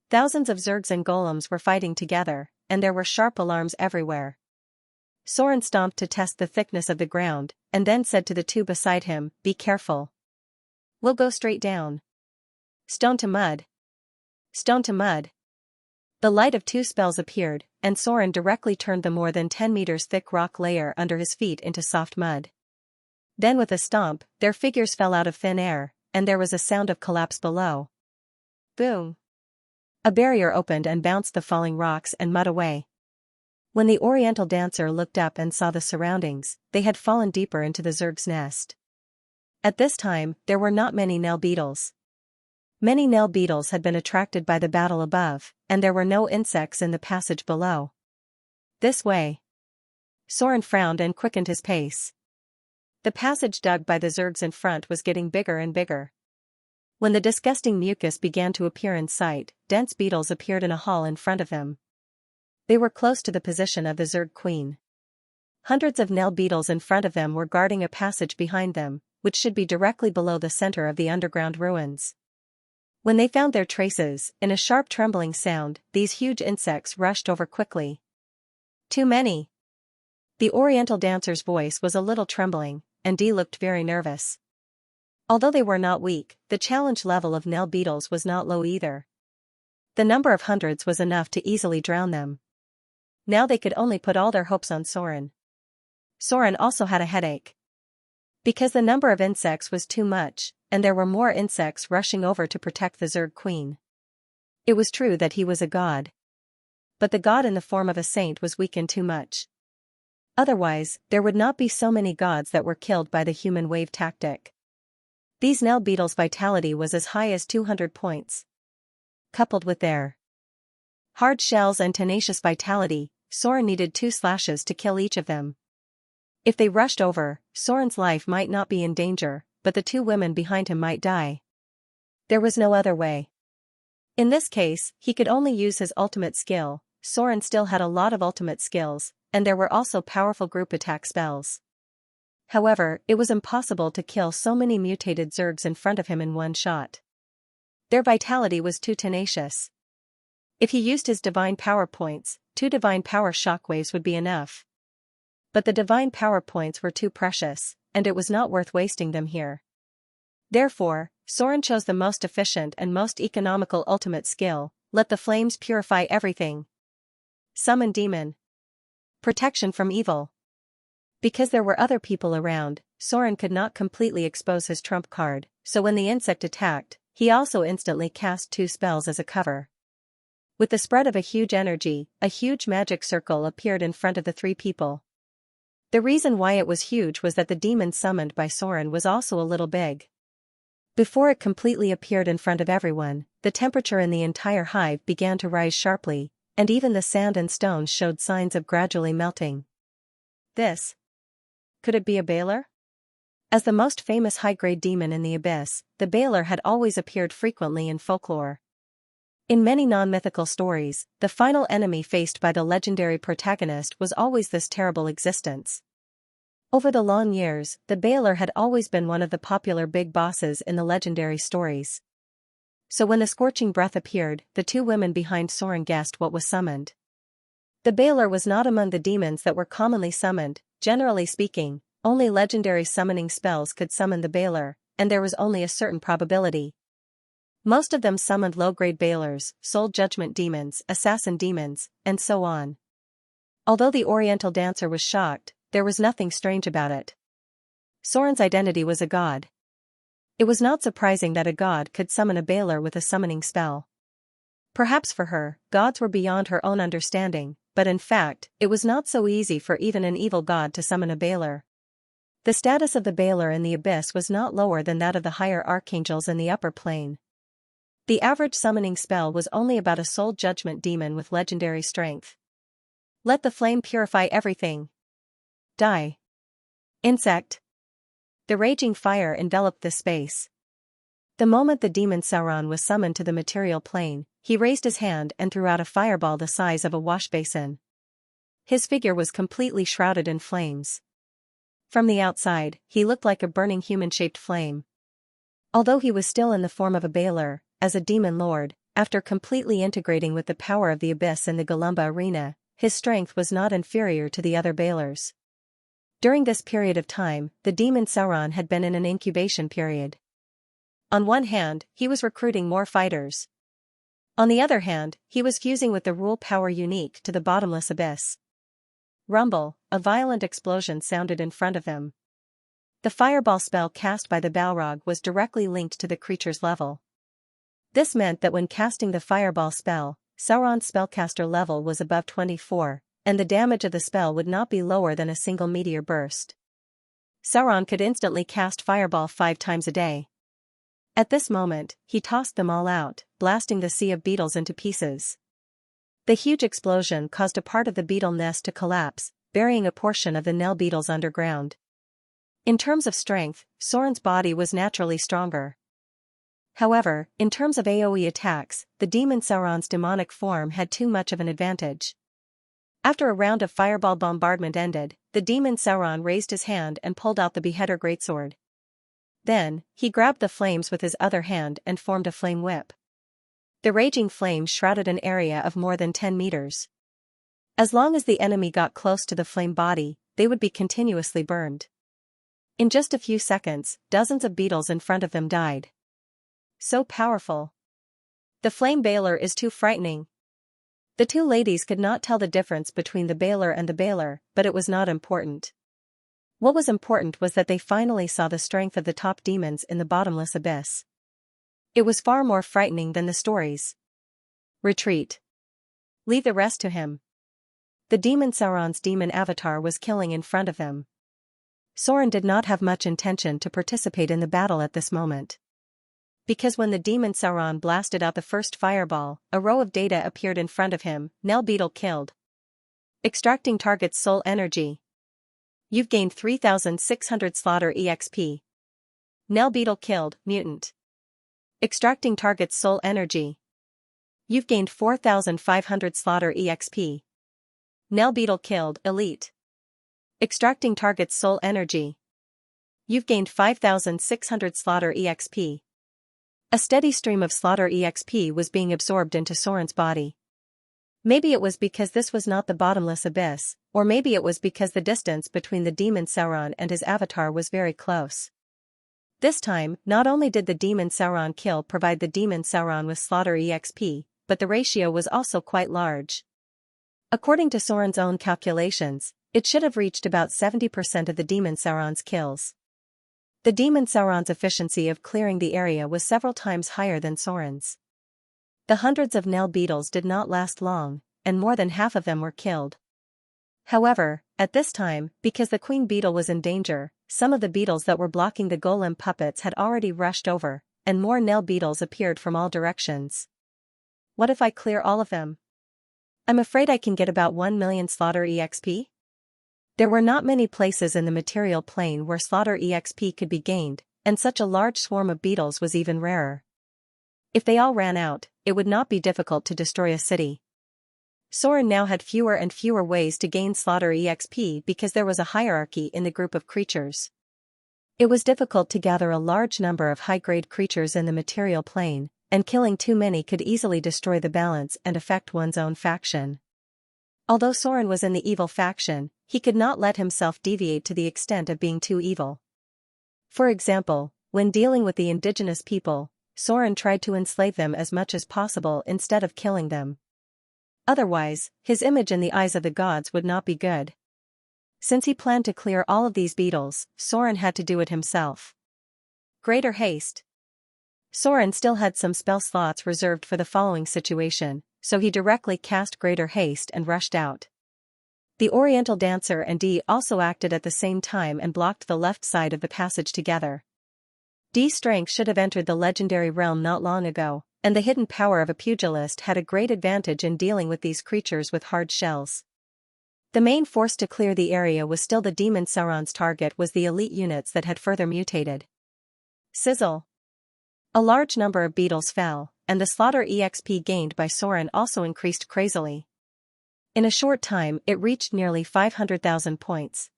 Thousands of zergs and golems were fighting together, and there were sharp alarms everywhere. Soren stomped to test the thickness of the ground, and then said to the 2 beside him, "Be careful. We'll go straight down. Stone to mud. Stone to mud." The light of 2 spells appeared, and Soren directly turned the more than 10 meters thick rock layer under his feet into soft mud. Then with a stomp, their figures fell out of thin air, and there was a sound of collapse below. Boom! A barrier opened and bounced the falling rocks and mud away. When the Oriental dancer looked up and saw the surroundings, they had fallen deeper into the Zerg's nest. At this time, there were not many Nell beetles. Many Nell beetles had been attracted by the battle above, and there were no insects in the passage below. This way. Soren frowned and quickened his pace. The passage dug by the Zergs in front was getting bigger and bigger. When the disgusting mucus began to appear in sight, dense beetles appeared in a hall in front of him. They were close to the position of the Zerg queen. Hundreds of Nell beetles in front of them were guarding a passage behind them, which should be directly below the center of the underground ruins. When they found their traces, in a sharp trembling sound, these huge insects rushed over quickly. Too many. The Oriental dancer's voice was a little trembling, and Dee looked very nervous. Although they were not weak, the challenge level of Nell beetles was not low either. The number of hundreds was enough to easily drown them. Now they could only put all their hopes on Soren. Soren also had a headache. Because the number of insects was too much, and there were more insects rushing over to protect the Zerg queen. It was true that he was a god. But the god in the form of a saint was weakened too much. Otherwise, there would not be so many gods that were killed by the human wave tactic. These Nell beetles' vitality was as high as 200 points. Coupled with their hard shells and tenacious vitality, Soren needed 2 slashes to kill each of them. If they rushed over, Soren's life might not be in danger, but the 2 women behind him might die. There was no other way. In this case, he could only use his ultimate skill. Soren still had a lot of ultimate skills, and there were also powerful group attack spells. However, it was impossible to kill so many mutated Zergs in front of him in one shot. Their vitality was too tenacious. If he used his divine power points, 2 divine power shockwaves would be enough. But the divine power points were too precious, and it was not worth wasting them here. Therefore, Soren chose the most efficient and most economical ultimate skill: let the flames purify everything. Summon demon. Protection from evil. Because there were other people around, Soren could not completely expose his trump card, so when the insect attacked, he also instantly cast 2 spells as a cover. With the spread of a huge energy, a huge magic circle appeared in front of the 3 people. The reason why it was huge was that the demon summoned by Soren was also a little big. Before it completely appeared in front of everyone, the temperature in the entire hive began to rise sharply, and even the sand and stones showed signs of gradually melting. This. Could it be a Baelor? As the most famous high-grade demon in the abyss, the Baelor had always appeared frequently in folklore. In many non-mythical stories, the final enemy faced by the legendary protagonist was always this terrible existence. Over the long years, the Baelor had always been one of the popular big bosses in the legendary stories. So when the scorching breath appeared, the 2 women behind Soren guessed what was summoned. The Baelor was not among the demons that were commonly summoned. Generally speaking, only legendary summoning spells could summon the Baelor, and there was only a certain probability. Most of them summoned low-grade Baelors, soul judgment demons, assassin demons, and so on. Although the Oriental dancer was shocked, there was nothing strange about it. Soren's identity was a god. It was not surprising that a god could summon a Baelor with a summoning spell. Perhaps for her, gods were beyond her own understanding, but in fact, it was not so easy for even an evil god to summon a Baelor. The status of the Baelor in the abyss was not lower than that of the higher archangels in the upper plane. The average summoning spell was only about a soul judgment demon with legendary strength. Let the flame purify everything. Die. Insect. The raging fire enveloped the space. The moment the demon Sauron was summoned to the material plane, he raised his hand and threw out a fireball the size of a wash basin. His figure was completely shrouded in flames. From the outside, he looked like a burning human-shaped flame. Although he was still in the form of a Baelor, as a demon lord, after completely integrating with the power of the abyss in the Galumba arena, his strength was not inferior to the other Baelors. During this period of time, the demon Sauron had been in an incubation period. On one hand, he was recruiting more fighters. On the other hand, he was fusing with the rule power unique to the bottomless abyss. Rumble, a violent explosion sounded in front of them. The fireball spell cast by the Balrog was directly linked to the creature's level. This meant that when casting the fireball spell, Sauron's spellcaster level was above 24, and the damage of the spell would not be lower than a single meteor burst. Sauron could instantly cast fireball 5 times a day. At this moment, he tossed them all out, blasting the sea of beetles into pieces. The huge explosion caused a part of the beetle nest to collapse, burying a portion of the Nell beetles underground. In terms of strength, Soren's body was naturally stronger. However, in terms of AoE attacks, the demon Sauron's demonic form had too much of an advantage. After a round of fireball bombardment ended, the demon Sauron raised his hand and pulled out the Beheader greatsword. Then, he grabbed the flames with his other hand and formed a flame whip. The raging flame shrouded an area of more than 10 meters. As long as the enemy got close to the flame body, they would be continuously burned. In just a few seconds, dozens of beetles in front of them died. So powerful. The flame baler is too frightening. The two ladies could not tell the difference between the baler and the baler, but it was not important. What was important was that they finally saw the strength of the top demons in the bottomless abyss. It was far more frightening than the stories. Retreat. Leave the rest to him. The demon Sauron's demon avatar was killing in front of them. Soren did not have much intention to participate in the battle at this moment. Because when the demon Sauron blasted out the first fireball, a row of data appeared in front of him. Nell beetle killed. Extracting target's soul energy. You've gained 3,600 slaughter EXP. Nell beetle killed, mutant. Extracting target's soul energy. You've gained 4,500 slaughter EXP. Nell beetle killed, elite. Extracting target's soul energy. You've gained 5,600 slaughter EXP. A steady stream of slaughter EXP was being absorbed into Soren's body. Maybe it was because this was not the bottomless abyss, or maybe it was because the distance between the demon Sauron and his avatar was very close. This time, not only did the demon Sauron kill provide the demon Sauron with slaughter EXP, but the ratio was also quite large. According to Soren's own calculations, it should have reached about 70% of the demon Sauron's kills. The demon Sauron's efficiency of clearing the area was several times higher than Soren's. The hundreds of Nell beetles did not last long, and more than half of them were killed. However, at this time, because the queen beetle was in danger, some of the beetles that were blocking the golem puppets had already rushed over, and more Nell beetles appeared from all directions. What if I clear all of them? I'm afraid I can get about 1 million slaughter EXP? There were not many places in the material plane where slaughter EXP could be gained, and such a large swarm of beetles was even rarer. If they all ran out, it would not be difficult to destroy a city. Soren now had fewer and fewer ways to gain slaughter EXP because there was a hierarchy in the group of creatures. It was difficult to gather a large number of high-grade creatures in the material plane, and killing too many could easily destroy the balance and affect one's own faction. Although Soren was in the evil faction, he could not let himself deviate to the extent of being too evil. For example, when dealing with the indigenous people, Soren tried to enslave them as much as possible instead of killing them. Otherwise, his image in the eyes of the gods would not be good. Since he planned to clear all of these beetles, Soren had to do it himself. Greater haste. Soren still had some spell slots reserved for the following situation, so he directly cast Greater Haste and rushed out. The Oriental Dancer and Dee also acted at the same time and blocked the left side of the passage together. Dee's strength should have entered the legendary realm not long ago, and the hidden power of a pugilist had a great advantage in dealing with these creatures with hard shells. The main force to clear the area was still the demon Sauron's target was the elite units that had further mutated. Sizzle. A large number of beetles fell, and the slaughter EXP gained by Soren also increased crazily. In a short time it reached nearly 500,000 points.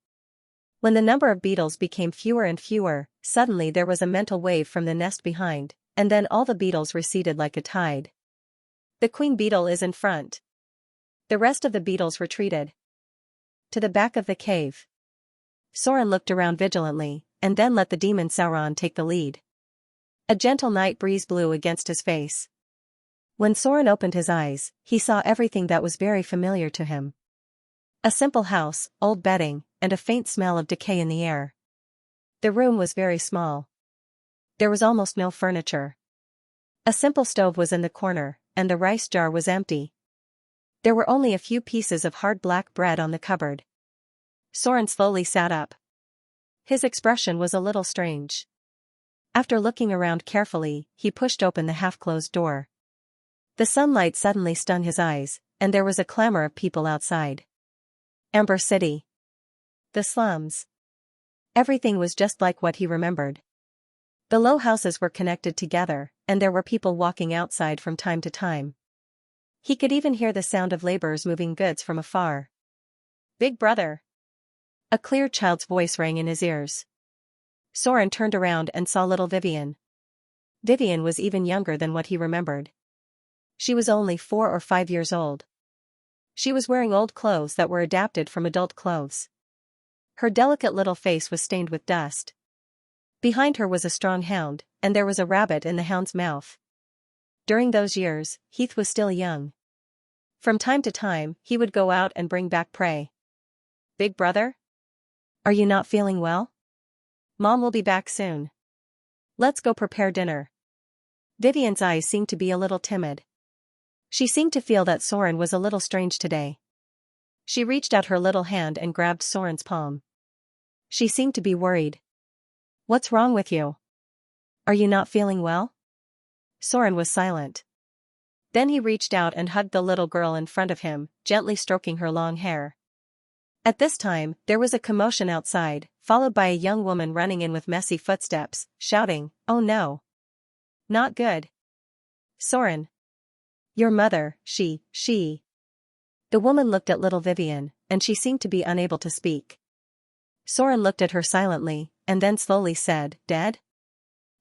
When the number of beetles became fewer and fewer, suddenly there was a mental wave from the nest behind, and then all the beetles receded like a tide. The queen beetle is in front. The rest of the beetles retreated to the back of the cave. Soren looked around vigilantly, and then let the demon Sauron take the lead. A gentle night breeze blew against his face. When Soren opened his eyes, he saw everything that was very familiar to him. A simple house, old bedding, and a faint smell of decay in the air. The room was very small. There was almost no furniture. A simple stove was in the corner, and the rice jar was empty. There were only a few pieces of hard black bread on the cupboard. Soren slowly sat up. His expression was a little strange. After looking around carefully, he pushed open the half-closed door. The sunlight suddenly stung his eyes, and there was a clamor of people outside. Amber City. The slums. Everything was just like what he remembered. The low houses were connected together, and there were people walking outside from time to time. He could even hear the sound of laborers moving goods from afar. Big brother. A clear child's voice rang in his ears. Soren turned around and saw little Vivian. Vivian was even younger than what he remembered. She was only 4 or 5 years old. She was wearing old clothes that were adapted from adult clothes. Her delicate little face was stained with dust. Behind her was a strong hound, and there was a rabbit in the hound's mouth. During those years, Heath was still young. From time to time, he would go out and bring back prey. "Big brother? Are you not feeling well? Mom will be back soon. Let's go prepare dinner." Vivian's eyes seemed to be a little timid. She seemed to feel that Soren was a little strange today. She reached out her little hand and grabbed Soren's palm. She seemed to be worried. "What's wrong with you? Are you not feeling well?" Soren was silent. Then he reached out and hugged the little girl in front of him, gently stroking her long hair. At this time, there was a commotion outside, followed by a young woman running in with messy footsteps, shouting, "Oh no! Not good! Soren! Your mother, she." The woman looked at little Vivian, and she seemed to be unable to speak. Soren looked at her silently, and then slowly said, "Dead?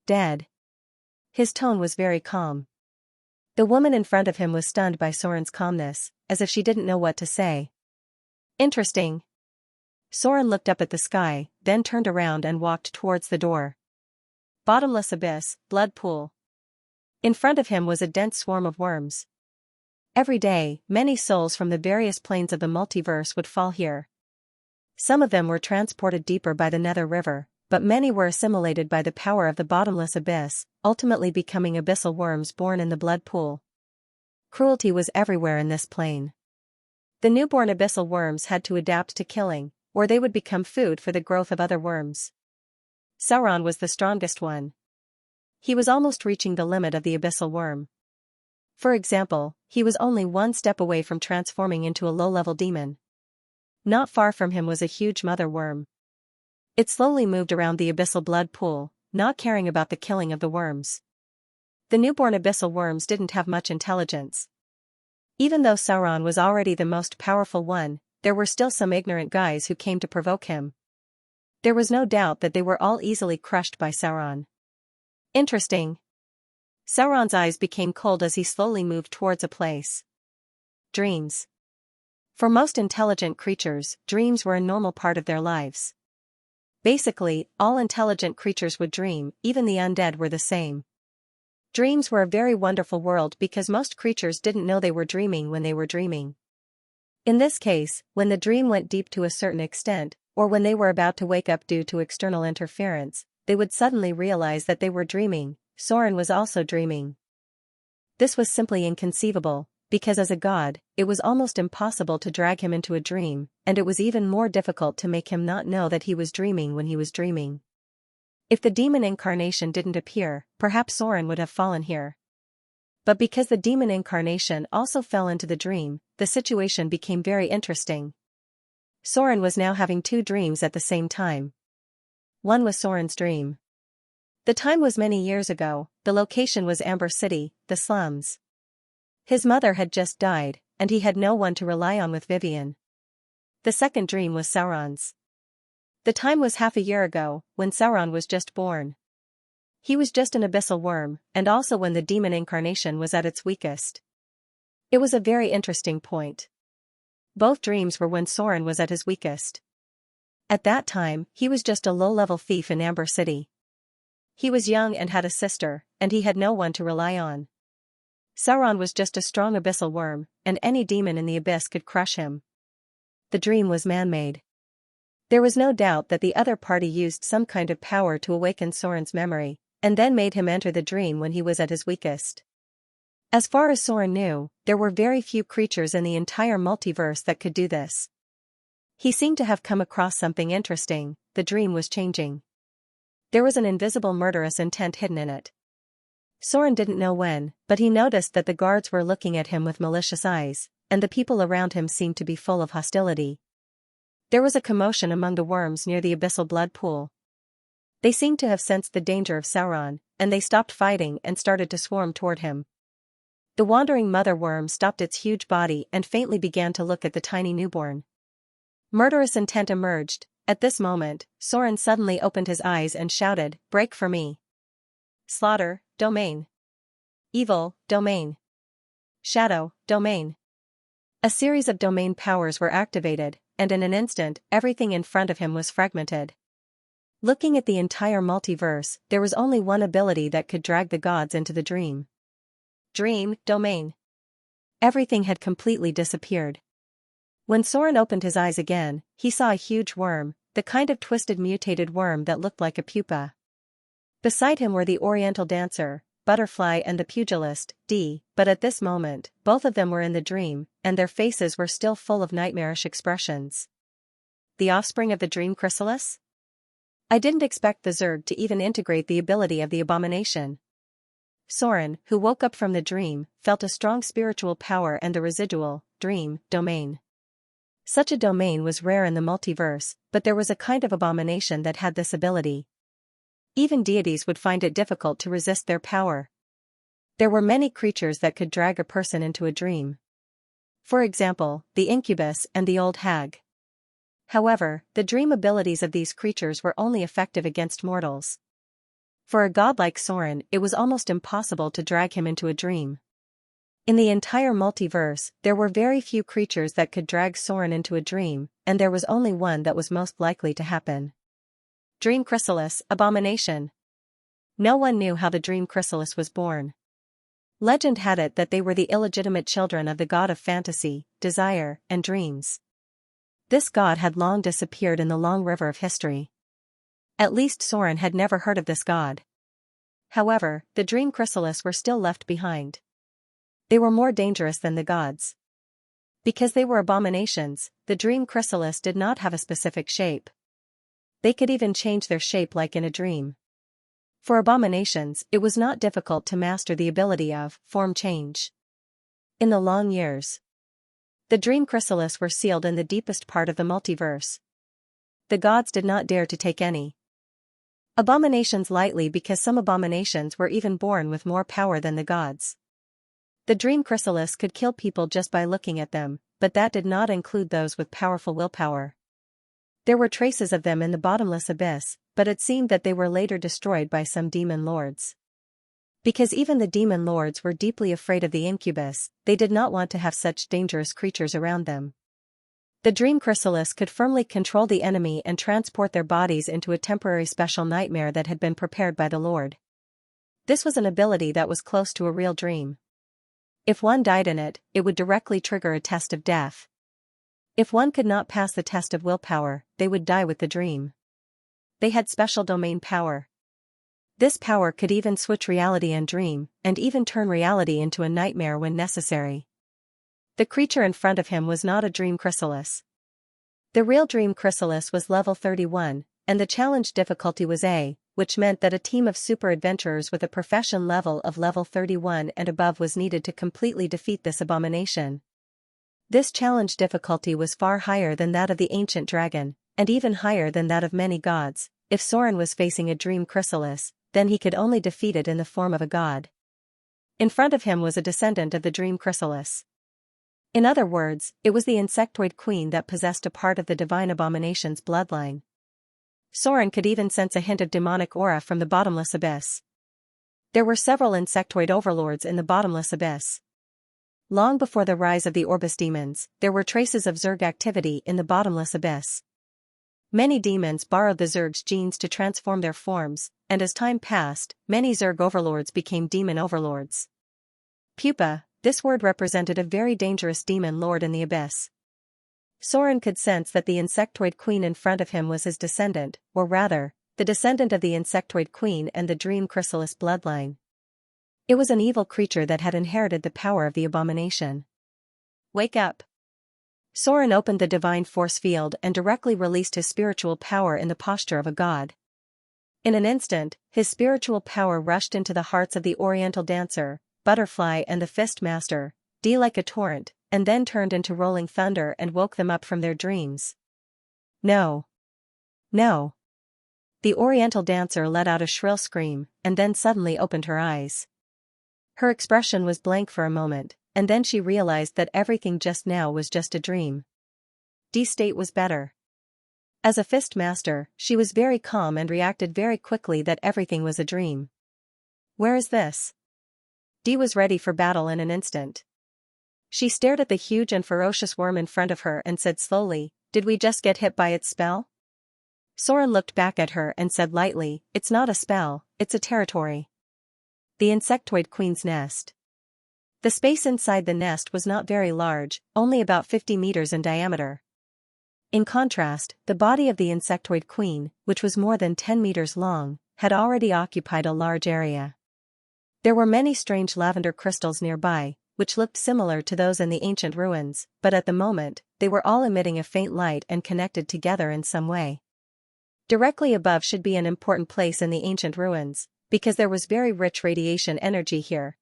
Dead." His tone was very calm. The woman in front of him was stunned by Soren's calmness, as if she didn't know what to say. Interesting. Soren looked up at the sky, then turned around and walked towards the door. Bottomless abyss, blood pool. In front of him was a dense swarm of worms. Every day, many souls from the various planes of the multiverse would fall here. Some of them were transported deeper by the Nether River, but many were assimilated by the power of the bottomless abyss, ultimately becoming abyssal worms born in the blood pool. Cruelty was everywhere in this plane. The newborn abyssal worms had to adapt to killing, or they would become food for the growth of other worms. Sauron was the strongest one. He was almost reaching the limit of the abyssal worm. For example, he was only one step away from transforming into a low-level demon. Not far from him was a huge mother worm. It slowly moved around the abyssal blood pool, not caring about the killing of the worms. The newborn abyssal worms didn't have much intelligence. Even though Sauron was already the most powerful one, there were still some ignorant guys who came to provoke him. There was no doubt that they were all easily crushed by Sauron. Interesting. Sauron's eyes became cold as he slowly moved towards a place. Dreams. For most intelligent creatures, dreams were a normal part of their lives. Basically, all intelligent creatures would dream, even the undead were the same. Dreams were a very wonderful world because most creatures didn't know they were dreaming when they were dreaming. In this case, when the dream went deep to a certain extent, or when they were about to wake up due to external interference, they would suddenly realize that they were dreaming. Soren was also dreaming. This was simply inconceivable, because as a god, it was almost impossible to drag him into a dream, and it was even more difficult to make him not know that he was dreaming when he was dreaming. If the demon incarnation didn't appear, perhaps Soren would have fallen here. But because the demon incarnation also fell into the dream, the situation became very interesting. Soren was now having 2 dreams at the same time. One was Soren's dream. The time was many years ago, the location was Amber City, the slums. His mother had just died, and he had no one to rely on with Vivian. The second dream was Sauron's. The time was half a year ago, when Sauron was just born. He was just an abyssal worm, and also when the demon incarnation was at its weakest. It was a very interesting point. Both dreams were when Soren was at his weakest. At that time, he was just a low-level thief in Amber City. He was young and had a sister, and he had no one to rely on. Sauron was just a strong abyssal worm, and any demon in the abyss could crush him. The dream was man-made. There was no doubt that the other party used some kind of power to awaken Soren's memory, and then made him enter the dream when he was at his weakest. As far as Soren knew, there were very few creatures in the entire multiverse that could do this. He seemed to have come across something interesting. The dream was changing. There was an invisible murderous intent hidden in it. Soren didn't know when, but he noticed that the guards were looking at him with malicious eyes, and the people around him seemed to be full of hostility. There was a commotion among the worms near the abyssal blood pool. They seemed to have sensed the danger of Sauron, and they stopped fighting and started to swarm toward him. The wandering mother worm stopped its huge body and faintly began to look at the tiny newborn. Murderous intent emerged, At this moment, Soren suddenly opened his eyes and shouted, "Break for me! Slaughter, domain! Evil, domain! Shadow, domain!" A series of domain powers were activated, and in an instant, everything in front of him was fragmented. Looking at the entire multiverse, there was only one ability that could drag the gods into the dream. Dream, domain. Everything had completely disappeared. When Soren opened his eyes again, he saw a huge worm, the kind of twisted mutated worm that looked like a pupa. Beside him were the Oriental dancer, Butterfly, and the pugilist, D, but at this moment, both of them were in the dream, and their faces were still full of nightmarish expressions. The offspring of the dream chrysalis? I didn't expect the Zerg to even integrate the ability of the abomination. Soren, who woke up from the dream, felt a strong spiritual power and the residual, dream, domain. Such a domain was rare in the multiverse, but there was a kind of abomination that had this ability. Even deities would find it difficult to resist their power. There were many creatures that could drag a person into a dream. For example, the incubus and the old hag. However, the dream abilities of these creatures were only effective against mortals. For a god like Soren, it was almost impossible to drag him into a dream. In the entire multiverse, there were very few creatures that could drag Soren into a dream, and there was only one that was most likely to happen. Dream chrysalis, abomination. No one knew how the dream chrysalis was born. Legend had it that they were the illegitimate children of the god of fantasy, desire, and dreams. This god had long disappeared in the long river of history. At least Soren had never heard of this god. However, the dream chrysalis were still left behind. They were more dangerous than the gods. Because they were abominations, the dream chrysalis did not have a specific shape. They could even change their shape like in a dream. For abominations, it was not difficult to master the ability of form change. In the long years, the dream chrysalis were sealed in the deepest part of the multiverse. The gods did not dare to take any abominations lightly because some abominations were even born with more power than the gods. The dream chrysalis could kill people just by looking at them, but that did not include those with powerful willpower. There were traces of them in the bottomless abyss, but it seemed that they were later destroyed by some demon lords. Because even the demon lords were deeply afraid of the incubus, they did not want to have such dangerous creatures around them. The dream chrysalis could firmly control the enemy and transport their bodies into a temporary special nightmare that had been prepared by the Lord. This was an ability that was close to a real dream. If one died in it, it would directly trigger a test of death. If one could not pass the test of willpower, they would die with the dream. They had special domain power. This power could even switch reality and dream, and even turn reality into a nightmare when necessary. The creature in front of him was not a dream chrysalis. The real dream chrysalis was level 31, and the challenge difficulty was A, which meant that a team of super adventurers with a profession level of level 31 and above was needed to completely defeat this abomination. This challenge difficulty was far higher than that of the ancient dragon, and even higher than that of many gods. If Soren was facing a dream chrysalis, then he could only defeat it in the form of a god. In front of him was a descendant of the dream chrysalis. In other words, it was the insectoid queen that possessed a part of the divine abomination's bloodline. Soren could even sense a hint of demonic aura from the bottomless abyss. There were several insectoid overlords in the bottomless abyss. Long before the rise of the Orbis demons, there were traces of Zerg activity in the bottomless abyss. Many demons borrowed the Zerg's genes to transform their forms, and as time passed, many Zerg overlords became demon overlords. Pupa, this word represented a very dangerous demon lord in the abyss. Soren could sense that the insectoid queen in front of him was his descendant, or rather, the descendant of the insectoid queen and the dream chrysalis bloodline. It was an evil creature that had inherited the power of the abomination. Wake up! Soren opened the divine force field and directly released his spiritual power in the posture of a god. In an instant, his spiritual power rushed into the hearts of the Oriental dancer, Butterfly, and the fist master, D, like a torrent, and then turned into rolling thunder and woke them up from their dreams. No! No! The Oriental dancer let out a shrill scream, and then suddenly opened her eyes. Her expression was blank for a moment, and then she realized that everything just now was just a dream. D's state was better. As a fist master, she was very calm and reacted very quickly that everything was a dream. Where is this? Dee was ready for battle in an instant. She stared at the huge and ferocious worm in front of her and said slowly, "Did we just get hit by its spell?" Soren looked back at her and said lightly, "It's not a spell, it's a territory." The insectoid queen's nest. The space inside the nest was not very large, only about 50 meters in diameter. In contrast, the body of the insectoid queen, which was more than 10 meters long, had already occupied a large area. There were many strange lavender crystals nearby, which looked similar to those in the ancient ruins, but at the moment, they were all emitting a faint light and connected together in some way. Directly above should be an important place in the ancient ruins, because there was very rich radiation energy here.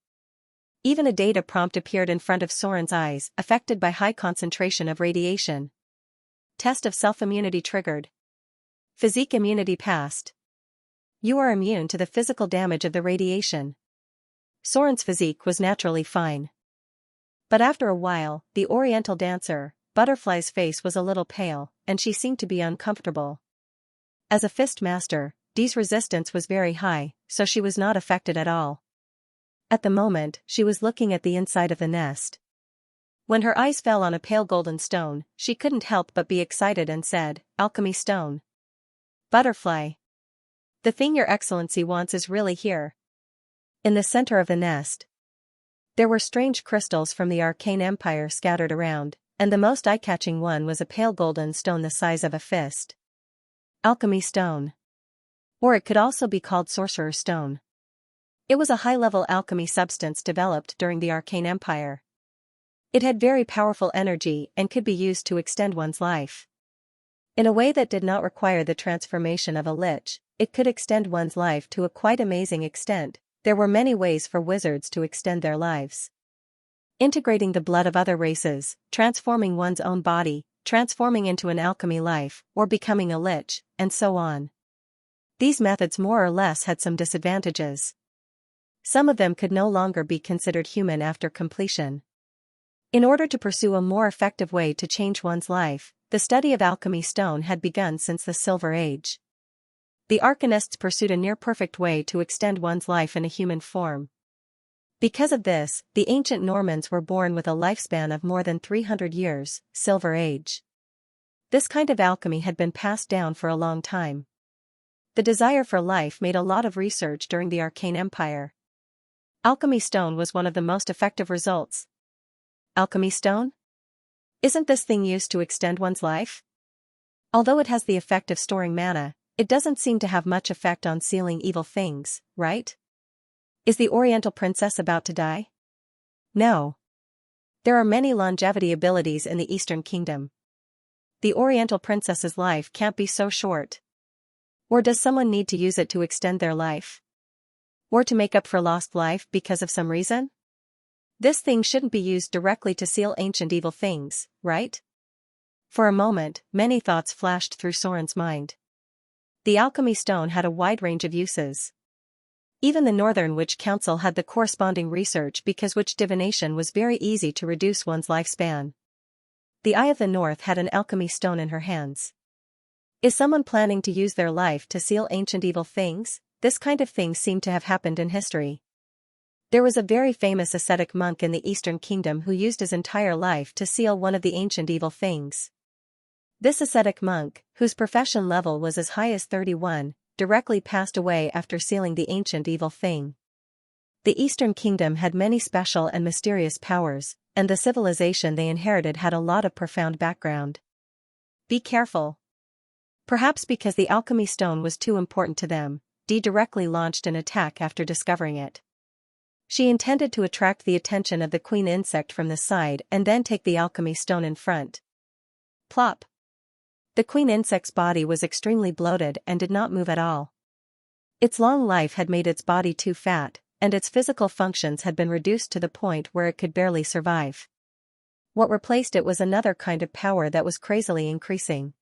Even a data prompt appeared in front of Soren's eyes, affected by high concentration of radiation. Test of self-immunity triggered. Physique immunity passed. You are immune to the physical damage of the radiation. Soren's physique was naturally fine. But after a while, the Oriental dancer, Butterfly's face was a little pale, and she seemed to be uncomfortable. As a fist master, Dee's resistance was very high, so she was not affected at all. At the moment, she was looking at the inside of the nest. When her eyes fell on a pale golden stone, she couldn't help but be excited and said, "Alchemy stone." Butterfly. The thing your excellency wants is really here. In the center of the nest. There were strange crystals from the arcane empire scattered around, and the most eye-catching one was a pale golden stone the size of a fist. Alchemy stone. Or it could also be called sorcerer's stone. It was a high-level alchemy substance developed during the arcane empire. It had very powerful energy and could be used to extend one's life. In a way that did not require the transformation of a lich, it could extend one's life to a quite amazing extent. There were many ways for wizards to extend their lives. Integrating the blood of other races, transforming one's own body, transforming into an alchemy life, or becoming a lich, and so on. These methods more or less had some disadvantages. Some of them could no longer be considered human after completion. In order to pursue a more effective way to change one's life, the study of alchemy stone had begun since the Silver Age. The Arcanists pursued a near-perfect way to extend one's life in a human form. Because of this, the ancient Normans were born with a lifespan of more than 300 years, Silver Age. This kind of alchemy had been passed down for a long time. The desire for life made a lot of research during the Arcane Empire. Alchemy stone was one of the most effective results. Alchemy stone? Isn't this thing used to extend one's life? Although it has the effect of storing mana, it doesn't seem to have much effect on sealing evil things, right? Is the Oriental princess about to die? No. There are many longevity abilities in the Eastern Kingdom. The Oriental princess's life can't be so short. Or does someone need to use it to extend their life? Or to make up for lost life because of some reason? This thing shouldn't be used directly to seal ancient evil things, right? For a moment, many thoughts flashed through Soren's mind. The alchemy stone had a wide range of uses. Even the Northern Witch Council had the corresponding research because witch divination was very easy to reduce one's lifespan. The Eye of the North had an alchemy stone in her hands. Is someone planning to use their life to seal ancient evil things? This kind of thing seemed to have happened in history. There was a very famous ascetic monk in the Eastern Kingdom who used his entire life to seal one of the ancient evil things. This ascetic monk, whose profession level was as high as 31, directly passed away after sealing the ancient evil thing. The Eastern Kingdom had many special and mysterious powers, and the civilization they inherited had a lot of profound background. Be careful. Perhaps because the alchemy stone was too important to them, Dee directly launched an attack after discovering it. She intended to attract the attention of the queen insect from the side and then take the alchemy stone in front. Plop. The queen insect's body was extremely bloated and did not move at all. Its long life had made its body too fat, and its physical functions had been reduced to the point where it could barely survive. What replaced it was another kind of power that was crazily increasing.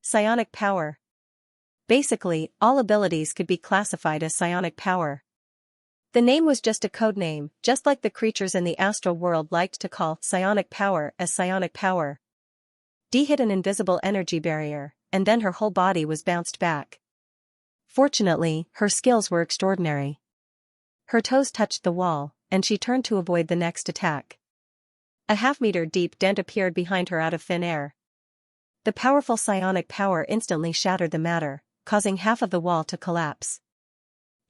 Psionic power. Basically, all abilities could be classified as psionic power. The name was just a code name, just like the creatures in the astral world liked to call psionic power as psionic power. Dee hit an invisible energy barrier, and then her whole body was bounced back. Fortunately, her skills were extraordinary. Her toes touched the wall, and she turned to avoid the next attack. A half-meter deep dent appeared behind her out of thin air. The powerful psionic power instantly shattered the matter, causing half of the wall to collapse.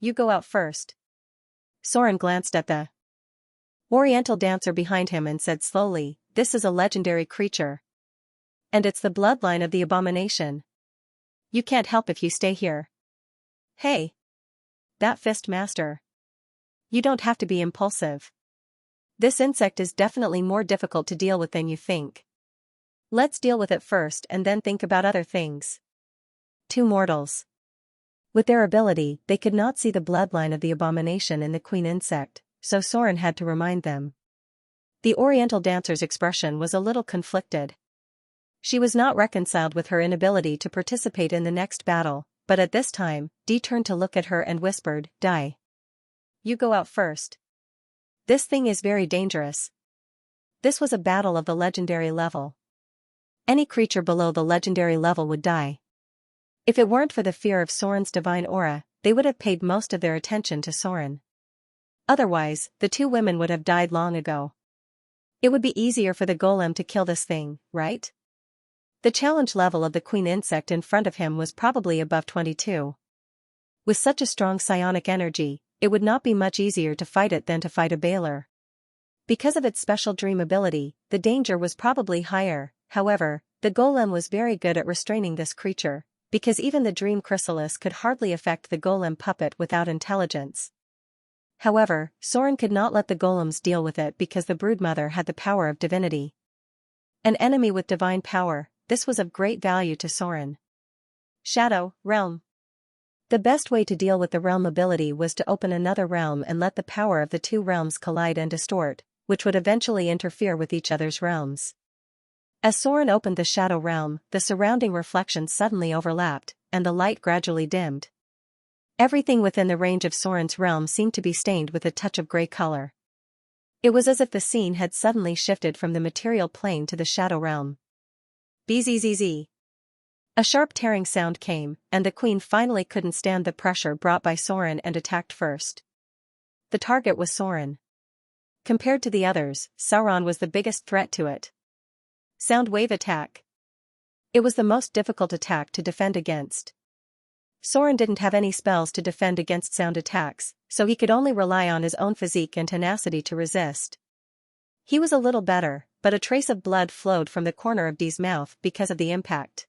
"You go out first." Soren glanced at the Oriental dancer behind him and said slowly, "This is a legendary creature. And it's the bloodline of the abomination. You can't help if you stay here." "Hey! That fist master. You don't have to be impulsive. This insect is definitely more difficult to deal with than you think. Let's deal with it first and then think about other things." Two mortals. With their ability, they could not see the bloodline of the abomination in the queen insect, so Soren had to remind them. The Oriental dancer's expression was a little conflicted. She was not reconciled with her inability to participate in the next battle, but at this time, Dee turned to look at her and whispered, "Die. You go out first. This thing is very dangerous." This was a battle of the legendary level. Any creature below the legendary level would die. If it weren't for the fear of Soren's divine aura, they would have paid most of their attention to Soren. Otherwise, the two women would have died long ago. It would be easier for the golem to kill this thing, right? The challenge level of the queen insect in front of him was probably above 22. With such a strong psionic energy, it would not be much easier to fight it than to fight a Baylor. Because of its special dream ability, the danger was probably higher. However, the golem was very good at restraining this creature, because even the dream chrysalis could hardly affect the golem puppet without intelligence. However, Soren could not let the golems deal with it because the broodmother had the power of divinity. An enemy with divine power, this was of great value to Soren. Shadow, realm. The best way to deal with the realm ability was to open another realm and let the power of the two realms collide and distort, which would eventually interfere with each other's realms. As Soren opened the shadow realm, the surrounding reflections suddenly overlapped, and the light gradually dimmed. Everything within the range of Soren's realm seemed to be stained with a touch of gray color. It was as if the scene had suddenly shifted from the material plane to the shadow realm. Bzzz. A sharp tearing sound came, and the queen finally couldn't stand the pressure brought by Soren and attacked first. The target was Soren. Compared to the others, Sauron was the biggest threat to it. Sound wave attack. It was the most difficult attack to defend against. Soren didn't have any spells to defend against sound attacks, so he could only rely on his own physique and tenacity to resist. He was a little better, but a trace of blood flowed from the corner of Dee's mouth because of the impact.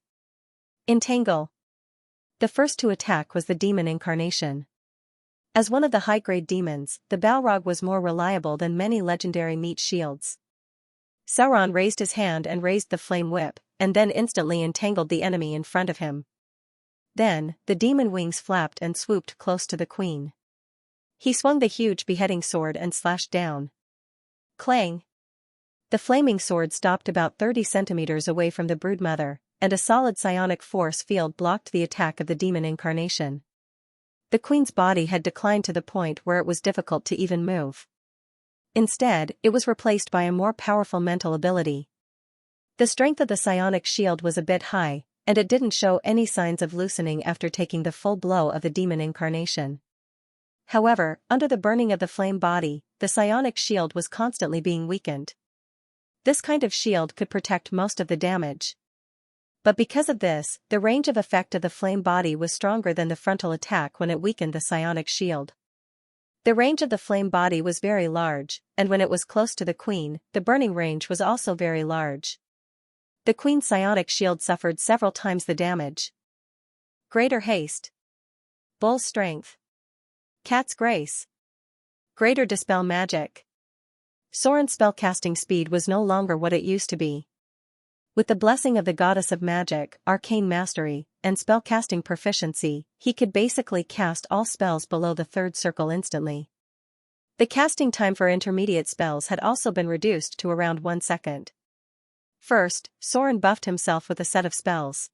Entangle. The first to attack was the demon incarnation. As one of the high-grade demons, the Balrog was more reliable than many legendary meat shields. Sauron raised his hand and raised the flame whip, and then instantly entangled the enemy in front of him. Then, the demon wings flapped and swooped close to the queen. He swung the huge beheading sword and slashed down. Clang! The flaming sword stopped about 30 centimeters away from the broodmother, and a solid psionic force field blocked the attack of the demon incarnation. The queen's body had declined to the point where it was difficult to even move. Instead, it was replaced by a more powerful mental ability. The strength of the psionic shield was a bit high, and it didn't show any signs of loosening after taking the full blow of the demon incarnation. However, under the burning of the flame body, the psionic shield was constantly being weakened. This kind of shield could protect most of the damage. But because of this, the range of effect of the flame body was stronger than the frontal attack when it weakened the psionic shield. The range of the flame body was very large, and when it was close to the queen, the burning range was also very large. The queen's psionic shield suffered several times the damage. Greater haste. Bull's strength. Cat's grace. Greater dispel magic. Soren's spellcasting speed was no longer what it used to be. With the blessing of the goddess of magic, arcane mastery, and spellcasting proficiency, he could basically cast all spells below the third circle instantly. The casting time for intermediate spells had also been reduced to around 1 second. First, Soren buffed himself with a set of spells.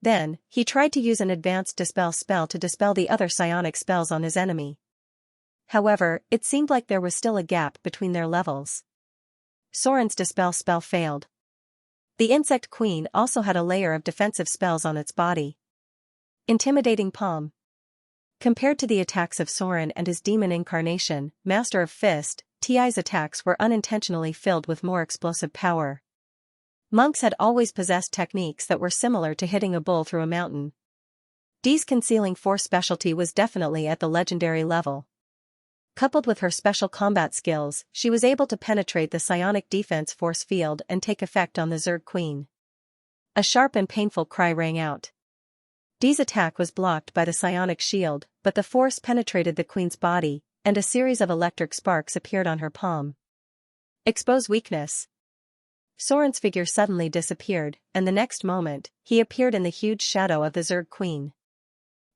Then, he tried to use an advanced dispel spell to dispel the other psionic spells on his enemy. However, it seemed like there was still a gap between their levels. Soren's dispel spell failed. The insect queen also had a layer of defensive spells on its body. Intimidating palm. Compared to the attacks of Soren and his demon incarnation, Master of Fist, Ti's attacks were unintentionally filled with more explosive power. Monks had always possessed techniques that were similar to hitting a bull through a mountain. Dee's concealing force specialty was definitely at the legendary level. Coupled with her special combat skills, she was able to penetrate the psionic defense force field and take effect on the Zerg Queen. A sharp and painful cry rang out. Dee's attack was blocked by the psionic shield, but the force penetrated the Queen's body, and a series of electric sparks appeared on her palm. Expose weakness. Soren's figure suddenly disappeared, and the next moment, he appeared in the huge shadow of the Zerg Queen.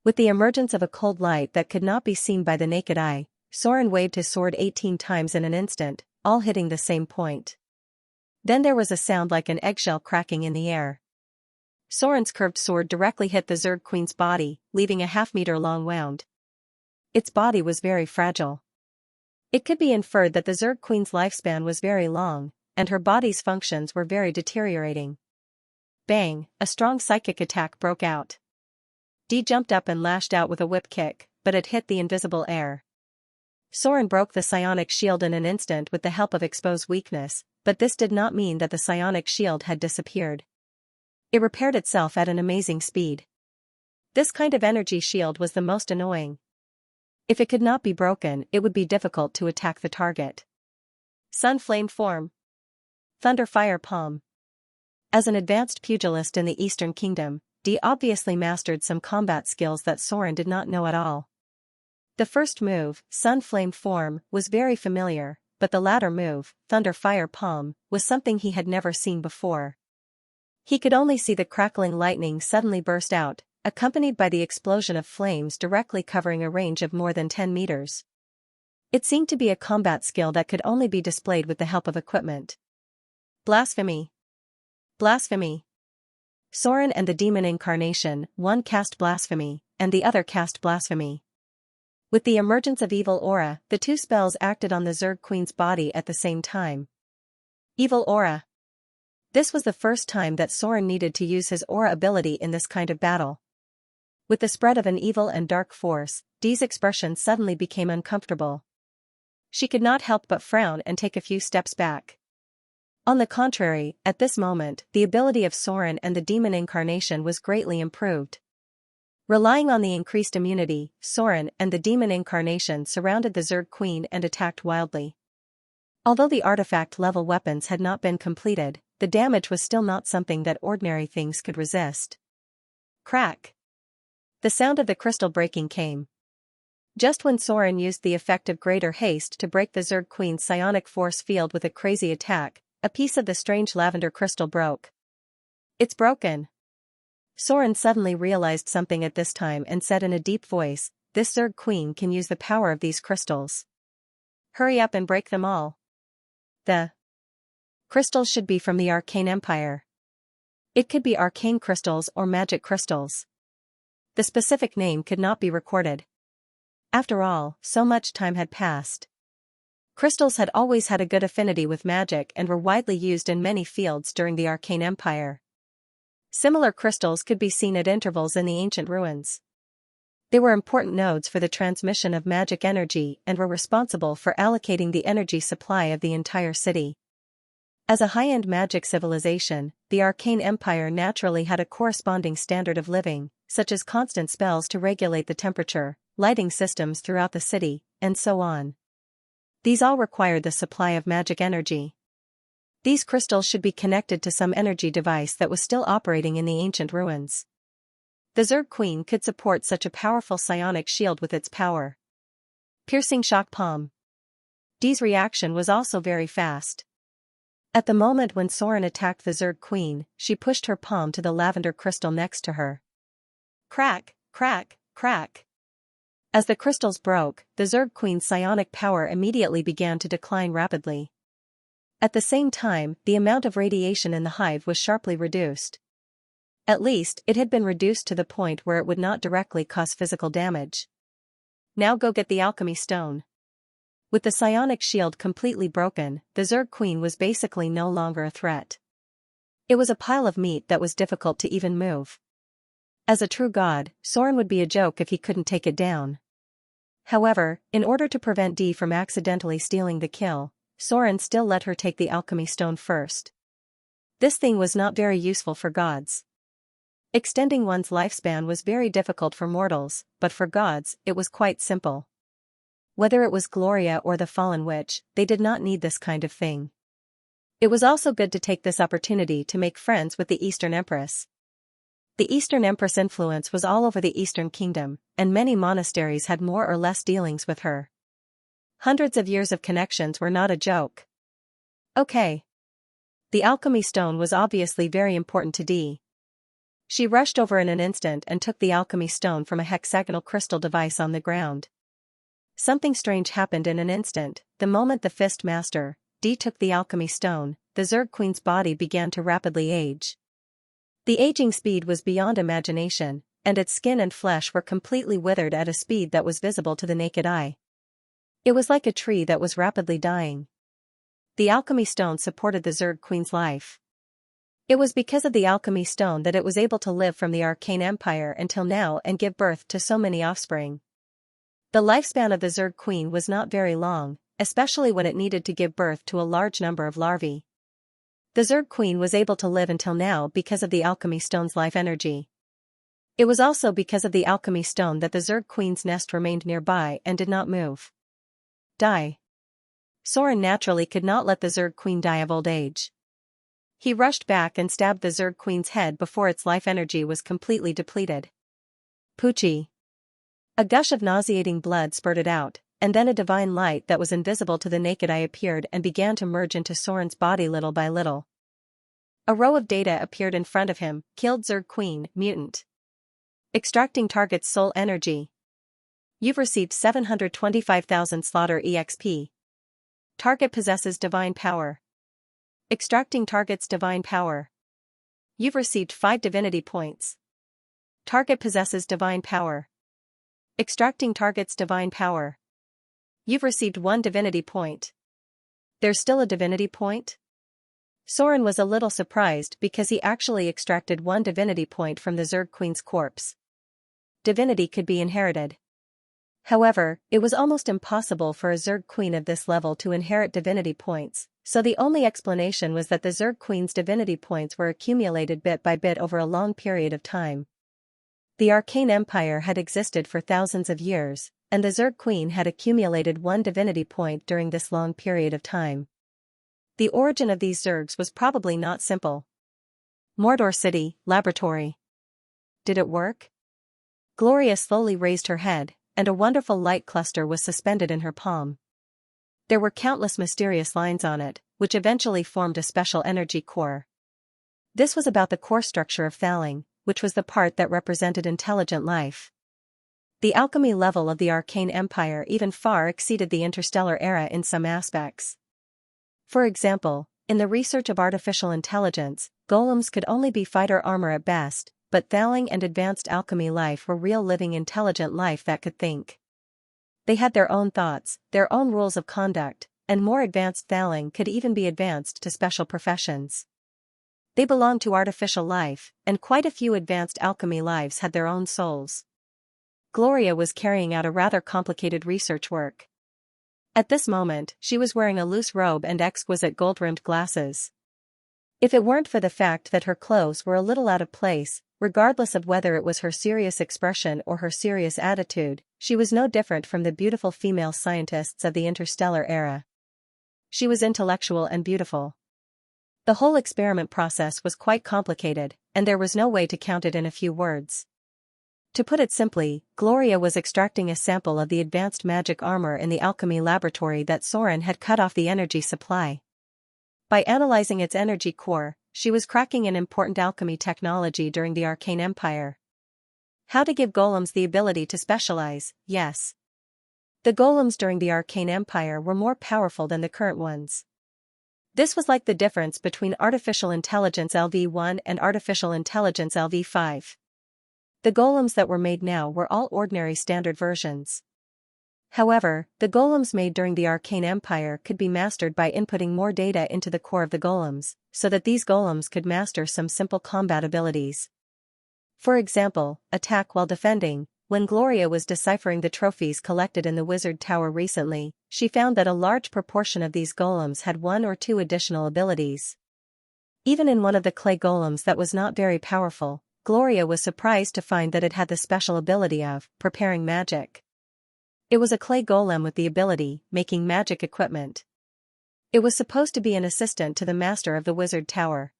With the emergence of a cold light that could not be seen by the naked eye, Soren waved his sword 18 times in an instant, all hitting the same point. Then there was a sound like an eggshell cracking in the air. Soren's curved sword directly hit the Zerg Queen's body, leaving a half-meter-long wound. Its body was very fragile. It could be inferred that the Zerg Queen's lifespan was very long, and her body's functions were very deteriorating. Bang! A strong psychic attack broke out. Dee jumped up and lashed out with a whip kick, but it hit the invisible air. Soren broke the psionic shield in an instant with the help of Expose Weakness, but this did not mean that the psionic shield had disappeared. It repaired itself at an amazing speed. This kind of energy shield was the most annoying. If it could not be broken, it would be difficult to attack the target. Sun Flame Form. Thunder Fire Palm. As an advanced pugilist in the Eastern Kingdom, Dee obviously mastered some combat skills that Soren did not know at all. The first move, Sun Flame Form, was very familiar, but the latter move, Thunder Fire Palm, was something he had never seen before. He could only see the crackling lightning suddenly burst out, accompanied by the explosion of flames directly covering a range of more than 10 meters. It seemed to be a combat skill that could only be displayed with the help of equipment. Blasphemy. Blasphemy. Soren and the demon incarnation, one cast Blasphemy, and the other cast Blasphemy. With the emergence of Evil Aura, the two spells acted on the Zerg Queen's body at the same time. Evil Aura. This was the first time that Soren needed to use his aura ability in this kind of battle. With the spread of an evil and dark force, Dee's expression suddenly became uncomfortable. She could not help but frown and take a few steps back. On the contrary, at this moment, the ability of Soren and the demon incarnation was greatly improved. Relying on the increased immunity, Soren and the demon incarnation surrounded the Zerg Queen and attacked wildly. Although the artifact-level weapons had not been completed, the damage was still not something that ordinary things could resist. Crack! The sound of the crystal breaking came. Just when Soren used the effect of greater haste to break the Zerg Queen's psionic force field with a crazy attack, a piece of the strange lavender crystal broke. It's broken! Soren suddenly realized something at this time and said in a deep voice, "This Zerg Queen can use the power of these crystals. Hurry up and break them all." The crystals should be from the Arcane Empire. It could be arcane crystals or magic crystals. The specific name could not be recorded. After all, so much time had passed. Crystals had always had a good affinity with magic and were widely used in many fields during the Arcane Empire. Similar crystals could be seen at intervals in the ancient ruins. They were important nodes for the transmission of magic energy and were responsible for allocating the energy supply of the entire city. As a high-end magic civilization, the Arcane Empire naturally had a corresponding standard of living, such as constant spells to regulate the temperature, lighting systems throughout the city, and so on. These all required the supply of magic energy. These crystals should be connected to some energy device that was still operating in the ancient ruins. The Zerg Queen could support such a powerful psionic shield with its power. Piercing Shock Palm. Dee's reaction was also very fast. At the moment when Soren attacked the Zerg Queen, she pushed her palm to the lavender crystal next to her. Crack, crack, crack. As the crystals broke, the Zerg Queen's psionic power immediately began to decline rapidly. At the same time, the amount of radiation in the hive was sharply reduced. At least, it had been reduced to the point where it would not directly cause physical damage. Now go get the alchemy stone. With the psionic shield completely broken, the Zerg Queen was basically no longer a threat. It was a pile of meat that was difficult to even move. As a true god, Soren would be a joke if he couldn't take it down. However, in order to prevent Dee from accidentally stealing the kill, Soren still let her take the alchemy stone first. This thing was not very useful for gods. Extending one's lifespan was very difficult for mortals, but for gods, it was quite simple. Whether it was Gloria or the fallen witch, they did not need this kind of thing. It was also good to take this opportunity to make friends with the Eastern Empress. The Eastern Empress' influence was all over the Eastern Kingdom, and many monasteries had more or less dealings with her. Hundreds of years of connections were not a joke. Okay. The alchemy stone was obviously very important to Dee. She rushed over in an instant and took the alchemy stone from a hexagonal crystal device on the ground. Something strange happened in an instant. The moment the fist master, Dee, took the alchemy stone, the Zerg Queen's body began to rapidly age. The aging speed was beyond imagination, and its skin and flesh were completely withered at a speed that was visible to the naked eye. It was like a tree that was rapidly dying. The alchemy stone supported the Zerg Queen's life. It was because of the alchemy stone that it was able to live from the Arcane Empire until now and give birth to so many offspring. The lifespan of the Zerg Queen was not very long, especially when it needed to give birth to a large number of larvae. The Zerg Queen was able to live until now because of the alchemy stone's life energy. It was also because of the alchemy stone that the Zerg Queen's nest remained nearby and did not move. Die. Soren naturally could not let the Zerg Queen die of old age. He rushed back and stabbed the Zerg Queen's head before its life energy was completely depleted. Poochie. A gush of nauseating blood spurted out, and then a divine light that was invisible to the naked eye appeared and began to merge into Soren's body little by little. A row of data appeared in front of him: killed Zerg Queen, mutant. Extracting target's soul energy. You've received 725,000 slaughter EXP. Target possesses divine power. Extracting target's divine power. You've received 5 divinity points. Target possesses divine power. Extracting target's divine power. You've received 1 divinity point. There's still a divinity point? Soren was a little surprised because he actually extracted 1 divinity point from the Zerg Queen's corpse. Divinity could be inherited. However, it was almost impossible for a Zerg Queen of this level to inherit divinity points, so the only explanation was that the Zerg Queen's divinity points were accumulated bit by bit over a long period of time. The Arcane Empire had existed for thousands of years, and the Zerg Queen had accumulated 1 divinity point during this long period of time. The origin of these Zergs was probably not simple. Mordor City, Laboratory. Did it work? Gloria slowly raised her head, and a wonderful light cluster was suspended in her palm. There were countless mysterious lines on it, which eventually formed a special energy core. This was about the core structure of Thaling, which was the part that represented intelligent life. The alchemy level of the Arcane Empire even far exceeded the interstellar era in some aspects. For example, in the research of artificial intelligence, golems could only be fighter armor at best, but Thaling and advanced alchemy life were real living intelligent life that could think. They had their own thoughts, their own rules of conduct, and more advanced Thaling could even be advanced to special professions. They belonged to artificial life, and quite a few advanced alchemy lives had their own souls. Gloria was carrying out a rather complicated research work. At this moment, she was wearing a loose robe and exquisite gold-rimmed glasses. If it weren't for the fact that her clothes were a little out of place, regardless of whether it was her serious expression or her serious attitude, she was no different from the beautiful female scientists of the interstellar era. She was intellectual and beautiful. The whole experiment process was quite complicated, and there was no way to count it in a few words. To put it simply, Gloria was extracting a sample of the advanced magic armor in the alchemy laboratory that Soren had cut off the energy supply. By analyzing its energy core, she was cracking an important alchemy technology during the Arcane Empire. How to give golems the ability to specialize, yes. The golems during the Arcane Empire were more powerful than the current ones. This was like the difference between artificial intelligence LV1 and artificial intelligence LV5. The golems that were made now were all ordinary standard versions. However, the golems made during the Arcane Empire could be mastered by inputting more data into the core of the golems, so that these golems could master some simple combat abilities. For example, attack while defending. When Gloria was deciphering the trophies collected in the Wizard Tower recently, she found that a large proportion of these golems had one or two additional abilities. Even in one of the clay golems that was not very powerful, Gloria was surprised to find that it had the special ability of preparing magic. It was a clay golem with the ability, making magic equipment. It was supposed to be an assistant to the master of the Wizard Tower.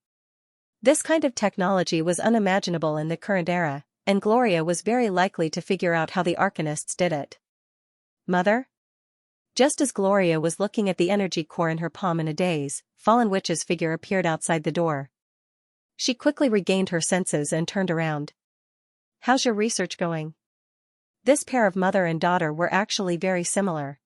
This kind of technology was unimaginable in the current era, and Gloria was very likely to figure out how the Arcanists did it. Mother? Just as Gloria was looking at the energy core in her palm in a daze, Fallen Witch's figure appeared outside the door. She quickly regained her senses and turned around. How's your research going? This pair of mother and daughter were actually very similar.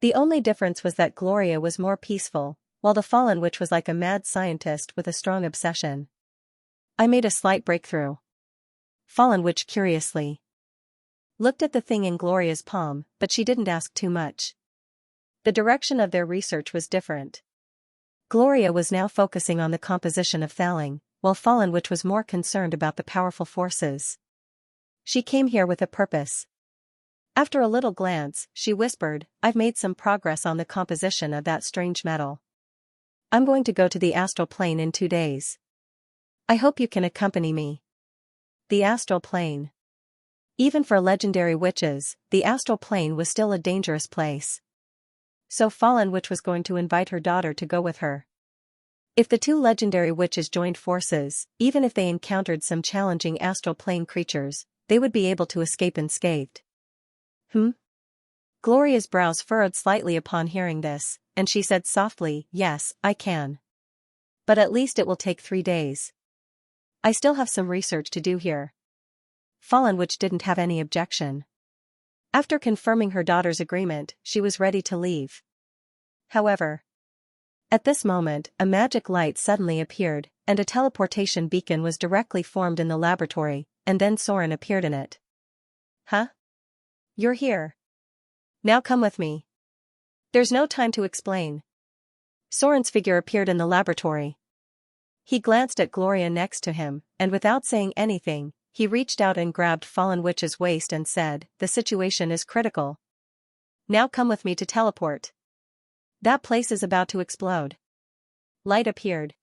The only difference was that Gloria was more peaceful, while the Fallen Witch was like a mad scientist with a strong obsession. I made a slight breakthrough. Fallen Witch curiously looked at the thing in Gloria's palm, but she didn't ask too much. The direction of their research was different. Gloria was now focusing on the composition of Thaling, while Fallen Witch was more concerned about the powerful forces. She came here with a purpose. After a little glance, she whispered, I've made some progress on the composition of that strange metal. I'm going to go to the astral plane in 2 days. I hope you can accompany me. The astral plane. Even for legendary witches, the astral plane was still a dangerous place. So Fallen Witch was going to invite her daughter to go with her. If the two legendary witches joined forces, even if they encountered some challenging astral plane creatures, they would be able to escape unscathed. Gloria's brows furrowed slightly upon hearing this, and she said softly, Yes, I can. But at least it will take 3 days. I still have some research to do here. Fallen Witch didn't have any objection. After confirming her daughter's agreement, she was ready to leave. However, at this moment, a magic light suddenly appeared, and a teleportation beacon was directly formed in the laboratory, and then Soren appeared in it. Huh? You're here. Now come with me. There's no time to explain. Soren's figure appeared in the laboratory. He glanced at Gloria next to him, and without saying anything, he reached out and grabbed Fallen Witch's waist and said, The situation is critical. Now come with me to teleport. That place is about to explode. Light appeared.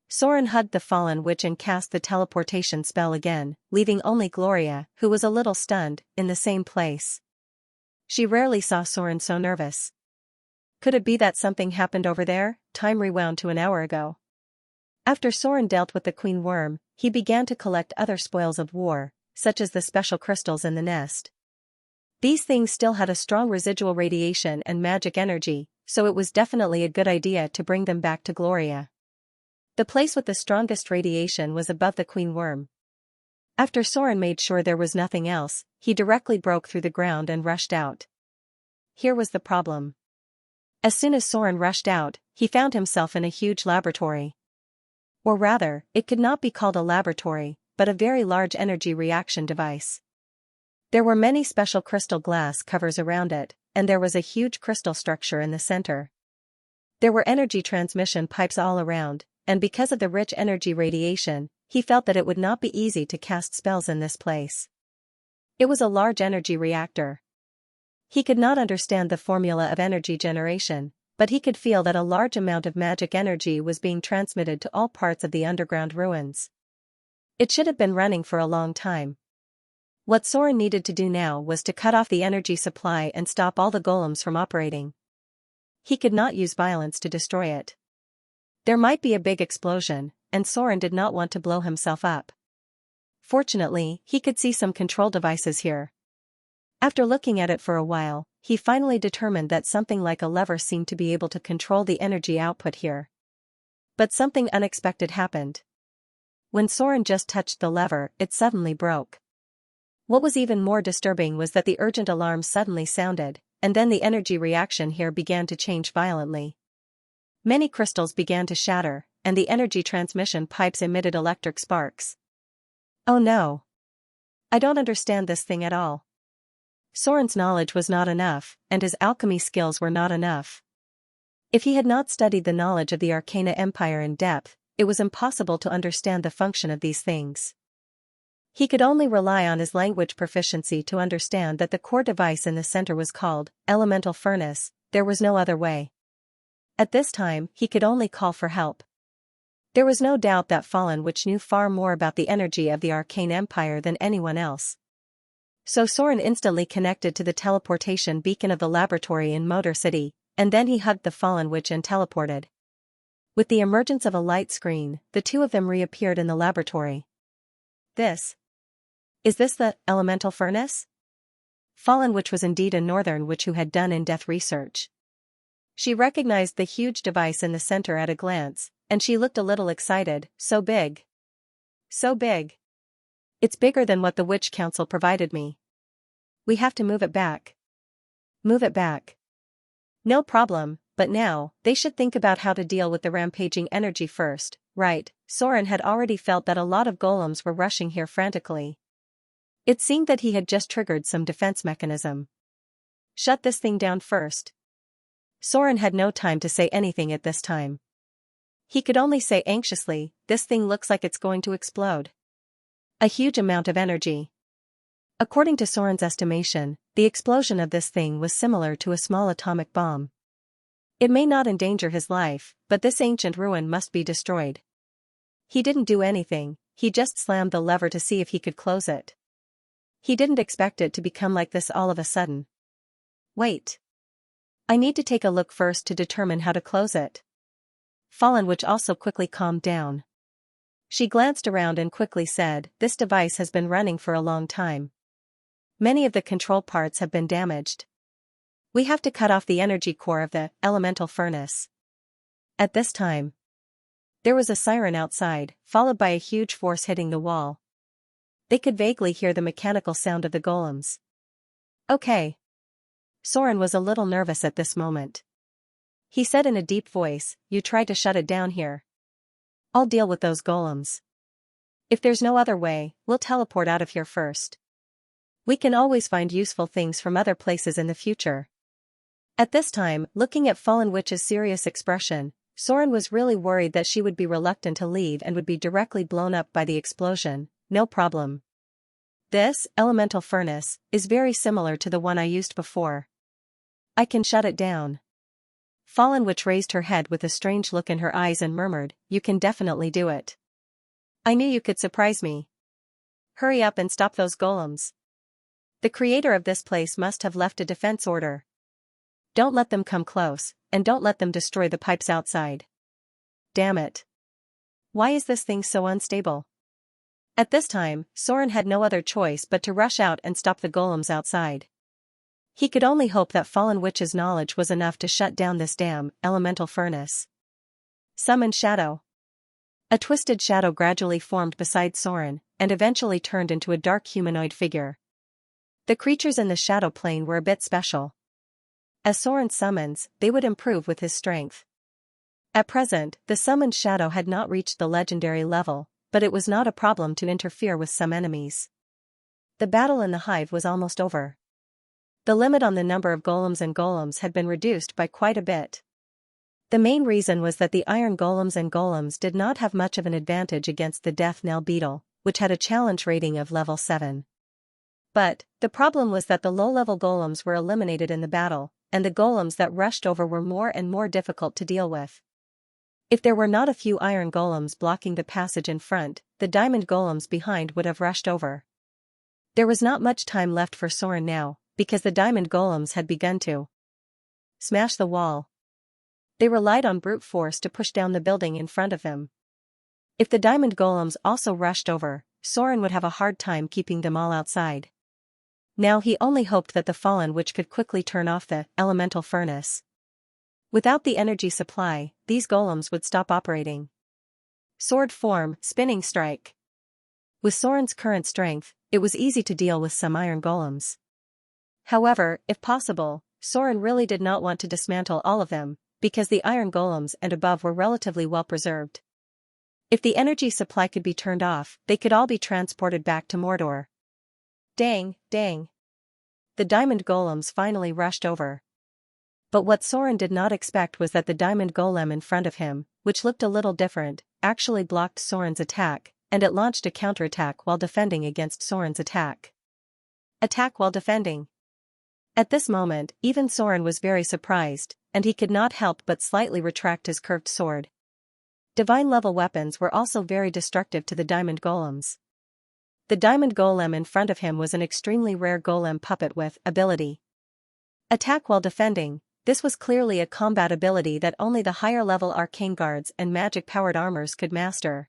Soren hugged the Fallen Witch and cast the teleportation spell again, leaving only Gloria, who was a little stunned, in the same place. She rarely saw Soren so nervous. Could it be that something happened over there? Time rewound to an hour ago. After Soren dealt with the queen worm, he began to collect other spoils of war, such as the special crystals in the nest. These things still had a strong residual radiation and magic energy, so it was definitely a good idea to bring them back to Gloria. The place with the strongest radiation was above the queen worm. After Soren made sure there was nothing else, he directly broke through the ground and rushed out. Here was the problem. As soon as Soren rushed out, he found himself in a huge laboratory. Or rather, it could not be called a laboratory, but a very large energy reaction device. There were many special crystal glass covers around it, and there was a huge crystal structure in the center. There were energy transmission pipes all around, and because of the rich energy radiation, he felt that it would not be easy to cast spells in this place. It was a large energy reactor. He could not understand the formula of energy generation, but he could feel that a large amount of magic energy was being transmitted to all parts of the underground ruins. It should have been running for a long time. What Soren needed to do now was to cut off the energy supply and stop all the golems from operating. He could not use violence to destroy it. There might be a big explosion, and Soren did not want to blow himself up. Fortunately, he could see some control devices here. After looking at it for a while, he finally determined that something like a lever seemed to be able to control the energy output here. But something unexpected happened. When Soren just touched the lever, it suddenly broke. What was even more disturbing was that the urgent alarm suddenly sounded, and then the energy reaction here began to change violently. Many crystals began to shatter, and the energy transmission pipes emitted electric sparks. Oh no! I don't understand this thing at all. Soren's knowledge was not enough, and his alchemy skills were not enough. If he had not studied the knowledge of the Arcana Empire in depth, it was impossible to understand the function of these things. He could only rely on his language proficiency to understand that the core device in the center was called elemental furnace. There was no other way. At this time, he could only call for help. There was no doubt that Fallen Witch knew far more about the energy of the Arcane Empire than anyone else. So Soren instantly connected to the teleportation beacon of the laboratory in Motor City, and then he hugged the Fallen Witch and teleported. With the emergence of a light screen, the two of them reappeared in the laboratory. Is this the elemental furnace? Fallen Witch was indeed a northern witch who had done in-depth research. She recognized the huge device in the center at a glance, and she looked a little excited. So big. So big. It's bigger than what the Witch Council provided me. We have to move it back. Move it back. No problem, but now, they should think about how to deal with the rampaging energy first, right? Soren had already felt that a lot of golems were rushing here frantically. It seemed that he had just triggered some defense mechanism. Shut this thing down first. Soren had no time to say anything at this time. He could only say anxiously, this thing looks like it's going to explode. A huge amount of energy. According to Soren's estimation, the explosion of this thing was similar to a small atomic bomb. It may not endanger his life, but this ancient ruin must be destroyed. He didn't do anything, he just slammed the lever to see if he could close it. He didn't expect it to become like this all of a sudden. Wait. I need to take a look first to determine how to close it. Fallen Witch also quickly calmed down. She glanced around and quickly said, this device has been running for a long time. Many of the control parts have been damaged. We have to cut off the energy core of the elemental furnace. At this time, there was a siren outside, followed by a huge force hitting the wall. They could vaguely hear the mechanical sound of the golems. Okay. Soren was a little nervous at this moment. He said in a deep voice, you tried to shut it down here. I'll deal with those golems. If there's no other way, we'll teleport out of here first. We can always find useful things from other places in the future. At this time, looking at Fallen Witch's serious expression, Soren was really worried that she would be reluctant to leave and would be directly blown up by the explosion. No problem. This elemental furnace is very similar to the one I used before. I can shut it down. Fallen Witch raised her head with a strange look in her eyes and murmured, you can definitely do it. I knew you could surprise me. Hurry up and stop those golems. The creator of this place must have left a defense order. Don't let them come close, and don't let them destroy the pipes outside. Damn it. Why is this thing so unstable? At this time, Soren had no other choice but to rush out and stop the golems outside. He could only hope that Fallen Witch's knowledge was enough to shut down this damn elemental furnace. Summon Shadow. A twisted shadow gradually formed beside Soren, and eventually turned into a dark humanoid figure. The creatures in the shadow plane were a bit special. As Soren summons, they would improve with his strength. At present, the summoned shadow had not reached the legendary level, but it was not a problem to interfere with some enemies. The battle in the hive was almost over. The limit on the number of golems had been reduced by quite a bit. The main reason was that the iron golems did not have much of an advantage against the death knell beetle, which had a challenge rating of level 7. But, the problem was that the low-level golems were eliminated in the battle, and the golems that rushed over were more and more difficult to deal with. If there were not a few iron golems blocking the passage in front, the diamond golems behind would have rushed over. There was not much time left for Soren now, because the diamond golems had begun to smash the wall. They relied on brute force to push down the building in front of them. If the diamond golems also rushed over, Soren would have a hard time keeping them all outside. Now he only hoped that the Fallen Witch could quickly turn off the elemental furnace. Without the energy supply, these golems would stop operating. Sword form, spinning strike. With Soren's current strength, it was easy to deal with some iron golems. However, if possible, Soren really did not want to dismantle all of them, because the iron golems and above were relatively well preserved. If the energy supply could be turned off, they could all be transported back to Mordor. Dang, dang. the diamond golems finally rushed over. But what Soren did not expect was that the diamond golem in front of him, which looked a little different, actually blocked Soren's attack, and it launched a counterattack while defending against Soren's attack. Attack while defending. At this moment, even Soren was very surprised, and he could not help but slightly retract his curved sword. Divine-level weapons were also very destructive to the diamond golems. The diamond golem in front of him was an extremely rare golem puppet with ability. Attack while defending. This was clearly a combat ability that only the higher-level arcane guards and magic-powered armors could master.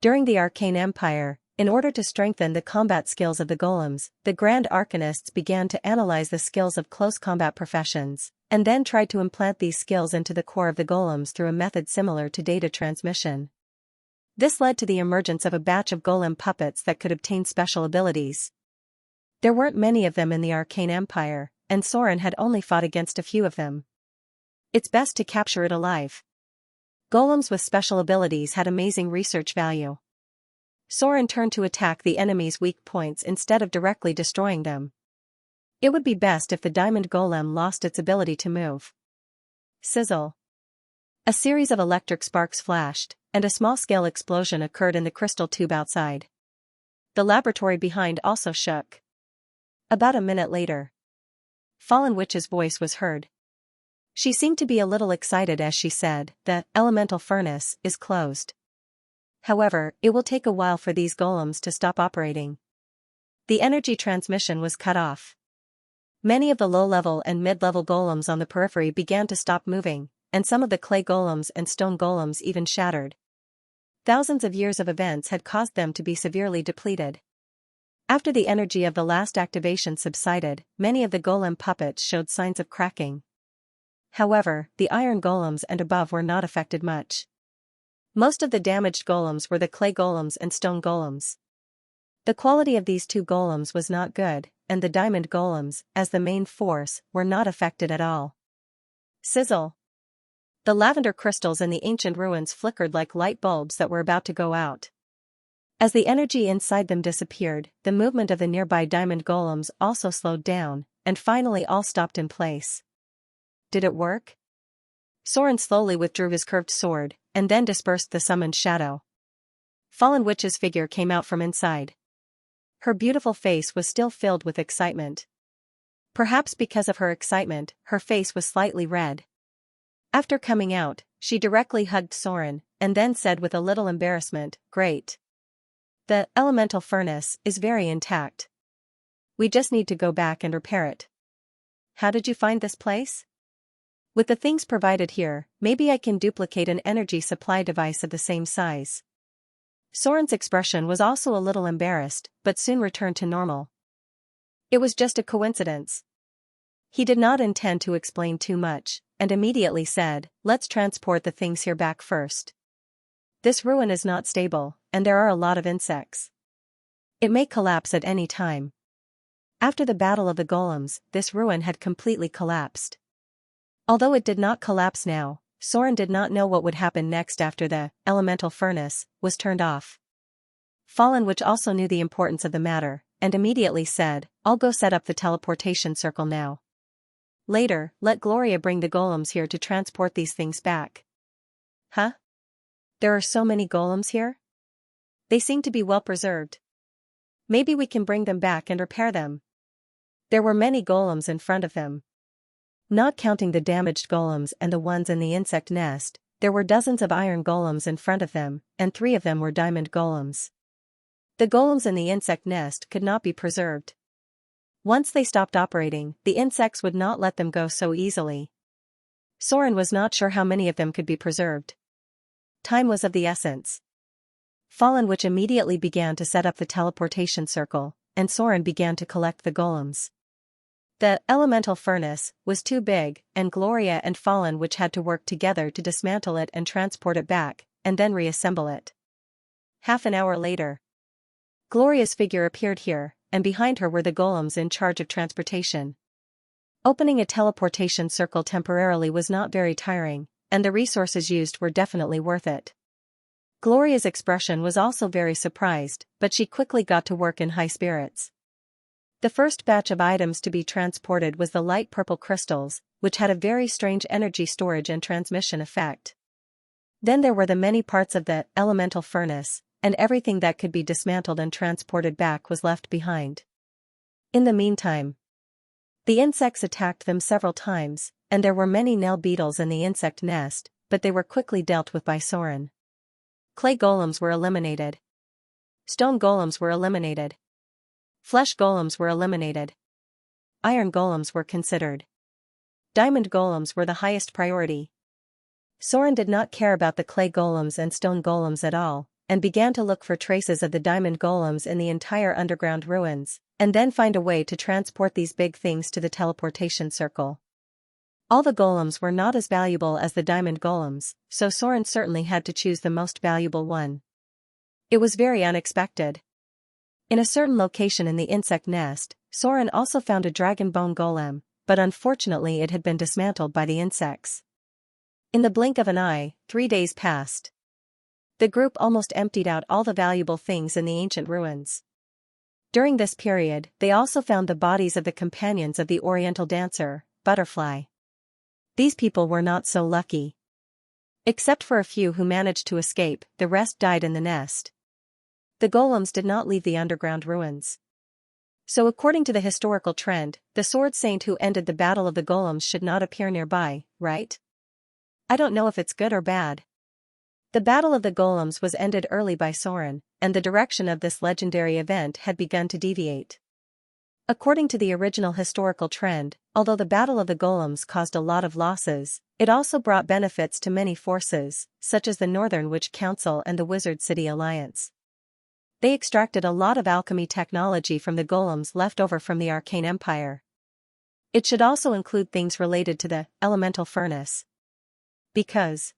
During the Arcane Empire, in order to strengthen the combat skills of the golems, the Grand Arcanists began to analyze the skills of close combat professions, and then tried to implant these skills into the core of the golems through a method similar to data transmission. This led to the emergence of a batch of golem puppets that could obtain special abilities. There weren't many of them in the Arcane Empire, and Soren had only fought against a few of them. It's best to capture it alive. Golems with special abilities had amazing research value. Soren turned to attack the enemy's weak points instead of directly destroying them. It would be best if the diamond golem lost its ability to move. Sizzle. A series of electric sparks flashed, and a small-scale explosion occurred in the crystal tube outside. The laboratory behind also shook. About a minute later, Fallen Witch's voice was heard. She seemed to be a little excited as she said, "The elemental furnace is closed. However, it will take a while for these golems to stop operating." The energy transmission was cut off. Many of the low-level and mid-level golems on the periphery began to stop moving, and some of the clay golems and stone golems even shattered. Thousands of years of events had caused them to be severely depleted. After the energy of the last activation subsided, many of the golem puppets showed signs of cracking. However, the iron golems and above were not affected much. Most of the damaged golems were the clay golems and stone golems. The quality of these two golems was not good, and the diamond golems, as the main force, were not affected at all. Sizzle. The lavender crystals in the ancient ruins flickered like light bulbs that were about to go out. As the energy inside them disappeared, the movement of the nearby diamond golems also slowed down, and finally all stopped in place. Did it work? Soren slowly withdrew his curved sword, and then dispersed the summoned shadow. Fallen Witch's figure came out from inside. Her beautiful face was still filled with excitement. Perhaps because of her excitement, her face was slightly red. After coming out, she directly hugged Soren, and then said with a little embarrassment, "Great. The elemental furnace is very intact. We just need to go back and repair it. How did you find this place? With the things provided here, maybe I can duplicate an energy supply device of the same size." Soren's expression was also a little embarrassed, but soon returned to normal. It was just a coincidence. He did not intend to explain too much, and immediately said, "Let's transport the things here back first. This ruin is not stable, and there are a lot of insects. It may collapse at any time." After the Battle of the Golems, this ruin had completely collapsed. Although it did not collapse now, Soren did not know what would happen next after the elemental furnace was turned off. Fallen Witch also knew the importance of the matter, and immediately said, "I'll go set up the teleportation circle now. Later, let Gloria bring the golems here to transport these things back." Huh? There are so many golems here? They seem to be well preserved. Maybe we can bring them back and repair them. There were many golems in front of them. Not counting the damaged golems and the ones in the insect nest, there were dozens of iron golems in front of them, and 3 of them were diamond golems. The golems in the insect nest could not be preserved. Once they stopped operating, the insects would not let them go so easily. Soren was not sure how many of them could be preserved. Time was of the essence. Fallen Witch immediately began to set up the teleportation circle, and Soren began to collect the golems. The elemental furnace was too big, and Gloria and Fallen Witch had to work together to dismantle it and transport it back, and then reassemble it. Half an hour later, Gloria's figure appeared here, and behind her were the golems in charge of transportation. Opening a teleportation circle temporarily was not very tiring, and the resources used were definitely worth it. Gloria's expression was also very surprised, but she quickly got to work in high spirits. The first batch of items to be transported was the light purple crystals, which had a very strange energy storage and transmission effect. Then there were the many parts of the elemental furnace, and everything that could be dismantled and transported back was left behind. In the meantime, the insects attacked them several times, and there were many nail beetles in the insect nest, but they were quickly dealt with by Soren. Clay golems were eliminated. Stone golems were eliminated. Flesh golems were eliminated. Iron golems were considered. Diamond golems were the highest priority. Soren did not care about the clay golems and stone golems at all, and began to look for traces of the diamond golems in the entire underground ruins, and then find a way to transport these big things to the teleportation circle. All the golems were not as valuable as the diamond golems, so Soren certainly had to choose the most valuable one. It was very unexpected. In a certain location in the insect nest, Soren also found a dragon bone golem, but unfortunately it had been dismantled by the insects. In the blink of an eye, 3 days passed. The group almost emptied out all the valuable things in the ancient ruins. During this period, they also found the bodies of the companions of the Oriental dancer, Butterfly. These people were not so lucky. Except for a few who managed to escape, the rest died in the nest. The golems did not leave the underground ruins. So according to the historical trend, the sword saint who ended the battle of the golems should not appear nearby, right? I don't know if it's good or bad. The battle of the golems was ended early by Soren, and the direction of this legendary event had begun to deviate. According to the original historical trend, although the battle of the golems caused a lot of losses, it also brought benefits to many forces, such as the Northern Witch Council and the Wizard City Alliance. They extracted a lot of alchemy technology from the golems left over from the Arcane Empire. It should also include things related to the elemental furnace. Because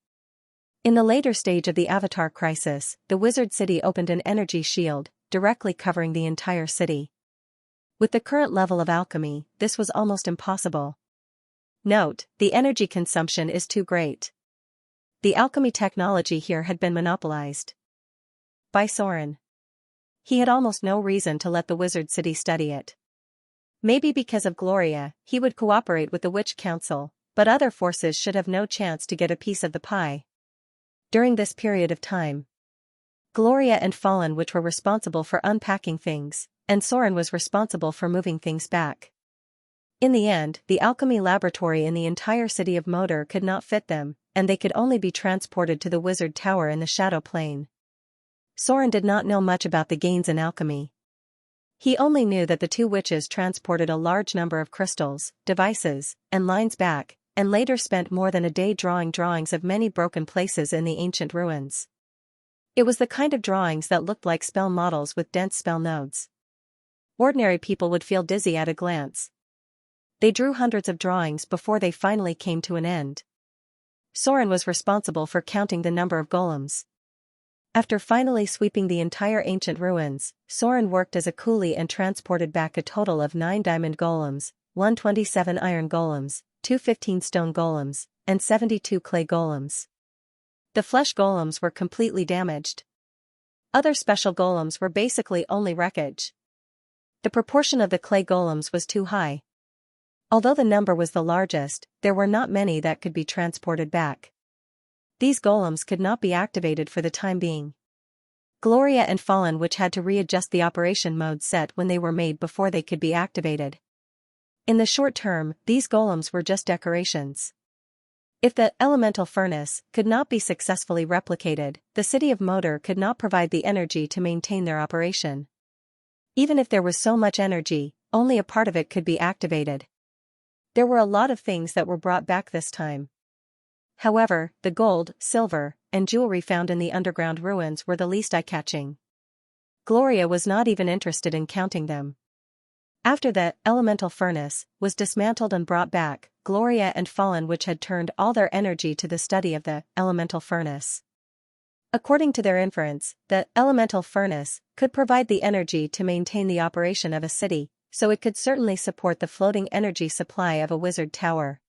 in the later stage of the Avatar crisis, the Wizard City opened an energy shield, directly covering the entire city. With the current level of alchemy, this was almost impossible. Note, the energy consumption is too great. The alchemy technology here had been monopolized by Soren. He had almost no reason to let the Wizard City study it. Maybe because of Gloria, he would cooperate with the Witch Council, but other forces should have no chance to get a piece of the pie. During this period of time, Gloria and Fallen Witch were responsible for unpacking things, and Soren was responsible for moving things back. In the end, the alchemy laboratory in the entire city of Moder could not fit them, and they could only be transported to the Wizard Tower in the Shadow Plane. Soren did not know much about the gains in alchemy. He only knew that the two witches transported a large number of crystals, devices, and lines back, and later spent more than a day drawing drawings of many broken places in the ancient ruins. It was the kind of drawings that looked like spell models with dense spell nodes. Ordinary people would feel dizzy at a glance. They drew hundreds of drawings before they finally came to an end. Soren was responsible for counting the number of golems. After finally sweeping the entire ancient ruins, Soren worked as a coolie and transported back a total of 9 diamond golems, 127 iron golems, 215 stone golems, and 72 clay golems. The flesh golems were completely damaged. Other special golems were basically only wreckage. The proportion of the clay golems was too high. Although the number was the largest, there were not many that could be transported back. These golems could not be activated for the time being. Gloria and Fallen Witch had to readjust the operation mode set when they were made before they could be activated. In the short term, these golems were just decorations. If the elemental furnace could not be successfully replicated, the city of Moder could not provide the energy to maintain their operation. Even if there was so much energy, only a part of it could be activated. There were a lot of things that were brought back this time. However, the gold, silver, and jewelry found in the underground ruins were the least eye-catching. Gloria was not even interested in counting them. After the elemental furnace was dismantled and brought back, Gloria and Fallen Witch had turned all their energy to the study of the elemental furnace. According to their inference, the elemental furnace could provide the energy to maintain the operation of a city, so it could certainly support the floating energy supply of a wizard tower.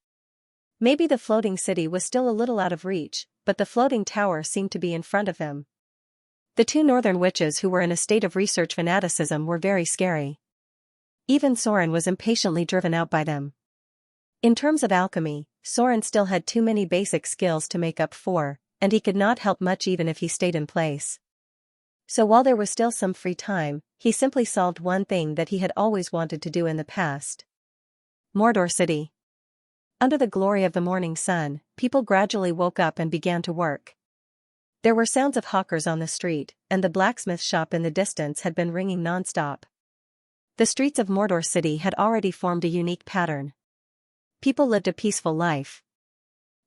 Maybe the floating city was still a little out of reach, but the floating tower seemed to be in front of them. The two northern witches who were in a state of research fanaticism were very scary. Even Soren was impatiently driven out by them. In terms of alchemy, Soren still had too many basic skills to make up for, and he could not help much even if he stayed in place. So while there was still some free time, he simply solved one thing that he had always wanted to do in the past. Mordor City. Under the glory of the morning sun, people gradually woke up and began to work. There were sounds of hawkers on the street, and the blacksmith shop in the distance had been ringing non-stop. The streets of Mordor City had already formed a unique pattern. People lived a peaceful life.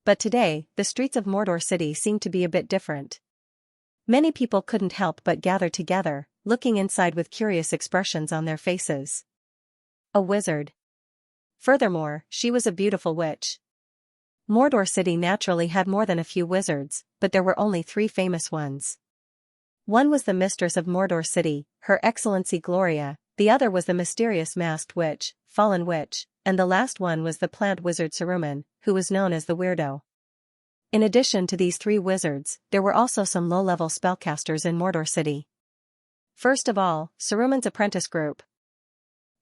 But today, the streets of Mordor City seemed to be a bit different. Many people couldn't help but gather together, looking inside with curious expressions on their faces. A wizard. Furthermore, she was a beautiful witch. Mordor City naturally had more than a few wizards, but there were only 3 famous ones. One was the mistress of Mordor City, Her Excellency Gloria, the other was the mysterious masked witch, Fallen Witch, and the last one was the plant wizard Saruman, who was known as the Weirdo. In addition to these 3 wizards, there were also some low-level spellcasters in Mordor City. First of all, Saruman's apprentice group.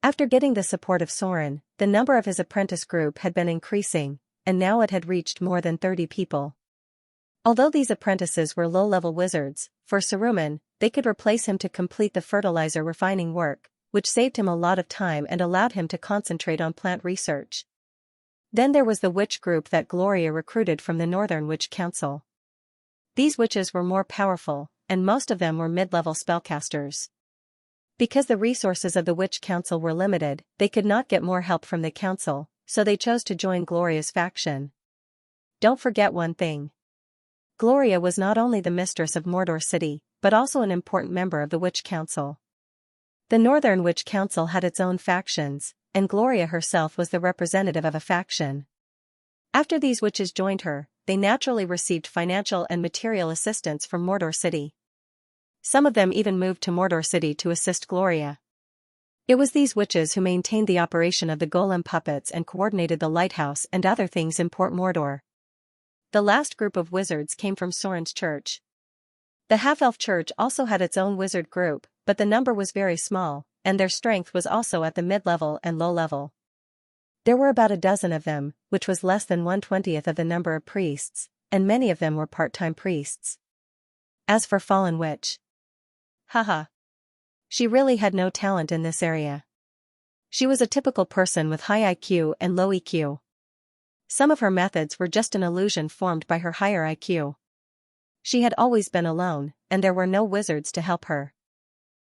After getting the support of Soren, the number of his apprentice group had been increasing, and now it had reached more than 30 people. Although these apprentices were low-level wizards, for Saruman, they could replace him to complete the fertilizer refining work, which saved him a lot of time and allowed him to concentrate on plant research. Then there was the witch group that Gloria recruited from the Northern Witch Council. These witches were more powerful, and most of them were mid-level spellcasters. Because the resources of the Witch Council were limited, they could not get more help from the council, so they chose to join Gloria's faction. Don't forget one thing. Gloria was not only the mistress of Mordor City, but also an important member of the Witch Council. The Northern Witch Council had its own factions, and Gloria herself was the representative of a faction. After these witches joined her, they naturally received financial and material assistance from Mordor City. Some of them even moved to Mordor City to assist Gloria. It was these witches who maintained the operation of the golem puppets and coordinated the lighthouse and other things in Port Mordor. The last group of wizards came from Soren's church. The half-elf church also had its own wizard group, but the number was very small, and their strength was also at the mid-level and low-level. There were about a dozen of them, which was less than 1/20th of the number of priests, and many of them were part-time priests. As for Fallen Witch. Haha. She really had no talent in this area. She was a typical person with high IQ and low EQ. Some of her methods were just an illusion formed by her higher IQ. She had always been alone, and there were no wizards to help her.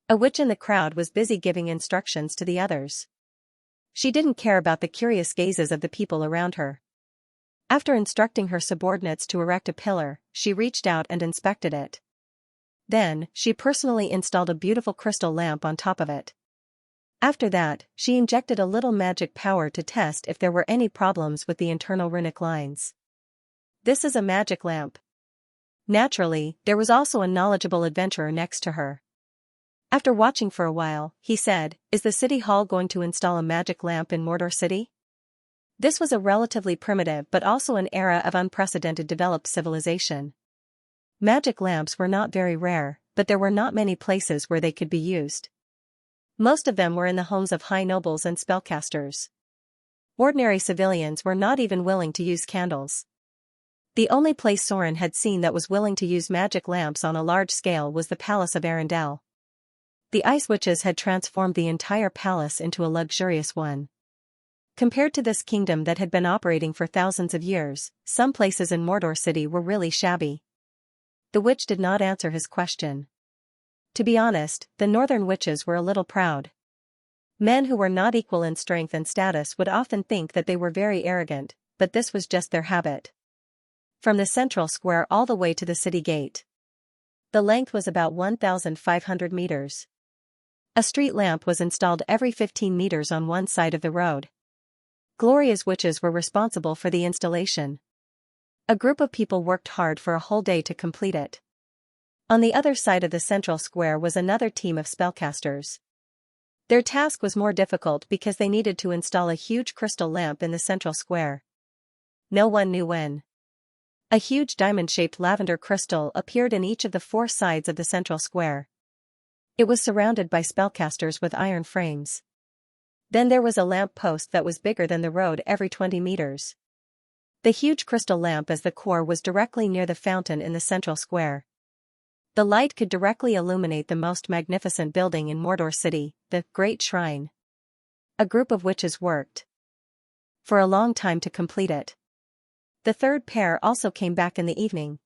A witch in the crowd was busy giving instructions to the others. She didn't care about the curious gazes of the people around her. After instructing her subordinates to erect a pillar, she reached out and inspected it. Then, she personally installed a beautiful crystal lamp on top of it. After that, she injected a little magic power to test if there were any problems with the internal runic lines. This is a magic lamp. Naturally, there was also a knowledgeable adventurer next to her. After watching for a while, he said, "Is the city hall going to install a magic lamp in Mordor City?" This was a relatively primitive but also an era of unprecedented developed civilization. Magic lamps were not very rare, but there were not many places where they could be used. Most of them were in the homes of high nobles and spellcasters. Ordinary civilians were not even willing to use candles. The only place Soren had seen that was willing to use magic lamps on a large scale was the Palace of Arendelle. The ice witches had transformed the entire palace into a luxurious one. Compared to this kingdom that had been operating for thousands of years, some places in Mordor City were really shabby. The witch did not answer his question. To be honest, the northern witches were a little proud. Men who were not equal in strength and status would often think that they were very arrogant, but this was just their habit. From the central square all the way to the city gate. The length was about 1,500 meters. A street lamp was installed every 15 meters on one side of the road. Gloria's witches were responsible for the installation. A group of people worked hard for a whole day to complete it. On the other side of the central square was another team of spellcasters. Their task was more difficult because they needed to install a huge crystal lamp in the central square. No one knew when. A huge diamond-shaped lavender crystal appeared in each of the 4 sides of the central square. It was surrounded by spellcasters with iron frames. Then there was a lamp post that was bigger than the road every 20 meters. The huge crystal lamp as the core was directly near the fountain in the central square. The light could directly illuminate the most magnificent building in Mordor City, the Great Shrine. A group of witches worked for a long time to complete it. The third pair also came back in the evening.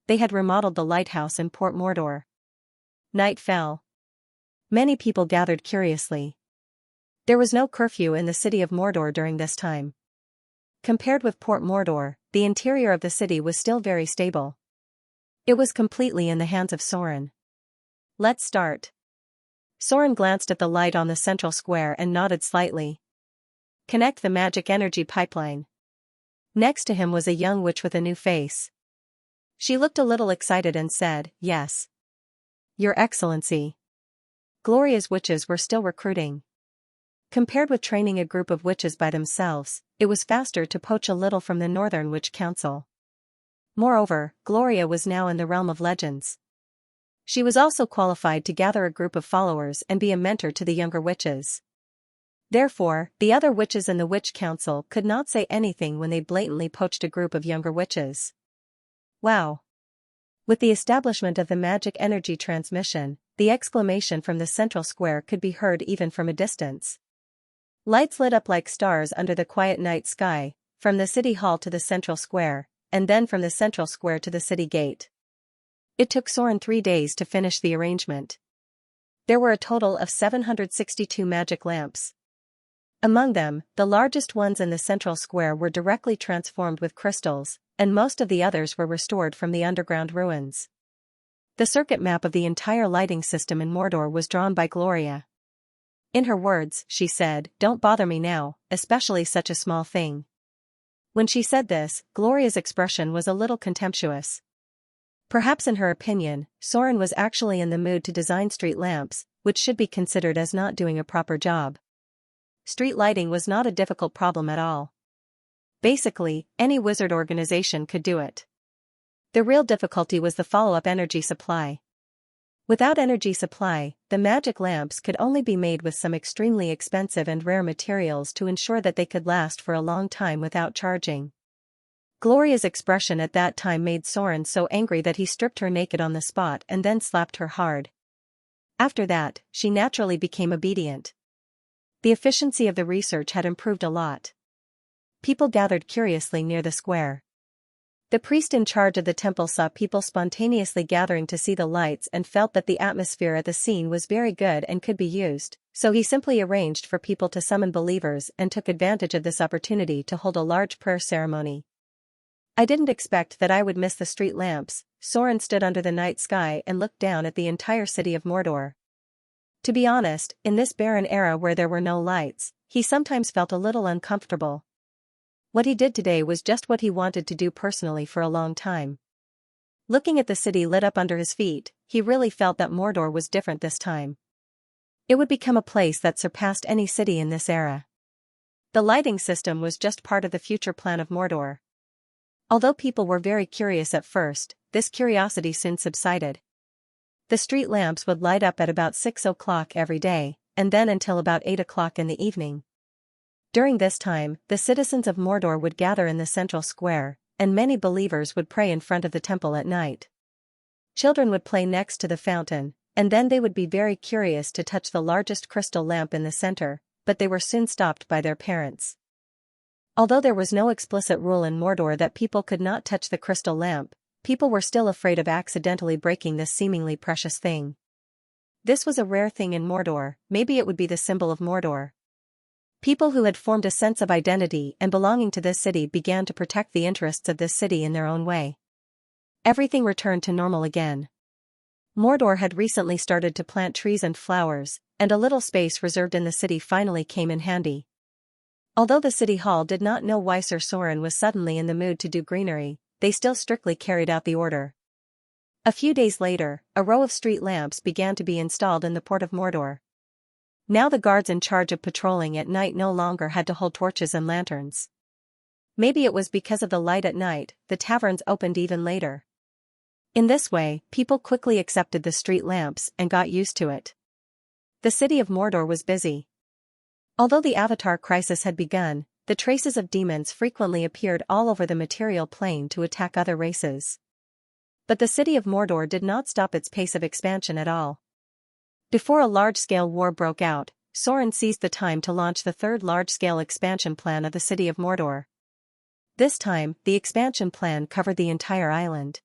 They had remodeled the lighthouse in Port Mordor. Night fell. Many people gathered curiously. There was no curfew in the city of Mordor during this time. Compared with Port Mordor, the interior of the city was still very stable. It was completely in the hands of Soren. Let's start. Soren glanced at the light on the central square and nodded slightly. Connect the magic energy pipeline. Next to him was a young witch with a new face. She looked a little excited and said, "Yes. Your Excellency." Gloria's witches were still recruiting. Compared with training a group of witches by themselves, it was faster to poach a little from the Northern Witch Council. Moreover, Gloria was now in the realm of legends. She was also qualified to gather a group of followers and be a mentor to the younger witches. Therefore, the other witches in the Witch Council could not say anything when they blatantly poached a group of younger witches. Wow! With the establishment of the magic energy transmission, the exclamation from the central square could be heard even from a distance. Lights lit up like stars under the quiet night sky, from the city hall to the central square, and then from the central square to the city gate. It took Soren 3 days to finish the arrangement. There were a total of 762 magic lamps. Among them, the largest ones in the central square were directly transformed with crystals, and most of the others were restored from the underground ruins. The circuit map of the entire lighting system in Mordor was drawn by Gloria. In her words, she said, "Don't bother me now, especially such a small thing." When she said this, Gloria's expression was a little contemptuous. Perhaps in her opinion, Soren was actually in the mood to design street lamps, which should be considered as not doing a proper job. Street lighting was not a difficult problem at all. Basically, any wizard organization could do it. The real difficulty was the follow-up energy supply. Without energy supply, the magic lamps could only be made with some extremely expensive and rare materials to ensure that they could last for a long time without charging. Gloria's expression at that time made Soren so angry that he stripped her naked on the spot and then slapped her hard. After that, she naturally became obedient. The efficiency of the research had improved a lot. People gathered curiously near the square. The priest in charge of the temple saw people spontaneously gathering to see the lights and felt that the atmosphere at the scene was very good and could be used, so he simply arranged for people to summon believers and took advantage of this opportunity to hold a large prayer ceremony. I didn't expect that I would miss the street lamps. Soren stood under the night sky and looked down at the entire city of Mordor. To be honest, in this barren era where there were no lights, he sometimes felt a little uncomfortable. What he did today was just what he wanted to do personally for a long time. Looking at the city lit up under his feet, he really felt that Mordor was different this time. It would become a place that surpassed any city in this era. The lighting system was just part of the future plan of Mordor. Although people were very curious at first, this curiosity soon subsided. The street lamps would light up at about 6 o'clock every day, and then until about 8 o'clock in the evening. During this time, the citizens of Mordor would gather in the central square, and many believers would pray in front of the temple at night. Children would play next to the fountain, and then they would be very curious to touch the largest crystal lamp in the center, but they were soon stopped by their parents. Although there was no explicit rule in Mordor that people could not touch the crystal lamp, people were still afraid of accidentally breaking this seemingly precious thing. This was a rare thing in Mordor, maybe it would be the symbol of Mordor. People who had formed a sense of identity and belonging to this city began to protect the interests of this city in their own way. Everything returned to normal again. Mordor had recently started to plant trees and flowers, and a little space reserved in the city finally came in handy. Although the city hall did not know why Sir Soren was suddenly in the mood to do greenery, they still strictly carried out the order. A few days later, a row of street lamps began to be installed in the port of Mordor. Now the guards in charge of patrolling at night no longer had to hold torches and lanterns. Maybe it was because of the light at night, the taverns opened even later. In this way, people quickly accepted the street lamps and got used to it. The city of Mordor was busy. Although the Avatar crisis had begun, the traces of demons frequently appeared all over the material plane to attack other races. But the city of Mordor did not stop its pace of expansion at all. Before a large-scale war broke out, Sauron seized the time to launch the third large-scale expansion plan of the city of Mordor. This time, the expansion plan covered the entire island.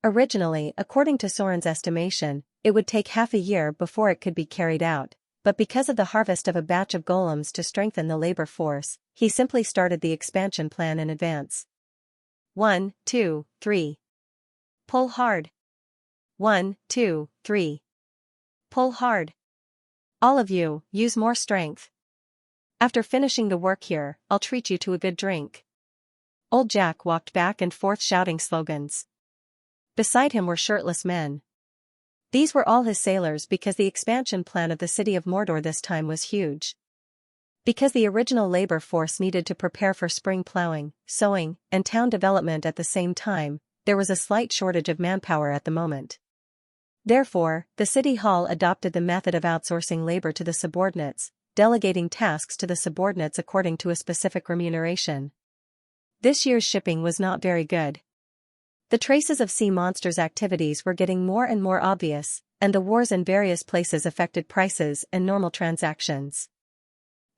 Originally, according to Sauron's estimation, it would take half a year before it could be carried out, but because of the harvest of a batch of golems to strengthen the labor force, he simply started the expansion plan in advance. 1, 2, 3. Pull hard. 1, 2, 3. Pull hard. All of you, use more strength. After finishing the work here, I'll treat you to a good drink. Old Jack walked back and forth shouting slogans. Beside him were shirtless men. These were all his sailors because the expansion plan of the city of Mordor this time was huge. Because the original labor force needed to prepare for spring plowing, sowing, and town development at the same time, there was a slight shortage of manpower at the moment. Therefore, the city hall adopted the method of outsourcing labor to the subordinates, delegating tasks to the subordinates according to a specific remuneration. This year's shipping was not very good. The traces of sea monsters' activities were getting more and more obvious, and the wars in various places affected prices and normal transactions.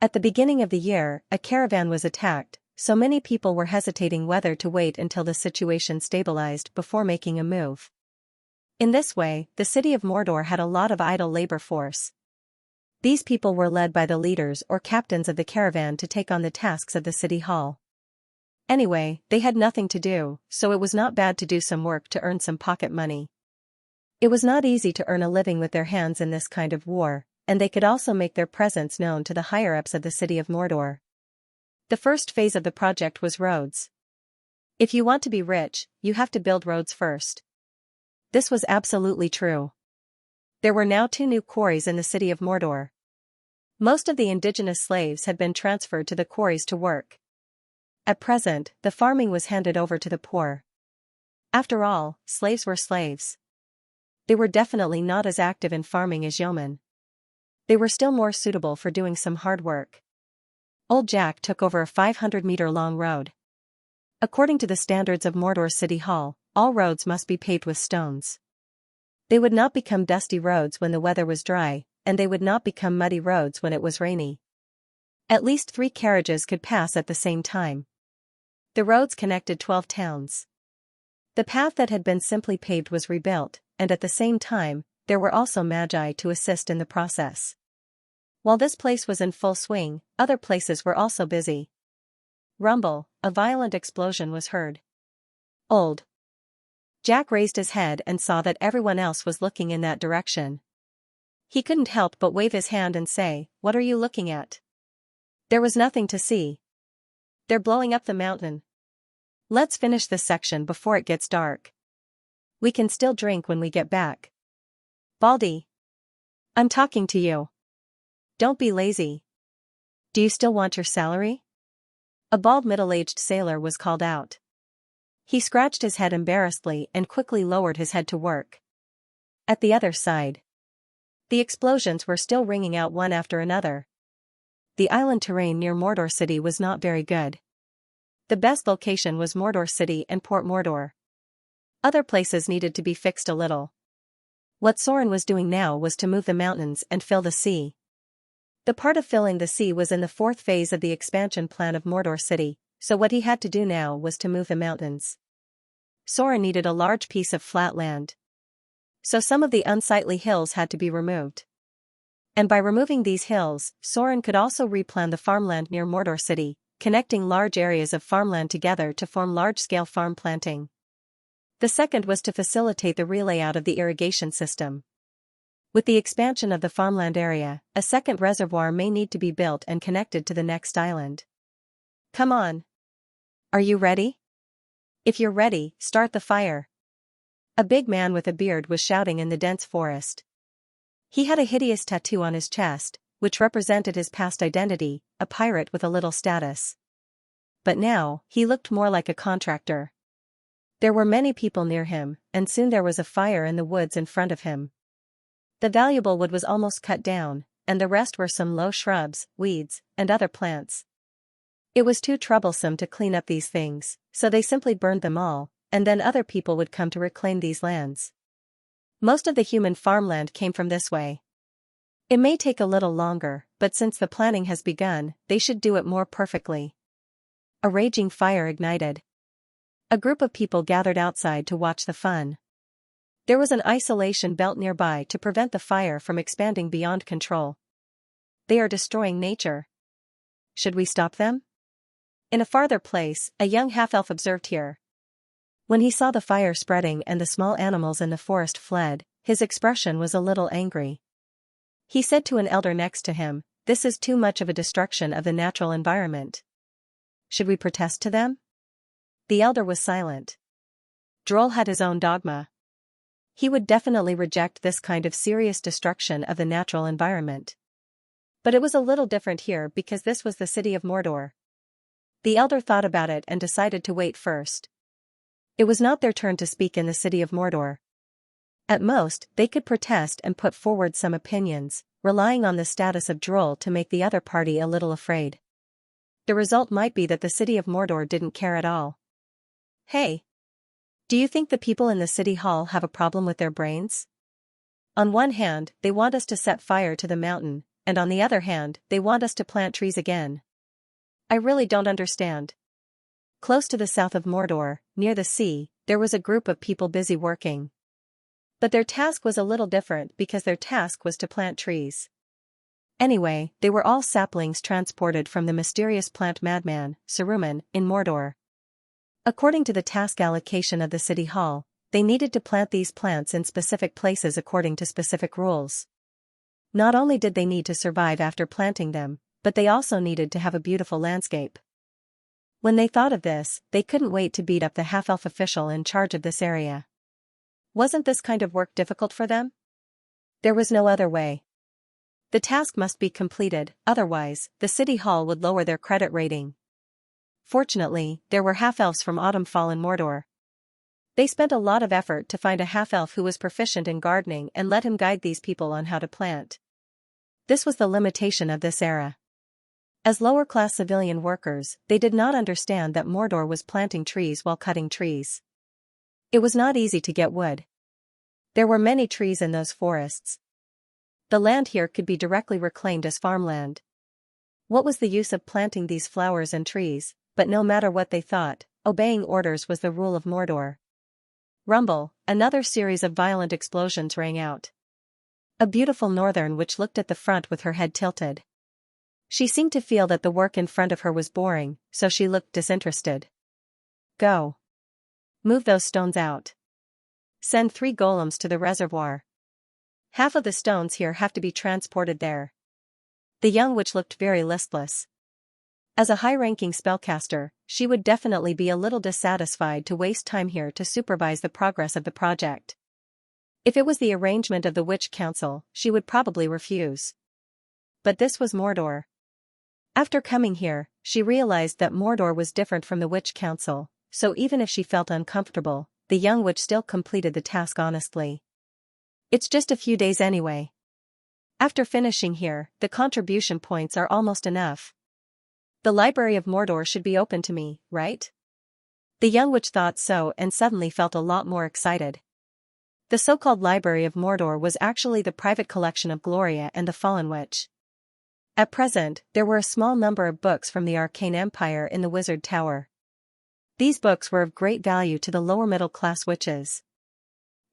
At the beginning of the year, a caravan was attacked, so many people were hesitating whether to wait until the situation stabilized before making a move. In this way, the city of Mordor had a lot of idle labor force. These people were led by the leaders or captains of the caravan to take on the tasks of the city hall. Anyway, they had nothing to do, so it was not bad to do some work to earn some pocket money. It was not easy to earn a living with their hands in this kind of war, and they could also make their presence known to the higher-ups of the city of Mordor. The first phase of the project was roads. If you want to be rich, you have to build roads first. This was absolutely true. There were now 2 new quarries in the city of Mordor. Most of the indigenous slaves had been transferred to the quarries to work. At present, the farming was handed over to the poor. After all, slaves were slaves. They were definitely not as active in farming as yeomen. They were still more suitable for doing some hard work. Old Jack took over a 500-meter-long road. According to the standards of Mordor City Hall, all roads must be paved with stones. They would not become dusty roads when the weather was dry, and they would not become muddy roads when it was rainy. At least 3 carriages could pass at the same time. The roads connected 12 towns. The path that had been simply paved was rebuilt, and at the same time, there were also magi to assist in the process. While this place was in full swing, other places were also busy. Rumble, a violent explosion was heard. Old Jack raised his head and saw that everyone else was looking in that direction. He couldn't help but wave his hand and say, "What are you looking at?" There was nothing to see. "They're blowing up the mountain. Let's finish this section before it gets dark. We can still drink when we get back." "Baldy. I'm talking to you. Don't be lazy. Do you still want your salary?" A bald middle-aged sailor was called out. He scratched his head embarrassedly and quickly lowered his head to work. At the other side, the explosions were still ringing out one after another. The island terrain near Mordor City was not very good. The best location was Mordor City and Port Mordor. Other places needed to be fixed a little. What Sauron was doing now was to move the mountains and fill the sea. The part of filling the sea was in the 4th phase of the expansion plan of Mordor City, so what he had to do now was to move the mountains. Sauron needed a large piece of flat land. So some of the unsightly hills had to be removed. And by removing these hills, Sauron could also replan the farmland near Mordor City, connecting large areas of farmland together to form large-scale farm planting. The second was to facilitate the relayout of the irrigation system. With the expansion of the farmland area, a second reservoir may need to be built and connected to the next island. "Come on. Are you ready? If you're ready, start the fire." A big man with a beard was shouting in the dense forest. He had a hideous tattoo on his chest, which represented his past identity, a pirate with a little status. But now, he looked more like a contractor. There were many people near him, and soon there was a fire in the woods in front of him. The valuable wood was almost cut down, and the rest were some low shrubs, weeds, and other plants. It was too troublesome to clean up these things, so they simply burned them all, and then other people would come to reclaim these lands. Most of the human farmland came from this way. It may take a little longer, but since the planning has begun, they should do it more perfectly. A raging fire ignited. A group of people gathered outside to watch the fun. There was an isolation belt nearby to prevent the fire from expanding beyond control. They are destroying nature. Should we stop them? In a farther place, a young half-elf observed here. When he saw the fire spreading and the small animals in the forest fled, his expression was a little angry. He said to an elder next to him, "This is too much of a destruction of the natural environment. Should we protest to them?" The elder was silent. Droll had his own dogma. He would definitely reject this kind of serious destruction of the natural environment. But it was a little different here because this was the city of Mordor. The elder thought about it and decided to wait first. It was not their turn to speak in the city of Mordor. At most, they could protest and put forward some opinions, relying on the status of Droll to make the other party a little afraid. The result might be that the city of Mordor didn't care at all. Hey! Do you think the people in the city hall have a problem with their brains? On one hand, they want us to set fire to the mountain, and on the other hand, they want us to plant trees again. I really don't understand. Close to the south of Mordor, near the sea, there was a group of people busy working. But their task was a little different because their task was to plant trees. Anyway, they were all saplings transported from the mysterious plant madman, Saruman, in Mordor. According to the task allocation of the city hall, they needed to plant these plants in specific places according to specific rules. Not only did they need to survive after planting them, but they also needed to have a beautiful landscape. When they thought of this, they couldn't wait to beat up the half-elf official in charge of this area. Wasn't this kind of work difficult for them? There was no other way. The task must be completed, otherwise, the city hall would lower their credit rating. Fortunately, there were half-elves from Autumnfall in Mordor. They spent a lot of effort to find a half-elf who was proficient in gardening and let him guide these people on how to plant. This was the limitation of this era. As lower-class civilian workers, they did not understand that Mordor was planting trees while cutting trees. It was not easy to get wood. There were many trees in those forests. The land here could be directly reclaimed as farmland. What was the use of planting these flowers and trees? But no matter what they thought, obeying orders was the rule of Mordor. Rumble, another series of violent explosions rang out. A beautiful northern witch looked at the front with her head tilted. She seemed to feel that the work in front of her was boring, so she looked disinterested. Go. Move those stones out. Send 3 golems to the reservoir. Half of the stones here have to be transported there. The young witch looked very listless. As a high-ranking spellcaster, she would definitely be a little dissatisfied to waste time here to supervise the progress of the project. If it was the arrangement of the Witch Council, she would probably refuse. But this was Mordor. After coming here, she realized that Mordor was different from the Witch Council, so even if she felt uncomfortable, the young witch still completed the task honestly. It's just a few days anyway. After finishing here, the contribution points are almost enough. The Library of Mordor should be open to me, right? The young witch thought so and suddenly felt a lot more excited. The so-called Library of Mordor was actually the private collection of Gloria and the Fallen Witch. At present, there were a small number of books from the Arcane Empire in the Wizard Tower. These books were of great value to the lower middle-class witches.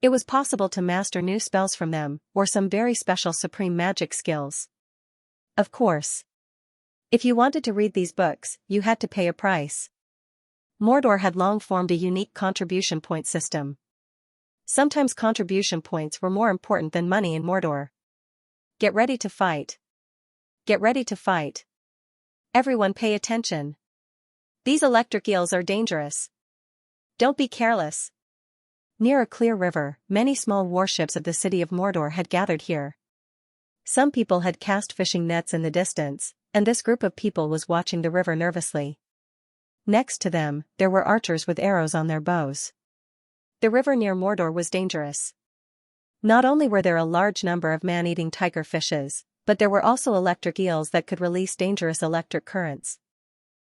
It was possible to master new spells from them, or some very special supreme magic skills. Of course. If you wanted to read these books, you had to pay a price. Mordor had long formed a unique contribution point system. Sometimes contribution points were more important than money in Mordor. Get ready to fight. Get ready to fight. Everyone pay attention. These electric eels are dangerous. Don't be careless. Near a clear river, many small warships of the city of Mordor had gathered here. Some people had cast fishing nets in the distance, and this group of people was watching the river nervously. Next to them, there were archers with arrows on their bows. The river near Mordor was dangerous. Not only were there a large number of man-eating tiger fishes, but there were also electric eels that could release dangerous electric currents.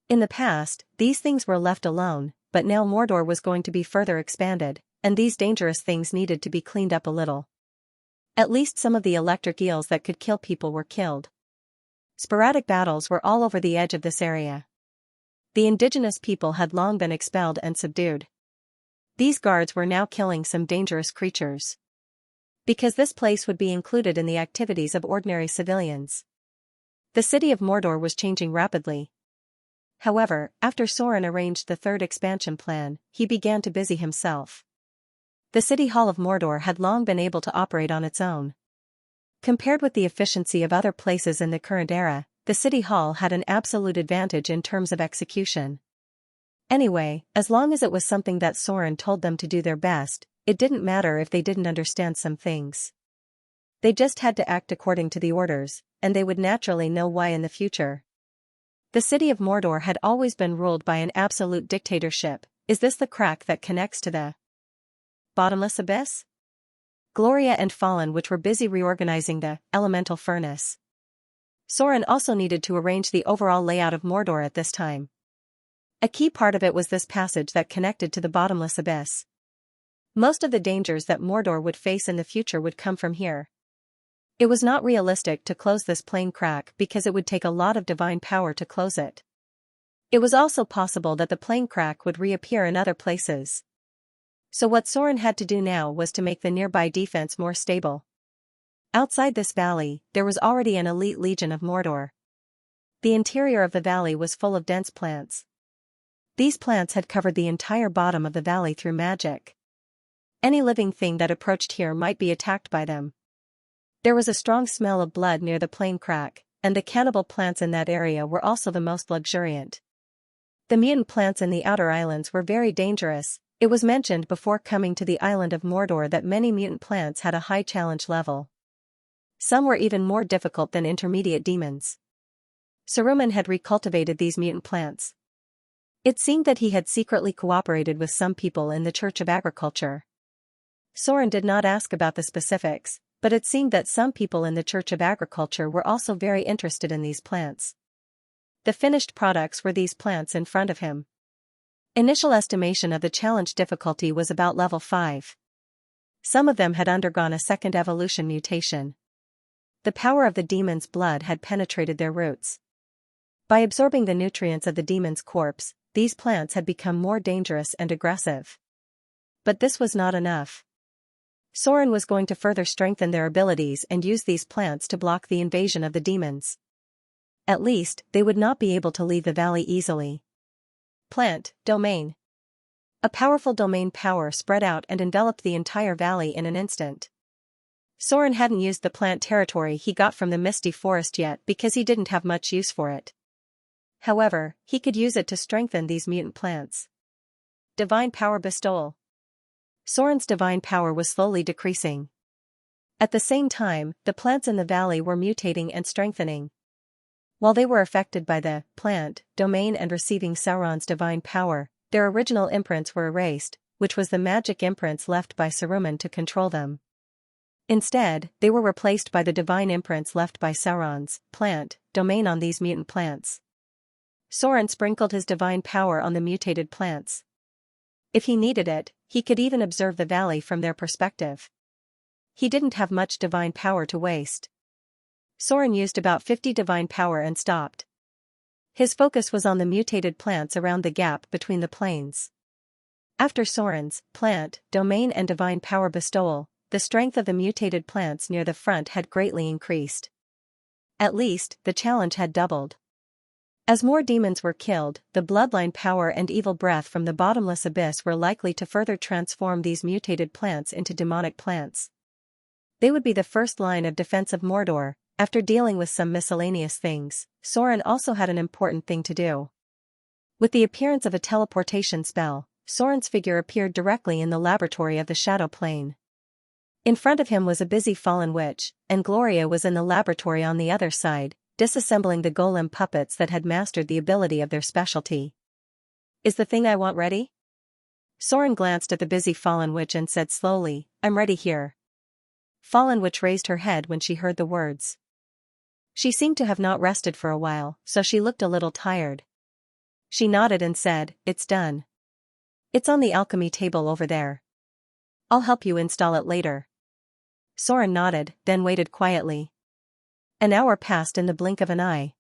In the past, these things were left alone, but now Mordor was going to be further expanded, and these dangerous things needed to be cleaned up a little. At least some of the electric eels that could kill people were killed. Sporadic battles were all over the edge of this area. The indigenous people had long been expelled and subdued. These guards were now killing some dangerous creatures. Because this place would be included in the activities of ordinary civilians. The city of Mordor was changing rapidly. However, after Sauron arranged the third expansion plan, he began to busy himself. The City Hall of Mordor had long been able to operate on its own. Compared with the efficiency of other places in the current era, the City Hall had an absolute advantage in terms of execution. Anyway, as long as it was something that Sauron told them to do their best, it didn't matter if they didn't understand some things. They just had to act according to the orders, and they would naturally know why in the future. The city of Mordor had always been ruled by an absolute dictatorship. Is this the crack that connects to the bottomless abyss? Gloria and Fallen, which were busy reorganizing the elemental furnace. Sauron also needed to arrange the overall layout of Mordor at this time. A key part of it was this passage that connected to the bottomless abyss. Most of the dangers that Mordor would face in the future would come from here. It was not realistic to close this plain crack because it would take a lot of divine power to close it. It was also possible that the plain crack would reappear in other places. So what Sauron had to do now was to make the nearby defense more stable. Outside this valley, there was already an elite legion of Mordor. The interior of the valley was full of dense plants. These plants had covered the entire bottom of the valley through magic. Any living thing that approached here might be attacked by them. There was a strong smell of blood near the plain crack, and the cannibal plants in that area were also the most luxuriant. The mutant plants in the outer islands were very dangerous. It was mentioned before coming to the island of Mordor that many mutant plants had a high challenge level. Some were even more difficult than intermediate demons. Saruman had recultivated these mutant plants. It seemed that he had secretly cooperated with some people in the Church of Agriculture. Sauron did not ask about the specifics, but it seemed that some people in the Church of Agriculture were also very interested in these plants. The finished products were these plants in front of him. Initial estimation of the challenge difficulty was about level 5. Some of them had undergone a second evolution mutation. The power of the demon's blood had penetrated their roots. By absorbing the nutrients of the demon's corpse, these plants had become more dangerous and aggressive. But this was not enough. Sauron was going to further strengthen their abilities and use these plants to block the invasion of the demons. At least, they would not be able to leave the valley easily. Plant, domain. A powerful domain power spread out and enveloped the entire valley in an instant. Sauron hadn't used the plant territory he got from the Misty Forest yet because he didn't have much use for it. However, he could use it to strengthen these mutant plants. Divine power bestowal. Sauron's divine power was slowly decreasing. At the same time, the plants in the valley were mutating and strengthening. While they were affected by the plant domain and receiving Sauron's divine power, their original imprints were erased, which was the magic imprints left by Saruman to control them. Instead, they were replaced by the divine imprints left by Sauron's plant domain on these mutant plants. Sauron sprinkled his divine power on the mutated plants. If he needed it, he could even observe the valley from their perspective. He didn't have much divine power to waste. Sauron used about 50 divine power and stopped. His focus was on the mutated plants around the gap between the planes. After Sauron's plant domain and divine power bestowal, the strength of the mutated plants near the front had greatly increased. At least, the challenge had doubled. As more demons were killed, the bloodline power and evil breath from the bottomless abyss were likely to further transform these mutated plants into demonic plants. They would be the first line of defense of Mordor. After dealing with some miscellaneous things, Sauron also had an important thing to do. With the appearance of a teleportation spell, Sauron's figure appeared directly in the laboratory of the Shadow Plane. In front of him was a busy fallen witch, and Gloria was in the laboratory on the other side, disassembling the golem puppets that had mastered the ability of their specialty. "Is the thing I want ready?" Sauron glanced at the busy fallen witch and said slowly, "I'm ready here." Fallen witch raised her head when she heard the words. She seemed to have not rested for a while, so she looked a little tired. She nodded and said, "It's done. It's on the alchemy table over there. I'll help you install it later." Soren nodded, then waited quietly. An hour passed in the blink of an eye.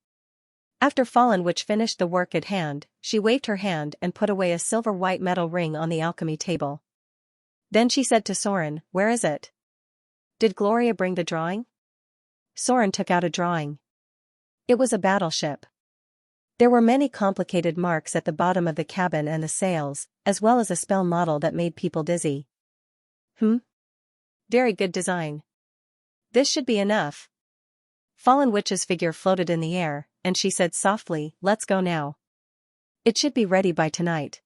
After Fallen Witch finished the work at hand, she waved her hand and put away a silver white metal ring on the alchemy table. Then she said to Soren, "Where is it? Did Gloria bring the drawing?" Soren took out a drawing. It was a battleship. There were many complicated marks at the bottom of the cabin and the sails, as well as a spell model that made people dizzy. Very good design. This should be enough." Fallen Witch's figure floated in the air, and she said softly, "Let's go now. It should be ready by tonight."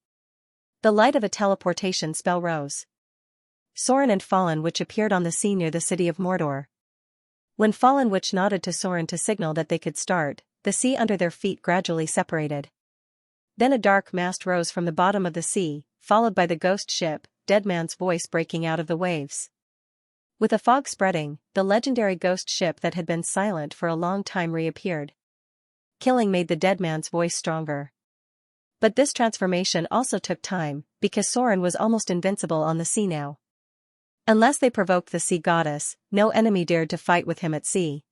The light of a teleportation spell rose. Soren and Fallen Witch appeared on the sea near the city of Mordor. When Fallen Witch nodded to Soren to signal that they could start, the sea under their feet gradually separated. Then a dark mast rose from the bottom of the sea, followed by the ghost ship, Dead Man's voice breaking out of the waves. With a fog spreading, the legendary ghost ship that had been silent for a long time reappeared. Killing made the Dead Man's voice stronger. But this transformation also took time, because Soren was almost invincible on the sea now. Unless they provoked the sea goddess, no enemy dared to fight with him at sea.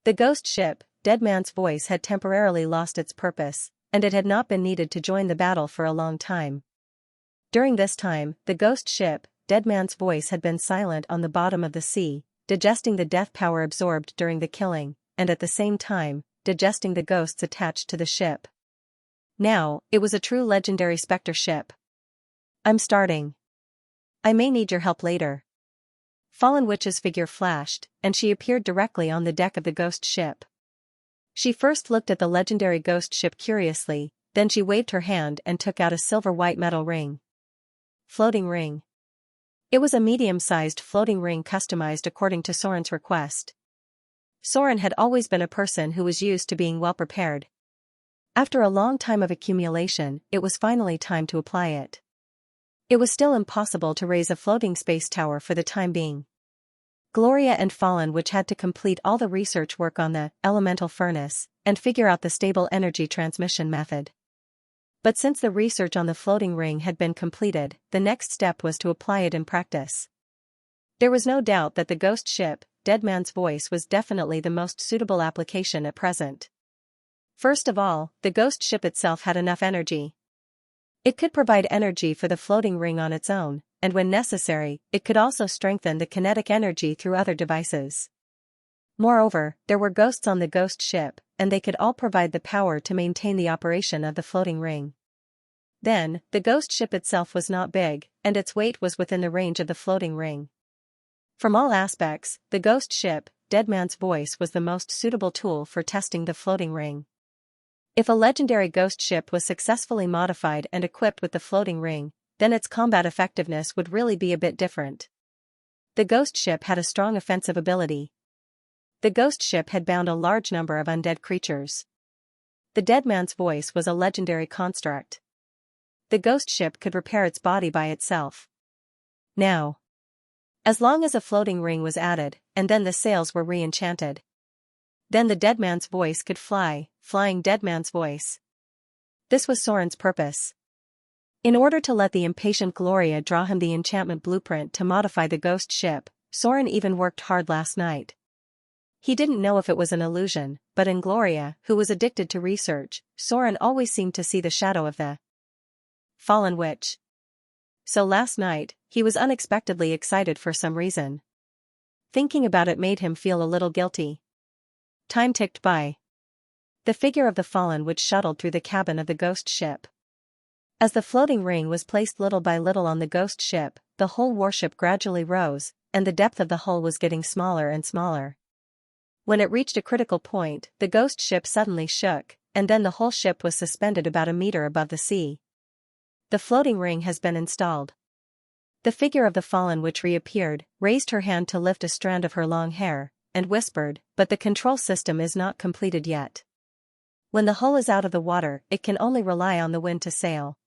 The ghost ship, Dead Man's voice had temporarily lost its purpose, and it had not been needed to join the battle for a long time. During this time, the ghost ship, Dead Man's voice had been silent on the bottom of the sea, digesting the death power absorbed during the killing, and at the same time, digesting the ghosts attached to the ship. Now, it was a true legendary specter ship. "I'm starting. I may need your help later." Fallen Witch's figure flashed, and she appeared directly on the deck of the ghost ship. She first looked at the legendary ghost ship curiously, then she waved her hand and took out a silver white metal ring. Floating ring. It was a medium-sized floating ring customized according to Soren's request. Soren had always been a person who was used to being well prepared. After a long time of accumulation, it was finally time to apply it. It was still impossible to raise a floating space tower for the time being. Gloria and Fallen Witch had to complete all the research work on the elemental furnace and figure out the stable energy transmission method. But since the research on the floating ring had been completed, the next step was to apply it in practice. There was no doubt that the ghost ship, Dead Man's voice, was definitely the most suitable application at present. First of all, the ghost ship itself had enough energy. It could provide energy for the floating ring on its own, and when necessary, it could also strengthen the kinetic energy through other devices. Moreover, there were ghosts on the ghost ship, and they could all provide the power to maintain the operation of the floating ring. Then, the ghost ship itself was not big, and its weight was within the range of the floating ring. From all aspects, the ghost ship, Dead Man's voice, was the most suitable tool for testing the floating ring. If a legendary ghost ship was successfully modified and equipped with the floating ring, then its combat effectiveness would really be a bit different. The ghost ship had a strong offensive ability. The ghost ship had bound a large number of undead creatures. The Dead Man's voice was a legendary construct. The ghost ship could repair its body by itself. Now, as long as a floating ring was added, and then the sails were re-enchanted, then the Dead Man's voice could fly, flying Dead Man's voice. This was Soren's purpose. In order to let the impatient Gloria draw him the enchantment blueprint to modify the ghost ship, Soren even worked hard last night. He didn't know if it was an illusion, but in Gloria, who was addicted to research, Soren always seemed to see the shadow of the Fallen Witch. So last night, he was unexpectedly excited for some reason. Thinking about it made him feel a little guilty. Time ticked by. The figure of the Fallen Witch shuttled through the cabin of the ghost ship. As the floating ring was placed little by little on the ghost ship, the whole warship gradually rose, and the depth of the hull was getting smaller and smaller. When it reached a critical point, the ghost ship suddenly shook, and then the whole ship was suspended about a meter above the sea. The floating ring has been installed. The figure of the Fallen Witch reappeared, raised her hand to lift a strand of her long hair, and whispered, "But the control system is not completed yet. When the hull is out of the water, it can only rely on the wind to sail.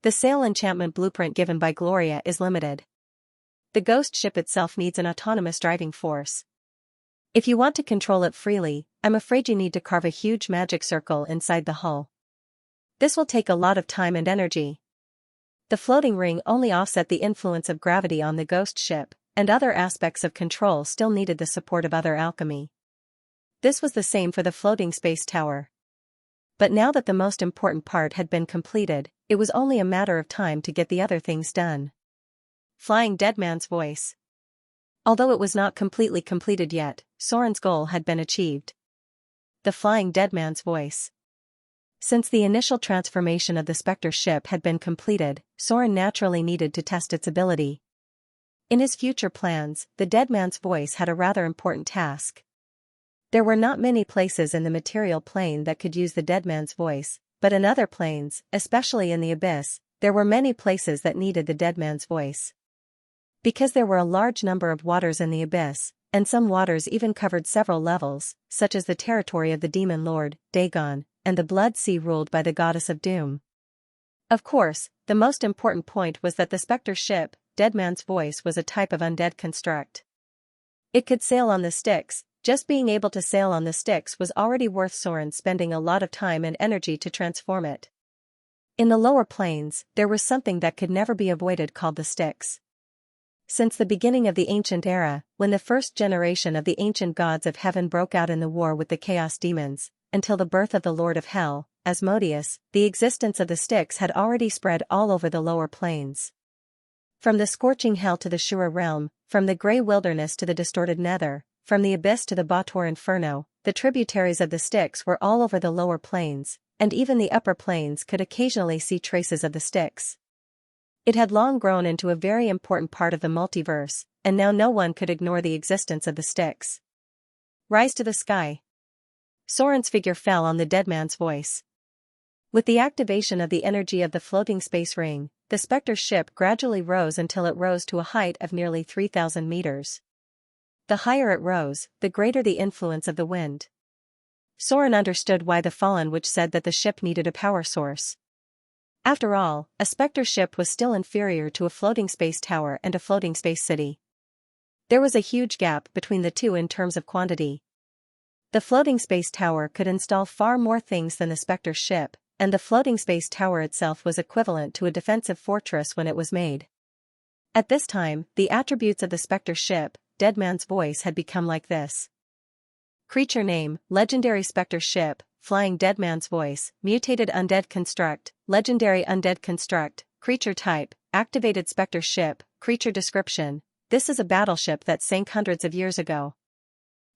The sail enchantment blueprint given by Gloria is limited. The ghost ship itself needs an autonomous driving force. If you want to control it freely, I'm afraid you need to carve a huge magic circle inside the hull. This will take a lot of time and energy. The floating ring only offset the influence of gravity on the ghost ship, and other aspects of control still needed the support of other alchemy. This was the same for the floating space tower. But now that the most important part had been completed, it was only a matter of time to get the other things done. Flying Dead Man's voice. Although it was not completely completed yet, Soren's goal had been achieved. The Flying Dead Man's voice. Since the initial transformation of the Spectre ship had been completed, Soren naturally needed to test its ability. In his future plans, the Dead Man's voice had a rather important task. There were not many places in the material plane that could use the Dead Man's voice, but in other planes, especially in the Abyss, there were many places that needed the Dead Man's voice. Because there were a large number of waters in the Abyss, and some waters even covered several levels, such as the territory of the Demon Lord, Dagon, and the Blood Sea ruled by the Goddess of Doom. Of course, the most important point was that the Spectre ship, Dead Man's voice, was a type of undead construct. It could sail on the Styx. Just being able to sail on the Styx was already worth Soren spending a lot of time and energy to transform it. In the lower planes, there was something that could never be avoided called the Styx. Since the beginning of the ancient era, when the first generation of the ancient gods of heaven broke out in the war with the Chaos Demons, until the birth of the Lord of Hell, Asmodeus, the existence of the Styx had already spread all over the lower planes. From the scorching hell to the Shura realm, from the grey wilderness to the distorted nether, from the abyss to the Baator Inferno, the tributaries of the Styx were all over the lower planes, and even the upper planes could occasionally see traces of the Styx. It had long grown into a very important part of the multiverse, and now no one could ignore the existence of the Styx. Rise to the sky. Soren's figure fell on the Dead Man's voice. With the activation of the energy of the floating space ring, the Spectre ship gradually rose until it rose to a height of nearly 3,000 meters. The higher it rose, the greater the influence of the wind. Soren understood why the Fallen Witch said that the ship needed a power source. After all, a Spectre ship was still inferior to a floating space tower and a floating space city. There was a huge gap between the two in terms of quantity. The floating space tower could install far more things than the Spectre ship, and the floating space tower itself was equivalent to a defensive fortress when it was made. At this time, the attributes of the Spectre ship, Dead Man's voice, had become like this. Creature name, Legendary Spectre ship, Flying Dead Man's voice, Mutated Undead Construct, Legendary Undead Construct, Creature type, Activated Spectre ship, Creature description. This is a battleship that sank hundreds of years ago.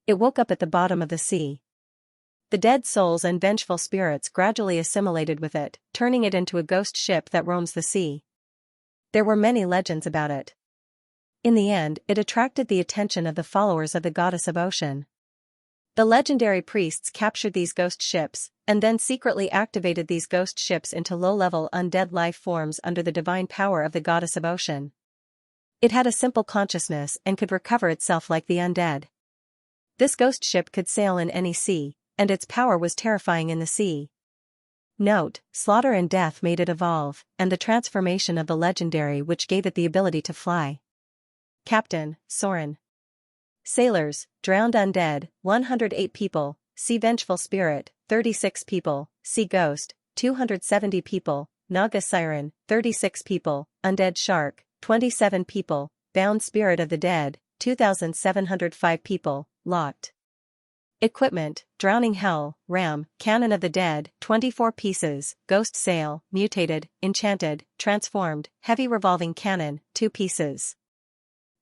It woke up at the bottom of the sea. The dead souls and vengeful spirits gradually assimilated with it, turning it into a ghost ship that roams the sea. There were many legends about it. In the end, it attracted the attention of the followers of the Goddess of Ocean. The legendary priests captured these ghost ships, and then secretly activated these ghost ships into low-level undead life forms under the divine power of the Goddess of Ocean. It had a simple consciousness and could recover itself like the undead. This ghost ship could sail in any sea, and its power was terrifying in the sea. Note, slaughter and death made it evolve, and the transformation of the legendary which gave it the ability to fly. Captain, Soren. Sailors, drowned undead, 108 people, sea vengeful spirit, 36 people, sea ghost, 270 people, Naga siren, 36 people, undead shark, 27 people, bound spirit of the dead, 2,705 people, locked. Equipment, drowning hell, ram, cannon of the dead, 24 pieces, ghost sail, mutated, enchanted, transformed, heavy revolving cannon, 2 pieces.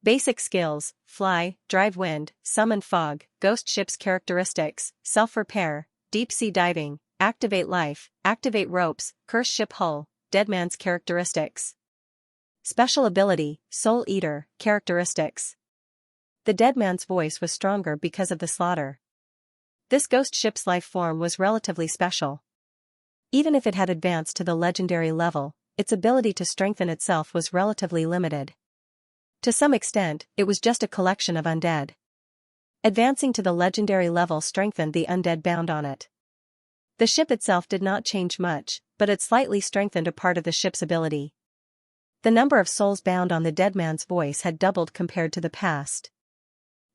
Basic skills, fly, drive wind, summon fog, ghost ship's characteristics, self-repair, deep-sea diving, activate life, activate ropes, curse ship hull, dead man's characteristics. Special ability, soul eater, characteristics. The dead man's voice was stronger because of the slaughter. This ghost ship's life form was relatively special. Even if it had advanced to the legendary level, its ability to strengthen itself was relatively limited. To some extent, it was just a collection of undead. Advancing to the legendary level strengthened the undead bound on it. The ship itself did not change much, but it slightly strengthened a part of the ship's ability. The number of souls bound on the dead man's voice had doubled compared to the past.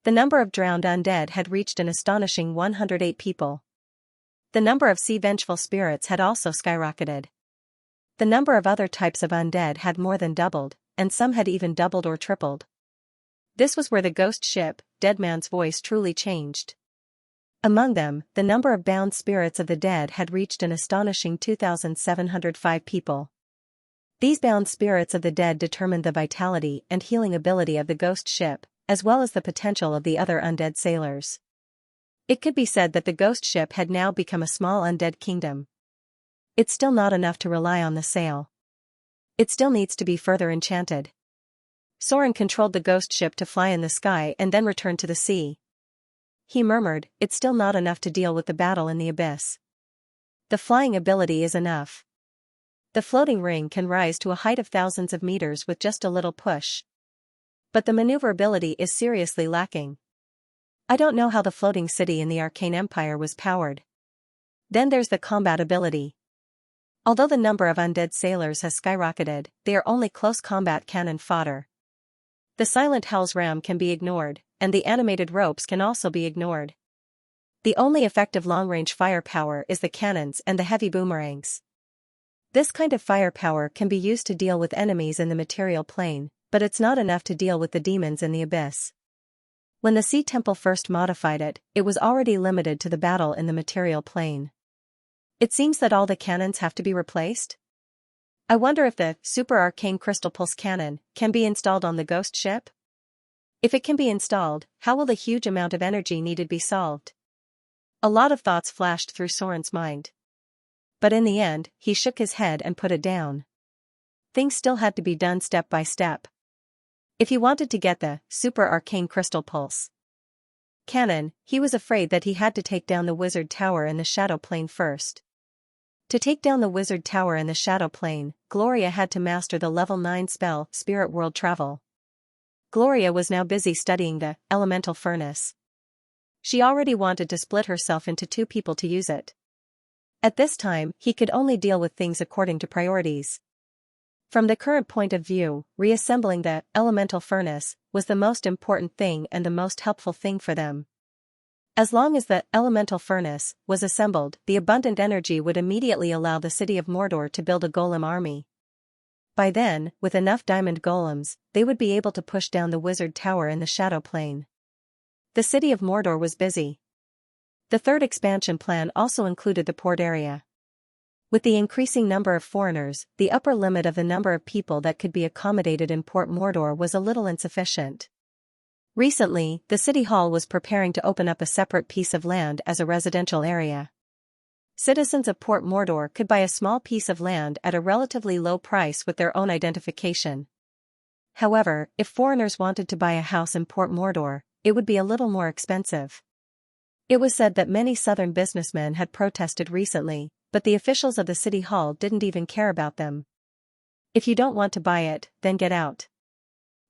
The number of drowned undead had reached an astonishing 108 people. The number of sea vengeful spirits had also skyrocketed. The number of other types of undead had more than doubled, and some had even doubled or tripled. This was where the ghost ship, Deadman's voice truly changed. Among them, the number of bound spirits of the dead had reached an astonishing 2,705 people. These bound spirits of the dead determined the vitality and healing ability of the ghost ship, as well as the potential of the other undead sailors. It could be said that the ghost ship had now become a small undead kingdom. It's still not enough to rely on the sail. It still needs to be further enchanted. Soren controlled the ghost ship to fly in the sky and then return to the sea. He murmured, "It's still not enough to deal with the battle in the abyss. The flying ability is enough. The floating ring can rise to a height of thousands of meters with just a little push. But the maneuverability is seriously lacking. I don't know how the floating city in the Arcane Empire was powered. Then there's the combat ability. Although the number of undead sailors has skyrocketed, they are only close combat cannon fodder. The silent hell's ram can be ignored, and the animated ropes can also be ignored. The only effective long-range firepower is the cannons and the heavy boomerangs. This kind of firepower can be used to deal with enemies in the material plane, but it's not enough to deal with the demons in the abyss. When the Sea Temple first modified it, it was already limited to the battle in the material plane. It seems that all the cannons have to be replaced? I wonder if the Super Arcane Crystal Pulse Cannon can be installed on the ghost ship? If it can be installed, how will the huge amount of energy needed be solved? A lot of thoughts flashed through Soren's mind. But in the end, he shook his head and put it down. Things still had to be done step by step. If he wanted to get the Super Arcane Crystal Pulse Cannon, he was afraid that he had to take down the Wizard Tower in the Shadow Plane first. To take down the Wizard Tower in the Shadow Plane, Gloria had to master the level 9 spell, Spirit World Travel. Gloria was now busy studying the Elemental Furnace. She already wanted to split herself into 2 people to use it. At this time, he could only deal with things according to priorities. From the current point of view, reassembling the Elemental Furnace was the most important thing and the most helpful thing for them. As long as the Elemental Furnace was assembled, the abundant energy would immediately allow the city of Mordor to build a golem army. By then, with enough diamond golems, they would be able to push down the Wizard Tower in the Shadow Plane. The city of Mordor was busy. The third expansion plan also included the port area. With the increasing number of foreigners, the upper limit of the number of people that could be accommodated in Port Mordor was a little insufficient. Recently, the City Hall was preparing to open up a separate piece of land as a residential area. Citizens of Port Mordor could buy a small piece of land at a relatively low price with their own identification. However, if foreigners wanted to buy a house in Port Mordor, it would be a little more expensive. It was said that many southern businessmen had protested recently, but the officials of the City Hall didn't even care about them. If you don't want to buy it, then get out.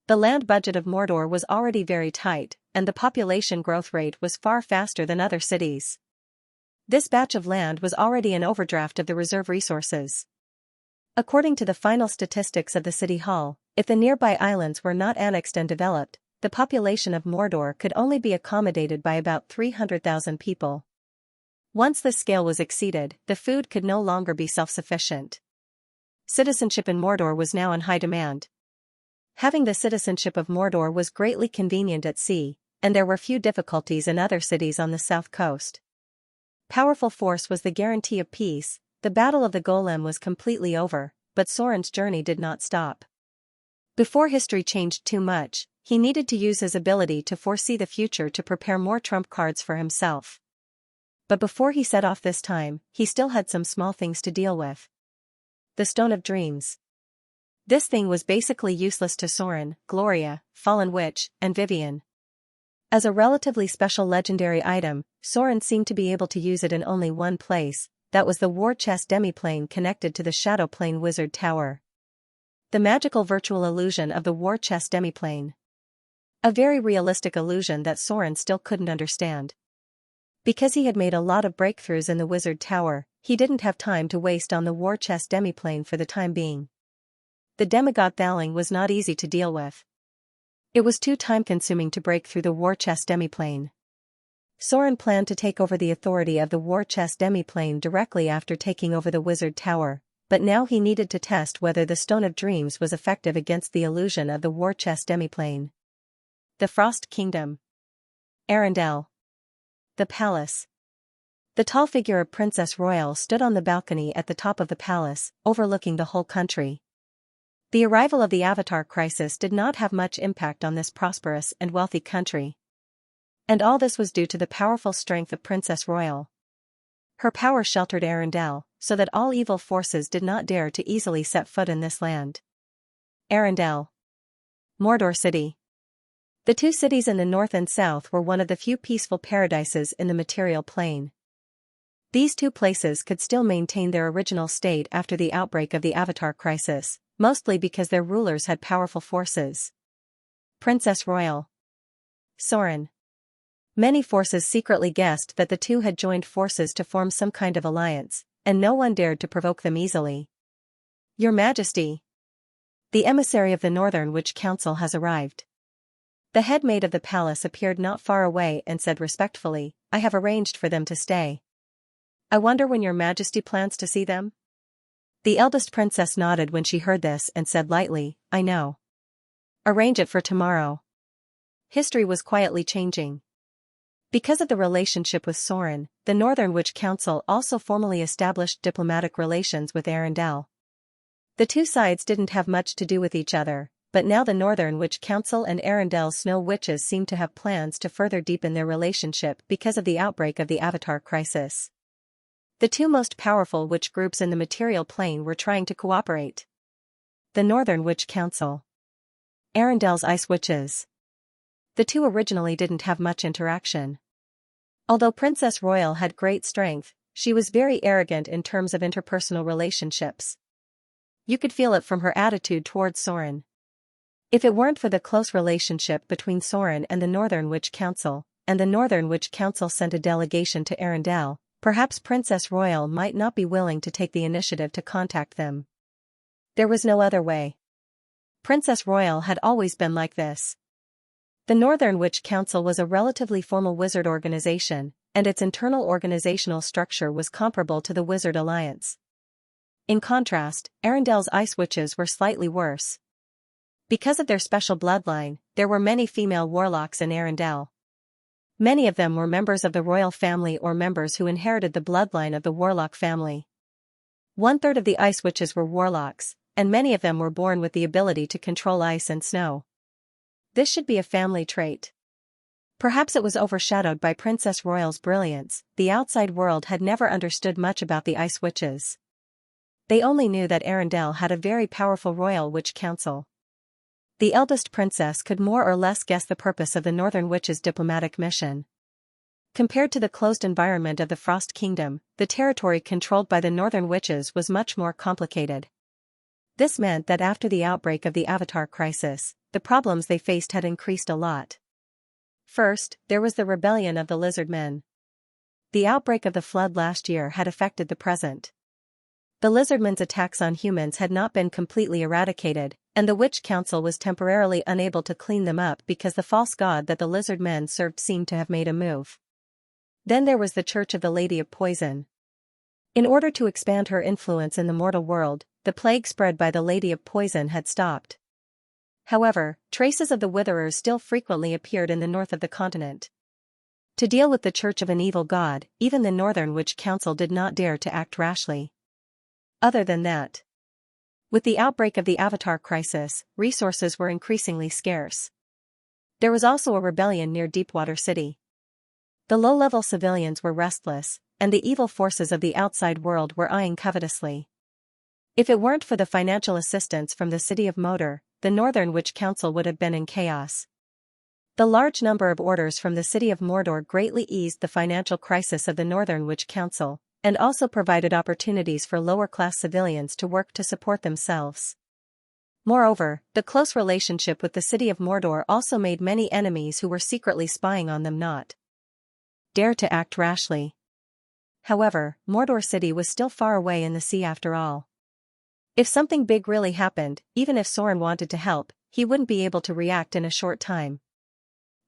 The land budget of Mordor was already very tight, and the population growth rate was far faster than other cities. This batch of land was already an overdraft of the reserve resources. According to the final statistics of the City Hall, if the nearby islands were not annexed and developed, the population of Mordor could only be accommodated by about 300,000 people. Once this scale was exceeded, the food could no longer be self-sufficient. Citizenship in Mordor was now in high demand. Having the citizenship of Mordor was greatly convenient at sea, and there were few difficulties in other cities on the south coast. Powerful force was the guarantee of peace. The Battle of the Golem was completely over, but Soren's journey did not stop. Before history changed too much, he needed to use his ability to foresee the future to prepare more trump cards for himself. But before he set off this time, he still had some small things to deal with. The Stone of Dreams. This thing was basically useless to Soren, Gloria, Fallen Witch, and Vivian. As a relatively special legendary item, Soren seemed to be able to use it in only one place, that was the war chest demiplane connected to the Shadow Plane Wizard Tower. The magical virtual illusion of the war chest demiplane. A very realistic illusion that Soren still couldn't understand. Because he had made a lot of breakthroughs in the Wizard Tower, he didn't have time to waste on the war chest demiplane for the time being. The demigod Thaling was not easy to deal with. It was too time-consuming to break through the war chest demiplane. Soren planned to take over the authority of the war chest demiplane directly after taking over the wizard tower, but now he needed to test whether the Stone of Dreams was effective against the illusion of the war chest demiplane. The Frost Kingdom. Arendelle. The palace. The tall figure of Princess Royal stood on the balcony at the top of the palace, overlooking the whole country. The arrival of the Avatar crisis did not have much impact on this prosperous and wealthy country. And all this was due to the powerful strength of Princess Royal. Her power sheltered Arendelle, so that all evil forces did not dare to easily set foot in this land. Arendelle. Mordor City. The two cities in the north and south were one of the few peaceful paradises in the material plane. These two places could still maintain their original state after the outbreak of the Avatar crisis, mostly because their rulers had powerful forces. Princess Royal. Soren. Many forces secretly guessed that the two had joined forces to form some kind of alliance, and no one dared to provoke them easily. Your Majesty. The emissary of the Northern Witch Council has arrived. The head maid of the palace appeared not far away and said respectfully, I have arranged for them to stay. I wonder when your Majesty plans to see them? The eldest princess nodded when she heard this and said lightly, I know. Arrange it for tomorrow. History was quietly changing. Because of the relationship with Soren, the Northern Witch Council also formally established diplomatic relations with Arendelle. The two sides didn't have much to do with each other, but now the Northern Witch Council and Arendelle's Snow Witches seemed to have plans to further deepen their relationship because of the outbreak of the Avatar crisis. The two most powerful witch groups in the material plane were trying to cooperate. The Northern Witch Council. Arendelle's Ice Witches. The two originally didn't have much interaction. Although Princess Royal had great strength, she was very arrogant in terms of interpersonal relationships. You could feel it from her attitude towards Soren. If it weren't for the close relationship between Soren and the Northern Witch Council, and the Northern Witch Council sent a delegation to Arendelle, perhaps Princess Royal might not be willing to take the initiative to contact them. There was no other way. Princess Royal had always been like this. The Northern Witch Council was a relatively formal wizard organization, and its internal organizational structure was comparable to the Wizard Alliance. In contrast, Arendelle's Ice Witches were slightly worse. Because of their special bloodline, there were many female warlocks in Arendelle. Many of them were members of the royal family or members who inherited the bloodline of the warlock family. 1/3 of the Ice Witches were warlocks, and many of them were born with the ability to control ice and snow. This should be a family trait. Perhaps it was overshadowed by Princess Royal's brilliance. The outside world had never understood much about the Ice Witches. They only knew that Arendelle had a very powerful royal witch council. The eldest princess could more or less guess the purpose of the Northern Witch's diplomatic mission. Compared to the closed environment of the Frost Kingdom, the territory controlled by the Northern Witches was much more complicated. This meant that after the outbreak of the Avatar crisis, the problems they faced had increased a lot. First, there was the rebellion of the lizard men. The outbreak of the flood last year had affected the present. The lizardmen's attacks on humans had not been completely eradicated, and the Witch Council was temporarily unable to clean them up because the false god that the lizard men served seemed to have made a move. Then there was the Church of the Lady of Poison. In order to expand her influence in the mortal world, the plague spread by the Lady of Poison had stopped. However, traces of the Witherers still frequently appeared in the north of the continent. To deal with the Church of an evil god, even the Northern Witch Council did not dare to act rashly. Other than that, with the outbreak of the Avatar crisis, resources were increasingly scarce. There was also a rebellion near Deepwater City. The low-level civilians were restless, and the evil forces of the outside world were eyeing covetously. If it weren't for the financial assistance from the city of Mordor, the Northern Witch Council would have been in chaos. The large number of orders from the city of Mordor greatly eased the financial crisis of the Northern Witch Council, and also provided opportunities for lower-class civilians to work to support themselves. Moreover, the close relationship with the city of Mordor also made many enemies who were secretly spying on them not dare to act rashly. However, Mordor City was still far away in the sea after all. If something big really happened, even if Soren wanted to help, he wouldn't be able to react in a short time.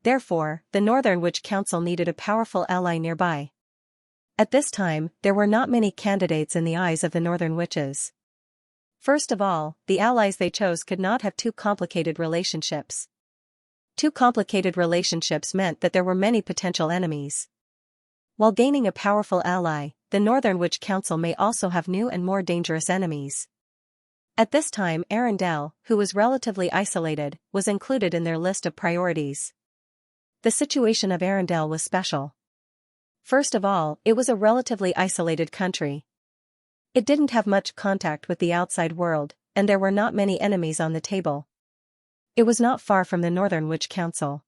Therefore, the Northern Witch Council needed a powerful ally nearby. At this time, there were not many candidates in the eyes of the Northern Witches. First of all, the allies they chose could not have too complicated relationships. Too complicated relationships meant that there were many potential enemies. While gaining a powerful ally, the Northern Witch Council may also have new and more dangerous enemies. At this time, Arendelle, who was relatively isolated, was included in their list of priorities. The situation of Arendelle was special. First of all, it was a relatively isolated country. It didn't have much contact with the outside world, and there were not many enemies on the table. It was not far from the Northern Witch Council.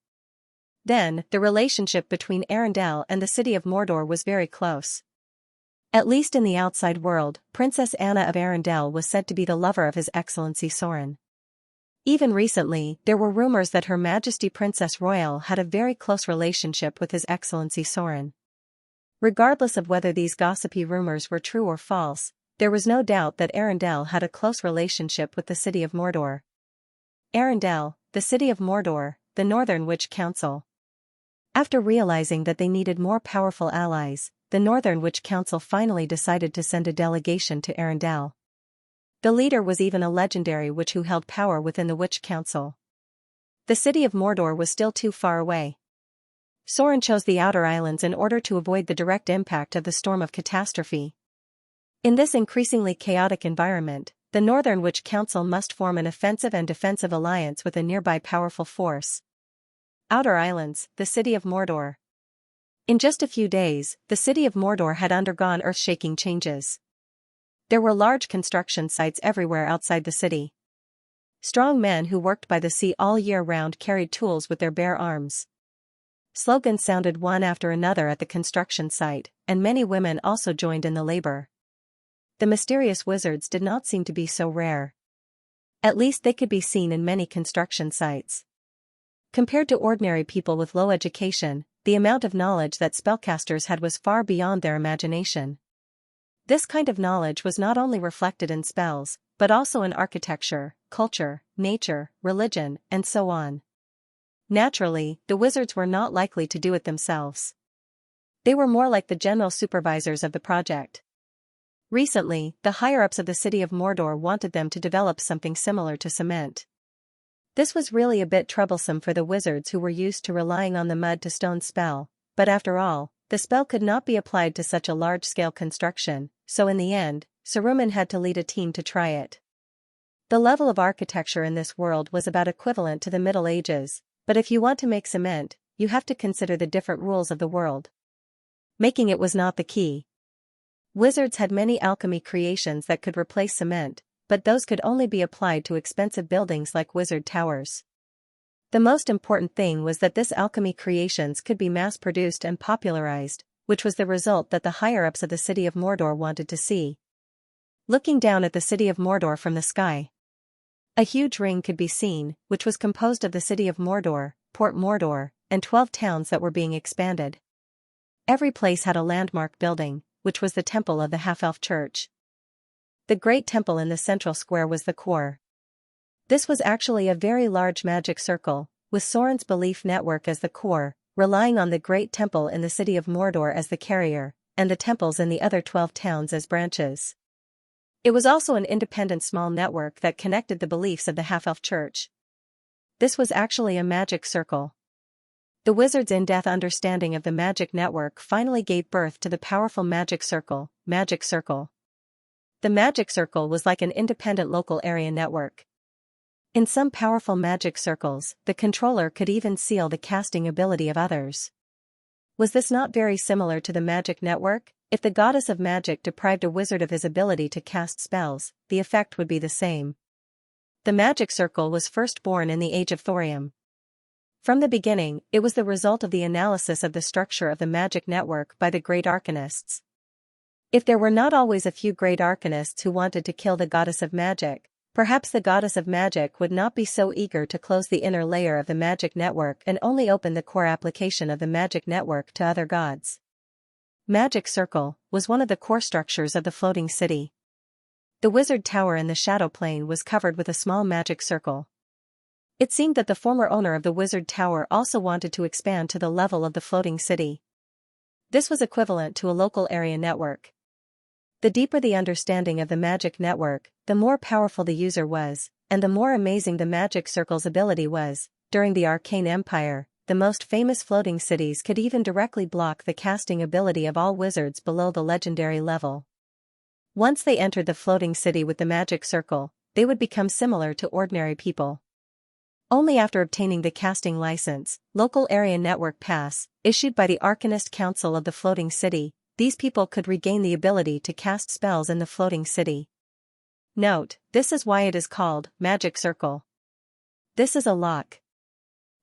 Then, the relationship between Arendelle and the city of Mordor was very close. At least in the outside world, Princess Anna of Arendelle was said to be the lover of His Excellency Sorin. Even recently, there were rumors that Her Majesty Princess Royal had a very close relationship with His Excellency Sorin. Regardless of whether these gossipy rumors were true or false, there was no doubt that Arendelle had a close relationship with the city of Mordor. Arendelle, the city of Mordor, the Northern Witch Council. After realizing that they needed more powerful allies, the Northern Witch Council finally decided to send a delegation to Arendelle. The leader was even a legendary witch who held power within the Witch Council. The city of Mordor was still too far away. Sorin chose the Outer Islands in order to avoid the direct impact of the storm of catastrophe. In this increasingly chaotic environment, the Northern Witch Council must form an offensive and defensive alliance with a nearby powerful force. Outer Islands, the city of Mordor. In just a few days, the city of Mordor had undergone earth-shaking changes. There were large construction sites everywhere outside the city. Strong men who worked by the sea all year round carried tools with their bare arms. Slogans sounded one after another at the construction site, and many women also joined in the labor. The mysterious wizards did not seem to be so rare. At least they could be seen in many construction sites. Compared to ordinary people with low education, the amount of knowledge that spellcasters had was far beyond their imagination. This kind of knowledge was not only reflected in spells, but also in architecture, culture, nature, religion, and so on. Naturally, the wizards were not likely to do it themselves. They were more like the general supervisors of the project. Recently, the higher-ups of the city of Mordor wanted them to develop something similar to cement. This was really a bit troublesome for the wizards who were used to relying on the mud-to-stone spell, but after all, the spell could not be applied to such a large-scale construction, so in the end, Saruman had to lead a team to try it. The level of architecture in this world was about equivalent to the Middle Ages, but if you want to make cement, you have to consider the different rules of the world. Making it was not the key. Wizards had many alchemy creations that could replace cement, but those could only be applied to expensive buildings like wizard towers. The most important thing was that this alchemy creations could be mass-produced and popularized, which was the result that the higher-ups of the city of Mordor wanted to see. Looking down at the city of Mordor from the sky, a huge ring could be seen, which was composed of the city of Mordor, Port Mordor, and 12 towns that were being expanded. Every place had a landmark building, which was the temple of the half-elf church. The great temple in the central square was the core. This was actually a very large magic circle, with Sorin's belief network as the core, relying on the great temple in the city of Mordor as the carrier, and the temples in the other 12 towns as branches. It was also an independent small network that connected the beliefs of the half-elf church. This was actually a magic circle. The wizard's in-depth understanding of the magic network finally gave birth to the powerful magic circle, Magic Circle. The magic circle was like an independent local area network. In some powerful magic circles, the controller could even seal the casting ability of others. Was this not very similar to the magic network? If the goddess of magic deprived a wizard of his ability to cast spells, the effect would be the same. The magic circle was first born in the Age of Thorium. From the beginning, it was the result of the analysis of the structure of the magic network by the great arcanists. If there were not always a few great arcanists who wanted to kill the goddess of magic, perhaps the goddess of magic would not be so eager to close the inner layer of the magic network and only open the core application of the magic network to other gods. Magic Circle was one of the core structures of the floating city. The wizard tower in the shadow plane was covered with a small magic circle. It seemed that the former owner of the wizard tower also wanted to expand to the level of the floating city. This was equivalent to a local area network. The deeper the understanding of the magic network, the more powerful the user was, and the more amazing the magic circle's ability was. During the Arcane Empire, the most famous floating cities could even directly block the casting ability of all wizards below the legendary level. Once they entered the floating city with the magic circle, they would become similar to ordinary people. Only after obtaining the casting license, local area network pass, issued by the Arcanist Council of the floating city, these people could regain the ability to cast spells in the floating city. Note, this is why it is called Magic Circle. This is a lock.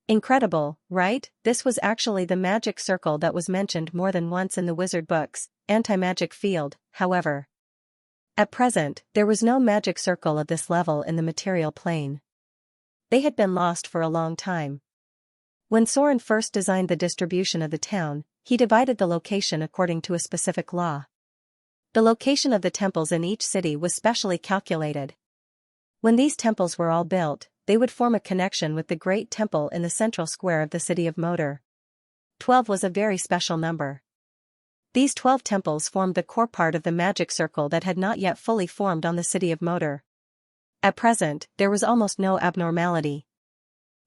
Incredible, right? This was actually the magic circle that was mentioned more than once in the wizard books, anti-magic field, however. At present, there was no magic circle of this level in the material plane. They had been lost for a long time. When Soren first designed the distribution of the town, he divided the location according to a specific law. The location of the temples in each city was specially calculated. When these temples were all built, they would form a connection with the great temple in the central square of the city of Moder. 12 was a very special number. These 12 temples formed the core part of the magic circle that had not yet fully formed on the city of Moder. At present, there was almost no abnormality.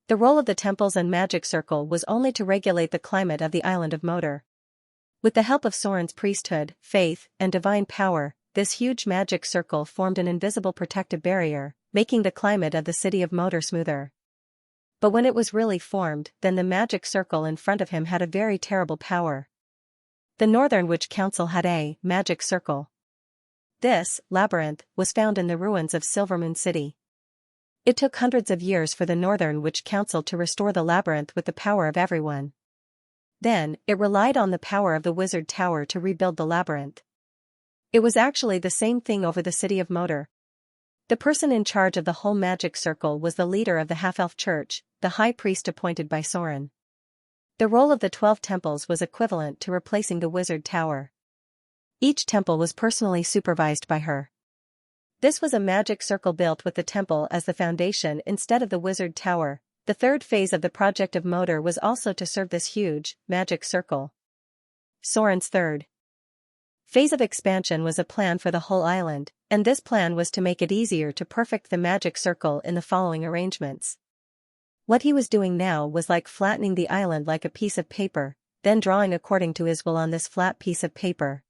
The role of the temples and magic circle was only to regulate the climate of the island of Moder. With the help of Soren's priesthood, faith, and divine power, this huge magic circle formed an invisible protective barrier, making the climate of the city of Moder smoother. But when it was really formed, then the magic circle in front of him had a very terrible power. The Northern Witch Council had a magic circle. This labyrinth was found in the ruins of Silvermoon City. It took hundreds of years for the Northern Witch Council to restore the labyrinth with the power of everyone. Then, it relied on the power of the Wizard Tower to rebuild the labyrinth. It was actually the same thing over the city of Moder. The person in charge of the whole magic circle was the leader of the half-elf church, the high priest appointed by Soren. The role of the 12 temples was equivalent to replacing the Wizard Tower. Each temple was personally supervised by her. This was a magic circle built with the temple as the foundation instead of the Wizard Tower. The third phase of the project of Moder was also to serve this huge, magic circle. Soren's third phase of expansion was a plan for the whole island, and this plan was to make it easier to perfect the magic circle in the following arrangements. What he was doing now was like flattening the island like a piece of paper, then drawing according to his will on this flat piece of paper.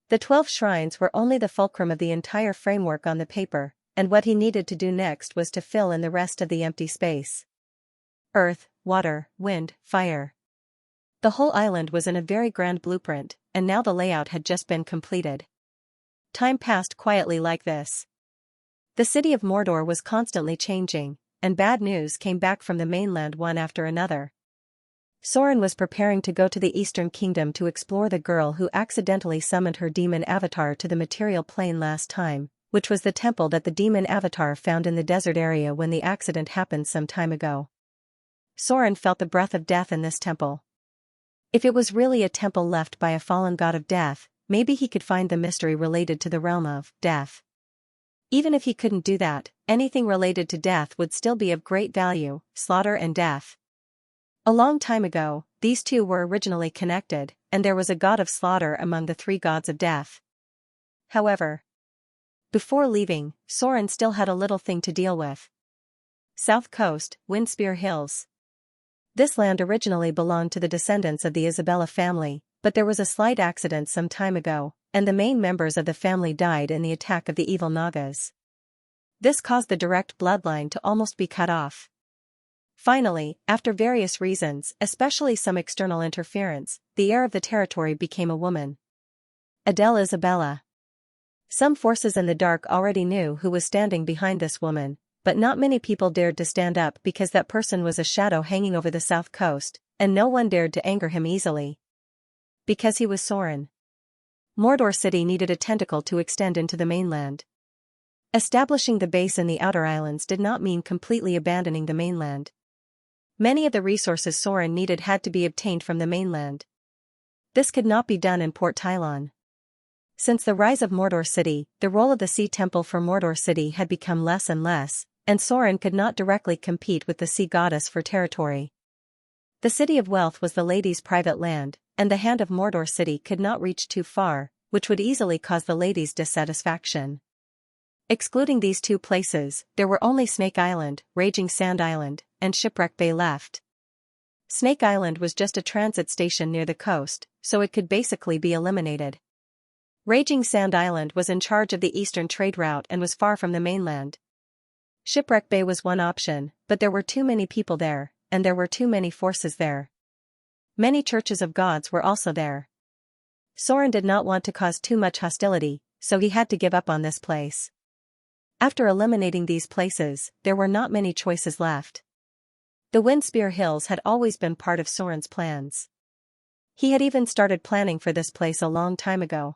The 12 shrines were only the fulcrum of the entire framework on the paper, and what he needed to do next was to fill in the rest of the empty space. Earth, water, wind, fire. The whole island was in a very grand blueprint, and now the layout had just been completed. Time passed quietly like this. The city of Mordor was constantly changing, and bad news came back from the mainland one after another. Soren was preparing to go to the Eastern Kingdom to explore the girl who accidentally summoned her demon avatar to the material plane last time, which was the temple that the demon avatar found in the desert area when the accident happened some time ago. Soren felt the breath of death in this temple. If it was really a temple left by a fallen god of death, maybe he could find the mystery related to the realm of death. Even if he couldn't do that, anything related to death would still be of great value, slaughter and death. A long time ago, these two were originally connected, and there was a god of slaughter among the 3 gods of death. However, before leaving, Soren still had a little thing to deal with. South Coast, Windspear Hills. This land originally belonged to the descendants of the Isabella family, but there was a slight accident some time ago, and the main members of the family died in the attack of the evil Nagas. This caused the direct bloodline to almost be cut off. Finally, after various reasons, especially some external interference, the heir of the territory became a woman. Adele Isabella. Some forces in the dark already knew who was standing behind this woman, but not many people dared to stand up because that person was a shadow hanging over the south coast, and no one dared to anger him easily. Because he was Soren. Mordor City needed a tentacle to extend into the mainland. Establishing the base in the outer islands did not mean completely abandoning the mainland. Many of the resources Soren needed had to be obtained from the mainland. This could not be done in Port Tylon. Since the rise of Mordor City, the role of the Sea Temple for Mordor City had become less and less, and Soren could not directly compete with the sea goddess for territory. The City of Wealth was the lady's private land, and the hand of Mordor City could not reach too far, which would easily cause the lady's dissatisfaction. Excluding these two places, there were only Snake Island, Raging Sand Island, and Shipwreck Bay left. Snake Island was just a transit station near the coast, so it could basically be eliminated. Raging Sand Island was in charge of the eastern trade route and was far from the mainland. Shipwreck Bay was one option, but there were too many people there, and there were too many forces there. Many churches of gods were also there. Soren did not want to cause too much hostility, so he had to give up on this place. After eliminating these places, there were not many choices left. The Windspear Hills had always been part of Soren's plans. He had even started planning for this place a long time ago.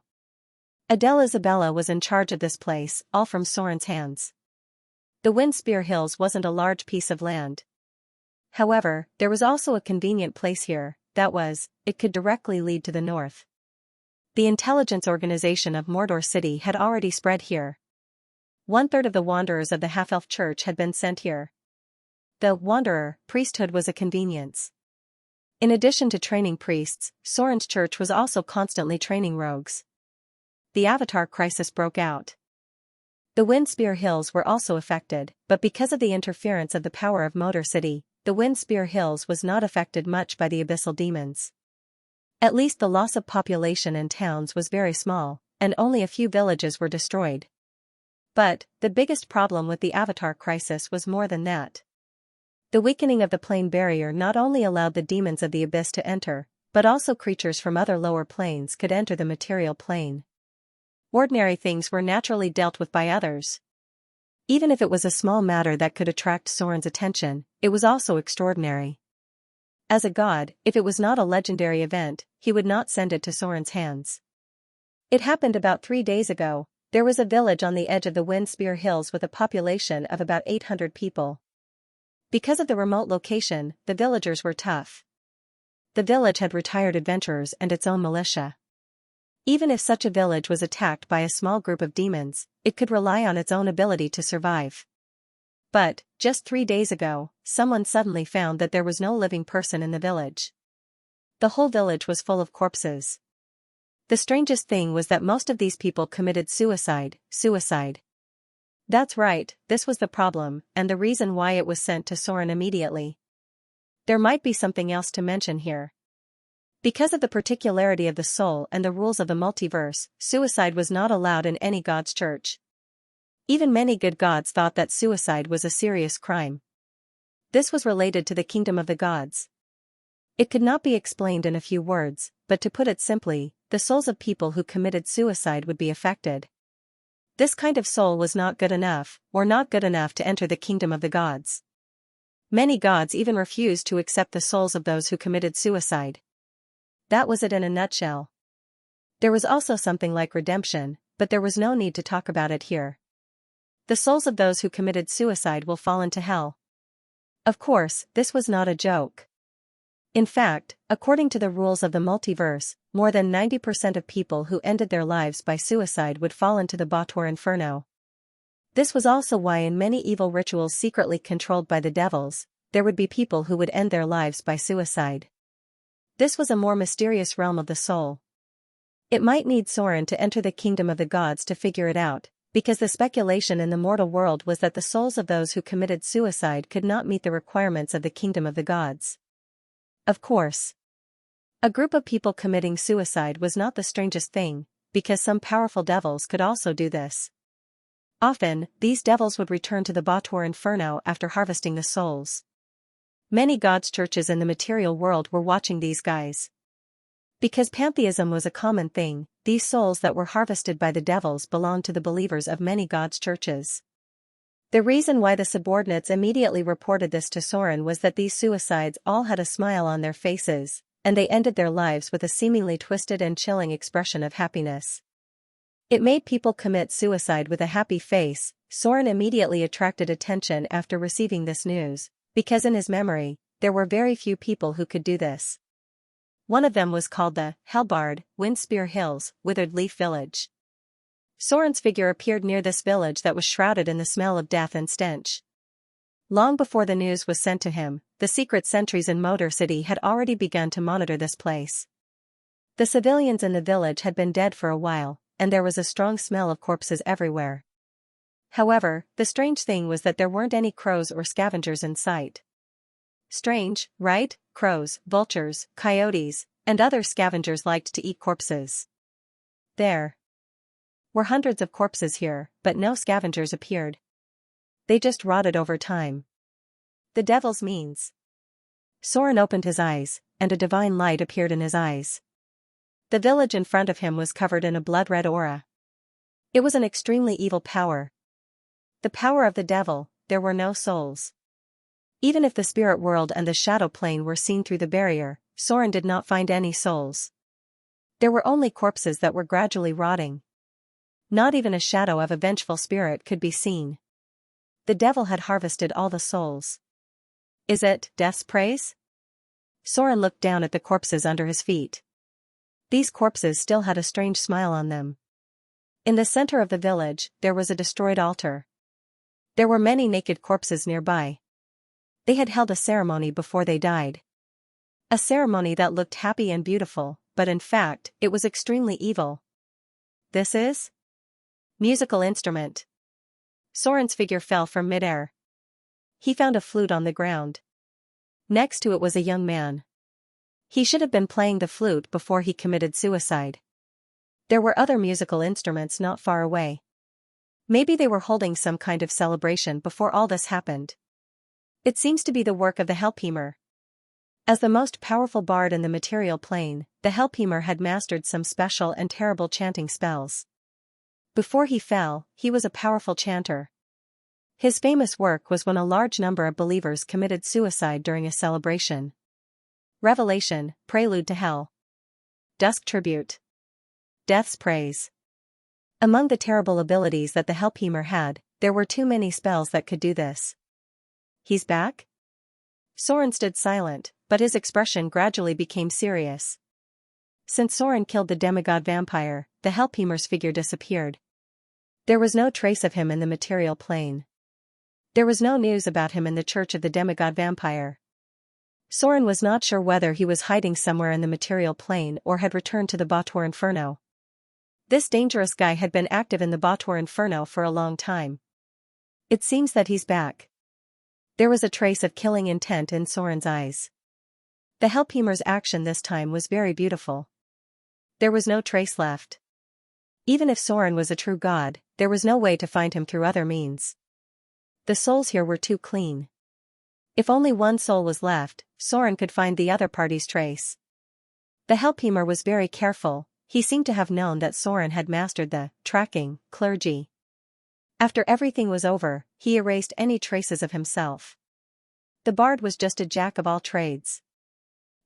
Adele Isabella was in charge of this place, all from Soren's hands. The Windspear Hills wasn't a large piece of land. However, there was also a convenient place here, that was, it could directly lead to the north. The intelligence organization of Mordor City had already spread here. 1/3 of the Wanderers of the Half-Elf Church had been sent here. The Wanderer priesthood was a convenience. In addition to training priests, Soren's church was also constantly training rogues. The Avatar crisis broke out. The Windspear Hills were also affected, but because of the interference of the power of Mordor City, the Windspear Hills was not affected much by the abyssal demons. At least the loss of population and towns was very small, and only a few villages were destroyed. But, the biggest problem with the Avatar crisis was more than that. The weakening of the plane barrier not only allowed the demons of the abyss to enter, but also creatures from other lower planes could enter the material plane. Ordinary things were naturally dealt with by others. Even if it was a small matter that could attract Soren's attention, it was also extraordinary. As a god, if it was not a legendary event, he would not send it to Soren's hands. It happened about 3 days ago. There was a village on the edge of the Windspear Hills with a population of about 800 people. Because of the remote location, the villagers were tough. The village had retired adventurers and its own militia. Even if such a village was attacked by a small group of demons, it could rely on its own ability to survive. But, just 3 days ago, someone suddenly found that there was no living person in the village. The whole village was full of corpses. The strangest thing was that most of these people committed suicide. That's right, this was the problem, and the reason why it was sent to Soren immediately. There might be something else to mention here. Because of the particularity of the soul and the rules of the multiverse, suicide was not allowed in any god's church. Even many good gods thought that suicide was a serious crime. This was related to the kingdom of the gods. It could not be explained in a few words, but to put it simply, the souls of people who committed suicide would be affected. This kind of soul was not good enough, or not good enough to enter the kingdom of the gods. Many gods even refused to accept the souls of those who committed suicide. That was it in a nutshell. There was also something like redemption, but there was no need to talk about it here. The souls of those who committed suicide will fall into hell. Of course, this was not a joke. In fact, according to the rules of the multiverse, more than 90% of people who ended their lives by suicide would fall into the Bottor Inferno. This was also why in many evil rituals secretly controlled by the devils, there would be people who would end their lives by suicide. This was a more mysterious realm of the soul. It might need Soren to enter the kingdom of the gods to figure it out, because the speculation in the mortal world was that the souls of those who committed suicide could not meet the requirements of the kingdom of the gods. Of course. A group of people committing suicide was not the strangest thing, because some powerful devils could also do this. Often, these devils would return to the Bottor Inferno after harvesting the souls. Many gods' churches in the material world were watching these guys. Because pantheism was a common thing, these souls that were harvested by the devils belonged to the believers of many gods' churches. The reason why the subordinates immediately reported this to Soren was that these suicides all had a smile on their faces, and they ended their lives with a seemingly twisted and chilling expression of happiness. It made people commit suicide with a happy face. Soren immediately attracted attention after receiving this news, because in his memory, there were very few people who could do this. One of them was called the Hellbard, Windspear Hills, Withered Leaf Village. Soren's figure appeared near this village that was shrouded in the smell of death and stench. Long before the news was sent to him, the secret sentries in Motor City had already begun to monitor this place. The civilians in the village had been dead for a while, and there was a strong smell of corpses everywhere. However, the strange thing was that there weren't any crows or scavengers in sight. Strange, right? Crows, vultures, coyotes, and other scavengers liked to eat corpses. There were hundreds of corpses here, but no scavengers appeared. They just rotted over time. The devil's means. Soren opened his eyes, and a divine light appeared in his eyes. The village in front of him was covered in a blood-red aura. It was an extremely evil power. The power of the devil. There were no souls. Even if the spirit world and the shadow plane were seen through the barrier, Soren did not find any souls. There were only corpses that were gradually rotting. Not even a shadow of a vengeful spirit could be seen. The devil had harvested all the souls. Is it death's praise? Soren looked down at the corpses under his feet. These corpses still had a strange smile on them. In the center of the village, there was a destroyed altar. There were many naked corpses nearby. They had held a ceremony before they died. A ceremony that looked happy and beautiful, but in fact, it was extremely evil. This is? Musical instrument. Soren's figure fell from midair. He found a flute on the ground. Next to it was a young man. He should have been playing the flute before he committed suicide. There were other musical instruments not far away. Maybe they were holding some kind of celebration before all this happened. It seems to be the work of the Helpheimer. As the most powerful bard in the material plane, the Helpheimer had mastered some special and terrible chanting spells. Before he fell, he was a powerful chanter. His famous work was when a large number of believers committed suicide during a celebration. Revelation, Prelude to Hell. Dusk Tribute. Death's Praise. Among the terrible abilities that the Helpheimer had, there were too many spells that could do this. He's back? Soren stood silent, but his expression gradually became serious. Since Soren killed the demigod vampire, the Helpheimer's figure disappeared. There was no trace of him in the material plane. There was no news about him in the church of the demigod vampire. Soren was not sure whether he was hiding somewhere in the material plane or had returned to the Bottor Inferno. This dangerous guy had been active in the Bottor Inferno for a long time. It seems that he's back. There was a trace of killing intent in Soren's eyes. The Helpheimer's action this time was very beautiful. There was no trace left. Even if Soren was a true god, there was no way to find him through other means. The souls here were too clean. If only one soul was left, Soren could find the other party's trace. The Helpheimer was very careful. He seemed to have known that Soren had mastered the tracking clergy. After everything was over, he erased any traces of himself. The bard was just a jack of all trades.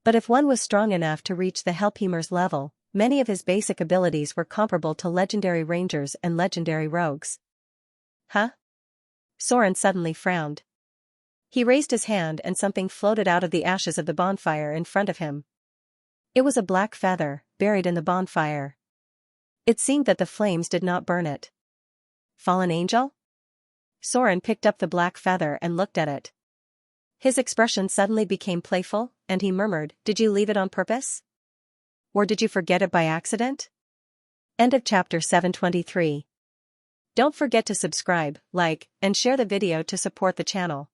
But if one was strong enough to reach the Helpheimer's level, many of his basic abilities were comparable to legendary rangers and legendary rogues. Huh? Soren suddenly frowned. He raised his hand and something floated out of the ashes of the bonfire in front of him. It was a black feather, buried in the bonfire. It seemed that the flames did not burn it. Fallen angel? Soren picked up the black feather and looked at it. His expression suddenly became playful, and he murmured, "Did you leave it on purpose? Or did you forget it by accident?" End of chapter 723. Don't forget to subscribe, like, and share the video to support the channel.